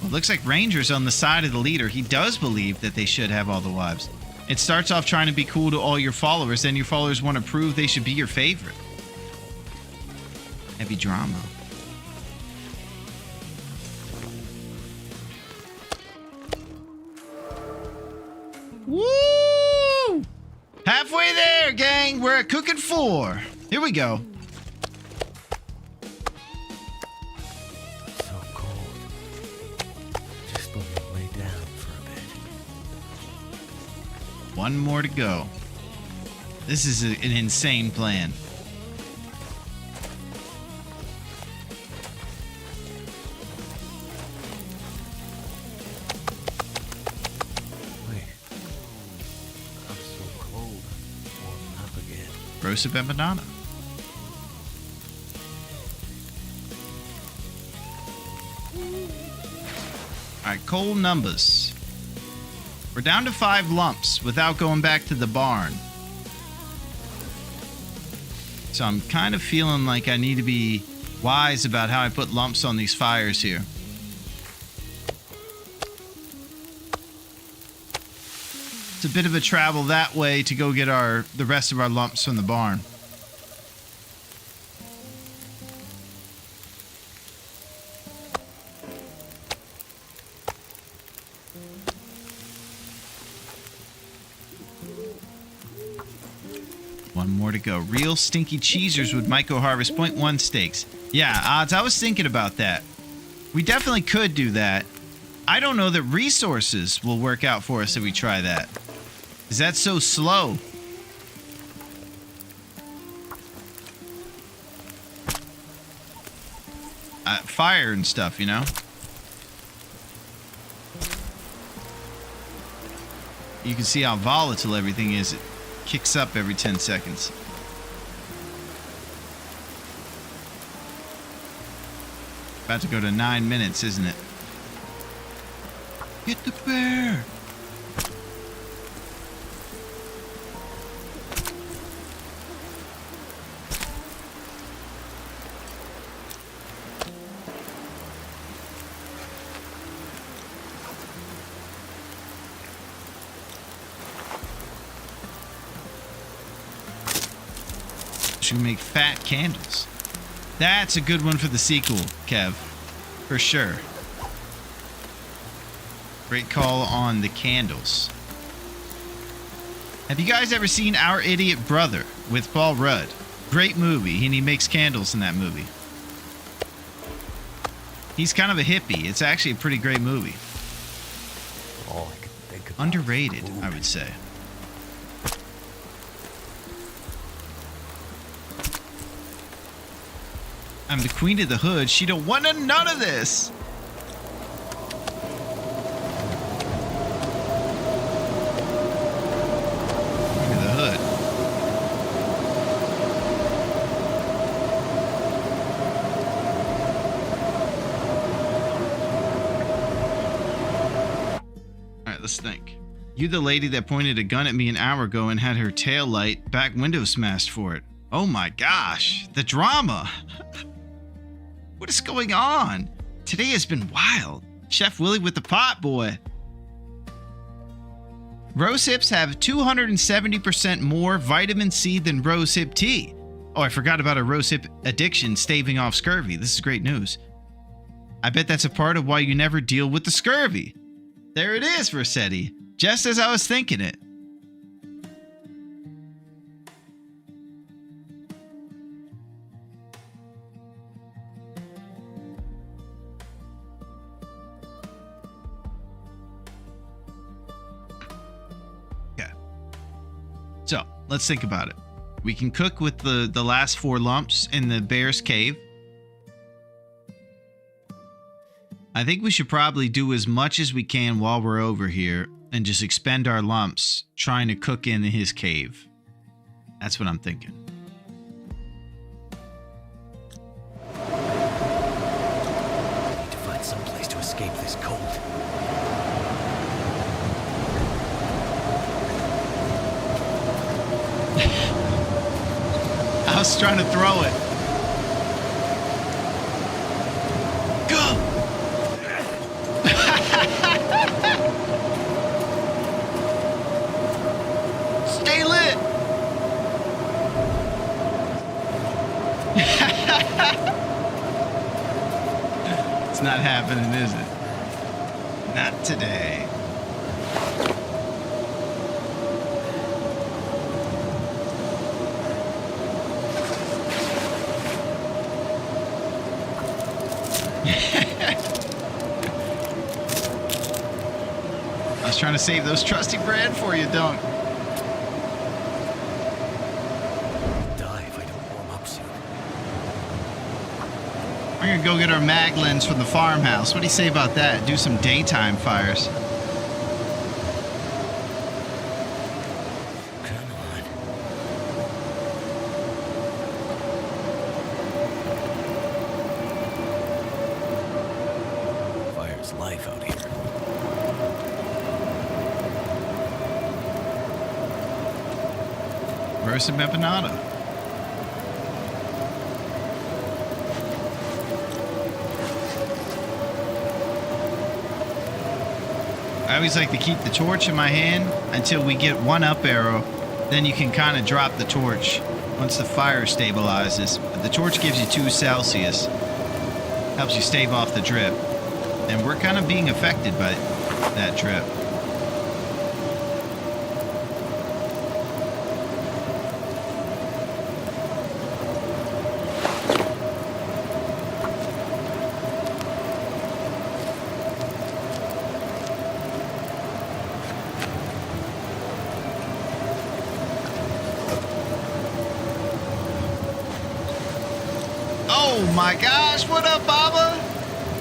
Well, it looks like Ranger's on the side of the leader. He does believe that they should have all the wives. It starts off trying to be cool to all your followers, then your followers want to prove they should be your favorite. Heavy drama. Woo! Halfway there, gang. We're at cooking 4. Here we go. So cold. Just let me lay down for a bit. One more to go. This is an insane plan. Wait. I'm so cold. Warming up again. Roast of empanada. Alright, cold numbers. We're down to 5 lumps without going back to the barn. So I'm kind of feeling like I need to be wise about how I put lumps on these fires here. It's a bit of a travel that way to go get the rest of our lumps from the barn. One more to go. Real stinky cheesers with Myco Harvest 0.1 steaks. Yeah, Odds, I was thinking about that. We definitely could do that. I don't know that resources will work out for us if we try that. Because that's so slow. Fire and stuff, you know? You can see how volatile everything is. It kicks up every 10 seconds. About to go to 9 minutes, isn't it? Get the bear! Should make fat candles. That's a good one for the sequel, Kev. For sure. Great call on the candles. Have you guys ever seen Our Idiot Brother with Paul Rudd? Great movie, and he makes candles in that movie. He's kind of a hippie. It's actually a pretty great movie. All I could think of. Underrated, I would say. I'm the queen of the hood. She don't want none of this. Queen of the hood. All right, let's think. You the lady that pointed a gun at me an hour ago and had her tail light back window smashed for it. Oh my gosh, the drama. What is going on? Today has been wild. Chef Willie with the pot boy. Rose hips have 270% more vitamin C than rose hip tea. Oh, I forgot about a rose hip addiction staving off scurvy. This is great news. I bet that's a part of why you never deal with the scurvy. There it is, Versetti. Just as I was thinking it. So, let's think about it. We can cook with the last 4 lumps in the bear's cave. I think we should probably do as much as we can while we're over here and just expend our lumps trying to cook in his cave. That's what I'm thinking. I need to find some place to escape this cold. I was trying to throw it. Go! Stay lit! It's not happening, is it? Not today. I was trying to save those trusty bread for you, Dunk. Die if I don't warm up soon. We're gonna go get our mag lens from the farmhouse. What do you say about that? Do some daytime fires. Come on. Fire's life out here. Roast and empanada. I always like to keep the torch in my hand until we get 1 up arrow. Then you can kind of drop the torch once the fire stabilizes. But the torch gives you 2 Celsius. Helps you stave off the drip. And we're kind of being affected by that drip. Oh my gosh, what up, Baba?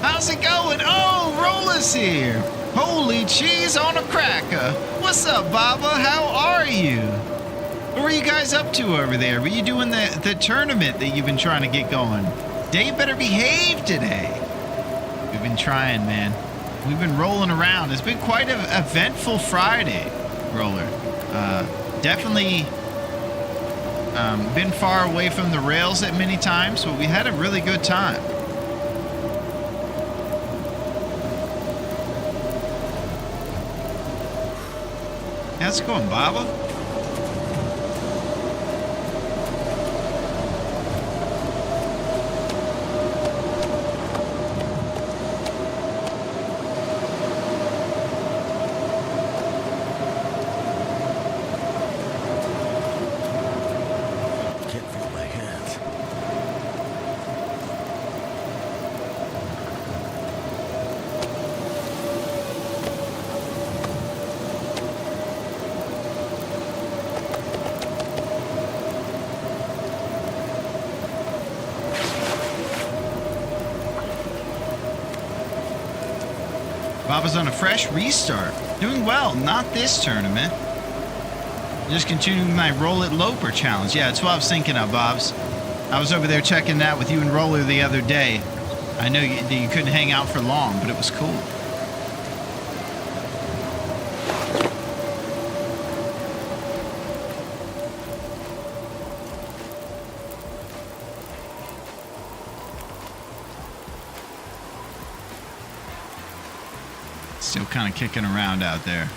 How's it going? Oh, Rolla's here. Holy cheese on a cracker. what's up, Baba? How are you? What were you guys up to over there? Were you doing the tournament that you've been trying to get going? Dave better behave today. We've been trying, man. We've been rolling around. It's been quite an eventful Friday, Roller. Definitely been far away from the rails at many times, but we had a really good time. How's it going, Baba? Can't feel my hands. Baba's on a fresh restart. Doing well, not this tournament. Just continuing my Roll It Loper challenge. Yeah, that's what I was thinking of, Bobs. I was over there checking that with you and Roller the other day. I know you couldn't hang out for long, but it was cool. Still kind of kicking around out there.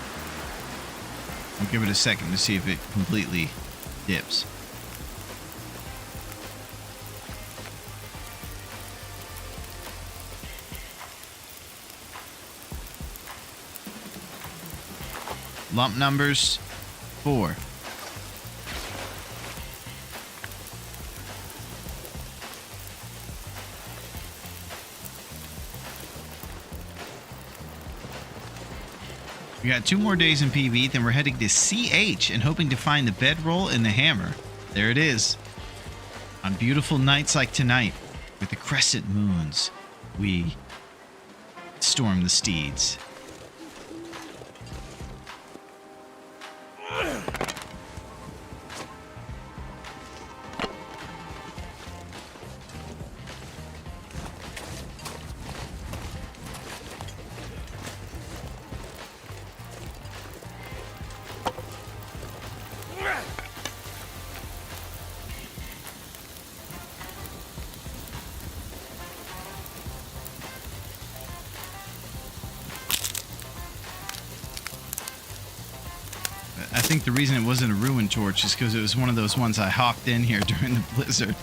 I'll give it a second to see if it completely dips. Lump numbers 4. We got 2 more days in PB, then we're heading to CH and hoping to find the bedroll and the hammer. There it is. On beautiful nights like tonight, with the crescent moons, we storm the steeds. I think the reason it wasn't a ruin torch is because it was one of those ones I hawked in here during the blizzard.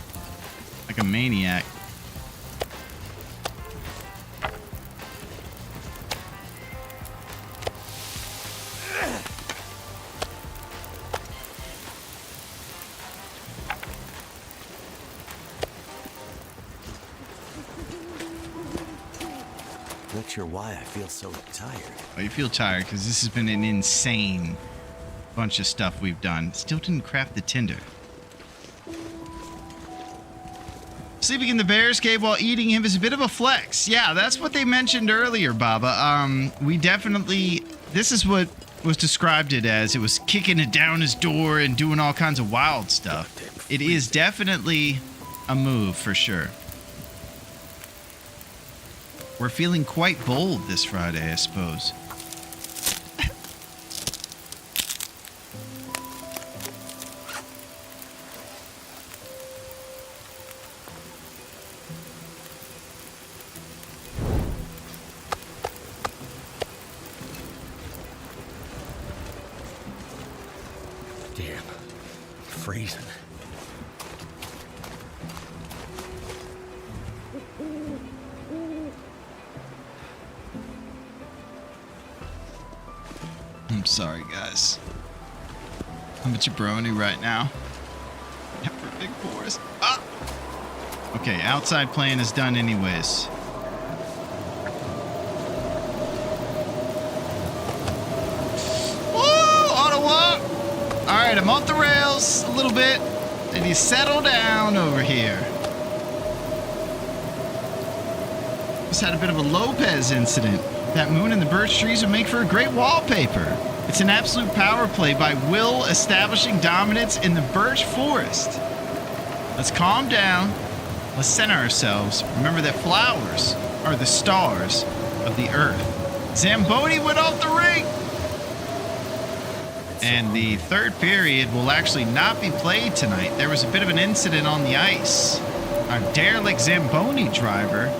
Like a maniac. Not sure why I feel so tired. Oh, you feel tired because this has been an insane bunch of stuff we've done. Still didn't craft the tinder. Sleeping in the bear's cave while eating him is a bit of a flex. Yeah, that's what they mentioned earlier, Baba. We definitely... This is what was described it as. It was kicking it down his door and doing all kinds of wild stuff. It is definitely a move for sure. We're feeling quite bold this Friday, I suppose. Damn. Freezing. I'm sorry, guys. I'm a jabroni right now. Yeah, for big pores. Ah! Okay, outside playing is done anyways. Woo! Auto walk! Alright, I'm off the rails a little bit. And you settle down over here. Just had a bit of a Lopez incident. That moon and the birch trees would make for a great wallpaper. It's an absolute power play by Will establishing dominance in the birch forest. Let's calm down. Let's center ourselves. Remember that flowers are the stars of the earth. Zamboni went off the ring. And the third period will actually not be played tonight. There was a bit of an incident on the ice. Our derelict Zamboni driver.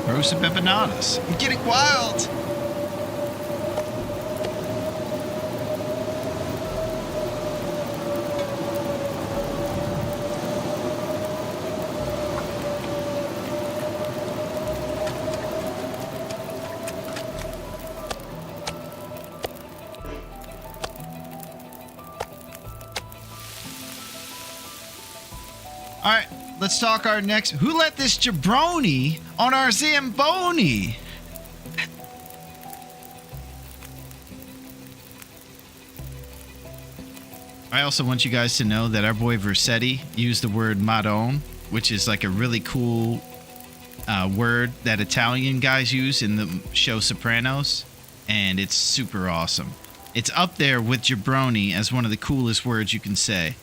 Roast of empanadas. I'm getting wild. All right, let's talk our next. Who let this jabroni on our Zamboni? I also want you guys to know that our boy Versetti used the word madone, which is like a really cool word that Italian guys use in the show Sopranos, and it's super awesome. It's up there with jabroni as one of the coolest words you can say.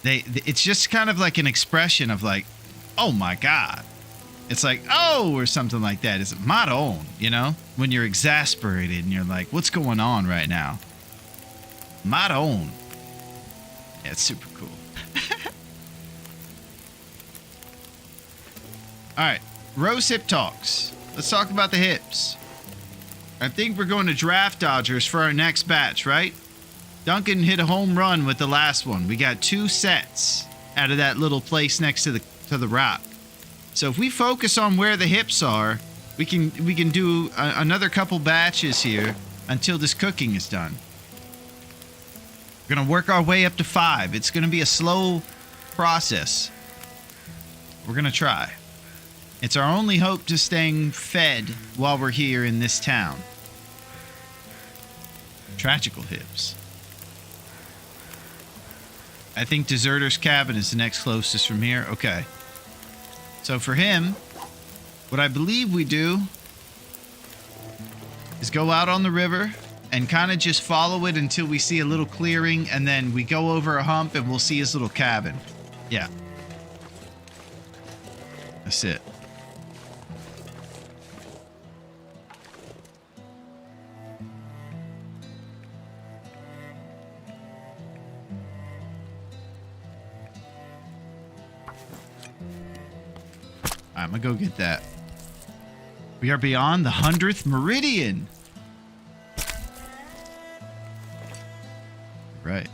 It's just kind of like an expression of like, oh my God. It's like, oh, or something like that. It's madone, you know? When you're exasperated and you're like, what's going on right now? Madone. Yeah, it's super cool. All right, Rose Hip Talks. Let's talk about the hips. I think we're going to Draft Dodgers for our next batch, right? Duncan hit a home run with the last one. We got 2 sets out of that little place next to the rock. So if we focus on where the hips are, we can do another couple batches here until this cooking is done. We're gonna work our way up to 5. It's gonna be a slow process. We're gonna try. It's our only hope to staying fed while we're here in this town. Tragical hips. I think Deserter's Cabin is the next closest from here. Okay. So for him, what I believe we do is go out on the river and kind of just follow it until we see a little clearing, and then we go over a hump and we'll see his little cabin. Yeah. That's it. I'm gonna go get that. We are beyond the 100th meridian. Right.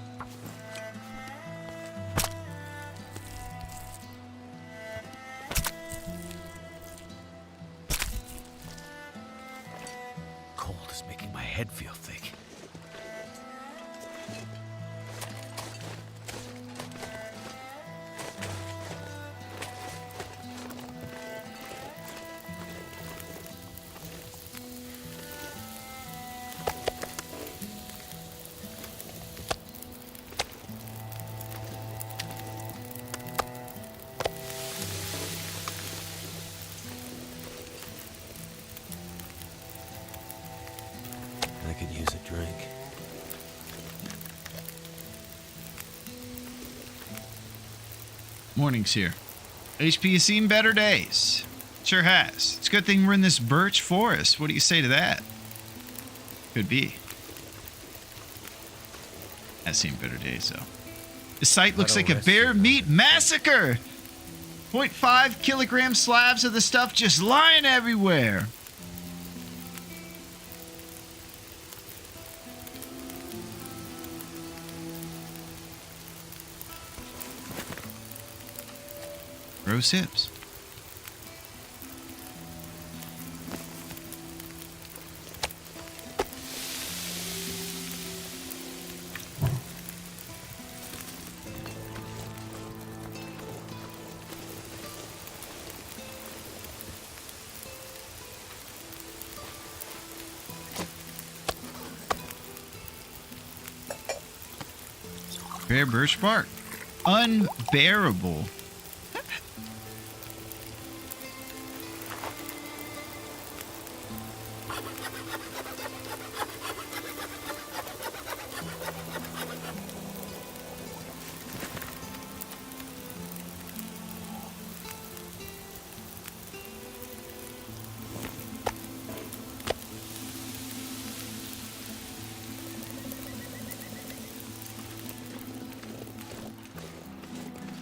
Cold is making my head feel thick. I could use a drink. Morning's here. HP has seen better days. Sure has. It's a good thing we're in this birch forest. What do you say to that? Could be. Has seen better days, though. The site looks like a bear meat massacre. 0.5 kilogram slabs of the stuff just lying everywhere. Rose hips. Bare birch bark. Unbearable.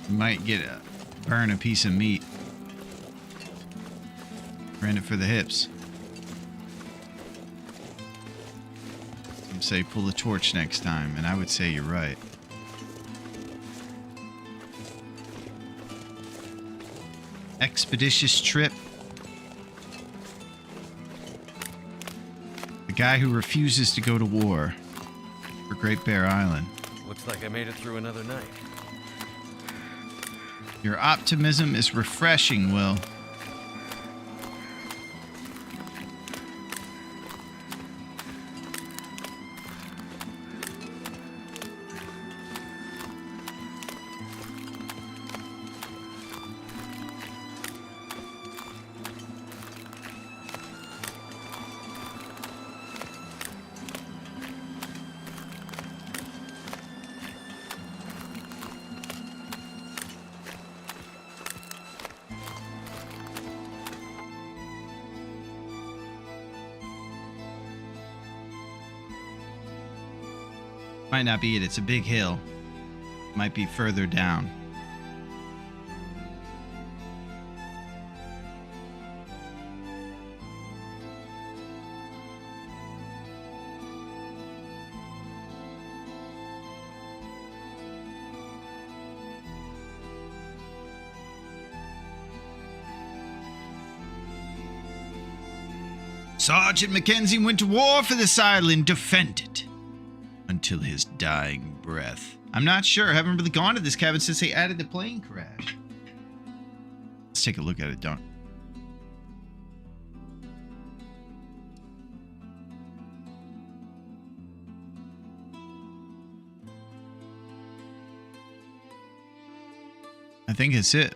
Might burn a piece of meat. Ran it for the hips. Some say pull a torch next time, and I would say you're right. Expeditious trip. The guy who refuses to go to war for Great Bear Island. Looks like I made it through another night. Your optimism is refreshing, Will. Might not be it. It's a big hill. Might be further down. Sergeant Mackenzie went to war for this island, defended until his dying breath. I'm not sure. I haven't really gone to this cabin since they added the plane crash. Let's take a look at it, don't. I think it's it.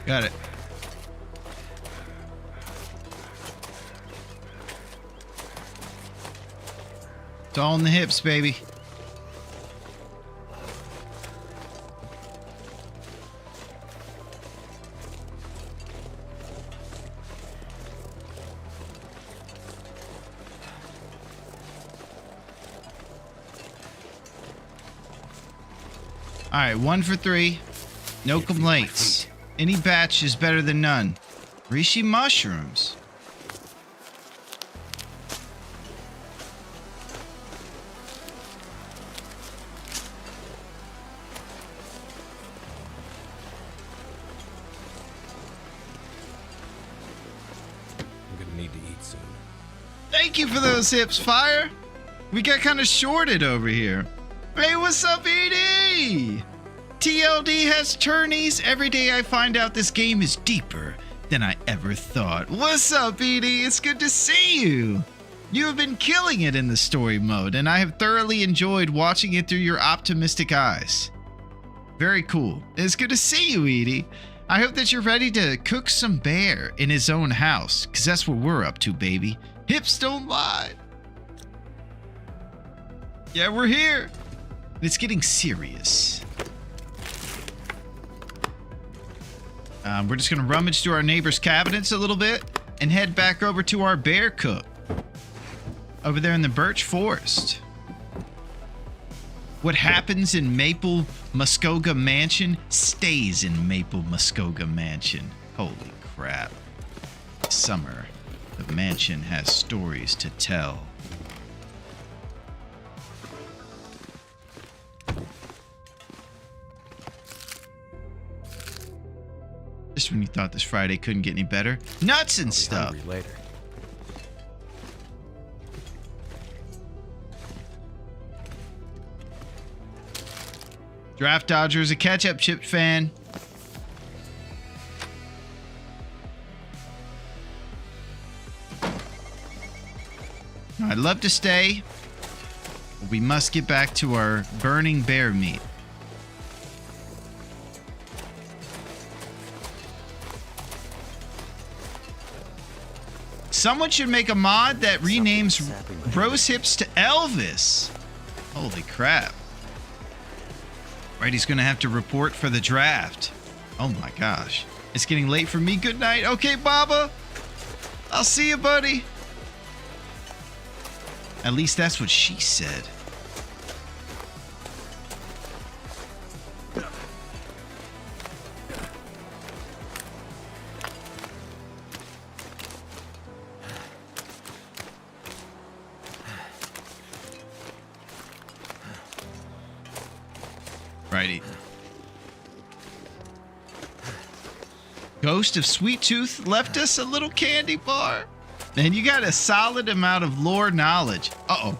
Got it. It's all in the hips, baby. All right, 1 for 3. No complaints. Any batch is better than none. Reishi mushrooms. I'm gonna need to eat soon. Thank you for those hips, Fire. We got kind of shorted over here. Hey, what's up, Edie? TLD has tourneys. Every day I find out this game is deeper than I ever thought. What's up, Edie? It's good to see you. You have been killing it in the story mode, and I have thoroughly enjoyed watching it through your optimistic eyes. Very cool. It's good to see you, Edie. I hope that you're ready to cook some bear in his own house, because that's what we're up to, baby. Hips don't lie. Yeah, we're here. It's getting serious. We're just gonna rummage through our neighbor's cabinets a little bit and head back over to our bear cook over there in the birch forest. What happens in Maple Muskogee Mansion stays in Maple Muskogee Mansion. Holy crap. Summer, the mansion has stories to tell. Just when you thought this Friday couldn't get any better. Nuts and stuff. Hungry later. Draft Dodger is a ketchup chip fan. I'd love to stay, but we must get back to our burning bear meat. Someone should make a mod that renames Rose Hips to Elvis. Holy crap. Right, he's gonna have to report for the draft. Oh my gosh. It's getting late for me. Good night. Okay, Baba. I'll see you, buddy. At least that's what she said. Righty. Ghost of Sweet Tooth left us a little candy bar. And you got a solid amount of lore knowledge. Uh-oh.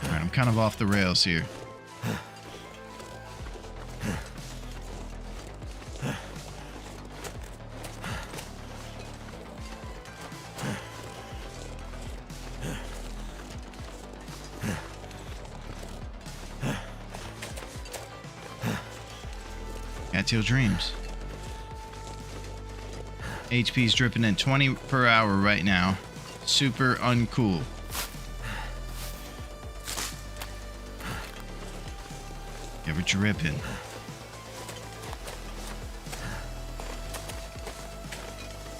All right, I'm kind of off the rails here. Till dreams. HP's dripping in 20 per hour right now. Super uncool. Yeah, we're dripping.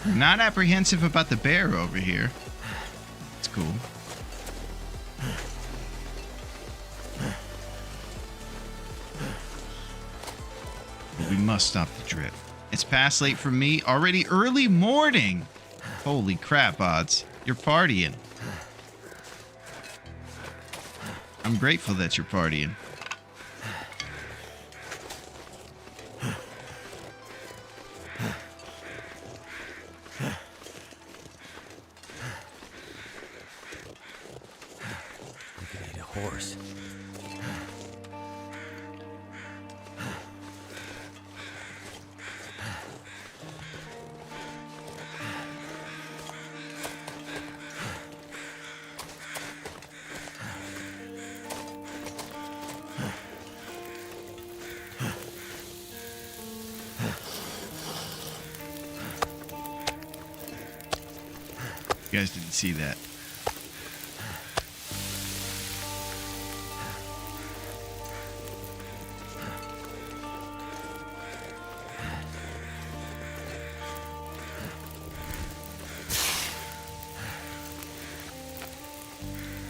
We're not apprehensive about the bear over here. It's cool. We must stop the drip. It's past late for me. Already early morning. Holy crap, Odds. You're partying. I'm grateful that you're partying. We could eat a horse. You guys didn't see that.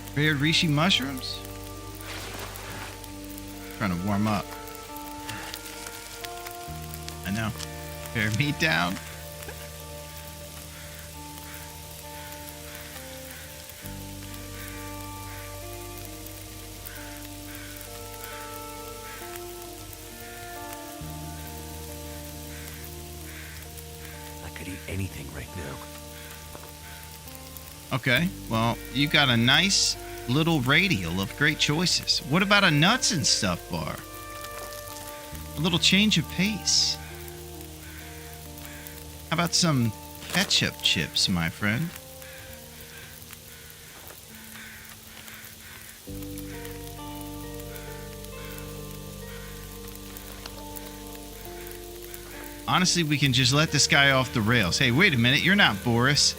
Prepared reishi mushrooms? Trying to warm up. I know. Bear meat down. I could eat anything right now. Okay, well, you got a nice little radial of great choices. What about a nuts and stuff bar? A little change of pace. How about some ketchup chips, my friend? Honestly, we can just let this guy off the rails. Hey, wait a minute. You're not Boris.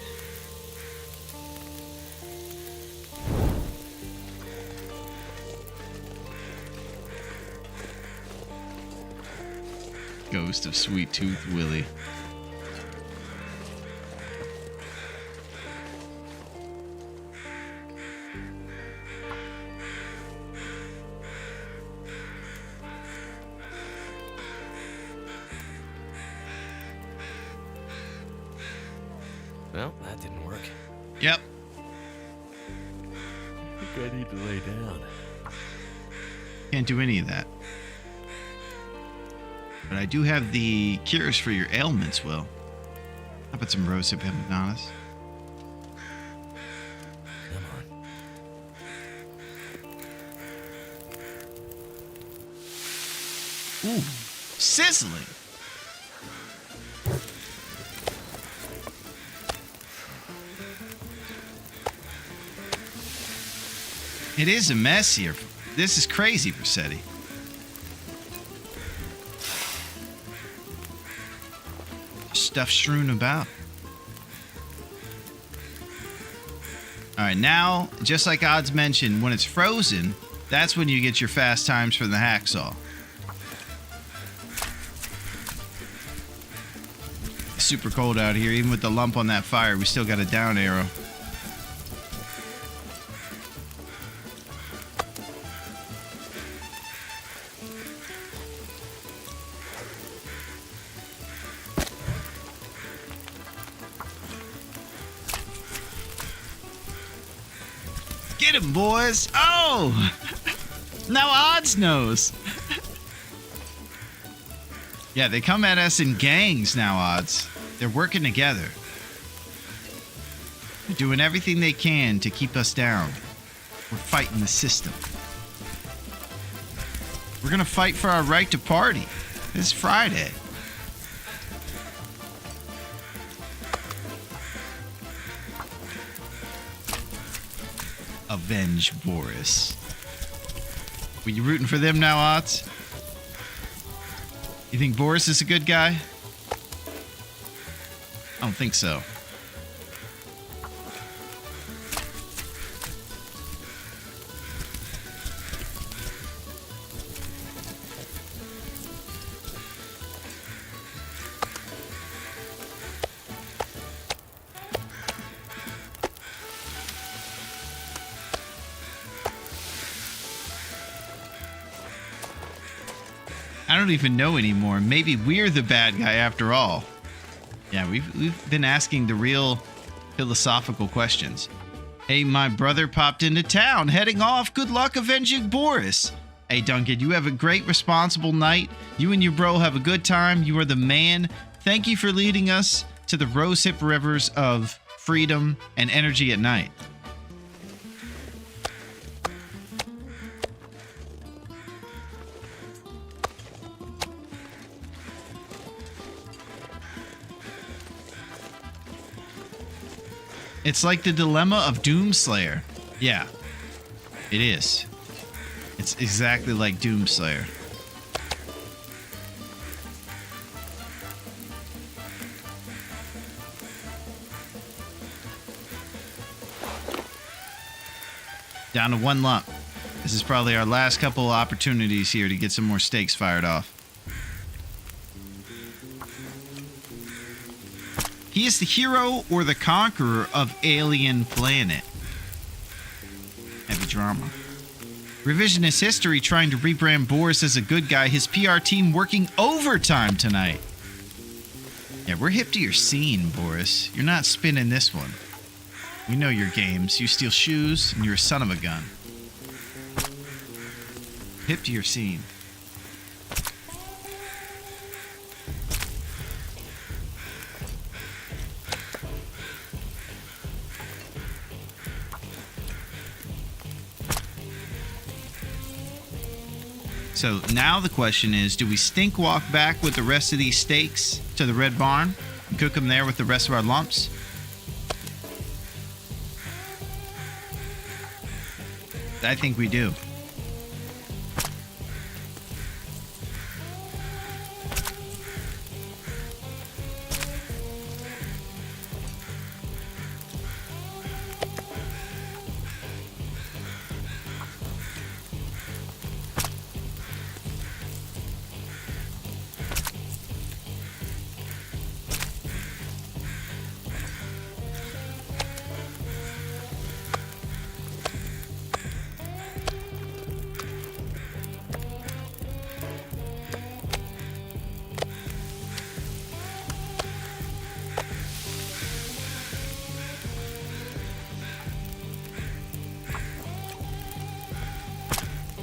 Ghost of Sweet Tooth Willie. Well, that didn't work. Yep. I think I need to lay down. Can't do any of that. But I do have the cures for your ailments, Will. How about some rosehip hypnotis? Come on. Ooh, sizzling. It is a mess here. This is crazy, Versetti. Stuff strewn about. All right, now, just like Odds mentioned, when it's frozen, that's when you get your fast times for the hacksaw. It's super cold out here. Even with the lump on that fire, we still got a down arrow. Get him, boys! Oh! Now Odds knows. Yeah, they come at us in gangs now, Odds. They're working together. They're doing everything they can to keep us down. We're fighting the system. We're gonna fight for our right to party. It's Friday. Avenge Boris. Were you rooting for them now, Otz? You think Boris is a good guy? I don't think so. I don't even know anymore. Maybe we're the bad guy after all. Yeah, we've been asking the real philosophical questions. Hey, my brother popped into town, heading off. Good luck avenging Boris. Hey, Duncan, you have a great, responsible night. You and your bro have a good time. You are the man. Thank you for leading us to the rosehip rivers of freedom and energy at night. It's like the dilemma of Doomslayer. Yeah, it is. It's exactly like Doomslayer. Down to one lump. This is probably our last couple of opportunities here to get some more stakes fired off. He is the hero or the conqueror of Alien Planet. Heavy drama. Revisionist history trying to rebrand Boris as a good guy. His PR team working overtime tonight. Yeah, we're hip to your scene, Boris. You're not spinning this one. We know your games. You steal shoes and you're a son of a gun. Hip to your scene. So now the question is, do we stink walk back with the rest of these steaks to the Red Barn and cook them there with the rest of our lumps? I think we do.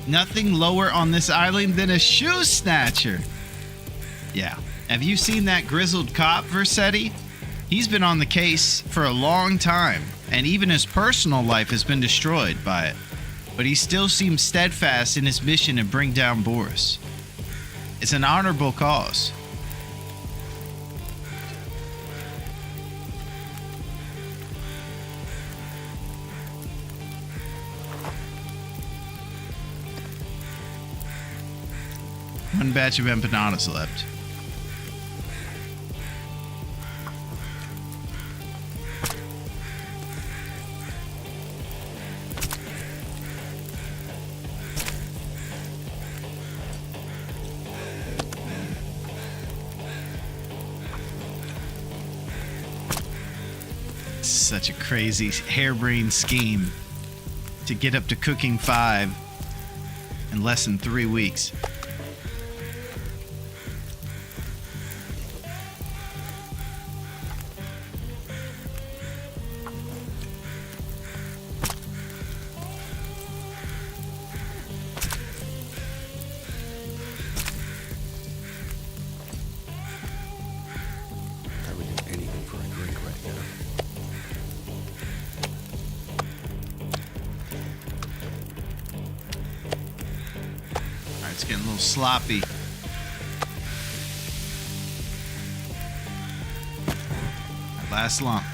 Nothing lower on this island than a shoe snatcher. Yeah. Have you seen that grizzled cop, Versetti? He's been on the case for a long time, and even his personal life has been destroyed by it. But he still seems steadfast in his mission to bring down Boris. It's an honorable cause. One batch of empanadas left. Such a crazy harebrained scheme to get up to cooking 5 in less than 3 weeks. I would do anything for a drink right now. Alright, it's getting a little sloppy. Last lump.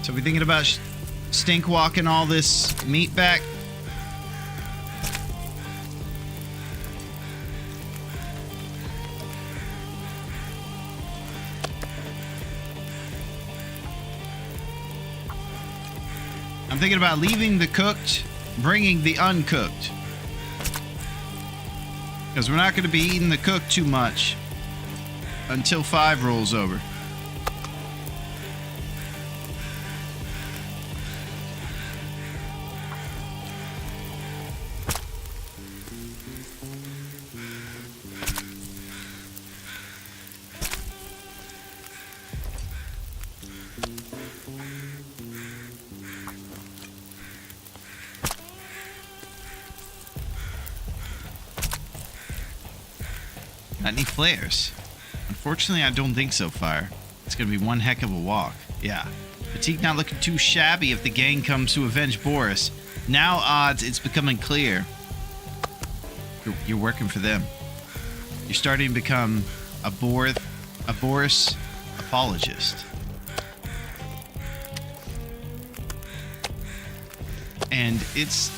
So we thinking about stink walking all this meat back? I'm thinking about leaving the cooked, bringing the uncooked. Because we're not going to be eating the cooked too much until 5 rolls over. Got any flares? Unfortunately, I don't think so, Fire. It's gonna be one heck of a walk. Yeah. Fatigue not looking too shabby if the gang comes to avenge Boris. Now odds, it's becoming clear. You're working for them. You're starting to become a Boris apologist. And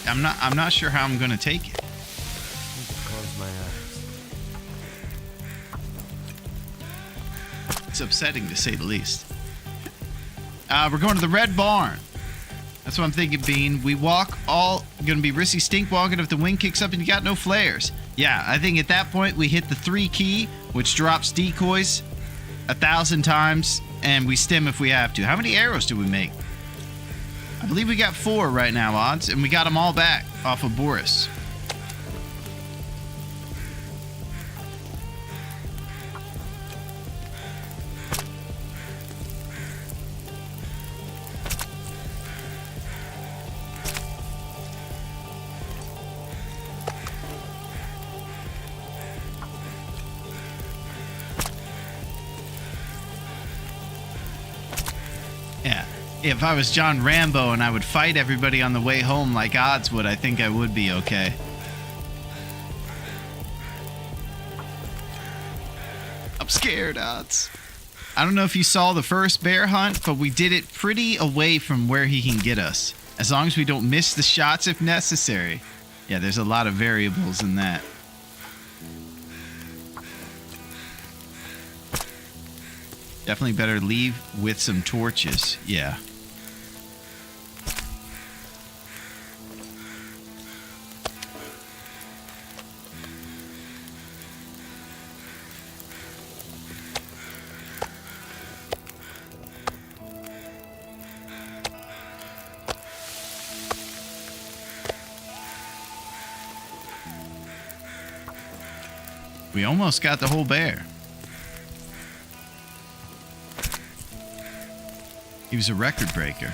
I'm not sure how I'm gonna take it. Close my eyes. It's upsetting to say the least. We're going to the Red Barn. That's what I'm thinking, Bean. We walk all gonna be risky stink walking if the wind kicks up and you got no flares. Yeah, I think at that point we hit the 3 key, which drops decoys 1,000 times, and we stem if we have to. How many arrows do we make? I believe we got 4 right now, odds, and we got them all back off of Boris. Yeah. If I was John Rambo and I would fight everybody on the way home like odds would, I think I would be okay. I'm scared, odds. I don't know if you saw the first bear hunt, but we did it pretty away from where he can get us. As long as we don't miss the shots if necessary. Yeah, there's a lot of variables in that. Definitely better leave with some torches. Yeah. We almost got the whole bear. He was a record breaker.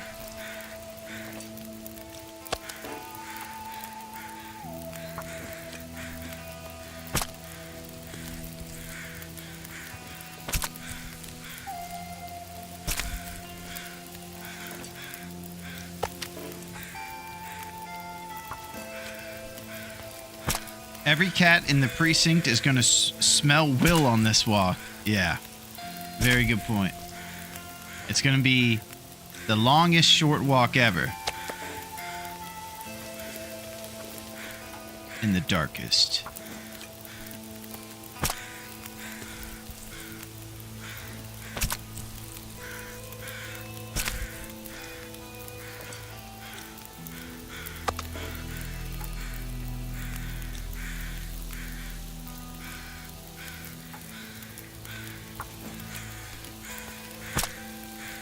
Every cat in the precinct is going to smell Will on this walk. Yeah. Very good point. It's going to be the longest short walk ever. In the darkest.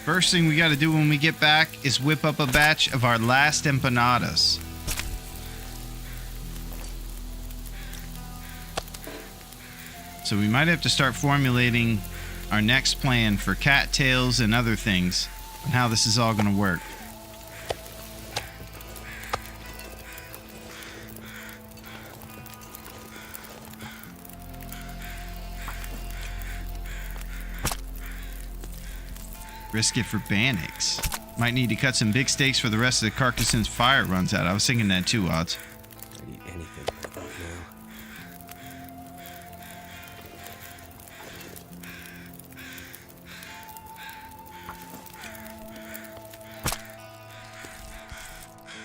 First thing we got to do when we get back is whip up a batch of our last empanadas. So we might have to start formulating our next plan for cattails and other things and how this is all going to work. Risk it for Bannix. Might need to cut some big steaks for the rest of the carcass since fire runs out. I was thinking that too, Odds. I'd eat anything right now.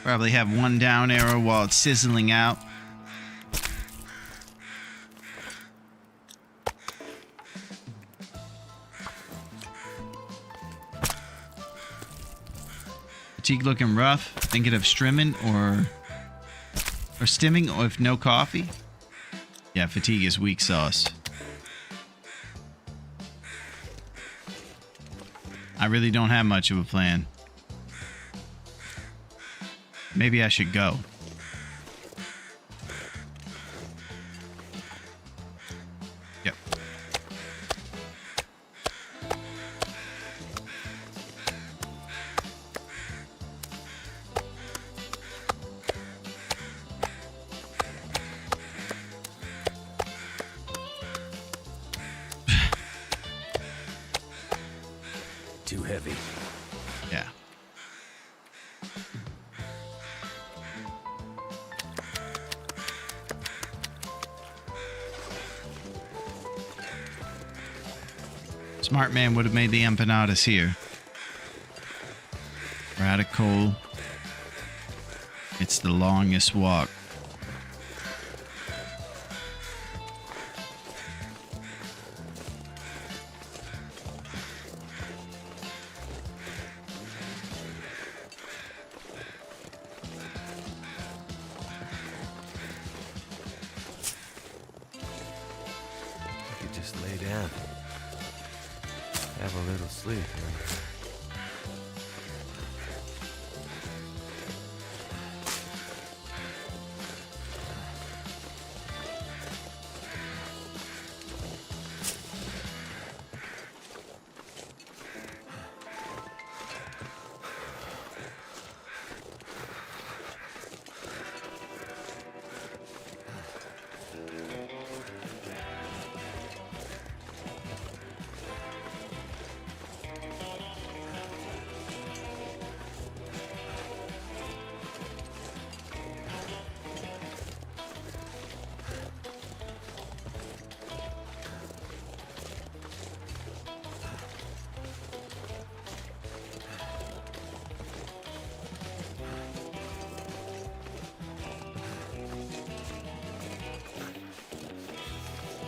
Probably have one down arrow while it's sizzling out. Fatigue looking rough. Thinking of stimming or if no coffee. Yeah, fatigue is weak sauce. I really don't have much of a plan. Maybe I should go. Yep. Too heavy. Yeah. Smart man would have made the empanadas here. We're out of coal. It's the longest walk. I could just lay down. Have a little sleep, huh?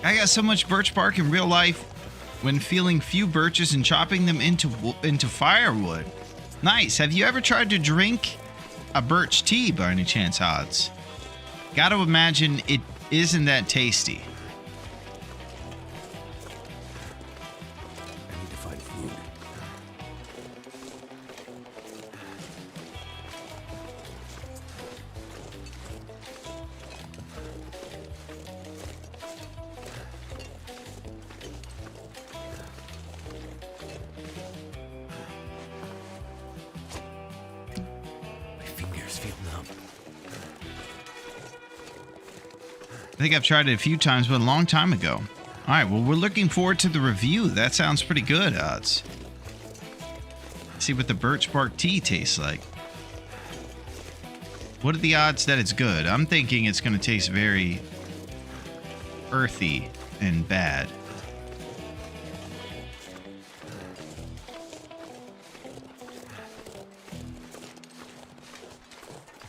I got so much birch bark in real life when feeling few birches and chopping them into firewood. Nice. Have you ever tried to drink a birch tea by any chance, Odds? Gotta imagine it isn't that tasty. I need to find food. My fingers feel numb. I think I've tried it a few times, but a long time ago. All right, well, we're looking forward to the review. That sounds pretty good, Odds. See what the birch bark tea tastes like. What are the odds that it's good? I'm thinking it's going to taste very, earthy and bad.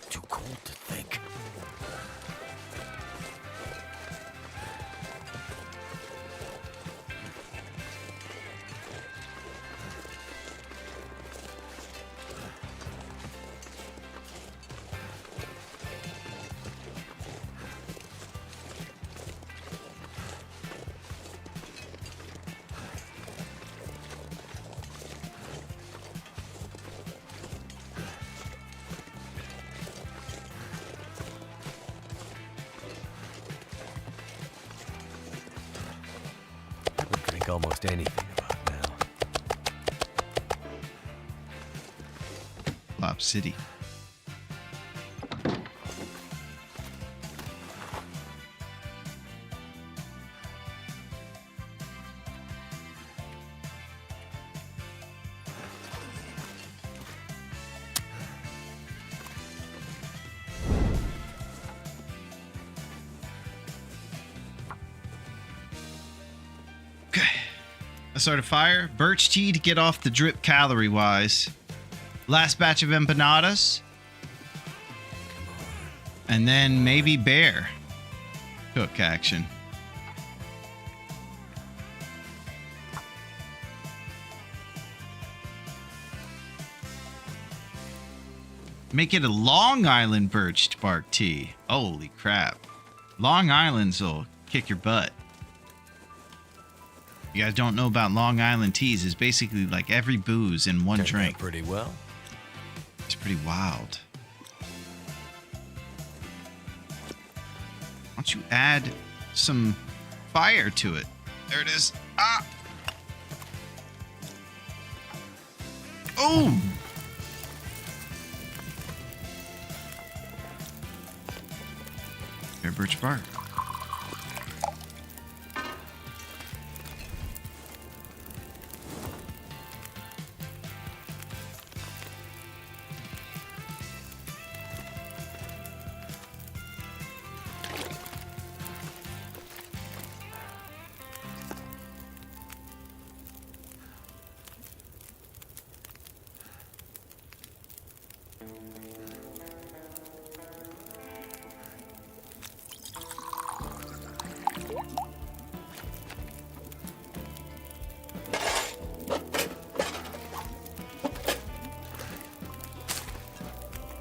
Too cold to think. I would drink almost anything about now. Flop City. Okay. I started fire. Birch tea to get off the drip calorie wise. Last batch of empanadas. And then maybe bear. Cook action. Make it a Long Island birch bark tea. Holy crap. Long Island's will kick your butt. You guys don't know about Long Island teas. It's basically like every booze in one Turned out drink. pretty well. It's pretty wild. Why don't you add some fire to it? There it is. Ah! Oh! Fair birch bark.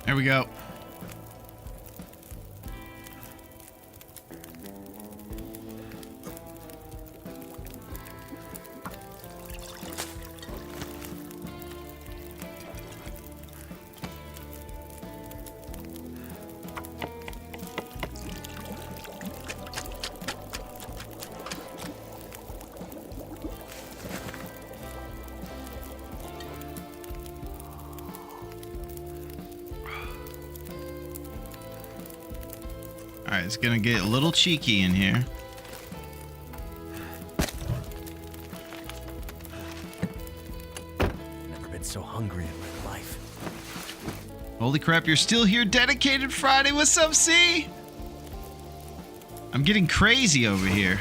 There we go. Alright, it's gonna get a little cheeky in here. Never been so hungry in my life. Holy crap, you're still here, Dedicated Friday. What's up, C? I'm getting crazy over here.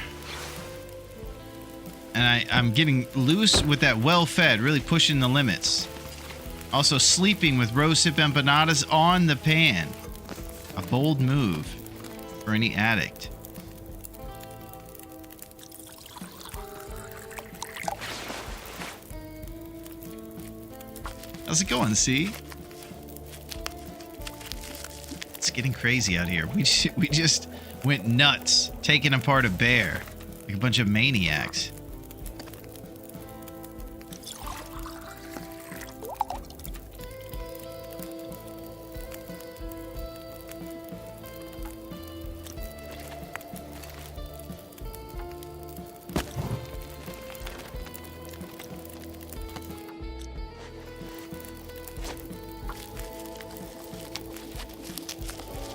And I'm getting loose with that well-fed, really pushing the limits. Also sleeping with rose-hip empanadas on the pan. A bold move for any addict. How's it going, C? It's getting crazy out here. We just went nuts, taking apart a bear like a bunch of maniacs.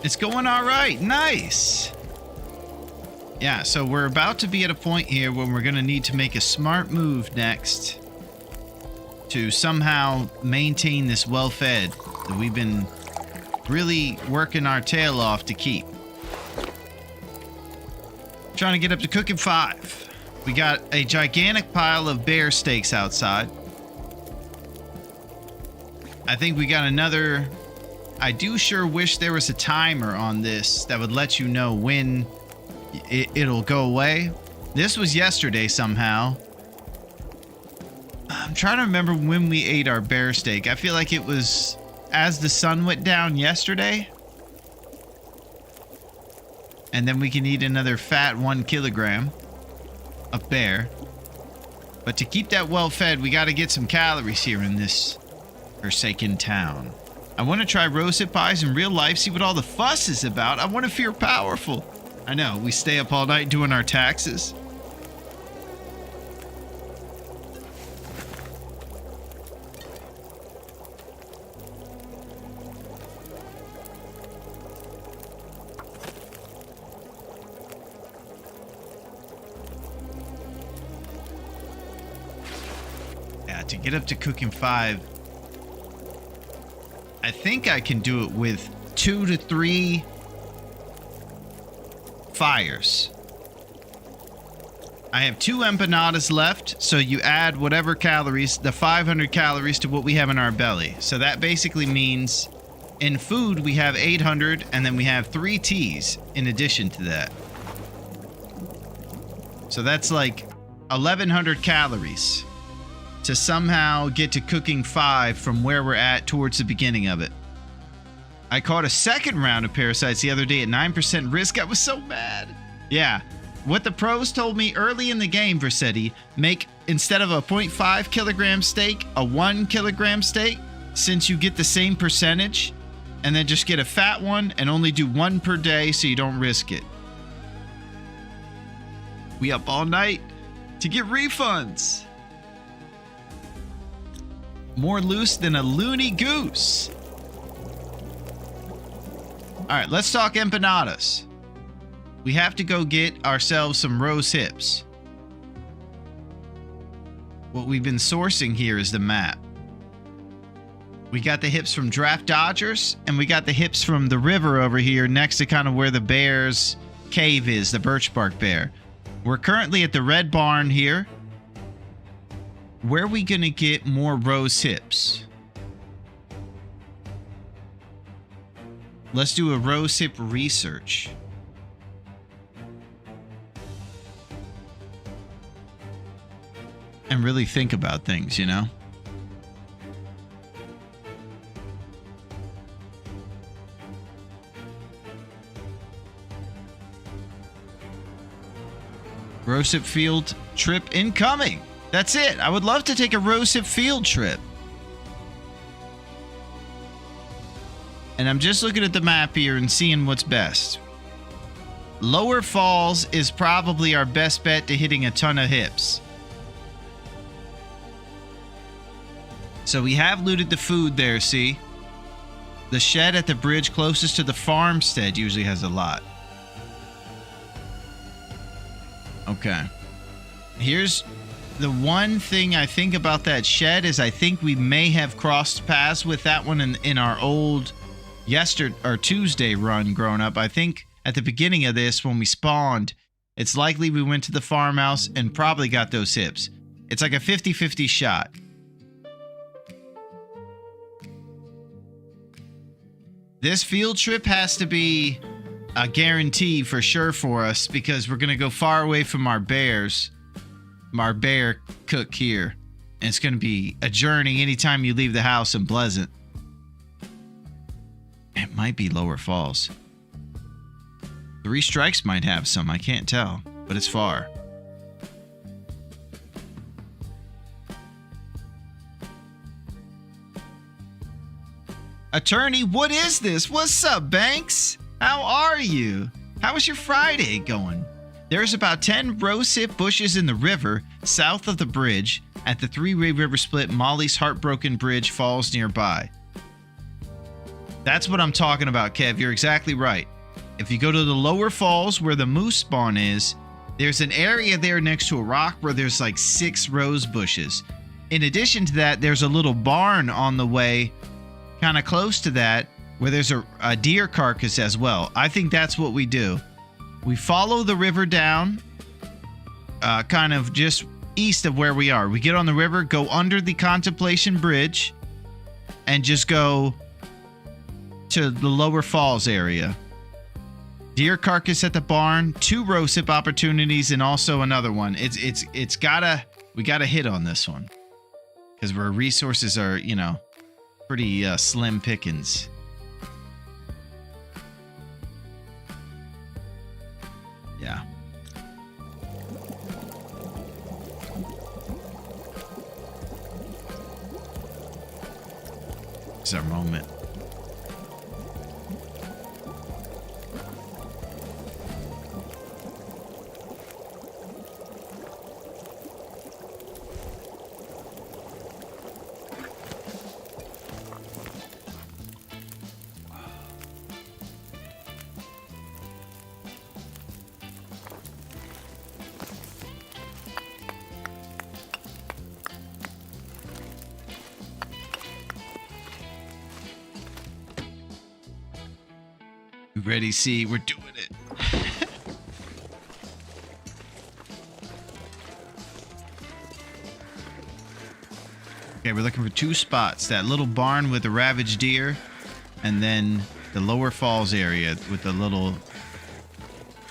It's going all right. Nice. Yeah, so we're about to be at a point here where we're going to need to make a smart move next to somehow maintain this well-fed that we've been really working our tail off to keep. Trying to get up to cooking 5. We got a gigantic pile of bear steaks outside. I think we got another. I do sure wish there was a timer on this that would let you know when it'll go away. This was yesterday somehow. I'm trying to remember when we ate our bear steak. I feel like it was as the sun went down yesterday. And then we can eat another fat 1 kilogram of bear. But to keep that well fed, we got to get some calories here in this forsaken town. I want to try roasted pies in real life, see what all the fuss is about. I want to feel powerful. I know, we stay up all night doing our taxes. Yeah, to get up to cooking 5, I think I can do it with 2 to 3 fires. I have 2 empanadas left, so you add whatever calories, the 500 calories to what we have in our belly. So that basically means in food we have 800, and then we have 3 teas in addition to that. So that's like 1100 calories to somehow get to cooking 5 from where we're at towards the beginning of it. I caught a second round of parasites the other day at 9% risk. I was so mad. Yeah. What the pros told me early in the game, Versetti, make instead of a 0.5 kilogram steak, a 1 kilogram steak, since you get the same percentage, and then just get a fat one and only do 1 per day so you don't risk it. We up all night to get refunds. More loose than a loony goose. All right, let's talk empanadas. We have to go get ourselves some rose hips. What we've been sourcing here is the map. We got the hips from Draft Dodgers, and we got the hips from the river over here next to kind of where the bear's cave is, the Birch Bark Bear. We're currently at the Red Barn here. Where are we going to get more rose hips? Let's do a rose hip research. And really think about things, you know? Rose hip field trip incoming. That's it. I would love to take a rose hip field trip. And I'm just looking at the map here and seeing what's best. Lower Falls is probably our best bet to hitting a ton of hips. So we have looted the food there, see? The shed at the bridge closest to the farmstead usually has a lot. Okay. Here's the one thing I think about that shed is I think we may have crossed paths with that one in our old Tuesday run growing up. I think at the beginning of this when we spawned, it's likely we went to the farmhouse and probably got those hips. It's like a 50-50 shot. This field trip has to be a guarantee for sure for us because we're going to go far away from our bears. Our bear cook here. And it's going to be a journey anytime you leave the house in Pleasant. It might be Lower Falls. 3 Strikes might have some. I can't tell. But it's far. Attorney, what is this? What's up, Banks? How are you? How is your Friday going? There's about 10 rosehip bushes in the river south of the bridge. At the 3-way river split, Molly's Heartbroken Bridge falls nearby. That's what I'm talking about, Kev. You're exactly right. If you go to the lower falls where the moose spawn is, there's an area there next to a rock where there's like 6 rose bushes. In addition to that, there's a little barn on the way kind of close to that where there's a deer carcass as well. I think that's what we do. We follow the river down, kind of just east of where we are. We get on the river, go under the Contemplation Bridge, and just go to the Lower Falls area. Deer carcass at the barn, 2 rose hip opportunities, and also another one. We gotta hit on this one because our resources are, you know, pretty slim pickings. Yeah. It's our moment. You ready? See, we're doing it. Okay, we're looking for 2 spots. That little barn with the ravaged deer, and then the Lower Falls area with the little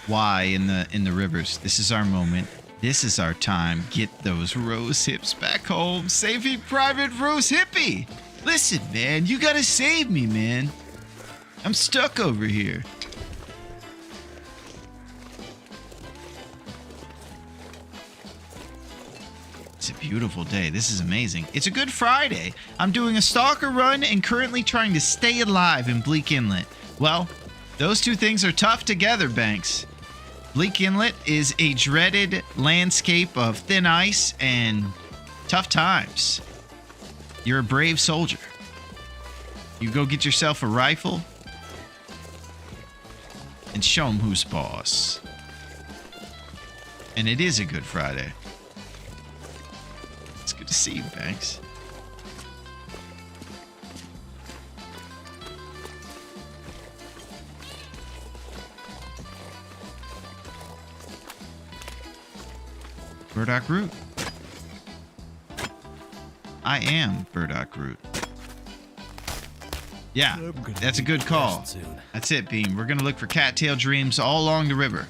Y in the rivers. This is our moment. This is our time. Get those rose hips back home. Saving Private Rose Hippie. Listen, man, you gotta save me, man. I'm stuck over here. It's a beautiful day. This is amazing. It's a Good Friday. I'm doing a stalker run and currently trying to stay alive in Bleak Inlet. Well, those 2 things are tough together, Banks. Bleak Inlet is a dreaded landscape of thin ice and tough times. You're a brave soldier. You go get yourself a rifle and show them who's boss. And it is a Good Friday. It's good to see you, Banks. Burdock Root. I am Burdock Root. Yeah, that's a good call. That's it, Beam. We're gonna look for cattail dreams all along the river.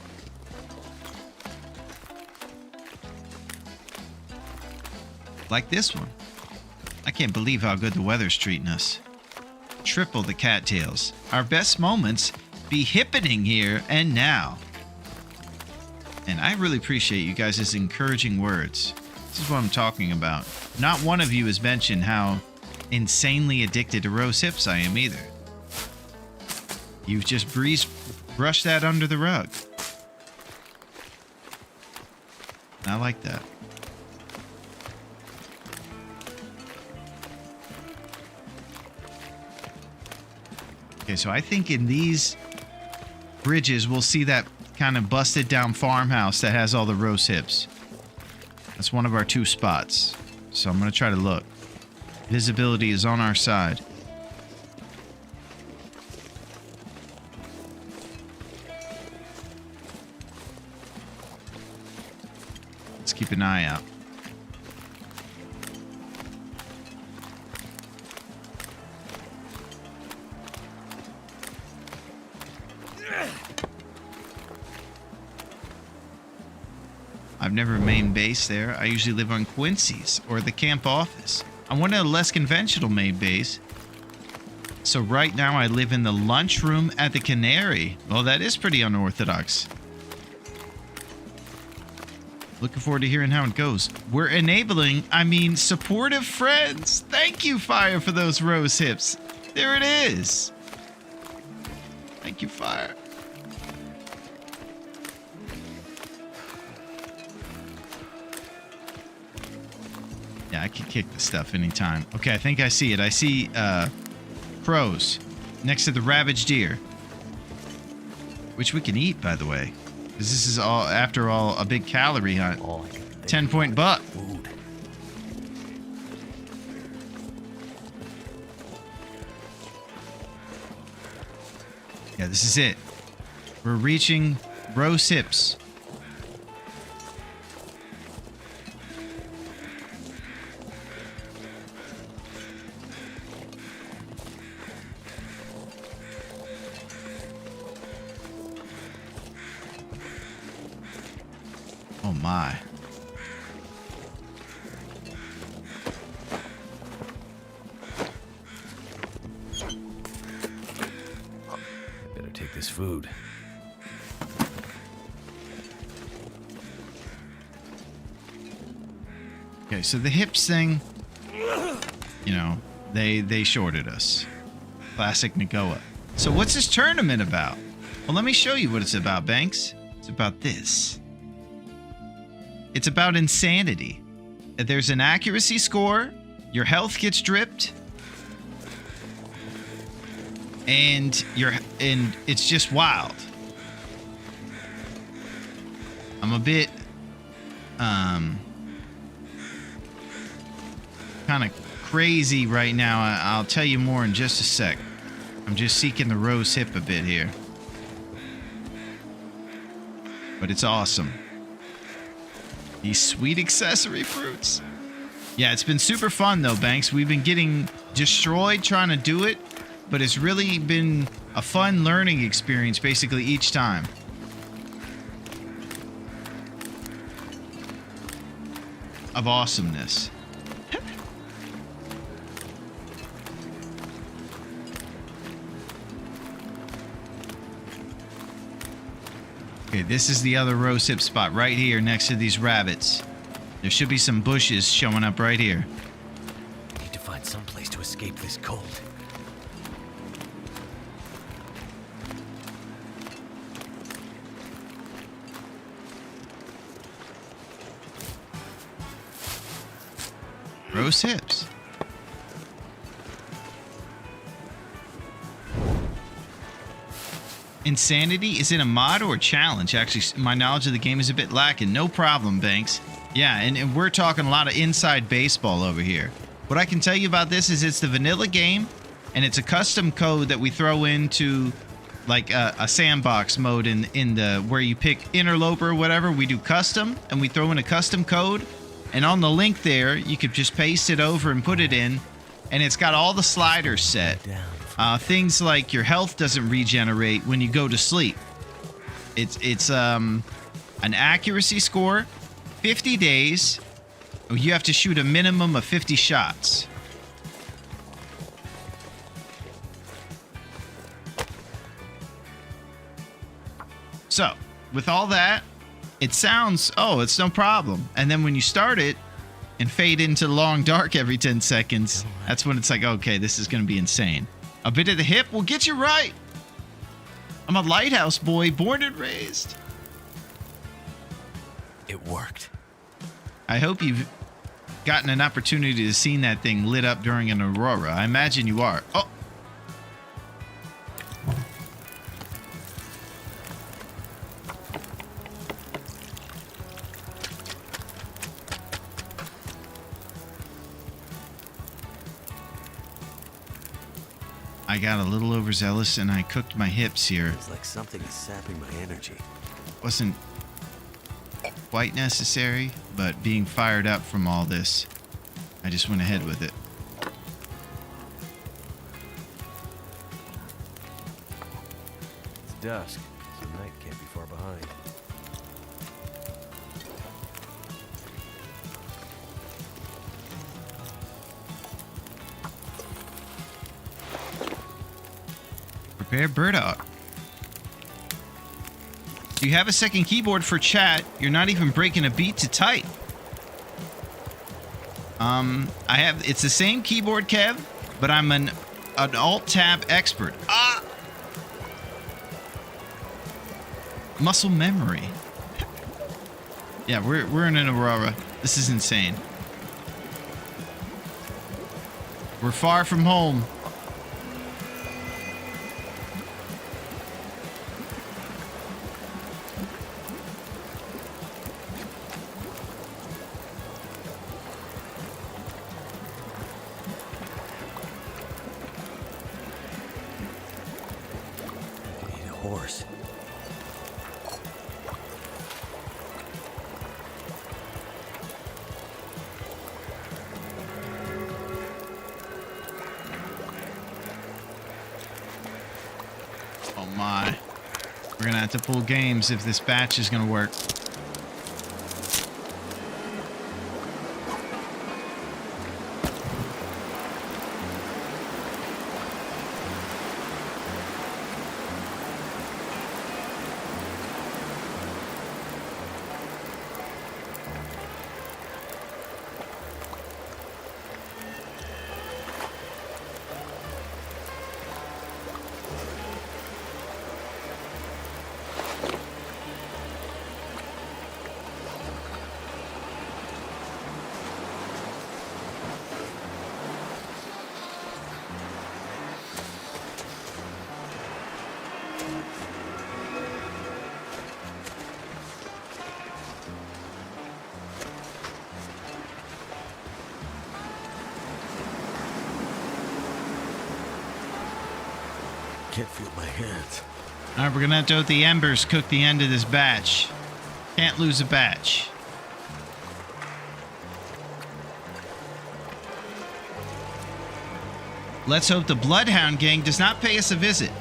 Like this one. I can't believe how good the weather's treating us. Triple the cattails. Our best moments be happening here and now. And I really appreciate you guys' encouraging words. This is what I'm talking about. Not one of you has mentioned how insanely addicted to rose hips I am either. You've just brushed that under the rug. I like that. Okay, so I think in these bridges we'll see that kind of busted down farmhouse that has all the rose hips. That's one of our 2 spots. So I'm going to try to look. Visibility is on our side. Let's keep an eye out. I've never main base there. I usually live on Quincy's or the camp office. I'm one of the less conventional main base. So right now I live in the lunchroom at the Canary. Well, that is pretty unorthodox. Looking forward to hearing how it goes. We're enabling, supportive friends. Thank you, Fire, for those rose hips. There it is. Thank you, Fire. Yeah, I can kick this stuff anytime. Okay, I think I see it. I see crows next to the ravaged deer. Which we can eat, by the way. Because this is, all, after all, a big calorie hunt. 10-point buck. Yeah, this is it. We're reaching Rose hips. Oh my. I better take this food. Okay, so the hips thing, you know, they shorted us. Classic Nagoa. So what's this tournament about? Well, let me show you what it's about, Banks. It's about this. It's about insanity. There's an accuracy score, your health gets dripped, and it's just wild. I'm a bit kind of crazy right now. I'll tell you more in just a sec. I'm just seeking the rose hip a bit here. But it's awesome. These sweet accessory fruits. Yeah, it's been super fun though, Banks. We've been getting destroyed trying to do it, but it's really been a fun learning experience basically each time. Of awesomeness. Okay, this is the other rose hip spot right here next to these rabbits. There should be some bushes showing up right here. Need to find some place to escape this cold. Rose hips. Insanity? Is it a mod or a challenge? Actually, my knowledge of the game is a bit lacking. No problem, Banks. Yeah, and we're talking a lot of inside baseball over here. What I can tell you about this is it's the vanilla game, and it's a custom code that we throw into like a sandbox mode in the where you pick interloper or whatever. We do custom, and we throw in a custom code, and on the link there, you could just paste it over and put it in, and it's got all the sliders set. Things like your health doesn't regenerate when you go to sleep. It's an accuracy score, 50 days. You have to shoot a minimum of 50 shots. So, with all that, it sounds, oh, it's no problem. And then when you start it and fade into long dark every 10 seconds, that's when it's like, okay, this is going to be insane. A bit of the hip will get you right. I'm a lighthouse boy, born and raised. It worked. I hope you've gotten an opportunity to see that thing lit up during an aurora. I imagine you are. Oh. I got a little overzealous and I cooked my hips here. It's like something is sapping my energy. Wasn't quite necessary, but being fired up from all this, I just went ahead with it. It's dusk, so night can't be far behind. Prepare Burdock. Do you have a second keyboard for chat? You're not even breaking a beat to type. It's the same keyboard, Kev, but I'm an Alt-Tab expert. Ah! Muscle memory. Yeah, we're in an aurora. This is insane. We're far from home. Horse. Oh my. We're gonna have to pull games if this batch is gonna work. Can't feel my hands. All right, we're gonna have to let the embers cook the end of this batch. Can't lose a batch. Let's hope the Bloodhound gang does not pay us a visit.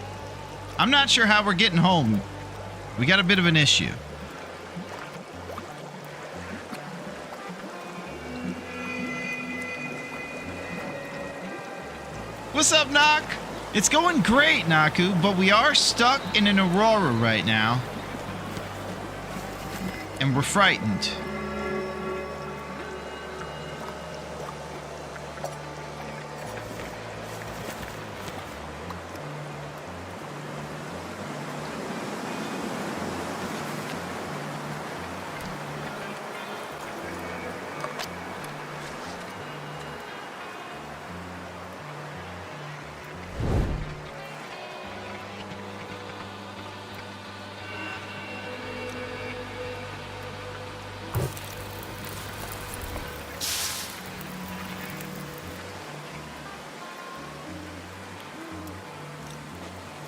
I'm not sure how we're getting home. We got a bit of an issue. What's up, Knock? It's going great, Naku, but we are stuck in an Aurora right now. And we're frightened.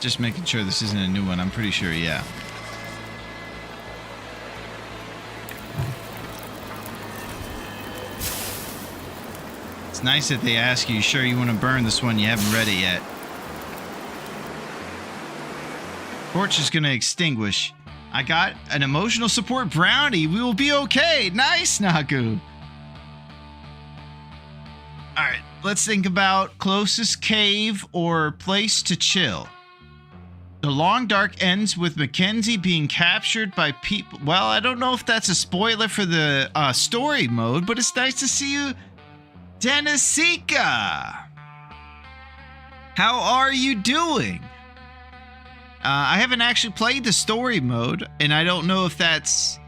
Just making sure this isn't a new one. I'm pretty sure, yeah. It's nice that they ask you sure you want to burn this one you haven't read it yet. Torch is going to extinguish. I got an emotional support brownie. We will be okay. Nice, Naku. All right, let's think about closest cave or place to chill. The long dark ends with Mackenzie being captured by people. Well, I don't know if that's a spoiler for the story mode, but it's nice to see you, Denisika. How are you doing? I haven't actually played the story mode, and I don't know if that's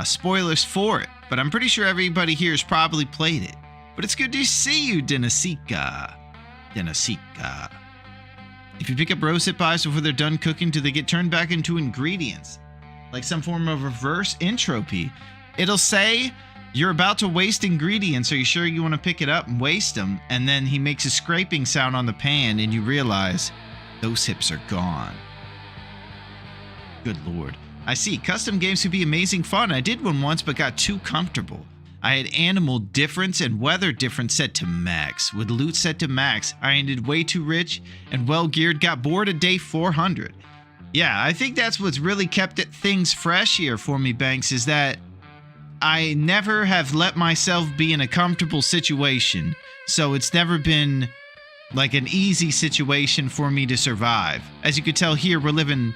spoilers for it, but I'm pretty sure everybody here has probably played it. But it's good to see you, Denisika. Denisika. If you pick up rosehip pies before they're done cooking, do they get turned back into ingredients? Like some form of reverse entropy. It'll say you're about to waste ingredients. Are you sure you want to pick it up and waste them? And then he makes a scraping sound on the pan and you realize those hips are gone. Good lord. I see. Custom games could be amazing fun. I did one once but got too comfortable. I had animal difference and weather difference set to max. With loot set to max, I ended way too rich and well geared, got bored at day 400. Yeah, I think that's what's really kept things fresh here for me, Banks, is that I never have let myself be in a comfortable situation. So it's never been like an easy situation for me to survive. As you can tell here, we're living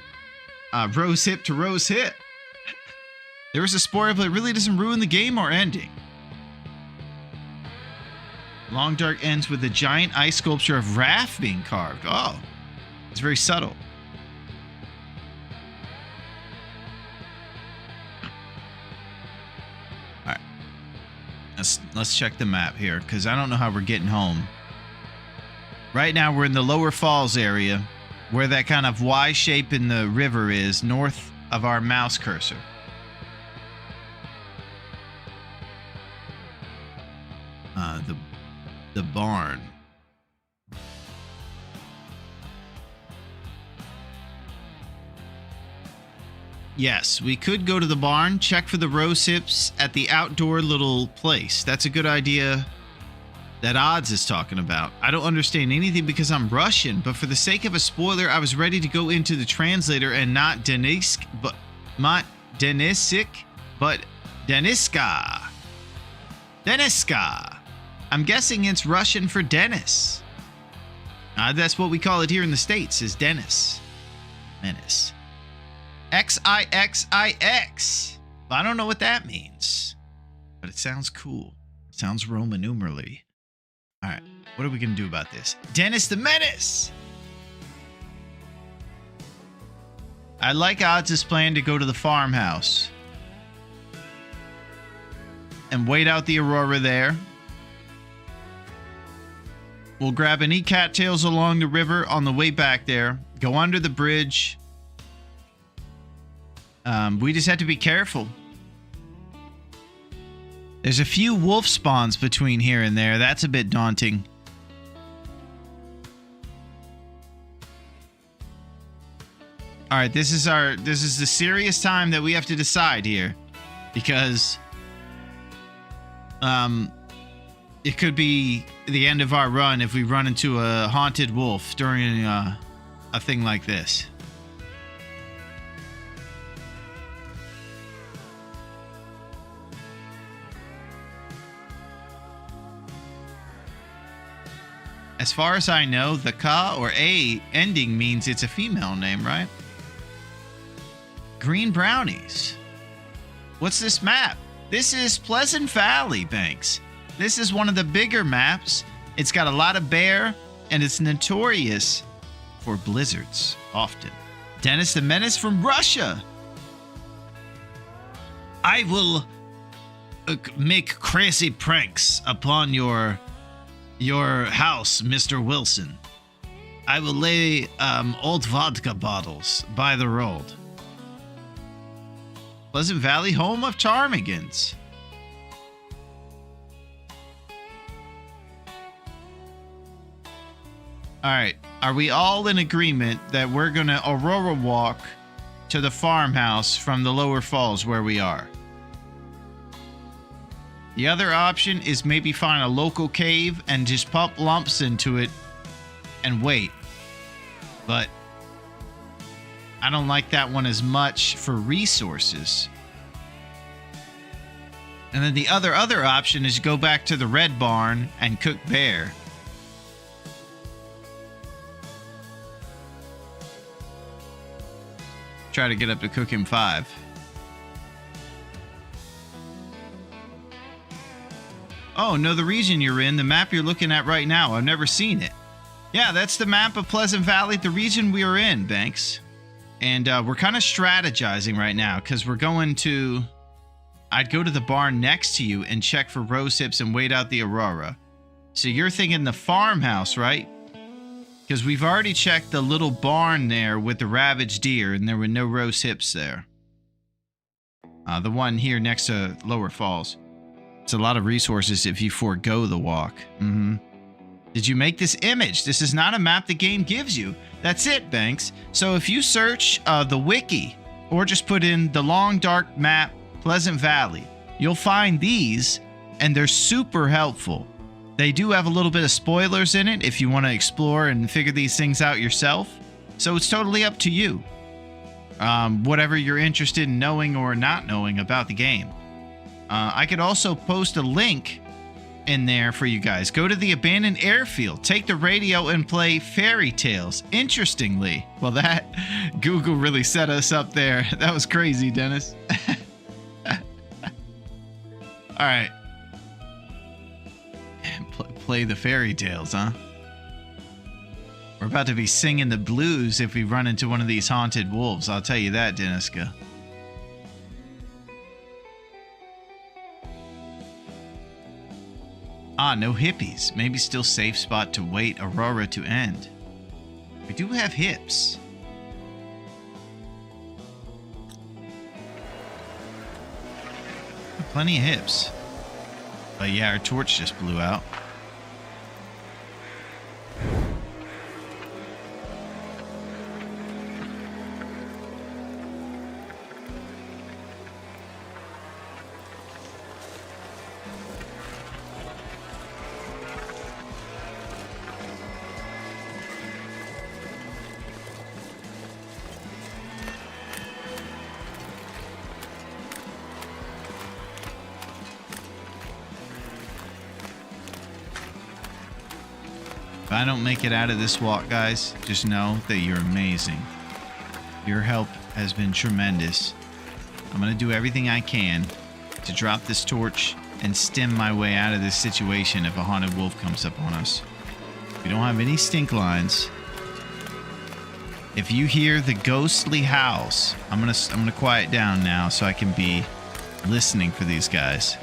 rose hip to rose hip. There was a spoiler, but it really doesn't ruin the game or ending. Long dark ends with a giant ice sculpture of Raph being carved. Oh, it's very subtle. All right, let's check the map here because I don't know how we're getting home. Right now we're in the Lower Falls area, where that kind of Y shape in the river is, north of our mouse cursor. The barn. Yes, we could go to the barn, check for the rose hips at the outdoor little place. That's a good idea that Odds is talking about. I don't understand anything because I'm Russian, but for the sake of a spoiler, I was ready to go into the translator and not Denisk, but not Denisik, but Deniska. Deniska. I'm guessing it's Russian for Dennis. That's what we call it here in the States, is Dennis. Menace. Xixix. I don't know what that means, but it sounds cool. It sounds Roman numerally. All right, what are we going to do about this? Dennis the Menace! I like Odds' plan to go to the farmhouse and wait out the Aurora there. We'll grab and eat cattails along the river on the way back there. Go under the bridge. We just have to be careful. There's a few wolf spawns between here and there. That's a bit daunting. All right, this is the serious time that we have to decide here, because it could be the end of our run if we run into a haunted wolf during a thing like this. As far as I know, the Ka or A ending means it's a female name, right? Green brownies. What's this map? This is Pleasant Valley, Banks. This is one of the bigger maps. It's got a lot of bear, and it's notorious for blizzards, often. Dennis the Menace from Russia. I will make crazy pranks upon your house, Mr. Wilson. I will lay old vodka bottles by the road. Pleasant Valley, home of ptarmigans. All right, are we all in agreement that we're gonna Aurora walk to the farmhouse from the lower falls where we are? The other option is maybe find a local cave and just pump lumps into it and wait. But I don't like that one as much for resources. And then the other option is go back to the red barn and cook bear. Try to get up to cooking 5. Oh, no, the region you're in, the map you're looking at right now. I've never seen it. Yeah, that's the map of Pleasant Valley, the region we are in, Banks. And we're kind of strategizing right now because we're going to... I'd go to the barn next to you and check for rose hips and wait out the Aurora. So you're thinking the farmhouse, right? Because we've already checked the little barn there with the ravaged deer and there were no rose hips there. The one here next to Lower Falls. It's a lot of resources if you forego the walk. Did you make this image? This is not a map the game gives you. That's it, Banks. So if you search the wiki or just put in the long dark map Pleasant Valley, you'll find these and they're super helpful. They do have a little bit of spoilers in it if you want to explore and figure these things out yourself. So it's totally up to you. Whatever you're interested in knowing or not knowing about the game. I could also post a link in there for you guys. Go to the abandoned airfield, take the radio and play Fairy Tales. Interestingly, well, that Google really set us up there. That was crazy, Dennis. All right. Play the fairy tales, huh? We're about to be singing the blues if we run into one of these haunted wolves. I'll tell you that, Deniska. Ah, no hippies. Maybe still safe spot to wait Aurora to end. We do have hips. Plenty of hips. But yeah, our torch just blew out. I don't make it out of this walk, guys, just know that you're amazing. Your help has been tremendous. I'm going to do everything I can to drop this torch and stem my way out of this situation if a haunted wolf comes up on us. We don't have any stink lines. If you hear the ghostly howls, I'm gonna quiet down now so I can be listening for these guys.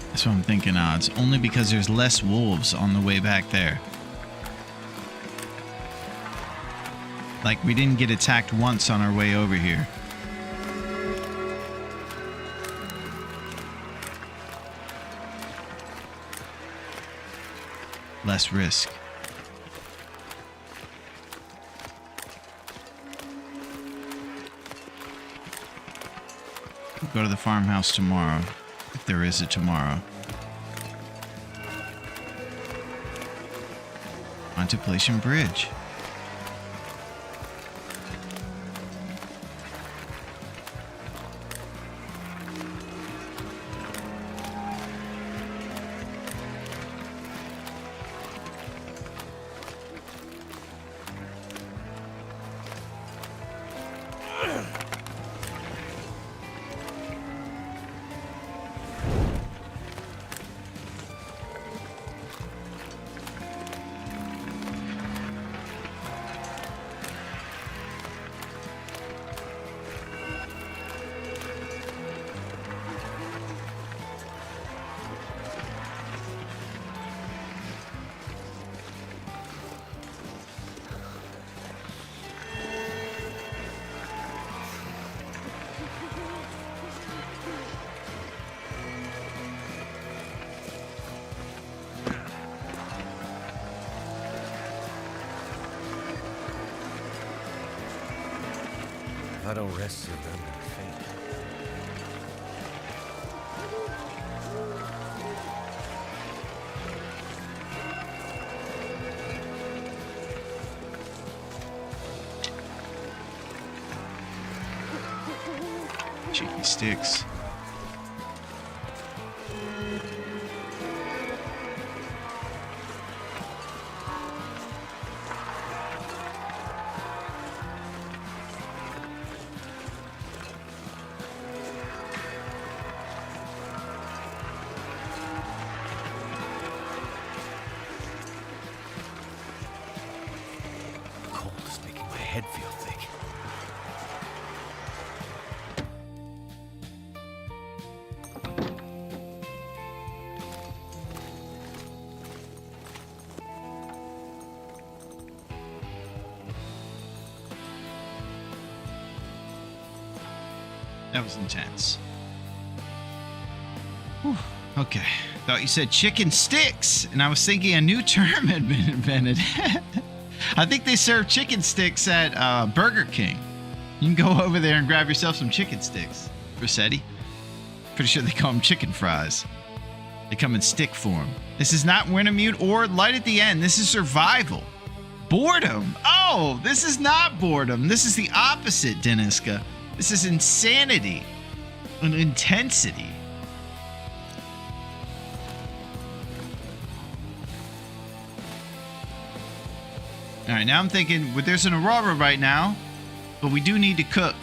That's what I'm thinking odds. Only because there's less wolves on the way back there. Like, we didn't get attacked once on our way over here. Less risk. We'll go to the farmhouse tomorrow. If there is a tomorrow. Contemplation Bridge. If I don't rest soon, I'm gonna faint. Cheeky sticks. Cold is making my head feel thick. That was intense. Whew. Okay. Thought you said chicken sticks, and I was thinking a new term had been invented. I think they serve chicken sticks at Burger King. You can go over there and grab yourself some chicken sticks. Rossetti. Pretty sure they call them chicken fries. They come in stick form. This is not Wintermute or Light at the End. This is survival. Boredom. Oh, this is not boredom. This is the opposite, Deniska. This is insanity and intensity. All right, now I'm thinking, well, there's an aurora right now, but we do need to cook.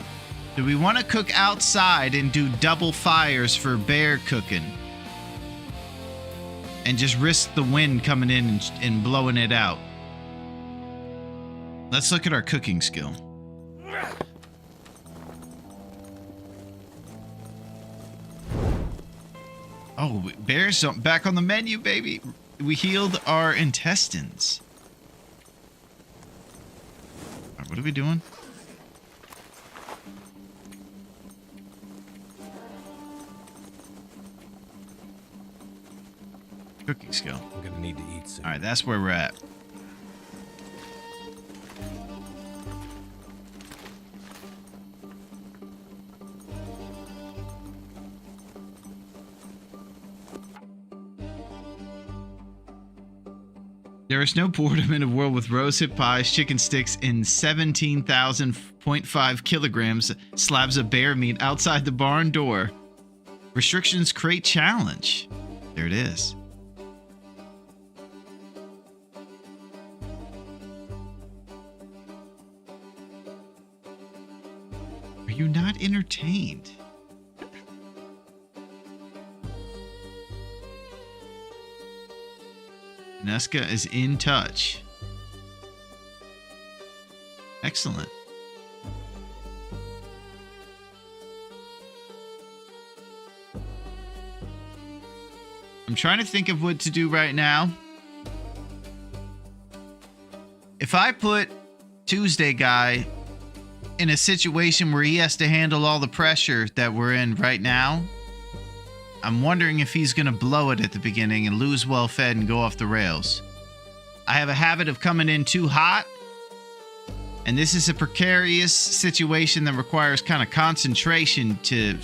Do we want to cook outside and do double fires for bear cooking? And just risk the wind coming in and blowing it out? Let's look at our cooking skill. Oh, bears back on the menu, baby. We healed our intestines. All right, what are we doing? Cooking skill. I'm gonna need to eat soon. All right, that's where we're at. There is no boredom in a world with rosehip pies, chicken sticks, and 17,000.5 kilograms slabs of bear meat outside the barn door. Restrictions create challenge. There it is. Are you not entertained? Nesca is in touch. Excellent. I'm trying to think of what to do right now. If I put Tuesday Guy in a situation where he has to handle all the pressure that we're in right now, I'm wondering if he's going to blow it at the beginning and lose well fed and go off the rails. I have a habit of coming in too hot, and this is a precarious situation that requires kind of concentration to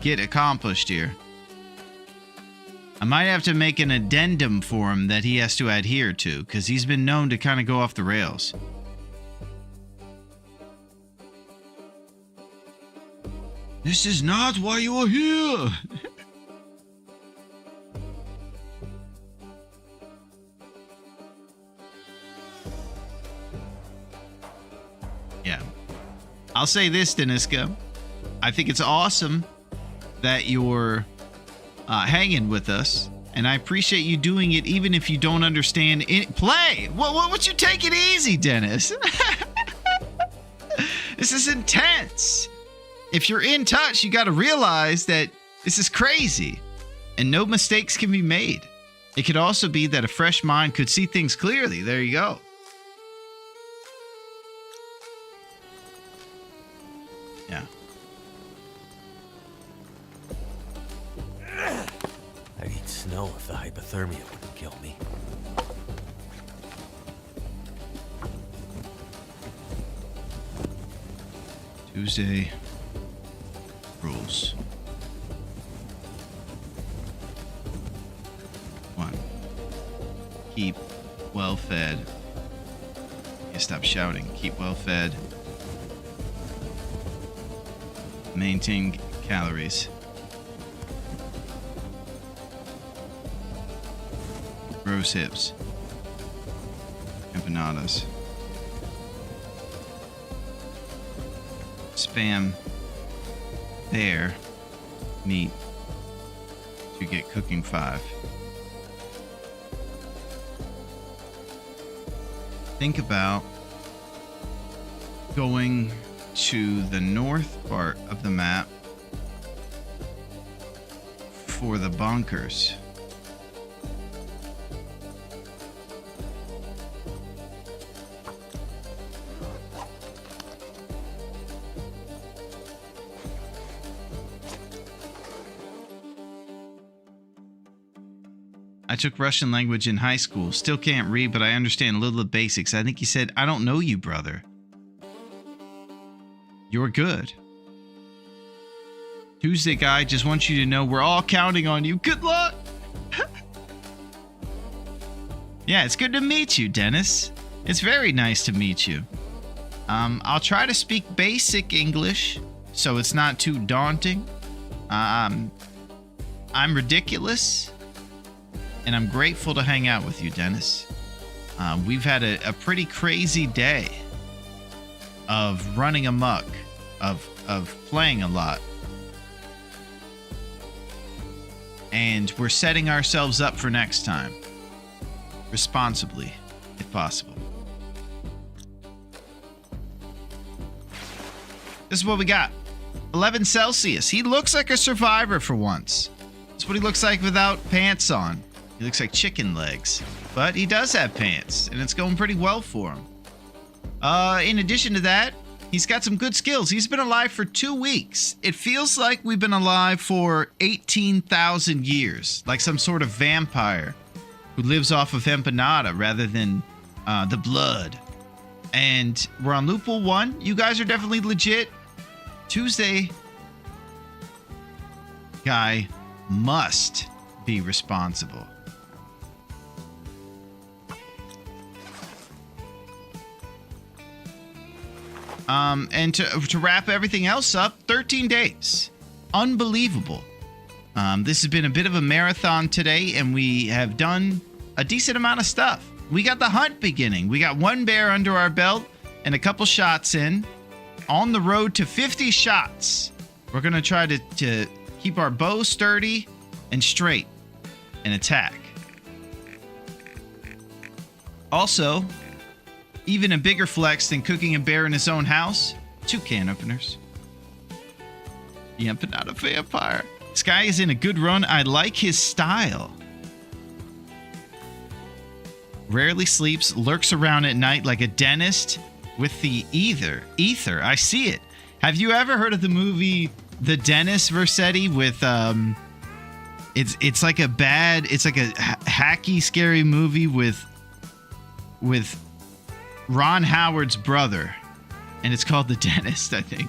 get accomplished here. I might have to make an addendum for him that he has to adhere to, because he's been known to kind of go off the rails. This is not why you are here. Yeah. I'll say this, Deniska. I think it's awesome that you're hanging with us, and I appreciate you doing it even if you don't understand it. Play! What you take it easy, Dennis? This is intense. If you're in touch, you got to realize that this is crazy, and no mistakes can be made. It could also be that a fresh mind could see things clearly. There you go. Yeah. I'd eat snow if the hypothermia wouldn't kill me. Tuesday rules. 1. Keep well fed. Yeah, stop shouting. Keep well fed. Maintain calories. Rose hips. Empanadas. Spam bear meat to get cooking 5. Think about going to the north part of the map for the bunkers. I took Russian language in high school. Still can't read, but I understand a little of basics. I think he said, I don't know you, brother. You're good. Tuesday Guy just wants you to know we're all counting on you. Good luck. Yeah, it's good to meet you, Dennis. It's very nice to meet you. I'll try to speak basic English so it's not too daunting. I'm ridiculous. And I'm grateful to hang out with you, Dennis. We've had a pretty crazy day of running amok, of playing a lot. And we're setting ourselves up for next time. Responsibly, if possible. This is what we got. 11 Celsius. He looks like a survivor for once. That's what he looks like without pants on. He looks like chicken legs, but he does have pants, and it's going pretty well for him. In addition to that, he's got some good skills. He's been alive for 2 weeks. It feels like we've been alive for 18,000 years, like some sort of vampire who lives off of empanada rather than the blood. And we're on loophole 1. You guys are definitely legit. Tuesday Guy must be responsible. And to wrap everything else up, 13 days. Unbelievable. This has been a bit of a marathon today, and we have done a decent amount of stuff. We got the hunt beginning. We got one bear under our belt and a couple shots in. On the road to 50 shots. We're going to try to keep our bow sturdy and straight and attack. Also, even a bigger flex than cooking a bear in his own house, 2 can openers. Yeah, but not a vampire. This guy is in a good run. I like his style. Rarely sleeps, lurks around at night like a dentist with the ether. I see it. Have you ever heard of the movie The Dentist, Versetti, with it's like a hacky, scary movie with Ron Howard's brother, and it's called The Dentist, I think.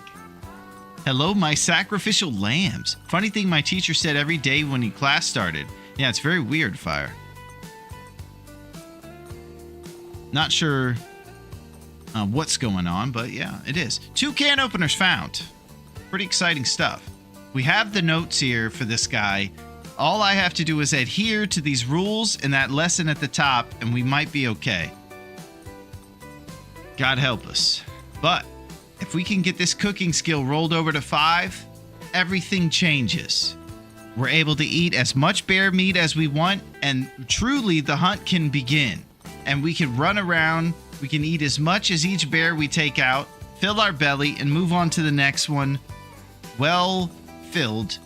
Hello, my sacrificial lambs. Funny thing my teacher said every day when class started. Yeah, it's very weird, Fire. Not sure what's going on, but yeah, it is. 2 can openers found. Pretty exciting stuff. We have the notes here for this guy. All I have to do is adhere to these rules and that lesson at the top, and we might be okay. God help us. But if we can get this cooking skill rolled over to 5, everything changes. We're able to eat as much bear meat as we want, and truly the hunt can begin. And we can run around. We can eat as much as each bear we take out, fill our belly, and move on to the next one, well filled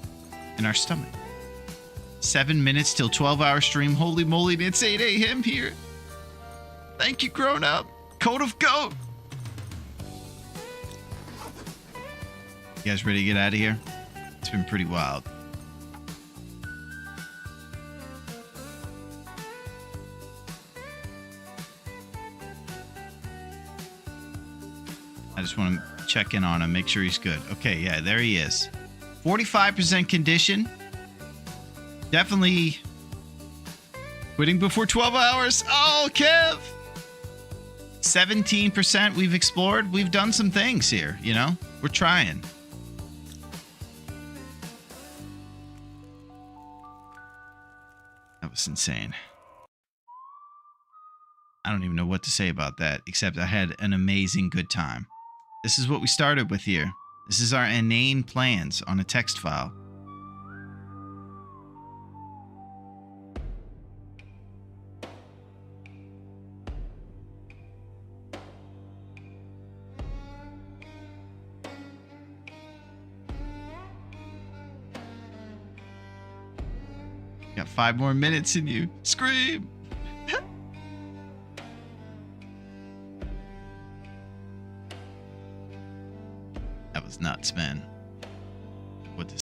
in our stomach. 7 minutes till 12-hour stream. Holy moly, it's 8 a.m. here. Thank you, grown up. Coat of goat. You guys ready to get out of here? It's been pretty wild. I just want to check in on him, make sure he's good. Okay, yeah, there he is. 45% condition. Definitely quitting before 12 hours. Oh, Kev! 17% we've explored. We've done some things here, you know? We're trying. That was insane. I don't even know what to say about that, except I had an amazing good time. This is what we started with here. This is our inane plans on a text file. Got 5 more minutes in you. Scream! That was nuts, man.